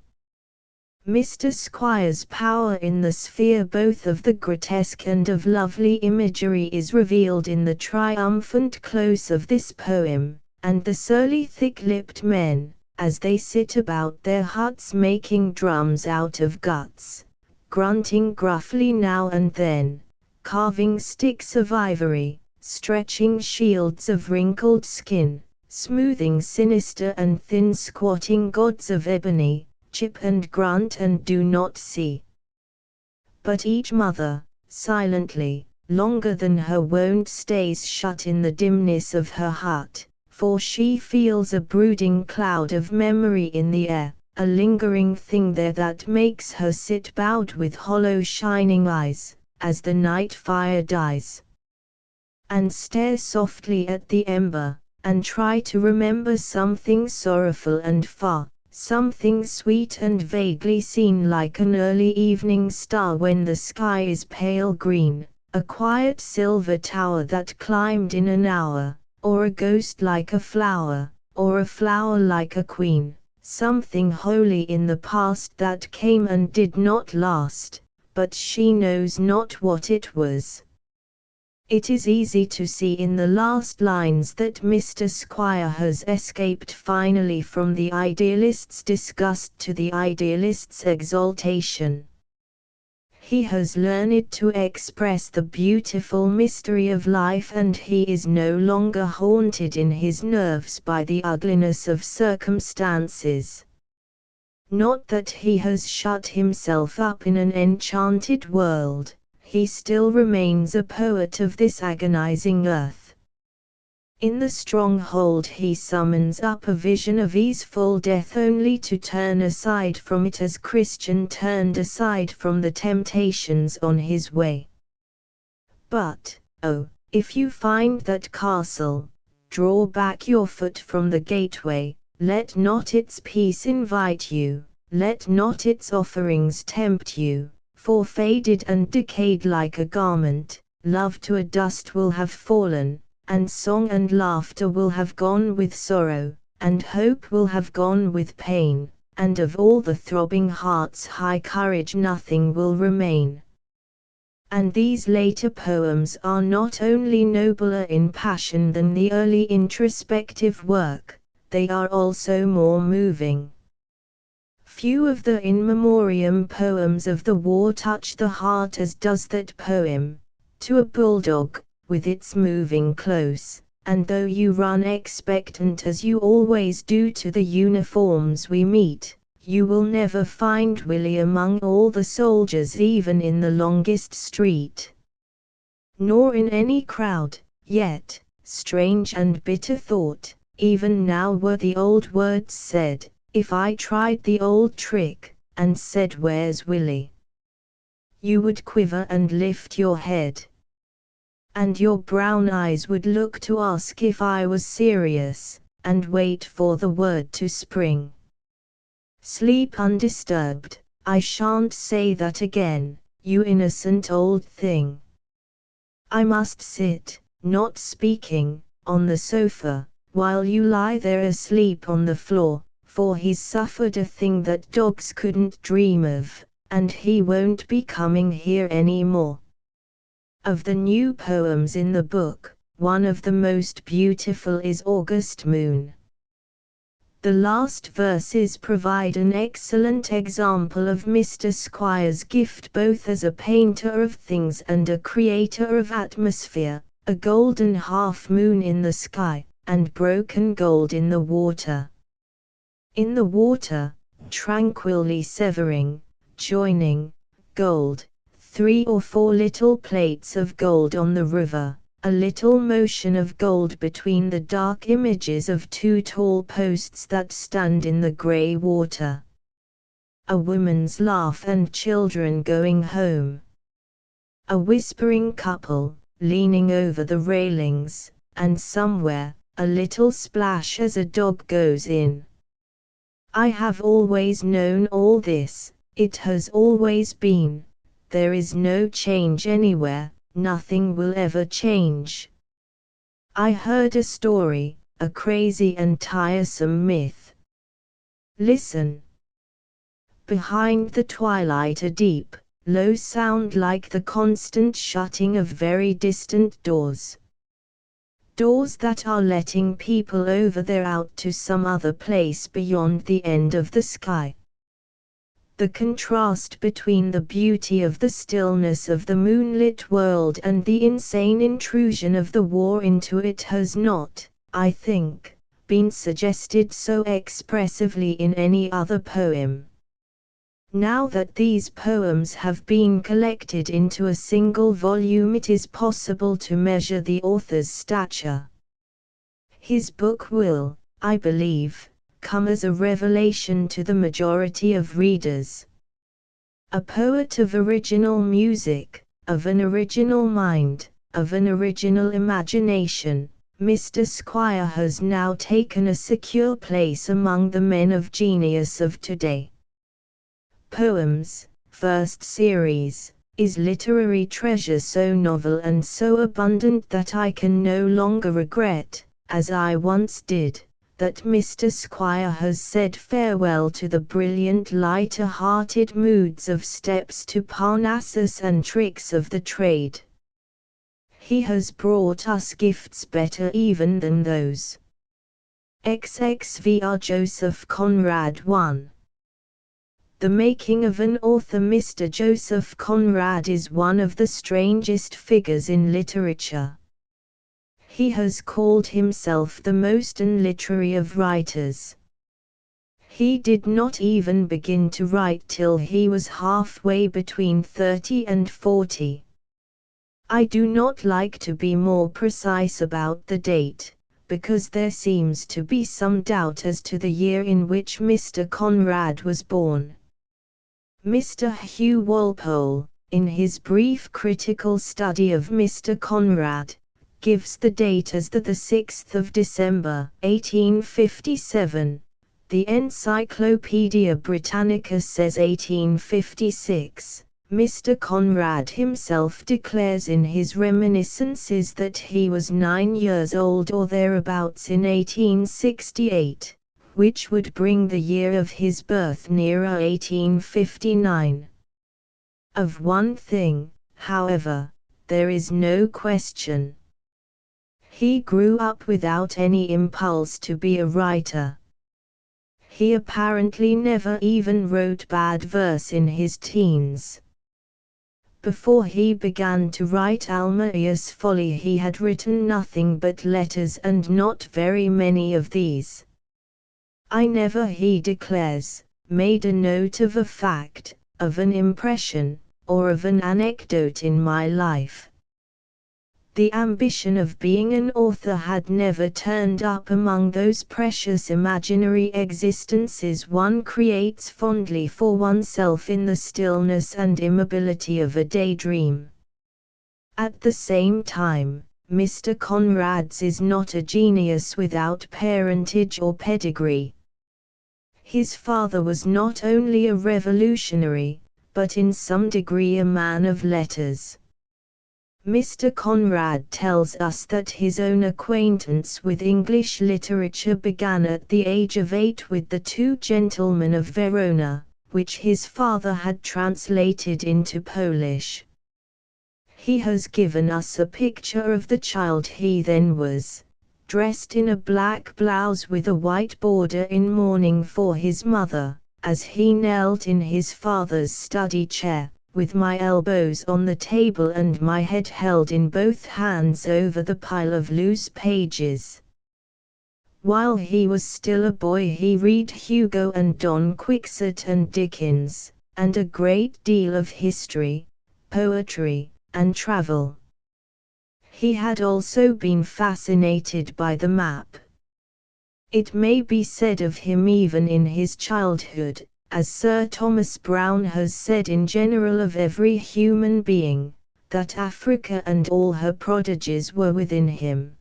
Mr. Squire's power in the sphere both of the grotesque and of lovely imagery is revealed in the triumphant close of this poem, and the surly thick-lipped men, as they sit about their huts making drums out of guts, grunting gruffly now and then, carving sticks of ivory, stretching shields of wrinkled skin, smoothing sinister and thin squatting gods of ebony, chip and grunt and do not see. But each mother, silently, longer than her wont stays shut in the dimness of her hut, for she feels a brooding cloud of memory in the air, a lingering thing there that makes her sit bowed with hollow shining eyes, as the night fire dies, and stare softly at the ember, and try to remember something sorrowful and far, something sweet and vaguely seen like an early evening star when the sky is pale green, a quiet silver tower that climbed in an hour, or a ghost like a flower, or a flower like a queen, something holy in the past that came and did not last, but she knows not what it was. It is easy to see in the last lines that Mr. Squire has escaped finally from the idealist's disgust to the idealist's exaltation. He has learned to express the beautiful mystery of life, and he is no longer haunted in his nerves by the ugliness of circumstances. Not that he has shut himself up in an enchanted world. He still remains a poet of this agonizing earth. In the stronghold he summons up a vision of easeful death only to turn aside from it as Christian turned aside from the temptations on his way. But, oh, if you find that castle, draw back your foot from the gateway, let not its peace invite you, let not its offerings tempt you. For faded and decayed like a garment, love to a dust will have fallen, and song and laughter will have gone with sorrow, and hope will have gone with pain, and of all the throbbing heart's high courage nothing will remain. And these later poems are not only nobler in passion than the early introspective work, they are also more moving. Few of the in memoriam poems of the war touch the heart as does that poem, To a Bulldog, with its moving close, and though you run expectant as you always do to the uniforms we meet, you will never find Willie among all the soldiers even in the longest street. Nor in any crowd, yet, strange and bitter thought, even now were the old words said, if I tried the old trick, and said where's Willie? You would quiver and lift your head. and your brown eyes would look to ask if I was serious, and wait for the word to spring. Sleep undisturbed, I shan't say that again, you innocent old thing. I must sit, not speaking, on the sofa, while you lie there asleep on the floor, for he's suffered a thing that dogs couldn't dream of, and he won't be coming here any more. Of the new poems in the book, one of the most beautiful is August Moon. The last verses provide an excellent example of Mr. Squire's gift both as a painter of things and a creator of atmosphere, a golden half-moon in the sky, and broken gold in the water. In the water, tranquilly severing, joining, gold, 3 or 4 little plates of gold on the river, a little motion of gold between the dark images of 2 tall posts that stand in the grey water. A woman's laugh and children going home. A whispering couple, leaning over the railings, and somewhere, a little splash as a dog goes in. I have always known all this, it has always been, there is no change anywhere, nothing will ever change. I heard a story, a crazy and tiresome myth. Listen. Behind the twilight a deep, low sound like the constant shutting of very distant doors. Doors that are letting people over there out to some other place beyond the end of the sky. The contrast between the beauty of the stillness of the moonlit world and the insane intrusion of the war into it has not, I think, been suggested so expressively in any other poem. Now that these poems have been collected into a single volume, it is possible to measure the author's stature. His book will, I believe, come as a revelation to the majority of readers. A poet of original music, of an original mind, of an original imagination, Mr. Squire has now taken a secure place among the men of genius of today. Poems, First Series, is literary treasure so novel and so abundant that I can no longer regret, as I once did, that Mr. Squire has said farewell to the brilliant lighter-hearted moods of Steps to Parnassus and Tricks of the Trade. He has brought us gifts better even than those. XXVR Joseph Conrad 1. The making of an author. Mr. Joseph Conrad is one of the strangest figures in literature. He has called himself the most unliterary of writers. He did not even begin to write till he was halfway between 30 and 40. I do not like to be more precise about the date, because there seems to be some doubt as to the year in which Mr. Conrad was born. Mr. Hugh Walpole, in his brief critical study of Mr. Conrad, gives the date as the 6th of December, 1857. The Encyclopaedia Britannica says 1856. Mr. Conrad himself declares in his reminiscences that he was 9 years old or thereabouts in 1868. Which would bring the year of his birth nearer 1859. Of one thing, however, there is no question. He grew up without any impulse to be a writer. He apparently never even wrote bad verse in his teens. Before he began to write Almaeus Folly he had written nothing but letters, and not very many of these. I never, he declares, made a note of a fact, of an impression, or of an anecdote in my life. The ambition of being an author had never turned up among those precious imaginary existences one creates fondly for oneself in the stillness and immobility of a daydream. At the same time, Mr. Conrad's is not a genius without parentage or pedigree. His father was not only a revolutionary, but in some degree a man of letters. Mr. Conrad tells us that his own acquaintance with English literature began at the age of 8 with the Two Gentlemen of Verona, which his father had translated into Polish. He has given us a picture of the child he then was, dressed in a black blouse with a white border in mourning for his mother, as he knelt in his father's study chair, with my elbows on the table and my head held in both hands over the pile of loose pages. While he was still a boy he read Hugo and Don Quixote and Dickens, and a great deal of history, poetry, and travel. He had also been fascinated by the map. It may be said of him even in his childhood, as Sir Thomas Browne has said in general of every human being, that Africa and all her prodigies were within him.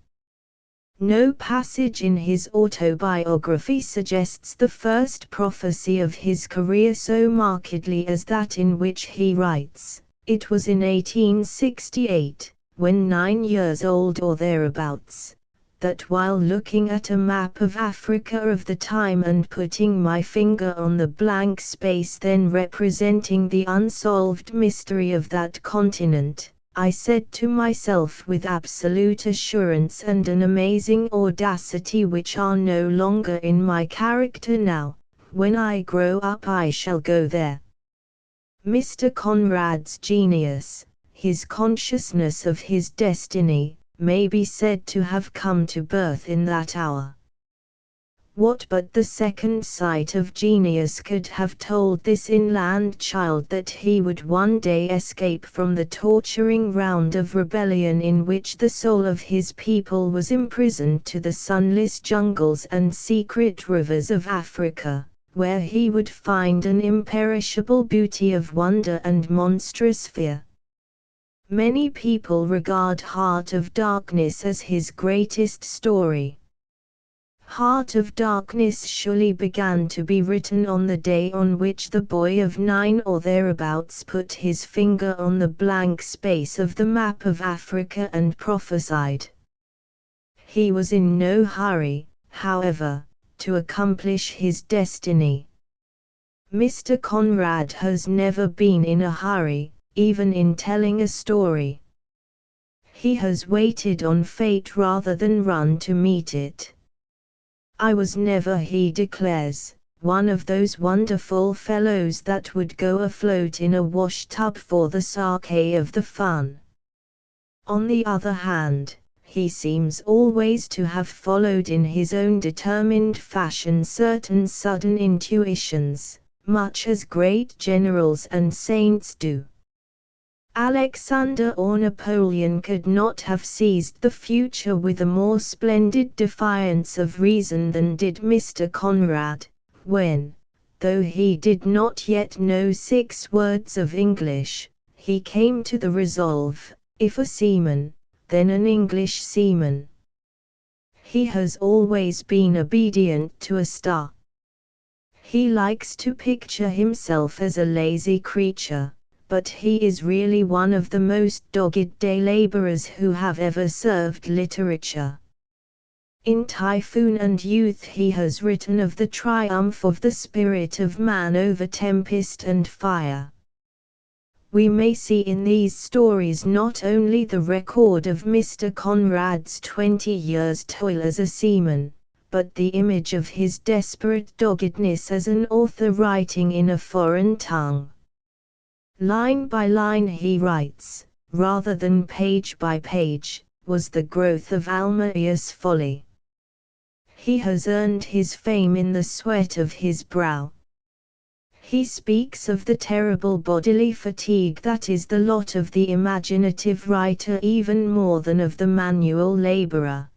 No passage in his autobiography suggests the first prophecy of his career so markedly as that in which he writes, "It was in 1868, when 9 years old or thereabouts, that while looking at a map of Africa of the time and putting my finger on the blank space then representing the unsolved mystery of that continent, I said to myself with absolute assurance and an amazing audacity which are no longer in my character now, when I grow up I shall go there." Mr. Conrad's genius, his consciousness of his destiny, may be said to have come to birth in that hour. What but the second sight of genius could have told this inland child that he would one day escape from the torturing round of rebellion in which the soul of his people was imprisoned to the sunless jungles and secret rivers of Africa, where he would find an imperishable beauty of wonder and monstrous fear? Many people regard Heart of Darkness as his greatest story. Heart of Darkness surely began to be written on the day on which the boy of 9 or thereabouts put his finger on the blank space of the map of Africa and prophesied. He was in no hurry, however, to accomplish his destiny. Mr. Conrad has never been in a hurry, even in telling a story. He has waited on fate rather than run to meet it. I was never, he declares, one of those wonderful fellows that would go afloat in a wash-tub for the sake of the fun. On the other hand, he seems always to have followed in his own determined fashion certain sudden intuitions, much as great generals and saints do. Alexander or Napoleon could not have seized the future with a more splendid defiance of reason than did Mr. Conrad, when, though he did not yet know 6 words of English, he came to the resolve, if a seaman, then an English seaman. He has always been obedient to a star. He likes to picture himself as a lazy creature, but he is really one of the most dogged day laborers who have ever served literature. In Typhoon and Youth he has written of the triumph of the spirit of man over tempest and fire. We may see in these stories not only the record of Mr. Conrad's 20 years' toil as a seaman, but the image of his desperate doggedness as an author writing in a foreign tongue. Line by line he writes, rather than page by page, was the growth of Almaeus' folly. He has earned his fame in the sweat of his brow. He speaks of the terrible bodily fatigue that is the lot of the imaginative writer even more than of the manual laborer.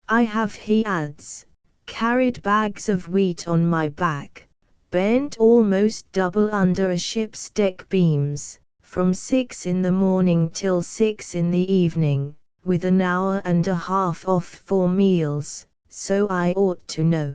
I have, he adds, carried bags of wheat on my back, bent almost double under a ship's deck beams, from 6 in the morning till 6 in the evening, with an hour and a half off for meals, so I ought to know.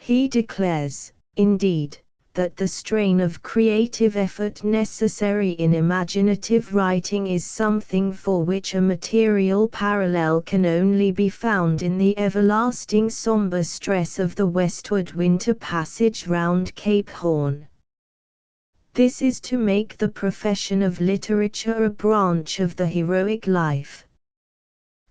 He declares, indeed, that the strain of creative effort necessary in imaginative writing is something for which a material parallel can only be found in the everlasting sombre stress of the westward winter passage round Cape Horn. This is to make the profession of literature a branch of the heroic life.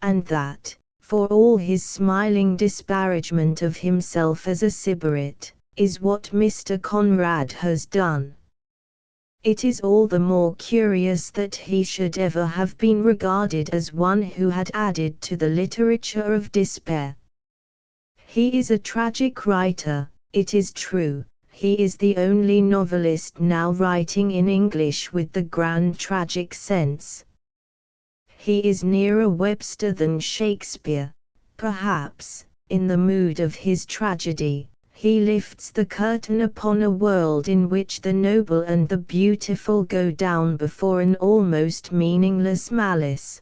And that, for all his smiling disparagement of himself as a sybarite, is what Mr. Conrad has done. It is all the more curious that he should ever have been regarded as one who had added to the literature of despair. He is a tragic writer, it is true. He is the only novelist now writing in English with the grand tragic sense. He is nearer Webster than Shakespeare. Perhaps, in the mood of his tragedy, he lifts the curtain upon a world in which the noble and the beautiful go down before an almost meaningless malice.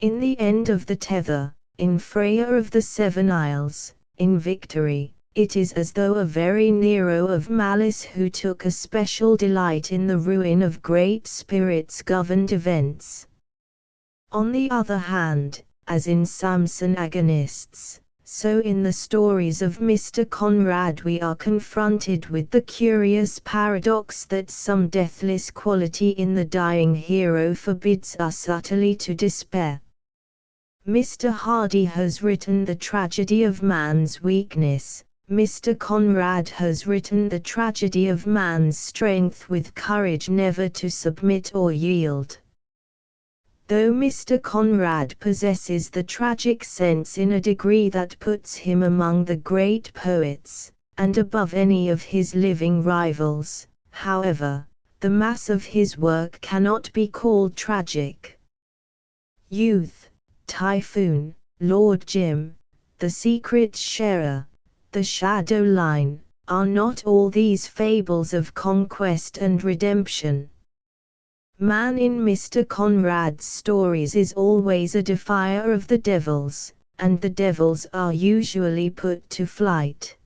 In The End of the Tether, in Freya of the Seven Isles, in Victory, it is as though a very Nero of malice who took a special delight in the ruin of great spirits governed events. On the other hand, as in Samson Agonists, so in the stories of Mr. Conrad we are confronted with the curious paradox that some deathless quality in the dying hero forbids us utterly to despair. Mr. Hardy has written the tragedy of man's weakness, Mr. Conrad has written the tragedy of man's strength with courage never to submit or yield. Though Mr. Conrad possesses the tragic sense in a degree that puts him among the great poets, and above any of his living rivals, however, the mass of his work cannot be called tragic. Youth, Typhoon, Lord Jim, The Secret Sharer, The Shadow Line, are not all these fables of conquest and redemption? Man in Mr. Conrad's stories is always a defier of the devils, and the devils are usually put to flight.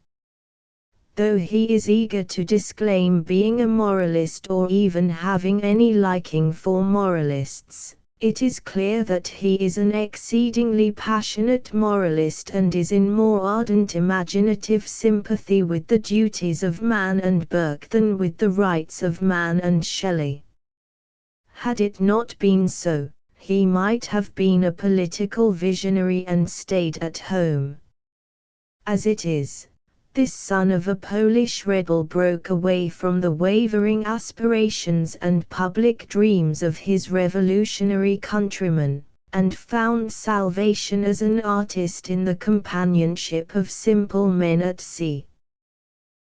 Though he is eager to disclaim being a moralist or even having any liking for moralists, it is clear that he is an exceedingly passionate moralist and is in more ardent imaginative sympathy with the duties of man and Burke than with the rights of man and Shelley. Had it not been so, he might have been a political visionary and stayed at home. As it is, this son of a Polish rebel broke away from the wavering aspirations and public dreams of his revolutionary countrymen, and found salvation as an artist in the companionship of simple men at sea.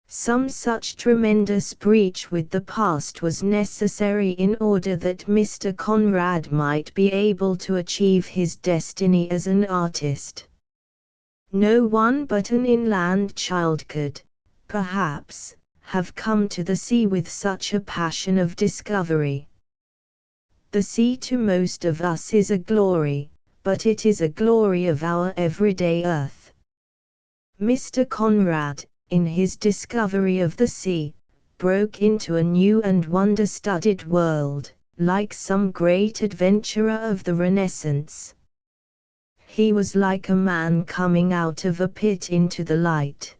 Some such tremendous breach with the past was necessary in order that Mr. Conrad might be able to achieve his destiny as an artist. No one but an inland child could, perhaps, have come to the sea with such a passion of discovery. The sea to most of us is a glory, but it is a glory of our everyday earth. Mr. Conrad, in his discovery of the sea, broke into a new and wonder-studded world, like some great adventurer of the Renaissance. He was like a man coming out of a pit into the light.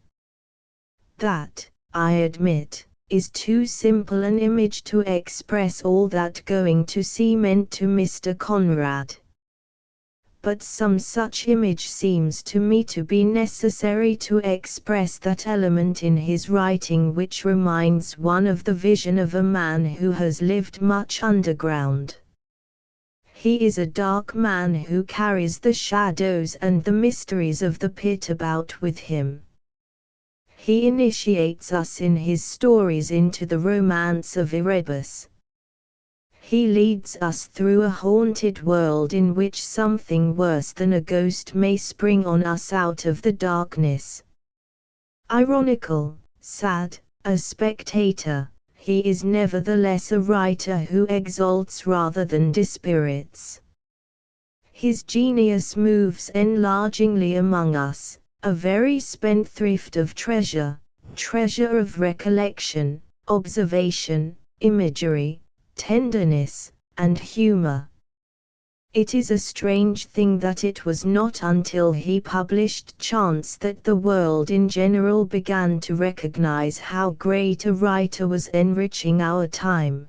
That, I admit, is too simple an image to express all that going to sea meant to Mr. Conrad. But some such image seems to me to be necessary to express that element in his writing which reminds one of the vision of a man who has lived much underground. He is a dark man who carries the shadows and the mysteries of the pit about with him. He initiates us in his stories into the romance of Erebus. He leads us through a haunted world in which something worse than a ghost may spring on us out of the darkness. Ironical, sad, a spectator, he is nevertheless a writer who exalts rather than dispirits. His genius moves enlargingly among us, a very spendthrift of treasure of recollection, observation, imagery, tenderness, and humor. It is a strange thing that it was not until he published Chants that the world in general began to recognize how great a writer was enriching our time.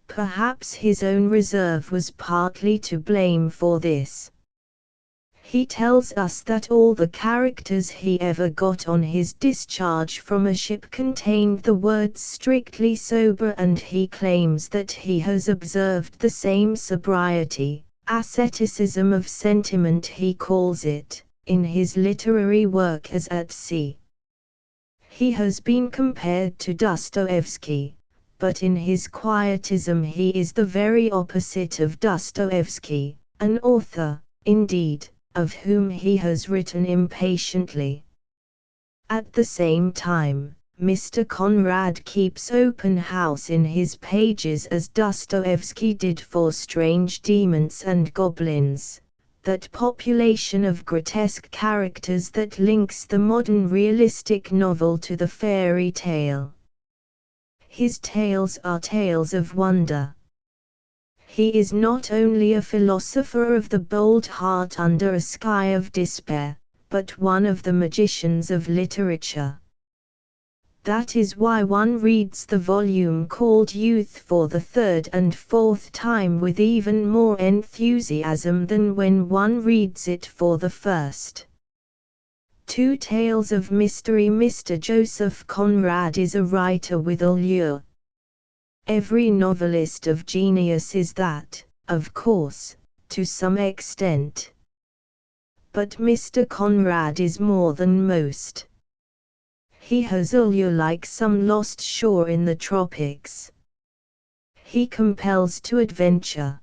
Perhaps his own reserve was partly to blame for this. He tells us that all the characters he ever got on his discharge from a ship contained the words strictly sober, and he claims that he has observed the same sobriety, asceticism of sentiment he calls it, in his literary work as at sea. He has been compared to Dostoevsky, but in his quietism he is the very opposite of Dostoevsky, an author, indeed, of whom he has written impatiently. At the same time, Mr. Conrad keeps open house in his pages as Dostoevsky did for strange demons and goblins, that population of grotesque characters that links the modern realistic novel to the fairy tale. His tales are tales of wonder. He is not only a philosopher of the bold heart under a sky of despair, but one of the magicians of literature. That is why one reads the volume called Youth for the third and fourth time with even more enthusiasm than when one reads it for the first. Two Tales of Mystery. Mr. Joseph Conrad is a writer with allure. Every novelist of genius is that, of course, to some extent. But Mr. Conrad is more than most. He has allure like some lost shore in the tropics. He compels to adventure.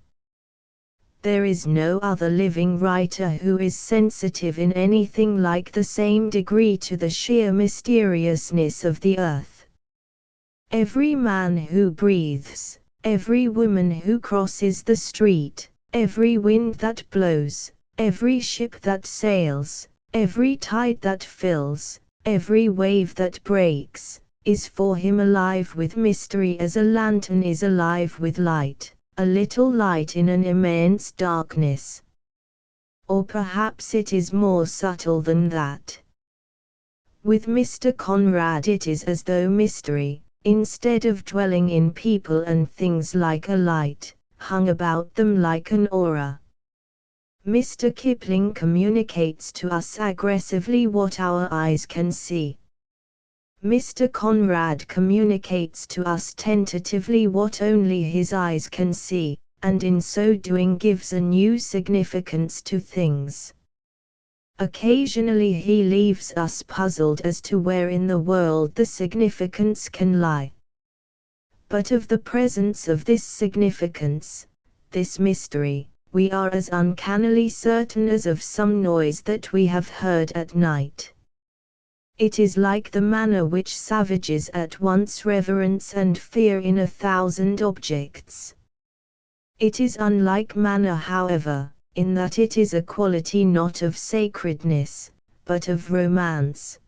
There is no other living writer who is sensitive in anything like the same degree to the sheer mysteriousness of the earth. Every man who breathes, every woman who crosses the street, every wind that blows, every ship that sails, every tide that fills, every wave that breaks, is for him alive with mystery as a lantern is alive with light, a little light in an immense darkness. Or perhaps it is more subtle than that. With Mr. Conrad it is as though mystery, instead of dwelling in people and things like a light, hung about them like an aura. Mr. Kipling communicates to us aggressively what our eyes can see. Mr. Conrad communicates to us tentatively what only his eyes can see, and in so doing gives a new significance to things. Occasionally he leaves us puzzled as to where in the world the significance can lie. But of the presence of this significance, this mystery, we are as uncannily certain as of some noise that we have heard at night. It is like the manner which savages at once reverence and fear in 1,000 objects. It is unlike manner, however, in that it is a quality not of sacredness, but of romance.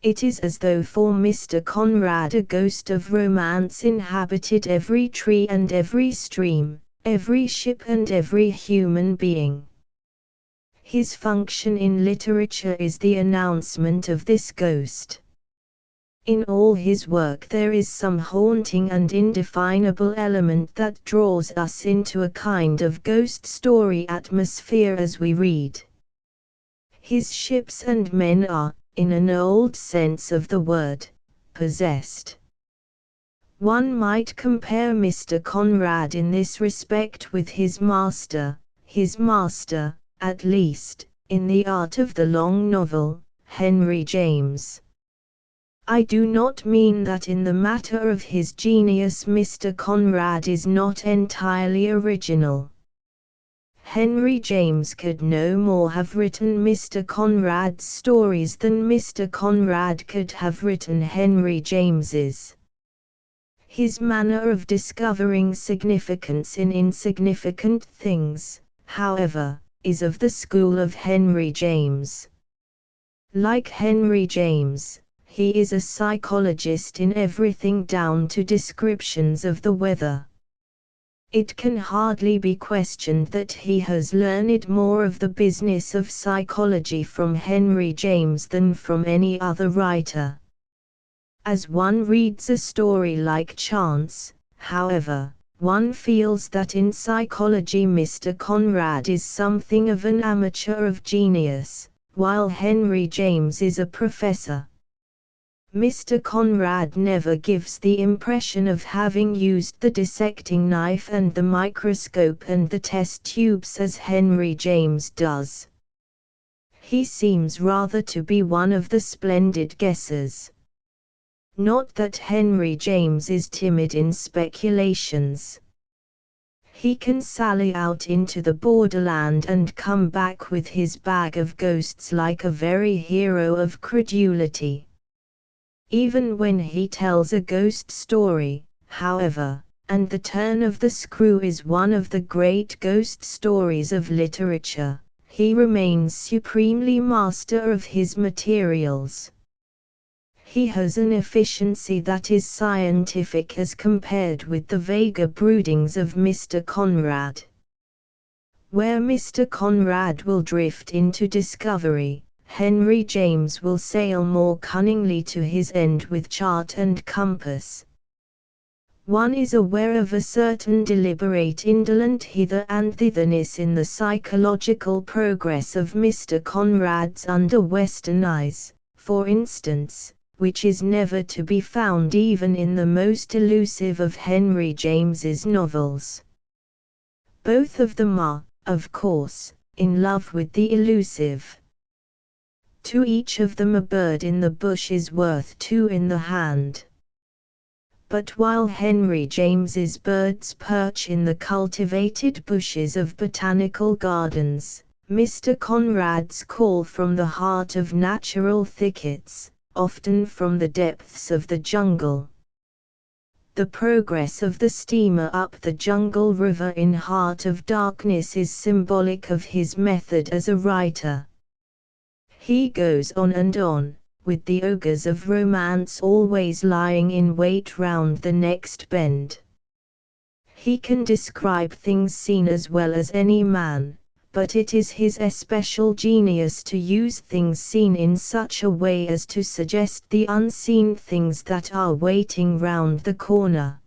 It is as though for Mr. Conrad a ghost of romance inhabited every tree and every stream, every ship and every human being. His function in literature is the announcement of this ghost. In all his work there is some haunting and indefinable element that draws us into a kind of ghost story atmosphere as we read. His ships and men are, in an old sense of the word, possessed. One might compare Mr. Conrad in this respect with his master, at least, in the art of the long novel, Henry James. I do not mean that in the matter of his genius Mr. Conrad is not entirely original. Henry James could no more have written Mr. Conrad's stories than Mr. Conrad could have written Henry James's. His manner of discovering significance in insignificant things, however, is of the school of Henry James. Like Henry James, he is a psychologist in everything down to descriptions of the weather. It can hardly be questioned that he has learned more of the business of psychology from Henry James than from any other writer. As one reads a story like Chance, however, one feels that in psychology Mr. Conrad is something of an amateur of genius, while Henry James is a professor. Mr. Conrad never gives the impression of having used the dissecting knife and the microscope and the test tubes as Henry James does. He seems rather to be one of the splendid guessers. Not that Henry James is timid in speculations. He can sally out into the borderland and come back with his bag of ghosts like a very hero of credulity. Even when he tells a ghost story, however, and the turn of the screw is one of the great ghost stories of literature, he remains supremely master of his materials. He has an efficiency that is scientific as compared with the vaguer broodings of Mr. Conrad. Where Mr. Conrad will drift into discovery, Henry James will sail more cunningly to his end with chart and compass. One is aware of a certain deliberate indolent hither and thitherness in the psychological progress of Mr. Conrad's under-Western eyes, for instance, which is never to be found even in the most elusive of Henry James's novels. Both of them are, of course, in love with the elusive. To each of them a bird in the bush is worth two in the hand. But while Henry James's birds perch in the cultivated bushes of botanical gardens, Mr. Conrad's call from the heart of natural thickets, often from the depths of the jungle. The progress of the steamer up the jungle river in heart of darkness is symbolic of his method as a writer. He goes on, with the ogres of romance always lying in wait round the next bend. He can describe things seen as well as any man, but it is his especial genius to use things seen in such a way as to suggest the unseen things that are waiting round the corner.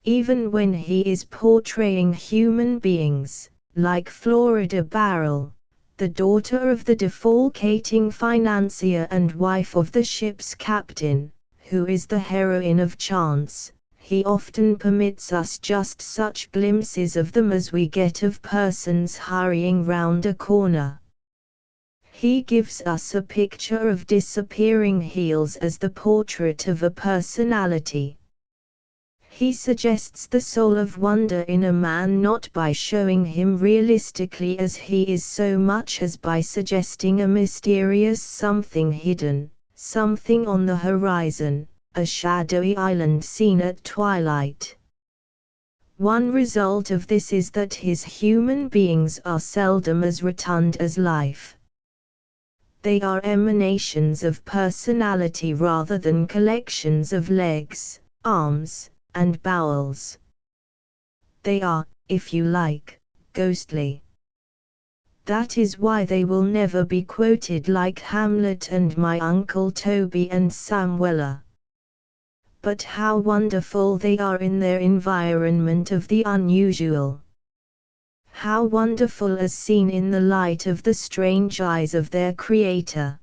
Even when he is portraying human beings, like Florida Barrel, the daughter of the defalcating financier and wife of the ship's captain, who is the heroine of Chance, he often permits us just such glimpses of them as we get of persons hurrying round a corner. He gives us a picture of disappearing heels as the portrait of a personality. He suggests the soul of wonder in a man not by showing him realistically as he is so much as by suggesting a mysterious something hidden, something on the horizon, a shadowy island seen at twilight. One result of this is that his human beings are seldom as rotund as life. They are emanations of personality rather than collections of legs, arms, and bowels. They are, if you like, ghostly. That is why they will never be quoted like Hamlet and My Uncle Toby and Sam Weller. But how wonderful they are in their environment of the unusual. How wonderful as seen in the light of the strange eyes of their creator.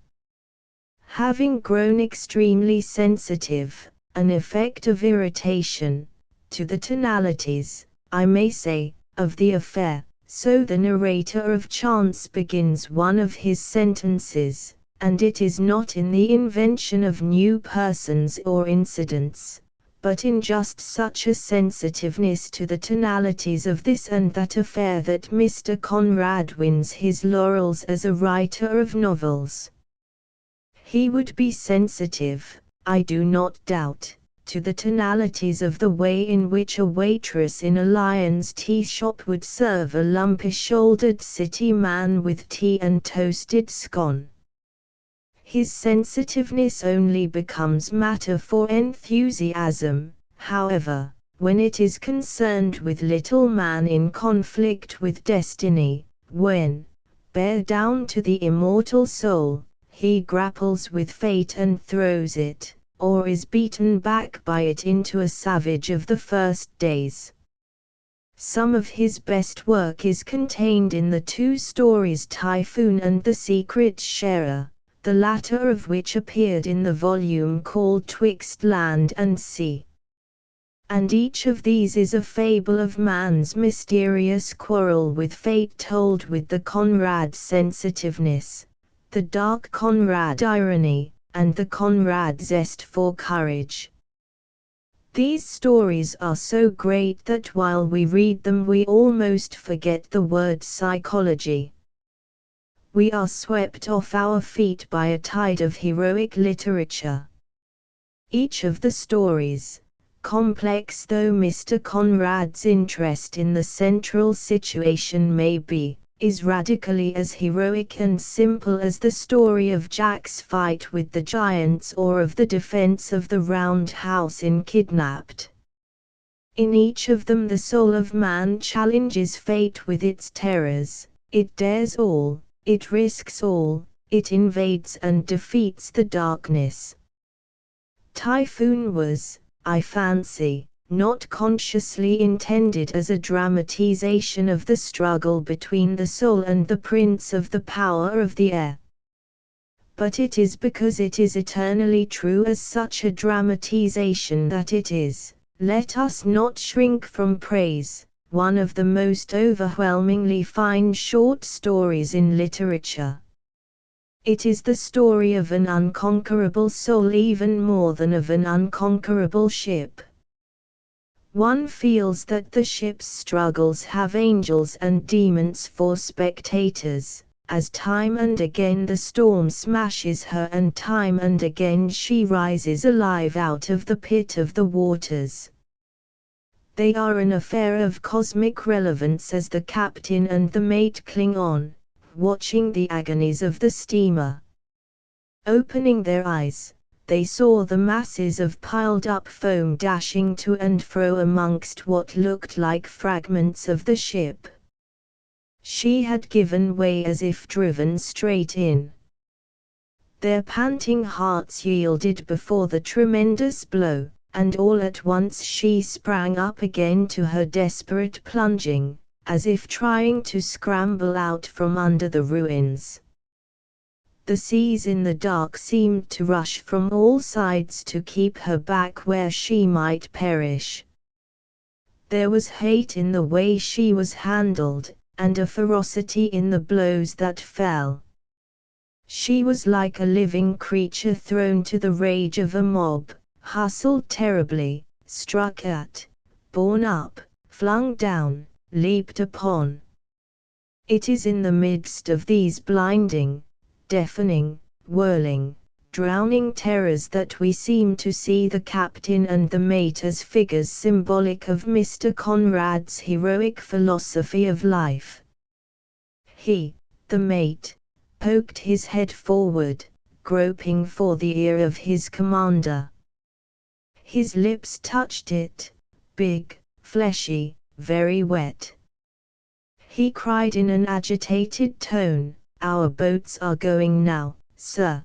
Having grown extremely sensitive, an effect of irritation, to the tonalities, I may say, of the affair, so the narrator of Chance begins one of his sentences, and it is not in the invention of new persons or incidents, but in just such a sensitiveness to the tonalities of this and that affair that Mr. Conrad wins his laurels as a writer of novels. He would be sensitive, I do not doubt, to the tonalities of the way in which a waitress in a Lynd's tea shop would serve a lumpy-shouldered city man with tea and toasted scone. His sensitiveness only becomes matter for enthusiasm, however, when it is concerned with little man in conflict with destiny, when, bare down to the immortal soul, he grapples with fate and throws it, or is beaten back by it into a savage of the first days. Some of his best work is contained in the two stories Typhoon and the Secret Sharer, the latter of which appeared in the volume called Twixt Land and Sea. And each of these is a fable of man's mysterious quarrel with fate told with the Conrad sensitiveness, the dark Conrad irony, and the Conrad zest for courage. These stories are so great that while we read them we almost forget the word psychology. We are swept off our feet by a tide of heroic literature. Each of the stories, complex though Mr. Conrad's interest in the central situation may be, is radically as heroic and simple as the story of Jack's fight with the giants or of the defense of the round house in Kidnapped. In each of them the soul of man challenges fate with its terrors, it dares all, it risks all, it invades and defeats the darkness. Typhoon was, I fancy, not consciously intended as a dramatization of the struggle between the soul and the prince of the power of the air. But it is because it is eternally true as such a dramatization that it is, let us not shrink from praise, one of the most overwhelmingly fine short stories in literature. It is the story of an unconquerable soul even more than of an unconquerable ship. One feels that the ship's struggles have angels and demons for spectators, as time and again the storm smashes her and time and again she rises alive out of the pit of the waters. They are an affair of cosmic relevance as the captain and the mate cling on, watching the agonies of the steamer. Opening their eyes, they saw the masses of piled-up foam dashing to and fro amongst what looked like fragments of the ship. She had given way as if driven straight in. Their panting hearts yielded before the tremendous blow, and all at once she sprang up again to her desperate plunging, as if trying to scramble out from under the ruins. The seas in the dark seemed to rush from all sides to keep her back where she might perish. There was hate in the way she was handled, and a ferocity in the blows that fell. She was like a living creature thrown to the rage of a mob, hustled terribly, struck at, borne up, flung down, leaped upon. It is in the midst of these blinding, deafening, whirling, drowning terrors that we seem to see the captain and the mate as figures symbolic of Mr. Conrad's heroic philosophy of life. He, the mate, poked his head forward, groping for the ear of his commander. His lips touched it, big, fleshy, very wet. He cried in an agitated tone, "Our boats are going now, sir."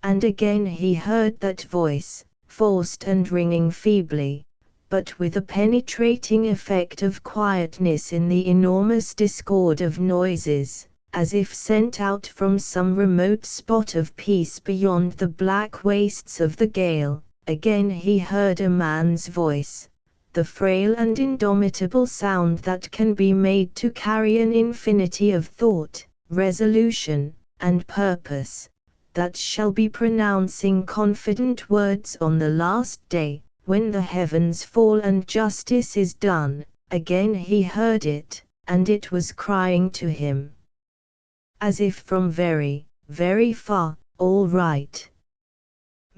And again he heard that voice, forced and ringing feebly, but with a penetrating effect of quietness in the enormous discord of noises, as if sent out from some remote spot of peace beyond the black wastes of the gale. Again he heard a man's voice, the frail and indomitable sound that can be made to carry an infinity of thought, resolution, and purpose, that shall be pronouncing confident words on the last day, when the heavens fall and justice is done. Again he heard it, and it was crying to him, as if from very, very far, "All right."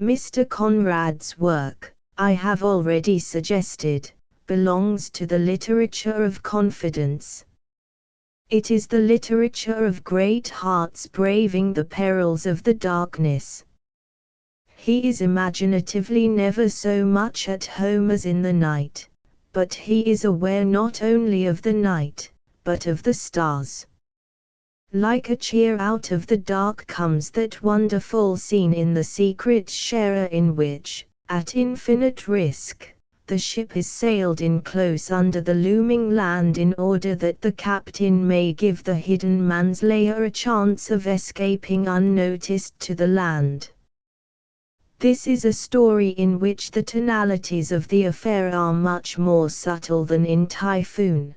Mr. Conrad's work, I have already suggested, belongs to the literature of confidence. It is the literature of great hearts braving the perils of the darkness. He is imaginatively never so much at home as in the night, but he is aware not only of the night, but of the stars. Like a cheer out of the dark comes that wonderful scene in the secret sharer in which, at infinite risk, the ship is sailed in close under the looming land in order that the captain may give the hidden manslayer a chance of escaping unnoticed to the land. This is a story in which the tonalities of the affair are much more subtle than in Typhoon.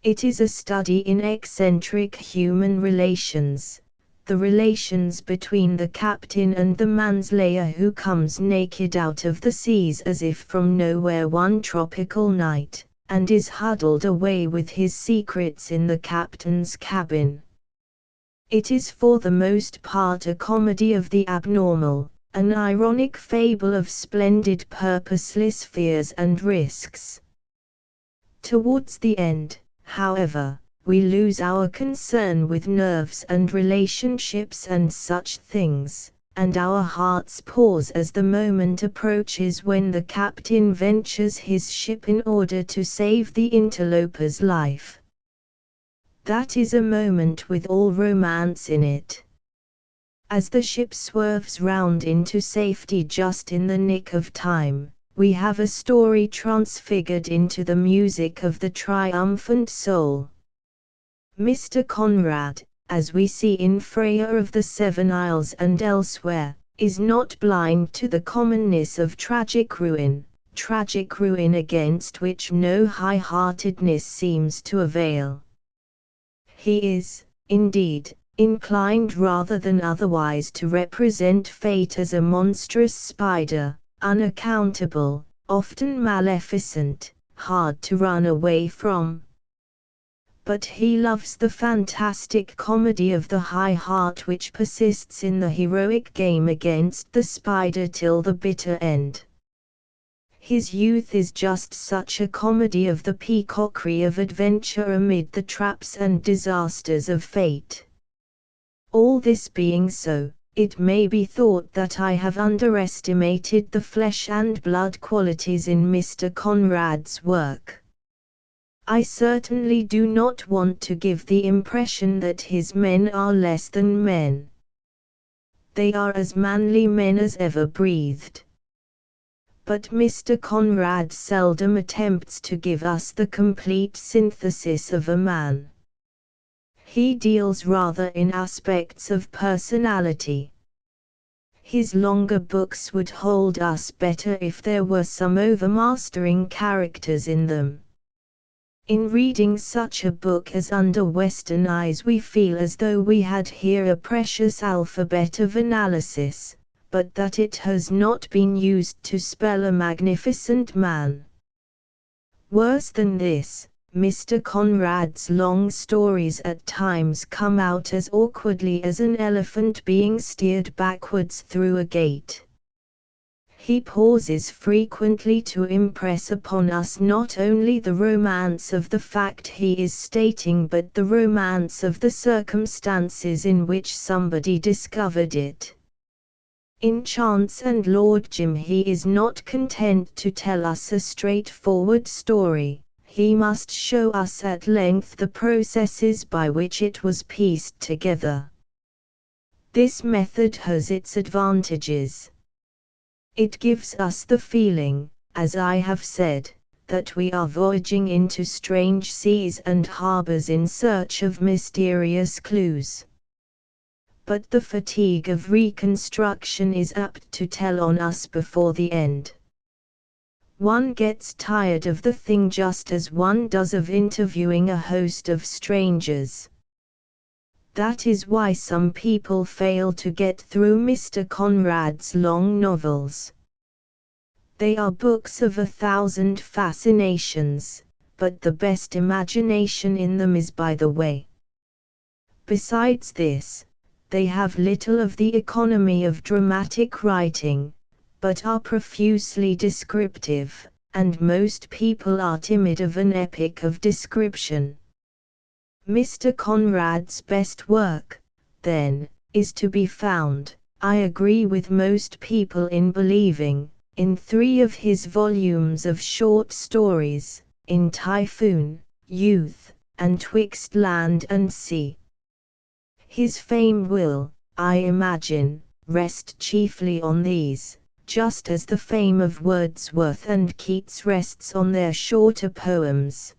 It is a study in eccentric human relations, the relations between the captain and the manslayer who comes naked out of the seas as if from nowhere one tropical night, and is huddled away with his secrets in the captain's cabin. It is for the most part a comedy of the abnormal, an ironic fable of splendid purposeless fears and risks. Towards the end, however, we lose our concern with nerves and relationships and such things, and our hearts pause as the moment approaches when the captain ventures his ship in order to save the interloper's life. That is a moment with all romance in it. As the ship swerves round into safety just in the nick of time, we have a story transfigured into the music of the triumphant soul. Mr. Conrad, as we see in Freya of the Seven Isles and elsewhere, is not blind to the commonness of tragic ruin against which no high-heartedness seems to avail. He is, indeed, inclined rather than otherwise to represent fate as a monstrous spider, unaccountable, often maleficent, hard to run away from. But he loves the fantastic comedy of the high heart which persists in the heroic game against the spider till the bitter end. His youth is just such a comedy of the peacockry of adventure amid the traps and disasters of fate. All this being so, it may be thought that I have underestimated the flesh and blood qualities in Mr. Conrad's work. I certainly do not want to give the impression that his men are less than men. They are as manly men as ever breathed. But Mr. Conrad seldom attempts to give us the complete synthesis of a man. He deals rather in aspects of personality. His longer books would hold us better if there were some overmastering characters in them. In reading such a book as Under Western Eyes we feel as though we had here a precious alphabet of analysis, but that it has not been used to spell a magnificent man. Worse than this, Mr. Conrad's long stories at times come out as awkwardly as an elephant being steered backwards through a gate. He pauses frequently to impress upon us not only the romance of the fact he is stating but the romance of the circumstances in which somebody discovered it. In Chance and Lord Jim he is not content to tell us a straightforward story, he must show us at length the processes by which it was pieced together. This method has its advantages. It gives us the feeling, as I have said, that we are voyaging into strange seas and harbors in search of mysterious clues. But the fatigue of reconstruction is apt to tell on us before the end. One gets tired of the thing just as one does of interviewing a host of strangers. That is why some people fail to get through Mr. Conrad's long novels. They are books of 1,000 fascinations, but the best imagination in them is by the way. Besides this, they have little of the economy of dramatic writing, but are profusely descriptive, and most people are timid of an epic of description. Mr. Conrad's best work, then, is to be found, I agree with most people in believing, in 3 of his volumes of short stories, in Typhoon, Youth, and Twixt Land and Sea. His fame will, I imagine, rest chiefly on these, just as the fame of Wordsworth and Keats rests on their shorter poems.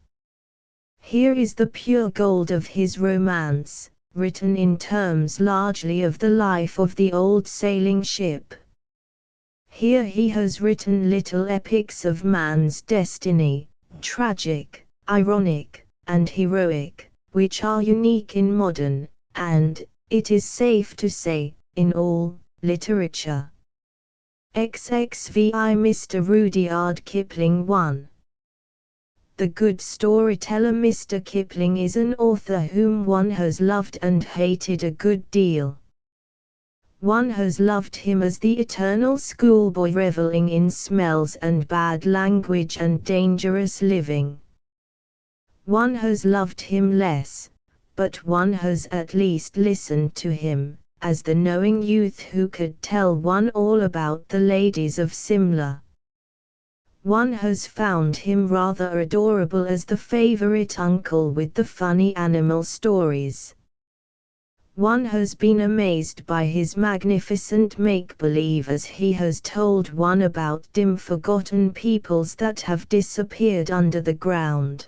Here is the pure gold of his romance, written in terms largely of the life of the old sailing ship. Here he has written little epics of man's destiny, tragic, ironic, and heroic, which are unique in modern, and, it is safe to say, in all literature. XXVI Mr. Rudyard Kipling 1. The good storyteller Mr. Kipling is an author whom one has loved and hated a good deal. One has loved him as the eternal schoolboy reveling in smells and bad language and dangerous living. One has loved him less, but one has at least listened to him, as the knowing youth who could tell one all about the ladies of Simla. One has found him rather adorable as the favorite uncle with the funny animal stories. One has been amazed by his magnificent make-believe as he has told one about dim forgotten peoples that have disappeared under the ground.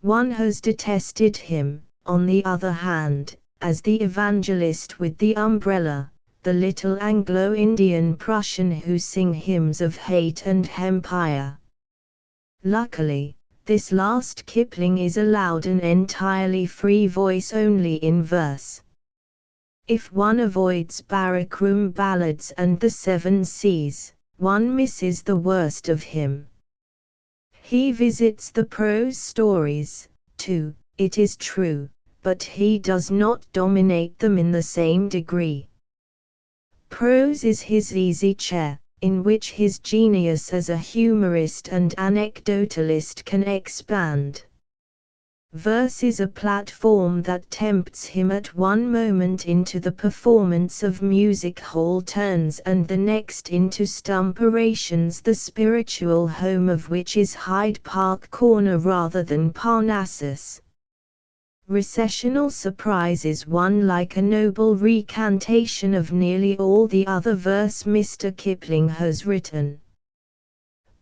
One has detested him, on the other hand, as the evangelist with the umbrella, the little Anglo-Indian Prussian who sing hymns of hate and empire. Luckily, this last Kipling is allowed an entirely free voice only in verse. If one avoids barrack-room ballads and the Seven Seas, one misses the worst of him. He visits the prose stories, too, it is true, but he does not dominate them in the same degree. Prose is his easy chair, in which his genius as a humorist and anecdotalist can expand. Verse is a platform that tempts him at one moment into the performance of music hall turns and the next into stump orations, the spiritual home of which is Hyde Park Corner rather than Parnassus. Recessional surprises one like a noble recantation of nearly all the other verse Mr. Kipling has written.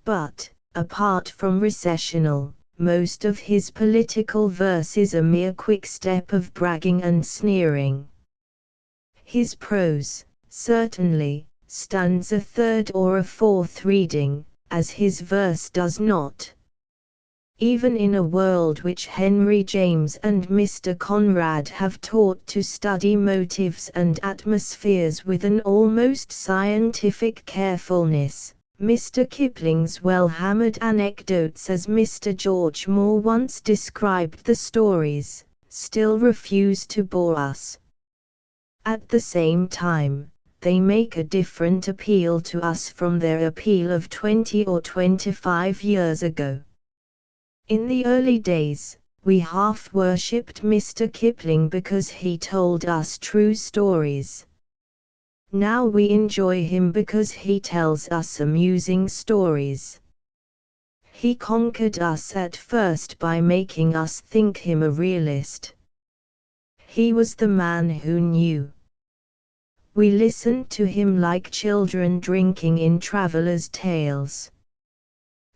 But, apart from recessional, most of his political verse is a mere quick-step of bragging and sneering. His prose, certainly, stands a third or a fourth reading, as his verse does not. Even in a world which Henry James and Mr. Conrad have taught to study motives and atmospheres with an almost scientific carefulness, Mr. Kipling's well-hammered anecdotes, as Mr. George Moore once described the stories, still refuse to bore us. At the same time, they make a different appeal to us from their appeal of 20 or 25 years ago. In the early days, we half worshipped Mr. Kipling because he told us true stories. Now we enjoy him because he tells us amusing stories. He conquered us at first by making us think him a realist. He was the man who knew. We listened to him like children drinking in travelers' tales.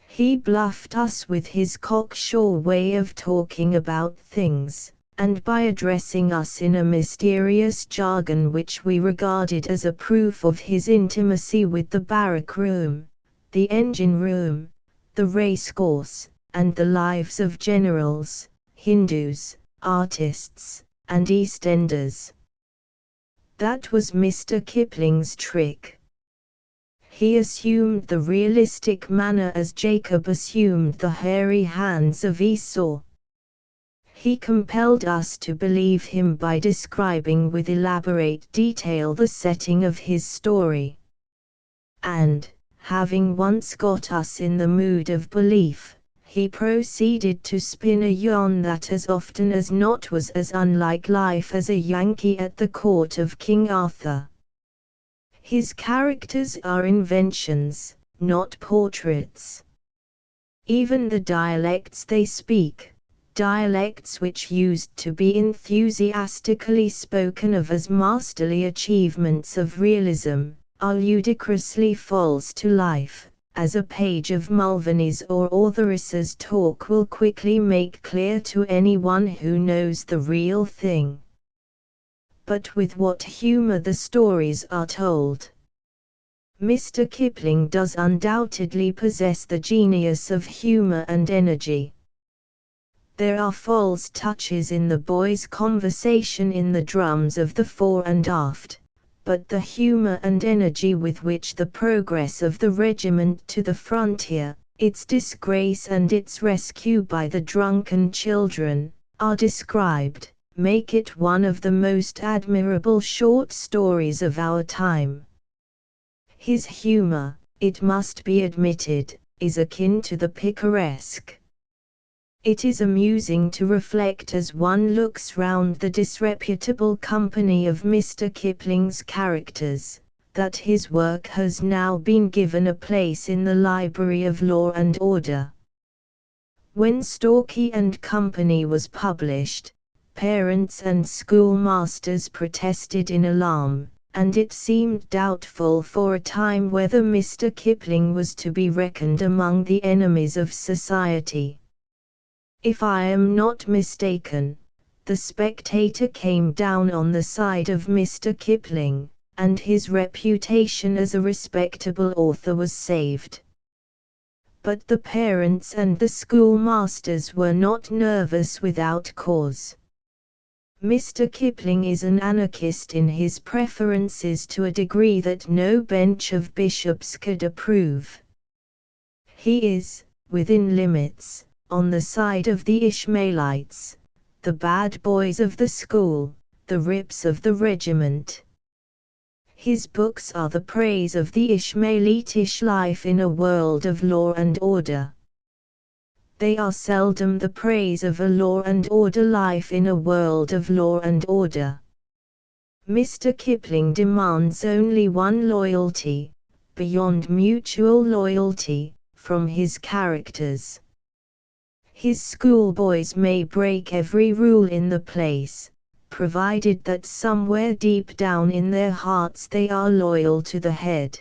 He bluffed us with his cocksure way of talking about things, and by addressing us in a mysterious jargon which we regarded as a proof of his intimacy with the barrack room, the engine room, the racecourse, and the lives of generals, Hindus, artists, and EastEnders. That was Mr. Kipling's trick. He assumed the realistic manner as Jacob assumed the hairy hands of Esau. He compelled us to believe him by describing with elaborate detail the setting of his story. and, having once got us in the mood of belief, he proceeded to spin a yarn that as often as not was as unlike life as a Yankee at the court of King Arthur. His characters are inventions, not portraits. Even the dialects they speak, dialects which used to be enthusiastically spoken of as masterly achievements of realism, are ludicrously false to life, as a page of Mulvaney's or Ortheris's talk will quickly make clear to anyone who knows the real thing. But with what humor the stories are told! Mr. Kipling does undoubtedly possess the genius of humor and energy. There are false touches in the boys' conversation in the drums of the fore and aft, but the humor and energy with which the progress of the regiment to the frontier, its disgrace and its rescue by the drunken children, are described, make it one of the most admirable short stories of our time. His humor, it must be admitted, is akin to the picaresque. It is amusing to reflect as one looks round the disreputable company of Mr. Kipling's characters, that his work has now been given a place in the Library of Law and Order. When Storky and Company was published, parents and schoolmasters protested in alarm, and it seemed doubtful for a time whether Mr. Kipling was to be reckoned among the enemies of society. If I am not mistaken, the Spectator came down on the side of Mr. Kipling, and his reputation as a respectable author was saved. But the parents and the schoolmasters were not nervous without cause. Mr. Kipling is an anarchist in his preferences to a degree that no bench of bishops could approve. He is, within limits, on the side of the Ishmaelites, the bad boys of the school, the rips of the regiment. His books are the praise of the Ishmaelitish life in a world of law and order. They are seldom the praise of a law and order life in a world of law and order. Mr. Kipling demands only one loyalty, beyond mutual loyalty, from his characters. His schoolboys may break every rule in the place, provided that somewhere deep down in their hearts they are loyal to the head.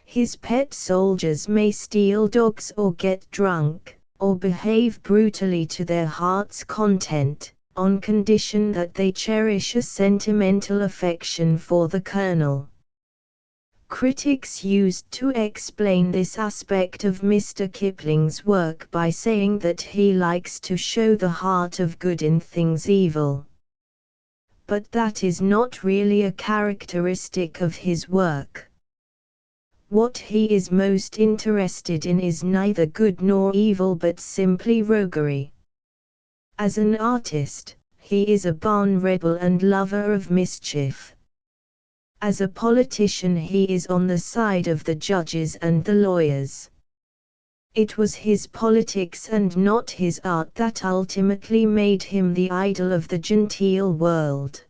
His pet soldiers may steal dogs or get drunk, or behave brutally to their heart's content, on condition that they cherish a sentimental affection for the colonel. Critics used to explain this aspect of Mr. Kipling's work by saying that he likes to show the heart of good in things evil. But that is not really a characteristic of his work. What he is most interested in is neither good nor evil but simply roguery. As an artist, he is a born rebel and lover of mischief. As a politician he is on the side of the judges and the lawyers. It was his politics and not his art that ultimately made him the idol of the genteel world.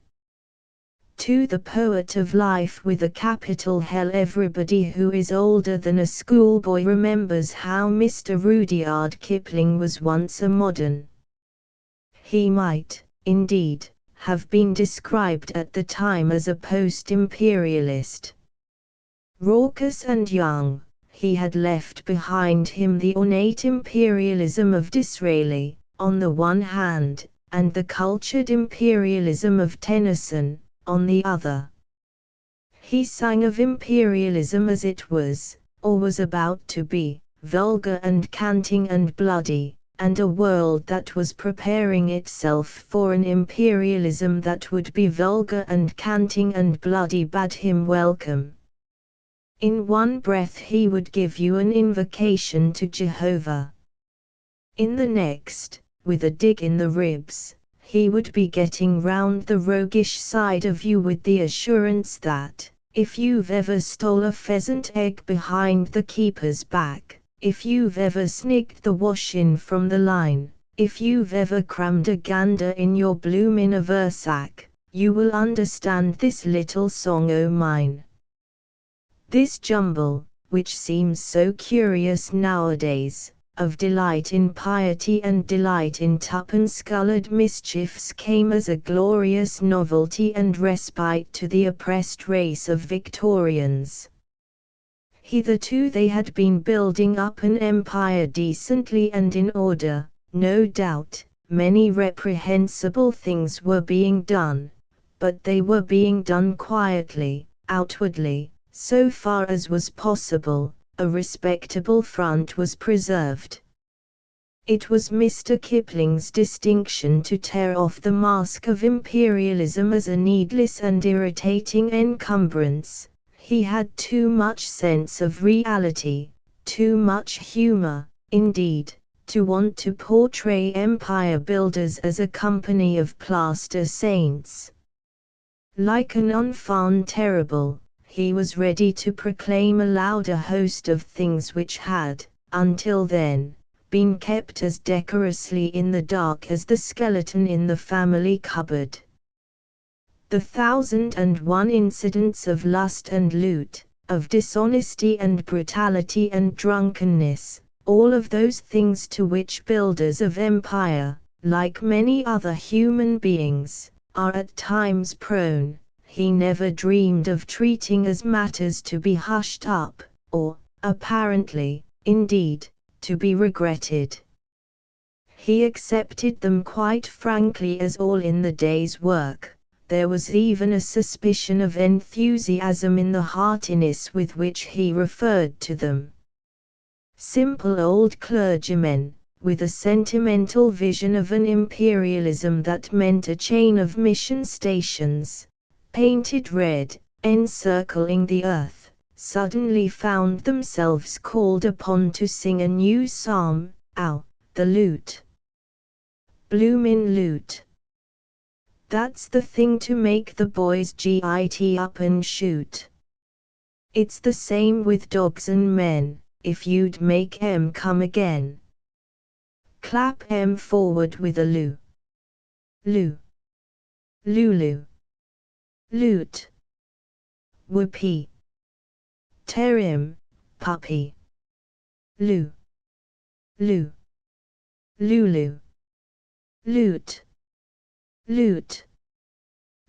To the poet of life with a capital Hell, everybody who is older than a schoolboy remembers how Mr. Rudyard Kipling was once a modern. He might, indeed, have been described at the time as a post-imperialist. Raucous and young, he had left behind him the ornate imperialism of Disraeli, on the one hand, and the cultured imperialism of Tennyson, on the other. He sang of imperialism as it was, or was about to be, vulgar and canting and bloody, and a world that was preparing itself for an imperialism that would be vulgar and canting and bloody bade him welcome. In one breath he would give you an invocation to Jehovah. In the next, with a dig in the ribs, he would be getting round the roguish side of you with the assurance that, If you've ever stole a pheasant egg behind the keeper's back, if you've ever snigged the wash-in from the line, if you've ever crammed a gander in your bloomin' versac, you will understand this little song o' mine. This jumble, which seems so curious nowadays, of delight in piety and delight in tuppence-coloured mischiefs came as a glorious novelty and respite to the oppressed race of Victorians. Hitherto they had been building up an empire decently and in order, no doubt, many reprehensible things were being done, but they were being done quietly, outwardly, so far as was possible. A respectable front was preserved. It was Mr. Kipling's distinction to tear off the mask of imperialism as a needless and irritating encumbrance. He had too much sense of reality, too much humor, indeed, to want to portray empire builders as a company of plaster saints. Like an enfant terrible, he was ready to proclaim aloud a host of things which had, until then, been kept as decorously in the dark as the skeleton in the family cupboard. The 1,001 incidents of lust and loot, of dishonesty and brutality and drunkenness, all of those things to which builders of empire, like many other human beings, are at times prone, he never dreamed of treating as matters to be hushed up, or, apparently, indeed, to be regretted. He accepted them quite frankly as all in the day's work. There was even a suspicion of enthusiasm in the heartiness with which he referred to them. Simple old clergymen, with a sentimental vision of an imperialism that meant a chain of mission stations, painted red, encircling the earth, suddenly found themselves called upon to sing a new psalm, ow, the loot. Bloomin' loot. That's the thing to make the boys git up and shoot. It's the same with dogs and men, if you'd make 'em come again. Clap 'em forward with a loo. Loo. Lulu. Loot. Whoopee. Tear him, puppy. Loo. Loo. Lulu. Loot. Loot.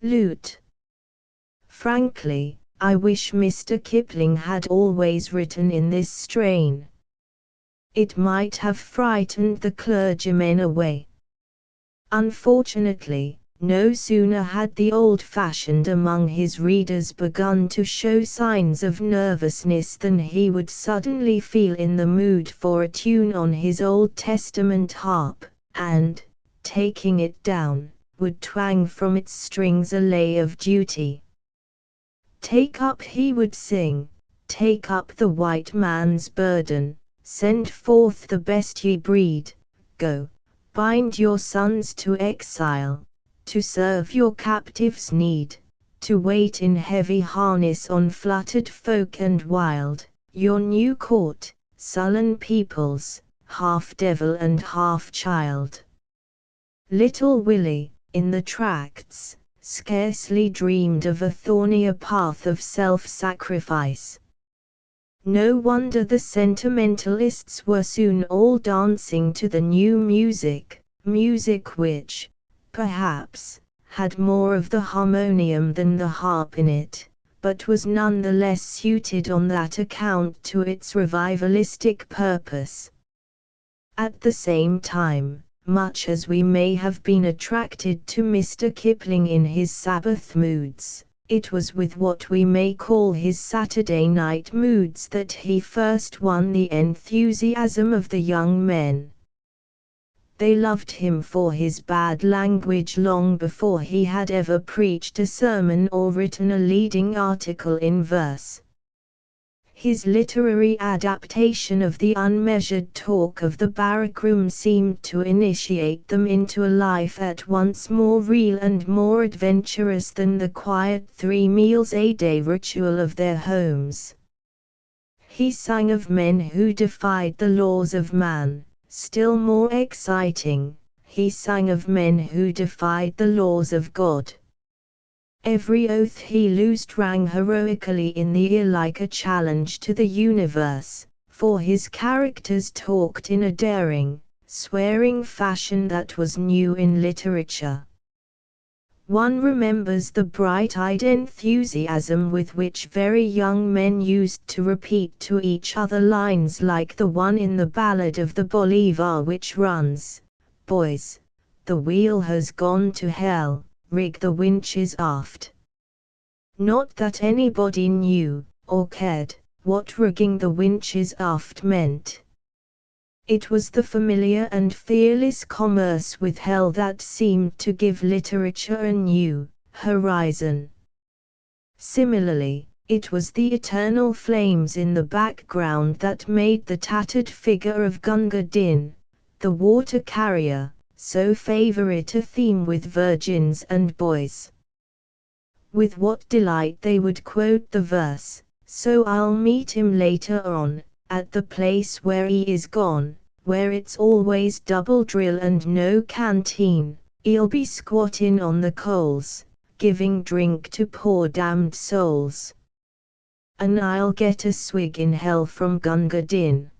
Loot. Frankly, I wish Mr. Kipling had always written in this strain. It might have frightened the clergymen away. Unfortunately, no sooner had the old-fashioned among his readers begun to show signs of nervousness than he would suddenly feel in the mood for a tune on his Old Testament harp, and, taking it down, would twang from its strings a lay of duty. Take up, he would sing, take up the white man's burden, send forth the best ye breed, go, bind your sons to exile, to serve your captives' need, to wait in heavy harness on fluttered folk and wild, your new court, sullen peoples, half devil and half child. Little Willie, in the tracts, scarcely dreamed of a thornier path of self-sacrifice. No wonder the sentimentalists were soon all dancing to the new music, music which, perhaps, had more of the harmonium than the harp in it, but was none the less suited on that account to its revivalistic purpose. At the same time, much as we may have been attracted to Mr. Kipling in his Sabbath moods, it was with what we may call his Saturday night moods that he first won the enthusiasm of the young men. They loved him for his bad language long before he had ever preached a sermon or written a leading article in verse. His literary adaptation of the unmeasured talk of the barrack room seemed to initiate them into a life at once more real and more adventurous than the quiet 3 meals a day ritual of their homes. He sang of men who defied the laws of man. Still more exciting, he sang of men who defied the laws of God. Every oath he loosed rang heroically in the ear like a challenge to the universe, for his characters talked in a daring, swearing fashion that was new in literature. One remembers the bright-eyed enthusiasm with which very young men used to repeat to each other lines like the one in the Ballad of the Bolivar which runs, "Boys, the wheel has gone to hell, rig the winches aft." Not that anybody knew, or cared, what rigging the winches aft meant. It was the familiar and fearless commerce with hell that seemed to give literature a new horizon. Similarly, it was the eternal flames in the background that made the tattered figure of Gunga Din, the water carrier, so favorite a theme with virgins and boys. With what delight they would quote the verse, "So I'll meet him later on, at the place where he is gone, where it's always double drill and no canteen, he'll be squattin' on the coals, giving drink to poor damned souls. And I'll get a swig in hell from Gunga Din."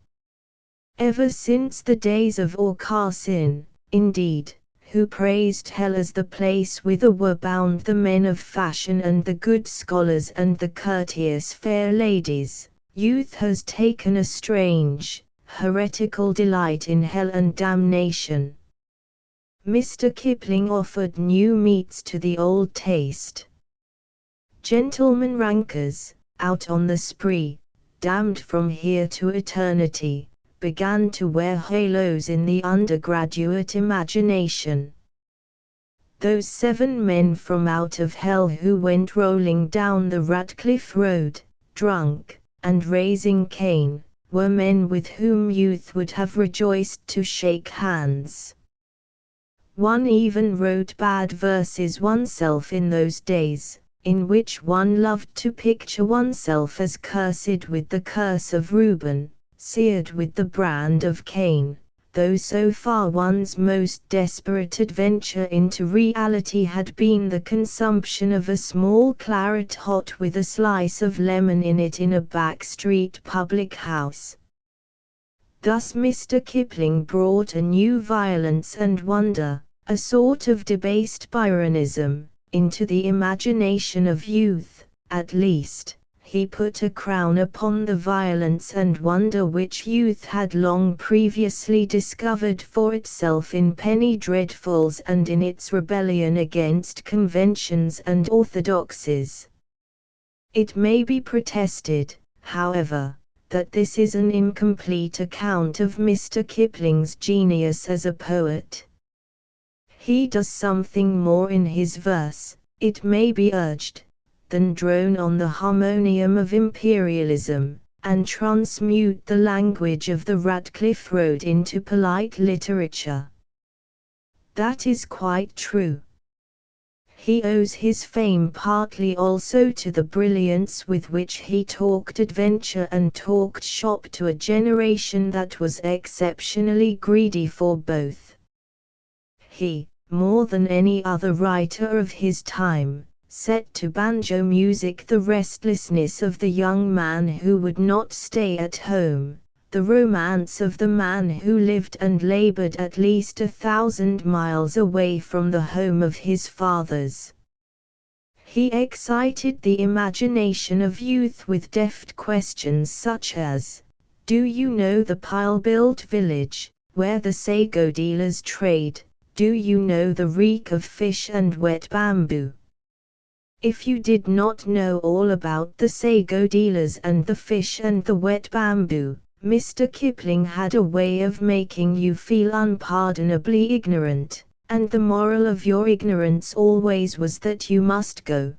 Ever since the days of Aucassin, indeed, who praised hell as the place whither were bound the men of fashion and the good scholars and the courteous fair ladies, youth has taken a strange, heretical delight in hell and damnation. Mr. Kipling offered new meats to the old taste. Gentlemen rankers, out on the spree, damned from here to eternity, began to wear halos in the undergraduate imagination. Those 7 men from out of hell who went rolling down the Radcliffe Road, drunk, and raising Cain, were men with whom youth would have rejoiced to shake hands. One even wrote bad verses oneself in those days, in which one loved to picture oneself as cursed with the curse of Reuben, seared with the brand of Cain, though so far one's most desperate adventure into reality had been the consumption of a small claret hot with a slice of lemon in it in a back-street public house. Thus Mr. Kipling brought a new violence and wonder, a sort of debased Byronism, into the imagination of youth. At least, he put a crown upon the violence and wonder which youth had long previously discovered for itself in penny dreadfuls and in its rebellion against conventions and orthodoxies. It may be protested, however, that this is an incomplete account of Mr. Kipling's genius as a poet. He does something more in his verse, it may be urged, than drone on the harmonium of imperialism, and transmute the language of the Radcliffe Road into polite literature. That is quite true. He owes his fame partly also to the brilliance with which he talked adventure and talked shop to a generation that was exceptionally greedy for both. He, more than any other writer of his time, set to banjo music the restlessness of the young man who would not stay at home, the romance of the man who lived and labored at least 1,000 miles away from the home of his fathers. He excited the imagination of youth with deft questions such as, "Do you know the pile-built village, where the sago dealers trade? Do you know the reek of fish and wet bamboo?" If you did not know all about the sago dealers and the fish and the wet bamboo, Mr. Kipling had a way of making you feel unpardonably ignorant, and the moral of your ignorance always was that you must go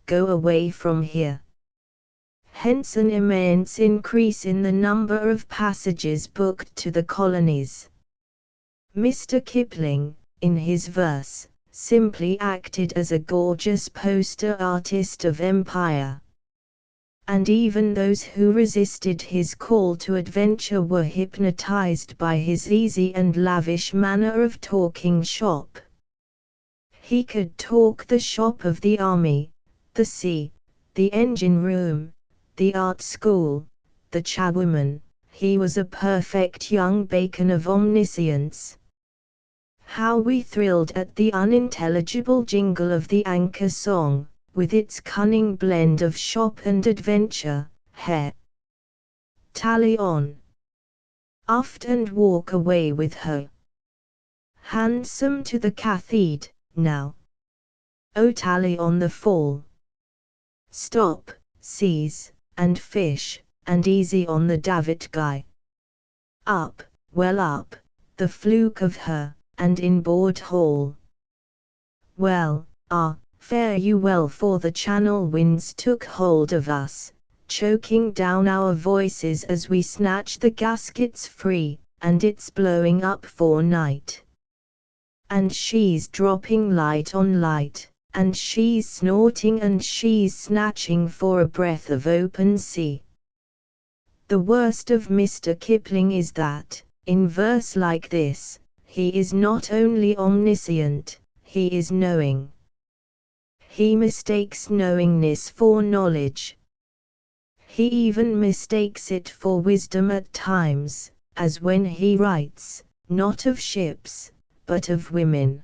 away from here. hence an immense increase in the number of passages booked to the colonies. Mr. Kipling, in his verse, simply acted as a gorgeous poster artist of empire. And even those who resisted his call to adventure were hypnotized by his easy and lavish manner of talking shop. He could talk the shop of the army, the sea, the engine room, the art school, the charwoman. He was a perfect young Bacon of omniscience. How we thrilled at the unintelligible jingle of the anchor song, with its cunning blend of shop and adventure. He tally on, aft and walk away with her. Handsome to the cathede, now. Oh, tally on the fall. Stop, seize, and fish, and easy on the davit guy. Up, well up, the fluke of her, and in board hall. Well, fare you well, for the channel winds took hold of us, choking down our voices as we snatch the gaskets free, and it's blowing up for night. And she's dropping light on light, and she's snorting and she's snatching for a breath of open sea. The worst of Mr. Kipling is that, in verse like this, he is not only omniscient, he is knowing. He mistakes knowingness for knowledge. He even mistakes it for wisdom at times, as when he writes, not of ships, but of women.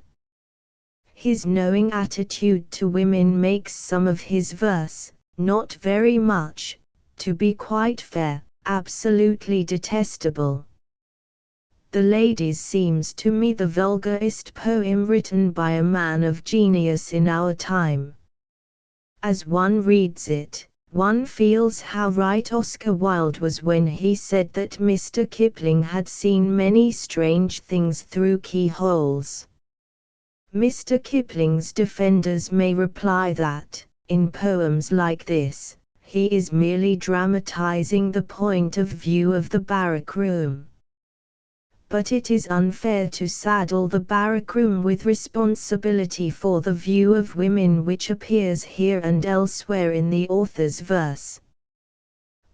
His knowing attitude to women makes some of his verse, not very much, to be quite fair, absolutely detestable. The Ladies seems to me the vulgarest poem written by a man of genius in our time. As one reads it, one feels how right Oscar Wilde was when he said that Mr. Kipling had seen many strange things through keyholes. Mr. Kipling's defenders may reply that, in poems like this, he is merely dramatizing the point of view of the barrack room. But it is unfair to saddle the barrack room with responsibility for the view of women which appears here and elsewhere in the author's verse.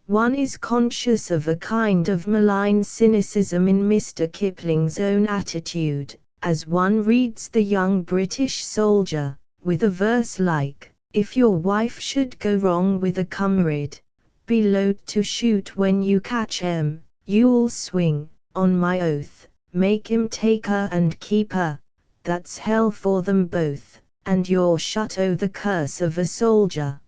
One is conscious of a kind of malign cynicism in Mr. Kipling's own attitude, as one reads The Young British Soldier, with a verse like, if your wife should go wrong with a comrade, be loath to shoot when you catch 'em, you'll swing. On my oath, make him take her and keep her, that's hell for them both, and you're shut o' the curse of a soldier.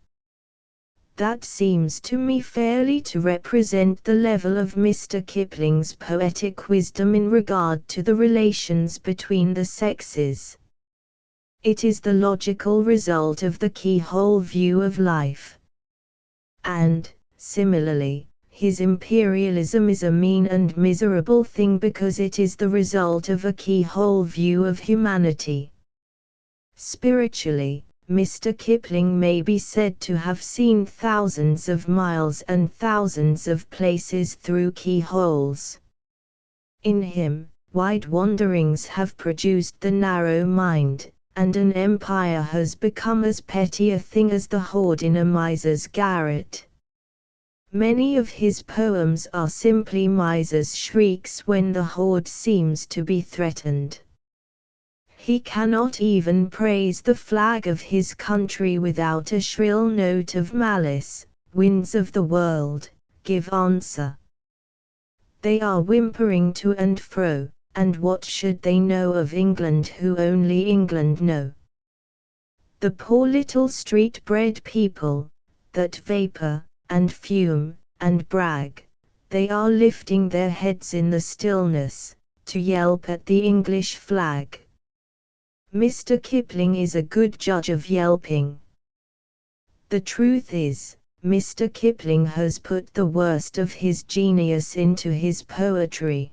That seems to me fairly to represent the level of Mr. Kipling's poetic wisdom in regard to the relations between the sexes. It is the logical result of the keyhole view of life. And, similarly, his imperialism is a mean and miserable thing because it is the result of a keyhole view of humanity. Spiritually, Mr. Kipling may be said to have seen thousands of miles and thousands of places through keyholes. In him, wide wanderings have produced the narrow mind, and an empire has become as petty a thing as the hoard in a miser's garret. Many of his poems are simply miser's shrieks when the hoard seems to be threatened. He cannot even praise the flag of his country without a shrill note of malice. Winds of the world, give answer. They are whimpering to and fro, and what should they know of England who only England know? The poor little street-bred people, that vapour, and fume, and brag, they are lifting their heads in the stillness, to yelp at the English flag. Mr. Kipling is a good judge of yelping. The truth is, Mr. Kipling has put the worst of his genius into his poetry.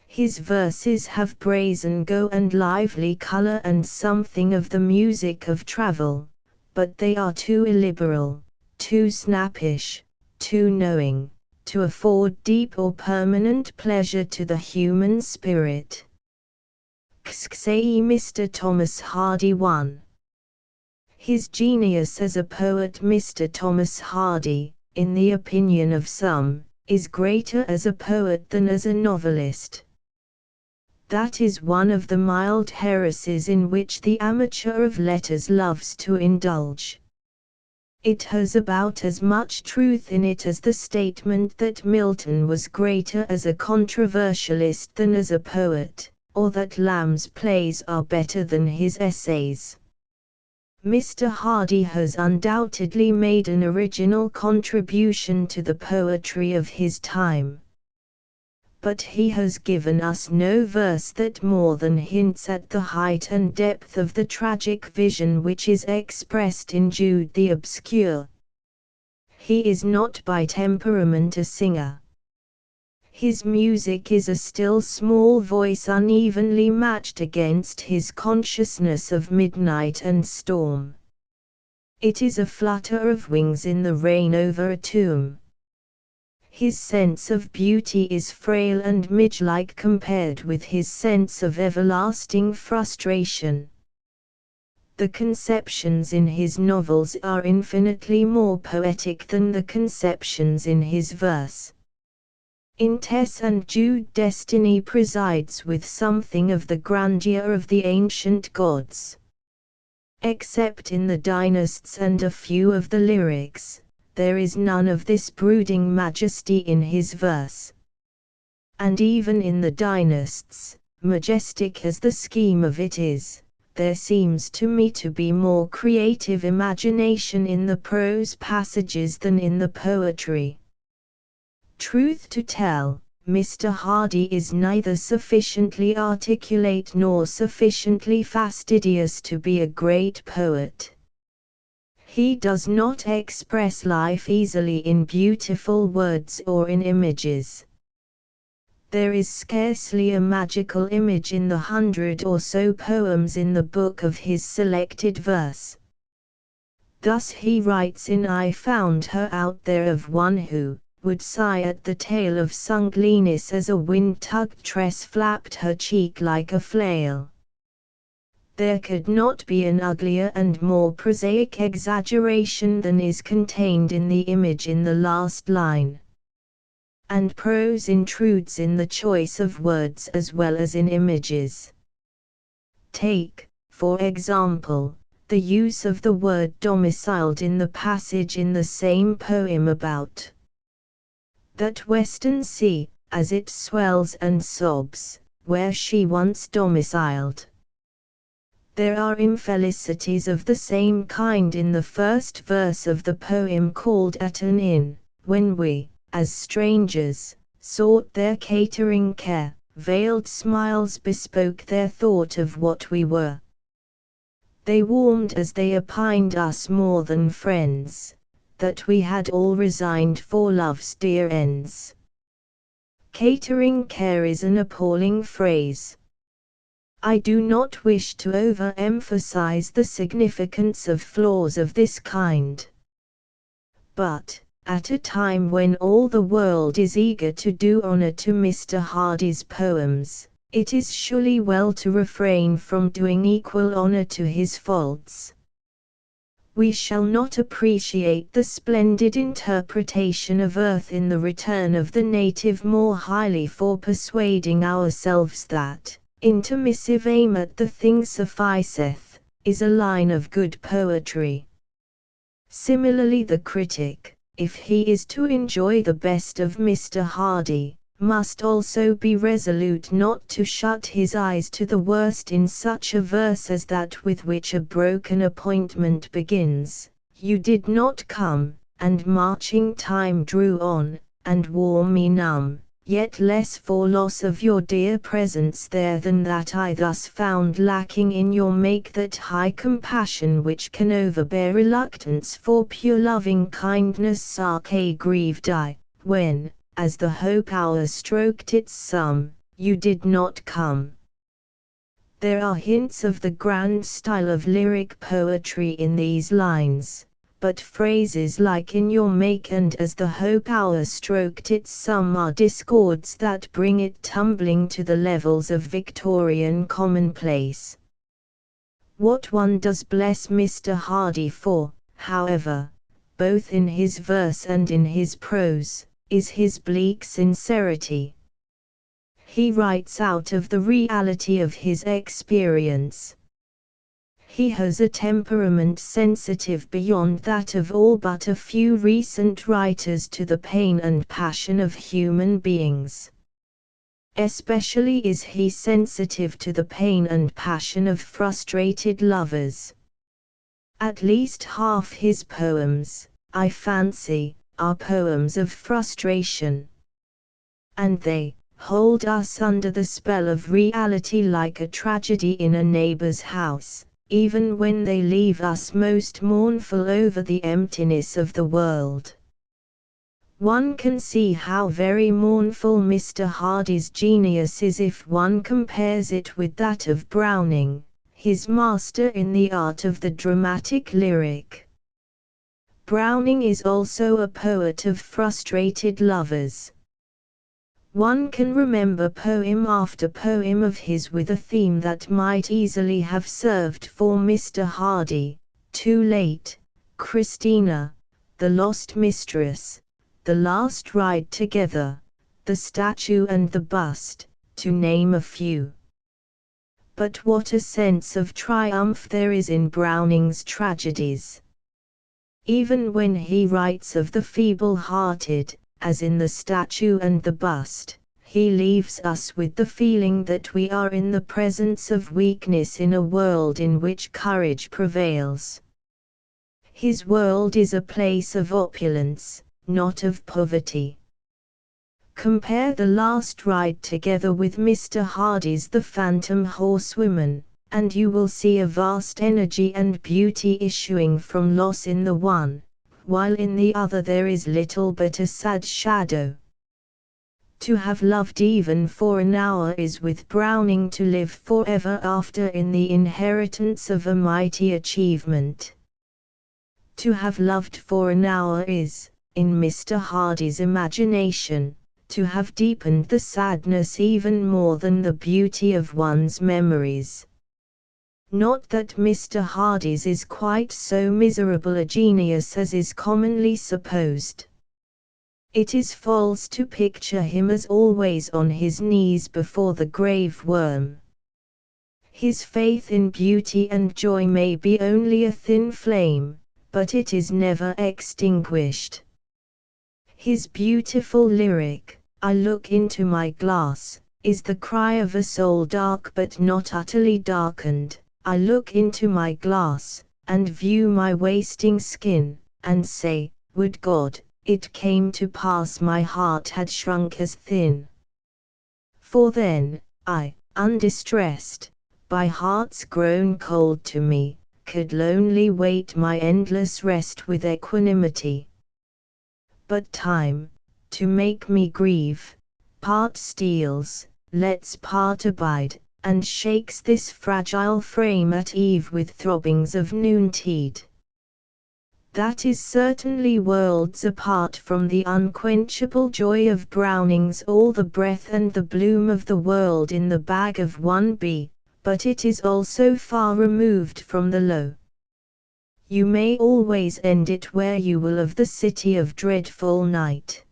His verses have brazen go and lively colour and something of the music of travel, but they are too illiberal, too snappish, too knowing, to afford deep or permanent pleasure to the human spirit. Say Mr. Thomas Hardy 1. His genius as a poet. Mr. Thomas Hardy, in the opinion of some, is greater as a poet than as a novelist. That is one of the mild heresies in which the amateur of letters loves to indulge. It has about as much truth in it as the statement that Milton was greater as a controversialist than as a poet, or that Lamb's plays are better than his essays. Mr. Hardy has undoubtedly made an original contribution to the poetry of his time. But he has given us no verse that more than hints at the height and depth of the tragic vision which is expressed in Jude the Obscure. He is not by temperament a singer. His music is a still small voice unevenly matched against his consciousness of midnight and storm. It is a flutter of wings in the rain over a tomb. His sense of beauty is frail and midge-like compared with his sense of everlasting frustration. The conceptions in his novels are infinitely more poetic than the conceptions in his verse. In Tess and Jude destiny presides with something of the grandeur of the ancient gods. Except in the dynasts and a few of the lyrics, there is none of this brooding majesty in his verse. And even in the dynasts, majestic as the scheme of it is, there seems to me to be more creative imagination in the prose passages than in the poetry. Truth to tell, Mr. Hardy is neither sufficiently articulate nor sufficiently fastidious to be a great poet. He does not express life easily in beautiful words or in images. There is scarcely a magical image in the 100 or so poems in the book of his selected verse. Thus he writes in I Found Her Out There of one who would sigh at the tale of Sungleness as a wind-tugged tress flapped her cheek like a flail. There could not be an uglier and more prosaic exaggeration than is contained in the image in the last line. And prose intrudes in the choice of words as well as in images. Take, for example, the use of the word domiciled in the passage in the same poem about that western sea, as it swells and sobs, where she once domiciled. There are infelicities of the same kind in the first verse of the poem called At an Inn, when we, as strangers, sought their catering care, veiled smiles bespoke their thought of what we were. They warmed as they opined us more than friends, that we had all resigned for love's dear ends. Catering care is an appalling phrase. I do not wish to overemphasize the significance of flaws of this kind. But, at a time when all the world is eager to do honor to Mr. Hardy's poems, it is surely well to refrain from doing equal honor to his faults. We shall not appreciate the splendid interpretation of earth in the return of the native more highly for persuading ourselves that intermissive aim at the thing sufficeth, is a line of good poetry. Similarly the critic, if he is to enjoy the best of Mr. Hardy, must also be resolute not to shut his eyes to the worst in such a verse as that with which a broken appointment begins, You did not come, and marching time drew on, and wore me numb. Yet less for loss of your dear presence there than that I thus found lacking in your make that high compassion which can overbear reluctance for pure loving kindness Sake grieved I, when, as the hope hour stroked its sum, you did not come. There are hints of the grand style of lyric poetry in these lines, but phrases like in your make and as the hope hour stroked its sum are discords that bring it tumbling to the levels of Victorian commonplace. What one does bless Mr. Hardy for, however, both in his verse and in his prose, is his bleak sincerity. He writes out of the reality of his experience. He has a temperament sensitive beyond that of all but a few recent writers to the pain and passion of human beings. Especially is he sensitive to the pain and passion of frustrated lovers. At least half his poems, I fancy, are poems of frustration. And they hold us under the spell of reality like a tragedy in a neighbor's house, even when they leave us most mournful over the emptiness of the world. One can see how very mournful Mr. Hardy's genius is if one compares it with that of Browning, his master in the art of the dramatic lyric. Browning is also a poet of frustrated lovers. One can remember poem after poem of his with a theme that might easily have served for Mr. Hardy: Too Late, Christina, The Lost Mistress, The Last Ride Together, The Statue and the Bust, to name a few. But what a sense of triumph there is in Browning's tragedies. Even when he writes of the feeble-hearted, as in The Statue and the Bust, he leaves us with the feeling that we are in the presence of weakness in a world in which courage prevails. His world is a place of opulence, not of poverty. Compare The Last Ride Together with Mr. Hardy's The Phantom Horsewoman, and you will see a vast energy and beauty issuing from loss in the one, while in the other there is little but a sad shadow. To have loved even for an hour is with Browning to live forever after in the inheritance of a mighty achievement. To have loved for an hour is, in Mr. Hardy's imagination, to have deepened the sadness even more than the beauty of one's memories. Not that Mr. Hardy's is quite so miserable a genius as is commonly supposed. It is false to picture him as always on his knees before the grave worm. His faith in beauty and joy may be only a thin flame, but it is never extinguished. His beautiful lyric, I look into my glass, is the cry of a soul dark but not utterly darkened. I look into my glass, and view my wasting skin, and say, would God, it came to pass my heart had shrunk as thin. For then, I, undistressed, by hearts grown cold to me, could lonely wait my endless rest with equanimity. But time, to make me grieve, part steals, lets part abide, and shakes this fragile frame at eve with throbbings of noontide. That is certainly worlds apart from the unquenchable joy of Browning's all the breath and the bloom of the world in the bag of one bee, but it is also far removed from the low. You may always end it where you will of the city of dreadful night.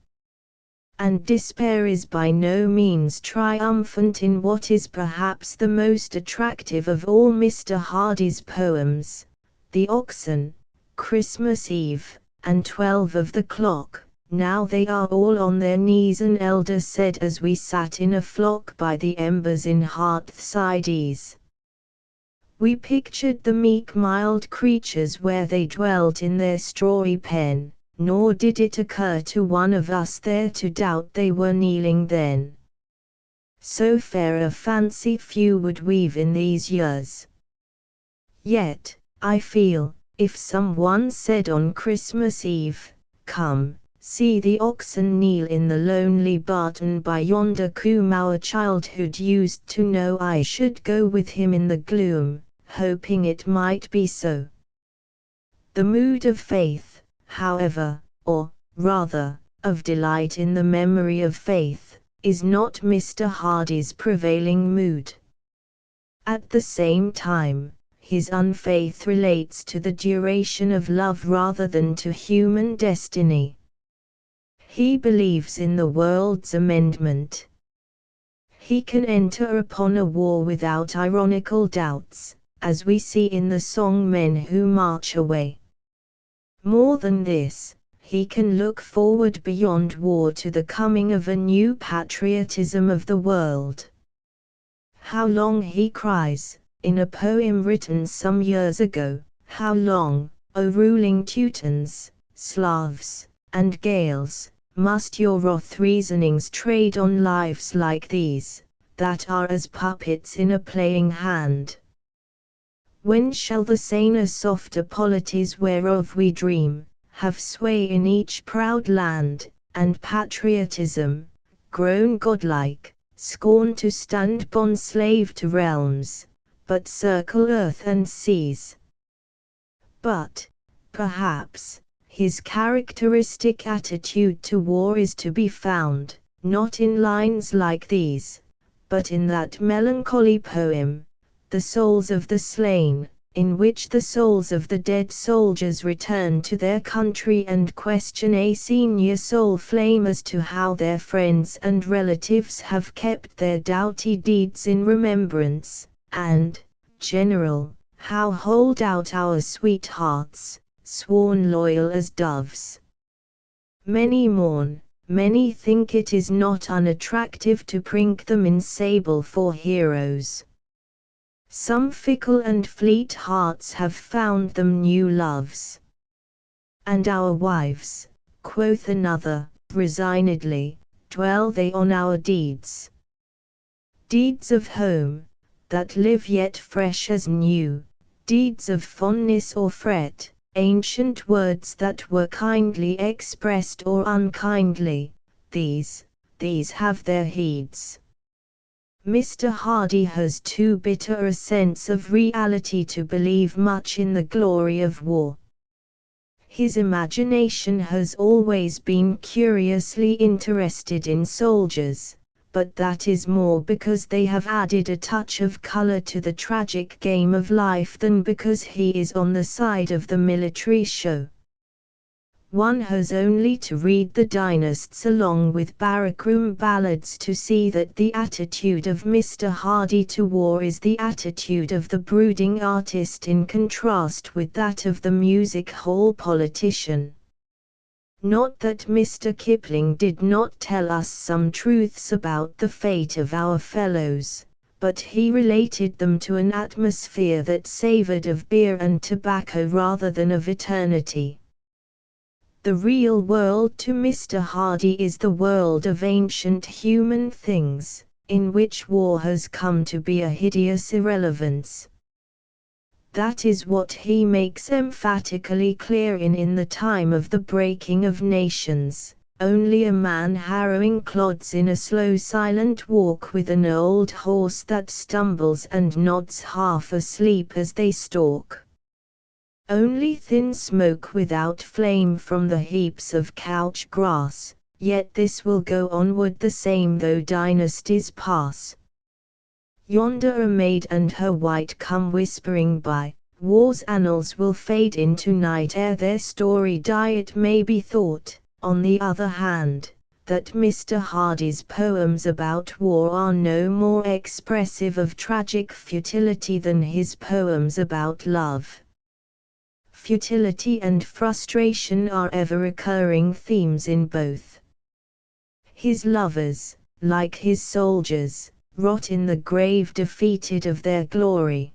And despair is by no means triumphant in what is perhaps the most attractive of all Mr. Hardy's poems, The Oxen, Christmas Eve, and 12 of the Clock. Now they are all on their knees, an elder said as we sat in a flock by the embers in hearthside ease. We pictured the meek mild creatures where they dwelt in their strawy pen, nor did it occur to one of us there to doubt they were kneeling then. So fair a fancy few would weave in these years. Yet, I feel, if some one said on Christmas Eve, come, see the oxen kneel in the lonely barton by yonder coombe our childhood used to know, I should go with him in the gloom, hoping it might be so. The mood of faith, however, or, rather, of delight in the memory of faith, is not Mr. Hardy's prevailing mood. At the same time, his unfaith relates to the duration of love rather than to human destiny. He believes in the world's amendment. He can enter upon a war without ironical doubts, as we see in the song Men Who March Away. More than this, he can look forward beyond war to the coming of a new patriotism of the world. How long, he cries, in a poem written some years ago, how long, O ruling Teutons, Slavs, and Gales, must your wrath reasonings trade on lives like these, that are as puppets in a playing hand? When shall the saner softer polities whereof we dream, have sway in each proud land, and patriotism, grown godlike, scorn to stand bond-slave to realms, but circle earth and seas? But, perhaps, his characteristic attitude to war is to be found, not in lines like these, but in that melancholy poem, The Souls of the Slain, in which the souls of the dead soldiers return to their country and question a senior soul flame as to how their friends and relatives have kept their doughty deeds in remembrance, and, General, how hold out our sweethearts, sworn loyal as doves. Many mourn, many think it is not unattractive to prink them in sable for heroes. Some fickle and fleet hearts have found them new loves. And our wives, quoth another, resignedly, dwell they on our deeds. Deeds of home, that live yet fresh as new, deeds of fondness or fret, ancient words that were kindly expressed or unkindly, these have their heeds. Mr. Hardy has too bitter a sense of reality to believe much in the glory of war. His imagination has always been curiously interested in soldiers, but that is more because they have added a touch of color to the tragic game of life than because he is on the side of the military show. One has only to read the dynasts along with barrackroom ballads to see that the attitude of Mr. Hardy to war is the attitude of the brooding artist in contrast with that of the music hall politician. Not that Mr. Kipling did not tell us some truths about the fate of our fellows, but he related them to an atmosphere that savored of beer and tobacco rather than of eternity. The real world to Mr. Hardy is the world of ancient human things, in which war has come to be a hideous irrelevance. That is what he makes emphatically clear in The Time of the Breaking of Nations, only a man harrowing clods in a slow silent walk with an old horse that stumbles and nods half asleep as they stalk. Only thin smoke without flame from the heaps of couch grass, yet this will go onward the same though dynasties pass. Yonder a maid and her white come whispering by, war's annals will fade into night ere their story die. It may be thought, on the other hand, that Mr. Hardy's poems about war are no more expressive of tragic futility than his poems about love. Futility and frustration are ever-recurring themes in both. His lovers, like his soldiers, rot in the grave defeated of their glory.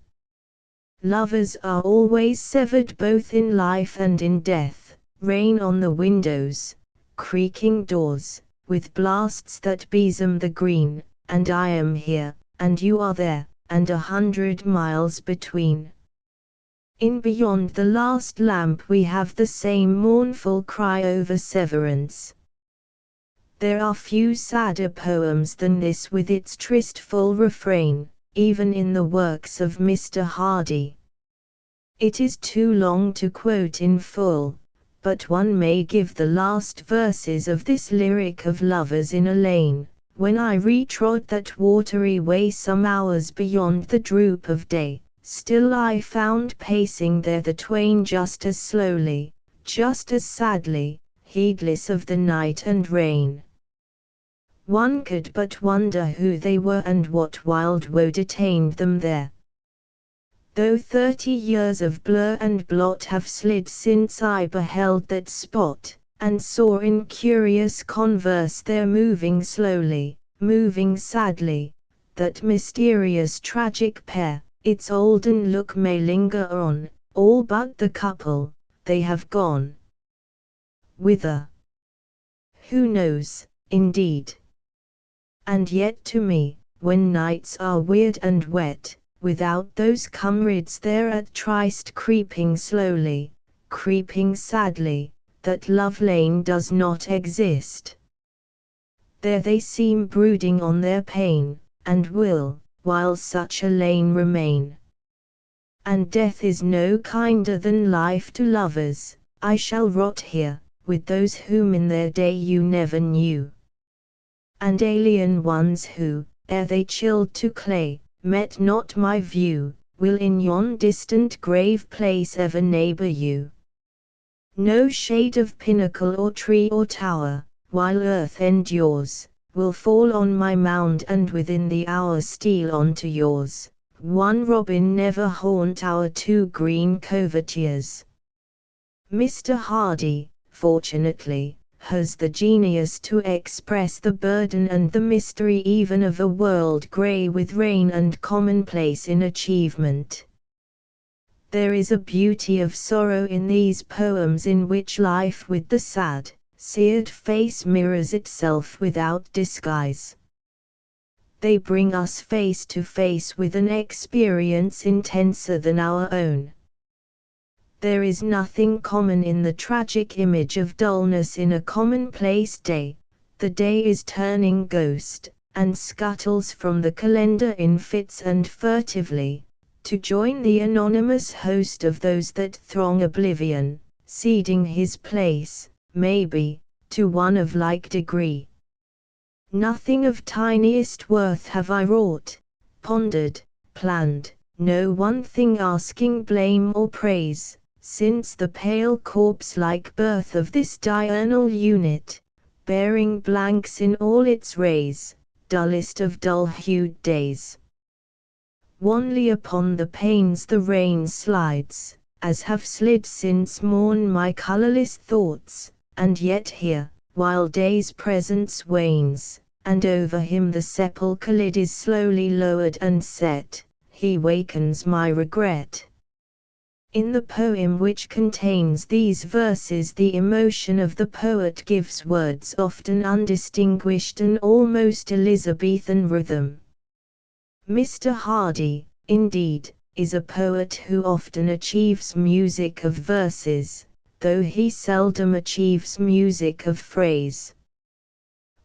Lovers are always severed both in life and in death, rain on the windows, creaking doors, with blasts that besom the green, and I am here, and you are there, and 100 miles between. In Beyond the Last Lamp we have the same mournful cry over severance. There are few sadder poems than this with its tristful refrain, even in the works of Mr. Hardy. It is too long to quote in full, but one may give the last verses of this lyric of lovers in a lane. When I retrod that watery way some hours beyond the droop of day, still I found pacing there the twain just as slowly, just as sadly, heedless of the night and rain. One could but wonder who they were and what wild woe detained them there. Though 30 years of blur and blot have slid since I beheld that spot, and saw in curious converse there moving slowly, moving sadly, that mysterious tragic pair, its olden look may linger on, all but the couple, they have gone. Whither? Who knows, indeed? And yet to me, when nights are weird and wet, without those comrades there at tryst creeping slowly, creeping sadly, that love lane does not exist. There they seem brooding on their pain, and will, while such a lane remain. And death is no kinder than life to lovers. I shall rot here, with those whom in their day you never knew. And alien ones who, ere they chilled to clay, met not my view, will in yon distant grave place ever neighbor you. No shade of pinnacle or tree or tower, while earth endures, will fall on my mound and within the hour steal on to yours. One robin never haunt our two green covertures. Mr. Hardy, fortunately, has the genius to express the burden and the mystery even of a world grey with rain and commonplace in achievement. There is a beauty of sorrow in these poems in which life with the sad, seared face mirrors itself without disguise. They bring us face to face with an experience intenser than our own. There is nothing common in the tragic image of dullness in a commonplace day. The day is turning ghost, and scuttles from the calendar in fits and furtively, to join the anonymous host of those that throng oblivion, ceding his place, maybe, to one of like degree. Nothing of tiniest worth have I wrought, pondered, planned, no one thing asking blame or praise, since the pale corpse-like birth of this diurnal unit, bearing blanks in all its rays, dullest of dull-hued days. Wanly upon the panes the rain slides, as have slid since morn my colourless thoughts, and yet here, while day's presence wanes, and over him the sepulchre lid is slowly lowered and set, he wakens my regret. In the poem which contains these verses the emotion of the poet gives words often undistinguished an almost Elizabethan rhythm. Mr. Hardy, indeed, is a poet who often achieves music of verses, though he seldom achieves music of phrase.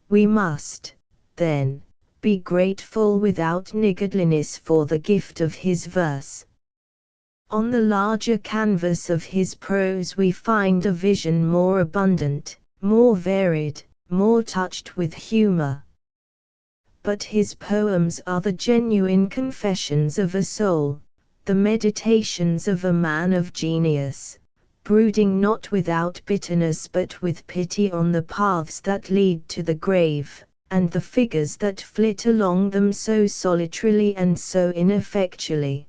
We must, then, be grateful without niggardliness for the gift of his verse. On the larger canvas of his prose we find a vision more abundant, more varied, more touched with humor. But his poems are the genuine confessions of a soul, the meditations of a man of genius, brooding not without bitterness but with pity on the paths that lead to the grave, and the figures that flit along them so solitarily and so ineffectually.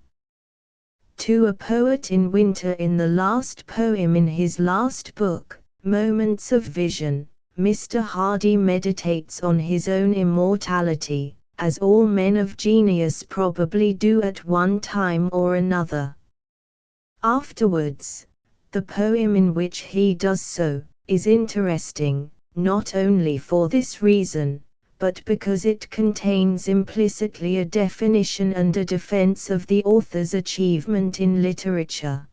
To a poet in winter, in the last poem in his last book, Moments of Vision, Mr. Hardy meditates on his own immortality, as all men of genius probably do at one time or another. Afterwards, the poem in which he does so, is interesting, not only for this reason, but because it contains implicitly a definition and a defense of the author's achievement in literature.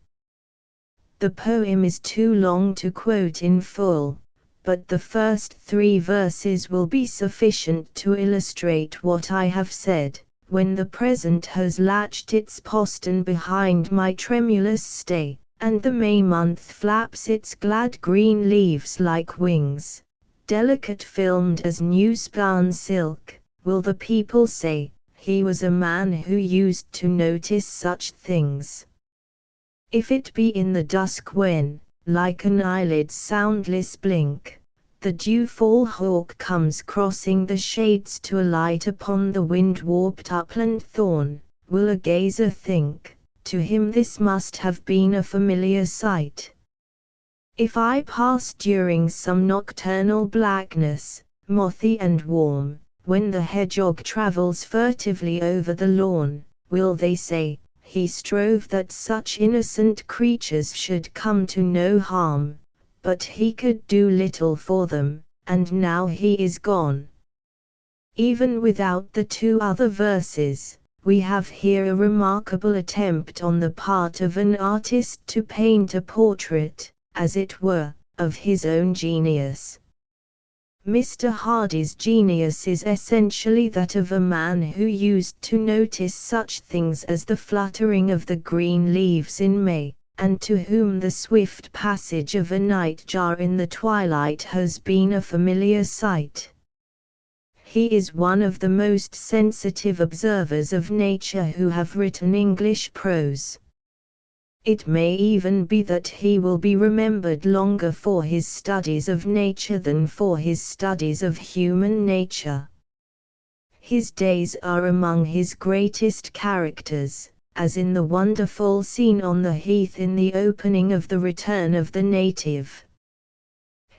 The poem is too long to quote in full, but the first 3 verses will be sufficient to illustrate what I have said, when the present has latched its postern behind my tremulous stay, and the May month flaps its glad green leaves like wings, delicate filmed as new-spun silk, will the people say, he was a man who used to notice such things. If it be in the dusk when, like an eyelid's soundless blink, the dewfall hawk comes crossing the shades to alight upon the wind-warped upland thorn, will a gazer think, to him this must have been a familiar sight. If I pass during some nocturnal blackness, mothy and warm, when the hedgehog travels furtively over the lawn, will they say, he strove that such innocent creatures should come to no harm, but he could do little for them, and now he is gone. Even without the two other verses, we have here a remarkable attempt on the part of an artist to paint a portrait, as it were, of his own genius. Mr. Hardy's genius is essentially that of a man who used to notice such things as the fluttering of the green leaves in May, and to whom the swift passage of a nightjar in the twilight has been a familiar sight. He is one of the most sensitive observers of nature who have written English prose. It may even be that he will be remembered longer for his studies of nature than for his studies of human nature. His days are among his greatest characters, as in the wonderful scene on the heath in the opening of The Return of the Native.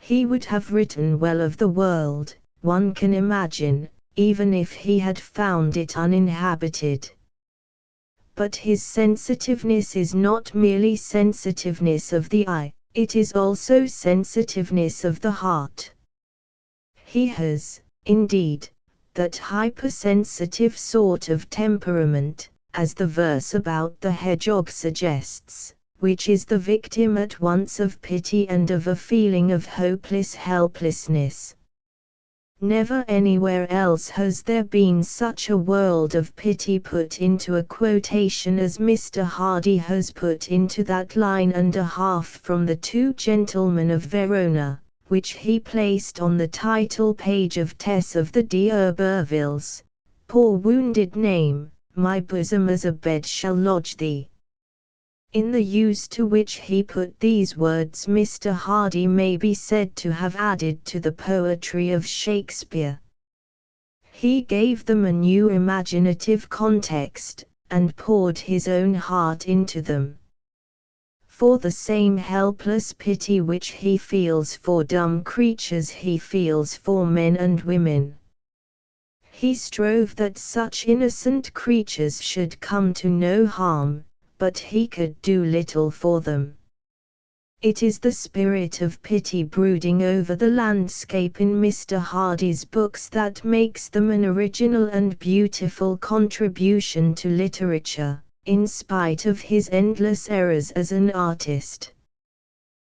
He would have written well of the world, one can imagine, even if he had found it uninhabited. But his sensitiveness is not merely sensitiveness of the eye, it is also sensitiveness of the heart. He has, indeed, that hypersensitive sort of temperament, as the verse about the hedgehog suggests, which is the victim at once of pity and of a feeling of hopeless helplessness. Never anywhere else has there been such a world of pity put into a quotation as Mr. Hardy has put into that line and a half from The Two Gentlemen of Verona, which he placed on the title page of Tess of the D'Urbervilles. Poor wounded name, my bosom as a bed shall lodge thee. In the use to which he put these words Mr. Hardy may be said to have added to the poetry of Shakespeare. He gave them a new imaginative context, and poured his own heart into them. For the same helpless pity which he feels for dumb creatures he feels for men and women. He strove that such innocent creatures should come to no harm, but he could do little for them. It is the spirit of pity brooding over the landscape in Mr. Hardy's books that makes them an original and beautiful contribution to literature, in spite of his endless errors as an artist.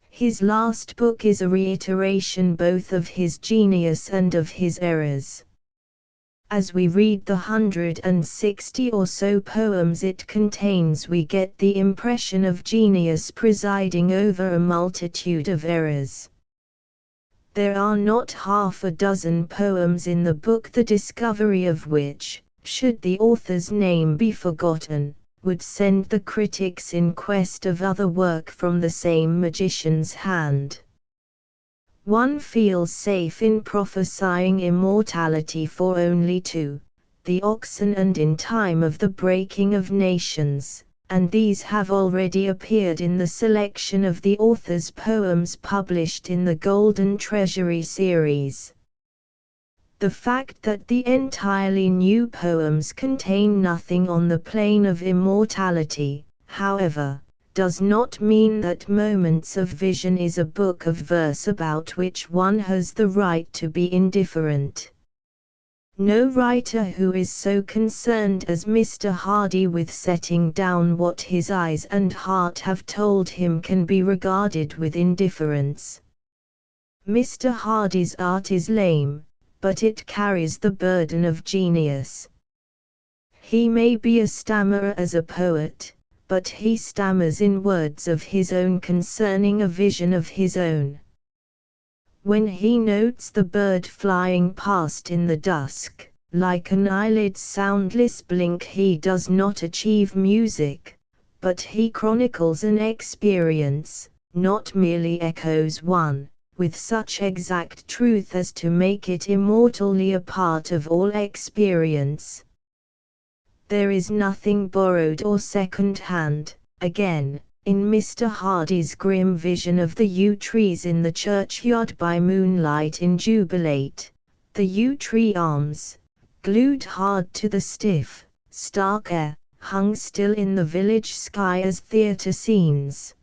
His last book is a reiteration both of his genius and of his errors. As we read the 160 or so poems it contains, we get the impression of genius presiding over a multitude of errors. There are not half a dozen poems in the book the discovery of which, should the author's name be forgotten, would send the critics in quest of other work from the same magician's hand. One feels safe in prophesying immortality for only two, the oxen and In Time of the Breaking of Nations, and these have already appeared in the selection of the author's poems published in the Golden Treasury series. The fact that the entirely new poems contain nothing on the plane of immortality, however, does not mean that Moments of Vision is a book of verse about which one has the right to be indifferent. No writer who is so concerned as Mr. Hardy with setting down what his eyes and heart have told him can be regarded with indifference. Mr. Hardy's art is lame, but it carries the burden of genius. He may be a stammerer as a poet, but he stammers in words of his own concerning a vision of his own. When he notes the bird flying past in the dusk, like an eyelid's soundless blink, he does not achieve music, but he chronicles an experience, not merely echoes one, with such exact truth as to make it immortally a part of all experience. There is nothing borrowed or second-hand. Again, in Mr. Hardy's grim vision of the yew trees in the churchyard by moonlight in Jubilate, the yew tree arms, glued hard to the stiff, stark air, hung still in the village sky as theatre scenes.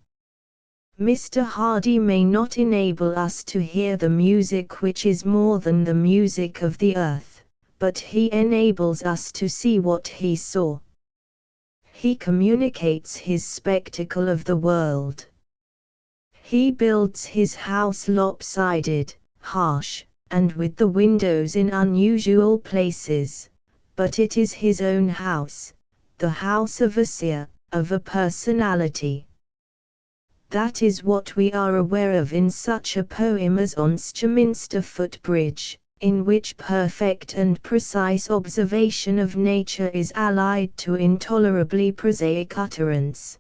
Mr. Hardy may not enable us to hear the music which is more than the music of the earth, but he enables us to see what he saw. He communicates his spectacle of the world. He builds his house lopsided, harsh, and with the windows in unusual places, but it is his own house, the house of a seer, of a personality. That is what we are aware of in such a poem as On Stminster Footbridge, in which perfect and precise observation of nature is allied to intolerably prosaic utterance.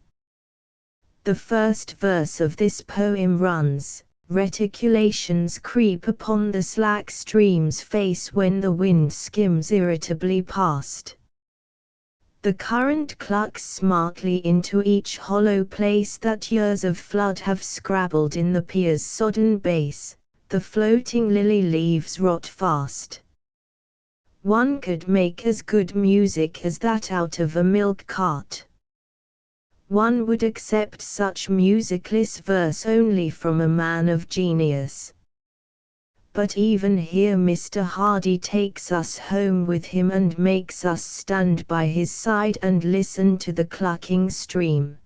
The first verse of this poem runs, "Reticulations creep upon the slack stream's face when the wind skims irritably past. The current clucks smartly into each hollow place that years of flood have scrabbled in the pier's sodden base. The floating lily leaves rot fast." One could make as good music as that out of a milk cart. One would accept such musicless verse only from a man of genius. But even here Mr. Hardy takes us home with him and makes us stand by his side and listen to the clucking stream.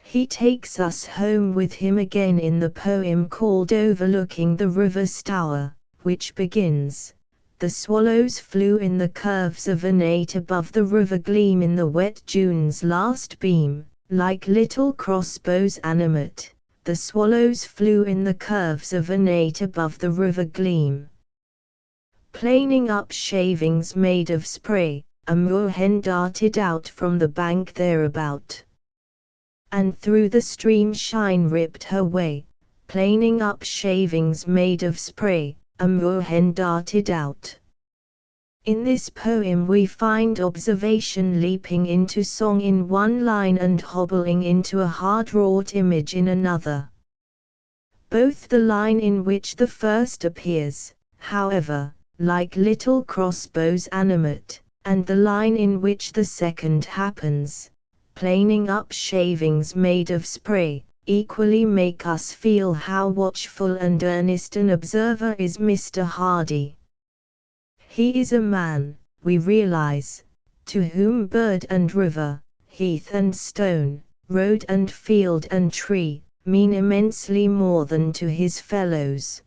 He takes us home with him again in the poem called Overlooking the River Stour, which begins, "The swallows flew in the curves of a night above the river gleam in the wet June's last beam, like little crossbows animate, the swallows flew in the curves of a night above the river gleam. Planing up shavings made of spray, a moorhen darted out from the bank thereabout. And through the stream shine ripped her way, planing up shavings made of spray, a moorhen darted out." In this poem we find observation leaping into song in one line and hobbling into a hard-wrought image in another. Both the line in which the first appears, however, like little crossbows animate, and the line in which the second happens, planing up shavings made of spray, equally make us feel how watchful and earnest an observer is Mr. Hardy. He is a man, we realize, to whom bird and river, heath and stone, road and field and tree, mean immensely more than to his fellows.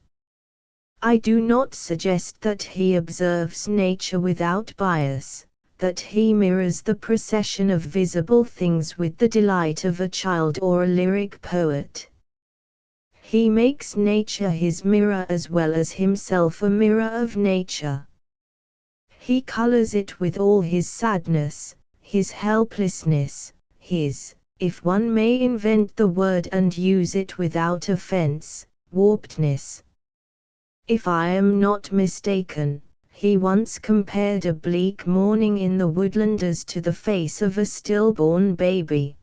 I do not suggest that he observes nature without bias, that he mirrors the procession of visible things with the delight of a child or a lyric poet. He makes nature his mirror as well as himself a mirror of nature. He colors it with all his sadness, his helplessness, his, if one may invent the word and use it without offense, warpedness. If I am not mistaken, he once compared a bleak morning in the woodlanders to the face of a stillborn baby.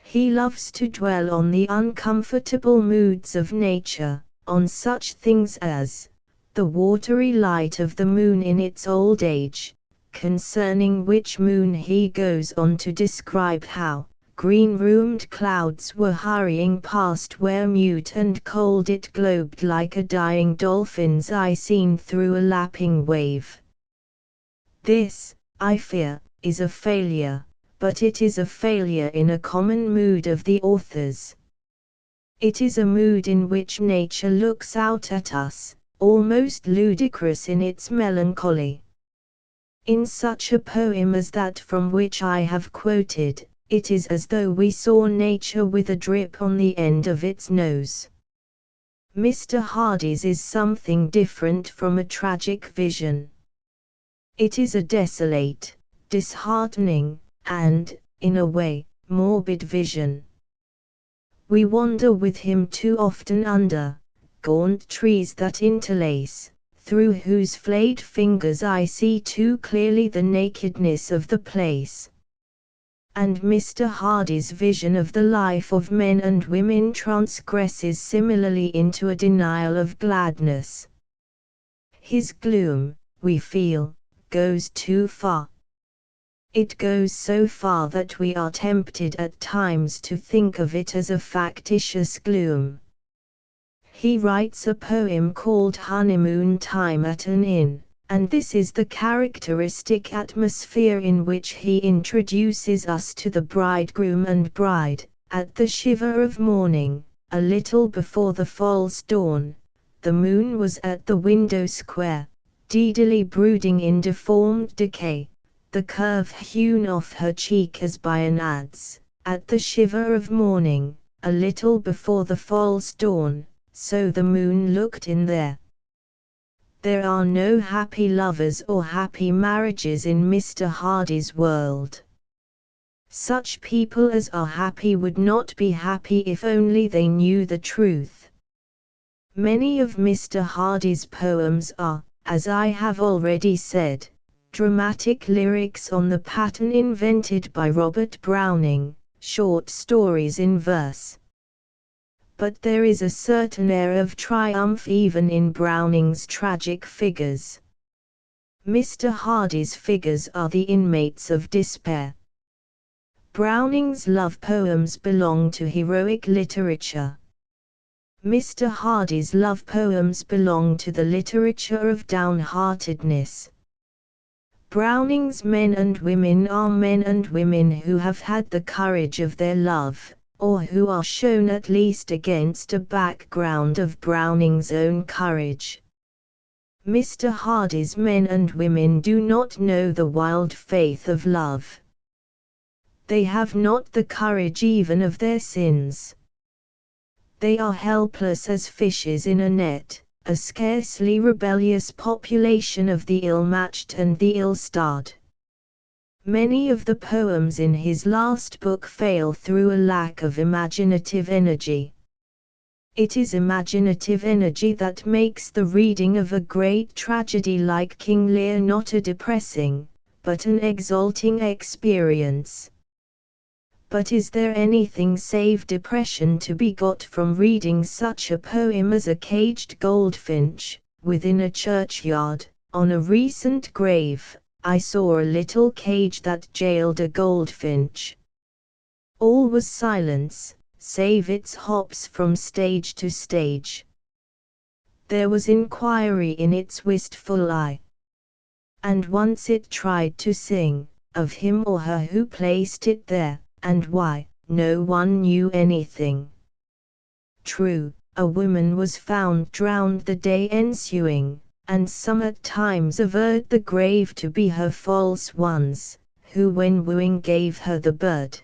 He loves to dwell on the uncomfortable moods of nature, on such things as the watery light of the moon in its old age, concerning which moon he goes on to describe how green-roomed clouds were hurrying past where mute and cold it globed like a dying dolphin's eye seen through a lapping wave. This, I fear, is a failure, but it is a failure in a common mood of the author's. It is a mood in which nature looks out at us, almost ludicrous in its melancholy. In such a poem as that from which I have quoted, it is as though we saw nature with a drip on the end of its nose. Mr. Hardy's is something different from a tragic vision. It is a desolate, disheartening, and, in a way, morbid vision. We wander with him too often under gaunt trees that interlace, through whose flayed fingers I see too clearly the nakedness of the place. And Mr. Hardy's vision of the life of men and women transgresses similarly into a denial of gladness. His gloom, we feel, goes too far. It goes so far that we are tempted at times to think of it as a factitious gloom. He writes a poem called Honeymoon Time at an Inn, and this is the characteristic atmosphere in which he introduces us to the bridegroom and bride. At the shiver of morning, a little before the false dawn, the moon was at the window square, deedily brooding in deformed decay, the curve hewn off her cheek as by an adze. At the shiver of morning, a little before the false dawn, so the moon looked in there. There are no happy lovers or happy marriages in Mr. Hardy's world. Such people as are happy would not be happy if only they knew the truth. Many of Mr. Hardy's poems are, as I have already said, dramatic lyrics on the pattern invented by Robert Browning, short stories in verse. But there is a certain air of triumph even in Browning's tragic figures. Mr. Hardy's figures are the inmates of despair. Browning's love poems belong to heroic literature. Mr. Hardy's love poems belong to the literature of downheartedness. Browning's men and women are men and women who have had the courage of their love, or who are shown at least against a background of Browning's own courage. Mr. Hardy's men and women do not know the wild faith of love. They have not the courage even of their sins. They are helpless as fishes in a net, a scarcely rebellious population of the ill-matched and the ill-starred. Many of the poems in his last book fail through a lack of imaginative energy. It is imaginative energy that makes the reading of a great tragedy like King Lear not a depressing, but an exalting experience. But is there anything save depression to be got from reading such a poem as A Caged Goldfinch? Within a churchyard, on a recent grave, I saw a little cage that jailed a goldfinch. All was silence, save its hops from stage to stage. There was inquiry in its wistful eye. And once it tried to sing, of him or her who placed it there, and why, no one knew anything. True, a woman was found drowned the day ensuing, and some at times averred the grave to be her false ones, who when wooing gave her the bird.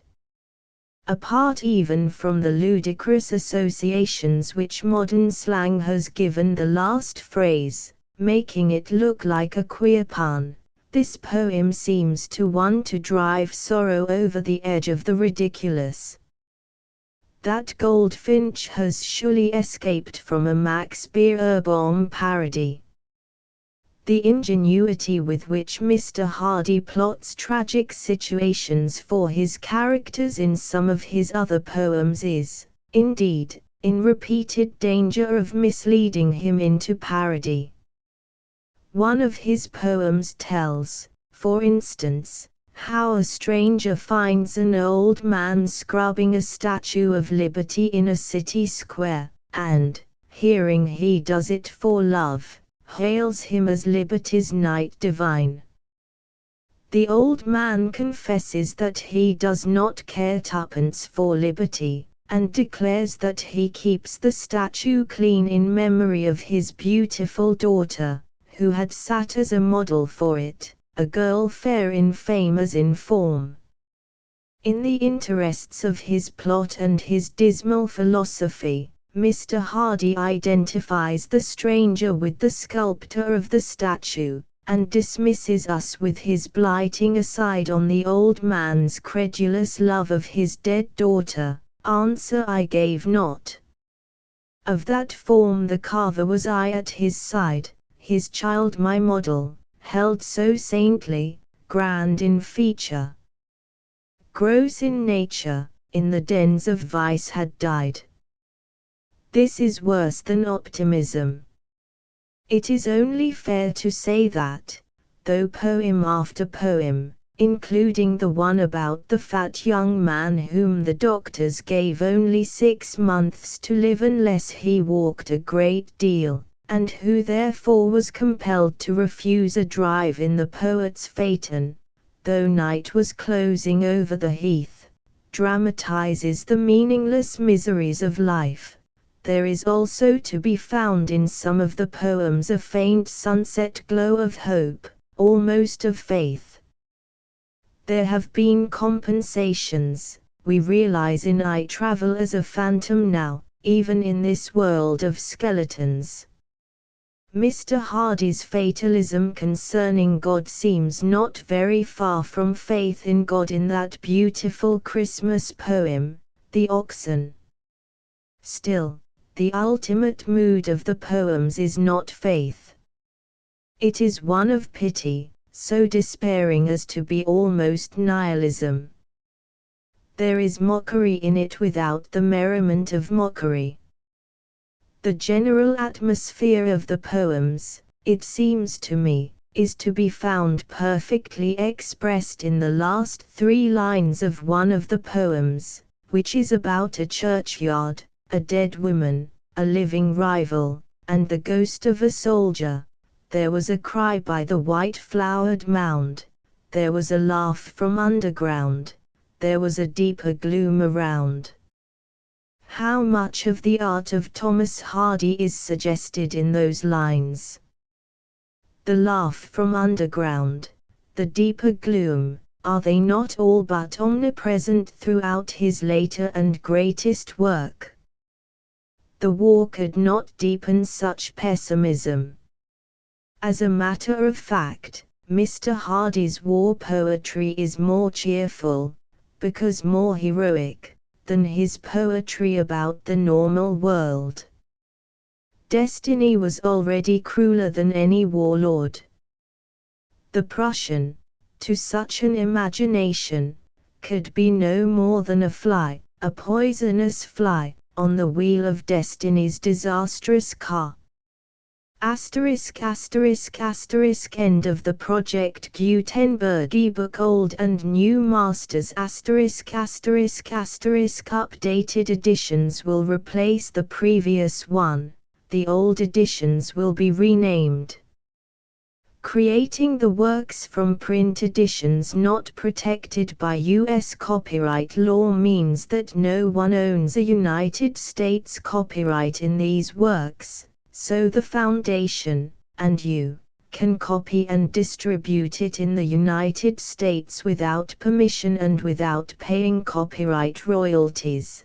Apart even from the ludicrous associations which modern slang has given the last phrase, making it look like a queer pun, this poem seems to one to drive sorrow over the edge of the ridiculous. That goldfinch has surely escaped from a Max Beerbohm parody. The ingenuity with which Mr. Hardy plots tragic situations for his characters in some of his other poems is, indeed, in repeated danger of misleading him into parody. One of his poems tells, for instance, how a stranger finds an old man scrubbing a Statue of Liberty in a city square, and, hearing he does it for love, hails him as Liberty's knight divine. The old man confesses that he does not care twopence for liberty, and declares that he keeps the statue clean in memory of his beautiful daughter, who had sat as a model for it, a girl fair in fame as in form. In the interests of his plot and his dismal philosophy, Mr. Hardy identifies the stranger with the sculptor of the statue, and dismisses us with his blighting aside on the old man's credulous love of his dead daughter. Answer I gave not. Of that form the carver was I at his side, his child my model, held so saintly, grand in feature, gross in nature, in the dens of vice had died. This is worse than optimism. It is only fair to say that, though poem after poem, including the one about the fat young man whom the doctors gave only 6 months to live unless he walked a great deal, and who therefore was compelled to refuse a drive in the poet's phaeton, though night was closing over the heath, dramatizes the meaningless miseries of life. There is also to be found in some of the poems a faint sunset glow of hope, almost of faith. There have been compensations, we realize in I travel as a phantom now, even in this world of skeletons. Mr. Hardy's fatalism concerning God seems not very far from faith in God in that beautiful Christmas poem, The Oxen. Still, the ultimate mood of the poems is not faith. It is one of pity, so despairing as to be almost nihilism. There is mockery in it without the merriment of mockery. The general atmosphere of the poems, it seems to me, is to be found perfectly expressed in the last 3 lines of one of the poems, which is about a churchyard, a dead woman, a living rival, and the ghost of a soldier. There was a cry by the white-flowered mound, there was a laugh from underground, there was a deeper gloom around. How much of the art of Thomas Hardy is suggested in those lines? The laugh from underground, the deeper gloom, are they not all but omnipresent throughout his later and greatest work? The war could not deepen such pessimism. As a matter of fact, Mr. Hardy's war poetry is more cheerful, because more heroic, than his poetry about the normal world. Destiny was already crueler than any warlord. The Prussian, to such an imagination, could be no more than a fly, a poisonous fly, on the wheel of destiny's disastrous car. Asterisk asterisk asterisk end of the Project Gutenberg ebook Old and New Masters asterisk asterisk asterisk updated editions will replace the previous one, the old editions will be renamed. Creating the works from print editions not protected by U.S. copyright law means that no one owns a United States copyright in these works, so the Foundation, and you, can copy and distribute it in the United States without permission and without paying copyright royalties.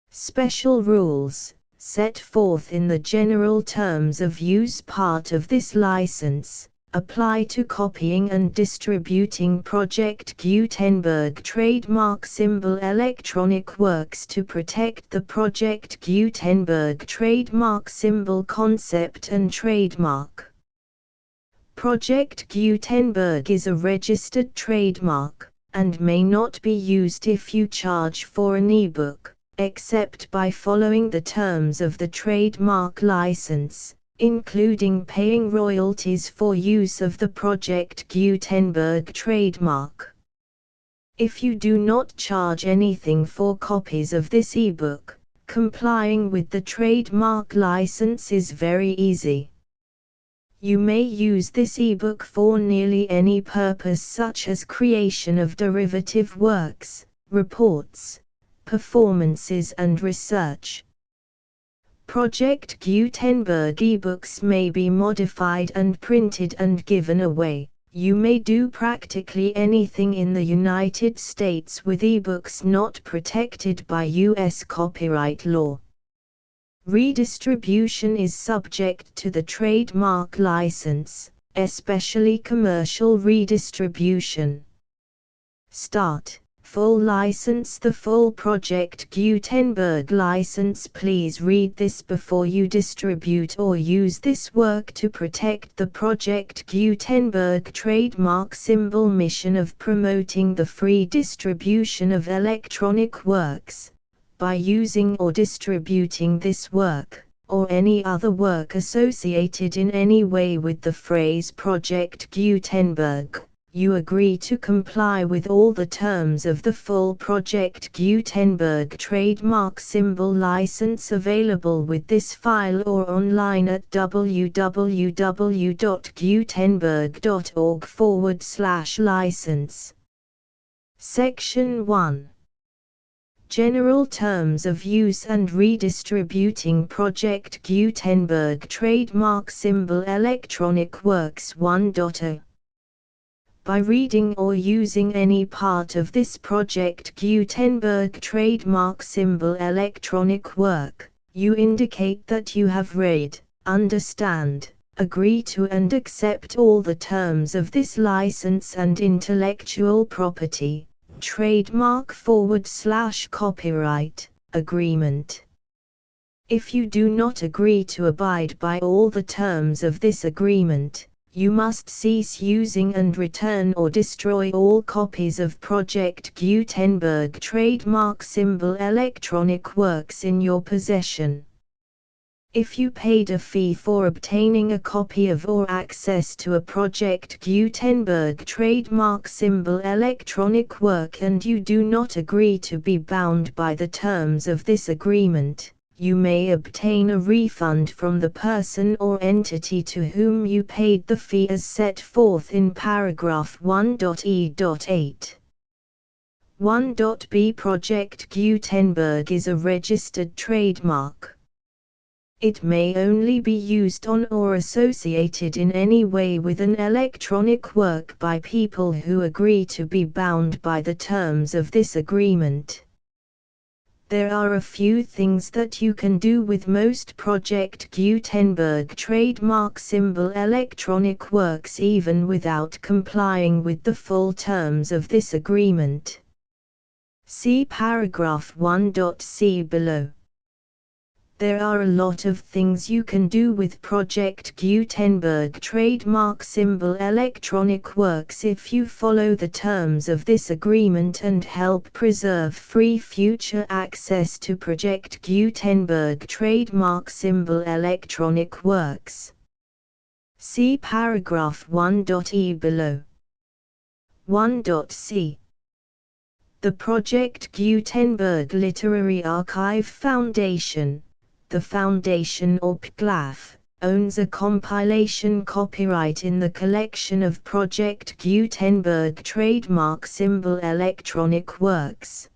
Special rules, set forth in the general terms of use part of this license, apply to copying and distributing Project Gutenberg trademark symbol electronic works to protect the Project Gutenberg trademark symbol concept and trademark. Project Gutenberg is a registered trademark, and may not be used if you charge for an ebook, except by following the terms of the trademark license, including paying royalties for use of the Project Gutenberg trademark. If you do not charge anything for copies of this ebook, complying with the trademark license is very easy. You may use this ebook for nearly any purpose such as creation of derivative works, reports, performances and research. Project Gutenberg ebooks may be modified and printed and given away, You may do practically anything in the United States with ebooks not protected by U.S. copyright law. Redistribution is subject to the trademark license, especially commercial redistribution. Start. Full license. The full Project Gutenberg license. Please read this before you distribute or use this work to protect the Project Gutenberg trademark symbol mission of promoting the free distribution of electronic works. By using or distributing this work, or any other work associated in any way with the phrase Project Gutenberg, you agree to comply with all the terms of the full Project Gutenberg trademark symbol license available with this file or online at www.gutenberg.org/license. Section 1. General Terms of Use and Redistributing Project Gutenberg Trademark Symbol Electronic Works 1.0. By reading or using any part of this Project Gutenberg trademark symbol electronic work, you indicate that you have read, understand, agree to and accept all the terms of this license and intellectual property, trademark/copyright, agreement. If you do not agree to abide by all the terms of this agreement, you must cease using and return or destroy all copies of Project Gutenberg trademark symbol electronic works in your possession. If you paid a fee for obtaining a copy of or access to a Project Gutenberg trademark symbol electronic work and you do not agree to be bound by the terms of this agreement, you may obtain a refund from the person or entity to whom you paid the fee as set forth in paragraph 1.e.8. 1.b Project Gutenberg is a registered trademark. It may only be used on or associated in any way with an electronic work by people who agree to be bound by the terms of this agreement. There are a few things that you can do with most Project Gutenberg trademark symbol electronic works even without complying with the full terms of this agreement. See paragraph 1.c below. There are a lot of things you can do with Project Gutenberg trademark symbol electronic works if you follow the terms of this agreement and help preserve free future access to Project Gutenberg trademark symbol electronic works. See paragraph 1.e below. 1.c. The Project Gutenberg Literary Archive Foundation, the Foundation or PGLAF, owns a compilation copyright in the collection of Project Gutenberg trademark symbol electronic works.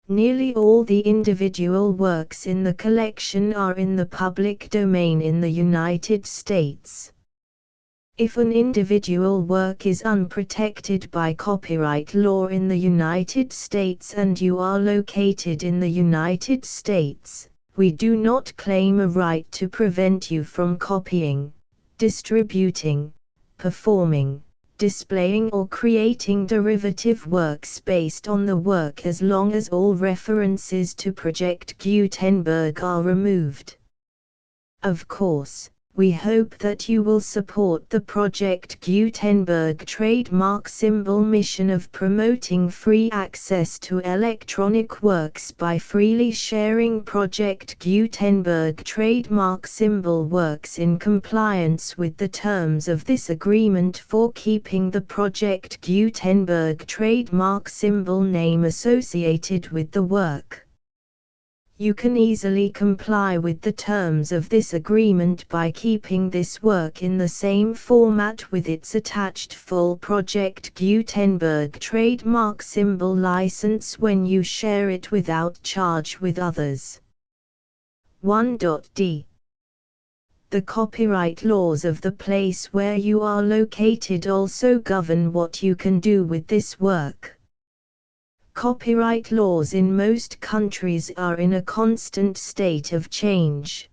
Nearly all the individual works in the collection are in the public domain in the United States. If an individual work is unprotected by copyright law in the United States and you are located in the United States, we do not claim a right to prevent you from copying, distributing, performing, displaying or creating derivative works based on the work as long as all references to Project Gutenberg are removed. Of course, we hope that you will support the Project Gutenberg trademark symbol mission of promoting free access to electronic works by freely sharing Project Gutenberg trademark symbol works in compliance with the terms of this agreement for keeping the Project Gutenberg trademark symbol name associated with the work. You can easily comply with the terms of this agreement by keeping this work in the same format with its attached full Project Gutenberg trademark symbol license when you share it without charge with others. 1.d. The copyright laws of the place where you are located also govern what you can do with this work. Copyright laws in most countries are in a constant state of change.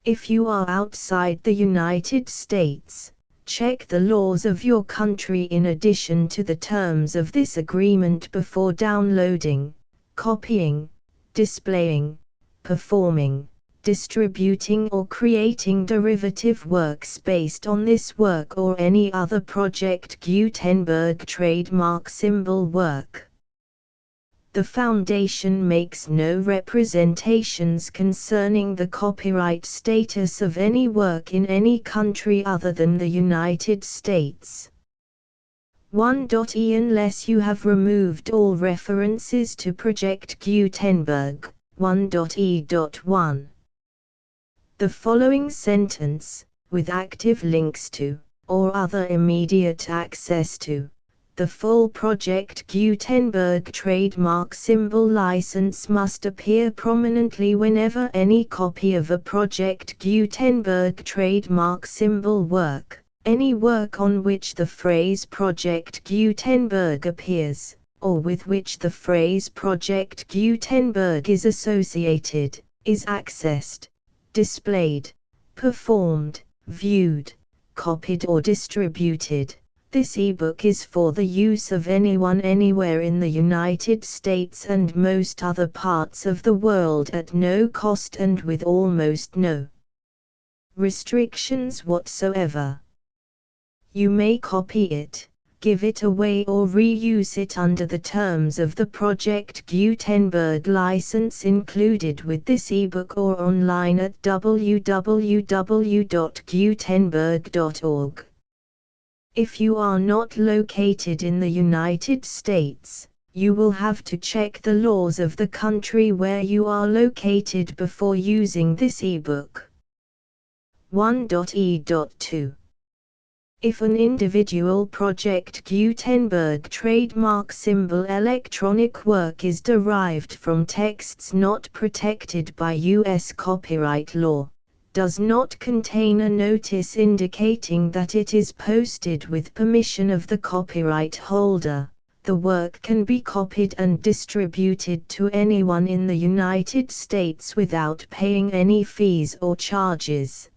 If you are outside the United States, check the laws of your country in addition to the terms of this agreement before downloading, copying, displaying, performing, distributing or creating derivative works based on this work or any other Project Gutenberg trademark symbol work. The Foundation makes no representations concerning the copyright status of any work in any country other than the United States. 1.e Unless you have removed all references to Project Gutenberg, 1.e.1. The following sentence, with active links to, or other immediate access to, the full Project Gutenberg trademark symbol license must appear prominently whenever any copy of a Project Gutenberg trademark symbol work, any work on which the phrase Project Gutenberg appears, or with which the phrase Project Gutenberg is associated, is accessed, displayed, performed, viewed, copied or distributed. This ebook is for the use of anyone anywhere in the United States and most other parts of the world at no cost and with almost no restrictions whatsoever. You may copy it, give it away or reuse it under the terms of the Project Gutenberg license included with this ebook or online at www.gutenberg.org. If you are not located in the United States, you will have to check the laws of the country where you are located before using this ebook. 1.e.2. If an individual Project Gutenberg trademark symbol electronic work is derived from texts not protected by U.S. copyright law, does not contain a notice indicating that it is posted with permission of the copyright holder, the work can be copied and distributed to anyone in the United States without paying any fees or charges.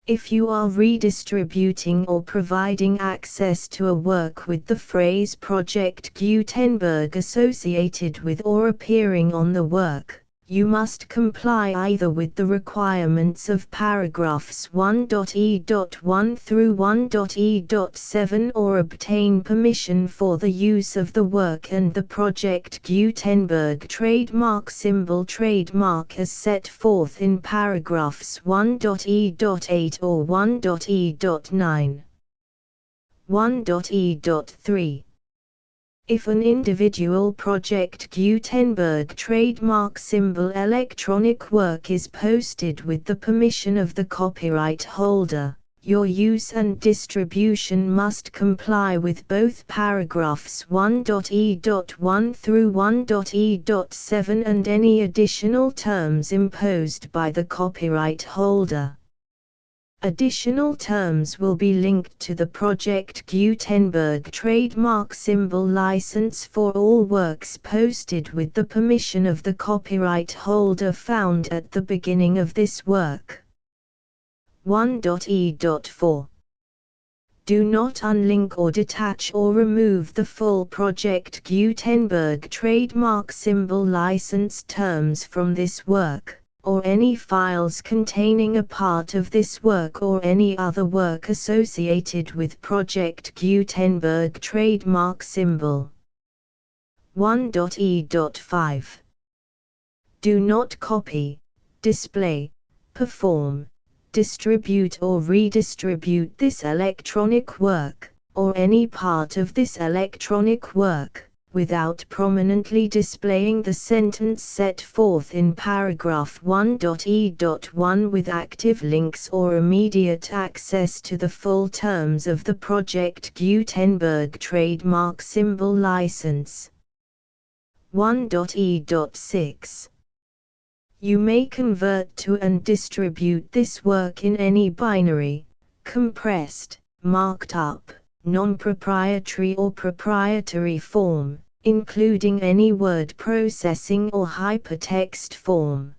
If you are redistributing or providing access to a work with the phrase Project Gutenberg associated with or appearing on the work, you must comply either with the requirements of paragraphs 1.e.1 through 1.e.7 or obtain permission for the use of the work and the Project Gutenberg trademark symbol trademark as set forth in paragraphs 1.e.8 or 1.e.9. 1.e.3. If an individual Project Gutenberg trademark symbol electronic work is posted with the permission of the copyright holder, your use and distribution must comply with both paragraphs 1.e.1 through 1.e.7 and any additional terms imposed by the copyright holder. Additional terms will be linked to the Project Gutenberg trademark symbol license for all works posted with the permission of the copyright holder found at the beginning of this work. 1.e.4. Do not unlink or detach or remove the full Project Gutenberg trademark symbol license terms from this work, or any files containing a part of this work or any other work associated with Project Gutenberg trademark symbol. 1.e.5. Do not copy, display, perform, distribute or redistribute this electronic work, or any part of this electronic work, without prominently displaying the sentence set forth in paragraph 1.e.1 with active links or immediate access to the full terms of the Project Gutenberg trademark symbol license. 1.e.6. You may convert to and distribute this work in any binary, compressed, marked up, non-proprietary or proprietary form, including any word processing or hypertext form.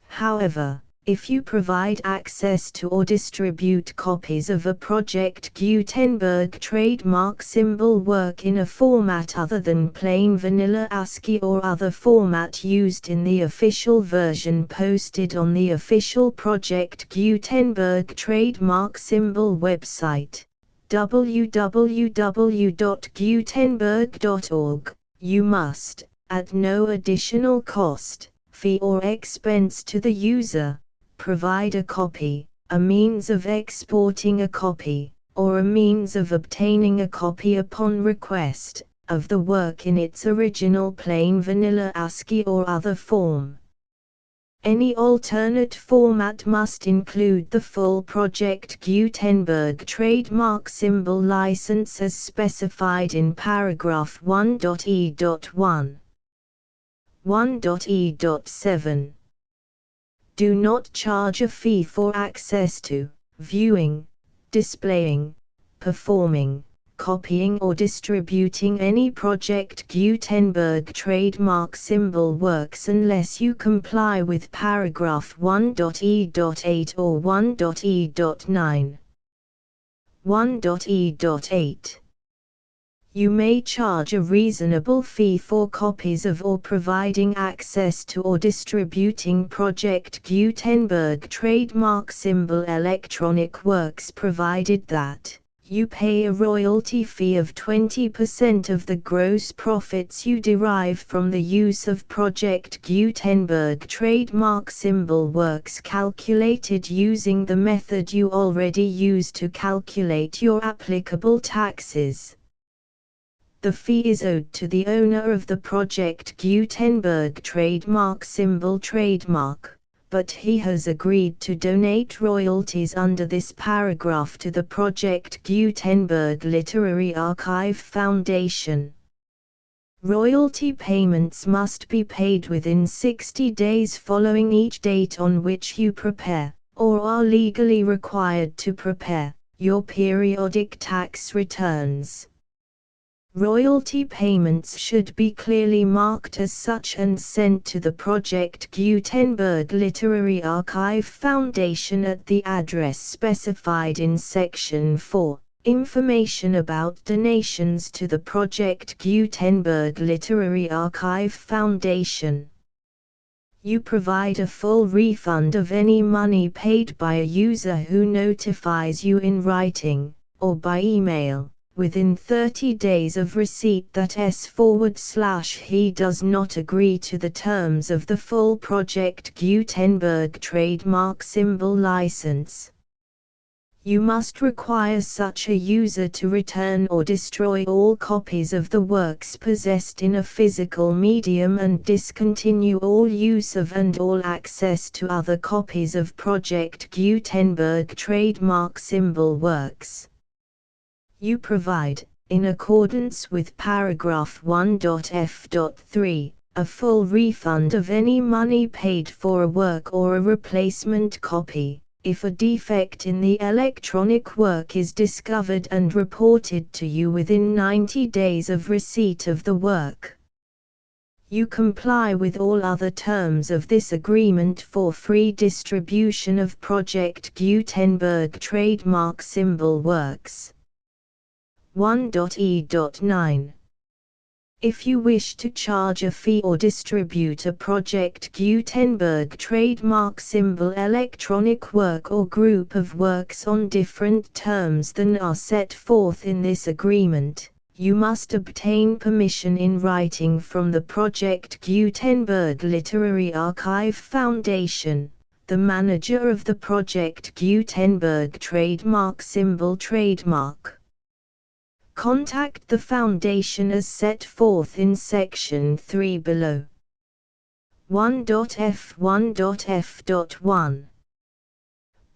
However, if you provide access to or distribute copies of a Project Gutenberg trademark symbol work in a format other than plain vanilla ASCII or other format used in the official version posted on the official Project Gutenberg trademark symbol website, www.gutenberg.org, you must, at no additional cost, fee or expense to the user, provide a copy, a means of exporting a copy, or a means of obtaining a copy upon request, of the work in its original plain vanilla ASCII or other form. Any alternate format must include the full Project Gutenberg trademark symbol license as specified in paragraph 1.e.1. 1.e.7. Do not charge a fee for access to, viewing, displaying, performing, copying or distributing any Project Gutenberg trademark symbol works unless you comply with paragraph 1.e.8 or 1.e.9. 1.e.8. You may charge a reasonable fee for copies of or providing access to or distributing Project Gutenberg trademark symbol electronic works provided that you pay a royalty fee of 20% of the gross profits you derive from the use of Project Gutenberg trademark symbol works calculated using the method you already use to calculate your applicable taxes. The fee is owed to the owner of the Project Gutenberg trademark symbol trademark, but he has agreed to donate royalties under this paragraph to the Project Gutenberg Literary Archive Foundation. Royalty payments must be paid within 60 days following each date on which you prepare, or are legally required to prepare, your periodic tax returns. Royalty payments should be clearly marked as such and sent to the Project Gutenberg Literary Archive Foundation at the address specified in Section 4, Information about donations to the Project Gutenberg Literary Archive Foundation. You provide a full refund of any money paid by a user who notifies you in writing, or by email, within 30 days of receipt that he does not agree to the terms of the full Project Gutenberg trademark symbol license. You must require such a user to return or destroy all copies of the works possessed in a physical medium and discontinue all use of and all access to other copies of Project Gutenberg trademark symbol works. You provide, in accordance with paragraph 1.f.3, a full refund of any money paid for a work or a replacement copy, if a defect in the electronic work is discovered and reported to you within 90 days of receipt of the work. You comply with all other terms of this agreement for free distribution of Project Gutenberg trademark symbol works. 1.e.9. If you wish to charge a fee or distribute a Project Gutenberg trademark symbol electronic work or group of works on different terms than are set forth in this agreement, you must obtain permission in writing from the Project Gutenberg Literary Archive Foundation, the manager of the Project Gutenberg trademark symbol trademark. Contact the Foundation as set forth in Section 3 below. 1.f1.f.1.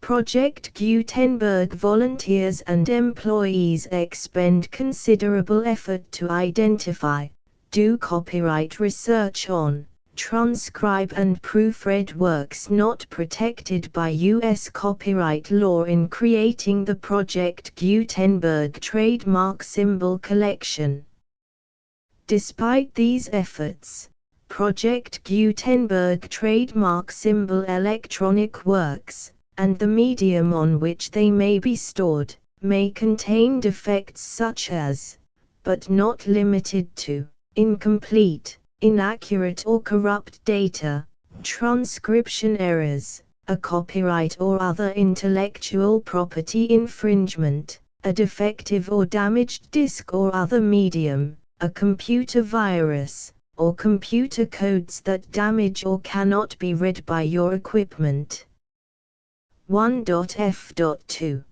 Project Gutenberg volunteers and employees expend considerable effort to identify, do copyright research on, transcribe and proofread works not protected by U.S. copyright law in creating the Project Gutenberg trademark symbol collection. Despite these efforts, Project Gutenberg trademark symbol electronic works, and the medium on which they may be stored, may contain defects such as, but not limited to, incomplete, inaccurate or corrupt data, transcription errors, a copyright or other intellectual property infringement, a defective or damaged disk or other medium, a computer virus, or computer codes that damage or cannot be read by your equipment. 1.f.2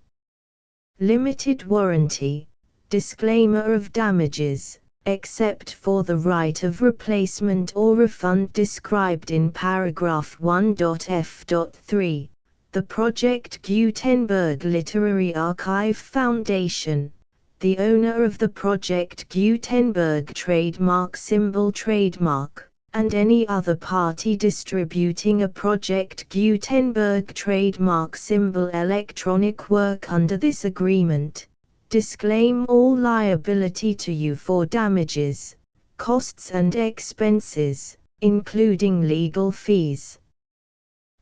Limited warranty, disclaimer of damages, except for the right of replacement or refund described in paragraph 1.f.3, the Project Gutenberg Literary Archive Foundation, the owner of the Project Gutenberg trademark symbol trademark, and any other party distributing a Project Gutenberg trademark symbol electronic work under this agreement, disclaim all liability to you for damages, costs and expenses, including legal fees.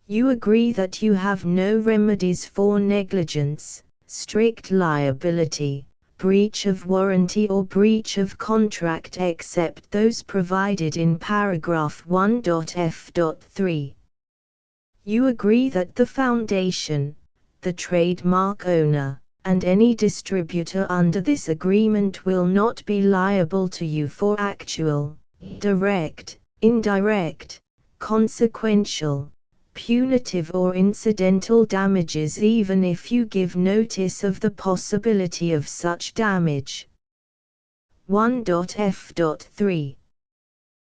You agree that you have no remedies for negligence, strict liability, breach of warranty or breach of contract except those provided in paragraph 1.f.3. You agree that the Foundation, the trademark owner, and any distributor under this agreement will not be liable to you for actual, direct, indirect, consequential, punitive or incidental damages even if you give notice of the possibility of such damage. 1.f.3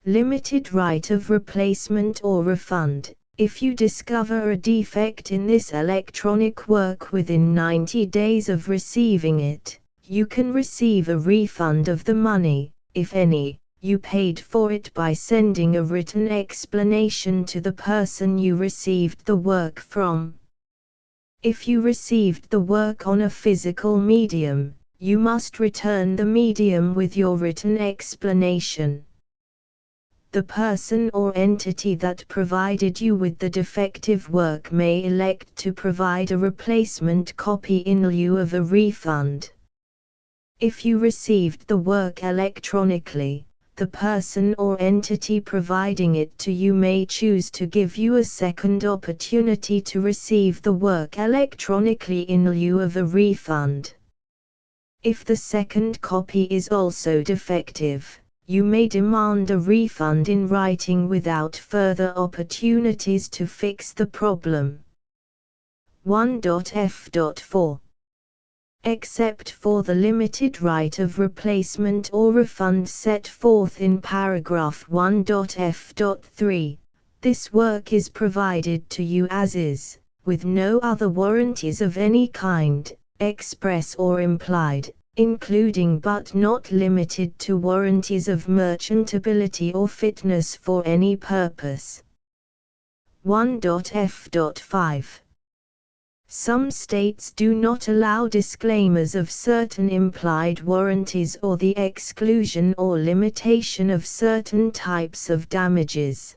Limited right of replacement or refund. If you discover a defect in this electronic work within 90 days of receiving it, you can receive a refund of the money, if any, you paid for it by sending a written explanation to the person you received the work from. If you received the work on a physical medium, you must return the medium with your written explanation. The person or entity that provided you with the defective work may elect to provide a replacement copy in lieu of a refund. If you received the work electronically, the person or entity providing it to you may choose to give you a second opportunity to receive the work electronically in lieu of a refund. If the second copy is also defective, you may demand a refund in writing without further opportunities to fix the problem. 1.f.4 Except for the limited right of replacement or refund set forth in paragraph 1.f.3, this work is provided to you as is, with no other warranties of any kind, express or implied, including but not limited to warranties of merchantability or fitness for any purpose. 1.f.5 Some states do not allow disclaimers of certain implied warranties or the exclusion or limitation of certain types of damages.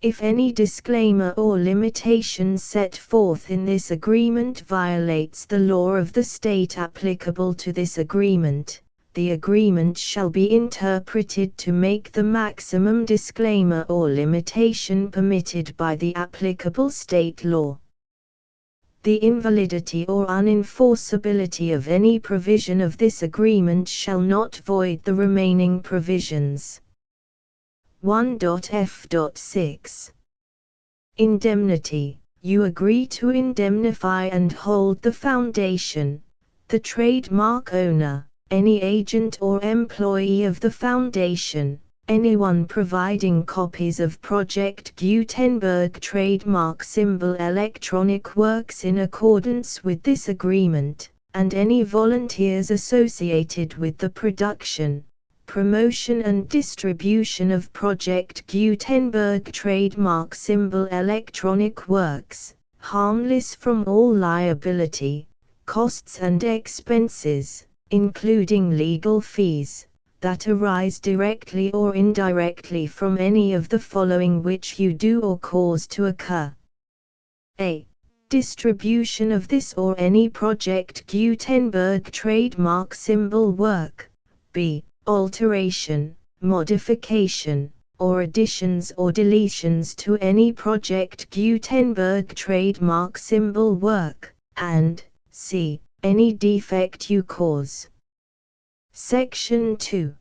If any disclaimer or limitation set forth in this agreement violates the law of the state applicable to this agreement, the agreement shall be interpreted to make the maximum disclaimer or limitation permitted by the applicable state law. The invalidity or unenforceability of any provision of this agreement shall not void the remaining provisions. 1.f.6 Indemnity. You agree to indemnify and hold the Foundation, the trademark owner, any agent or employee of the Foundation, anyone providing copies of Project Gutenberg trademark symbol electronic works in accordance with this agreement, and any volunteers associated with the production, promotion and distribution of Project Gutenberg trademark symbol electronic works, harmless from all liability, costs and expenses, including legal fees, that arise directly or indirectly from any of the following which you do or cause to occur. A. Distribution of this or any Project Gutenberg trademark symbol work. B. Alteration, modification, or additions or deletions to any Project Gutenberg trademark symbol work, and C. Any defect you cause. Section 2.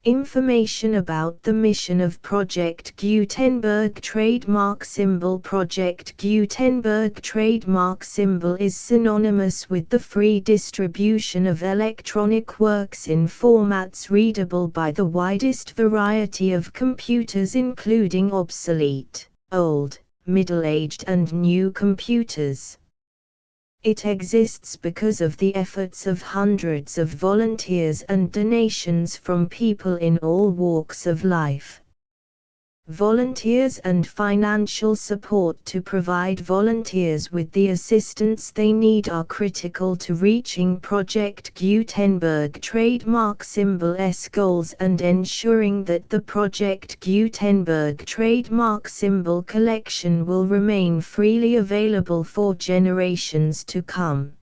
Information about the mission of Project Gutenberg trademark symbol. Project Gutenberg trademark symbol is synonymous with the free distribution of electronic works in formats readable by the widest variety of computers, including obsolete, old, middle-aged and new computers. It exists because of the efforts of hundreds of volunteers and donations from people in all walks of life. Volunteers and financial support to provide volunteers with the assistance they need are critical to reaching Project Gutenberg trademark symbol's goals and ensuring that the Project Gutenberg trademark symbol collection will remain freely available for generations to come.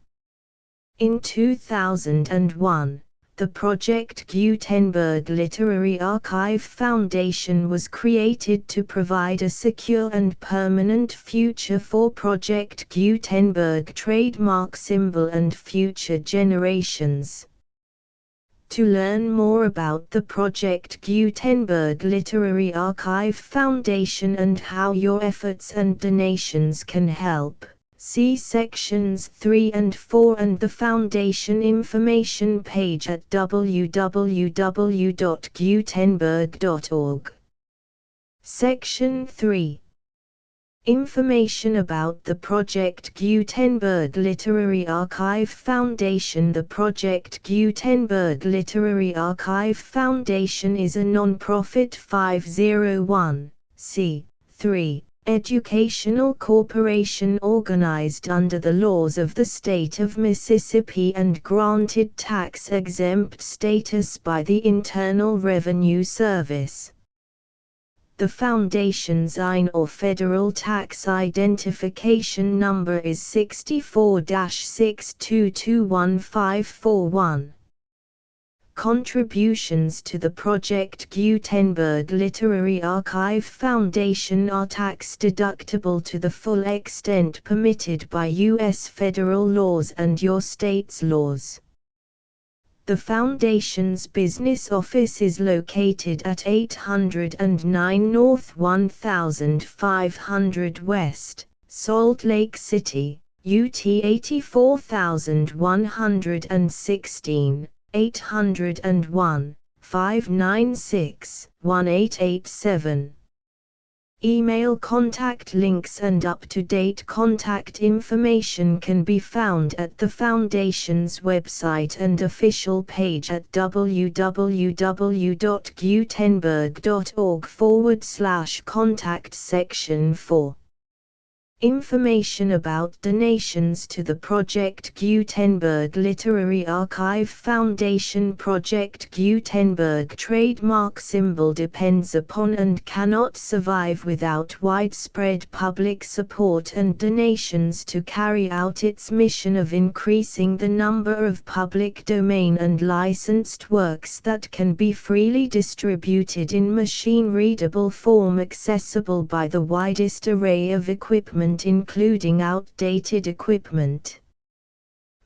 In 2001, the Project Gutenberg Literary Archive Foundation was created to provide a secure and permanent future for Project Gutenberg trademark symbol and future generations. To learn more about the Project Gutenberg Literary Archive Foundation and how your efforts and donations can help, see sections 3 and 4 and the Foundation information page at www.gutenberg.org. Section 3. Information about the Project Gutenberg Literary Archive Foundation. The Project Gutenberg Literary Archive Foundation is a non-profit 501(c)(3) educational corporation organized under the laws of the state of Mississippi and granted tax-exempt status by the Internal Revenue Service. The Foundation's IN or Federal Tax Identification Number is 64-6221541. Contributions to the Project Gutenberg Literary Archive Foundation are tax-deductible to the full extent permitted by U.S. federal laws and your state's laws. The Foundation's business office is located at 809 North 1500 West, Salt Lake City, UT 84116, 801-596-1887. Email contact links and up-to-date contact information can be found at the Foundation's website and official page at www.gutenberg.org/contact section 4. Information about donations to the Project Gutenberg Literary Archive Foundation. Project Gutenberg trademark symbol depends upon and cannot survive without widespread public support and donations to carry out its mission of increasing the number of public domain and licensed works that can be freely distributed in machine-readable form accessible by the widest array of equipment, including outdated equipment.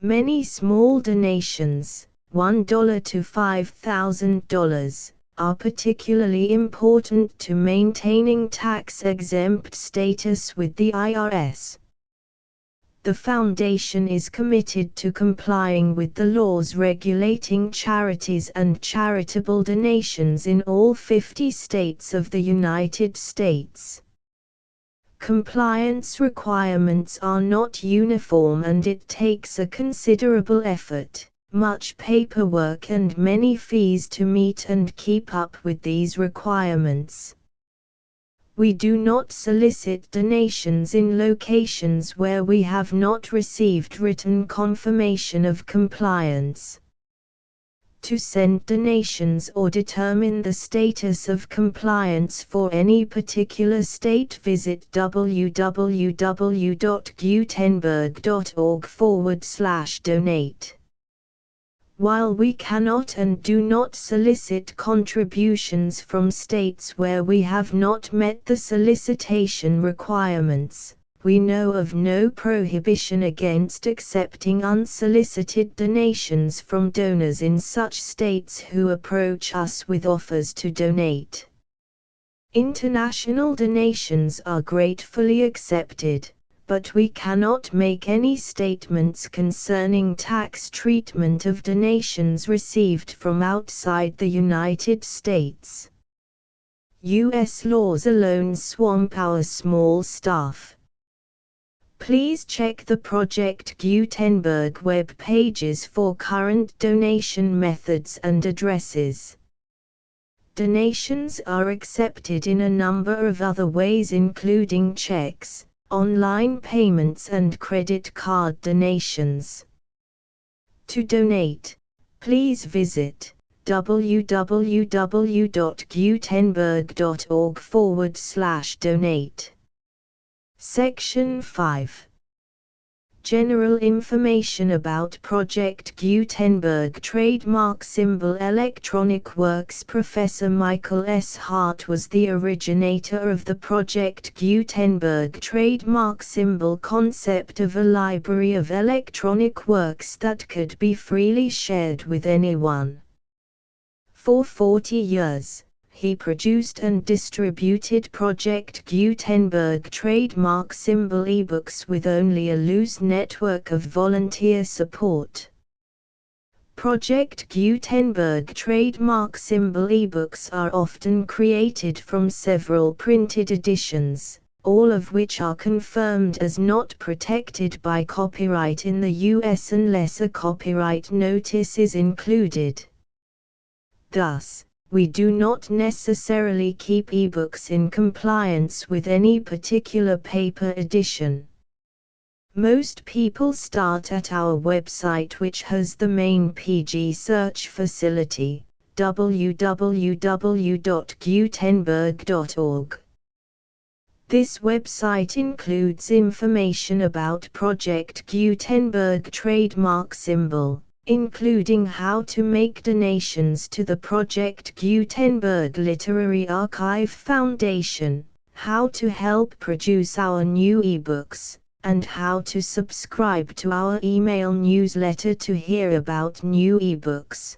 Many small donations, $1 to $5,000, are particularly important to maintaining tax-exempt status with the IRS. The Foundation is committed to complying with the laws regulating charities and charitable donations in all 50 states of the United States. Compliance requirements are not uniform and it takes a considerable effort, much paperwork and many fees to meet and keep up with these requirements. We do not solicit donations in locations where we have not received written confirmation of compliance. To send donations or determine the status of compliance for any particular state, visit www.gutenberg.org/donate. While we cannot and do not solicit contributions from states where we have not met the solicitation requirements, we know of no prohibition against accepting unsolicited donations from donors in such states who approach us with offers to donate. International donations are gratefully accepted, but we cannot make any statements concerning tax treatment of donations received from outside the United States. U.S. laws alone swamp our small staff. Please check the Project Gutenberg web pages for current donation methods and addresses. Donations are accepted in a number of other ways, including checks, online payments and credit card donations. To donate, please visit www.gutenberg.org/donate. Section 5. General information about Project Gutenberg Trademark Symbol Electronic Works. Professor Michael S. Hart was the originator of the Project Gutenberg trademark symbol concept of a library of electronic works that could be freely shared with anyone. For 40 years, he produced and distributed Project Gutenberg trademark symbol ebooks with only a loose network of volunteer support. Project Gutenberg trademark symbol ebooks are often created from several printed editions, all of which are confirmed as not protected by copyright in the US unless a copyright notice is included. Thus, we do not necessarily keep ebooks in compliance with any particular paper edition. Most people start at our website, which has the main PG search facility, www.gutenberg.org. This website includes information about Project Gutenberg trademark symbol, including how to make donations to the Project Gutenberg Literary Archive Foundation, how to help produce our new ebooks, and how to subscribe to our email newsletter to hear about new ebooks.